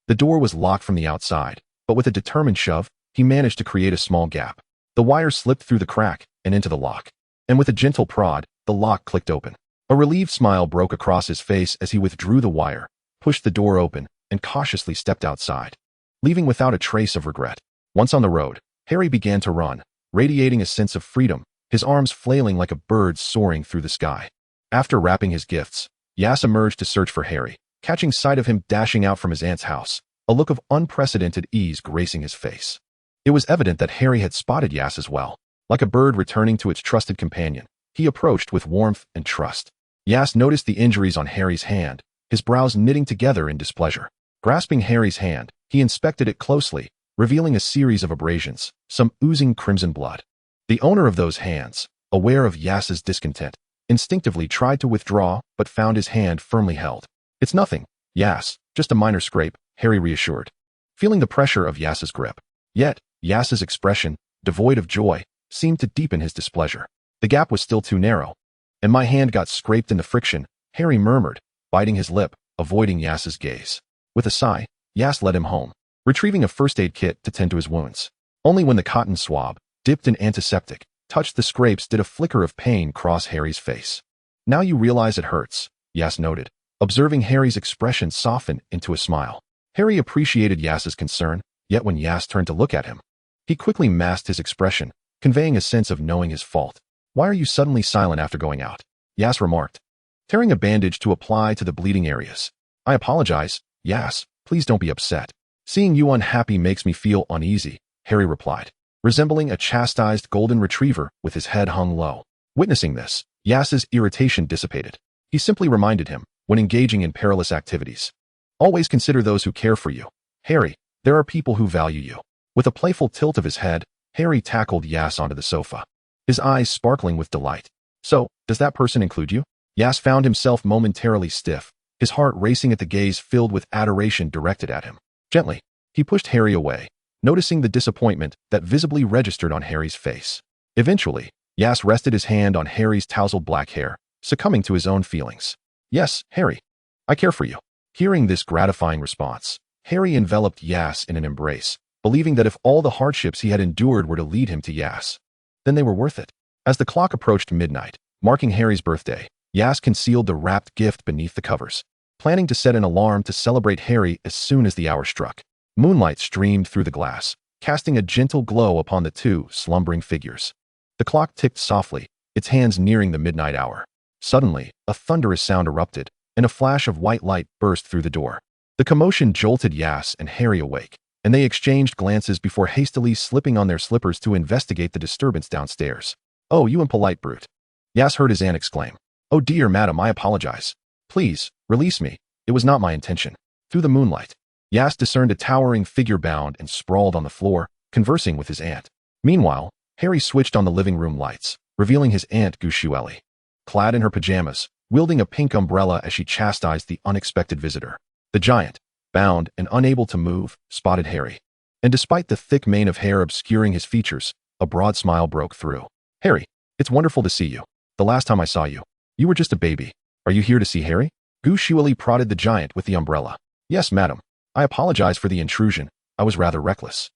the door was locked from the outside, but with a determined shove, he managed to create a small gap. The wire slipped through the crack and into the lock, and with a gentle prod, the lock clicked open. A relieved smile broke across his face as he withdrew the wire, pushed the door open, and cautiously stepped outside, leaving without a trace of regret. Once on the road, Harry began to run, radiating a sense of freedom, his arms flailing like a bird soaring through the sky. After wrapping his gifts, Yas emerged to search for Harry, catching sight of him dashing out from his aunt's house, a look of unprecedented ease gracing his face. It was evident that Harry had spotted Yas as well. Like a bird returning to its trusted companion, he approached with warmth and trust. Yas noticed the injuries on Harry's hand, his brows knitting together in displeasure. Grasping Harry's hand, he inspected it closely, revealing a series of abrasions, some oozing crimson blood. The owner of those hands, aware of Yas's discontent, instinctively tried to withdraw but found his hand firmly held. It's nothing, Yas, just a minor scrape, Harry reassured, feeling the pressure of Yas's grip. Yet, Yas's expression, devoid of joy, seemed to deepen his displeasure. The gap was still too narrow, and my hand got scraped in the friction, Harry murmured, biting his lip, avoiding Yas's gaze. With a sigh, Yas led him home, retrieving a first aid kit to tend to his wounds. Only when the cotton swab, dipped in antiseptic, touched the scrapes did a flicker of pain cross Harry's face. Now you realize it hurts, Yas noted, observing Harry's expression soften into a smile. Harry appreciated Yas's concern, yet when Yas turned to look at him, he quickly masked his expression, conveying a sense of knowing his fault. Why are you suddenly silent after going out? Yas remarked, tearing a bandage to apply to the bleeding areas. I apologize, Yas, please don't be upset. Seeing you unhappy makes me feel uneasy, Harry replied, resembling a chastised golden retriever with his head hung low. Witnessing this, Yas's irritation dissipated. He simply reminded him, when engaging in perilous activities, always consider those who care for you. Harry, there are people who value you. With a playful tilt of his head, Harry tackled Yas onto the sofa, his eyes sparkling with delight. So, does that person include you? Yas found himself momentarily stiff, his heart racing at the gaze filled with adoration directed at him. Gently, he pushed Harry away, noticing the disappointment that visibly registered on Harry's face. Eventually, Yas rested his hand on Harry's tousled black hair, succumbing to his own feelings. Yes, Harry, I care for you. Hearing this gratifying response, Harry enveloped Yas in an embrace, believing that if all the hardships he had endured were to lead him to Yas, then they were worth it. As the clock approached midnight, marking Harry's birthday, Yas concealed the wrapped gift beneath the covers. planning to set an alarm to celebrate Harry as soon as the hour struck. Moonlight streamed through the glass, casting a gentle glow upon the two slumbering figures. The clock ticked softly, its hands nearing the midnight hour. Suddenly, a thunderous sound erupted, and a flash of white light burst through the door. The commotion jolted Aias and Harry awake, and they exchanged glances before hastily slipping on their slippers to investigate the disturbance downstairs. "Oh, you impolite brute!" Aias heard his aunt exclaim. "Oh dear, madam, I apologize. Please, release me. It was not my intention." Through the moonlight, Aias discerned a towering figure bound and sprawled on the floor, conversing with his aunt. Meanwhile, Harry switched on the living room lights, revealing his aunt Gushueli, clad in her pajamas, wielding a pink umbrella as she chastised the unexpected visitor. The giant, bound and unable to move, spotted Harry. And despite the thick mane of hair obscuring his features, a broad smile broke through. "Harry, it's wonderful to see you. The last time I saw you, you were just a baby. Are you here to see Harry?" Gushueli prodded the giant with the umbrella. "Yes, madam. I apologize for the intrusion. I was rather reckless.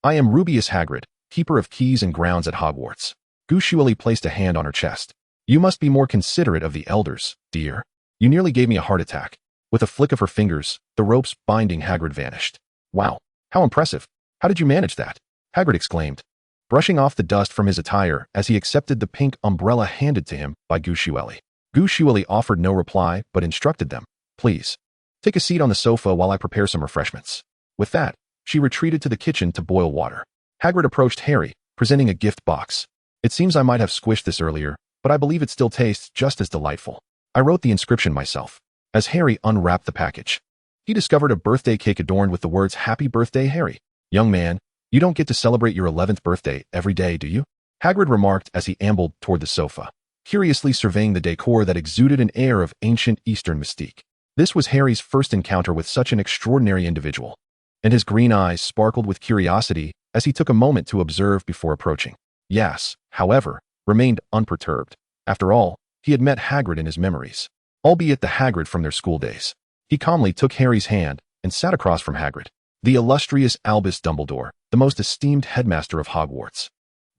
I am Rubius Hagrid, keeper of keys and grounds at Hogwarts." Gushueli placed a hand on her chest. "You must be more considerate of the elders, dear. You nearly gave me a heart attack." With a flick of her fingers, the ropes binding Hagrid vanished. "Wow, how impressive. How did you manage that?" Hagrid exclaimed, brushing off the dust from his attire as he accepted the pink umbrella handed to him by Gushueli. Gushueli offered no reply but instructed them, "Please, take a seat on the sofa while I prepare some refreshments." With that, she retreated to the kitchen to boil water. Hagrid approached Harry, presenting a gift box. "It seems I might have squished this earlier, but I believe it still tastes just as delightful. I wrote the inscription myself." As Harry unwrapped the package, he discovered a birthday cake adorned with the words, "Happy Birthday, Harry." "Young man, you don't get to celebrate your 11th birthday every day, do you?" Hagrid remarked as he ambled toward the sofa, curiously surveying the decor that exuded an air of ancient Eastern mystique. This was Harry's first encounter with such an extraordinary individual, and his green eyes sparkled with curiosity as he took a moment to observe before approaching. Aias, however, remained unperturbed. After all, he had met Hagrid in his memories, albeit the Hagrid from their school days. He calmly took Harry's hand and sat across from Hagrid. "The illustrious Albus Dumbledore, the most esteemed headmaster of Hogwarts,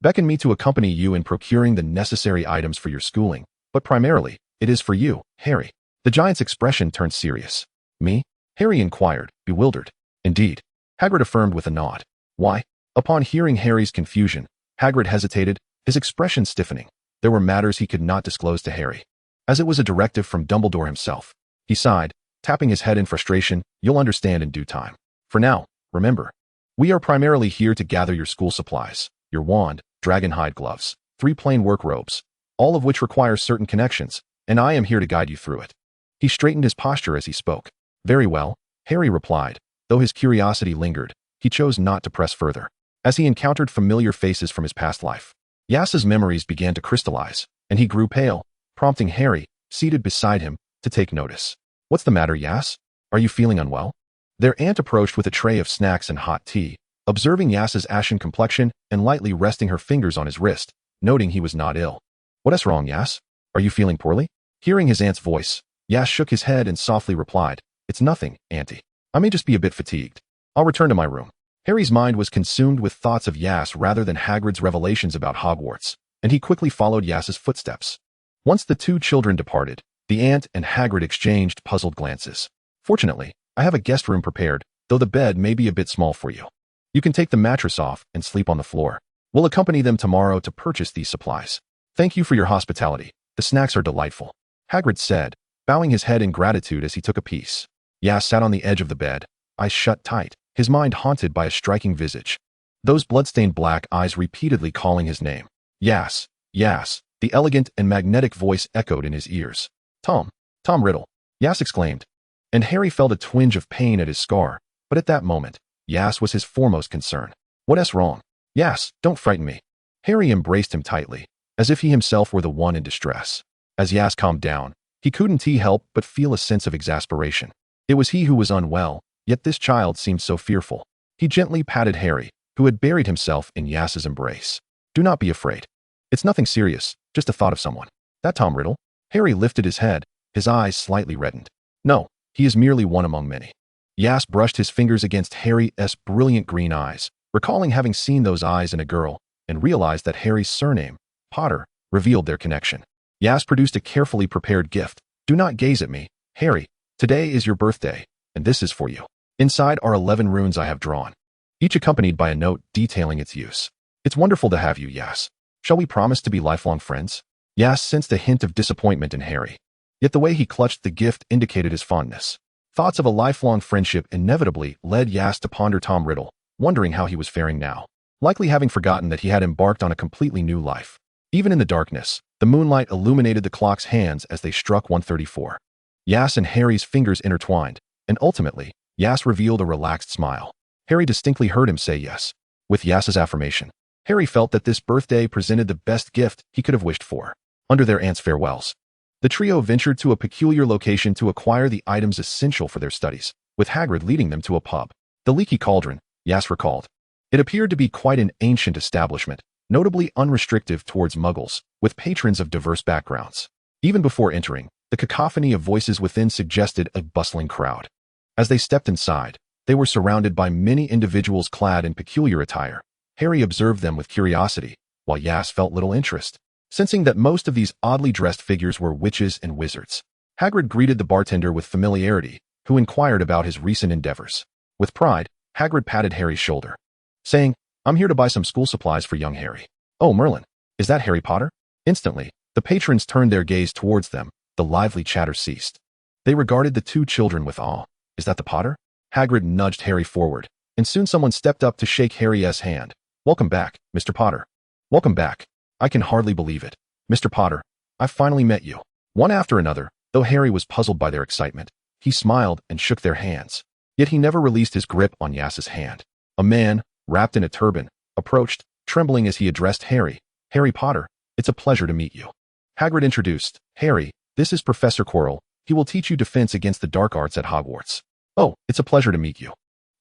beckoned me to accompany you in procuring the necessary items for your schooling, but primarily, it is for you, Harry." The giant's expression turned serious. "Me?" Harry inquired, bewildered. "Indeed," Hagrid affirmed with a nod. "Why?" Upon hearing Harry's confusion, Hagrid hesitated, his expression stiffening. There were matters he could not disclose to Harry, as it was a directive from Dumbledore himself. He sighed, tapping his head in frustration. "You'll understand in due time. For now, remember, we are primarily here to gather your school supplies, your wand, dragon hide gloves, 3 plain work robes, all of which require certain connections, and I am here to guide you through it." He straightened his posture as he spoke. "Very well," Harry replied. Though his curiosity lingered, he chose not to press further, as he encountered familiar faces from his past life. Aias's memories began to crystallize, and he grew pale, prompting Harry, seated beside him, to take notice. "What's the matter, Aias? Are you feeling unwell?" Their aunt approached with a tray of snacks and hot tea, observing Aias's ashen complexion and lightly resting her fingers on his wrist, noting he was not ill. "What's wrong, Aias? Are you feeling poorly?" Hearing his aunt's voice, Aias shook his head and softly replied, "It's nothing, auntie. I may just be a bit fatigued. I'll return to my room." Harry's mind was consumed with thoughts of Aias rather than Hagrid's revelations about Hogwarts, and he quickly followed Aias's footsteps. Once the two children departed, the aunt and Hagrid exchanged puzzled glances. "Fortunately, I have a guest room prepared, though the bed may be a bit small for you. You can take the mattress off and sleep on the floor. We'll accompany them tomorrow to purchase these supplies. Thank you for your hospitality. The snacks are delightful," Hagrid said, bowing his head in gratitude as he took a piece. Aias sat on the edge of the bed, eyes shut tight, his mind haunted by a striking visage. Those blood-stained black eyes repeatedly calling his name. "Aias, Aias," the elegant and magnetic voice echoed in his ears. Tom Riddle," Aias exclaimed, and Harry felt a twinge of pain at his scar, but at that moment, Aias was his foremost concern. "What's wrong?" "Aias, don't frighten me." Harry embraced him tightly, as if he himself were the one in distress. As Aias calmed down, he couldn't help but feel a sense of exasperation. It was he who was unwell, yet this child seemed so fearful. He gently patted Harry, who had buried himself in Aias's embrace. "Do not be afraid. It's nothing serious, just a thought of someone." "That Tom Riddle?" Harry lifted his head, his eyes slightly reddened. "No, he is merely one among many." Aias brushed his fingers against Harry's brilliant green eyes, recalling having seen those eyes in a girl, and realized that Harry's surname, Potter, revealed their connection. Aias produced a carefully prepared gift. "Do not gaze at me, Harry. Today is your birthday, and this is for you. Inside are 11 runes I have drawn, each accompanied by a note detailing its use. It's wonderful to have you, Aias. Shall we promise to be lifelong friends? Aias sensed a hint of disappointment in Harry. Yet the way he clutched the gift indicated his fondness. Thoughts of a lifelong friendship inevitably led Aias to ponder Tom Riddle, wondering how he was faring now, likely having forgotten that he had embarked on a completely new life. Even in the darkness, the moonlight illuminated the clock's hands as they struck 1:34. Aias and Harry's fingers intertwined, and ultimately, Aias revealed a relaxed smile. Harry distinctly heard him say yes. With Aias's affirmation, Harry felt that this birthday presented the best gift he could have wished for. Under their aunt's farewells, the trio ventured to a peculiar location to acquire the items essential for their studies, with Hagrid leading them to a pub. The Leaky Cauldron, Aias recalled. It appeared to be quite an ancient establishment, notably unrestrictive towards muggles, with patrons of diverse backgrounds. Even before entering, the cacophony of voices within suggested a bustling crowd. As they stepped inside, they were surrounded by many individuals clad in peculiar attire. Harry observed them with curiosity, while Aias felt little interest, sensing that most of these oddly dressed figures were witches and wizards. Hagrid greeted the bartender with familiarity, who inquired about his recent endeavors. With pride, Hagrid patted Harry's shoulder, saying, "I'm here to buy some school supplies for young Harry." "Oh, Merlin, is that Harry Potter?" Instantly, the patrons turned their gaze towards them. The lively chatter ceased. They regarded the two children with awe. "Is that the Potter?" Hagrid nudged Harry forward, and soon someone stepped up to shake Harry's hand. "Welcome back, Mr. Potter." "Welcome back. I can hardly believe it. Mr. Potter, I've finally met you." One after another, though Harry was puzzled by their excitement, he smiled and shook their hands. Yet he never released his grip on Aias's hand. A man, wrapped in a turban, approached, trembling as he addressed Harry. "Harry Potter, it's a pleasure to meet you." Hagrid introduced, "Harry, this is Professor Quirrell. He will teach you defense against the dark arts at Hogwarts." "Oh, it's a pleasure to meet you."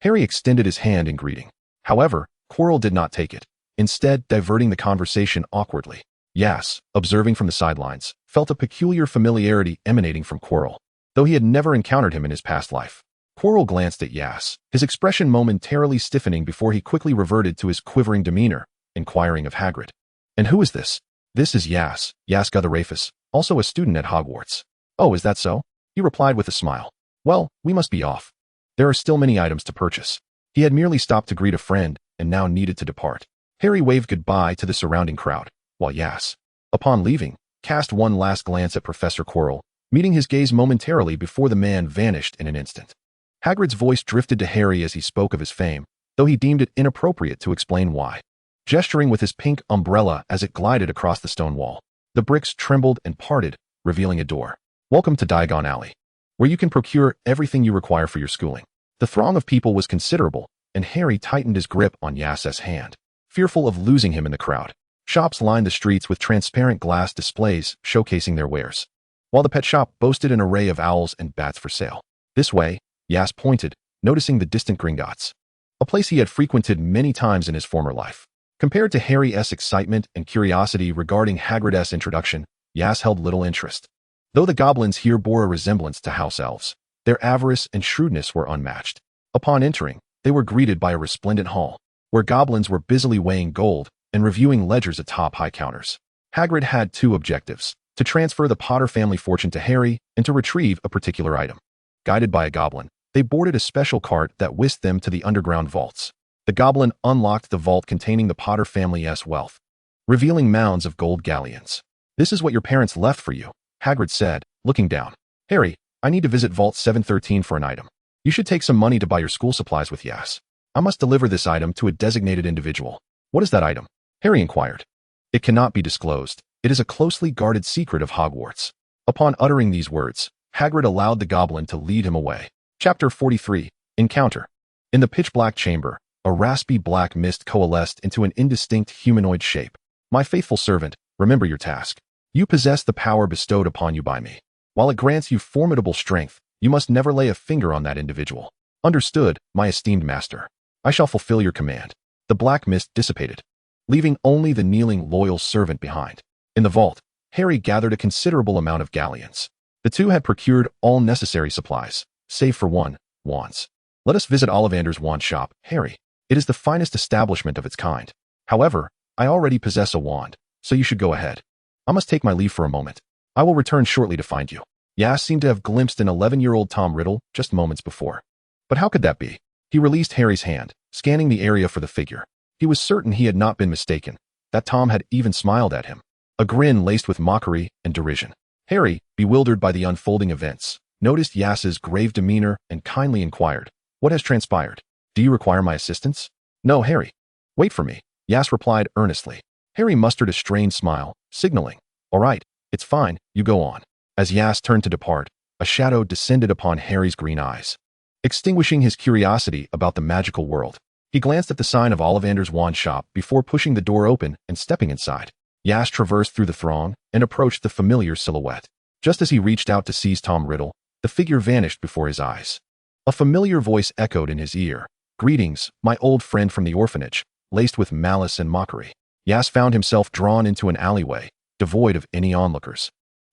Harry extended his hand in greeting. However, Quirrell did not take it, instead diverting the conversation awkwardly. Aias, observing from the sidelines, felt a peculiar familiarity emanating from Quirrell, though he had never encountered him in his past life. Quirrell glanced at Aias, his expression momentarily stiffening before he quickly reverted to his quivering demeanor, inquiring of Hagrid. "And who is this?" "This is Aias Gutherafus, also a student at Hogwarts." "Oh, is that so?" he replied with a smile. "Well, we must be off. There are still many items to purchase." He had merely stopped to greet a friend, and now needed to depart. Harry waved goodbye to the surrounding crowd, while Aias, upon leaving, cast one last glance at Professor Quirrell, meeting his gaze momentarily before the man vanished in an instant. Hagrid's voice drifted to Harry as he spoke of his fame, though he deemed it inappropriate to explain why. Gesturing with his pink umbrella as it glided across the stone wall, the bricks trembled and parted, revealing a door. "Welcome to Diagon Alley, where you can procure everything you require for your schooling." The throng of people was considerable, and Harry tightened his grip on Aias's hand, fearful of losing him in the crowd. Shops lined the streets with transparent glass displays showcasing their wares, while the pet shop boasted an array of owls and bats for sale. This way, Aias pointed, noticing the distant Gringotts, a place he had frequented many times in his former life. Compared to Harry's excitement and curiosity regarding Hagrid's introduction, Aias held little interest. Though the goblins here bore a resemblance to house elves, their avarice and shrewdness were unmatched. Upon entering, they were greeted by a resplendent hall, where goblins were busily weighing gold and reviewing ledgers atop high counters. Hagrid had two objectives: to transfer the Potter family fortune to Harry and to retrieve a particular item. Guided by a goblin, they boarded a special cart that whisked them to the underground vaults. The goblin unlocked the vault containing the Potter family's wealth, revealing mounds of gold galleons. "This is what your parents left for you," Hagrid said, looking down. "Harry, I need to visit Vault 713 for an item. You should take some money to buy your school supplies with Aias. I must deliver this item to a designated individual." "What is that item?" Harry inquired. "It cannot be disclosed. It is a closely guarded secret of Hogwarts." Upon uttering these words, Hagrid allowed the goblin to lead him away. Chapter 43, Encounter. In the pitch-black chamber, a raspy black mist coalesced into an indistinct humanoid shape. "My faithful servant, remember your task. You possess the power bestowed upon you by me. While it grants you formidable strength, you must never lay a finger on that individual. Understood, my esteemed master. I shall fulfill your command." The black mist dissipated, leaving only the kneeling, loyal servant behind. In the vault, Harry gathered a considerable amount of galleons. The two had procured all necessary supplies, save for one, wands. "Let us visit Ollivander's wand shop, Harry. It is the finest establishment of its kind. However, I already possess a wand, so you should go ahead. I must take my leave for a moment. I will return shortly to find you." Yas seemed to have glimpsed an 11-year-old Tom Riddle just moments before. But how could that be? He released Harry's hand, scanning the area for the figure. He was certain he had not been mistaken, that Tom had even smiled at him, a grin laced with mockery and derision. Harry, bewildered by the unfolding events, noticed Yas's grave demeanor and kindly inquired, "What has transpired? Do you require my assistance?" "No, Harry. Wait for me," Yas replied earnestly. Harry mustered a strained smile, signaling, "All right, it's fine, you go on." As Yas turned to depart, a shadow descended upon Harry's green eyes, extinguishing his curiosity about the magical world. He glanced at the sign of Ollivander's wand shop before pushing the door open and stepping inside. Yas traversed through the throng and approached the familiar silhouette. Just as he reached out to seize Tom Riddle, the figure vanished before his eyes. A familiar voice echoed in his ear, "Greetings, my old friend from the orphanage," laced with malice and mockery. Yas found himself drawn into an alleyway, devoid of any onlookers.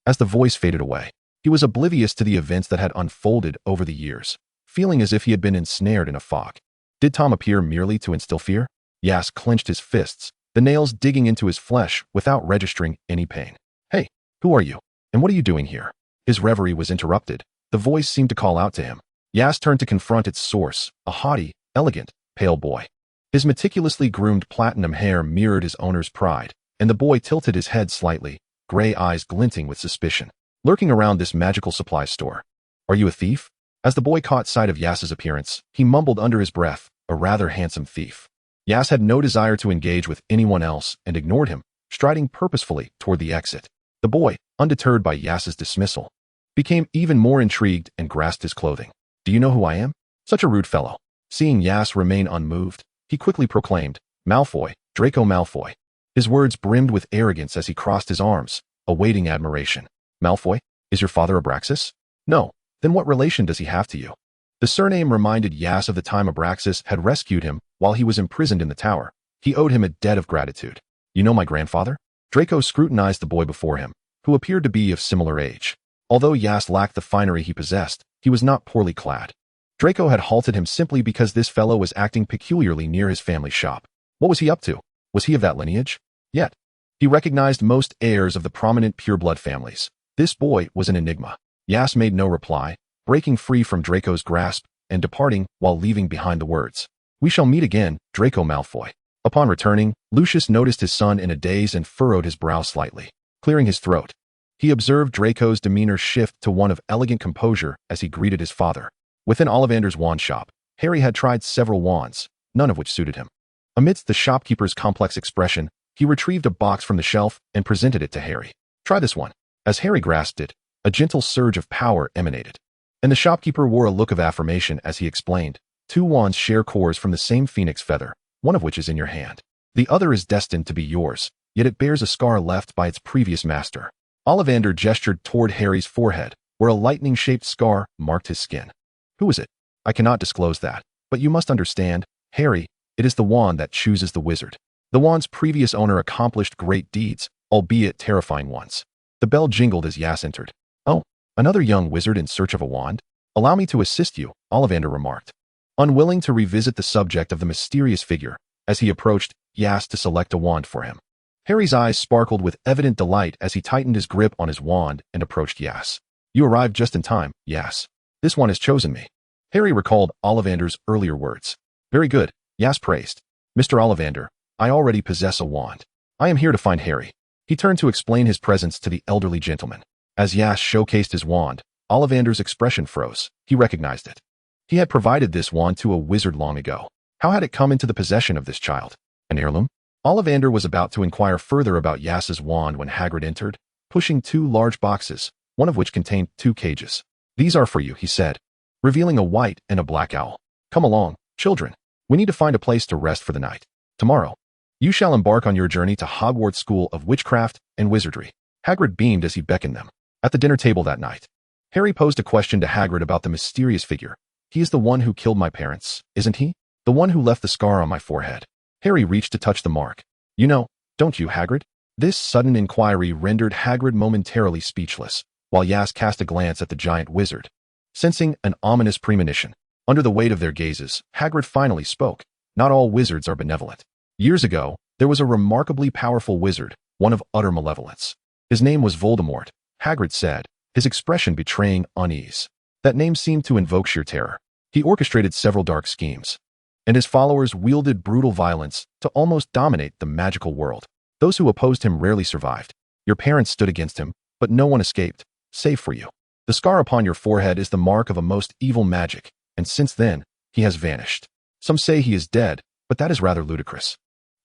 As the voice faded away, he was oblivious to the events that had unfolded over the years, feeling as if he had been ensnared in a fog. Did Tom appear merely to instill fear? Yas clenched his fists, the nails digging into his flesh without registering any pain. "Hey, who are you? And what are you doing here?" His reverie was interrupted. The voice seemed to call out to him. Yas turned to confront its source, a haughty, elegant, pale boy. His meticulously groomed platinum hair mirrored his owner's pride, and the boy tilted his head slightly, gray eyes glinting with suspicion. Lurking around this magical supply store. "Are you a thief?" As the boy caught sight of Yas's appearance, he mumbled under his breath, "A rather handsome thief." Yas had no desire to engage with anyone else and ignored him, striding purposefully toward the exit. The boy, undeterred by Yas's dismissal, became even more intrigued and grasped his clothing. "Do you know who I am? Such a rude fellow." Seeing Yas remain unmoved, he quickly proclaimed, "Malfoy, Draco Malfoy." His words brimmed with arrogance as he crossed his arms, awaiting admiration. "Malfoy? Is your father Abraxas?" "No. Then what relation does he have to you?" The surname reminded Yas of the time Abraxas had rescued him while he was imprisoned in the tower. He owed him a debt of gratitude. "You know my grandfather?" Draco scrutinized the boy before him, who appeared to be of similar age. Although Yas lacked the finery he possessed, he was not poorly clad. Draco had halted him simply because this fellow was acting peculiarly near his family shop. What was he up to? Was he of that lineage? Yet, he recognized most heirs of the prominent pureblood families. This boy was an enigma. Yas made no reply, breaking free from Draco's grasp and departing while leaving behind the words, "We shall meet again, Draco Malfoy." Upon returning, Lucius noticed his son in a daze and furrowed his brow slightly, clearing his throat. He observed Draco's demeanor shift to one of elegant composure as he greeted his father. Within Ollivander's wand shop, Harry had tried several wands, none of which suited him. Amidst the shopkeeper's complex expression, he retrieved a box from the shelf and presented it to Harry. "Try this one." As Harry grasped it, a gentle surge of power emanated, and the shopkeeper wore a look of affirmation as he explained, "Two wands share cores from the same phoenix feather, one of which is in your hand. The other is destined to be yours, yet it bears a scar left by its previous master." Ollivander gestured toward Harry's forehead, where a lightning-shaped scar marked his skin. "Who is it?" "I cannot disclose that, but you must understand, Harry, it is the wand that chooses the wizard. The wand's previous owner accomplished great deeds, albeit terrifying ones." The bell jingled as Yas entered. "Oh, another young wizard in search of a wand? Allow me to assist you," Ollivander remarked, unwilling to revisit the subject of the mysterious figure. As he approached, Yas to select a wand for him. Harry's eyes sparkled with evident delight as he tightened his grip on his wand and approached Yas. "You arrived just in time, Yas. This one has chosen me." Harry recalled Ollivander's earlier words. "Very good," Yas praised. "Mr. Ollivander, I already possess a wand. I am here to find Harry." He turned to explain his presence to the elderly gentleman. As Yas showcased his wand, Ollivander's expression froze. He recognized it. He had provided this wand to a wizard long ago. How had it come into the possession of this child? An heirloom? Ollivander was about to inquire further about Yas's wand when Hagrid entered, pushing two large boxes, one of which contained 2 cages. "These are for you," he said, revealing a white and a black owl. "Come along, children. We need to find a place to rest for the night. Tomorrow, you shall embark on your journey to Hogwarts School of Witchcraft and Wizardry." Hagrid beamed as he beckoned them. At the dinner table that night, Harry posed a question to Hagrid about the mysterious figure. "He is the one who killed my parents, isn't he? The one who left the scar on my forehead?" Harry reached to touch the mark. "You know, don't you, Hagrid?" This sudden inquiry rendered Hagrid momentarily speechless, while Yas cast a glance at the giant wizard. Sensing an ominous premonition, under the weight of their gazes, Hagrid finally spoke. "Not all wizards are benevolent. Years ago, there was a remarkably powerful wizard, one of utter malevolence. His name was Voldemort," Hagrid said, his expression betraying unease. That name seemed to invoke sheer terror. He orchestrated several dark schemes, and his followers wielded brutal violence to almost dominate the magical world. Those who opposed him rarely survived. Your parents stood against him, but no one escaped, save for you. The scar upon your forehead is the mark of a most evil magic, and since then, he has vanished. Some say he is dead, but that is rather ludicrous.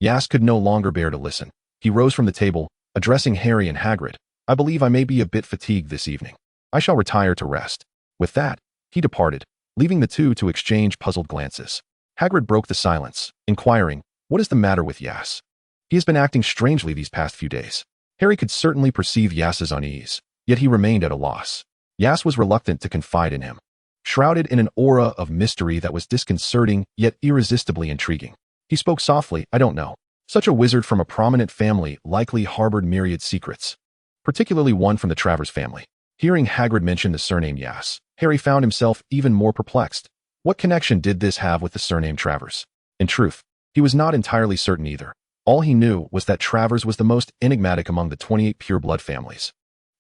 Aias could no longer bear to listen. He rose from the table, addressing Harry and Hagrid. I believe I may be a bit fatigued this evening. I shall retire to rest. With that, he departed, leaving the two to exchange puzzled glances. Hagrid broke the silence, inquiring, what is the matter with Aias? He has been acting strangely these past few days. Harry could certainly perceive Aias's unease, yet he remained at a loss. Aias was reluctant to confide in him, shrouded in an aura of mystery that was disconcerting yet irresistibly intriguing. He spoke softly, I don't know. Such a wizard from a prominent family likely harbored myriad secrets, particularly one from the Travers family. Hearing Hagrid mention the surname Aias, Harry found himself even more perplexed. What connection did this have with the surname Travers? In truth, he was not entirely certain either. All he knew was that Travers was the most enigmatic among the 28 pureblood families.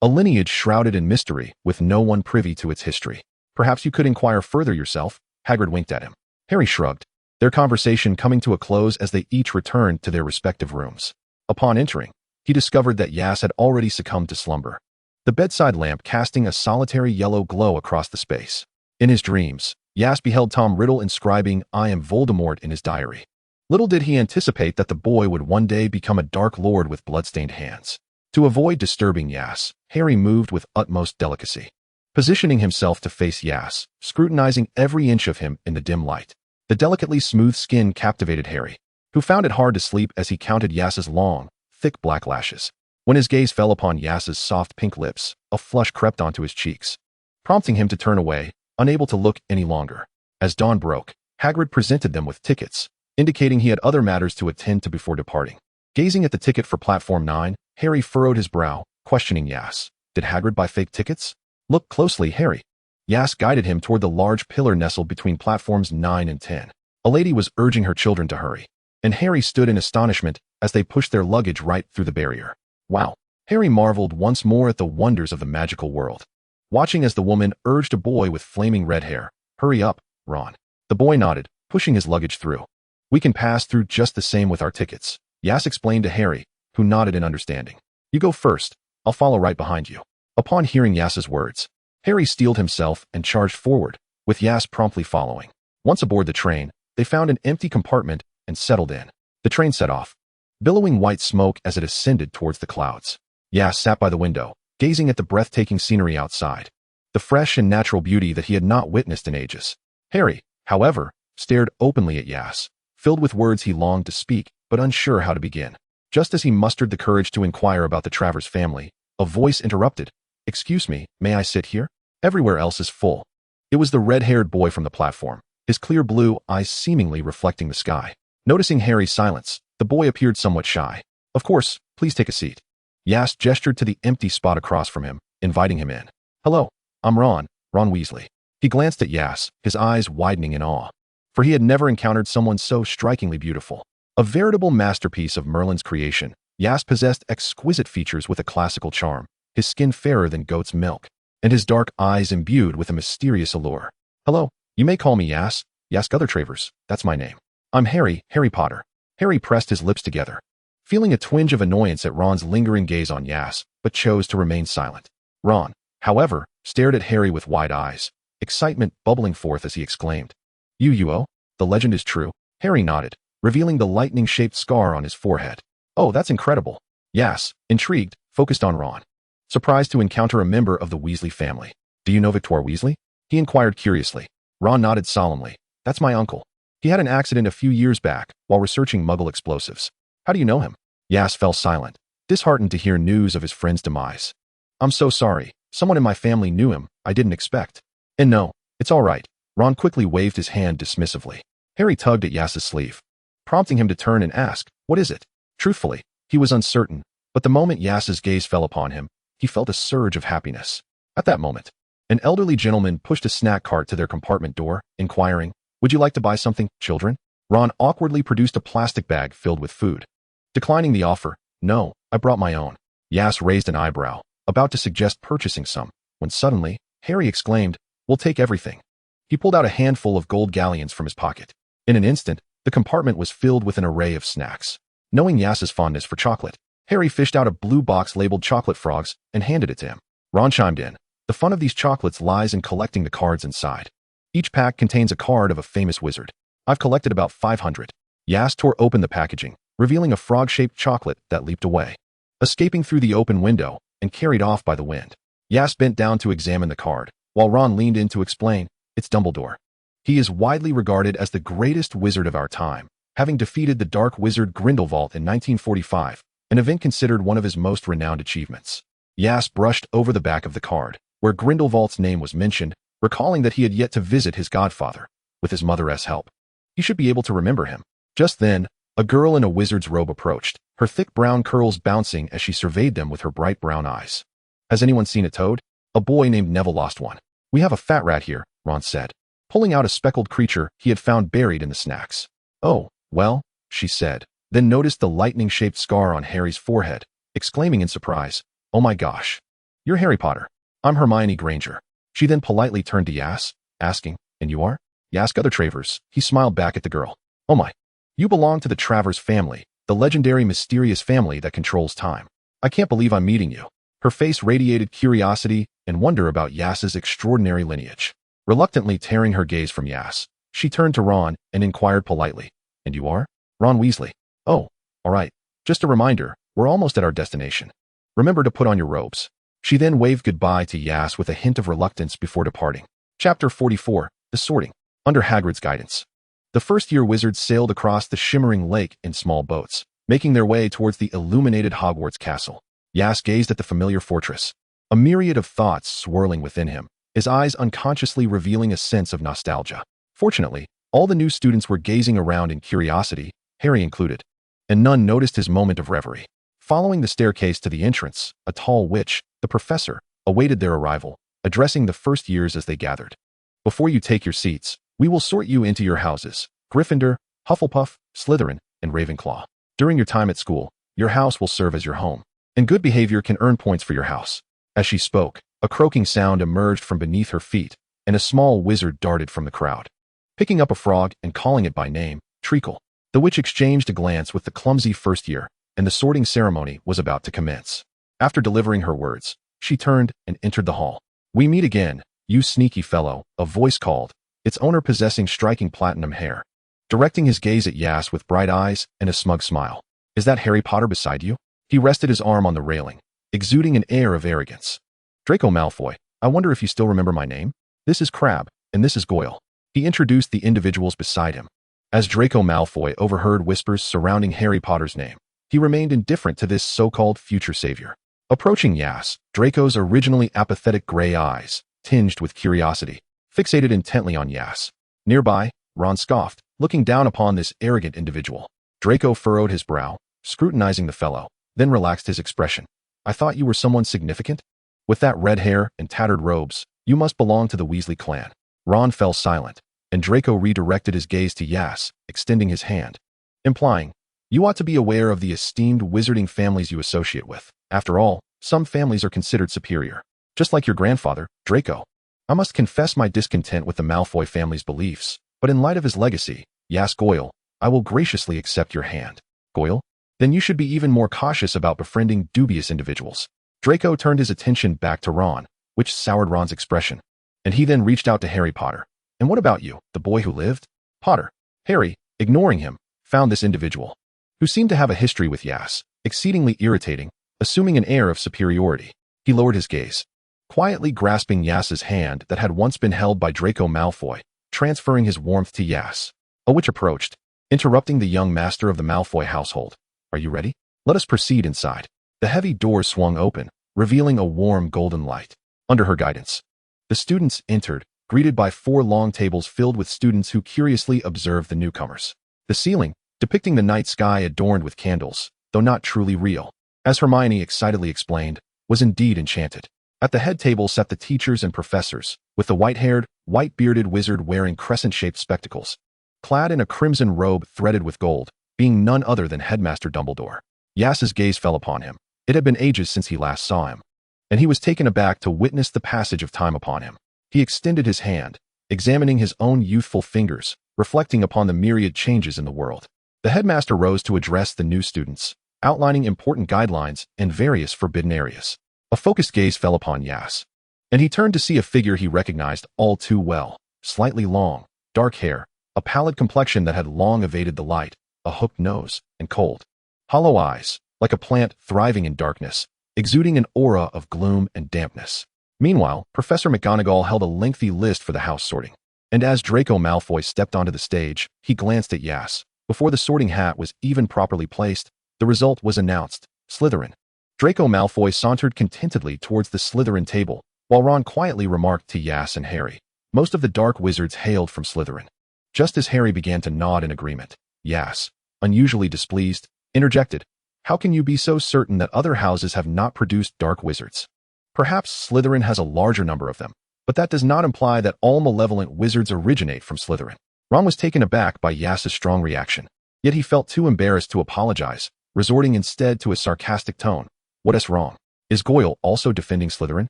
A lineage shrouded in mystery, with no one privy to its history. Perhaps you could inquire further yourself. Hagrid winked at him. Harry shrugged, their conversation coming to a close as they each returned to their respective rooms. Upon entering, he discovered that Aias had already succumbed to slumber, the bedside lamp casting a solitary yellow glow across the space. In his dreams, Aias beheld Tom Riddle inscribing, I am Voldemort in his diary. Little did he anticipate that the boy would one day become a Dark Lord with bloodstained hands. To avoid disturbing Aias, Harry moved with utmost delicacy, positioning himself to face Aias, scrutinizing every inch of him in the dim light. The delicately smooth skin captivated Harry, who found it hard to sleep as he counted Aias's long, thick black lashes. When his gaze fell upon Aias's soft pink lips, a flush crept onto his cheeks, prompting him to turn away, unable to look any longer. As dawn broke, Hagrid presented them with tickets, indicating he had other matters to attend to before departing. Gazing at the ticket for Platform 9, Harry furrowed his brow, questioning Aias. Did Hagrid buy fake tickets? Look closely, Harry. Aias guided him toward the large pillar nestled between platforms 9 and 10. A lady was urging her children to hurry, and Harry stood in astonishment as they pushed their luggage right through the barrier. Wow! Harry marveled once more at the wonders of the magical world, watching as the woman urged a boy with flaming red hair. Hurry up, Ron. The boy nodded, pushing his luggage through. We can pass through just the same with our tickets, Aias explained to Harry, who nodded in understanding. You go first. I'll follow right behind you. Upon hearing Aias's words, Harry steeled himself and charged forward, with Aias promptly following. Once aboard the train, they found an empty compartment and settled in. The train set off, billowing white smoke as it ascended towards the clouds. Aias sat by the window, gazing at the breathtaking scenery outside, the fresh and natural beauty that he had not witnessed in ages. Harry, however, stared openly at Aias, filled with words he longed to speak, but unsure how to begin. Just as he mustered the courage to inquire about the Travers family, a voice interrupted. Excuse me, may I sit here? Everywhere else is full. It was the red-haired boy from the platform, his clear blue eyes seemingly reflecting the sky. Noticing Harry's silence, the boy appeared somewhat shy. Of course, please take a seat. Aias gestured to the empty spot across from him, inviting him in. Hello, I'm Ron Weasley. He glanced at Aias, his eyes widening in awe, for he had never encountered someone so strikingly beautiful. A veritable masterpiece of Merlin's creation, Aias possessed exquisite features with a classical charm, his skin fairer than goat's milk, and his dark eyes imbued with a mysterious allure. Hello, you may call me Aias Travers, that's my name. I'm Harry Potter. Harry pressed his lips together, feeling a twinge of annoyance at Ron's lingering gaze on Aias, but chose to remain silent. Ron, however, stared at Harry with wide eyes, excitement bubbling forth as he exclaimed, You, the legend is true? Harry nodded, revealing the lightning-shaped scar on his forehead. Oh, that's incredible. Aias, intrigued, focused on Ron, surprised to encounter a member of the Weasley family. Do you know Victor Weasley? He inquired curiously. Ron nodded solemnly. That's my uncle. He had an accident a few years back while researching Muggle explosives. How do you know him? Aias fell silent, disheartened to hear news of his friend's demise. I'm so sorry. Someone in my family knew him. I didn't expect. And no, it's all right. Ron quickly waved his hand dismissively. Harry tugged at Aias's sleeve, prompting him to turn and ask, What is it? Truthfully, he was uncertain, but the moment Aias's gaze fell upon him, he felt a surge of happiness. At that moment, an elderly gentleman pushed a snack cart to their compartment door, inquiring, Would you like to buy something, children? Ron awkwardly produced a plastic bag filled with food. Declining the offer, No, I brought my own. Aias raised an eyebrow, about to suggest purchasing some, when suddenly, Harry exclaimed, "We'll take everything." He pulled out a handful of gold galleons from his pocket. In an instant, the compartment was filled with an array of snacks. Knowing Yas's fondness for chocolate, Harry fished out a blue box labeled chocolate frogs and handed it to him. Ron chimed in, "The fun of these chocolates lies in collecting the cards inside. Each pack contains a card of a famous wizard. I've collected about 500. Yas tore open the packaging, revealing a frog-shaped chocolate that leaped away, escaping through the open window and carried off by the wind. Yas bent down to examine the card, while Ron leaned in to explain, "It's Dumbledore. He is widely regarded as the greatest wizard of our time, having defeated the dark wizard Grindelwald in 1945, an event considered one of his most renowned achievements." Yas brushed over the back of the card, where Grindelwald's name was mentioned, recalling that he had yet to visit his godfather. With his mother's help, he should be able to remember him. Just then, a girl in a wizard's robe approached, her thick brown curls bouncing as she surveyed them with her bright brown eyes. "Has anyone seen a toad?" A boy named Neville lost one. "We have a fat rat here," Ron said, pulling out a speckled creature he had found buried in the snacks. "Oh, well," she said, then noticed the lightning-shaped scar on Harry's forehead, exclaiming in surprise, "Oh my gosh. You're Harry Potter. I'm Hermione Granger." She then politely turned to Yas, asking, "And you are?" "Yask other Travers." He smiled back at the girl. "Oh my. You belong to the Travers family, the legendary mysterious family that controls time. I can't believe I'm meeting you." Her face radiated curiosity and wonder about Yas's extraordinary lineage. Reluctantly tearing her gaze from Yas, she turned to Ron and inquired politely, "And you are?" "Ron Weasley." "Oh, all right. Just a reminder, we're almost at our destination. Remember to put on your robes." She then waved goodbye to Yas with a hint of reluctance before departing. Chapter 44, The Sorting. Under Hagrid's guidance, the first-year wizards sailed across the shimmering lake in small boats, making their way towards the illuminated Hogwarts castle. Yas gazed at the familiar fortress, a myriad of thoughts swirling within him, his eyes unconsciously revealing a sense of nostalgia. Fortunately, all the new students were gazing around in curiosity, Harry included, and none noticed his moment of reverie. Following the staircase to the entrance, a tall witch, the professor, awaited their arrival, addressing the first years as they gathered. "Before you take your seats, we will sort you into your houses: Gryffindor, Hufflepuff, Slytherin, and Ravenclaw. During your time at school, your house will serve as your home, and good behavior can earn points for your house." As she spoke, a croaking sound emerged from beneath her feet, and a small wizard darted from the crowd. Picking up a frog and calling it by name, Treacle, the witch exchanged a glance with the clumsy first year, and the sorting ceremony was about to commence. After delivering her words, she turned and entered the hall. "We meet again, you sneaky fellow," a voice called, its owner possessing striking platinum hair, directing his gaze at Yas with bright eyes and a smug smile. "Is that Harry Potter beside you?" He rested his arm on the railing, exuding an air of arrogance. "Draco Malfoy, I wonder if you still remember my name? This is Crabbe, and this is Goyle." He introduced the individuals beside him. As Draco Malfoy overheard whispers surrounding Harry Potter's name, he remained indifferent to this so-called future savior. Approaching Yas, Draco's originally apathetic gray eyes, tinged with curiosity, fixated intently on Yas. Nearby, Ron scoffed, looking down upon this arrogant individual. Draco furrowed his brow, scrutinizing the fellow, then relaxed his expression. "I thought you were someone significant? With that red hair and tattered robes, you must belong to the Weasley clan." Ron fell silent, and Draco redirected his gaze to Yas, extending his hand, implying, "You ought to be aware of the esteemed wizarding families you associate with. After all, some families are considered superior. Just like your grandfather, Draco. I must confess my discontent with the Malfoy family's beliefs, but in light of his legacy, Yas Goyle, I will graciously accept your hand." "Goyle? Then you should be even more cautious about befriending dubious individuals." Draco turned his attention back to Ron, which soured Ron's expression, and he then reached out to Harry Potter. "And what about you, the boy who lived?" Potter. Harry, ignoring him, found this individual, who seemed to have a history with Yas, exceedingly irritating, assuming an air of superiority. He lowered his gaze, quietly grasping Yas's hand that had once been held by Draco Malfoy, transferring his warmth to Yas. A witch approached, interrupting the young master of the Malfoy household. "Are you ready? Let us proceed inside." The heavy doors swung open, revealing a warm golden light. Under her guidance, the students entered, greeted by 4 long tables filled with students who curiously observed the newcomers. The ceiling, depicting the night sky adorned with candles, though not truly real, as Hermione excitedly explained, was indeed enchanted. At the head table sat the teachers and professors, with the white-haired, white-bearded wizard wearing crescent-shaped spectacles, clad in a crimson robe threaded with gold, being none other than Headmaster Dumbledore. Yas's gaze fell upon him. It had been ages since he last saw him. and he was taken aback to witness the passage of time upon him. He extended his hand, examining his own youthful fingers, reflecting upon the myriad changes in the world. The headmaster rose to address the new students, outlining important guidelines and various forbidden areas. A focused gaze fell upon Aias, and he turned to see a figure he recognized all too well, slightly long, dark hair, a pallid complexion that had long evaded the light, a hooked nose, and cold, hollow eyes, like a plant thriving in darkness, exuding an aura of gloom and dampness. Meanwhile, Professor McGonagall held a lengthy list for the house sorting, and as Draco Malfoy stepped onto the stage, he glanced at Aias. Before the sorting hat was even properly placed, the result was announced: Slytherin. Draco Malfoy sauntered contentedly towards the Slytherin table, while Ron quietly remarked to Aias and Harry, "Most of the dark wizards hailed from Slytherin." Just as Harry began to nod in agreement, Aias, unusually displeased, interjected, "How can you be so certain that other houses have not produced dark wizards? Perhaps Slytherin has a larger number of them, but that does not imply that all malevolent wizards originate from Slytherin." Ron was taken aback by Aias's strong reaction, yet he felt too embarrassed to apologize, resorting instead to a sarcastic tone. "What is wrong? Is Goyle also defending Slytherin?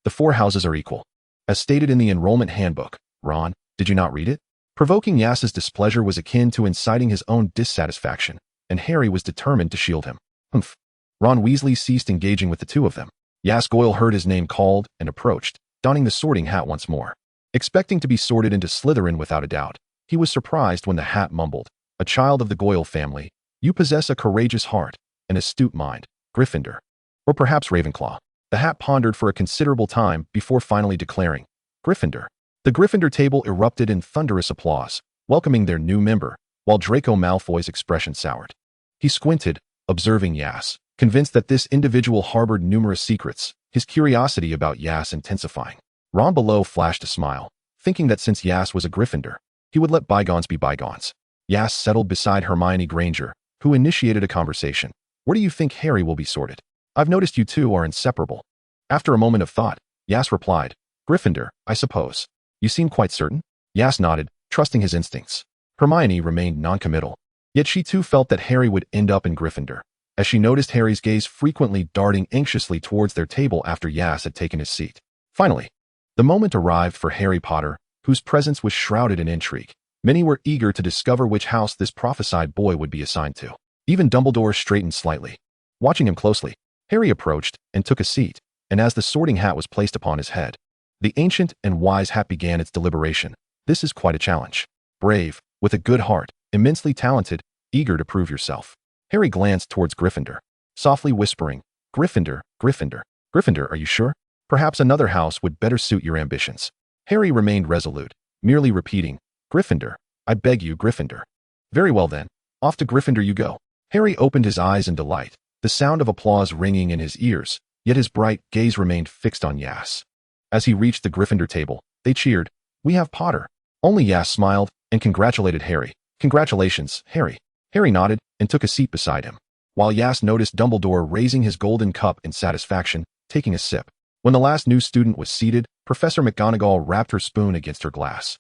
The four houses are equal. As stated in the enrollment handbook." "Ron, did you not read it?" Provoking Aias's displeasure was akin to inciting his own dissatisfaction, and Harry was determined to shield him. "Humph." Ron Weasley ceased engaging with the two of them. Aias Goyle heard his name called and approached, donning the sorting hat once more. Expecting to be sorted into Slytherin without a doubt, he was surprised when the hat mumbled, "A child of the Goyle family, you possess a courageous heart, an astute mind, Gryffindor. Or perhaps Ravenclaw." The hat pondered for a considerable time before finally declaring, "Gryffindor." The Gryffindor table erupted in thunderous applause, welcoming their new member, while Draco Malfoy's expression soured. He squinted, observing Aias, convinced that this individual harbored numerous secrets, his curiosity about Aias intensifying. Ron below flashed a smile, thinking that since Aias was a Gryffindor, he would let bygones be bygones. Aias settled beside Hermione Granger, who initiated a conversation. "Where do you think Harry will be sorted? I've noticed you two are inseparable." After a moment of thought, Aias replied, "Gryffindor, I suppose. You seem quite certain?" Aias nodded, trusting his instincts. Hermione remained noncommittal, yet she too felt that Harry would end up in Gryffindor, as she noticed Harry's gaze frequently darting anxiously towards their table after Aias had taken his seat. Finally, the moment arrived for Harry Potter, whose presence was shrouded in intrigue. Many were eager to discover which house this prophesied boy would be assigned to. Even Dumbledore straightened slightly. Watching him closely, Harry approached and took a seat, and as the sorting hat was placed upon his head, the ancient and wise hat began its deliberation. "This is quite a challenge. Brave, with a good heart, immensely talented, eager to prove yourself." Harry glanced towards Gryffindor, softly whispering, "Gryffindor, Gryffindor. Gryffindor, are you sure? Perhaps another house would better suit your ambitions." Harry remained resolute, merely repeating, "Gryffindor, I beg you, Gryffindor." "Very well then, off to Gryffindor you go." Harry opened his eyes in delight, the sound of applause ringing in his ears, yet his bright gaze remained fixed on Aias. As he reached the Gryffindor table, they cheered, "We have Potter." Only Aias smiled and congratulated Harry. "Congratulations, Harry." Harry nodded and took a seat beside him, while Aias noticed Dumbledore raising his golden cup in satisfaction, taking a sip. When the last new student was seated, Professor McGonagall rapped her spoon against her glass,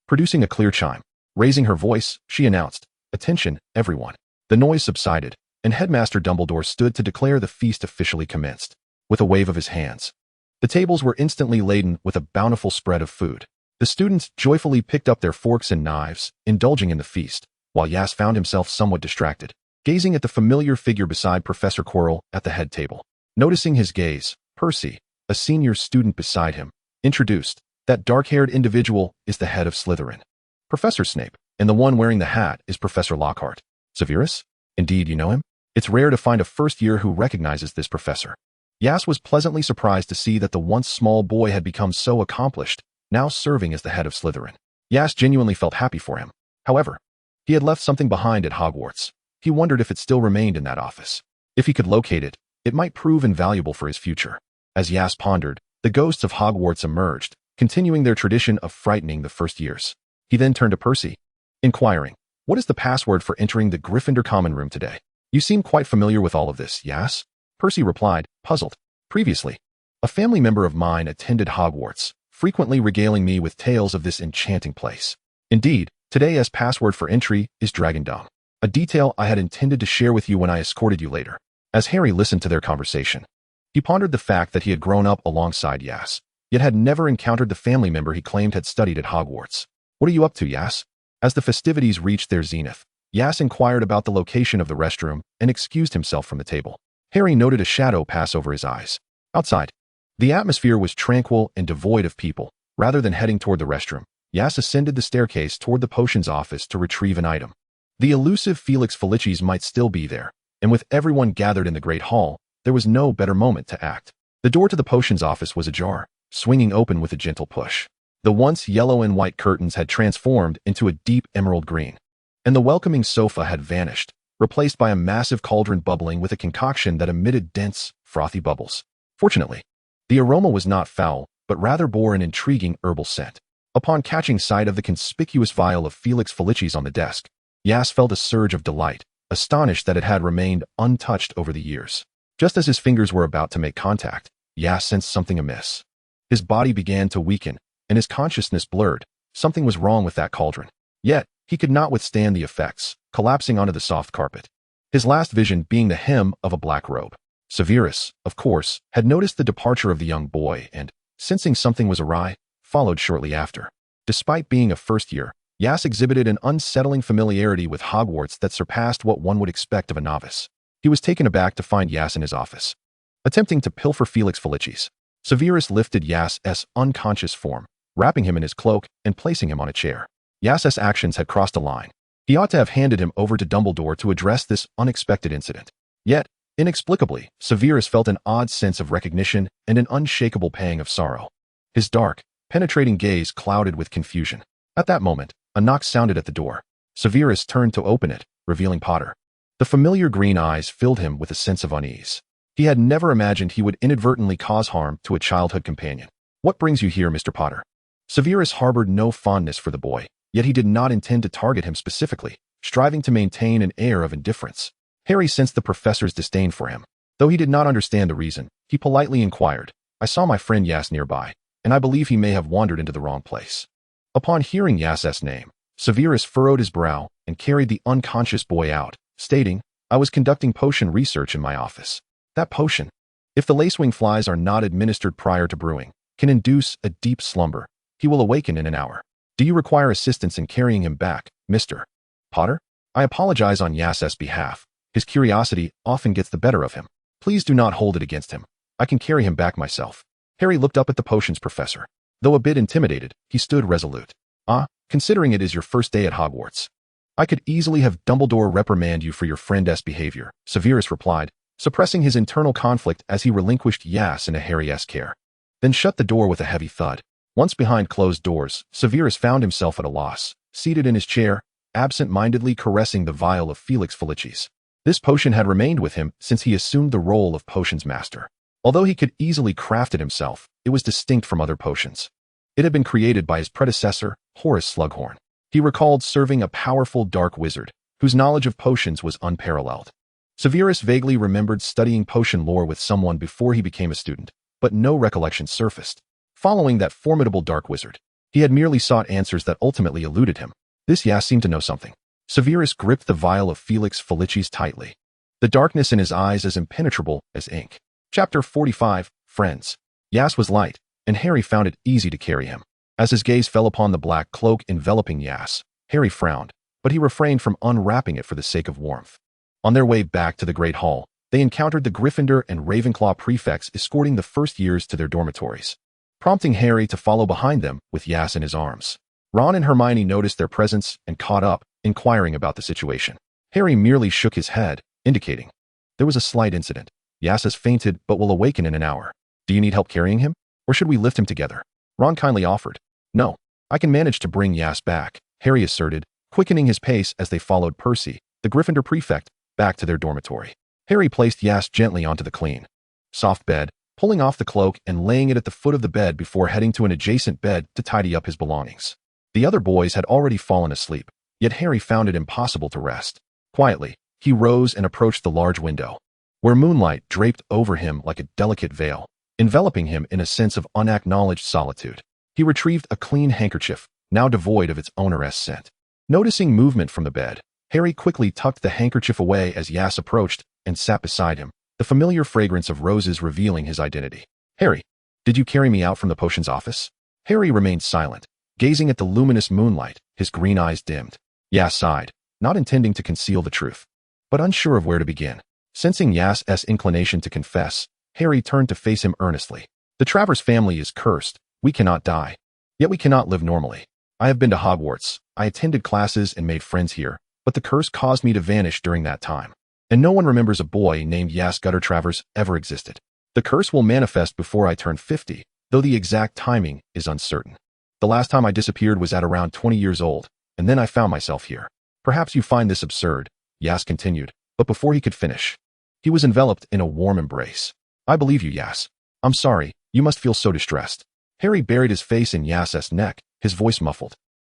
producing a clear chime. Raising her voice, she announced, "Attention, everyone." The noise subsided, and Headmaster Dumbledore stood to declare the feast officially commenced. With a wave of his hands, the tables were instantly laden with a bountiful spread of food. The students joyfully picked up their forks and knives, indulging in the feast, while Aias found himself somewhat distracted, gazing at the familiar figure beside Professor Quirrell at the head table. Noticing his gaze, Percy, a senior student beside him, introduced, "That dark-haired individual is the head of Slytherin, Professor Snape, and the one wearing the hat is Professor Lockhart." "Severus? Indeed, you know him? It's rare to find a first year who recognizes this professor." Aias was pleasantly surprised to see that the once small boy had become so accomplished, now serving as the head of Slytherin. Aias genuinely felt happy for him. However, he had left something behind at Hogwarts. He wondered if it still remained in that office. If he could locate it, it might prove invaluable for his future. As Aias pondered, the ghosts of Hogwarts emerged, continuing their tradition of frightening the first years. He then turned to Percy, inquiring, "What is the password for entering the Gryffindor common room today? You seem quite familiar with all of this, Aias?" Percy replied, puzzled. "Previously, a family member of mine attended Hogwarts, frequently regaling me with tales of this enchanting place. Indeed, today's password for entry is Dragondom, a detail I had intended to share with you when I escorted you later." As Harry listened to their conversation, He pondered the fact that he had grown up alongside Aias, yet had never encountered the family member he claimed had studied at Hogwarts. "What are you up to, Aias?" As the festivities reached their zenith, Aias inquired about the location of the restroom and excused himself from the table. Harry noted a shadow pass over his eyes. Outside, the atmosphere was tranquil and devoid of people. Rather than heading toward the restroom, Aias ascended the staircase toward the potions office to retrieve an item. The elusive Felix Felicis might still be there, and with everyone gathered in the Great Hall, there was no better moment to act. The door to the potions office was ajar, swinging open with a gentle push. The once yellow and white curtains had transformed into a deep emerald green, and the welcoming sofa had vanished, replaced by a massive cauldron bubbling with a concoction that emitted dense, frothy bubbles. Fortunately, the aroma was not foul, but rather bore an intriguing herbal scent. Upon catching sight of the conspicuous vial of Felix Felicis on the desk, Aias felt a surge of delight, astonished that it had remained untouched over the years. Just as his fingers were about to make contact, Aias sensed something amiss. His body began to weaken, and his consciousness blurred. Something was wrong with that cauldron. Yet, he could not withstand the effects, collapsing onto the soft carpet. His last vision being the hem of a black robe. Severus, of course, had noticed the departure of the young boy and, sensing something was awry, followed shortly after. Despite being a first year, Aias exhibited an unsettling familiarity with Hogwarts that surpassed what one would expect of a novice. He was taken aback to find Aias in his office, attempting to pilfer Felix Felicis. Severus lifted Aias's unconscious form, wrapping him in his cloak and placing him on a chair. Aias's actions had crossed a line. He ought to have handed him over to Dumbledore to address this unexpected incident. Yet, inexplicably, Severus felt an odd sense of recognition and an unshakable pang of sorrow. His dark, penetrating gaze clouded with confusion. At that moment, a knock sounded at the door. Severus turned to open it, revealing Potter. The familiar green eyes filled him with a sense of unease. He had never imagined he would inadvertently cause harm to a childhood companion. "What brings you here, Mr. Potter?" Severus harbored no fondness for the boy, yet he did not intend to target him specifically, striving to maintain an air of indifference. Harry sensed the professor's disdain for him. Though he did not understand the reason, he politely inquired, "I saw my friend Aias nearby, and I believe he may have wandered into the wrong place." Upon hearing Aias's name, Severus furrowed his brow and carried the unconscious boy out, stating, "I was conducting potion research in my office. That potion, if the lacewing flies are not administered prior to brewing, can induce a deep slumber. He will awaken in an hour. Do you require assistance in carrying him back, Mr. Potter?" "I apologize on Aias's behalf. His curiosity often gets the better of him. Please do not hold it against him. I can carry him back myself." Harry looked up at the potions professor. Though a bit intimidated, he stood resolute. Considering it is your first day at Hogwarts, I could easily have Dumbledore reprimand you for your friend's behavior," Severus replied, suppressing his internal conflict as he relinquished Aias into Harry's care. Then shut the door with a heavy thud. Once behind closed doors, Severus found himself at a loss, seated in his chair, absent-mindedly caressing the vial of Felix Felicis. This potion had remained with him since he assumed the role of potions master. Although he could easily craft it himself, it was distinct from other potions. It had been created by his predecessor, Horace Slughorn. He recalled serving a powerful dark wizard, whose knowledge of potions was unparalleled. Severus vaguely remembered studying potion lore with someone before he became a student, but no recollection surfaced. Following that formidable dark wizard, he had merely sought answers that ultimately eluded him. This Aias seemed to know something. Severus gripped the vial of Felix Felicis tightly, the darkness in his eyes as impenetrable as ink. Chapter 45, Friends. Aias was light, and Harry found it easy to carry him. As his gaze fell upon the black cloak enveloping Aias, Harry frowned, but he refrained from unwrapping it for the sake of warmth. On their way back to the Great Hall, they encountered the Gryffindor and Ravenclaw prefects escorting the first years to their dormitories, prompting Harry to follow behind them with Aias in his arms. Ron and Hermione noticed their presence and caught up, inquiring about the situation. Harry merely shook his head, indicating, "There was a slight incident. Aias has fainted but will awaken in an hour. Do you need help carrying him? Or should we lift him together?" Ron kindly offered. "No, I can manage to bring Aias back," Harry asserted, quickening his pace as they followed Percy, the Gryffindor prefect, back to their dormitory. Harry placed Aias gently onto the clean, soft bed, pulling off the cloak and laying it at the foot of the bed before heading to an adjacent bed to tidy up his belongings. The other boys had already fallen asleep, yet Harry found it impossible to rest. Quietly, he rose and approached the large window, where moonlight draped over him like a delicate veil, enveloping him in a sense of unacknowledged solitude. He retrieved a clean handkerchief, now devoid of its owner's scent. Noticing movement from the bed, Harry quickly tucked the handkerchief away as Aias approached and sat beside him, the familiar fragrance of roses revealing his identity. Harry, did you carry me out from the potions office? Harry remained silent, gazing at the luminous moonlight, his green eyes dimmed. Yas sighed, not intending to conceal the truth, but unsure of where to begin. Sensing Yas's inclination to confess, Harry turned to face him earnestly. The Travers family is cursed. We cannot die. Yet we cannot live normally. I have been to Hogwarts. I attended classes and made friends here, but the curse caused me to vanish during that time. And no one remembers a boy named Yas Gutter Travers ever existed. The curse will manifest before I turn 50, though the exact timing is uncertain. The last time I disappeared was at around 20 years old, and then I found myself here. Perhaps you find this absurd, Yas continued, but before he could finish, he was enveloped in a warm embrace. I believe you, Yas. I'm sorry, you must feel so distressed. Harry buried his face in Yas's neck, his voice muffled.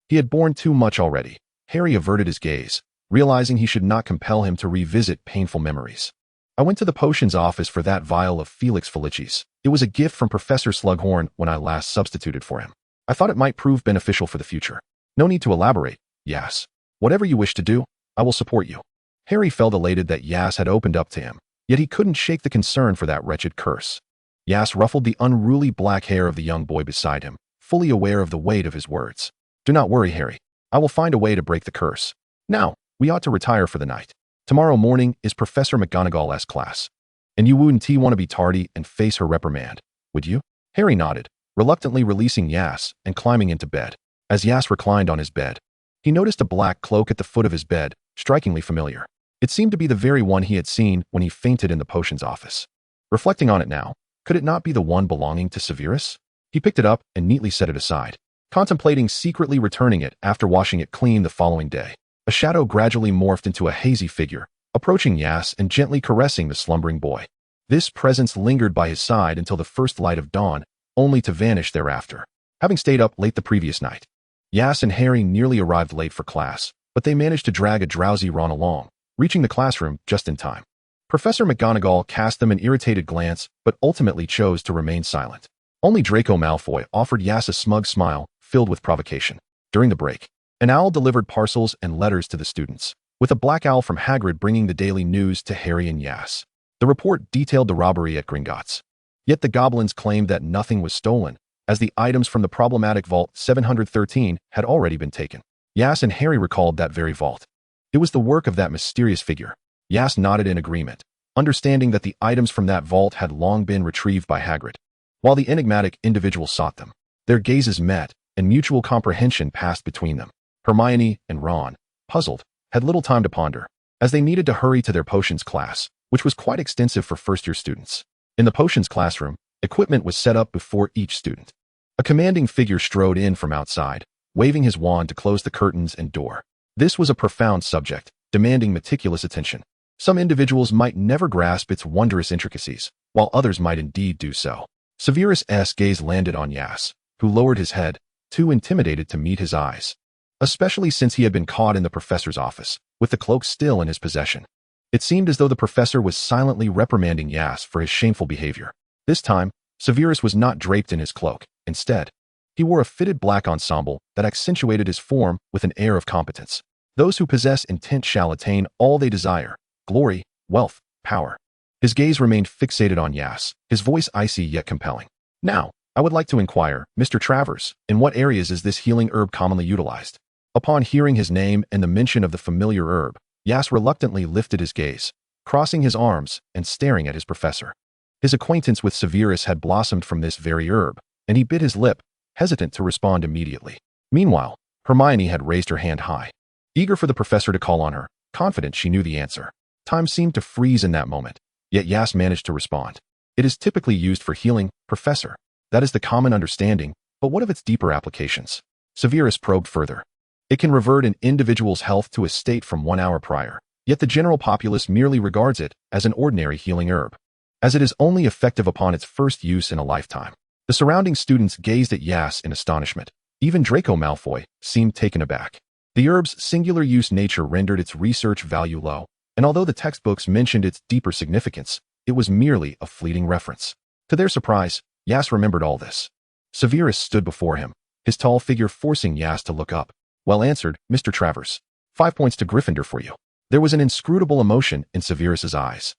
He had borne too much already. Harry averted his gaze, realizing he should not compel him to revisit painful memories. I went to the potions office for that vial of Felix Felicis. It was a gift from Professor Slughorn when I last substituted for him. I thought it might prove beneficial for the future. No need to elaborate, Yas. Whatever you wish to do, I will support you. Harry felt elated that Yas had opened up to him, yet he couldn't shake the concern for that wretched curse. Yas ruffled the unruly black hair of the young boy beside him, fully aware of the weight of his words. Do not worry, Harry. I will find a way to break the curse. Now, we ought to retire for the night. Tomorrow morning is Professor McGonagall's class. And you wouldn't want to be tardy and face her reprimand, would you? Harry nodded, reluctantly releasing Yas and climbing into bed. As Yas reclined on his bed, he noticed a black cloak at the foot of his bed, strikingly familiar. It seemed to be the very one he had seen when he fainted in the potions office. Reflecting on it now, could it not be the one belonging to Severus? He picked it up and neatly set it aside, contemplating secretly returning it after washing it clean the following day. A shadow gradually morphed into a hazy figure, approaching Yas and gently caressing the slumbering boy. This presence lingered by his side until the first light of dawn, only to vanish thereafter. Having stayed up late the previous night, Yas and Harry nearly arrived late for class, but they managed to drag a drowsy Ron along, reaching the classroom just in time. Professor McGonagall cast them an irritated glance, but ultimately chose to remain silent. Only Draco Malfoy offered Yas a smug smile, filled with provocation. During the break, an owl delivered parcels and letters to the students, with a black owl from Hagrid bringing the daily news to Harry and Yas. The report detailed the robbery at Gringotts. Yet the goblins claimed that nothing was stolen, as the items from the problematic Vault 713 had already been taken. Yas and Harry recalled that very vault. It was the work of that mysterious figure. Yas nodded in agreement, understanding that the items from that vault had long been retrieved by Hagrid. While the enigmatic individual sought them, their gazes met, and mutual comprehension passed between them. Hermione and Ron, puzzled, had little time to ponder, as they needed to hurry to their potions class, which was quite extensive for first-year students. In the potions classroom, equipment was set up before each student. A commanding figure strode in from outside, waving his wand to close the curtains and door. This was a profound subject, demanding meticulous attention. Some individuals might never grasp its wondrous intricacies, while others might indeed do so. Severus' gaze landed on Yas, who lowered his head, too intimidated to meet his eyes, especially since he had been caught in the professor's office, with the cloak still in his possession. It seemed as though the professor was silently reprimanding Yas for his shameful behavior. This time, Severus was not draped in his cloak. Instead, he wore a fitted black ensemble that accentuated his form with an air of competence. Those who possess intent shall attain all they desire: glory, wealth, power. His gaze remained fixated on Yas, his voice icy yet compelling. Now, I would like to inquire, Mr. Travers, in what areas is this healing herb commonly utilized? Upon hearing his name and the mention of the familiar herb, Yas reluctantly lifted his gaze, crossing his arms and staring at his professor. His acquaintance with Severus had blossomed from this very herb, and he bit his lip, hesitant to respond immediately. Meanwhile, Hermione had raised her hand high, eager for the professor to call on her, confident she knew the answer. Time seemed to freeze in that moment, yet Yas managed to respond. It is typically used for healing, Professor. That is the common understanding, but what of its deeper applications? Severus probed further. It can revert an individual's health to a state from 1 hour prior, yet the general populace merely regards it as an ordinary healing herb, as it is only effective upon its first use in a lifetime. The surrounding students gazed at Yas in astonishment. Even Draco Malfoy seemed taken aback. The herb's singular use nature rendered its research value low, and although the textbooks mentioned its deeper significance, it was merely a fleeting reference. To their surprise, Yas remembered all this. Severus stood before him, his tall figure forcing Yas to look up. Well answered, Mr. Travers. 5 points to Gryffindor for you. There was an inscrutable emotion in Severus's eyes.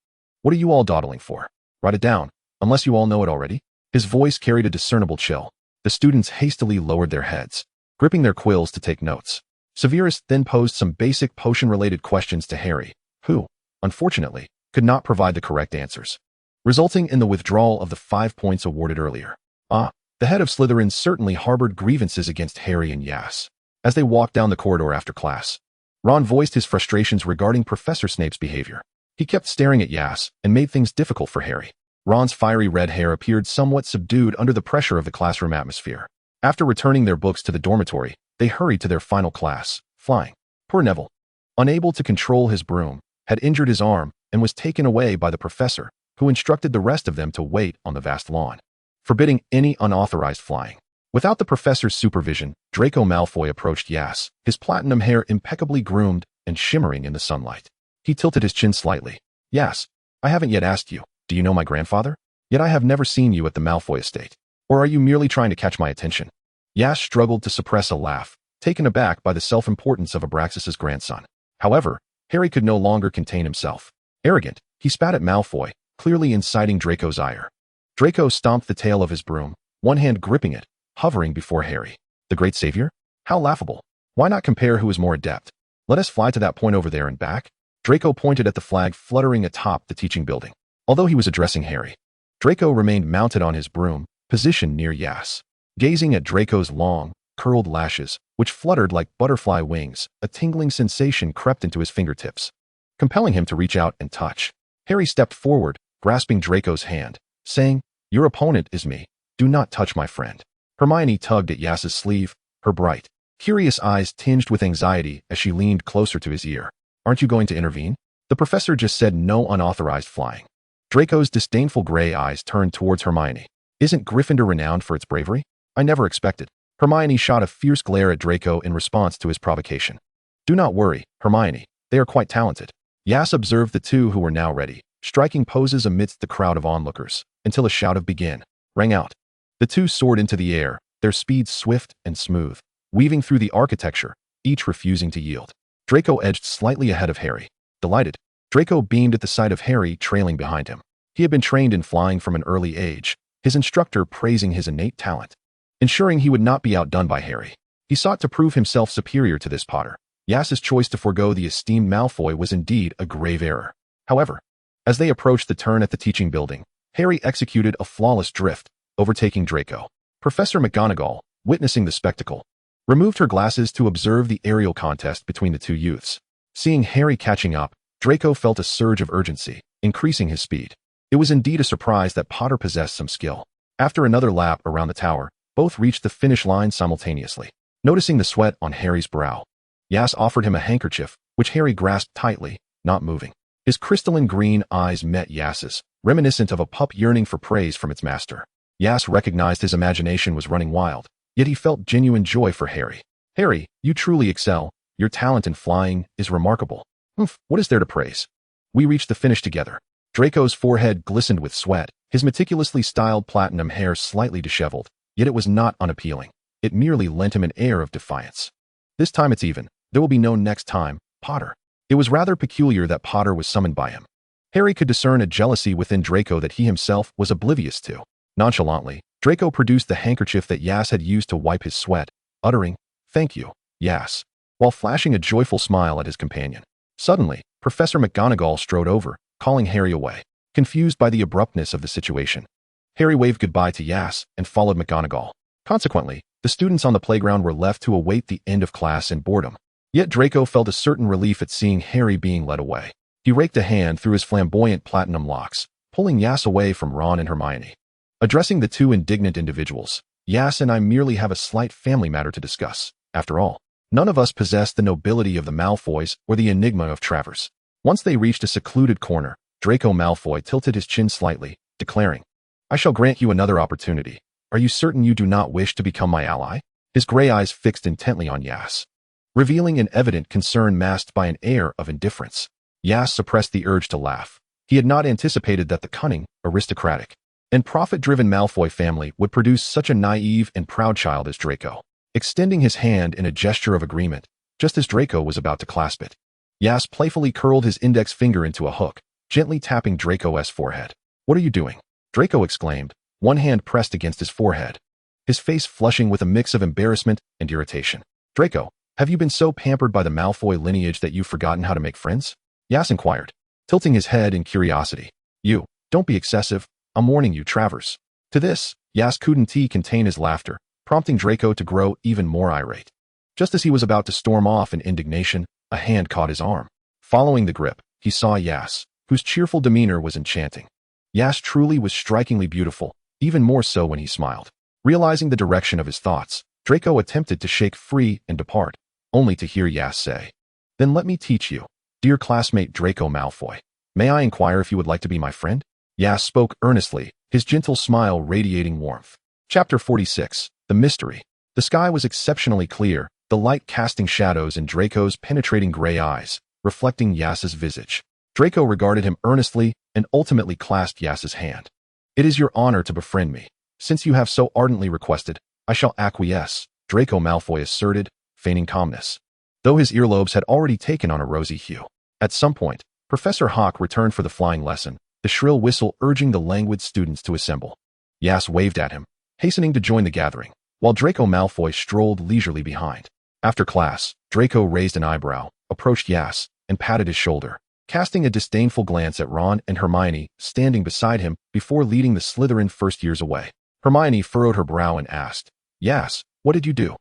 What are you all dawdling for? Write it down, unless you all know it already. His voice carried a discernible chill. The students hastily lowered their heads, gripping their quills to take notes. Severus then posed some basic potion-related questions to Harry, who, unfortunately, could not provide the correct answers, resulting in the withdrawal of the 5 points awarded earlier. The head of Slytherin certainly harbored grievances against Harry and Aias. As they walked down the corridor after class, Ron voiced his frustrations regarding Professor Snape's behavior. He kept staring at Aias and made things difficult for Harry. Ron's fiery red hair appeared somewhat subdued under the pressure of the classroom atmosphere. After returning their books to the dormitory, they hurried to their final class, flying. Poor Neville, unable to control his broom, had injured his arm and was taken away by the professor, who instructed the rest of them to wait on the vast lawn, forbidding any unauthorized flying. Without the professor's supervision, Draco Malfoy approached Aias, his platinum hair impeccably groomed and shimmering in the sunlight. He tilted his chin slightly. Aias, I haven't yet asked you, do you know my grandfather? Yet I have never seen you at the Malfoy estate. Or are you merely trying to catch my attention? Aias struggled to suppress a laugh, taken aback by the self-importance of Abraxas's grandson. However, Harry could no longer contain himself. Arrogant, he spat at Malfoy, clearly inciting Draco's ire. Draco stomped the tail of his broom, one hand gripping it, hovering before Harry. The great savior? How laughable. Why not compare who is more adept? Let us fly to that point over there and back. Draco pointed at the flag fluttering atop the teaching building. Although he was addressing Harry, Draco remained mounted on his broom, positioned near Aias. Gazing at Draco's long, curled lashes, which fluttered like butterfly wings, a tingling sensation crept into his fingertips, compelling him to reach out and touch. Harry stepped forward, grasping Draco's hand, saying, "Your opponent is me. Do not touch my friend." Hermione tugged at Aias's sleeve, her bright, curious eyes tinged with anxiety as she leaned closer to his ear. "Aren't you going to intervene? The professor just said no unauthorized flying." Draco's disdainful gray eyes turned towards Hermione. "Isn't Gryffindor renowned for its bravery? I never expected." Hermione shot a fierce glare at Draco in response to his provocation. "Do not worry, Hermione. They are quite talented." Aias observed the two who were now ready, striking poses amidst the crowd of onlookers, until a shout of "begin" rang out. The two soared into the air, their speed swift and smooth, weaving through the architecture, each refusing to yield. Draco edged slightly ahead of Harry. Delighted, Draco beamed at the sight of Harry trailing behind him. He had been trained in flying from an early age, his instructor praising his innate talent, ensuring he would not be outdone by Harry. He sought to prove himself superior to this Potter. Aias's choice to forego the esteemed Malfoy was indeed a grave error. However, as they approached the turn at the teaching building, Harry executed a flawless drift, overtaking Draco. Professor McGonagall, witnessing the spectacle, removed her glasses to observe the aerial contest between the two youths. Seeing Harry catching up, Draco felt a surge of urgency, increasing his speed. It was indeed a surprise that Potter possessed some skill. After another lap around the tower, both reached the finish line simultaneously. Noticing the sweat on Harry's brow, Aias offered him a handkerchief, which Harry grasped tightly, not moving. His crystalline green eyes met Aias's, reminiscent of a pup yearning for praise from its master. Aias recognized his imagination was running wild, yet he felt genuine joy for Harry. "Harry, you truly excel. Your talent in flying is remarkable." What is there to praise? We reached the finish together." Draco's forehead glistened with sweat, his meticulously styled platinum hair slightly disheveled, yet it was not unappealing. It merely lent him an air of defiance. "This time it's even. There will be no next time, Potter." It was rather peculiar that Potter was summoned by him. Harry could discern a jealousy within Draco that he himself was oblivious to. Nonchalantly, Draco produced the handkerchief that Aias had used to wipe his sweat, uttering, "Thank you, Aias," while flashing a joyful smile at his companion. Suddenly, Professor McGonagall strode over, calling Harry away, confused by the abruptness of the situation. Harry waved goodbye to Aias and followed McGonagall. Consequently, the students on the playground were left to await the end of class in boredom. Yet Draco felt a certain relief at seeing Harry being led away. He raked a hand through his flamboyant platinum locks, pulling Aias away from Ron and Hermione. Addressing the two indignant individuals, "Aias and I merely have a slight family matter to discuss. After all, none of us possess the nobility of the Malfoys or the enigma of Travers." Once they reached a secluded corner, Draco Malfoy tilted his chin slightly, declaring, "I shall grant you another opportunity. Are you certain you do not wish to become my ally?" His gray eyes fixed intently on Aias, revealing an evident concern masked by an air of indifference. Aias suppressed the urge to laugh. He had not anticipated that the cunning, aristocratic, and profit-driven Malfoy family would produce such a naive and proud child as Draco. Extending his hand in a gesture of agreement, just as Draco was about to clasp it, Aias playfully curled his index finger into a hook, gently tapping Draco's forehead. "What are you doing?" Draco exclaimed, one hand pressed against his forehead, his face flushing with a mix of embarrassment and irritation. "Draco, have you been so pampered by the Malfoy lineage that you've forgotten how to make friends?" Aias inquired, tilting his head in curiosity. Don't be excessive. I'm warning you, Travers." To this, Aias couldn't contain his laughter, prompting Draco to grow even more irate. Just as he was about to storm off in indignation, a hand caught his arm. Following the grip, he saw Aias, whose cheerful demeanor was enchanting. Aias truly was strikingly beautiful, even more so when he smiled. Realizing the direction of his thoughts, Draco attempted to shake free and depart, only to hear Aias say, "Then let me teach you, dear classmate Draco Malfoy. May I inquire if you would like to be my friend?" Aias spoke earnestly, his gentle smile radiating warmth. Chapter 46, The Mystery. The sky was exceptionally clear, the light casting shadows in Draco's penetrating gray eyes, reflecting Aias's visage. Draco regarded him earnestly and ultimately clasped Aias's hand. "It is your honor to befriend me. Since you have so ardently requested, I shall acquiesce," Draco Malfoy asserted, feigning calmness, though his earlobes had already taken on a rosy hue. At some point, Professor Hawk returned for the flying lesson, the shrill whistle urging the languid students to assemble. Aias waved at him, hastening to join the gathering, while Draco Malfoy strolled leisurely behind. After class, Draco raised an eyebrow, approached Aias, and patted his shoulder, casting a disdainful glance at Ron and Hermione standing beside him before leading the Slytherin first years away. Hermione furrowed her brow and asked, "Aias, what did you do?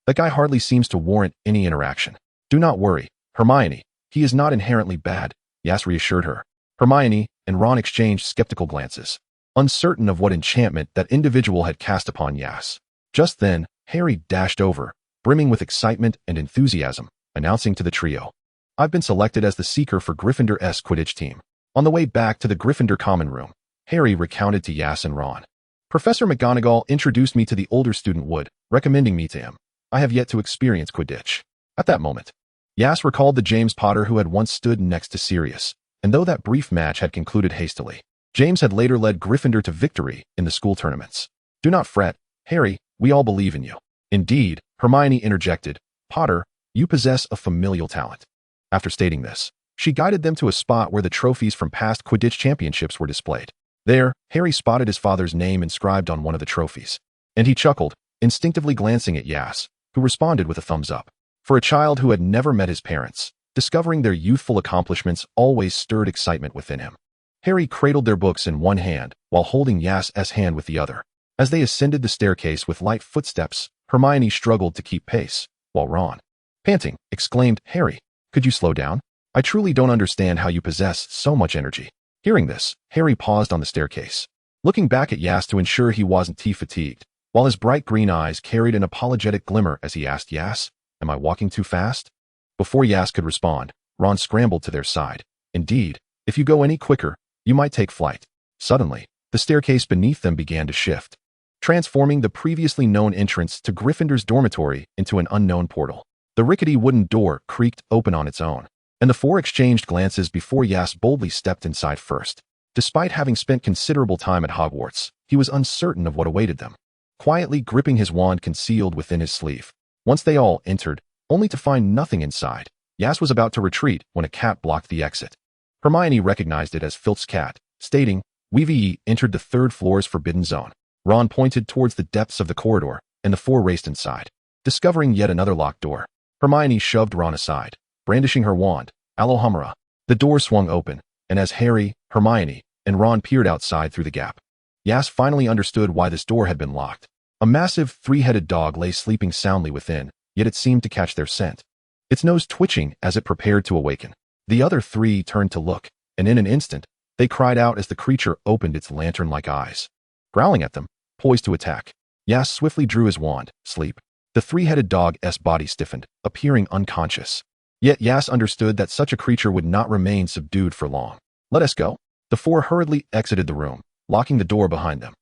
That guy hardly seems to warrant any interaction." "Do not worry, Hermione, he is not inherently bad," Aias reassured her. Hermione and Ron exchanged skeptical glances, uncertain of what enchantment that individual had cast upon Aias. Just then, Harry dashed over, brimming with excitement and enthusiasm, announcing to the trio, "I've been selected as the seeker for Gryffindor's Quidditch team." On the way back to the Gryffindor common room, Harry recounted to Aias and Ron, "Professor McGonagall introduced me to the older student Wood, recommending me to him. I have yet to experience Quidditch." At that moment, Aias recalled the James Potter who had once stood next to Sirius, and though that brief match had concluded hastily, James had later led Gryffindor to victory in the school tournaments. "Do not fret, Harry, we all believe in you." "Indeed," Hermione interjected, "Potter, you possess a familial talent." After stating this, she guided them to a spot where the trophies from past Quidditch championships were displayed. There, Harry spotted his father's name inscribed on one of the trophies, and he chuckled, instinctively glancing at Aias, who responded with a thumbs up. For a child who had never met his parents, discovering their youthful accomplishments always stirred excitement within him. Harry cradled their books in one hand while holding Aias's hand with the other. As they ascended the staircase with light footsteps, Hermione struggled to keep pace, while Ron, panting, exclaimed, "Harry, could you slow down? I truly don't understand how you possess so much energy." Hearing this, Harry paused on the staircase, looking back at Aias to ensure he wasn't too fatigued, while his bright green eyes carried an apologetic glimmer as he asked, "Aias, am I walking too fast?" Before Aias could respond, Ron scrambled to their side. "Indeed, if you go any quicker, you might take flight." Suddenly, the staircase beneath them began to shift, transforming the previously known entrance to Gryffindor's dormitory into an unknown portal. The rickety wooden door creaked open on its own, and the four exchanged glances before Aias boldly stepped inside first. Despite having spent considerable time at Hogwarts, he was uncertain of what awaited them, quietly gripping his wand concealed within his sleeve. Once they all entered, only to find nothing inside, Aias was about to retreat when a cat blocked the exit. Hermione recognized it as Filch's cat, stating, "We've entered the third floor's forbidden zone." Ron pointed towards the depths of the corridor, and the four raced inside, discovering yet another locked door. Hermione shoved Ron aside, brandishing her wand, Alohomora. The door swung open, and as Harry, Hermione, and Ron peered outside through the gap, Aias finally understood why this door had been locked. A massive, three-headed dog lay sleeping soundly within, yet it seemed to catch their scent, its nose twitching as it prepared to awaken. The other three turned to look, and in an instant, they cried out as the creature opened its lantern-like eyes, growling at them, poised to attack. Aias swiftly drew his wand, sleep. The three-headed dog's body stiffened, appearing unconscious. Yet Aias understood that such a creature would not remain subdued for long. "Let us go." The four hurriedly exited the room, locking the door behind them.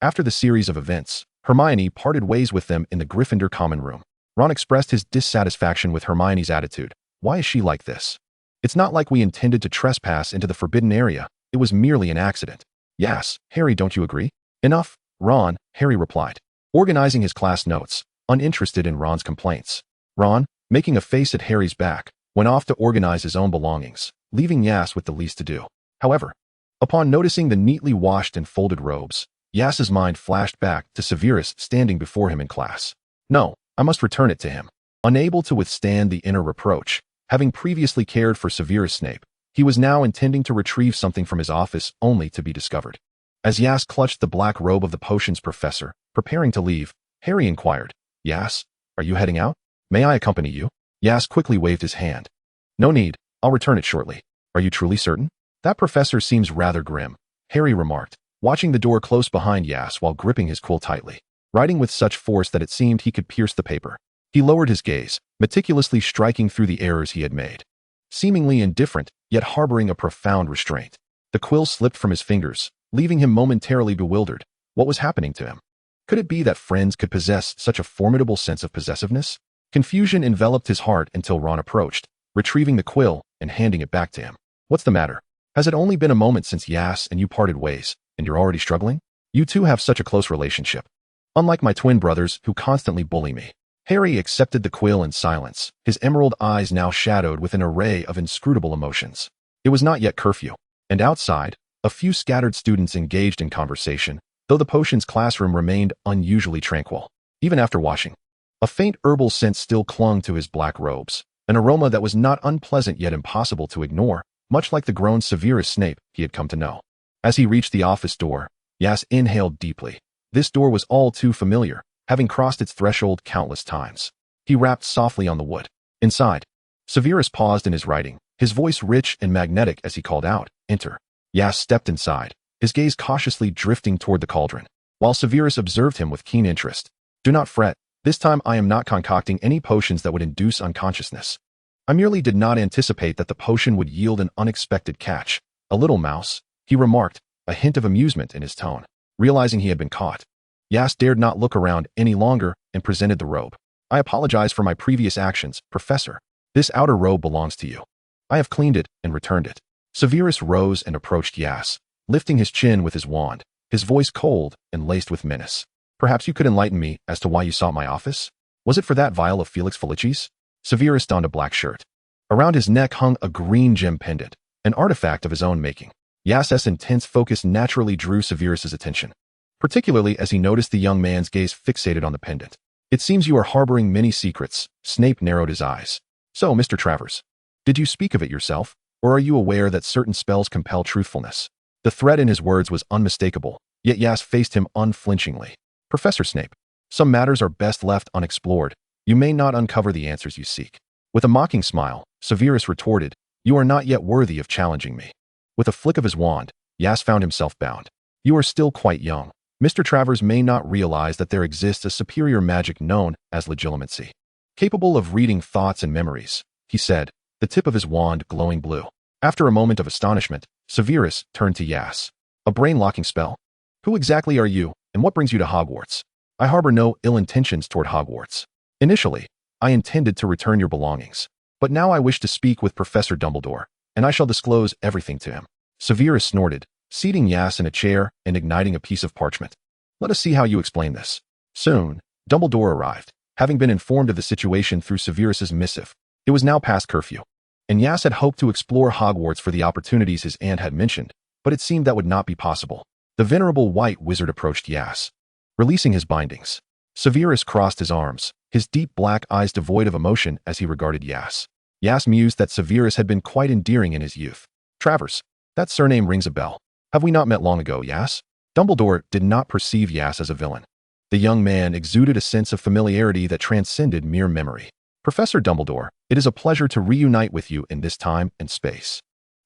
After the series of events, Hermione parted ways with them in the Gryffindor common room. Ron expressed his dissatisfaction with Hermione's attitude. "Why is she like this? It's not like we intended to trespass into the forbidden area. It was merely an accident." "Yes, Harry, don't you agree?" "Enough, Ron," Harry replied, organizing his class notes, uninterested in Ron's complaints. Ron, making a face at Harry's back, went off to organize his own belongings, leaving Aias with the least to do. However, upon noticing the neatly washed and folded robes, Yas's mind flashed back to Severus standing before him in class. No, I must return it to him. Unable to withstand the inner reproach, having previously cared for Severus Snape, he was now intending to retrieve something from his office only to be discovered. As Yas clutched the black robe of the potions professor, preparing to leave, Harry inquired, Yas, are you heading out? May I accompany you? Yas quickly waved his hand. No need, I'll return it shortly. Are you truly certain? That professor seems rather grim, Harry remarked, watching the door close behind Yas while gripping his quill tightly, writing with such force that it seemed he could pierce the paper. He lowered his gaze, meticulously striking through the errors he had made. Seemingly indifferent, yet harboring a profound restraint. The quill slipped from his fingers, leaving him momentarily bewildered. What was happening to him? Could it be that friends could possess such a formidable sense of possessiveness? Confusion enveloped his heart until Ron approached, retrieving the quill and handing it back to him. What's the matter? Has it only been a moment since Yas and you parted ways, and you're already struggling? You two have such a close relationship. Unlike my twin brothers who constantly bully me. Harry accepted the quill in silence, his emerald eyes now shadowed with an array of inscrutable emotions. It was not yet curfew, and outside, a few scattered students engaged in conversation, though the potions classroom remained unusually tranquil. Even after washing, a faint herbal scent still clung to his black robes, an aroma that was not unpleasant yet impossible to ignore, much like the grown Severus Snape he had come to know. As he reached the office door, Yas inhaled deeply. This door was all too familiar, having crossed its threshold countless times. He rapped softly on the wood. Inside, Severus paused in his writing, his voice rich and magnetic as he called out, Enter. Yas stepped inside, his gaze cautiously drifting toward the cauldron, while Severus observed him with keen interest. Do not fret, this time I am not concocting any potions that would induce unconsciousness. I merely did not anticipate that the potion would yield an unexpected catch. A little mouse, he remarked, a hint of amusement in his tone, realizing he had been caught. Yas dared not look around any longer and presented the robe. I apologize for my previous actions, Professor. This outer robe belongs to you. I have cleaned it and returned it. Severus rose and approached Yas, lifting his chin with his wand, his voice cold and laced with menace. Perhaps you could enlighten me as to why you sought my office? Was it for that vial of Felix Felicis? Severus donned a black shirt. Around his neck hung a green gem pendant, an artifact of his own making. Yas's intense focus naturally drew Severus's attention, particularly as he noticed the young man's gaze fixated on the pendant. It seems you are harboring many secrets. Snape narrowed his eyes. So, Mr. Travers, did you speak of it yourself, or are you aware that certain spells compel truthfulness? The threat in his words was unmistakable, yet Yas faced him unflinchingly. Professor Snape, some matters are best left unexplored. You may not uncover the answers you seek. With a mocking smile, Severus retorted, You are not yet worthy of challenging me. With a flick of his wand, Yas found himself bound. You are still quite young. Mr. Travers may not realize that there exists a superior magic known as legilimency, capable of reading thoughts and memories, he said, the tip of his wand glowing blue. After a moment of astonishment, Severus turned to Yas. A brain-locking spell? Who exactly are you, and what brings you to Hogwarts? I harbor no ill intentions toward Hogwarts. Initially, I intended to return your belongings, but now I wish to speak with Professor Dumbledore, and I shall disclose everything to him. Severus snorted, seating Yas in a chair and igniting a piece of parchment. Let us see how you explain this. Soon, Dumbledore arrived, having been informed of the situation through Severus's missive. It was now past curfew, and Yas had hoped to explore Hogwarts for the opportunities his aunt had mentioned, but it seemed that would not be possible. The venerable white wizard approached Yas, releasing his bindings. Severus crossed his arms, his deep black eyes devoid of emotion as he regarded Yas. Yas mused that Severus had been quite endearing in his youth. Travers, that surname rings a bell. Have we not met long ago, Yas? Dumbledore did not perceive Yas as a villain. The young man exuded a sense of familiarity that transcended mere memory. Professor Dumbledore, it is a pleasure to reunite with you in this time and space.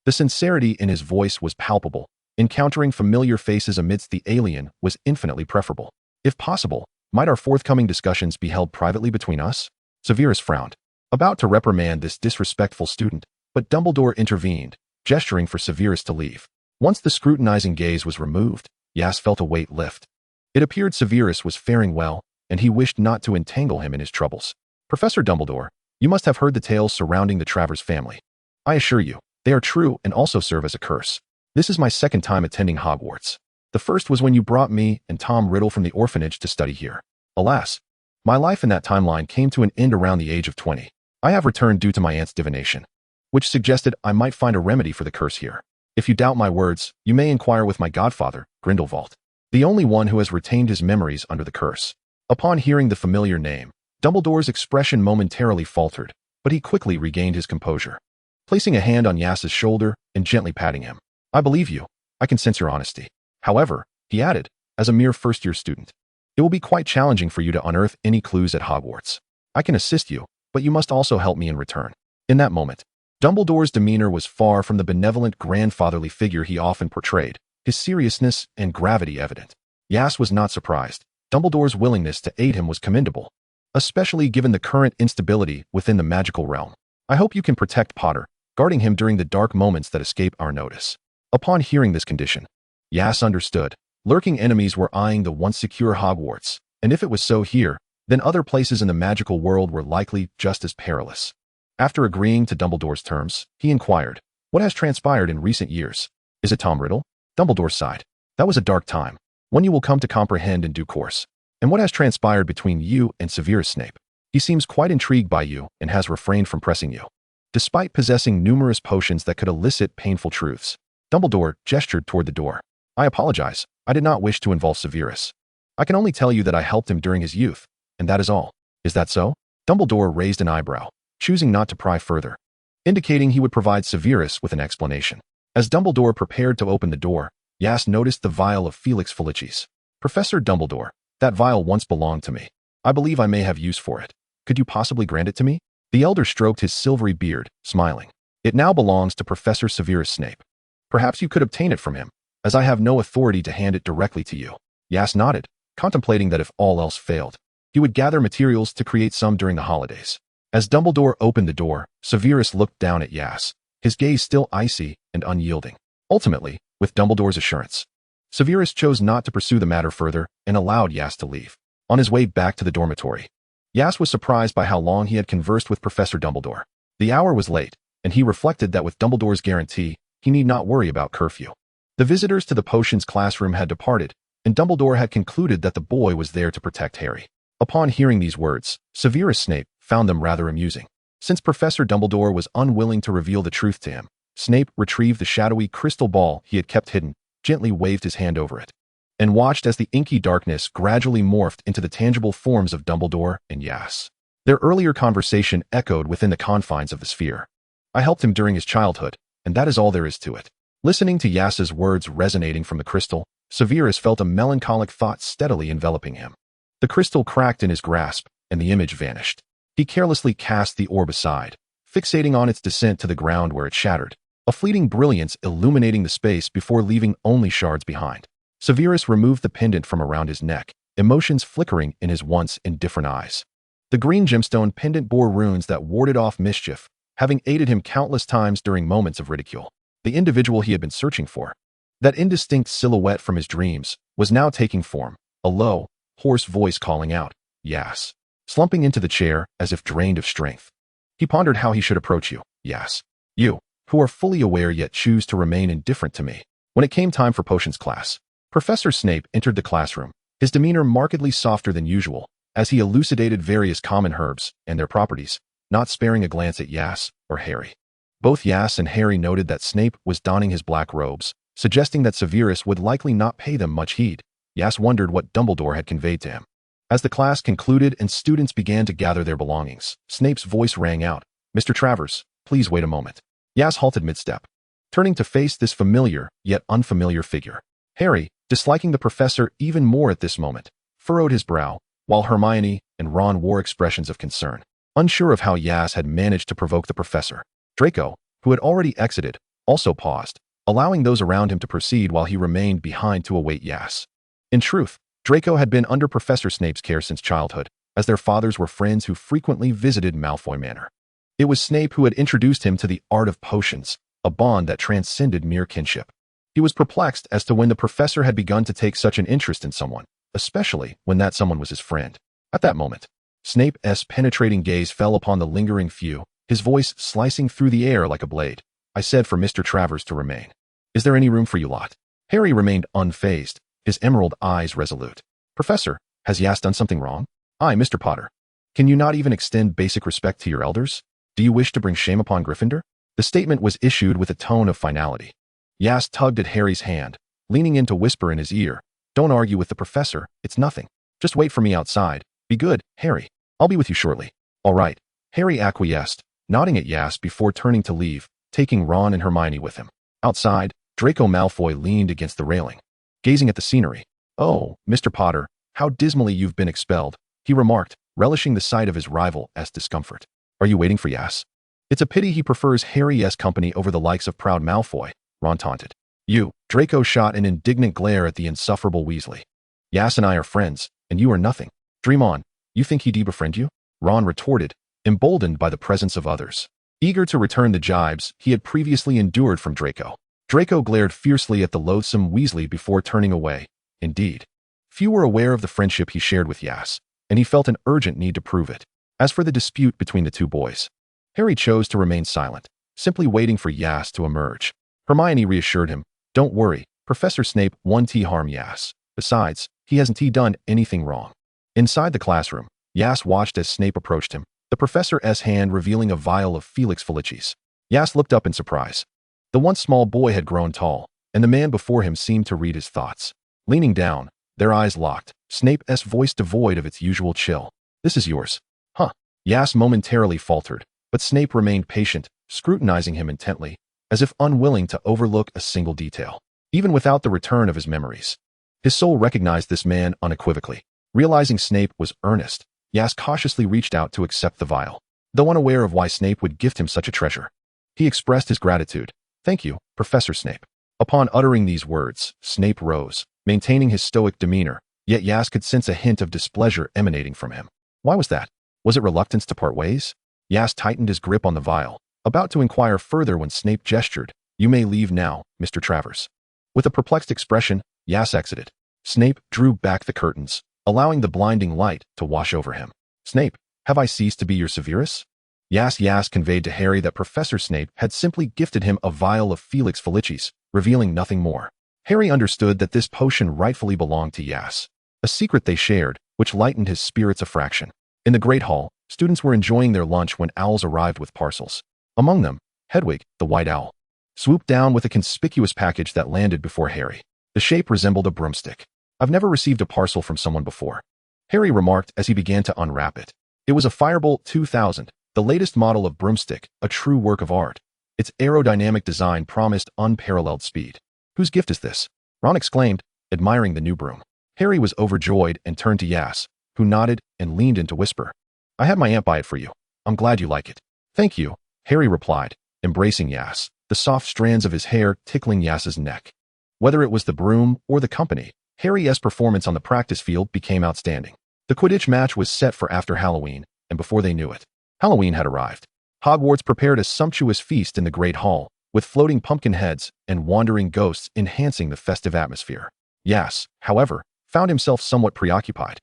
The sincerity in his voice was palpable. Encountering familiar faces amidst the alien was infinitely preferable. If possible, might our forthcoming discussions be held privately between us? Severus frowned, about to reprimand this disrespectful student, but Dumbledore intervened, gesturing for Severus to leave. Once the scrutinizing gaze was removed, Yas felt a weight lift. It appeared Severus was faring well, and he wished not to entangle him in his troubles. Professor Dumbledore, you must have heard the tales surrounding the Travers family. I assure you, they are true and also serve as a curse. This is my second time attending Hogwarts. The first was when you brought me and Tom Riddle from the orphanage to study here. Alas, my life in that timeline came to an end around the age of 20. I have returned due to my aunt's divination, which suggested I might find a remedy for the curse here. If you doubt my words, you may inquire with my godfather, Grindelwald, the only one who has retained his memories under the curse. Upon hearing the familiar name, Dumbledore's expression momentarily faltered, but he quickly regained his composure. Placing a hand on Aias's shoulder and gently patting him, I believe you. I can sense your honesty. However, he added, as a mere first-year student, it will be quite challenging for you to unearth any clues at Hogwarts. I can assist you, but you must also help me in return. In that moment, Dumbledore's demeanor was far from the benevolent grandfatherly figure he often portrayed, his seriousness and gravity evident. Aias was not surprised. Dumbledore's willingness to aid him was commendable, especially given the current instability within the magical realm. I hope you can protect Potter, guarding him during the dark moments that escape our notice. Upon hearing this condition, Aias understood. Lurking enemies were eyeing the once secure Hogwarts, and if it was so here, then other places in the magical world were likely just as perilous. After agreeing to Dumbledore's terms, he inquired, what has transpired in recent years? Is it Tom Riddle? Dumbledore sighed. That was a dark time, one you will come to comprehend in due course. And what has transpired between you and Severus Snape? He seems quite intrigued by you and has refrained from pressing you. Despite possessing numerous potions that could elicit painful truths, Dumbledore gestured toward the door. I apologize. I did not wish to involve Severus. I can only tell you that I helped him during his youth, and that is all. Is that so? Dumbledore raised an eyebrow, choosing not to pry further, indicating he would provide Severus with an explanation. As Dumbledore prepared to open the door, Aias noticed the vial of Felix Felicis. Professor Dumbledore, that vial once belonged to me. I believe I may have use for it. Could you possibly grant it to me? The elder stroked his silvery beard, smiling. It now belongs to Professor Severus Snape. Perhaps you could obtain it from him, as I have no authority to hand it directly to you. Aias nodded, contemplating that if all else failed, he would gather materials to create some during the holidays. As Dumbledore opened the door, Severus looked down at Aias, his gaze still icy and unyielding. Ultimately, with Dumbledore's assurance, Severus chose not to pursue the matter further and allowed Aias to leave. On his way back to the dormitory, Aias was surprised by how long he had conversed with Professor Dumbledore. The hour was late, and he reflected that with Dumbledore's guarantee, he need not worry about curfew. The visitors to the potions classroom had departed, and Dumbledore had concluded that the boy was there to protect Harry. Upon hearing these words, Severus Snape found them rather amusing. Since Professor Dumbledore was unwilling to reveal the truth to him, Snape retrieved the shadowy crystal ball he had kept hidden, gently waved his hand over it, and watched as the inky darkness gradually morphed into the tangible forms of Dumbledore and Aias. Their earlier conversation echoed within the confines of the sphere. I helped him during his childhood, and that is all there is to it. Listening to Aias's words resonating from the crystal, Severus felt a melancholic thought steadily enveloping him. The crystal cracked in his grasp, and the image vanished. He carelessly cast the orb aside, fixating on its descent to the ground where it shattered, a fleeting brilliance illuminating the space before leaving only shards behind. Severus removed the pendant from around his neck, emotions flickering in his once indifferent eyes. The green gemstone pendant bore runes that warded off mischief, having aided him countless times during moments of ridicule. The individual he had been searching for, that indistinct silhouette from his dreams, was now taking form, a low, hoarse voice calling out, Aias. Slumping into the chair as if drained of strength, he pondered how he should approach you, Aias. You, who are fully aware yet choose to remain indifferent to me. When it came time for potions class, Professor Snape entered the classroom, his demeanor markedly softer than usual, as he elucidated various common herbs and their properties, not sparing a glance at Aias or Harry. Both Aias and Harry noted that Snape was donning his black robes, suggesting that Severus would likely not pay them much heed. Aias wondered what Dumbledore had conveyed to him. As the class concluded and students began to gather their belongings, Snape's voice rang out, Mr. Travers, please wait a moment. Aias halted mid-step, turning to face this familiar yet unfamiliar figure. Harry, disliking the professor even more at this moment, furrowed his brow, while Hermione and Ron wore expressions of concern, unsure of how Aias had managed to provoke the professor. Draco, who had already exited, also paused, allowing those around him to proceed while he remained behind to await Aias. In truth, Draco had been under Professor Snape's care since childhood, as their fathers were friends who frequently visited Malfoy Manor. It was Snape who had introduced him to the art of potions, a bond that transcended mere kinship. He was perplexed as to when the professor had begun to take such an interest in someone, especially when that someone was his friend. At that moment, Snape's penetrating gaze fell upon the lingering few, his voice slicing through the air like a blade. I said for Mr. Travers to remain. Is there any room for you lot? Harry remained unfazed, his emerald eyes resolute. Professor, has Aias done something wrong? Aye, Mr. Potter. Can you not even extend basic respect to your elders? Do you wish to bring shame upon Gryffindor? The statement was issued with a tone of finality, Yas tugged at Harry's hand, leaning in to whisper in his ear, "Don't argue with the professor, it's nothing. Just wait for me outside. Be good, Harry. I'll be with you shortly." "All right," Harry acquiesced, nodding at Yas before turning to leave, taking Ron and Hermione with him. Outside, Draco Malfoy leaned against the railing, gazing at the scenery. "Oh, Mr. Potter, how dismally you've been expelled," he remarked, relishing the sight of his rival as discomfort. "Are you waiting for Yas?" "It's a pity he prefers Harry's company over the likes of proud Malfoy," Ron taunted. "You," Draco shot an indignant glare at the insufferable Weasley. "Yas and I are friends, and you are nothing. Dream on. You think he'd befriend you?" Ron retorted, emboldened by the presence of others. Eager to return the jibes he had previously endured from Draco. Draco glared fiercely at the loathsome Weasley before turning away. Indeed, few were aware of the friendship he shared with Yas, and he felt an urgent need to prove it. As for the dispute between the two boys, Harry chose to remain silent, simply waiting for Yas to emerge. Hermione reassured him, "Don't worry, Professor Snape won't harm Yas. Besides, he hasn't done anything wrong." Inside the classroom, Yas watched as Snape approached him, the professor's hand revealing a vial of Felix Felicis. Yas looked up in surprise. The once small boy had grown tall, and the man before him seemed to read his thoughts. Leaning down, their eyes locked, Snape's voice devoid of its usual chill. "This is yours." "Huh." Yas momentarily faltered, but Snape remained patient, scrutinizing him intently, as if unwilling to overlook a single detail. Even without the return of his memories, his soul recognized this man unequivocally. Realizing Snape was earnest, Yas cautiously reached out to accept the vial. Though unaware of why Snape would gift him such a treasure, he expressed his gratitude. "Thank you, Professor Snape." Upon uttering these words, Snape rose, maintaining his stoic demeanor, yet Yas could sense a hint of displeasure emanating from him. Why was that? Was it reluctance to part ways? Yas tightened his grip on the vial, about to inquire further when Snape gestured, "You may leave now, Mr. Travers." With a perplexed expression, Yas exited. Snape drew back the curtains, allowing the blinding light to wash over him. "Snape, have I ceased to be your Severus?" Yas conveyed to Harry that Professor Snape had simply gifted him a vial of Felix Felicis, revealing nothing more. Harry understood that this potion rightfully belonged to Yas, a secret they shared, which lightened his spirits a fraction. In the Great Hall, students were enjoying their lunch when owls arrived with parcels. Among them, Hedwig, the white owl, swooped down with a conspicuous package that landed before Harry. The shape resembled a broomstick. "I've never received a parcel from someone before," Harry remarked as he began to unwrap it. It was a Firebolt 2000, the latest model of broomstick, a true work of art. Its aerodynamic design promised unparalleled speed. "Whose gift is this?" Ron exclaimed, admiring the new broom. Harry was overjoyed and turned to Yas, who nodded and leaned in to whisper, "I had my aunt buy it for you. I'm glad you like it." "Thank you," Harry replied, embracing Yas, the soft strands of his hair tickling Yas's neck. Whether it was the broom or the company, Harry's performance on the practice field became outstanding. The Quidditch match was set for after Halloween, and before they knew it, Halloween had arrived. Hogwarts prepared a sumptuous feast in the Great Hall, with floating pumpkin heads and wandering ghosts enhancing the festive atmosphere. Yas, however, found himself somewhat preoccupied.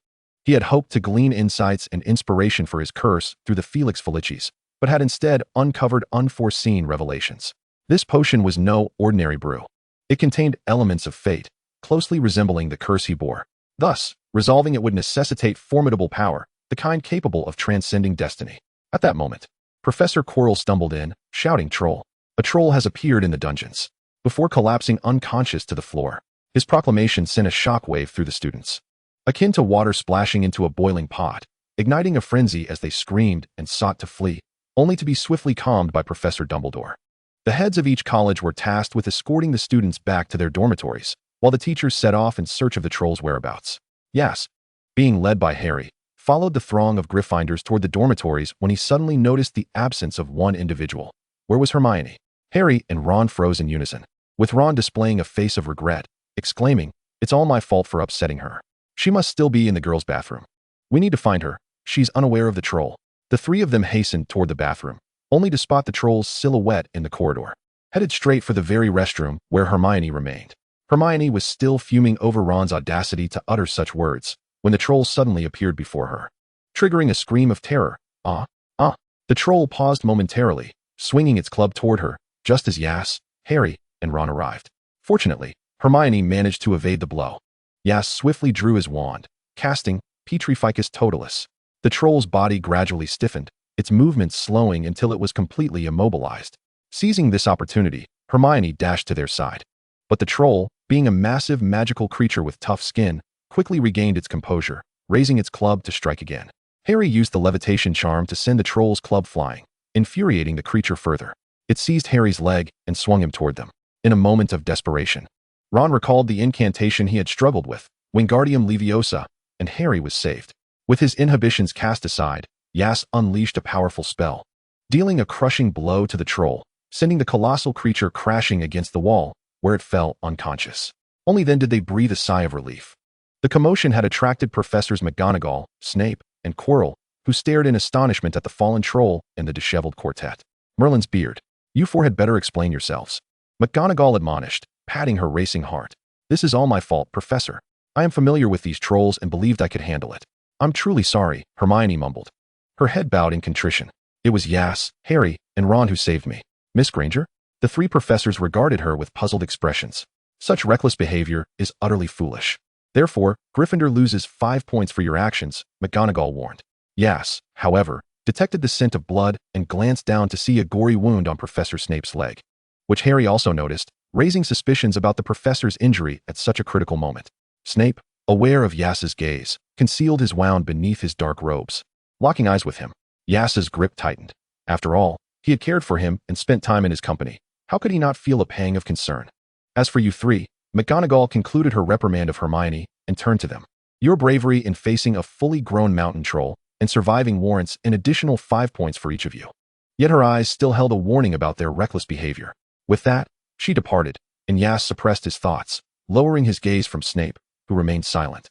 He had hoped to glean insights and inspiration for his curse through the Felix Felicis, but had instead uncovered unforeseen revelations. This potion was no ordinary brew. It contained elements of fate, closely resembling the curse he bore. Thus, resolving it would necessitate formidable power, the kind capable of transcending destiny. At that moment, Professor Quirrell stumbled in, shouting, "Troll! A troll has appeared in the dungeons," before collapsing unconscious to the floor. His proclamation sent a shockwave through the students, akin to water splashing into a boiling pot, igniting a frenzy as they screamed and sought to flee, only to be swiftly calmed by Professor Dumbledore. The heads of each college were tasked with escorting the students back to their dormitories, while the teachers set off in search of the troll's whereabouts. Yas, being led by Harry, followed the throng of Gryffindors toward the dormitories when he suddenly noticed the absence of one individual. Where was Hermione? Harry and Ron froze in unison, with Ron displaying a face of regret, exclaiming, "It's all my fault for upsetting her. She must still be in the girls' bathroom. We need to find her. She's unaware of the troll." The three of them hastened toward the bathroom, only to spot the troll's silhouette in the corridor, headed straight for the very restroom where Hermione remained. Hermione was still fuming over Ron's audacity to utter such words, when the troll suddenly appeared before her, triggering a scream of terror. "Ah, ah." The troll paused momentarily, swinging its club toward her, just as Yas, Harry, and Ron arrived. Fortunately, Hermione managed to evade the blow. Yas swiftly drew his wand, casting Petrificus Totalis. The troll's body gradually stiffened, its movements slowing until it was completely immobilized. Seizing this opportunity, Hermione dashed to their side. But the troll, being a massive magical creature with tough skin, quickly regained its composure, raising its club to strike again. Harry used the levitation charm to send the troll's club flying, infuriating the creature further. It seized Harry's leg and swung him toward them. In a moment of desperation, Ron recalled the incantation he had struggled with, Wingardium Leviosa, and Harry was saved. With his inhibitions cast aside, Aias unleashed a powerful spell, dealing a crushing blow to the troll, sending the colossal creature crashing against the wall, where it fell unconscious. Only then did they breathe a sigh of relief. The commotion had attracted Professors McGonagall, Snape, and Quirrell, who stared in astonishment at the fallen troll and the disheveled quartet. Merlin's beard. You four had better explain yourselves. McGonagall admonished, patting her racing heart. This is all my fault, Professor. I am familiar with these trolls and believed I could handle it. I'm truly sorry, Hermione mumbled. Her head bowed in contrition. It was Aias, Harry, and Ron who saved me. Miss Granger? The three professors regarded her with puzzled expressions. Such reckless behavior is utterly foolish. Therefore, Gryffindor loses 5 points for your actions, McGonagall warned. Aias, however, detected the scent of blood and glanced down to see a gory wound on Professor Snape's leg, which Harry also noticed, raising suspicions about the professor's injury at such a critical moment. Snape, aware of Aias's gaze, concealed his wound beneath his dark robes. Locking eyes with him, Aias's grip tightened. After all, he had cared for him and spent time in his company. How could he not feel a pang of concern? As for you three, McGonagall concluded her reprimand of Hermione and turned to them. Your bravery in facing a fully grown mountain troll and surviving warrants an additional 5 points for each of you. Yet her eyes still held a warning about their reckless behavior. With that, she departed, and Aias suppressed his thoughts, lowering his gaze from Snape, who remained silent,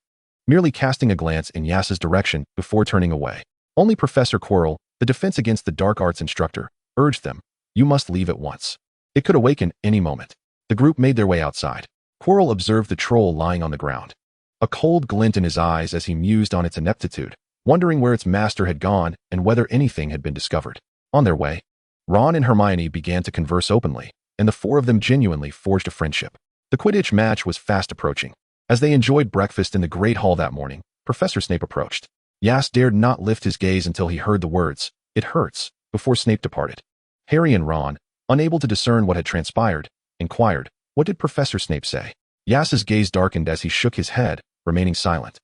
merely casting a glance in Aias's direction before turning away. Only Professor Quirrell, the defense against the dark arts instructor, urged them, you must leave at once. It could awaken any moment. The group made their way outside. Quirrell observed the troll lying on the ground, a cold glint in his eyes as he mused on its ineptitude, wondering where its master had gone and whether anything had been discovered. On their way, Ron and Hermione began to converse openly, and the four of them genuinely forged a friendship. The Quidditch match was fast approaching. As they enjoyed breakfast in the Great Hall that morning, Professor Snape approached. Aias dared not lift his gaze until he heard the words, "It hurts," before Snape departed. Harry and Ron, unable to discern what had transpired, inquired, what did Professor Snape say? Aias's gaze darkened as he shook his head, remaining silent,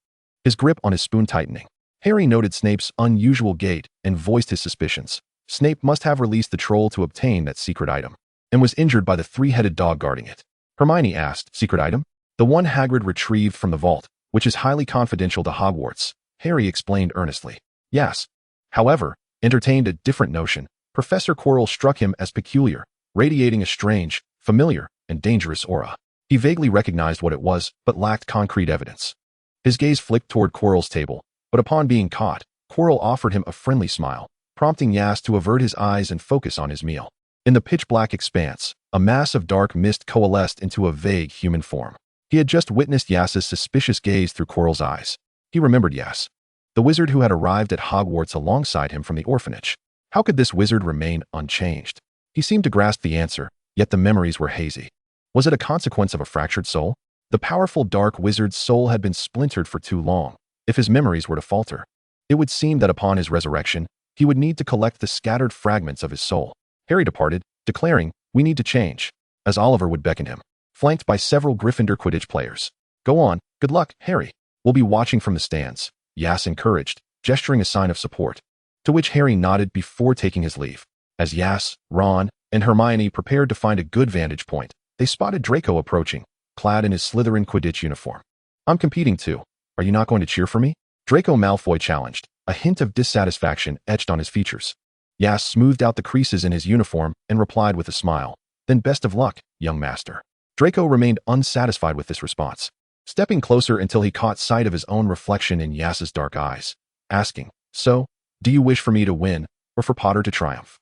his grip on his spoon tightening. Harry noted Snape's unusual gait and voiced his suspicions. Snape must have released the troll to obtain that secret item, and was injured by the three-headed dog guarding it. Hermione asked, secret item? The one Hagrid retrieved from the vault, which is highly confidential to Hogwarts, Harry explained earnestly. Yes. However, entertained a different notion, Professor Quirrell struck him as peculiar, radiating a strange, familiar, and dangerous aura. He vaguely recognized what it was, but lacked concrete evidence. His gaze flicked toward Quirrell's table, but upon being caught, Quirrell offered him a friendly smile, prompting Aias to avert his eyes and focus on his meal. In the pitch-black expanse, a mass of dark mist coalesced into a vague human form. He had just witnessed Aias's suspicious gaze through Quirrell's eyes. He remembered Aias, the wizard who had arrived at Hogwarts alongside him from the orphanage. How could this wizard remain unchanged? He seemed to grasp the answer, yet the memories were hazy. Was it a consequence of a fractured soul? The powerful dark wizard's soul had been splintered for too long. If his memories were to falter, it would seem that upon his resurrection, he would need to collect the scattered fragments of his soul. Harry departed, declaring, we need to change, as Oliver would beckon him, flanked by several Gryffindor Quidditch players. Go on, good luck, Harry. We'll be watching from the stands, Aias encouraged, gesturing a sign of support, to which Harry nodded before taking his leave. As Aias, Ron, and Hermione prepared to find a good vantage point, they spotted Draco approaching, clad in his Slytherin Quidditch uniform. I'm competing too. Are you not going to cheer for me? Draco Malfoy challenged, a hint of dissatisfaction etched on his features. Aias smoothed out the creases in his uniform and replied with a smile, then best of luck, young master. Draco remained unsatisfied with this response, stepping closer until he caught sight of his own reflection in Aias's dark eyes, asking, so, do you wish for me to win, or for Potter to triumph?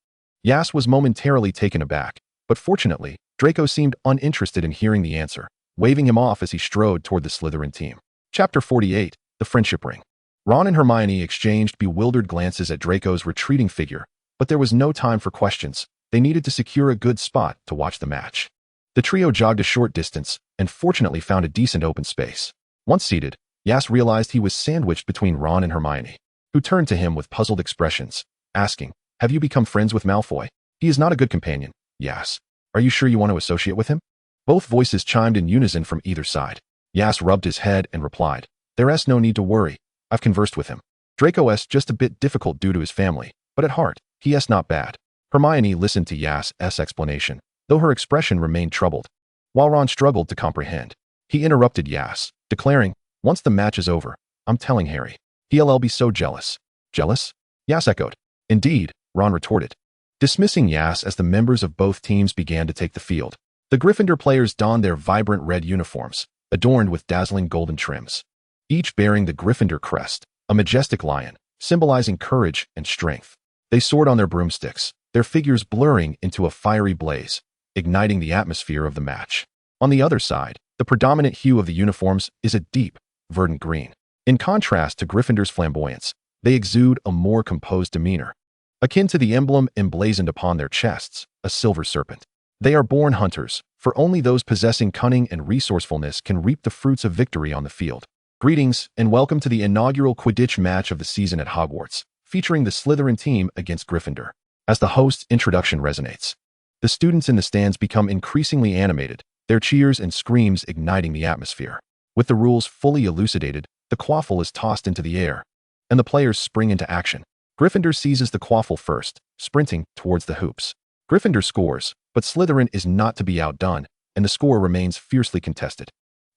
Aias was momentarily taken aback, but fortunately, Draco seemed uninterested in hearing the answer, waving him off as he strode toward the Slytherin team. Chapter 48, The Friendship Ring. Ron and Hermione exchanged bewildered glances at Draco's retreating figure, but there was no time for questions. They needed to secure a good spot to watch the match. The trio jogged a short distance and fortunately found a decent open space. Once seated, Aias realized he was sandwiched between Ron and Hermione, who turned to him with puzzled expressions, asking, have you become friends with Malfoy? He is not a good companion, Aias. Are you sure you want to associate with him? Both voices chimed in unison from either side. Yas rubbed his head and replied, There's no need to worry. I've conversed with him. Draco's just a bit difficult due to his family, but at heart, he's not bad. Hermione listened to Yas's explanation, though her expression remained troubled. While Ron struggled to comprehend, he interrupted Yas, declaring, Once the match is over, I'm telling Harry. He'll be so jealous. Jealous? Yas echoed. Indeed, Ron retorted, dismissing Yas as the members of both teams began to take the field. The Gryffindor players donned their vibrant red uniforms, adorned with dazzling golden trims, each bearing the Gryffindor crest, a majestic lion, symbolizing courage and strength. They soared on their broomsticks, their figures blurring into a fiery blaze, igniting the atmosphere of the match. On the other side, the predominant hue of the uniforms is a deep, verdant green. In contrast to Gryffindor's flamboyance, they exude a more composed demeanor, akin to the emblem emblazoned upon their chests, a silver serpent. They are born hunters, for only those possessing cunning and resourcefulness can reap the fruits of victory on the field. Greetings, and welcome to the inaugural Quidditch match of the season at Hogwarts, featuring the Slytherin team against Gryffindor. As the host's introduction resonates, the students in the stands become increasingly animated, their cheers and screams igniting the atmosphere. With the rules fully elucidated, the quaffle is tossed into the air, and the players spring into action. Gryffindor seizes the quaffle first, sprinting towards the hoops. Gryffindor scores, but Slytherin is not to be outdone, and the score remains fiercely contested.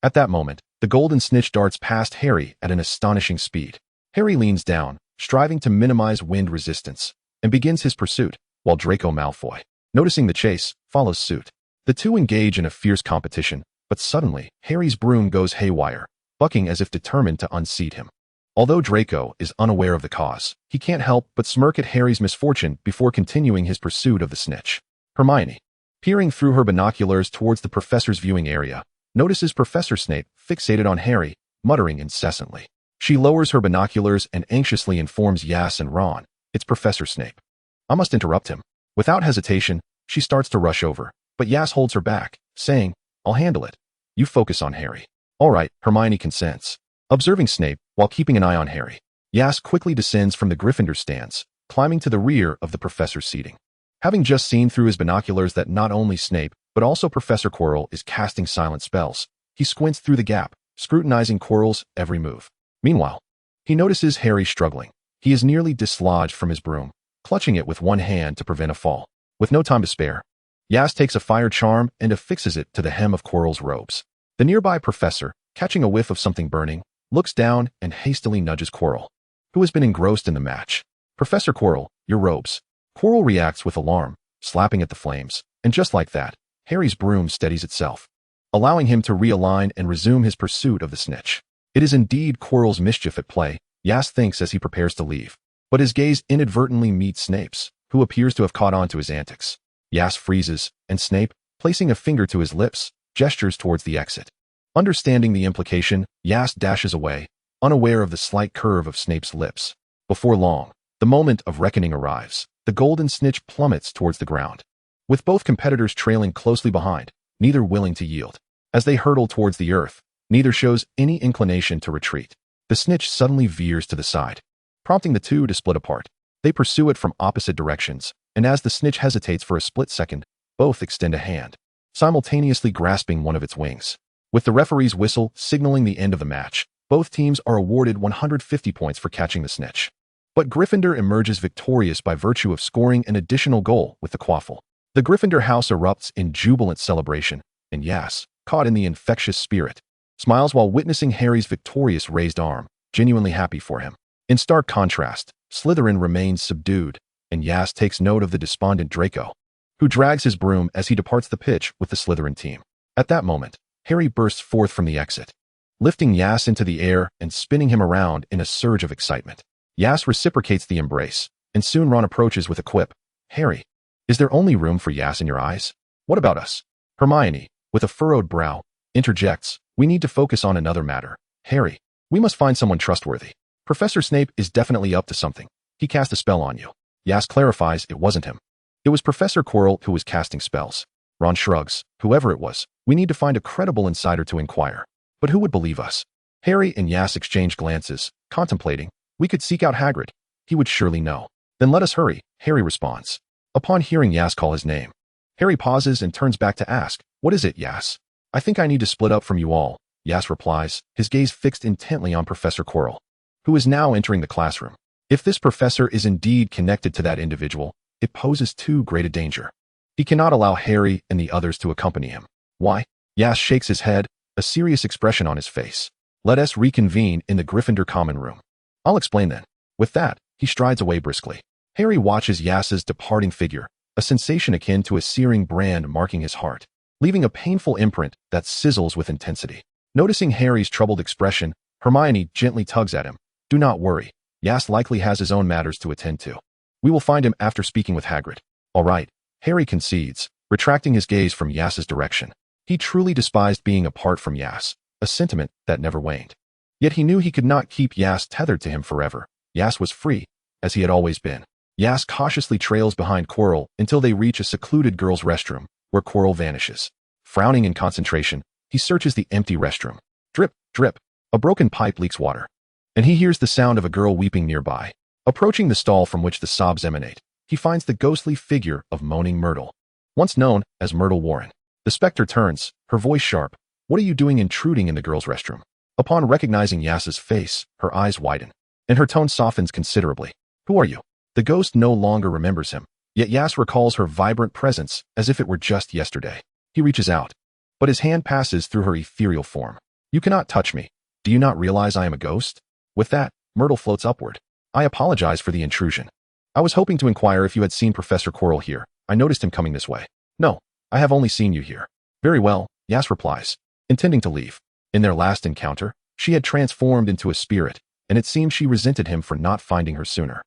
At that moment, the golden snitch darts past Harry at an astonishing speed. Harry leans down, striving to minimize wind resistance, and begins his pursuit, while Draco Malfoy, noticing the chase, follows suit. The two engage in a fierce competition, but suddenly, Harry's broom goes haywire, bucking as if determined to unseat him. Although Draco is unaware of the cause, he can't help but smirk at Harry's misfortune before continuing his pursuit of the snitch. Hermione, peering through her binoculars towards the professor's viewing area, notices Professor Snape fixated on Harry, muttering incessantly. She lowers her binoculars and anxiously informs Yas and Ron, It's Professor Snape. I must interrupt him. Without hesitation, she starts to rush over, but Yas holds her back, saying, I'll handle it. You focus on Harry. All right, Hermione consents. Observing Snape, while keeping an eye on Harry, Yas quickly descends from the Gryffindor stands, climbing to the rear of the professor's seating. Having just seen through his binoculars that not only Snape, but also Professor Quirrell is casting silent spells, he squints through the gap, scrutinizing Quirrell's every move. Meanwhile, he notices Harry struggling. He is nearly dislodged from his broom, clutching it with one hand to prevent a fall. With no time to spare, Yas takes a fire charm and affixes it to the hem of Quirrell's robes. The nearby professor, catching a whiff of something burning, looks down and hastily nudges Quirrell, who has been engrossed in the match. Professor Quirrell, your robes. Quirrell reacts with alarm, slapping at the flames, and just like that, Harry's broom steadies itself, allowing him to realign and resume his pursuit of the snitch. It is indeed Quirrell's mischief at play, Yas thinks as he prepares to leave, but his gaze inadvertently meets Snape's, who appears to have caught on to his antics. Yas freezes, and Snape, placing a finger to his lips, gestures towards the exit. Understanding the implication, Yas dashes away, unaware of the slight curve of Snape's lips. Before long, the moment of reckoning arrives. The golden snitch plummets towards the ground, with both competitors trailing closely behind, neither willing to yield. As they hurtle towards the earth, neither shows any inclination to retreat. The snitch suddenly veers to the side, prompting the two to split apart. They pursue it from opposite directions, and as the snitch hesitates for a split second, both extend a hand, simultaneously grasping one of its wings. With the referee's whistle signaling the end of the match, both teams are awarded 150 points for catching the snitch. But Gryffindor emerges victorious by virtue of scoring an additional goal with the quaffle. The Gryffindor house erupts in jubilant celebration, and Yas, caught in the infectious spirit, smiles while witnessing Harry's victorious raised arm, genuinely happy for him. In stark contrast, Slytherin remains subdued, and Yas takes note of the despondent Draco, who drags his broom as he departs the pitch with the Slytherin team. At that moment, Harry bursts forth from the exit, lifting Yas into the air and spinning him around in a surge of excitement. Yas reciprocates the embrace, and soon Ron approaches with a quip. Harry, is there only room for Yas in your eyes? What about us? Hermione, with a furrowed brow, interjects, we need to focus on another matter. Harry, we must find someone trustworthy. Professor Snape is definitely up to something. He cast a spell on you. Yas clarifies it wasn't him. It was Professor Quirrell who was casting spells. Ron shrugs. Whoever it was, we need to find a credible insider to inquire. But who would believe us? Harry and Yas exchange glances, contemplating. We could seek out Hagrid. He would surely know. Then let us hurry, Harry responds. Upon hearing Yas call his name, Harry pauses and turns back to ask, "What is it, Yas?" "I think I need to split up from you all," Yas replies, his gaze fixed intently on Professor Quirrell, who is now entering the classroom. If this professor is indeed connected to that individual, it poses too great a danger. He cannot allow Harry and the others to accompany him. "Why?" Yas shakes his head, a serious expression on his face. "Let us reconvene in the Gryffindor common room." "I'll explain then." With that, he strides away briskly. Harry watches Yas's departing figure, a sensation akin to a searing brand marking his heart, leaving a painful imprint that sizzles with intensity. Noticing Harry's troubled expression, Hermione gently tugs at him. "Do not worry. Yas likely has his own matters to attend to. We will find him after speaking with Hagrid." "All right," Harry concedes, retracting his gaze from Yas's direction. He truly despised being apart from Yas, a sentiment that never waned. Yet he knew he could not keep Yas tethered to him forever. Yas was free, as he had always been. Yas cautiously trails behind Quirrell until they reach a secluded girls' restroom, where Quirrell vanishes. Frowning in concentration, he searches the empty restroom. Drip, drip, a broken pipe leaks water, and he hears the sound of a girl weeping nearby. Approaching the stall from which the sobs emanate, he finds the ghostly figure of moaning Myrtle, once known as Myrtle Warren. The specter turns, her voice sharp. "What are you doing intruding in the girls' restroom?" Upon recognizing Yas's face, her eyes widen, and her tone softens considerably. "Who are you?" The ghost no longer remembers him, yet Yas recalls her vibrant presence as if it were just yesterday. He reaches out, but his hand passes through her ethereal form. "You cannot touch me. Do you not realize I am a ghost?" With that, Myrtle floats upward. "I apologize for the intrusion. I was hoping to inquire if you had seen Professor Quirrell here. I noticed him coming this way." "No, I have only seen you here." "Very well," Yas replies, intending to leave. In their last encounter, she had transformed into a spirit, and it seemed she resented him for not finding her sooner.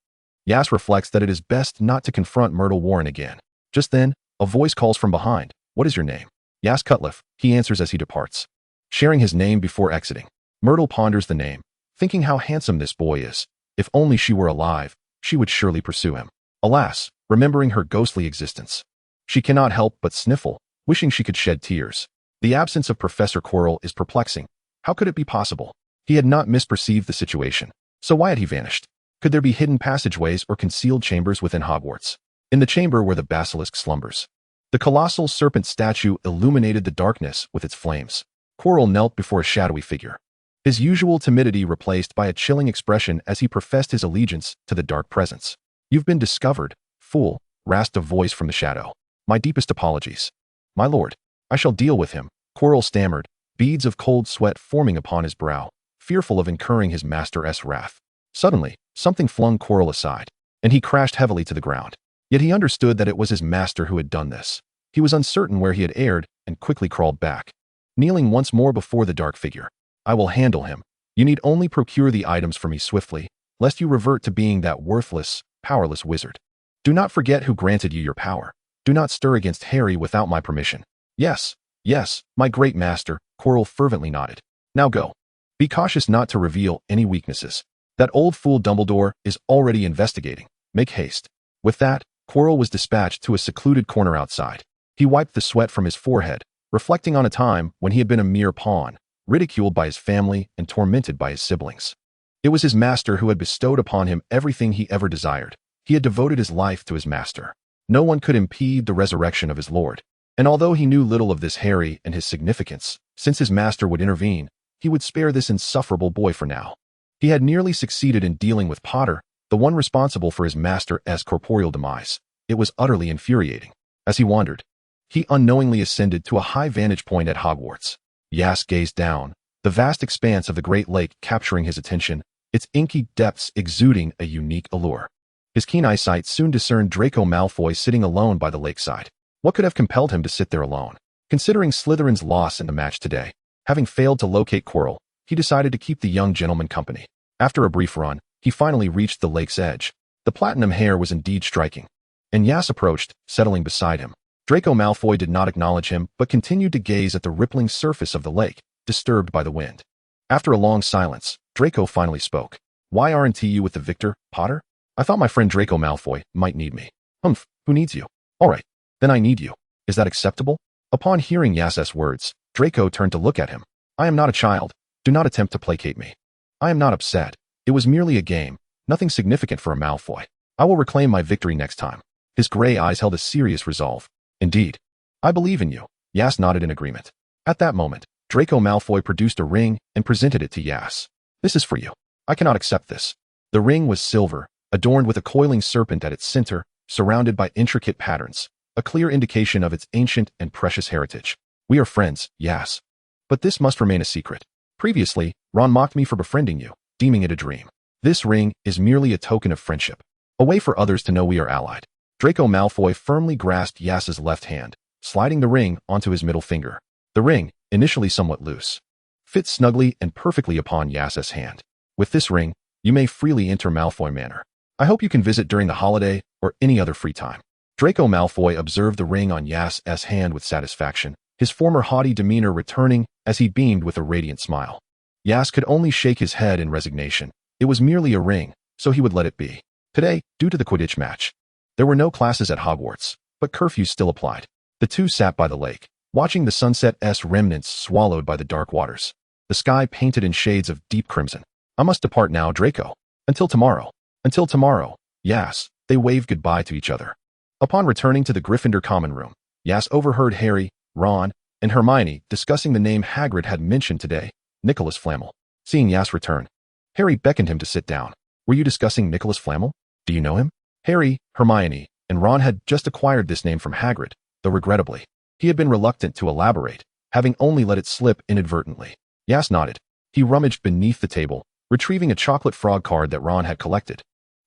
Yas reflects that it is best not to confront Myrtle Warren again. Just then, a voice calls from behind. "What is your name?" "Yas Cutliff," he answers as he departs. Sharing his name before exiting, Myrtle ponders the name, thinking how handsome this boy is. If only she were alive, she would surely pursue him. Alas, remembering her ghostly existence, she cannot help but sniffle, wishing she could shed tears. The absence of Professor Quirrell is perplexing. How could it be possible? He had not misperceived the situation. So why had he vanished? Could there be hidden passageways or concealed chambers within Hogwarts? In the chamber where the basilisk slumbers, the colossal serpent statue illuminated the darkness with its flames. Quirrell knelt before a shadowy figure, his usual timidity replaced by a chilling expression as he professed his allegiance to the dark presence. "You've been discovered, fool," rasped a voice from the shadow. "My deepest apologies." "My lord, I shall deal with him," Quirrell stammered, beads of cold sweat forming upon his brow, fearful of incurring his master's wrath. Suddenly, something flung Quirrell aside, and he crashed heavily to the ground. Yet he understood that it was his master who had done this. He was uncertain where he had erred and quickly crawled back, kneeling once more before the dark figure. "I will handle him. You need only procure the items for me swiftly, lest you revert to being that worthless, powerless wizard. Do not forget who granted you your power. Do not stir against Harry without my permission." "Yes, yes, my great master," Quirrell fervently nodded. "Now go. Be cautious not to reveal any weaknesses. That old fool Dumbledore is already investigating. Make haste." With that, Quirrell was dispatched to a secluded corner outside. He wiped the sweat from his forehead, reflecting on a time when he had been a mere pawn, ridiculed by his family and tormented by his siblings. It was his master who had bestowed upon him everything he ever desired. He had devoted his life to his master. No one could impede the resurrection of his lord. And although he knew little of this Harry and his significance, since his master would intervene, he would spare this insufferable boy for now. He had nearly succeeded in dealing with Potter, the one responsible for his master's corporeal demise. It was utterly infuriating. As he wandered, he unknowingly ascended to a high vantage point at Hogwarts. Yas gazed down, the vast expanse of the Great Lake capturing his attention, its inky depths exuding a unique allure. His keen eyesight soon discerned Draco Malfoy sitting alone by the lakeside. What could have compelled him to sit there alone? Considering Slytherin's loss in the match today, having failed to locate Quirrell, he decided to keep the young gentleman company. After a brief run, he finally reached the lake's edge. The platinum hair was indeed striking, and Yas approached, settling beside him. Draco Malfoy did not acknowledge him, but continued to gaze at the rippling surface of the lake, disturbed by the wind. After a long silence, Draco finally spoke. "Why aren't you with the victor, Potter? I thought my friend Draco Malfoy might need me." "Humph, who needs you?" "All right, then I need you. Is that acceptable?" Upon hearing Yas's words, Draco turned to look at him. "I am not a child. Do not attempt to placate me. I am not upset. It was merely a game, nothing significant for a Malfoy. I will reclaim my victory next time." His gray eyes held a serious resolve. Indeed. I believe in you. Yas nodded in agreement. At that moment, Draco Malfoy produced a ring and presented it to Yas. This is for you. I cannot accept this. The ring was silver, adorned with a coiling serpent at its center, surrounded by intricate patterns, a clear indication of its ancient and precious heritage. We are friends, Yas. But this must remain a secret. Previously, Ron mocked me for befriending you, deeming it a dream. This ring is merely a token of friendship, a way for others to know we are allied. Draco Malfoy firmly grasped Yas's left hand, sliding the ring onto his middle finger. The ring, initially somewhat loose, fit snugly and perfectly upon Yas's hand. With this ring, you may freely enter Malfoy Manor. I hope you can visit during the holiday or any other free time. Draco Malfoy observed the ring on Yas's hand with satisfaction, his former haughty demeanor returning as he beamed with a radiant smile. Yas could only shake his head in resignation. It was merely a ring, so he would let it be. Today, due to the Quidditch match, there were no classes at Hogwarts, but curfews still applied. The two sat by the lake, watching the sunset's remnants swallowed by the dark waters. The sky painted in shades of deep crimson. I must depart now, Draco. Until tomorrow. Until tomorrow. Yas. They waved goodbye to each other. Upon returning to the Gryffindor common room, Yas overheard Harry, Ron, and Hermione discussing the name Hagrid had mentioned today, Nicholas Flamel. Seeing Yas return, Harry beckoned him to sit down. Were you discussing Nicholas Flamel? Do you know him? Harry, Hermione, and Ron had just acquired this name from Hagrid, though regrettably, he had been reluctant to elaborate, having only let it slip inadvertently. Yas nodded. He rummaged beneath the table, retrieving a chocolate frog card that Ron had collected.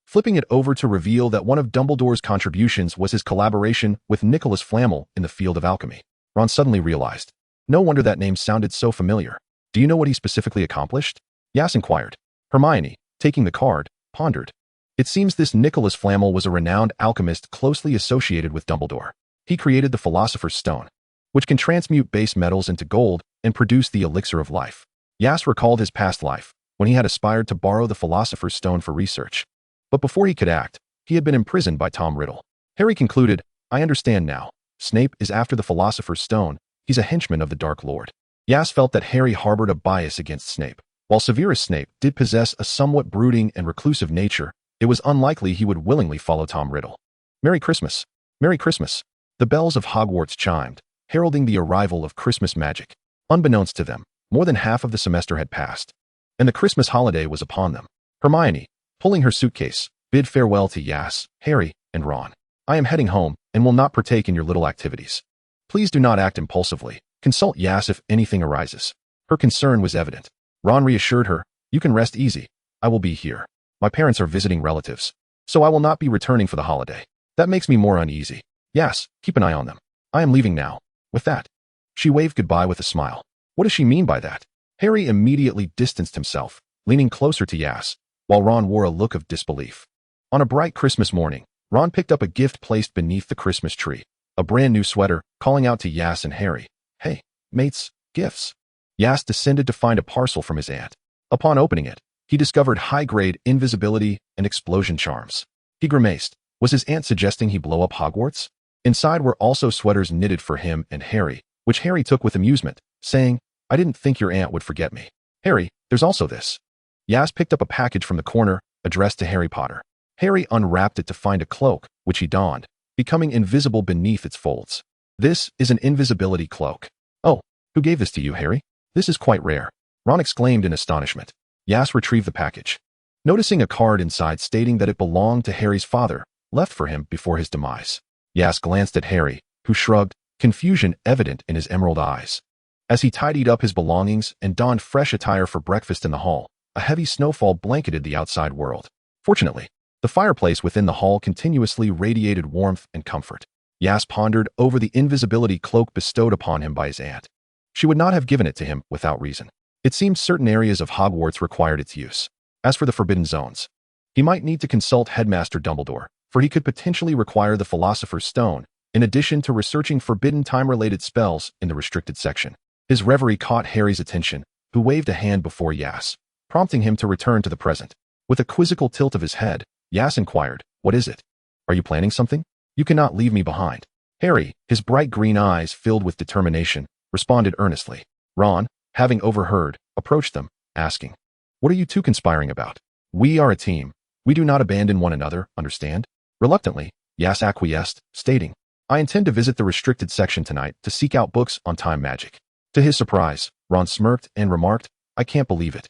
Flipping it over to reveal that one of Dumbledore's contributions was his collaboration with Nicholas Flamel in the field of alchemy. Ron suddenly realized. No wonder that name sounded so familiar. Do you know what he specifically accomplished? Yas inquired. Hermione, taking the card, pondered. It seems this Nicholas Flamel was a renowned alchemist closely associated with Dumbledore. He created the Philosopher's Stone, which can transmute base metals into gold and produce the elixir of life. Yas recalled his past life, when he had aspired to borrow the Philosopher's Stone for research. But before he could act, he had been imprisoned by Tom Riddle. Harry concluded, I understand now. Snape is after the Philosopher's Stone. He's a henchman of the Dark Lord. Yas felt that Harry harbored a bias against Snape. While Severus Snape did possess a somewhat brooding and reclusive nature, it was unlikely he would willingly follow Tom Riddle. Merry Christmas! Merry Christmas! The bells of Hogwarts chimed, heralding the arrival of Christmas magic. Unbeknownst to them, more than half of the semester had passed, and the Christmas holiday was upon them. Hermione, pulling her suitcase, bid farewell to Yas, Harry, and Ron. I am heading home and will not partake in your little activities. Please do not act impulsively. Consult Yas if anything arises. Her concern was evident. Ron reassured her, you can rest easy. I will be here. My parents are visiting relatives, so I will not be returning for the holiday. That makes me more uneasy. Yas, keep an eye on them. I am leaving now. With that, she waved goodbye with a smile. What does she mean by that? Harry immediately distanced himself, leaning closer to Yas, while Ron wore a look of disbelief. On a bright Christmas morning, Ron picked up a gift placed beneath the Christmas tree, a brand new sweater, calling out to Yas and Harry, Hey, mates, gifts. Yas descended to find a parcel from his aunt. Upon opening it, he discovered high-grade invisibility and explosion charms. He grimaced. Was his aunt suggesting he blow up Hogwarts? Inside were also sweaters knitted for him and Harry, which Harry took with amusement, saying, I didn't think your aunt would forget me. Harry, there's also this. Yas picked up a package from the corner, addressed to Harry Potter. Harry unwrapped it to find a cloak, which he donned, becoming invisible beneath its folds. This is an invisibility cloak. Oh, who gave this to you, Harry? This is quite rare. Ron exclaimed in astonishment. Yas retrieved the package, noticing a card inside stating that it belonged to Harry's father, left for him before his demise. Yas glanced at Harry, who shrugged, confusion evident in his emerald eyes. As he tidied up his belongings and donned fresh attire for breakfast in the hall, a heavy snowfall blanketed the outside world. Fortunately, the fireplace within the hall continuously radiated warmth and comfort. Yas pondered over the invisibility cloak bestowed upon him by his aunt. She would not have given it to him without reason. It seemed certain areas of Hogwarts required its use. As for the forbidden zones, he might need to consult Headmaster Dumbledore, for he could potentially require the Philosopher's Stone, in addition to researching forbidden time-related spells in the restricted section. His reverie caught Harry's attention, who waved a hand before Yas, prompting him to return to the present. With a quizzical tilt of his head, Yas inquired, What is it? Are you planning something? You cannot leave me behind. Harry, his bright green eyes filled with determination, responded earnestly. Ron, having overheard, approached them, asking, What are you two conspiring about? We are a team. We do not abandon one another, understand? Reluctantly, Yas acquiesced, stating, I intend to visit the restricted section tonight to seek out books on time magic. To his surprise, Ron smirked and remarked, I can't believe it.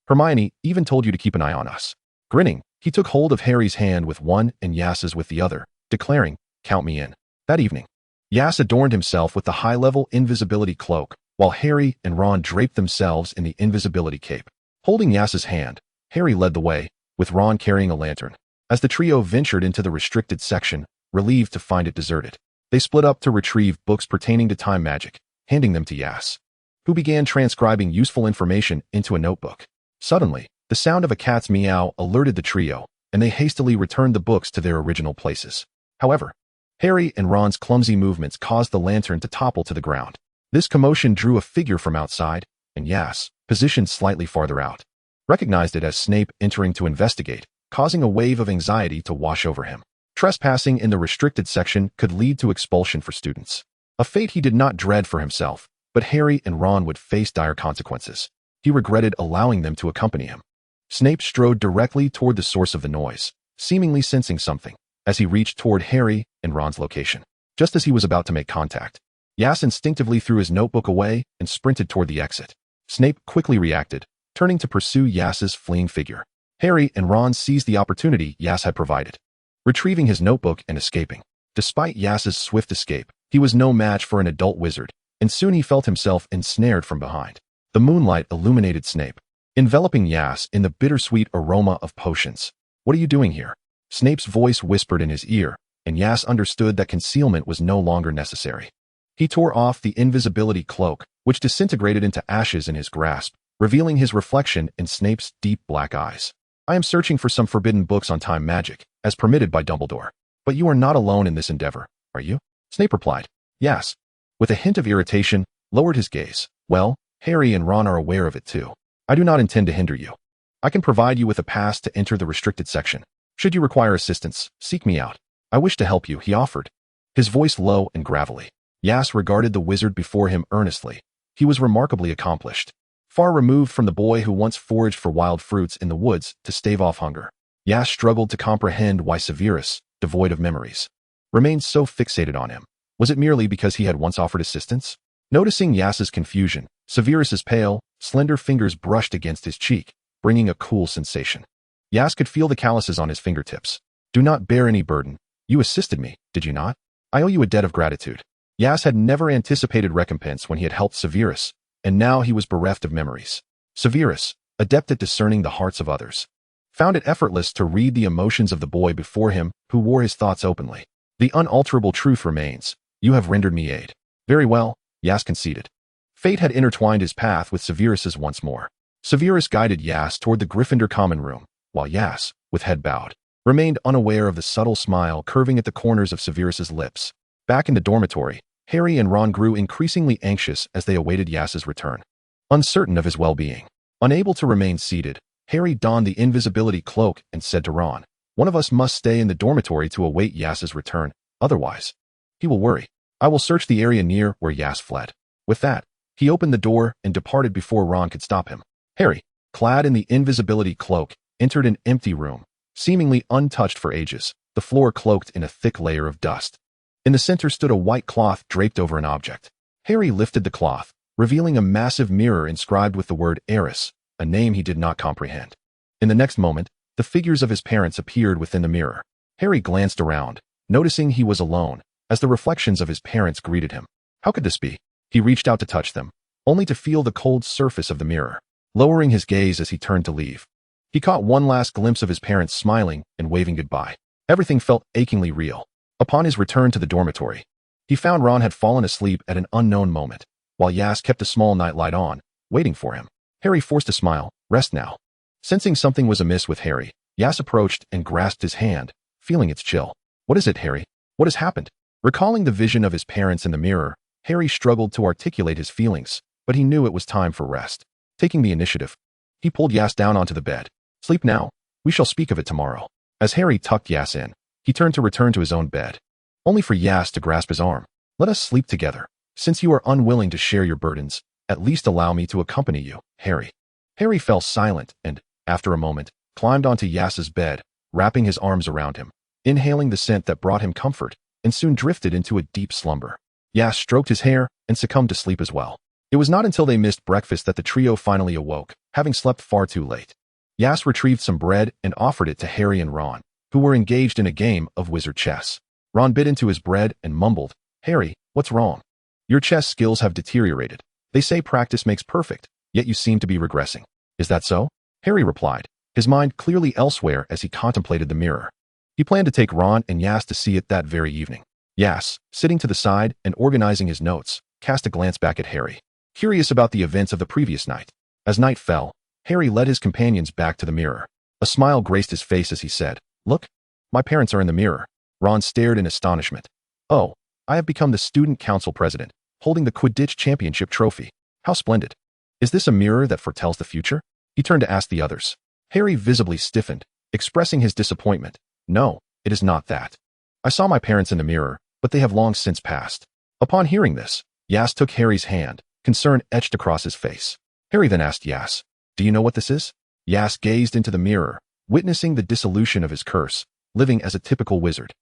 Hermione even told you to keep an eye on us. Grinning, he took hold of Harry's hand with one and Yas's with the other, declaring, count me in. That evening, Yas adorned himself with the high-level invisibility cloak, while Harry and Ron draped themselves in the invisibility cape. Holding Yas's hand, Harry led the way, with Ron carrying a lantern. As the trio ventured into the restricted section, relieved to find it deserted, they split up to retrieve books pertaining to time magic, handing them to Yas, who began transcribing useful information into a notebook. Suddenly, the sound of a cat's meow alerted the trio, and they hastily returned the books to their original places. However, Harry and Ron's clumsy movements caused the lantern to topple to the ground. This commotion drew a figure from outside, and Yas, positioned slightly farther out, recognized it as Snape entering to investigate, causing a wave of anxiety to wash over him. Trespassing in the restricted section could lead to expulsion for students. A fate he did not dread for himself, but Harry and Ron would face dire consequences. He regretted allowing them to accompany him. Snape strode directly toward the source of the noise, seemingly sensing something, as he reached toward Harry and Ron's location. Just as he was about to make contact, Yas instinctively threw his notebook away and sprinted toward the exit. Snape quickly reacted, turning to pursue Yas's fleeing figure. Harry and Ron seized the opportunity Yas had provided, retrieving his notebook and escaping. Despite Yas's swift escape, he was no match for an adult wizard, and soon he felt himself ensnared from behind. The moonlight illuminated Snape, enveloping Yas in the bittersweet aroma of potions. What are you doing here? Snape's voice whispered in his ear, and Yas understood that concealment was no longer necessary. He tore off the invisibility cloak, which disintegrated into ashes in his grasp, revealing his reflection in Snape's deep black eyes. I am searching for some forbidden books on time magic, as permitted by Dumbledore. But you are not alone in this endeavor, are you? Snape replied. Yes. With a hint of irritation, lowered his gaze. Well, Harry and Ron are aware of it too. I do not intend to hinder you. I can provide you with a pass to enter the restricted section. Should you require assistance, seek me out. I wish to help you, he offered, his voice low and gravelly. Yas regarded the wizard before him earnestly. He was remarkably accomplished, far removed from the boy who once foraged for wild fruits in the woods to stave off hunger. Yas struggled to comprehend why Severus, devoid of memories, remained so fixated on him. Was it merely because he had once offered assistance? Noticing Yas's confusion, Severus's pale, slender fingers brushed against his cheek, bringing a cool sensation. Yas could feel the calluses on his fingertips. Do not bear any burden. You assisted me, did you not? I owe you a debt of gratitude. Yas had never anticipated recompense when he had helped Severus, and now he was bereft of memories. Severus, adept at discerning the hearts of others, found it effortless to read the emotions of the boy before him who wore his thoughts openly. The unalterable truth remains. You have rendered me aid. Very well, Yas conceded. Fate had intertwined his path with Severus's once more. Severus guided Yas toward the Gryffindor common room, while Yas, with head bowed, remained unaware of the subtle smile curving at the corners of Severus's lips. Back in the dormitory, Harry and Ron grew increasingly anxious as they awaited Yas's return. Uncertain of his well-being, unable to remain seated, Harry donned the invisibility cloak and said to Ron, one of us must stay in the dormitory to await Yas's return, otherwise, he will worry. I will search the area near where Yas fled. With that, he opened the door and departed before Ron could stop him. Harry, clad in the invisibility cloak, entered an empty room, seemingly untouched for ages, the floor cloaked in a thick layer of dust. In the center stood a white cloth draped over an object. Harry lifted the cloth, revealing a massive mirror inscribed with the word Aias, a name he did not comprehend. In the next moment, the figures of his parents appeared within the mirror. Harry glanced around, noticing he was alone, as the reflections of his parents greeted him. How could this be? He reached out to touch them, only to feel the cold surface of the mirror, lowering his gaze as he turned to leave. He caught one last glimpse of his parents smiling and waving goodbye. Everything felt achingly real. Upon his return to the dormitory, he found Ron had fallen asleep at an unknown moment, while Yas kept a small nightlight on, waiting for him. Harry forced a smile. Rest now. Sensing something was amiss with Harry, Yas approached and grasped his hand, feeling its chill. What is it, Harry? What has happened? Recalling the vision of his parents in the mirror, Harry struggled to articulate his feelings, but he knew it was time for rest. Taking the initiative, he pulled Yas down onto the bed. Sleep now. We shall speak of it tomorrow. As Harry tucked Yas in, he turned to return to his own bed, only for Yas to grasp his arm. Let us sleep together. Since you are unwilling to share your burdens, at least allow me to accompany you, Harry. Harry fell silent and, after a moment, climbed onto Yas's bed, wrapping his arms around him. Inhaling the scent that brought him comfort, and soon drifted into a deep slumber. Aias stroked his hair and succumbed to sleep as well. It was not until they missed breakfast that the trio finally awoke, having slept far too late. Aias retrieved some bread and offered it to Harry and Ron, who were engaged in a game of wizard chess. Ron bit into his bread and mumbled, "Harry, what's wrong? Your chess skills have deteriorated. They say practice makes perfect, yet you seem to be regressing. Is that so?" Harry replied, his mind clearly elsewhere as he contemplated the mirror. He planned to take Ron and Aias to see it that very evening. Aias, sitting to the side and organizing his notes, cast a glance back at Harry, curious about the events of the previous night. As night fell, Harry led his companions back to the mirror. A smile graced his face as he said, "Look, my parents are in the mirror." Ron stared in astonishment. "Oh, I have become the student council president, holding the Quidditch championship trophy. How splendid. Is this a mirror that foretells the future?" He turned to ask the others. Harry visibly stiffened, expressing his disappointment. "No, it is not that. I saw my parents in the mirror, but they have long since passed." Upon hearing this, Aias took Harry's hand, concern etched across his face. Harry then asked Aias, "Do you know what this is?" Aias gazed into the mirror, witnessing the dissolution of his curse, living as a typical wizard.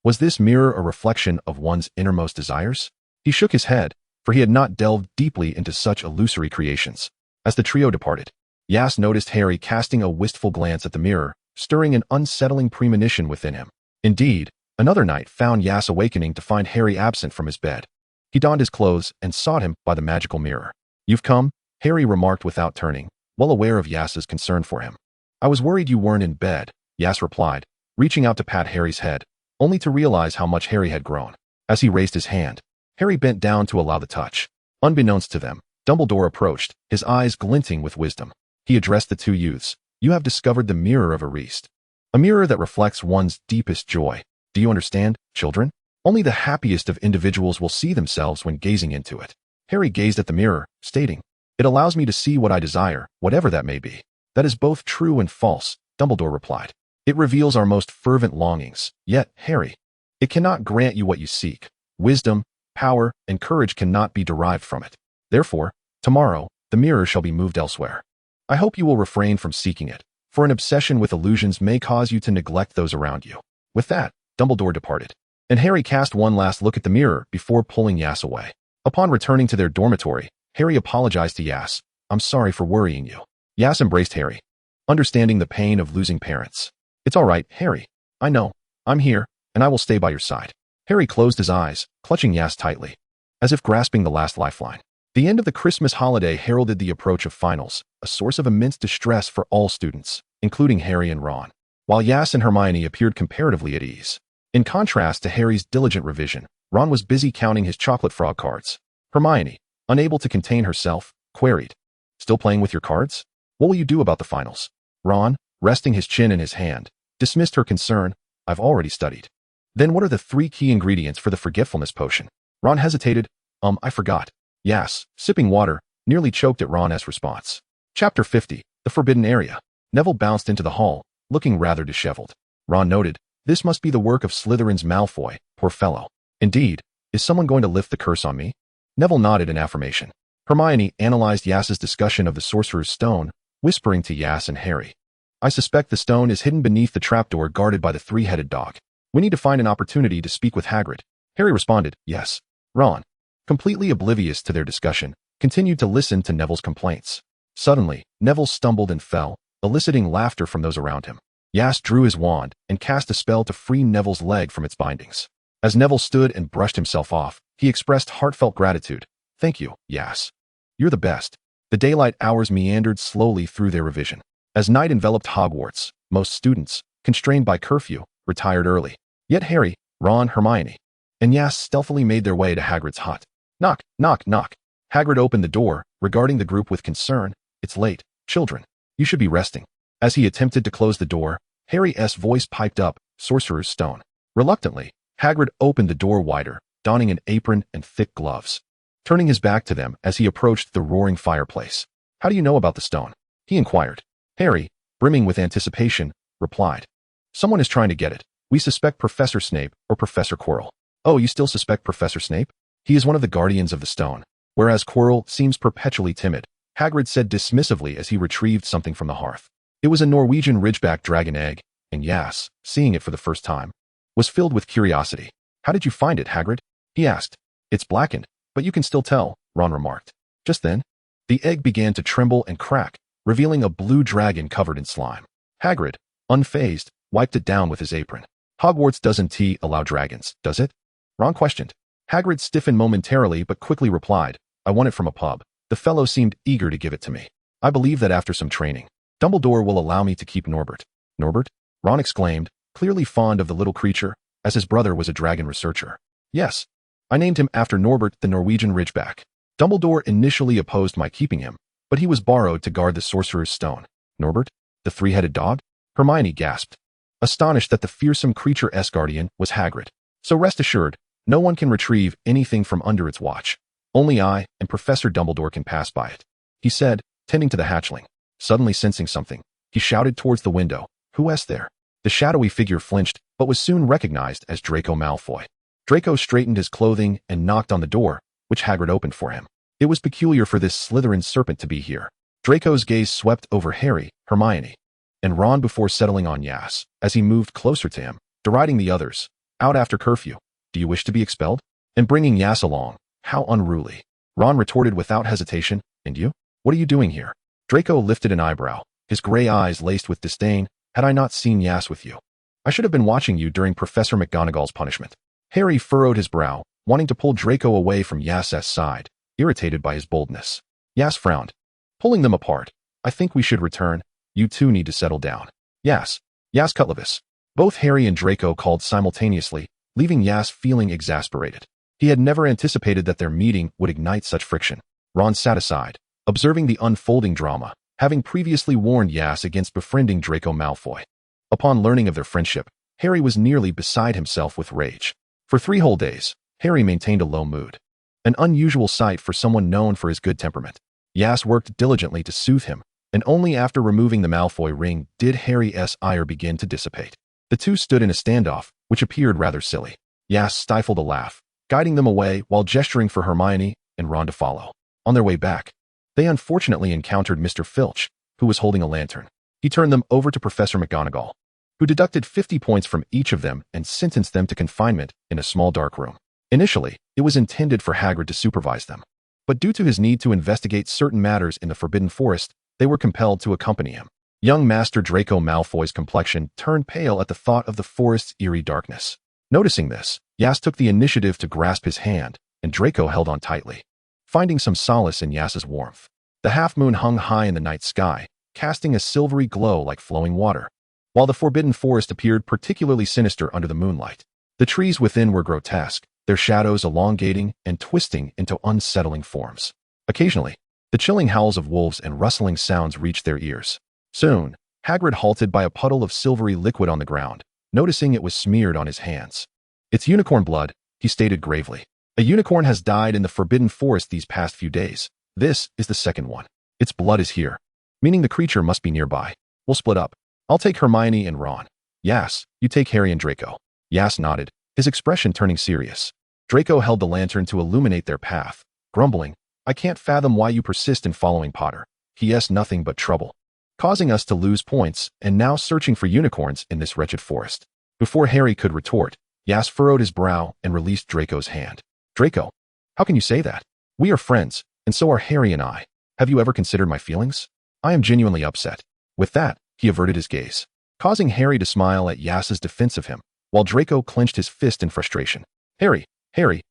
Was this mirror a reflection of one's innermost desires? He shook his head, for he had not delved deeply into such illusory creations. As the trio departed, Aias noticed Harry casting a wistful glance at the mirror, stirring an unsettling premonition within him. Indeed, another night found Aias awakening to find Harry absent from his bed. He donned his clothes and sought him by the magical mirror. "You've come," Harry remarked without turning, well aware of Aias's concern for him. "I was worried you weren't in bed," Aias replied, reaching out to pat Harry's head, only to realize how much Harry had grown. As he raised his hand, Harry bent down to allow the touch. Unbeknownst to them, Dumbledore approached, his eyes glinting with wisdom. He addressed the two youths. "You have discovered the mirror of Ariste, a mirror that reflects one's deepest joy. Do you understand, children? Only the happiest of individuals will see themselves when gazing into it." Harry gazed at the mirror, stating, "It allows me to see what I desire, whatever that may be." "That is both true and false," Dumbledore replied. "It reveals our most fervent longings. Yet, Harry, it cannot grant you what you seek. Wisdom, power, and courage cannot be derived from it. Therefore, tomorrow, the mirror shall be moved elsewhere. I hope you will refrain from seeking it, for an obsession with illusions may cause you to neglect those around you." With that, Dumbledore departed, and Harry cast one last look at the mirror before pulling Aias away. Upon returning to their dormitory, Harry apologized to Aias. "I'm sorry for worrying you." Aias embraced Harry, understanding the pain of losing parents. "It's all right, Harry. I know. I'm here, and I will stay by your side." Harry closed his eyes, clutching Aias tightly, as if grasping the last lifeline. The end of the Christmas holiday heralded the approach of finals, a source of immense distress for all students, including Harry and Ron, while Aias and Hermione appeared comparatively at ease. In contrast to Harry's diligent revision, Ron was busy counting his chocolate frog cards. Hermione, unable to contain herself, queried, "Still playing with your cards? What will you do about the finals?" Ron, resting his chin in his hand, dismissed her concern. "I've already studied." "Then what are the 3 key ingredients for the forgetfulness potion?" Ron hesitated. I forgot." Aias, sipping water, nearly choked at Ron's response. Chapter 50, The Forbidden Area. Neville bounced into the hall, looking rather disheveled. Ron noted, "This must be the work of Slytherin's Malfoy, poor fellow." "Indeed. Is someone going to lift the curse on me?" Neville nodded in affirmation. Hermione analyzed Aias's discussion of the Sorcerer's Stone, whispering to Aias and Harry, "I suspect the stone is hidden beneath the trapdoor guarded by the 3-headed dog. We need to find an opportunity to speak with Hagrid." Harry responded, "Yes." Ron, completely oblivious to their discussion, continued to listen to Neville's complaints. Suddenly, Neville stumbled and fell, eliciting laughter from those around him. Aias drew his wand and cast a spell to free Neville's leg from its bindings. As Neville stood and brushed himself off, he expressed heartfelt gratitude. "Thank you, Aias. You're the best." The daylight hours meandered slowly through their revision. As night enveloped Hogwarts, most students, constrained by curfew, retired early. Yet Harry, Ron, Hermione, and Aias stealthily made their way to Hagrid's hut. Knock, knock, knock. Hagrid opened the door, regarding the group with concern. "It's late, children. You should be resting." As he attempted to close the door, Harry's voice piped up, "Sorcerer's Stone." Reluctantly, Hagrid opened the door wider, donning an apron and thick gloves. Turning his back to them as he approached the roaring fireplace. "How do you know about the stone?" he inquired. Harry, brimming with anticipation, replied, "Someone is trying to get it. We suspect Professor Snape or Professor Quirrell." "Oh, you still suspect Professor Snape? He is one of the guardians of the stone, whereas Quirrell seems perpetually timid," Hagrid said dismissively as he retrieved something from the hearth. It was a Norwegian Ridgeback dragon egg, and Aias, seeing it for the first time, was filled with curiosity. How did you find it, Hagrid? He asked. It's blackened, but you can still tell, Ron remarked. Just then, the egg began to tremble and crack, revealing a blue dragon covered in slime. Hagrid, unfazed, wiped it down with his apron. Hogwarts doesn't allow dragons, does it? Ron questioned. Hagrid stiffened momentarily but quickly replied, I won it from a pub. The fellow seemed eager to give it to me. I believe that after some training, Dumbledore will allow me to keep Norbert. Norbert? Ron exclaimed, clearly fond of the little creature, as his brother was a dragon researcher. Yes. I named him after Norbert the Norwegian Ridgeback. Dumbledore initially opposed my keeping him, but he was borrowed to guard the Sorcerer's Stone. Norbert? The three-headed dog? Hermione gasped, astonished that the fearsome creature-esque guardian was Hagrid. So rest assured, no one can retrieve anything from under its watch. Only I and Professor Dumbledore can pass by it, he said, tending to the hatchling. Suddenly sensing something, he shouted towards the window, Who is there? The shadowy figure flinched, but was soon recognized as Draco Malfoy. Draco straightened his clothing and knocked on the door, which Hagrid opened for him. It was peculiar for this Slytherin serpent to be here. Draco's gaze swept over Harry, Hermione, and Ron before settling on Aias, as he moved closer to him, deriding the others. Out after curfew. Do you wish to be expelled? And bringing Aias along. How unruly. Ron retorted without hesitation, And you? What are you doing here? Draco lifted an eyebrow, his gray eyes laced with disdain. Had I not seen Aias with you? I should have been watching you during Professor McGonagall's punishment. Harry furrowed his brow, wanting to pull Draco away from Aias' side, irritated by his boldness. Aias frowned, pulling them apart. I think we should return. You two need to settle down. Aias Cutlavis. Both Harry and Draco called simultaneously, leaving Aias feeling exasperated. He had never anticipated that their meeting would ignite such friction. Ron sat aside, observing the unfolding drama, having previously warned Aias against befriending Draco Malfoy. Upon learning of their friendship, Harry was nearly beside himself with rage. For 3 whole days, Harry maintained a low mood, an unusual sight for someone known for his good temperament. Aias worked diligently to soothe him, and only after removing the Malfoy ring did Harry's ire begin to dissipate. The two stood in a standoff, which appeared rather silly. Aias stifled a laugh, guiding them away while gesturing for Hermione and Ron to follow. On their way back, they unfortunately encountered Mr. Filch, who was holding a lantern. He turned them over to Professor McGonagall, who deducted 50 points from each of them and sentenced them to confinement in a small dark room. Initially, it was intended for Hagrid to supervise them, but due to his need to investigate certain matters in the Forbidden Forest, they were compelled to accompany him. Young Master Draco Malfoy's complexion turned pale at the thought of the forest's eerie darkness. Noticing this, Aias took the initiative to grasp his hand, and Draco held on tightly, finding some solace in Aias's warmth. The half-moon hung high in the night sky, casting a silvery glow like flowing water, while the Forbidden Forest appeared particularly sinister under the moonlight. The trees within were grotesque, their shadows elongating and twisting into unsettling forms. Occasionally, the chilling howls of wolves and rustling sounds reached their ears. Soon, Hagrid halted by a puddle of silvery liquid on the ground, noticing it was smeared on his hands. It's unicorn blood, he stated gravely. A unicorn has died in the Forbidden Forest these past few days. This is the second one. Its blood is here, meaning the creature must be nearby. We'll split up. I'll take Hermione and Ron. Aias, you take Harry and Draco. Aias nodded, his expression turning serious. Draco held the lantern to illuminate their path, grumbling, I can't fathom why you persist in following Potter. He has nothing but trouble, causing us to lose points and now searching for unicorns in this wretched forest. Before Harry could retort, Aias furrowed his brow and released Draco's hand. Draco, how can you say that? We are friends, and so are Harry and I. Have you ever considered my feelings? I am genuinely upset. With that, he averted his gaze, causing Harry to smile at Aias's defense of him, while Draco clenched his fist in frustration. Harry,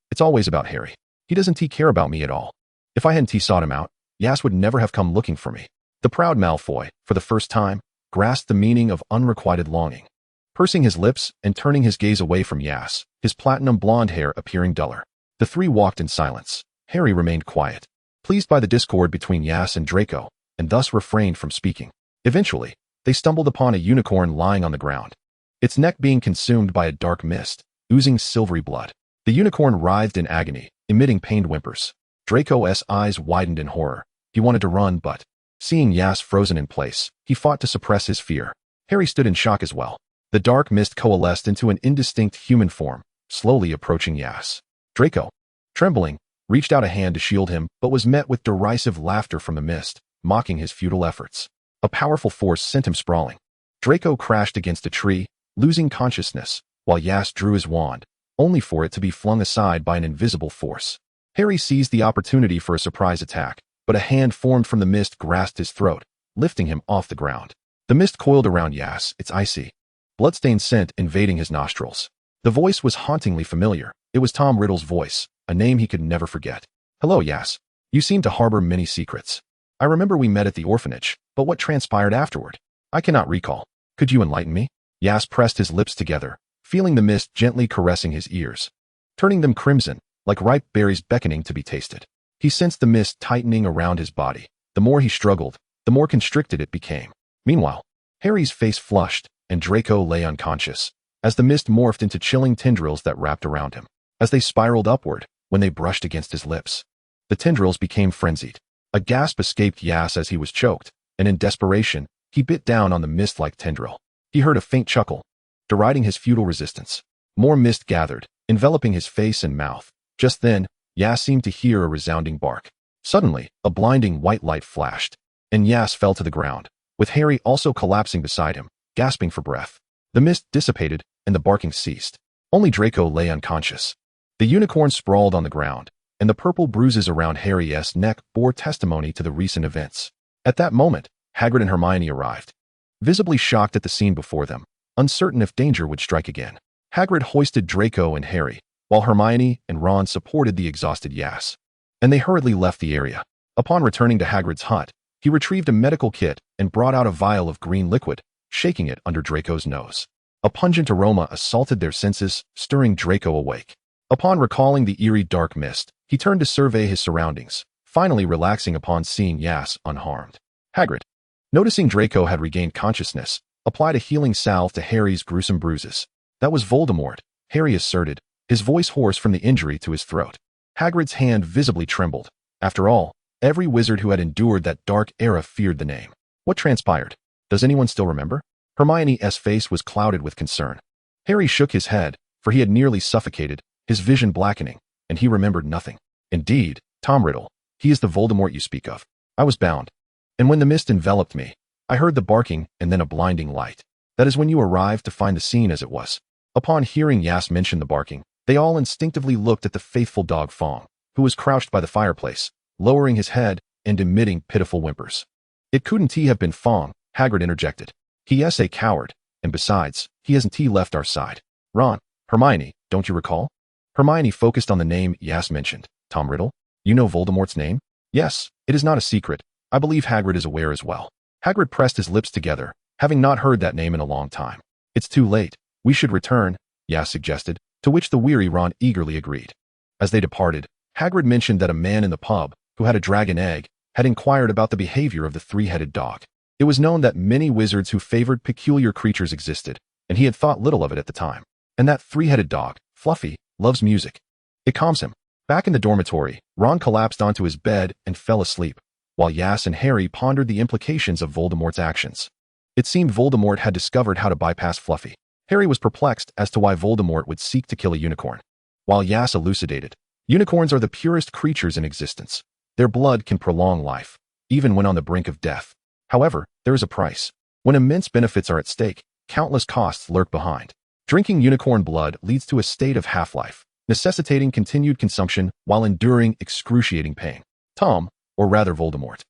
it's always about Harry. He doesn't care about me at all. If I hadn't sought him out, Aias would never have come looking for me. The proud Malfoy, for the first time, grasped the meaning of unrequited longing. Pursing his lips and turning his gaze away from Aias, his platinum blonde hair appearing duller. The three walked in silence. Harry remained quiet, pleased by the discord between Aias and Draco, and thus refrained from speaking. Eventually, they stumbled upon a unicorn lying on the ground, its neck being consumed by a dark mist, oozing silvery blood. The unicorn writhed in agony, emitting pained whimpers. Draco's eyes widened in horror. He wanted to run, but, seeing Aias frozen in place, he fought to suppress his fear. Harry stood in shock as well. The dark mist coalesced into an indistinct human form, slowly approaching Aias. Draco, trembling, reached out a hand to shield him, but was met with derisive laughter from the mist, mocking his futile efforts. A powerful force sent him sprawling. Draco crashed against a tree, losing consciousness, while Aias drew his wand, only for it to be flung aside by an invisible force. Harry seized the opportunity for a surprise attack, but a hand formed from the mist grasped his throat, lifting him off the ground. The mist coiled around Aias, its icy, bloodstained scent invading his nostrils. The voice was hauntingly familiar. It was Tom Riddle's voice, a name he could never forget. "Hello, Aias. You seem to harbor many secrets. I remember we met at the orphanage, but what transpired afterward? I cannot recall. Could you enlighten me?" Aias pressed his lips together, feeling the mist gently caressing his ears, turning them crimson, like ripe berries beckoning to be tasted. He sensed the mist tightening around his body. The more he struggled, the more constricted it became. Meanwhile, Harry's face flushed, and Draco lay unconscious, as the mist morphed into chilling tendrils that wrapped around him. As they spiraled upward, when they brushed against his lips, the tendrils became frenzied. A gasp escaped Aias as he was choked, and in desperation, he bit down on the mist-like tendril. He heard a faint chuckle, deriding his futile resistance. More mist gathered, enveloping his face and mouth. Just then, Aias seemed to hear a resounding bark. Suddenly, a blinding white light flashed, and Aias fell to the ground, with Harry also collapsing beside him, gasping for breath. The mist dissipated, and the barking ceased. Only Draco lay unconscious. The unicorn sprawled on the ground, and the purple bruises around Harry's neck bore testimony to the recent events. At that moment, Hagrid and Hermione arrived, visibly shocked at the scene before them, uncertain if danger would strike again. Hagrid hoisted Draco and Harry, while Hermione and Ron supported the exhausted Aias, and they hurriedly left the area. Upon returning to Hagrid's hut, he retrieved a medical kit and brought out a vial of green liquid, shaking it under Draco's nose. A pungent aroma assaulted their senses, stirring Draco awake. Upon recalling the eerie dark mist, he turned to survey his surroundings, finally relaxing upon seeing Aias unharmed. Hagrid, noticing Draco had regained consciousness, applied a healing salve to Harry's gruesome bruises. "That was Voldemort," Harry asserted, his voice hoarse from the injury to his throat. Hagrid's hand visibly trembled. After all, every wizard who had endured that dark era feared the name. What transpired? Does anyone still remember? Hermione's face was clouded with concern. Harry shook his head, for he had nearly suffocated, his vision blackening, and he remembered nothing. "Indeed, Tom Riddle, he is the Voldemort you speak of. I was bound, and when the mist enveloped me, I heard the barking and then a blinding light. That is when you arrived to find the scene as it was." Upon hearing Aias mention the barking, they all instinctively looked at the faithful dog Fong, who was crouched by the fireplace, lowering his head and emitting pitiful whimpers. "It couldn't have been Fong," Hagrid interjected. "He is a coward, and besides, he hasn't left our side." "Ron, Hermione, don't you recall?" Hermione focused on the name Aias mentioned. "Tom Riddle? You know Voldemort's name?" "Yes, it is not a secret. I believe Hagrid is aware as well." Hagrid pressed his lips together, having not heard that name in a long time. "It's too late. We should return," Aias suggested, to which the weary Ron eagerly agreed. As they departed, Hagrid mentioned that a man in the pub, who had a dragon egg, had inquired about the behavior of the three-headed dog. It was known that many wizards who favored peculiar creatures existed, and he had thought little of it at the time. And that three-headed dog, Fluffy, loves music. It calms him. Back in the dormitory, Ron collapsed onto his bed and fell asleep, while Aias and Harry pondered the implications of Voldemort's actions. It seemed Voldemort had discovered how to bypass Fluffy. Harry was perplexed as to why Voldemort would seek to kill a unicorn. While Aias elucidated, unicorns are the purest creatures in existence. Their blood can prolong life, even when on the brink of death. However, there is a price. When immense benefits are at stake, countless costs lurk behind. Drinking unicorn blood leads to a state of half-life, necessitating continued consumption while enduring excruciating pain. Tom, or rather Voldemort,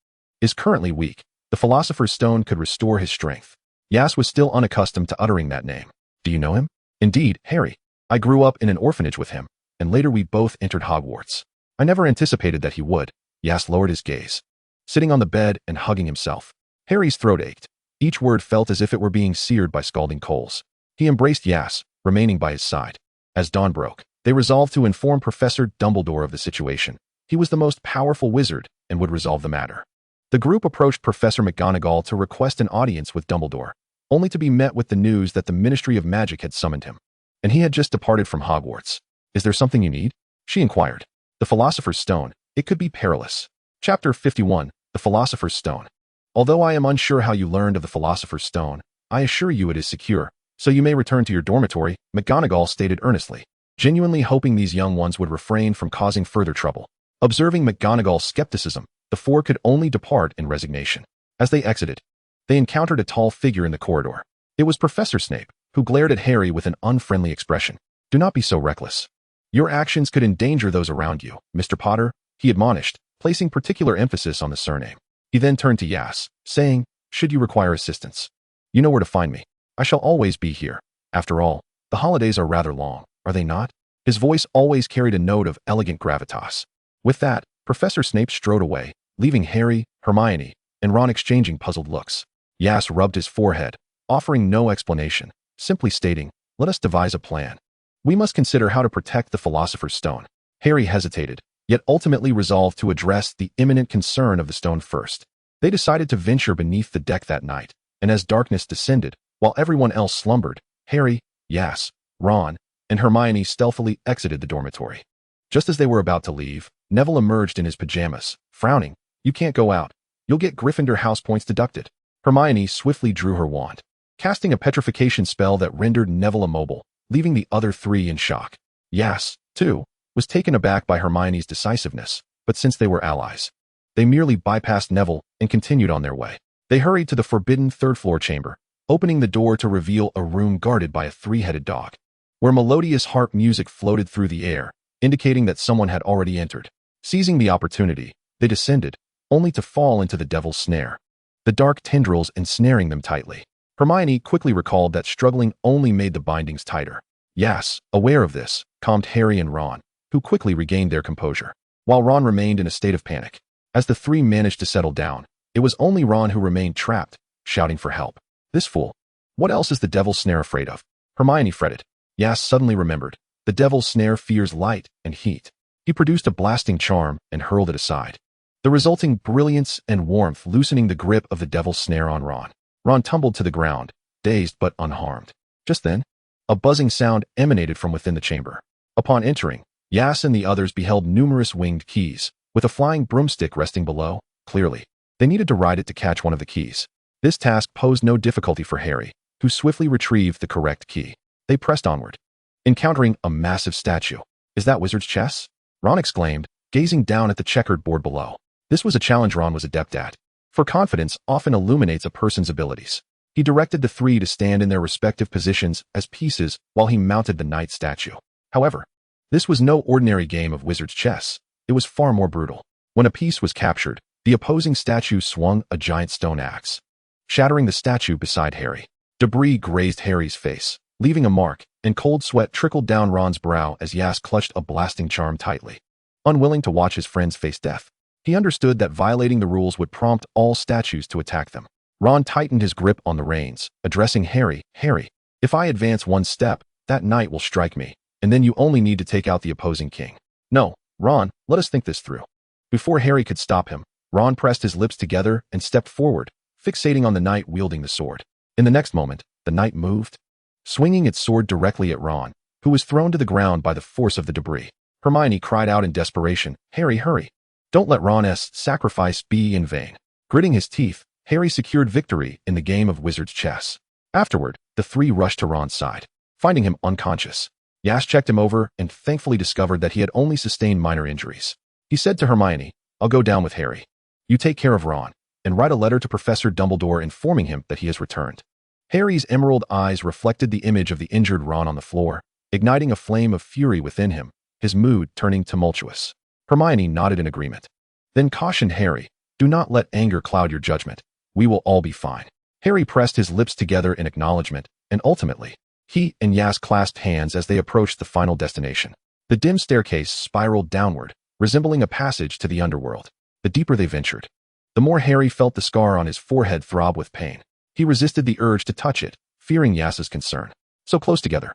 is currently weak. The Philosopher's Stone could restore his strength. Aias was still unaccustomed to uttering that name. "Do you know him?" "Indeed, Harry. I grew up in an orphanage with him, and later we both entered Hogwarts." "I never anticipated that he would." Aias lowered his gaze, sitting on the bed and hugging himself. Harry's throat ached. Each word felt as if it were being seared by scalding coals. He embraced Aias, remaining by his side. As dawn broke, they resolved to inform Professor Dumbledore of the situation. He was the most powerful wizard and would resolve the matter. The group approached Professor McGonagall to request an audience with Dumbledore, only to be met with the news that the Ministry of Magic had summoned him, and he had just departed from Hogwarts. "Is there something you need?" she inquired. "The Philosopher's Stone. It could be perilous." Chapter 51, The Philosopher's Stone. "Although I am unsure how you learned of the Philosopher's Stone, I assure you it is secure, so you may return to your dormitory," McGonagall stated earnestly, genuinely hoping these young ones would refrain from causing further trouble. Observing McGonagall's skepticism, the four could only depart in resignation. As they exited, they encountered a tall figure in the corridor. It was Professor Snape, who glared at Harry with an unfriendly expression. Do not be so reckless. Your actions could endanger those around you, Mr. Potter, he admonished, placing particular emphasis on the surname. He then turned to Aias, saying, should you require assistance, you know where to find me. I shall always be here. After all, the holidays are rather long, are they not? His voice always carried a note of elegant gravitas. With that, Professor Snape strode away, leaving Harry, Hermione, and Ron exchanging puzzled looks. Aias rubbed his forehead, offering no explanation, simply stating, let us devise a plan. We must consider how to protect the Philosopher's Stone. Harry hesitated, yet ultimately resolved to address the imminent concern of the stone first. They decided to venture beneath the deck that night, and as darkness descended, while everyone else slumbered, Harry, Aias, Ron, and Hermione stealthily exited the dormitory. Just as they were about to leave, Neville emerged in his pajamas, frowning. You can't go out. You'll get Gryffindor house points deducted. Hermione swiftly drew her wand, casting a petrification spell that rendered Neville immobile, leaving the other three in shock. Aias, too, was taken aback by Hermione's decisiveness, but since they were allies, they merely bypassed Neville and continued on their way. They hurried to the forbidden third-floor chamber, opening the door to reveal a room guarded by a three-headed dog, where melodious harp music floated through the air, indicating that someone had already entered. Seizing the opportunity, they descended, only to fall into the devil's snare, the dark tendrils ensnaring them tightly. Hermione quickly recalled that struggling only made the bindings tighter. Aias, aware of this, calmed Harry and Ron, who quickly regained their composure, while Ron remained in a state of panic. As the three managed to settle down, it was only Ron who remained trapped, shouting for help. This fool. What else is the devil's snare afraid of? Hermione fretted. Aias suddenly remembered. The devil's snare fears light and heat. He produced a blasting charm and hurled it aside, the resulting brilliance and warmth loosening the grip of the devil's snare on Ron. Ron tumbled to the ground, dazed but unharmed. Just then, a buzzing sound emanated from within the chamber. Upon entering, Aias and the others beheld numerous winged keys, with a flying broomstick resting below. Clearly, they needed to ride it to catch one of the keys. This task posed no difficulty for Harry, who swiftly retrieved the correct key. They pressed onward, encountering a massive statue. Is that wizard's chess? Ron exclaimed, gazing down at the checkered board below. This was a challenge Ron was adept at, for confidence often illuminates a person's abilities. He directed the three to stand in their respective positions as pieces while he mounted the knight statue. However, this was no ordinary game of wizard's chess. It was far more brutal. When a piece was captured, the opposing statue swung a giant stone axe, shattering the statue beside Harry. Debris grazed Harry's face, leaving a mark, and cold sweat trickled down Ron's brow as Aias clutched a blasting charm tightly. Unwilling to watch his friends face death, he understood that violating the rules would prompt all statues to attack them. Ron tightened his grip on the reins, addressing Harry. Harry, if I advance one step, that knight will strike me, and then you only need to take out the opposing king. No, Ron, let us think this through. Before Harry could stop him, Ron pressed his lips together and stepped forward, fixating on the knight wielding the sword. In the next moment, the knight moved, swinging its sword directly at Ron, who was thrown to the ground by the force of the debris. Hermione cried out in desperation, Harry, hurry. Don't let Ron's sacrifice be in vain. Gritting his teeth, Harry secured victory in the game of wizard's chess. Afterward, the three rushed to Ron's side, finding him unconscious. Aias checked him over and thankfully discovered that he had only sustained minor injuries. He said to Hermione, I'll go down with Harry. You take care of Ron, and write a letter to Professor Dumbledore informing him that he has returned. Harry's emerald eyes reflected the image of the injured Ron on the floor, igniting a flame of fury within him, his mood turning tumultuous. Hermione nodded in agreement, then cautioned Harry, do not let anger cloud your judgment. We will all be fine. Harry pressed his lips together in acknowledgement, and ultimately, he and Aias clasped hands as they approached the final destination. The dim staircase spiraled downward, resembling a passage to the underworld. The deeper they ventured, the more Harry felt the scar on his forehead throb with pain. He resisted the urge to touch it, fearing Aias's concern. So close together.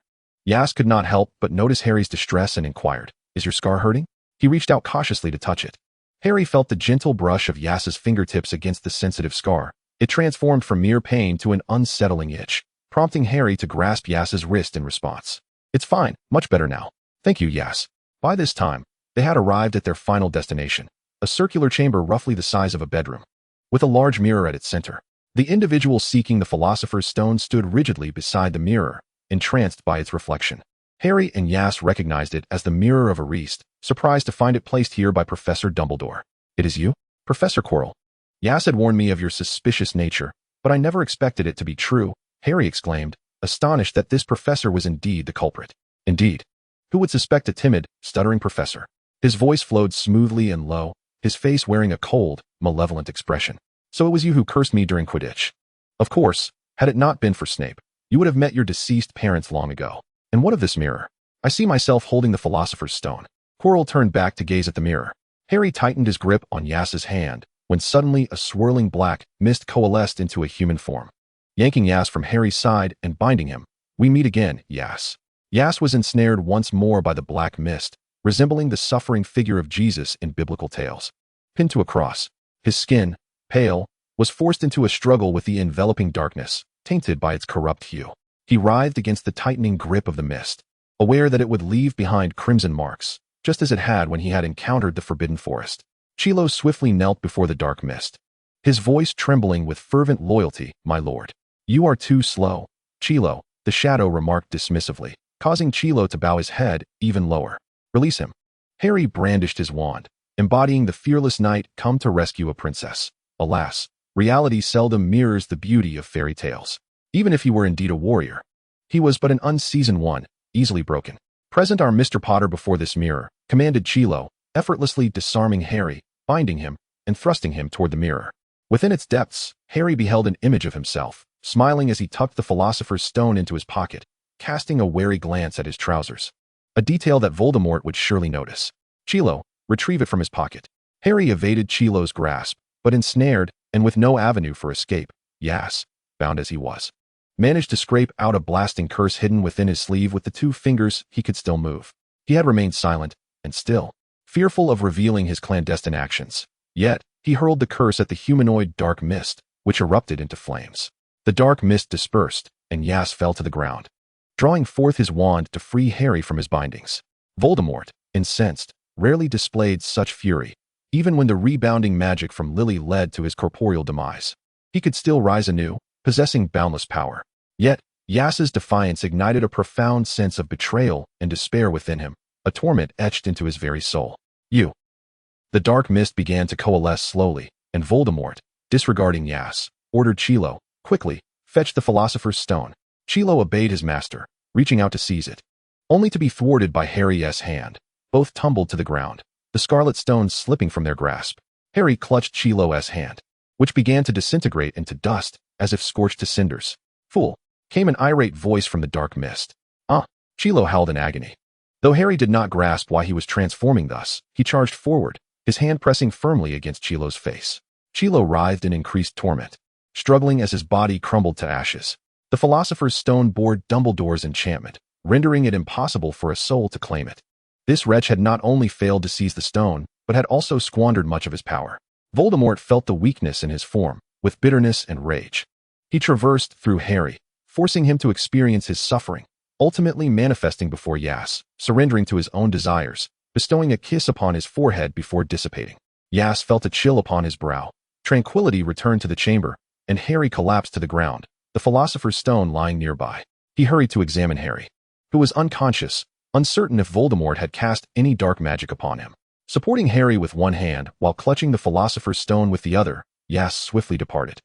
Aias could not help but notice Harry's distress and inquired, is your scar hurting? He reached out cautiously to touch it. Harry felt the gentle brush of Aias's fingertips against the sensitive scar. It transformed from mere pain to an unsettling itch, prompting Harry to grasp Aias's wrist in response. It's fine, much better now. Thank you, Aias. By this time, they had arrived at their final destination, a circular chamber roughly the size of a bedroom, with a large mirror at its center. The individual seeking the Philosopher's Stone stood rigidly beside the mirror, entranced by its reflection. Harry and Aias recognized it as the Mirror of Ariste, surprised to find it placed here by Professor Dumbledore. It is you, Professor Quirrell. Aias had warned me of your suspicious nature, but I never expected it to be true, Harry exclaimed, astonished that this professor was indeed the culprit. Indeed. Who would suspect a timid, stuttering professor? His voice flowed smoothly and low, his face wearing a cold, malevolent expression. So it was you who cursed me during Quidditch. Of course, had it not been for Snape, you would have met your deceased parents long ago. And what of this mirror? I see myself holding the Philosopher's Stone. Quirrell turned back to gaze at the mirror. Harry tightened his grip on Yas's hand, when suddenly a swirling black mist coalesced into a human form. Yanking Yas from Harry's side and binding him, "We meet again, Yas." Yas was ensnared once more by the black mist, resembling the suffering figure of Jesus in biblical tales. Pinned to a cross, his skin, pale, was forced into a struggle with the enveloping darkness, tainted by its corrupt hue. He writhed against the tightening grip of the mist, aware that it would leave behind crimson marks, just as it had when he had encountered the Forbidden Forest. Chilo swiftly knelt before the dark mist, his voice trembling with fervent loyalty. "My lord." "You are too slow, Chilo," the shadow remarked dismissively, causing Chilo to bow his head even lower. "Release him." Harry brandished his wand, embodying the fearless knight come to rescue a princess. Alas, reality seldom mirrors the beauty of fairy tales. Even if he were indeed a warrior, he was but an unseasoned one, easily broken. "Present our Mr. Potter before this mirror," commanded Chilo, effortlessly disarming Harry, binding him, and thrusting him toward the mirror. Within its depths, Harry beheld an image of himself, smiling as he tucked the Philosopher's Stone into his pocket, casting a wary glance at his trousers. A detail that Voldemort would surely notice. "Chilo, retrieve it from his pocket." Harry evaded Chilo's grasp, but ensnared, and with no avenue for escape, Yas, bound as he was, managed to scrape out a blasting curse hidden within his sleeve with the 2 fingers he could still move. He had remained silent, and still, fearful of revealing his clandestine actions. Yet, he hurled the curse at the humanoid dark mist, which erupted into flames. The dark mist dispersed, and Yas fell to the ground, drawing forth his wand to free Harry from his bindings. Voldemort, incensed, rarely displayed such fury, even when the rebounding magic from Lily led to his corporeal demise. He could still rise anew, possessing boundless power. Yet, Yas's defiance ignited a profound sense of betrayal and despair within him, a torment etched into his very soul. "You." The dark mist began to coalesce slowly, and Voldemort, disregarding Yas, ordered Chilo, "Quickly, fetch the Philosopher's Stone." Chilo obeyed his master, reaching out to seize it, only to be thwarted by Harry's hand. Both tumbled to the ground, the scarlet stones slipping from their grasp. Harry clutched Chilo's hand, which began to disintegrate into dust, as if scorched to cinders. "Fool!" came an irate voice from the dark mist. "Ah!" Chilo howled in agony. Though Harry did not grasp why he was transforming thus, he charged forward, his hand pressing firmly against Chilo's face. Chilo writhed in increased torment, struggling as his body crumbled to ashes. The Philosopher's Stone bore Dumbledore's enchantment, rendering it impossible for a soul to claim it. This wretch had not only failed to seize the stone, but had also squandered much of his power. Voldemort felt the weakness in his form, with bitterness and rage. He traversed through Harry, forcing him to experience his suffering, ultimately manifesting before Yas, surrendering to his own desires, bestowing a kiss upon his forehead before dissipating. Yas felt a chill upon his brow. Tranquility returned to the chamber, and Harry collapsed to the ground, the Philosopher's Stone lying nearby. He hurried to examine Harry, who was unconscious, uncertain if Voldemort had cast any dark magic upon him. Supporting Harry with one hand while clutching the Philosopher's Stone with the other, Yas swiftly departed.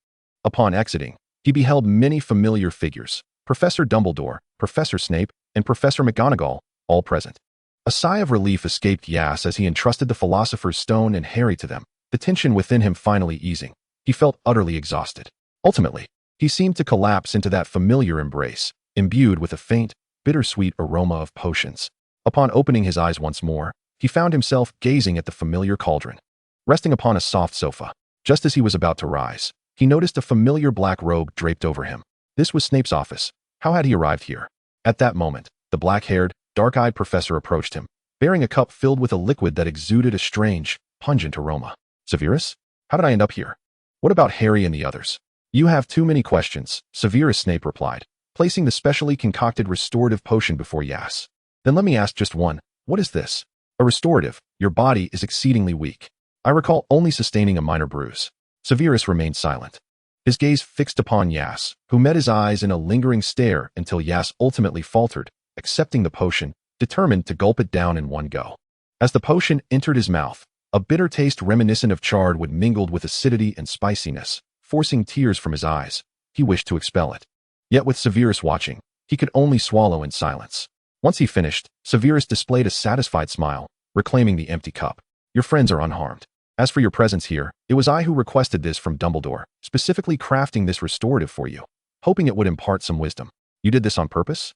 Upon exiting, he beheld many familiar figures, Professor Dumbledore, Professor Snape, and Professor McGonagall, all present. A sigh of relief escaped Yas as he entrusted the Philosopher's Stone and Harry to them, the tension within him finally easing. He felt utterly exhausted. Ultimately, he seemed to collapse into that familiar embrace, imbued with a faint, bittersweet aroma of potions. Upon opening his eyes once more, he found himself gazing at the familiar cauldron. Resting upon a soft sofa, just as he was about to rise, he noticed a familiar black robe draped over him. This was Snape's office. How had he arrived here? At that moment, the black-haired, dark-eyed professor approached him, bearing a cup filled with a liquid that exuded a strange, pungent aroma. "Severus? How did I end up here? What about Harry and the others?" "You have too many questions," Severus Snape replied, placing the specially concocted restorative potion before Yas. "Then let me ask just one. What is this?" "A restorative. Your body is exceedingly weak. I recall only sustaining a minor bruise." Severus remained silent, his gaze fixed upon Yas, who met his eyes in a lingering stare until Yas ultimately faltered, accepting the potion, determined to gulp it down in one go. As the potion entered his mouth, a bitter taste reminiscent of chard would mingled with acidity and spiciness, forcing tears from his eyes. He wished to expel it. Yet with Severus watching, he could only swallow in silence. Once he finished, Severus displayed a satisfied smile, reclaiming the empty cup. Your friends are unharmed. As for your presence here, it was I who requested this from Dumbledore, specifically crafting this restorative for you, hoping it would impart some wisdom. You did this on purpose?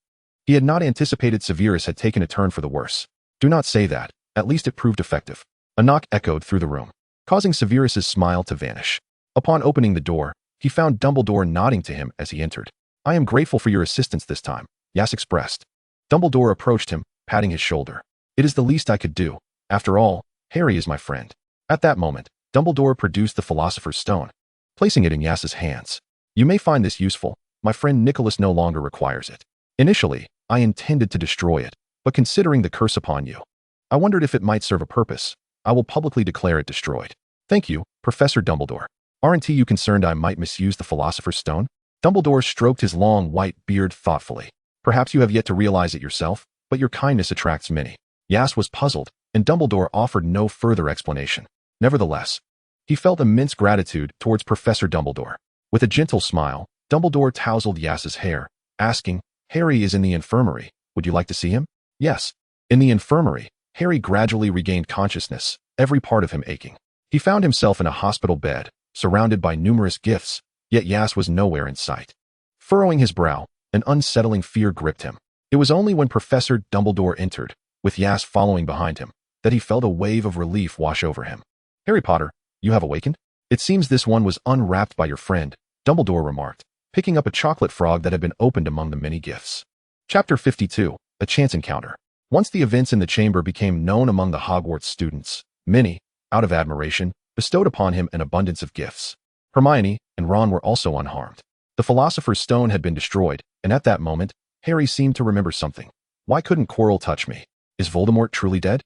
He had not anticipated Severus had taken a turn for the worse. Do not say that. At least it proved effective. A knock echoed through the room, causing Severus's smile to vanish. Upon opening the door, he found Dumbledore nodding to him as he entered. I am grateful for your assistance this time, Aias expressed. Dumbledore approached him, patting his shoulder. It is the least I could do. After all, Harry is my friend. At that moment, Dumbledore produced the Philosopher's Stone, placing it in Aias's hands. You may find this useful. My friend Nicholas no longer requires it. Initially, I intended to destroy it, but considering the curse upon you, I wondered if it might serve a purpose. I will publicly declare it destroyed. Thank you, Professor Dumbledore. Aren't you concerned I might misuse the Philosopher's Stone? Dumbledore stroked his long white beard thoughtfully. Perhaps you have yet to realize it yourself, but your kindness attracts many. Aias was puzzled, and Dumbledore offered no further explanation. Nevertheless, he felt immense gratitude towards Professor Dumbledore. With a gentle smile, Dumbledore tousled Aias's hair, asking, Harry is in the infirmary. Would you like to see him? Yes. In the infirmary, Harry gradually regained consciousness, every part of him aching. He found himself in a hospital bed, surrounded by numerous gifts, yet Aias was nowhere in sight. Furrowing his brow, an unsettling fear gripped him. It was only when Professor Dumbledore entered, with Aias following behind him, that he felt a wave of relief wash over him. Harry Potter, you have awakened? It seems this one was unwrapped by your friend, Dumbledore remarked, picking up a chocolate frog that had been opened among the many gifts. Chapter 52, A Chance Encounter. Once the events in the chamber became known among the Hogwarts students, many, out of admiration, bestowed upon him an abundance of gifts. Hermione and Ron were also unharmed. The Philosopher's Stone had been destroyed, and at that moment, Harry seemed to remember something. Why couldn't Quirrell touch me? Is Voldemort truly dead?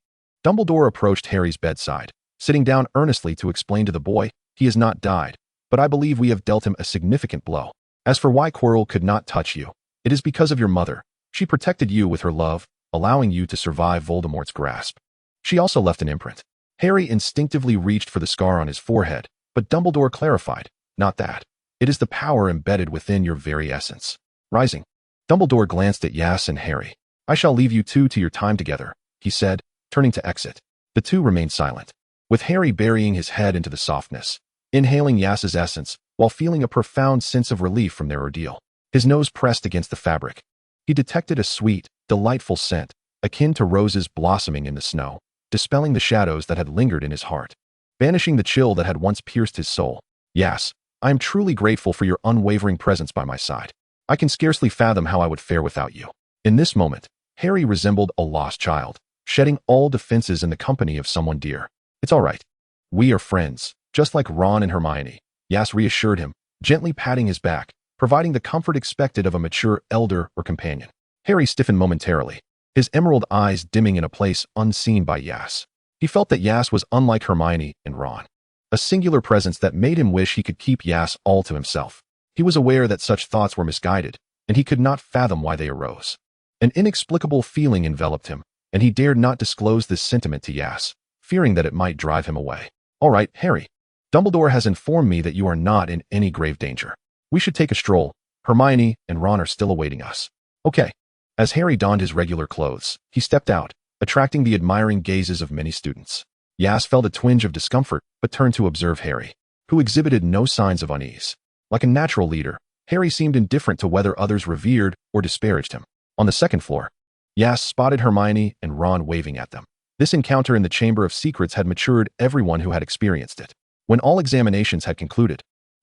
Dumbledore approached Harry's bedside, sitting down earnestly to explain to the boy, he has not died, but I believe we have dealt him a significant blow. As for why Quirrell could not touch you, it is because of your mother. She protected you with her love, allowing you to survive Voldemort's grasp. She also left an imprint. Harry instinctively reached for the scar on his forehead, but Dumbledore clarified, not that. It is the power embedded within your very essence. Rising, Dumbledore glanced at Aias and Harry. I shall leave you two to your time together, he said, turning to exit. The two remained silent, with Harry burying his head into the softness, inhaling Aias's essence, while feeling a profound sense of relief from their ordeal. His nose pressed against the fabric. He detected a sweet, delightful scent, akin to roses blossoming in the snow, dispelling the shadows that had lingered in his heart, banishing the chill that had once pierced his soul. Aias, I am truly grateful for your unwavering presence by my side. I can scarcely fathom how I would fare without you. In this moment, Harry resembled a lost child, shedding all defenses in the company of someone dear. It's all right. We are friends, just like Ron and Hermione. Aias reassured him, gently patting his back, providing the comfort expected of a mature elder or companion. Harry stiffened momentarily, his emerald eyes dimming in a place unseen by Aias. He felt that Aias was unlike Hermione and Ron, a singular presence that made him wish he could keep Aias all to himself. He was aware that such thoughts were misguided, and he could not fathom why they arose. An inexplicable feeling enveloped him, and he dared not disclose this sentiment to Aias, fearing that it might drive him away. All right, Harry. Dumbledore has informed me that you are not in any grave danger. We should take a stroll. Hermione and Ron are still awaiting us. Okay. As Harry donned his regular clothes, he stepped out, attracting the admiring gazes of many students. Aias felt a twinge of discomfort, but turned to observe Harry, who exhibited no signs of unease. Like a natural leader, Harry seemed indifferent to whether others revered or disparaged him. On the second floor, Aias spotted Hermione and Ron waving at them. This encounter in the Chamber of Secrets had matured everyone who had experienced it. When all examinations had concluded,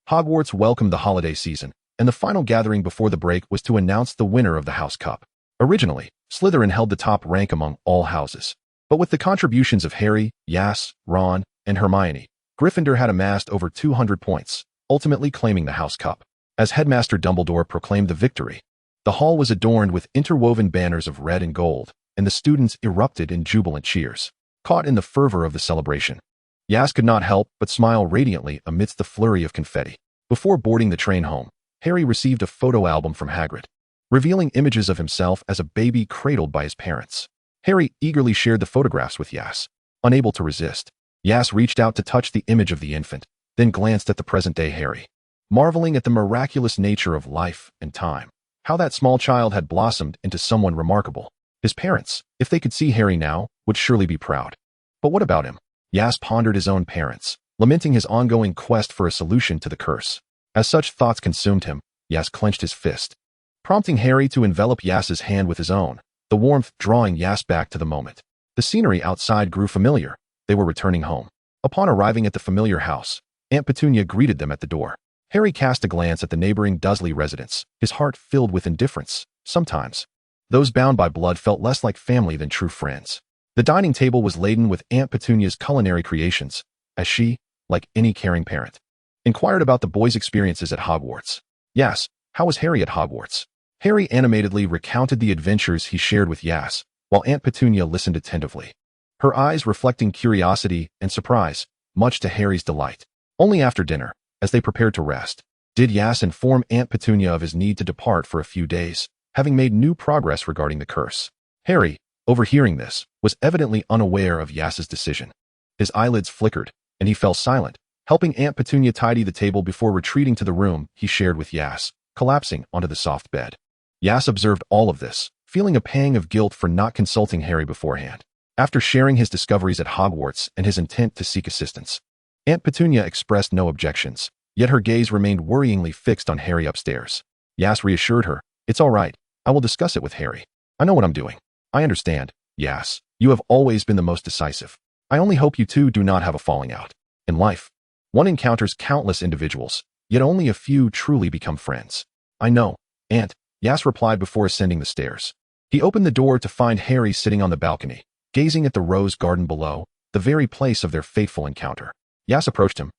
Hogwarts welcomed the holiday season, and the final gathering before the break was to announce the winner of the House Cup. Originally, Slytherin held the top rank among all houses, but with the contributions of Harry, Aias, Ron, and Hermione, Gryffindor had amassed over 200 points, ultimately claiming the House Cup. As Headmaster Dumbledore proclaimed the victory, the hall was adorned with interwoven banners of red and gold, and the students erupted in jubilant cheers. Caught in the fervor of the celebration, Aias could not help but smile radiantly amidst the flurry of confetti. Before boarding the train home, Harry received a photo album from Hagrid, revealing images of himself as a baby cradled by his parents. Harry eagerly shared the photographs with Aias. Unable to resist, Aias reached out to touch the image of the infant, then glanced at the present-day Harry, marveling at the miraculous nature of life and time. How that small child had blossomed into someone remarkable. His parents, if they could see Harry now, would surely be proud. But what about him? Yas pondered his own parents, lamenting his ongoing quest for a solution to the curse. As such thoughts consumed him, Yas clenched his fist, prompting Harry to envelop Yas's hand with his own, the warmth drawing Yas back to the moment. The scenery outside grew familiar. They were returning home. Upon arriving at the familiar house, Aunt Petunia greeted them at the door. Harry cast a glance at the neighboring Dursley residence, his heart filled with indifference. Sometimes, those bound by blood felt less like family than true friends. The dining table was laden with Aunt Petunia's culinary creations, as she, like any caring parent, inquired about the boy's experiences at Hogwarts. Yas, how was Harry at Hogwarts? Harry animatedly recounted the adventures he shared with Yas, while Aunt Petunia listened attentively, her eyes reflecting curiosity and surprise, much to Harry's delight. Only after dinner, as they prepared to rest, did Yas inform Aunt Petunia of his need to depart for a few days, having made new progress regarding the curse. Harry, overhearing this, was evidently unaware of Yas's decision. His eyelids flickered, and he fell silent, helping Aunt Petunia tidy the table before retreating to the room he shared with Yas, collapsing onto the soft bed. Yas observed all of this, feeling a pang of guilt for not consulting Harry beforehand. After sharing his discoveries at Hogwarts and his intent to seek assistance, Aunt Petunia expressed no objections, yet her gaze remained worryingly fixed on Harry upstairs. Yas reassured her, "It's all right. I will discuss it with Harry. I know what I'm doing." "I understand, Yas. You have always been the most decisive. I only hope you two do not have a falling out. In life, one encounters countless individuals, yet only a few truly become friends." "I know, Aunt," Yas replied before ascending the stairs. He opened the door to find Harry sitting on the balcony, gazing at the rose garden below, the very place of their fateful encounter. Yas approached him.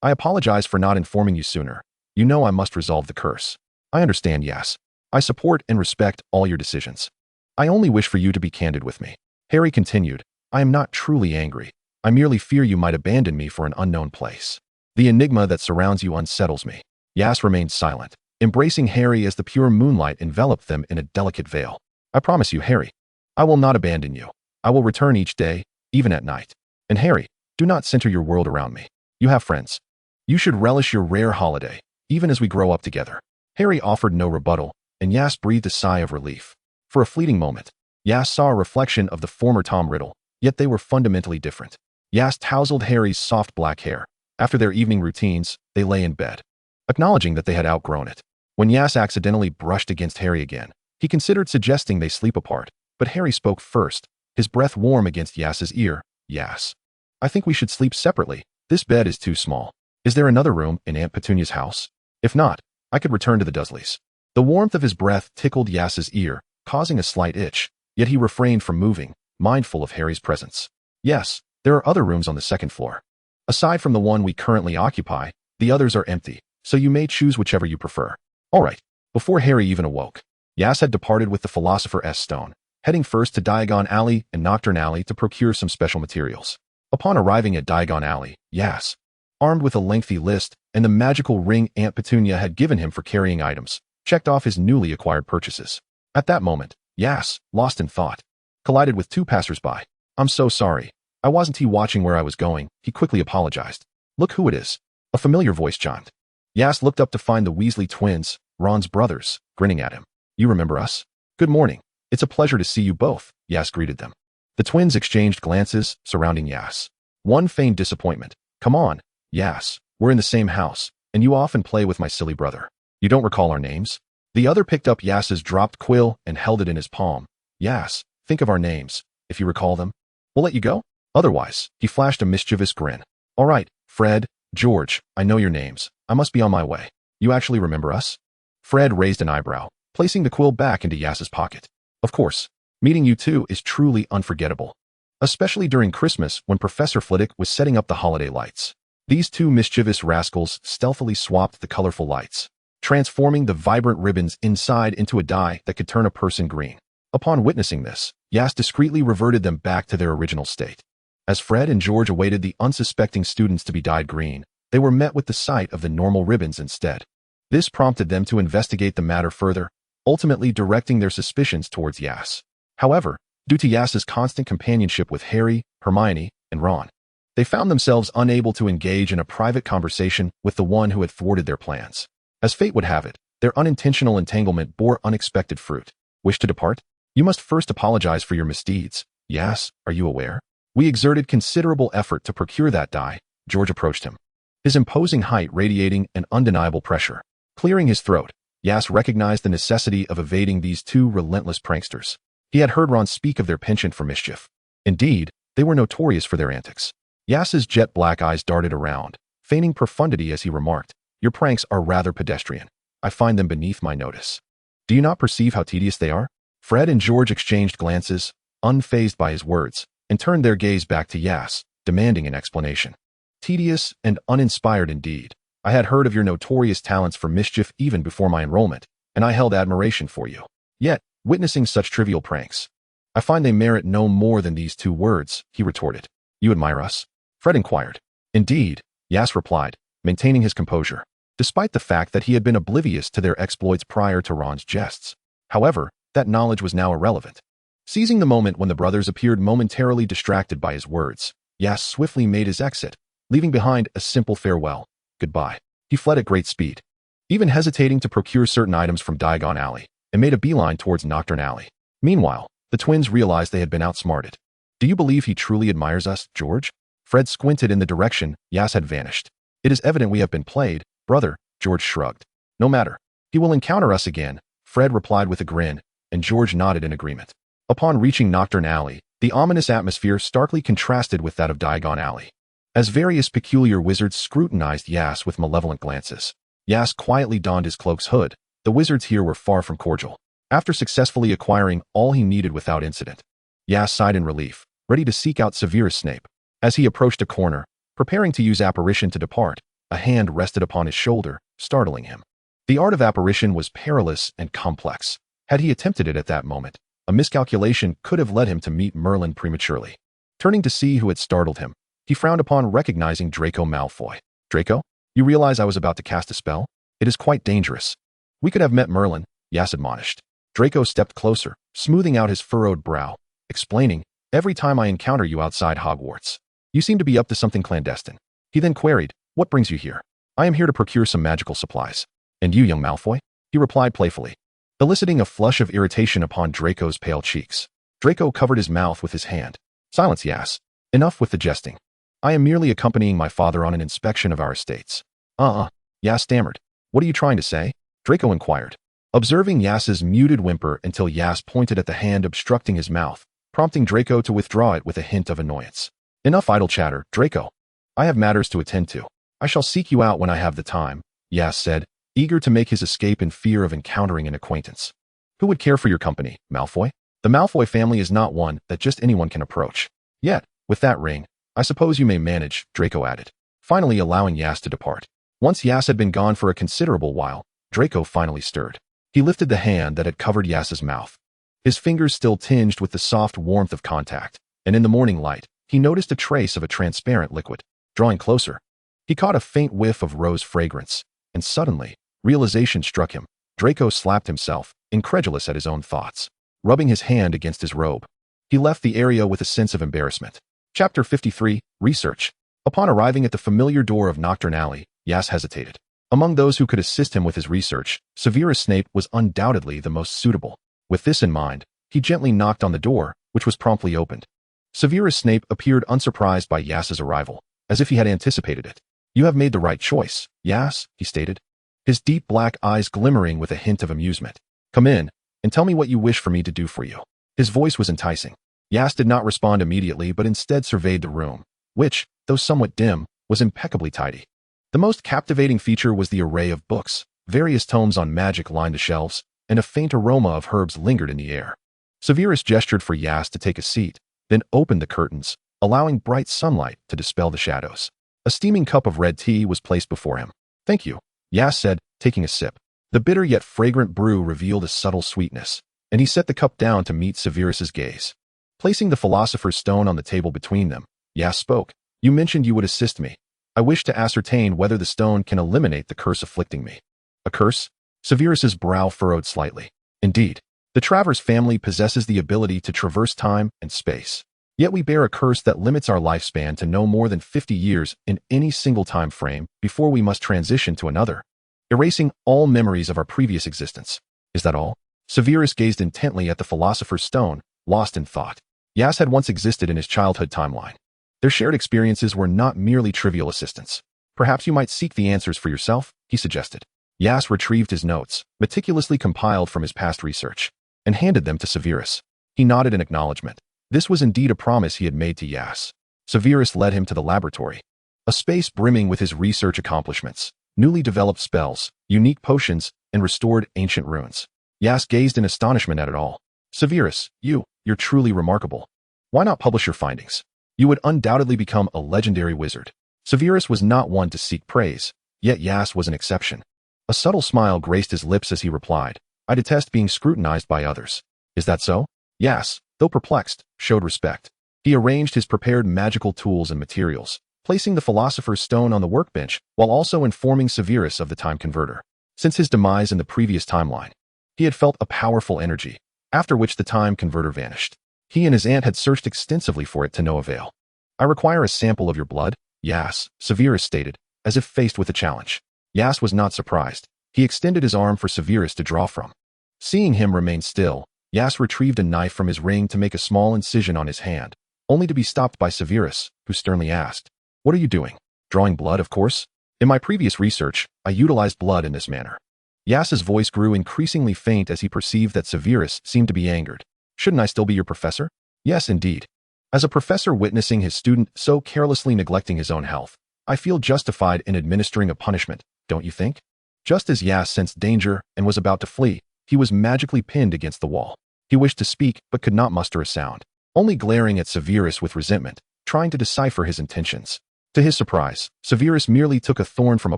"I apologize for not informing you sooner. You know I must resolve the curse." "I understand, Yas. I support and respect all your decisions. I only wish for you to be candid with me." Harry continued, "I am not truly angry. I merely fear you might abandon me for an unknown place. The enigma that surrounds you unsettles me." Yas remained silent, embracing Harry as the pure moonlight enveloped them in a delicate veil. "I promise you, Harry, I will not abandon you. I will return each day, even at night. And Harry, do not center your world around me. You have friends. You should relish your rare holiday, even as we grow up together." Harry offered no rebuttal, and Yas breathed a sigh of relief. For a fleeting moment, Yas saw a reflection of the former Tom Riddle, yet they were fundamentally different. Yas tousled Harry's soft black hair. After their evening routines, they lay in bed, acknowledging that they had outgrown it. When Yas accidentally brushed against Harry again, he considered suggesting they sleep apart, but Harry spoke first, his breath warm against Yas's ear. "Yas, I think we should sleep separately. This bed is too small. Is there another room in Aunt Petunia's house? If not, I could return to the Dursleys." The warmth of his breath tickled Yas's ear, causing a slight itch, yet he refrained from moving, mindful of Harry's presence. "Yes, there are other rooms on the second floor. Aside from the one we currently occupy, the others are empty, so you may choose whichever you prefer." "All right." Before Harry even awoke, Yas had departed with the Philosopher's Stone, heading first to Diagon Alley and Nocturne Alley to procure some special materials. Upon arriving at Diagon Alley, Yas, armed with a lengthy list and the magical ring Aunt Petunia had given him for carrying items, checked off his newly acquired purchases. At that moment, Yas, lost in thought, collided with two passers-by. "I'm so sorry. I wasn't watching where I was going," he quickly apologized. "Look who it is." A familiar voice chimed. Yas looked up to find the Weasley twins, Ron's brothers, grinning at him. "You remember us?" "Good morning. It's a pleasure to see you both," Yas greeted them. The twins exchanged glances surrounding Yas. One feigned disappointment. "Come on, Yas, we're in the same house, and you often play with my silly brother. You don't recall our names?" The other picked up Yas's dropped quill and held it in his palm. "Yas, think of our names. If you recall them, we'll let you go. Otherwise," he flashed a mischievous grin. "All right, Fred, George, I know your names. I must be on my way. You actually remember us?" Fred raised an eyebrow, placing the quill back into Yas's pocket. "Of course. Meeting you two is truly unforgettable. Especially during Christmas when Professor Flitwick was setting up the holiday lights." These two mischievous rascals stealthily swapped the colorful lights, transforming the vibrant ribbons inside into a dye that could turn a person green. Upon witnessing this, Yas discreetly reverted them back to their original state. As Fred and George awaited the unsuspecting students to be dyed green, they were met with the sight of the normal ribbons instead. This prompted them to investigate the matter further, ultimately directing their suspicions towards Yas. However, due to Yas's constant companionship with Harry, Hermione, and Ron, they found themselves unable to engage in a private conversation with the one who had thwarted their plans. As fate would have it, their unintentional entanglement bore unexpected fruit. "Wish to depart?" You must first apologize for your misdeeds. Yes, are you aware? We exerted considerable effort to procure that die. George approached him, his imposing height radiating an undeniable pressure. Clearing his throat, Yas recognized the necessity of evading these two relentless pranksters. He had heard Ron speak of their penchant for mischief. Indeed, they were notorious for their antics. Yas's jet-black eyes darted around, feigning profundity as he remarked, "Your pranks are rather pedestrian. I find them beneath my notice. Do you not perceive how tedious they are?" Fred and George exchanged glances, unfazed by his words, and turned their gaze back to Yas, demanding an explanation. "Tedious and uninspired indeed. I had heard of your notorious talents for mischief even before my enrollment, and I held admiration for you. Yet, witnessing such trivial pranks, I find they merit no more than these two words," he retorted. "You admire us?" Fred inquired. "Indeed," Yas replied, maintaining his composure, despite the fact that he had been oblivious to their exploits prior to Ron's jests. However, that knowledge was now irrelevant. Seizing the moment when the brothers appeared momentarily distracted by his words, Yas swiftly made his exit, leaving behind a simple farewell. Goodbye. He fled at great speed, even hesitating to procure certain items from Diagon Alley, and made a beeline towards Nocturne Alley. Meanwhile, the twins realized they had been outsmarted. "Do you believe he truly admires us, George?" Fred squinted in the direction Yas had vanished. "It is evident we have been played, brother," George shrugged. "No matter. He will encounter us again," Fred replied with a grin, and George nodded in agreement. Upon reaching Nocturne Alley, the ominous atmosphere starkly contrasted with that of Diagon Alley, as various peculiar wizards scrutinized Yas with malevolent glances. Yas quietly donned his cloak's hood. The wizards here were far from cordial. After successfully acquiring all he needed without incident, Yas sighed in relief, ready to seek out Severus Snape. As he approached a corner, preparing to use apparition to depart, a hand rested upon his shoulder, startling him. The art of apparition was perilous and complex. Had he attempted it at that moment, a miscalculation could have led him to meet Merlin prematurely. Turning to see who had startled him, he frowned upon recognizing Draco Malfoy. "Draco, you realize I was about to cast a spell? It is quite dangerous." "We could have met Merlin," Yas admonished. Draco stepped closer, smoothing out his furrowed brow, explaining, "Every time I encounter you outside Hogwarts, you seem to be up to something clandestine." He then queried, "What brings you here?" "I am here to procure some magical supplies." "And you, young Malfoy?" he replied playfully, eliciting a flush of irritation upon Draco's pale cheeks. Draco covered his mouth with his hand. "Silence, Yas. Enough with the jesting. I am merely accompanying my father on an inspection of our estates." Yas stammered. "What are you trying to say?" Draco inquired, observing Yas's muted whimper until Yas pointed at the hand obstructing his mouth, prompting Draco to withdraw it with a hint of annoyance. "Enough idle chatter, Draco. I have matters to attend to. I shall seek you out when I have the time," Yas said, eager to make his escape in fear of encountering an acquaintance. "Who would care for your company, Malfoy? The Malfoy family is not one that just anyone can approach. Yet, with that ring, I suppose you may manage," Draco added, finally allowing Yas to depart. Once Yas had been gone for a considerable while, Draco finally stirred. He lifted the hand that had covered Yas's mouth, his fingers still tinged with the soft warmth of contact, and in the morning light, he noticed a trace of a transparent liquid. Drawing closer, he caught a faint whiff of rose fragrance, and suddenly, realization struck him. Draco slapped himself, incredulous at his own thoughts. Rubbing his hand against his robe, he left the area with a sense of embarrassment. Chapter 53, Research. Upon arriving at the familiar door of Nocturne Alley, Yas hesitated. Among those who could assist him with his research, Severus Snape was undoubtedly the most suitable. With this in mind, he gently knocked on the door, which was promptly opened. Severus Snape appeared unsurprised by Yas's arrival, as if he had anticipated it. "You have made the right choice, Yas," he stated, his deep black eyes glimmering with a hint of amusement. "Come in, and tell me what you wish for me to do for you." His voice was enticing. Yas did not respond immediately but instead surveyed the room, which, though somewhat dim, was impeccably tidy. The most captivating feature was the array of books. Various tomes on magic lined the shelves, and a faint aroma of herbs lingered in the air. Severus gestured for Yas to take a seat, then opened the curtains, allowing bright sunlight to dispel the shadows. A steaming cup of red tea was placed before him. "Thank you," Yas said, taking a sip. The bitter yet fragrant brew revealed a subtle sweetness, and he set the cup down to meet Severus's gaze. Placing the Philosopher's Stone on the table between them, Yas spoke. "You mentioned you would assist me. I wish to ascertain whether the stone can eliminate the curse afflicting me." "A curse?" Severus's brow furrowed slightly. "Indeed. The Travers family possesses the ability to traverse time and space. Yet we bear a curse that limits our lifespan to no more than 50 years in any single time frame before we must transition to another, erasing all memories of our previous existence." "Is that all?" Severus gazed intently at the Philosopher's Stone, lost in thought. Aias had once existed in his childhood timeline. Their shared experiences were not merely trivial assistance. Perhaps you might seek the answers for yourself, he suggested. Aias retrieved his notes, meticulously compiled from his past research, and handed them to Severus. He nodded in acknowledgement. This was indeed a promise he had made to Aias. Severus led him to the laboratory, a space brimming with his research accomplishments, newly developed spells, unique potions, and restored ancient runes. Aias gazed in astonishment at it all. Severus, you're truly remarkable. Why not publish your findings? You would undoubtedly become a legendary wizard. Severus was not one to seek praise, yet Aias was an exception. A subtle smile graced his lips as he replied, I detest being scrutinized by others. Is that so? Aias, though perplexed, showed respect. He arranged his prepared magical tools and materials, placing the Philosopher's Stone on the workbench while also informing Severus of the time converter. Since his demise in the previous timeline, he had felt a powerful energy, after which the time converter vanished. He and his aunt had searched extensively for it to no avail. I require a sample of your blood, Aias, Severus stated, as if faced with a challenge. Aias was not surprised. He extended his arm for Severus to draw from. Seeing him remain still, Aias retrieved a knife from his ring to make a small incision on his hand, only to be stopped by Severus, who sternly asked, What are you doing? Drawing blood, of course? In my previous research, I utilized blood in this manner. Aias's voice grew increasingly faint as he perceived that Severus seemed to be angered. Shouldn't I still be your professor? Yes, indeed. As a professor witnessing his student so carelessly neglecting his own health, I feel justified in administering a punishment, don't you think? Just as Aias sensed danger and was about to flee, he was magically pinned against the wall. He wished to speak but could not muster a sound, only glaring at Severus with resentment, trying to decipher his intentions. To his surprise, Severus merely took a thorn from a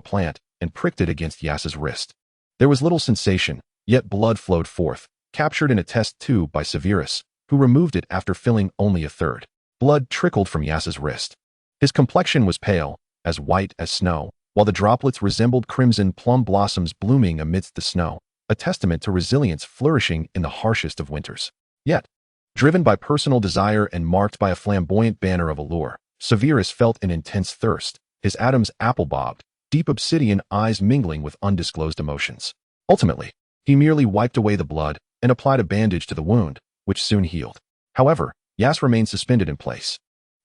plant and pricked it against Aias's wrist. There was little sensation, yet blood flowed forth, captured in a test tube by Severus, who removed it after filling only a third. Blood trickled from Aias's wrist. His complexion was pale, as white as snow, while the droplets resembled crimson plum blossoms blooming amidst the snow, a testament to resilience flourishing in the harshest of winters. Yet, driven by personal desire and marked by a flamboyant banner of allure, Severus felt an intense thirst, his atoms apple-bobbed, deep obsidian eyes mingling with undisclosed emotions. Ultimately, he merely wiped away the blood and applied a bandage to the wound, which soon healed. However, Aias remained suspended in place.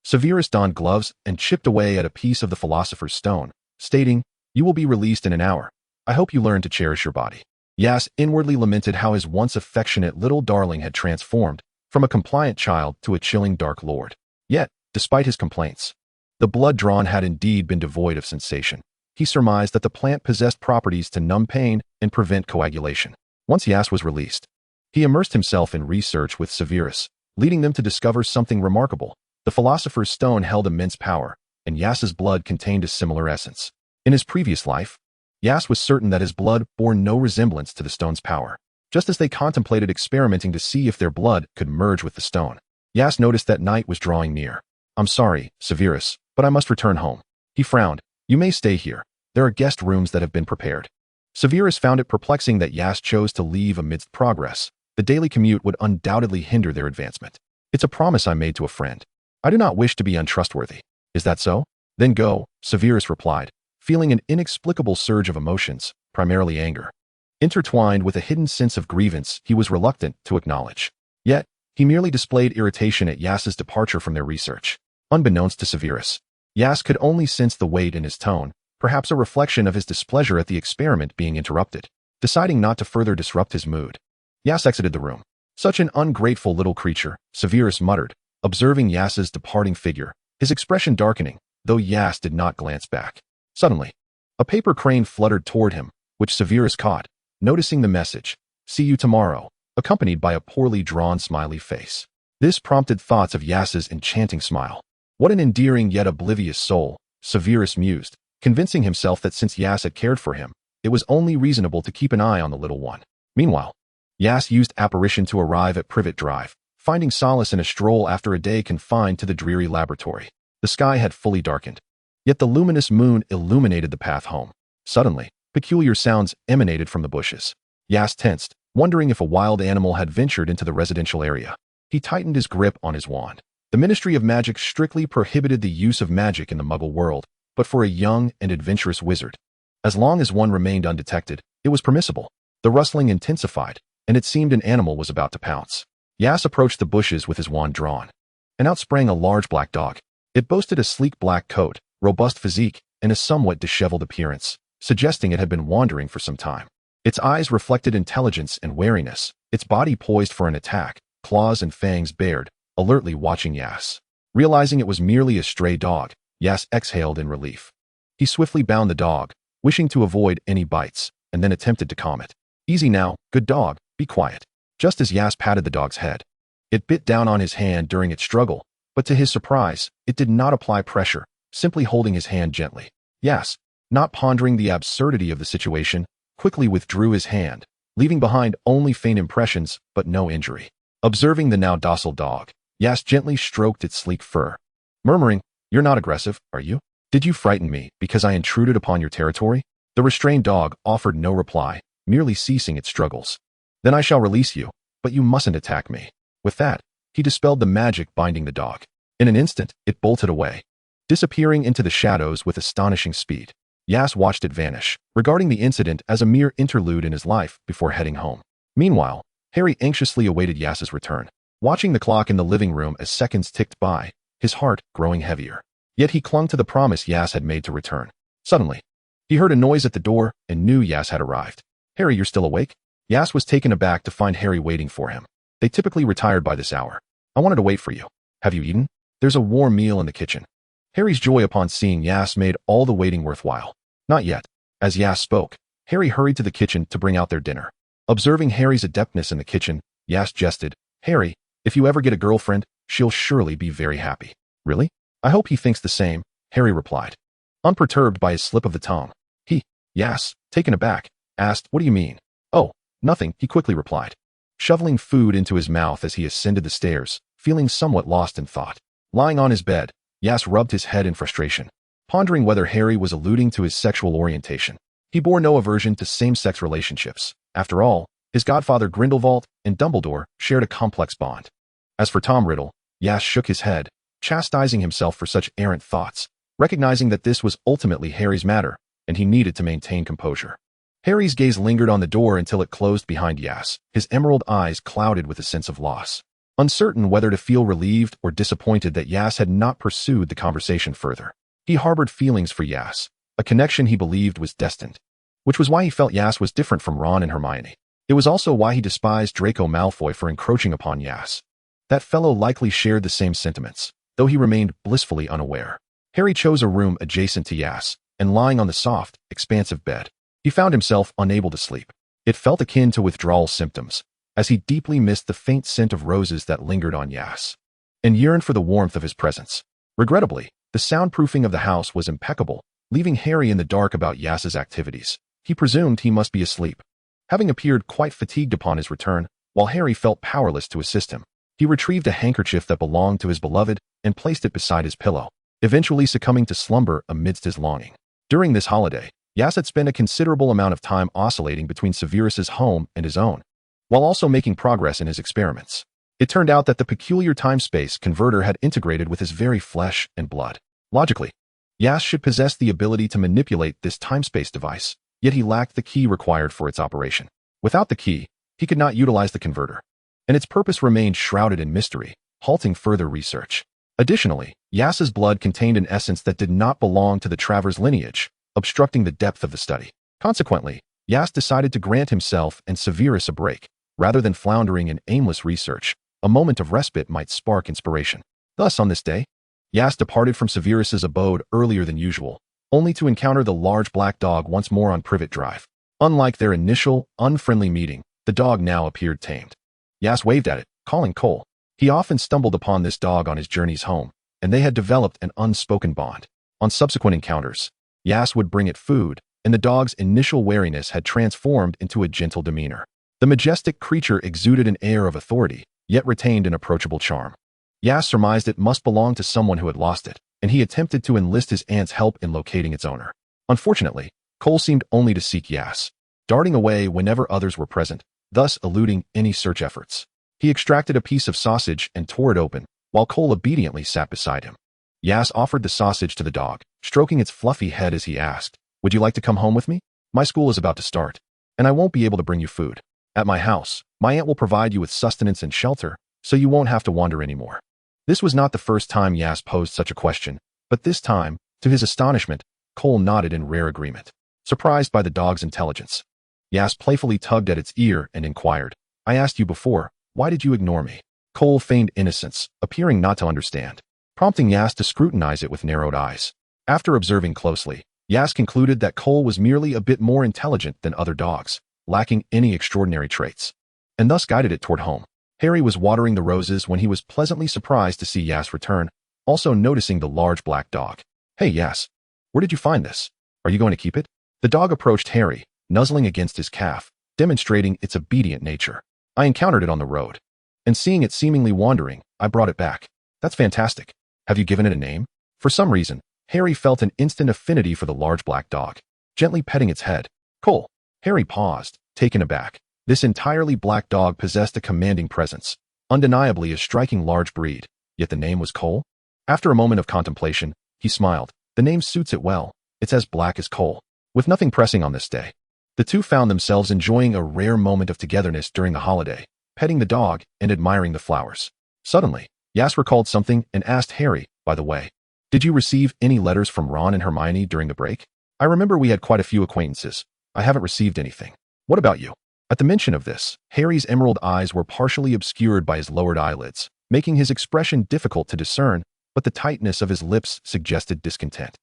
Severus donned gloves and chipped away at a piece of the Philosopher's Stone, stating, You will be released in an hour. I hope you learn to cherish your body. Aias inwardly lamented how his once affectionate little darling had transformed from a compliant child to a chilling dark lord. Yet, despite his complaints, the blood drawn had indeed been devoid of sensation. He surmised that the plant possessed properties to numb pain and prevent coagulation. Once Aias was released, he immersed himself in research with Severus, leading them to discover something remarkable. The Philosopher's Stone held immense power, and Aias's blood contained a similar essence. In his previous life, Aias was certain that his blood bore no resemblance to the stone's power. Just as they contemplated experimenting to see if their blood could merge with the stone, Aias noticed that night was drawing near. I'm sorry, Severus, but I must return home. He frowned. You may stay here. There are guest rooms that have been prepared. Severus found it perplexing that Aias chose to leave amidst progress. The daily commute would undoubtedly hinder their advancement. It's a promise I made to a friend. I do not wish to be untrustworthy. Is that so? Then go, Severus replied, feeling an inexplicable surge of emotions, primarily anger. Intertwined with a hidden sense of grievance he was reluctant to acknowledge. Yet, he merely displayed irritation at Aias's departure from their research. Unbeknownst to Severus, Aias could only sense the weight in his tone, perhaps a reflection of his displeasure at the experiment being interrupted. Deciding not to further disrupt his mood, Aias exited the room. Such an ungrateful little creature, Severus muttered, observing Aias's departing figure, his expression darkening, though Aias did not glance back. Suddenly, a paper crane fluttered toward him, which Severus caught, noticing the message, See you tomorrow, accompanied by a poorly drawn smiley face. This prompted thoughts of Aias's enchanting smile. What an endearing yet oblivious soul, Severus mused, convincing himself that since Aias had cared for him, it was only reasonable to keep an eye on the little one. Meanwhile, Aias used apparition to arrive at Privet Drive, finding solace in a stroll after a day confined to the dreary laboratory. The sky had fully darkened, yet the luminous moon illuminated the path home. Suddenly, peculiar sounds emanated from the bushes. Aias tensed, wondering if a wild animal had ventured into the residential area. He tightened his grip on his wand. The Ministry of Magic strictly prohibited the use of magic in the Muggle world, but for a young and adventurous wizard, as long as one remained undetected, it was permissible. The rustling intensified, and it seemed an animal was about to pounce. Yas approached the bushes with his wand drawn, and out sprang a large black dog. It boasted a sleek black coat, robust physique, and a somewhat disheveled appearance, suggesting it had been wandering for some time. Its eyes reflected intelligence and wariness, its body poised for an attack, claws and fangs bared, alertly watching Yas. Realizing it was merely a stray dog, Yas exhaled in relief. He swiftly bound the dog, wishing to avoid any bites, and then attempted to calm it. Easy now, good dog, be quiet. Just as Yas patted the dog's head, it bit down on his hand during its struggle, but to his surprise, it did not apply pressure, simply holding his hand gently. Yas, not pondering the absurdity of the situation, quickly withdrew his hand, leaving behind only faint impressions but no injury. Observing the now docile dog, Yas gently stroked its sleek fur, murmuring, "You're not aggressive, are you? Did you frighten me because I intruded upon your territory?" The restrained dog offered no reply, merely ceasing its struggles. "Then I shall release you, but you mustn't attack me." With that, he dispelled the magic binding the dog. In an instant, it bolted away, disappearing into the shadows with astonishing speed. Yas watched it vanish, regarding the incident as a mere interlude in his life before heading home. Meanwhile, Harry anxiously awaited Yas's return, watching the clock in the living room as seconds ticked by, his heart growing heavier. Yet he clung to the promise Yas had made to return. Suddenly, he heard a noise at the door and knew Yas had arrived. "Harry, you're still awake?" Yas was taken aback to find Harry waiting for him. They typically retired by this hour. "I wanted to wait for you. Have you eaten? There's a warm meal in the kitchen." Harry's joy upon seeing Yas made all the waiting worthwhile. "Not yet." As Yas spoke, Harry hurried to the kitchen to bring out their dinner. Observing Harry's adeptness in the kitchen, Yas jested, "Harry, if you ever get a girlfriend, she'll surely be very happy." "Really? I hope he thinks the same," Harry replied, unperturbed by his slip of the tongue. Yas, taken aback, asked, "What do you mean?" "Oh, nothing," he quickly replied, shoveling food into his mouth as he ascended the stairs, feeling somewhat lost in thought. Lying on his bed, Yas rubbed his head in frustration, pondering whether Harry was alluding to his sexual orientation. He bore no aversion to same-sex relationships. After all, his godfather Grindelwald and Dumbledore shared a complex bond. As for Tom Riddle, Yas shook his head, chastising himself for such errant thoughts, recognizing that this was ultimately Harry's matter, and he needed to maintain composure. Harry's gaze lingered on the door until it closed behind Yas, his emerald eyes clouded with a sense of loss. Uncertain whether to feel relieved or disappointed that Yas had not pursued the conversation further, he harbored feelings for Yas, a connection he believed was destined. Which was why he felt Yas was different from Ron and Hermione. It was also why he despised Draco Malfoy for encroaching upon Yas. That fellow likely shared the same sentiments, though he remained blissfully unaware. Harry chose a room adjacent to Yas, and lying on the soft, expansive bed, he found himself unable to sleep. It felt akin to withdrawal symptoms, as he deeply missed the faint scent of roses that lingered on Yas, and yearned for the warmth of his presence. Regrettably, the soundproofing of the house was impeccable, leaving Harry in the dark about Yas's activities. He presumed he must be asleep. Having appeared quite fatigued upon his return, while Harry felt powerless to assist him, he retrieved a handkerchief that belonged to his beloved and placed it beside his pillow, eventually succumbing to slumber amidst his longing. During this holiday, Yas had spent a considerable amount of time oscillating between Severus's home and his own, while also making progress in his experiments. It turned out that the peculiar time-space converter had integrated with his very flesh and blood. Logically, Yas should possess the ability to manipulate this time-space device, yet he lacked the key required for its operation. Without the key, he could not utilize the converter, and its purpose remained shrouded in mystery, halting further research. Additionally, Yas's blood contained an essence that did not belong to the Travers lineage, obstructing the depth of the study. Consequently, Yas decided to grant himself and Severus a break. Rather than floundering in aimless research, a moment of respite might spark inspiration. Thus, on this day, Yas departed from Severus's abode earlier than usual, only to encounter the large black dog once more on Privet Drive. Unlike their initial, unfriendly meeting, the dog now appeared tamed. Yas waved at it, calling Cole. He often stumbled upon this dog on his journeys home, and they had developed an unspoken bond. On subsequent encounters, Yas would bring it food, and the dog's initial wariness had transformed into a gentle demeanor. The majestic creature exuded an air of authority, yet retained an approachable charm. Yas surmised it must belong to someone who had lost it, and he attempted to enlist his aunt's help in locating its owner. Unfortunately, Cole seemed only to seek Yas, darting away whenever others were present, thus eluding any search efforts. He extracted a piece of sausage and tore it open, while Cole obediently sat beside him. Yas offered the sausage to the dog, stroking its fluffy head as he asked, "Would you like to come home with me? My school is about to start, and I won't be able to bring you food." At my house, my aunt will provide you with sustenance and shelter, so you won't have to wander anymore. This was not the first time Yas posed such a question, but this time, to his astonishment, Cole nodded in rare agreement. Surprised by the dog's intelligence, Yas playfully tugged at its ear and inquired, I asked you before, why did you ignore me? Cole feigned innocence, appearing not to understand, prompting Yas to scrutinize it with narrowed eyes. After observing closely, Yas concluded that Cole was merely a bit more intelligent than other dogs, lacking any extraordinary traits, and thus guided it toward home. Harry was watering the roses when he was pleasantly surprised to see Yas return, also noticing the large black dog. Hey Yas, where did you find this? Are you going to keep it? The dog approached Harry, nuzzling against his calf, demonstrating its obedient nature. I encountered it on the road, and seeing it seemingly wandering, I brought it back. That's fantastic. Have you given it a name? For some reason, Harry felt an instant affinity for the large black dog, gently petting its head. Cole. Harry paused, taken aback. This entirely black dog possessed a commanding presence, undeniably a striking large breed, yet the name was Cole? After a moment of contemplation, he smiled. The name suits it well. It's as black as coal. With nothing pressing on this day, the two found themselves enjoying a rare moment of togetherness during the holiday, petting the dog and admiring the flowers. Suddenly, Yas recalled something and asked Harry, by the way, did you receive any letters from Ron and Hermione during the break? I remember we had quite a few acquaintances. I haven't received anything. What about you? At the mention of this, Harry's emerald eyes were partially obscured by his lowered eyelids, making his expression difficult to discern, but the tightness of his lips suggested discontent.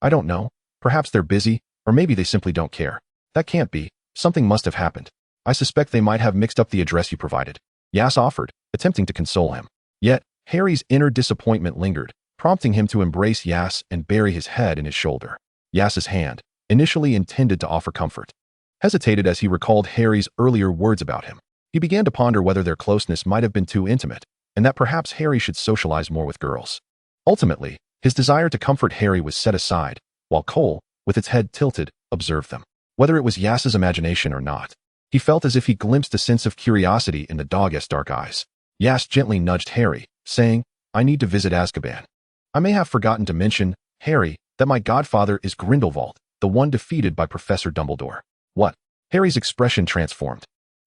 I don't know. Perhaps they're busy, or maybe they simply don't care. That can't be. Something must have happened. I suspect they might have mixed up the address you provided. Yas offered, attempting to console him. Yet, Harry's inner disappointment lingered, prompting him to embrace Yas and bury his head in his shoulder. Yas's hand, initially intended to offer comfort, hesitated as he recalled Harry's earlier words about him. He began to ponder whether their closeness might have been too intimate, and that perhaps Harry should socialize more with girls. Ultimately, his desire to comfort Harry was set aside, while Cole, with its head tilted, observed them. Whether it was Yas's imagination or not, he felt as if he glimpsed a sense of curiosity in the dog's dark eyes. Yas gently nudged Harry, saying, I need to visit Azkaban. I may have forgotten to mention, Harry, that my godfather is Grindelwald, the one defeated by Professor Dumbledore. What? Harry's expression transformed,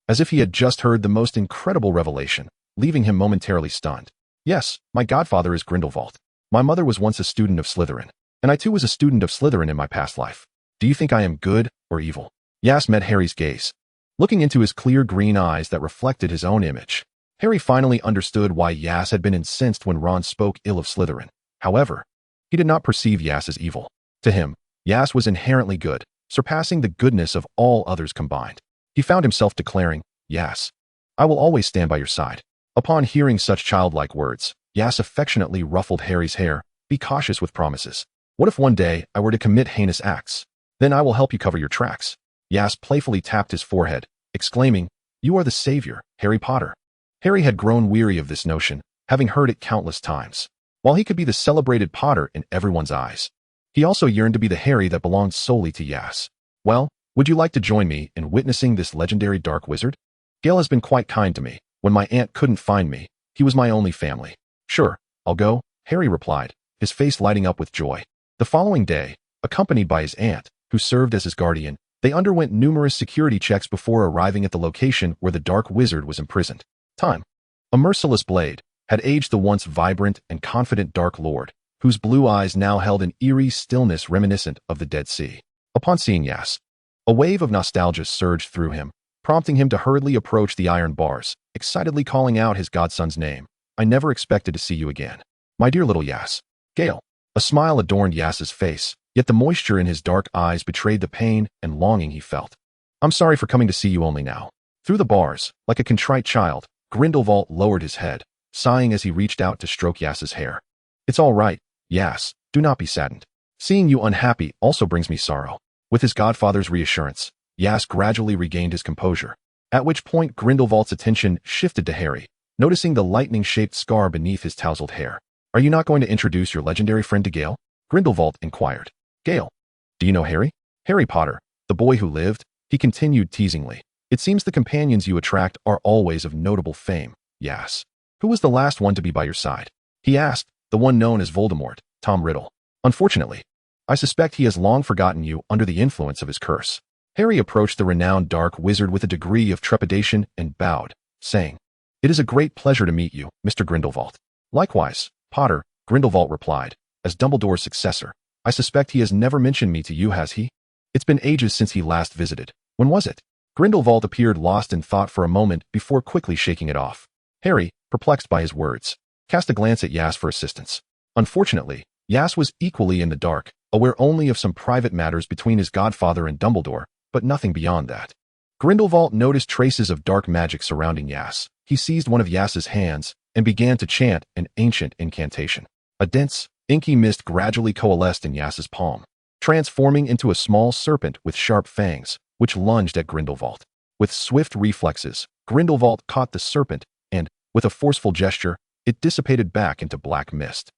as if he had just heard the most incredible revelation, leaving him momentarily stunned. Yes, my godfather is Grindelwald. My mother was once a student of Slytherin, and I too was a student of Slytherin in my past life. Do you think I am good or evil? Yas met Harry's gaze, looking into his clear green eyes that reflected his own image. Harry finally understood why Yas had been incensed when Ron spoke ill of Slytherin. However, he did not perceive Yas as evil. To him, Yas was inherently good, surpassing the goodness of all others combined. He found himself declaring, Yas, I will always stand by your side. Upon hearing such childlike words, Yas affectionately ruffled Harry's hair. Be cautious with promises. What if one day I were to commit heinous acts? Then I will help you cover your tracks. Yas playfully tapped his forehead, exclaiming, You are the savior, Harry Potter. Harry had grown weary of this notion, having heard it countless times. While he could be the celebrated Potter in everyone's eyes, he also yearned to be the Harry that belonged solely to Yas. Well, would you like to join me in witnessing this legendary dark wizard? Gale has been quite kind to me. When my aunt couldn't find me, he was my only family. Sure, I'll go, Harry replied, his face lighting up with joy. The following day, accompanied by his aunt, who served as his guardian, they underwent numerous security checks before arriving at the location where the dark wizard was imprisoned. Time. A merciless blade had aged the once vibrant and confident Dark Lord, whose blue eyes now held an eerie stillness reminiscent of the Dead Sea. Upon seeing Yas, a wave of nostalgia surged through him, prompting him to hurriedly approach the iron bars, excitedly calling out his godson's name. I never expected to see you again. My dear little Yas. Gale. A smile adorned Yas's face, yet the moisture in his dark eyes betrayed the pain and longing he felt. I'm sorry for coming to see you only now. Through the bars, like a contrite child, Grindelwald lowered his head, sighing as he reached out to stroke Yas's hair. It's all right, Yas, do not be saddened. Seeing you unhappy also brings me sorrow. With his godfather's reassurance, Yas gradually regained his composure, at which point Grindelwald's attention shifted to Harry, noticing the lightning-shaped scar beneath his tousled hair. Are you not going to introduce your legendary friend to Gale? Grindelwald inquired. Gale. Do you know Harry? Harry Potter, the boy who lived, he continued teasingly. It seems the companions you attract are always of notable fame, Yas. Who was the last one to be by your side? He asked, the one known as Voldemort, Tom Riddle. Unfortunately, I suspect he has long forgotten you under the influence of his curse. Harry approached the renowned dark wizard with a degree of trepidation and bowed, saying, "It is a great pleasure to meet you, Mr. Grindelwald." "Likewise, Potter," Grindelwald replied. "As Dumbledore's successor, I suspect he has never mentioned me to you, has he? It's been ages since he last visited. When was it?" Grindelwald appeared lost in thought for a moment before quickly shaking it off. Harry, perplexed by his words, cast a glance at Aias for assistance. Unfortunately, Aias was equally in the dark, aware only of some private matters between his godfather and Dumbledore, but nothing beyond that. Grindelwald noticed traces of dark magic surrounding Aias. He seized one of Aias's hands and began to chant an ancient incantation. A dense, inky mist gradually coalesced in Aias's palm, transforming into a small serpent with sharp fangs, which lunged at Grindelwald. With swift reflexes, Grindelwald caught the serpent and, with a forceful gesture, it dissipated back into black mist.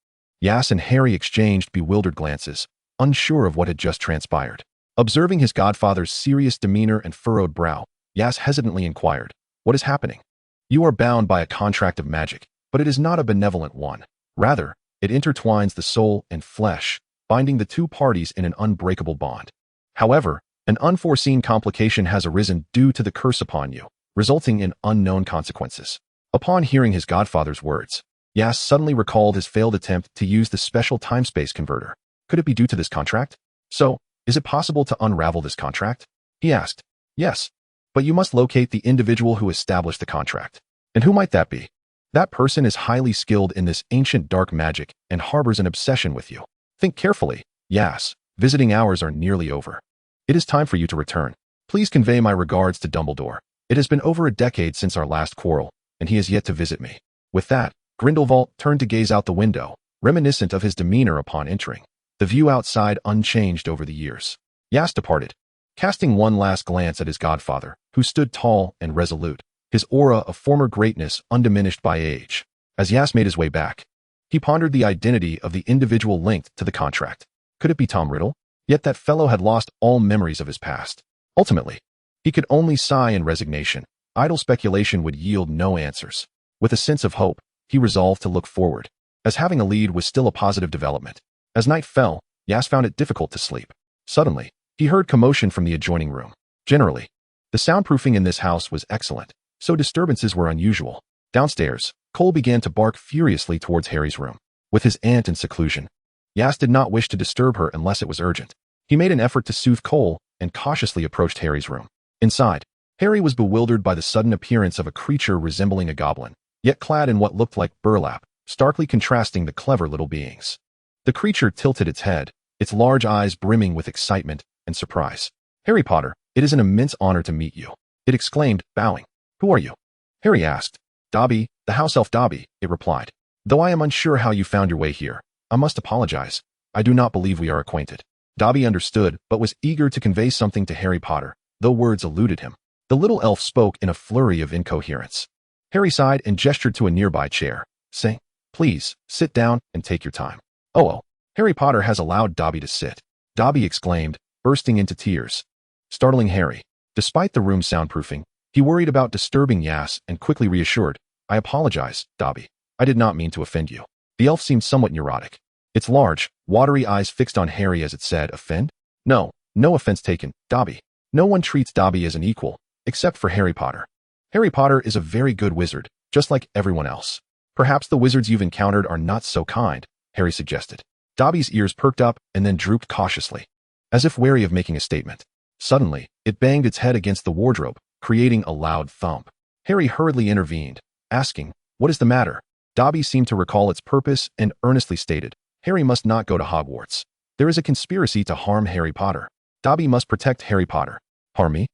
Aias and Harry exchanged bewildered glances, unsure of what had just transpired. Observing his godfather's serious demeanor and furrowed brow, Aias hesitantly inquired, "What is happening?" "You are bound by a contract of magic, but it is not a benevolent one. Rather, it intertwines the soul and flesh, binding the two parties in an unbreakable bond. However, an unforeseen complication has arisen due to the curse upon you, resulting in unknown consequences." Upon hearing his godfather's words, Aias suddenly recalled his failed attempt to use the special time-space converter. Could it be due to this contract? "So, is it possible to unravel this contract?" he asked. "Yes, but you must locate the individual who established the contract." "And who might that be?" "That person is highly skilled in this ancient dark magic and harbors an obsession with you. Think carefully, Aias. Visiting hours are nearly over. It is time for you to return. Please convey my regards to Dumbledore. It has been over a decade since our last quarrel, and he has yet to visit me." With that, Grindelwald turned to gaze out the window, reminiscent of his demeanor upon entering. The view outside unchanged over the years. Aias departed, casting one last glance at his godfather, who stood tall and resolute, his aura of former greatness undiminished by age. As Aias made his way back, he pondered the identity of the individual linked to the contract. Could it be Tom Riddle? Yet that fellow had lost all memories of his past. Ultimately, he could only sigh in resignation. Idle speculation would yield no answers. With a sense of hope, he resolved to look forward, as having a lead was still a positive development. As night fell, Aias found it difficult to sleep. Suddenly, he heard commotion from the adjoining room. Generally, the soundproofing in this house was excellent, so disturbances were unusual. Downstairs, Cole began to bark furiously towards Harry's room. With his aunt in seclusion, Aias did not wish to disturb her unless it was urgent. He made an effort to soothe Cole and cautiously approached Harry's room. Inside, Harry was bewildered by the sudden appearance of a creature resembling a goblin, yet clad in what looked like burlap, starkly contrasting the clever little beings. The creature tilted its head, its large eyes brimming with excitement and surprise. "Harry Potter, it is an immense honor to meet you," it exclaimed, bowing. "Who are you?" Harry asked. "Dobby, the house elf Dobby," it replied. "Though I am unsure how you found your way here, I must apologize. I do not believe we are acquainted." Dobby understood, but was eager to convey something to Harry Potter, though words eluded him. The little elf spoke in a flurry of incoherence. Harry sighed and gestured to a nearby chair, saying, "Please, sit down and take your time." Oh, Harry Potter has allowed Dobby to sit," Dobby exclaimed, bursting into tears, startling Harry. Despite the room's soundproofing, he worried about disturbing Aias and quickly reassured, "I apologize, Dobby. I did not mean to offend you." The elf seemed somewhat neurotic. Its large, watery eyes fixed on Harry as it said, "Offend? No, no offense taken, Dobby. No one treats Dobby as an equal, except for Harry Potter. Harry Potter is a very good wizard, just like everyone else. Perhaps the wizards you've encountered are not so kind," Harry suggested. Dobby's ears perked up and then drooped cautiously, as if wary of making a statement. Suddenly, it banged its head against the wardrobe, creating a loud thump. Harry hurriedly intervened, asking, "What is the matter?" Dobby seemed to recall its purpose and earnestly stated, "Harry must not go to Hogwarts. There is a conspiracy to harm Harry Potter. Dobby must protect Harry Potter." "Harm me?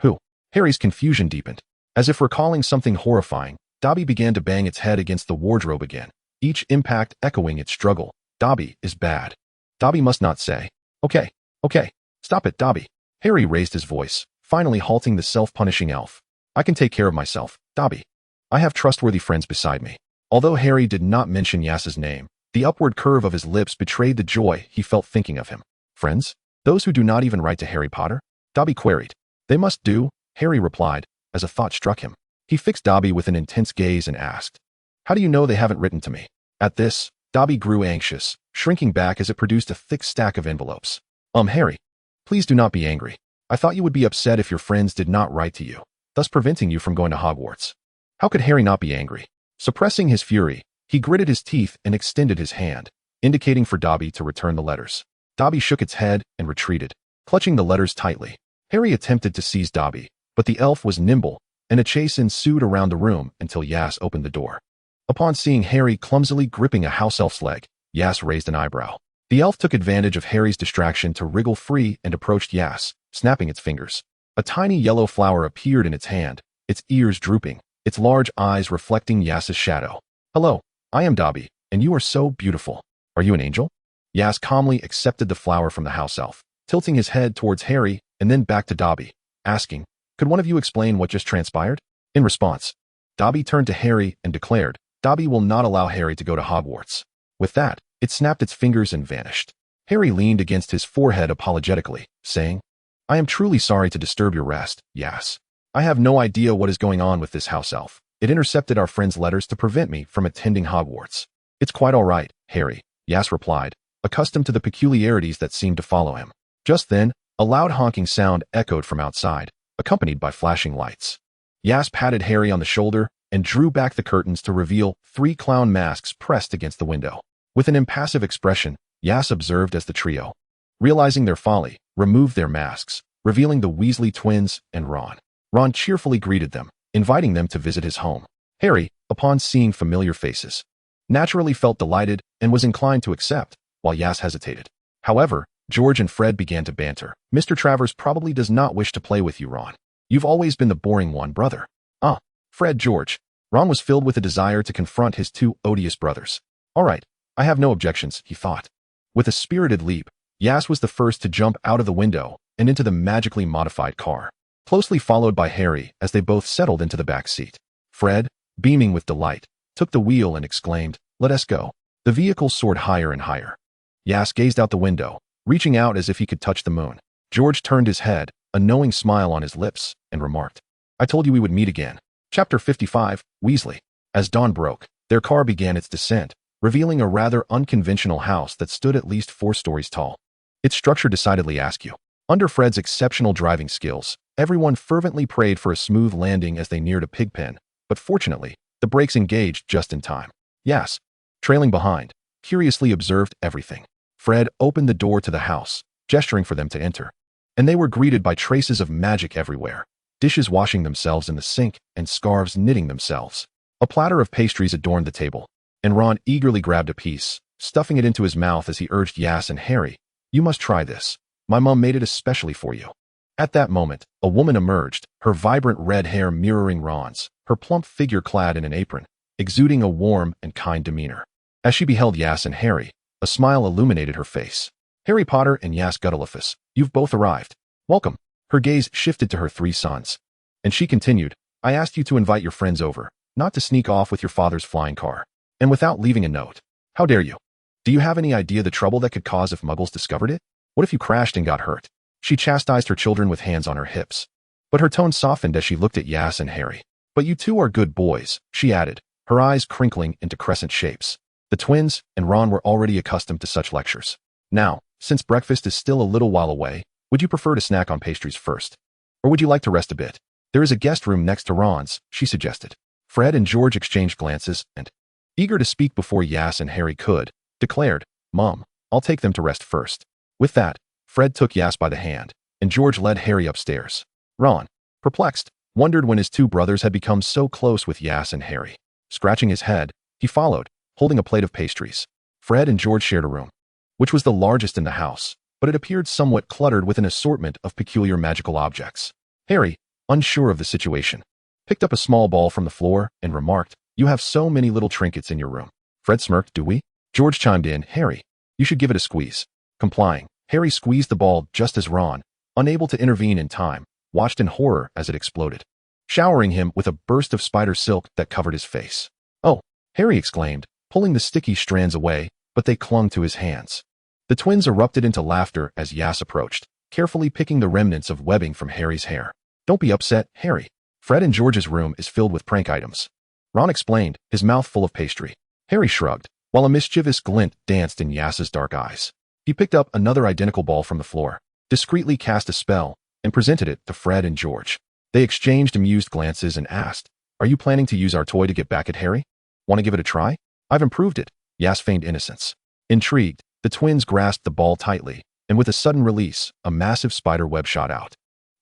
Who?" Harry's confusion deepened. As if recalling something horrifying, Dobby began to bang its head against the wardrobe again, each impact echoing its struggle. "Dobby is bad. Dobby must not say." Okay. Stop it, Dobby." Harry raised his voice, finally halting the self-punishing elf. "I can take care of myself, Dobby. I have trustworthy friends beside me." Although Harry did not mention Aias's name, the upward curve of his lips betrayed the joy he felt thinking of him. "Friends? Those who do not even write to Harry Potter?" Dobby queried. "They must do," Harry replied, as a thought struck him. He fixed Dobby with an intense gaze and asked, "How do you know they haven't written to me?" At this, Dobby grew anxious, shrinking back as it produced a thick stack of envelopes. Harry, please do not be angry. I thought you would be upset if your friends did not write to you, thus preventing you from going to Hogwarts. How could Harry not be angry? Suppressing his fury, he gritted his teeth and extended his hand, indicating for Dobby to return the letters. Dobby shook its head and retreated, clutching the letters tightly. Harry attempted to seize Dobby, but the elf was nimble, and a chase ensued around the room until Yas opened the door. Upon seeing Harry clumsily gripping a house elf's leg, Yas raised an eyebrow. The elf took advantage of Harry's distraction to wriggle free and approached Yas, snapping its fingers. A tiny yellow flower appeared in its hand, its ears drooping, its large eyes reflecting Yas's shadow. Hello, I am Dobby, and you are so beautiful. Are you an angel? Yas calmly accepted the flower from the house elf, tilting his head towards Harry and then back to Dobby, asking, could one of you explain what just transpired? In response, Dobby turned to Harry and declared, Dobby will not allow Harry to go to Hogwarts. With that, it snapped its fingers and vanished. Harry leaned against his forehead apologetically, saying, I am truly sorry to disturb your rest, Yas. I have no idea what is going on with this house elf. It intercepted our friend's letters to prevent me from attending Hogwarts. It's quite all right, Harry, Yas replied, accustomed to the peculiarities that seemed to follow him. Just then, a loud honking sound echoed from outside, accompanied by flashing lights. Yas patted Harry on the shoulder and drew back the curtains to reveal 3 clown masks pressed against the window. With an impassive expression, Yas observed as the trio, realizing their folly, removed their masks, revealing the Weasley twins and Ron. Ron cheerfully greeted them, inviting them to visit his home. Harry, upon seeing familiar faces, naturally felt delighted and was inclined to accept, while Yas hesitated. However, George and Fred began to banter. Mr. Travers probably does not wish to play with you, Ron. You've always been the boring one, brother. Fred, George. Ron was filled with a desire to confront his 2 odious brothers. All right, I have no objections, he thought. With a spirited leap, Yas was the first to jump out of the window and into the magically modified car, closely followed by Harry as they both settled into the back seat. Fred, beaming with delight, took the wheel and exclaimed, let us go. The vehicle soared higher and higher. Yas gazed out the window, reaching out as if he could touch the moon. George turned his head, a knowing smile on his lips, and remarked, I told you we would meet again. Chapter 55, Weasley. As dawn broke, their car began its descent, revealing a rather unconventional house that stood at least 4 stories tall. Its structure decidedly askew. Under Fred's exceptional driving skills, everyone fervently prayed for a smooth landing as they neared a pig pen, but fortunately, the brakes engaged just in time. Yas, trailing behind, curiously observed everything. Fred opened the door to the house, gesturing for them to enter, and they were greeted by traces of magic everywhere. Dishes washing themselves in the sink and scarves knitting themselves. A platter of pastries adorned the table, and Ron eagerly grabbed a piece, stuffing it into his mouth as he urged Yas and Harry, you must try this. My mom made it especially for you. At that moment, a woman emerged, her vibrant red hair mirroring Ron's, her plump figure clad in an apron, exuding a warm and kind demeanor. As she beheld Yas and Harry, a smile illuminated her face. Harry Potter and Yas Guttleifus, you've both arrived. Welcome. Her gaze shifted to her 3 sons, and she continued, I asked you to invite your friends over, not to sneak off with your father's flying car, and without leaving a note. How dare you? Do you have any idea the trouble that could cause if Muggles discovered it? What if you crashed and got hurt? She chastised her children with hands on her hips, but her tone softened as she looked at Yas and Harry. But you 2 are good boys, she added, her eyes crinkling into crescent shapes. The twins and Ron were already accustomed to such lectures. Now, since breakfast is still a little while away, would you prefer to snack on pastries first? Or would you like to rest a bit? There is a guest room next to Ron's, she suggested. Fred and George exchanged glances and, eager to speak before Yas and Harry could, declared, Mom, I'll take them to rest first. With that, Fred took Yas by the hand, and George led Harry upstairs. Ron, perplexed, wondered when his 2 brothers had become so close with Yas and Harry. Scratching his head, he followed, holding a plate of pastries. Fred and George shared a room, which was the largest in the house, but it appeared somewhat cluttered with an assortment of peculiar magical objects. Harry, unsure of the situation, picked up a small ball from the floor and remarked, you have so many little trinkets in your room. Fred smirked, do we? George chimed in, Harry, you should give it a squeeze. Complying, Harry squeezed the ball just as Ron, unable to intervene in time, watched in horror as it exploded, showering him with a burst of spider silk that covered his face. Oh, Harry exclaimed, pulling the sticky strands away, but they clung to his hands. The twins erupted into laughter as Yas approached, carefully picking the remnants of webbing from Harry's hair. Don't be upset, Harry. Fred and George's room is filled with prank items. Ron explained, his mouth full of pastry. Harry shrugged, while a mischievous glint danced in Yas's dark eyes. He picked up another identical ball from the floor, discreetly cast a spell, and presented it to Fred and George. They exchanged amused glances and asked, "Are you planning to use our toy to get back at Harry? Want to give it a try? I've improved it." Yas feigned innocence. Intrigued, the twins grasped the ball tightly, and with a sudden release, a massive spider web shot out,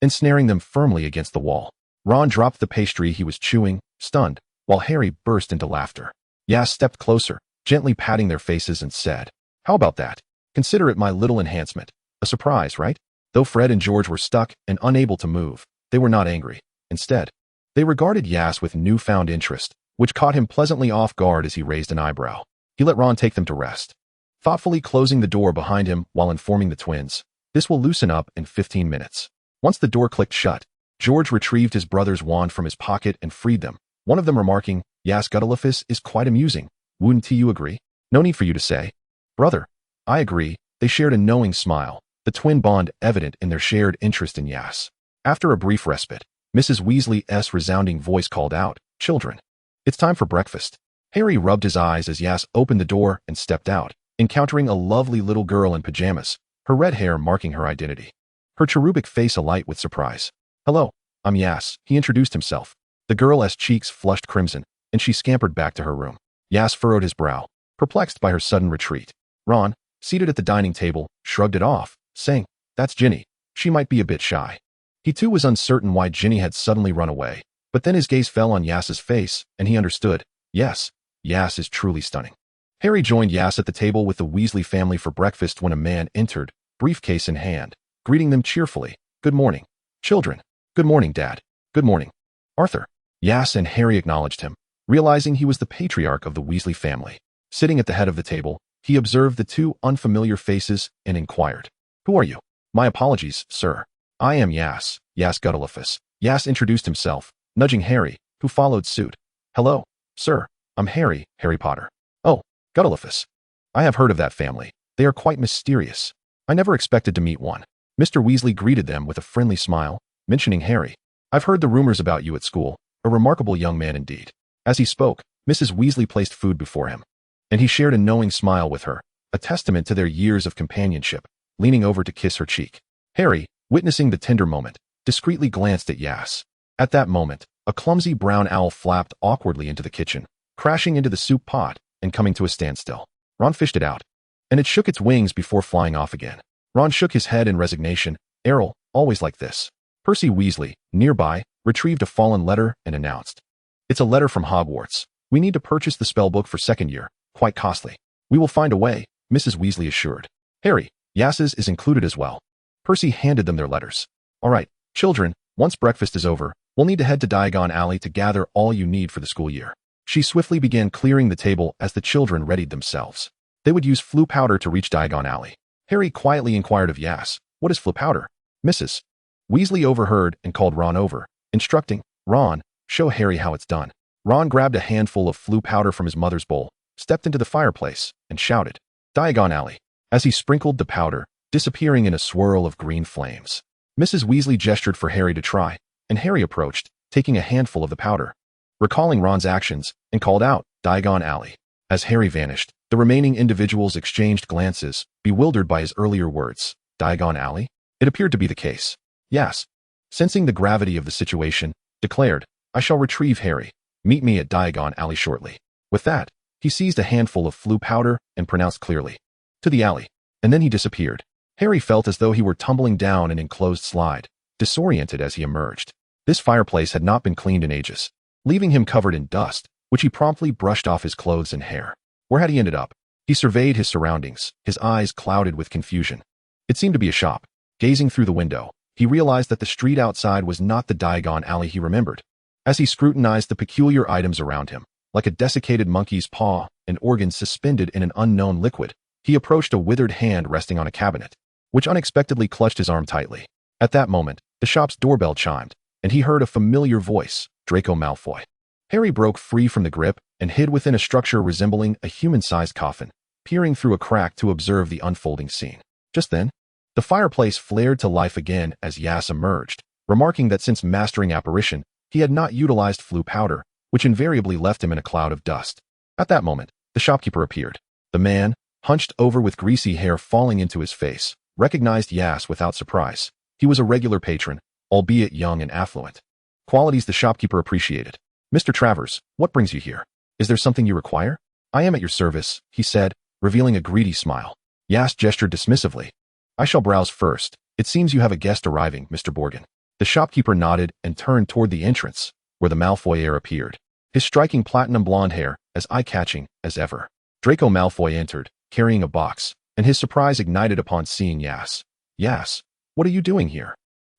ensnaring them firmly against the wall. Ron dropped the pastry he was chewing, stunned, while Harry burst into laughter. Yas stepped closer, gently patting their faces and said, "How about that? Consider it my little enhancement. A surprise, right?" Though Fred and George were stuck and unable to move, they were not angry. Instead, they regarded Yas with newfound interest, which caught him pleasantly off guard as he raised an eyebrow. He let Ron take them to rest, thoughtfully closing the door behind him while informing the twins, "This will loosen up in 15 minutes. Once the door clicked shut, George retrieved his brother's wand from his pocket and freed them, one of them remarking, "Yas Guttlefiss is quite amusing. Wouldn't you agree?" "No need for you to say." "Brother, I agree." They shared a knowing smile, the twin bond evident in their shared interest in Yas. After a brief respite, Mrs. Weasley's resounding voice called out, "Children, it's time for breakfast." Harry rubbed his eyes as Yas opened the door and stepped out, encountering a lovely little girl in pajamas, her red hair marking her identity, her cherubic face alight with surprise. "Hello, I'm Yas," he introduced himself. The girl's cheeks flushed crimson, and she scampered back to her room. Yas furrowed his brow, perplexed by her sudden retreat. Ron, seated at the dining table, shrugged it off, saying, "That's Ginny. She might be a bit shy." He too was uncertain why Ginny had suddenly run away, but then his gaze fell on Yas's face, and he understood. Yes, Yas is truly stunning. Harry joined Yas at the table with the Weasley family for breakfast when a man entered, briefcase in hand, greeting them cheerfully. "Good morning, children." "Good morning, Dad." "Good morning, Arthur." Yas and Harry acknowledged him, realizing he was the patriarch of the Weasley family. Sitting at the head of the table, he observed the two unfamiliar faces and inquired, "Who are you?" "My apologies, sir. I am Yas Guttlefiss." Yas introduced himself, nudging Harry, who followed suit. "Hello, sir. I'm Harry Potter." "Oh, Guttlefiss. I have heard of that family. They are quite mysterious. I never expected to meet one." Mr. Weasley greeted them with a friendly smile, mentioning Harry. "I've heard the rumors about you at school. A remarkable young man indeed." As he spoke, Mrs. Weasley placed food before him, and he shared a knowing smile with her, a testament to their years of companionship, leaning over to kiss her cheek. Harry, witnessing the tender moment, discreetly glanced at Yas. At that moment, a clumsy brown owl flapped awkwardly into the kitchen, crashing into the soup pot and coming to a standstill. Ron fished it out, and it shook its wings before flying off again. Ron shook his head in resignation. Errol, always like this. Percy Weasley, nearby, retrieved a fallen letter and announced, "It's a letter from Hogwarts. We need to purchase the spellbook for second year. Quite costly." "We will find a way," Mrs. Weasley assured. "Harry, Yas's is included as well." Percy handed them their letters. "All right, children, once breakfast is over, we'll need to head to Diagon Alley to gather all you need for the school year." She swiftly began clearing the table as the children readied themselves. They would use Floo powder to reach Diagon Alley. Harry quietly inquired of Yas, "What is Floo powder?" "Mrs. Weasley overheard and called Ron over, instructing, "Ron, show Harry how it's done." Ron grabbed a handful of Floo powder from his mother's bowl, stepped into the fireplace, and shouted, "Diagon Alley," as he sprinkled the powder, disappearing in a swirl of green flames. Mrs. Weasley gestured for Harry to try, and Harry approached, taking a handful of the powder, recalling Ron's actions, and called out, "Diagon Alley." As Harry vanished, the remaining individuals exchanged glances, bewildered by his earlier words. Diagon Alley? It appeared to be the case. Yas, sensing the gravity of the situation, declared, "I shall retrieve Harry. Meet me at Diagon Alley shortly." With that, he seized a handful of Floo powder and pronounced clearly, "To the alley," and then he disappeared. Harry felt as though he were tumbling down an enclosed slide, disoriented as he emerged. This fireplace had not been cleaned in ages, leaving him covered in dust, which he promptly brushed off his clothes and hair. Where had he ended up? He surveyed his surroundings, his eyes clouded with confusion. It seemed to be a shop. Gazing through the window, he realized that the street outside was not the Diagon Alley he remembered. As he scrutinized the peculiar items around him, like a desiccated monkey's paw and organs suspended in an unknown liquid, he approached a withered hand resting on a cabinet, which unexpectedly clutched his arm tightly. At that moment, the shop's doorbell chimed, and he heard a familiar voice, Draco Malfoy. Harry broke free from the grip and hid within a structure resembling a human-sized coffin, peering through a crack to observe the unfolding scene. Just then, the fireplace flared to life again as Yas emerged, remarking that since mastering apparition, he had not utilized Floo powder, which invariably left him in a cloud of dust. At that moment, the shopkeeper appeared. The man, hunched over with greasy hair falling into his face, recognized Yas without surprise. He was a regular patron, albeit young and affluent. Qualities the shopkeeper appreciated. Mr. Travers, what brings you here? Is there something you require? I am at your service, he said, revealing a greedy smile. Aias gestured dismissively. I shall browse first. It seems you have a guest arriving, Mr. Borgin. The shopkeeper nodded and turned toward the entrance, where the Malfoy heir appeared. His striking platinum blonde hair, as eye-catching as ever. Draco Malfoy entered, carrying a box, and his surprise ignited upon seeing Aias. Aias, what are you doing here?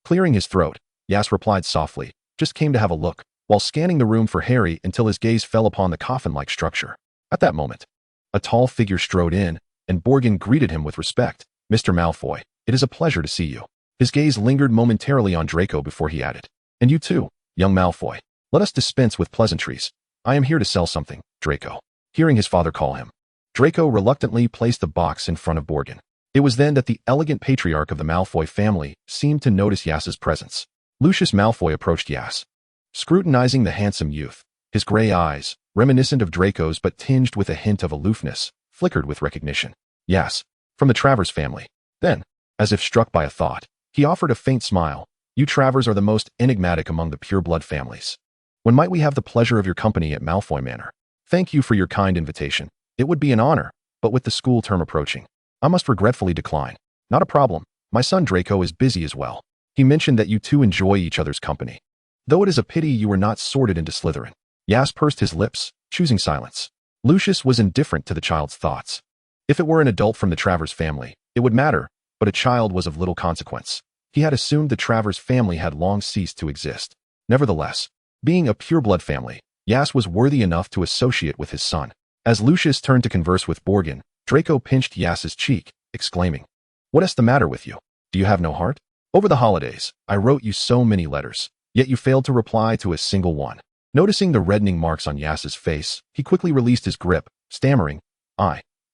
Clearing his throat, Aias replied softly, just came to have a look, while scanning the room for Harry until his gaze fell upon the coffin-like structure. At that moment, a tall figure strode in, and Borgin greeted him with respect. Mr. Malfoy, it is a pleasure to see you. His gaze lingered momentarily on Draco before he added. And you too, young Malfoy. Let us dispense with pleasantries. I am here to sell something, Draco. Hearing his father call him, Draco reluctantly placed the box in front of Borgin. It was then that the elegant patriarch of the Malfoy family seemed to notice Aias's presence. Lucius Malfoy approached Aias, scrutinizing the handsome youth. His gray eyes, reminiscent of Draco's but tinged with a hint of aloofness, flickered with recognition. Aias, from the Travers family. Then, as if struck by a thought, he offered a faint smile. You Travers are the most enigmatic among the pureblood families. When might we have the pleasure of your company at Malfoy Manor? Thank you for your kind invitation. It would be an honor, but with the school term approaching, I must regretfully decline. Not a problem. My son Draco is busy as well. He mentioned that you two enjoy each other's company. Though it is a pity you were not sorted into Slytherin. Aias pursed his lips, choosing silence. Lucius was indifferent to the child's thoughts. If it were an adult from the Travers family, it would matter, but a child was of little consequence. He had assumed the Travers family had long ceased to exist. Nevertheless, being a pureblood family, Aias was worthy enough to associate with his son. As Lucius turned to converse with Borgin, Draco pinched Aias's cheek, exclaiming, What is the matter with you? Do you have no heart? Over the holidays, I wrote you so many letters, yet you failed to reply to a single one. Noticing the reddening marks on Aias's face, he quickly released his grip, stammering,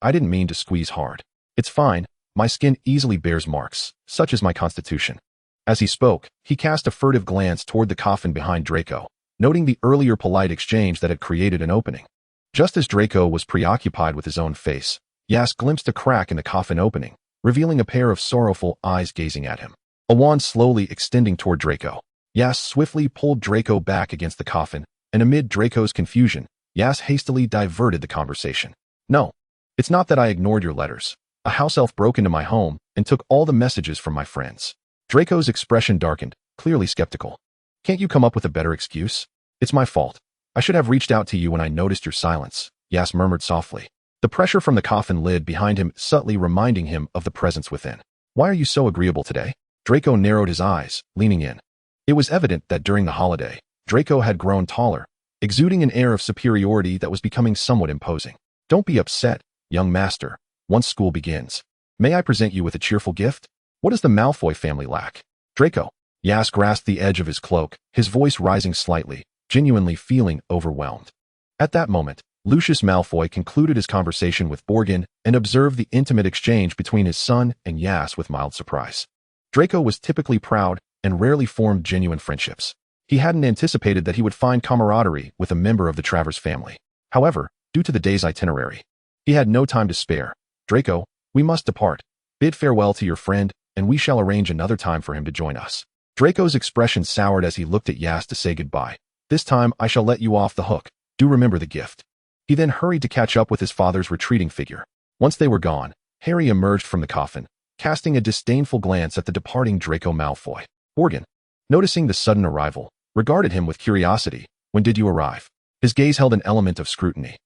I didn't mean to squeeze hard. It's fine, my skin easily bears marks, such is my constitution. As he spoke, he cast a furtive glance toward the coffin behind Draco, noting the earlier polite exchange that had created an opening. Just as Draco was preoccupied with his own face, Aias glimpsed a crack in the coffin opening, revealing a pair of sorrowful eyes gazing at him. A wand slowly extending toward Draco. Aias swiftly pulled Draco back against the coffin, and amid Draco's confusion, Aias hastily diverted the conversation. No, it's not that I ignored your letters. A house elf broke into my home and took all the messages from my friends. Draco's expression darkened, clearly skeptical. Can't you come up with a better excuse? It's my fault. I should have reached out to you when I noticed your silence, Aias murmured softly. The pressure from the coffin lid behind him subtly reminding him of the presence within. Why are you so agreeable today? Draco narrowed his eyes, leaning in. It was evident that during the holiday, Draco had grown taller, exuding an air of superiority that was becoming somewhat imposing. Don't be upset, young master. Once school begins, may I present you with a cheerful gift? What does the Malfoy family lack? Draco. Aias grasped the edge of his cloak, his voice rising slightly, genuinely feeling overwhelmed. At that moment, Lucius Malfoy concluded his conversation with Borgin and observed the intimate exchange between his son and Aias with mild surprise. Draco was typically proud and rarely formed genuine friendships. He hadn't anticipated that he would find camaraderie with a member of the Travers family. However, due to the day's itinerary, he had no time to spare. Draco, we must depart. Bid farewell to your friend, and we shall arrange another time for him to join us. Draco's expression soured as he looked at Aias to say goodbye. This time I shall let you off the hook. Do remember the gift. He then hurried to catch up with his father's retreating figure. Once they were gone, Harry emerged from the coffin, casting a disdainful glance at the departing Draco Malfoy. Borgin, noticing the sudden arrival, regarded him with curiosity. When did you arrive? His gaze held an element of scrutiny.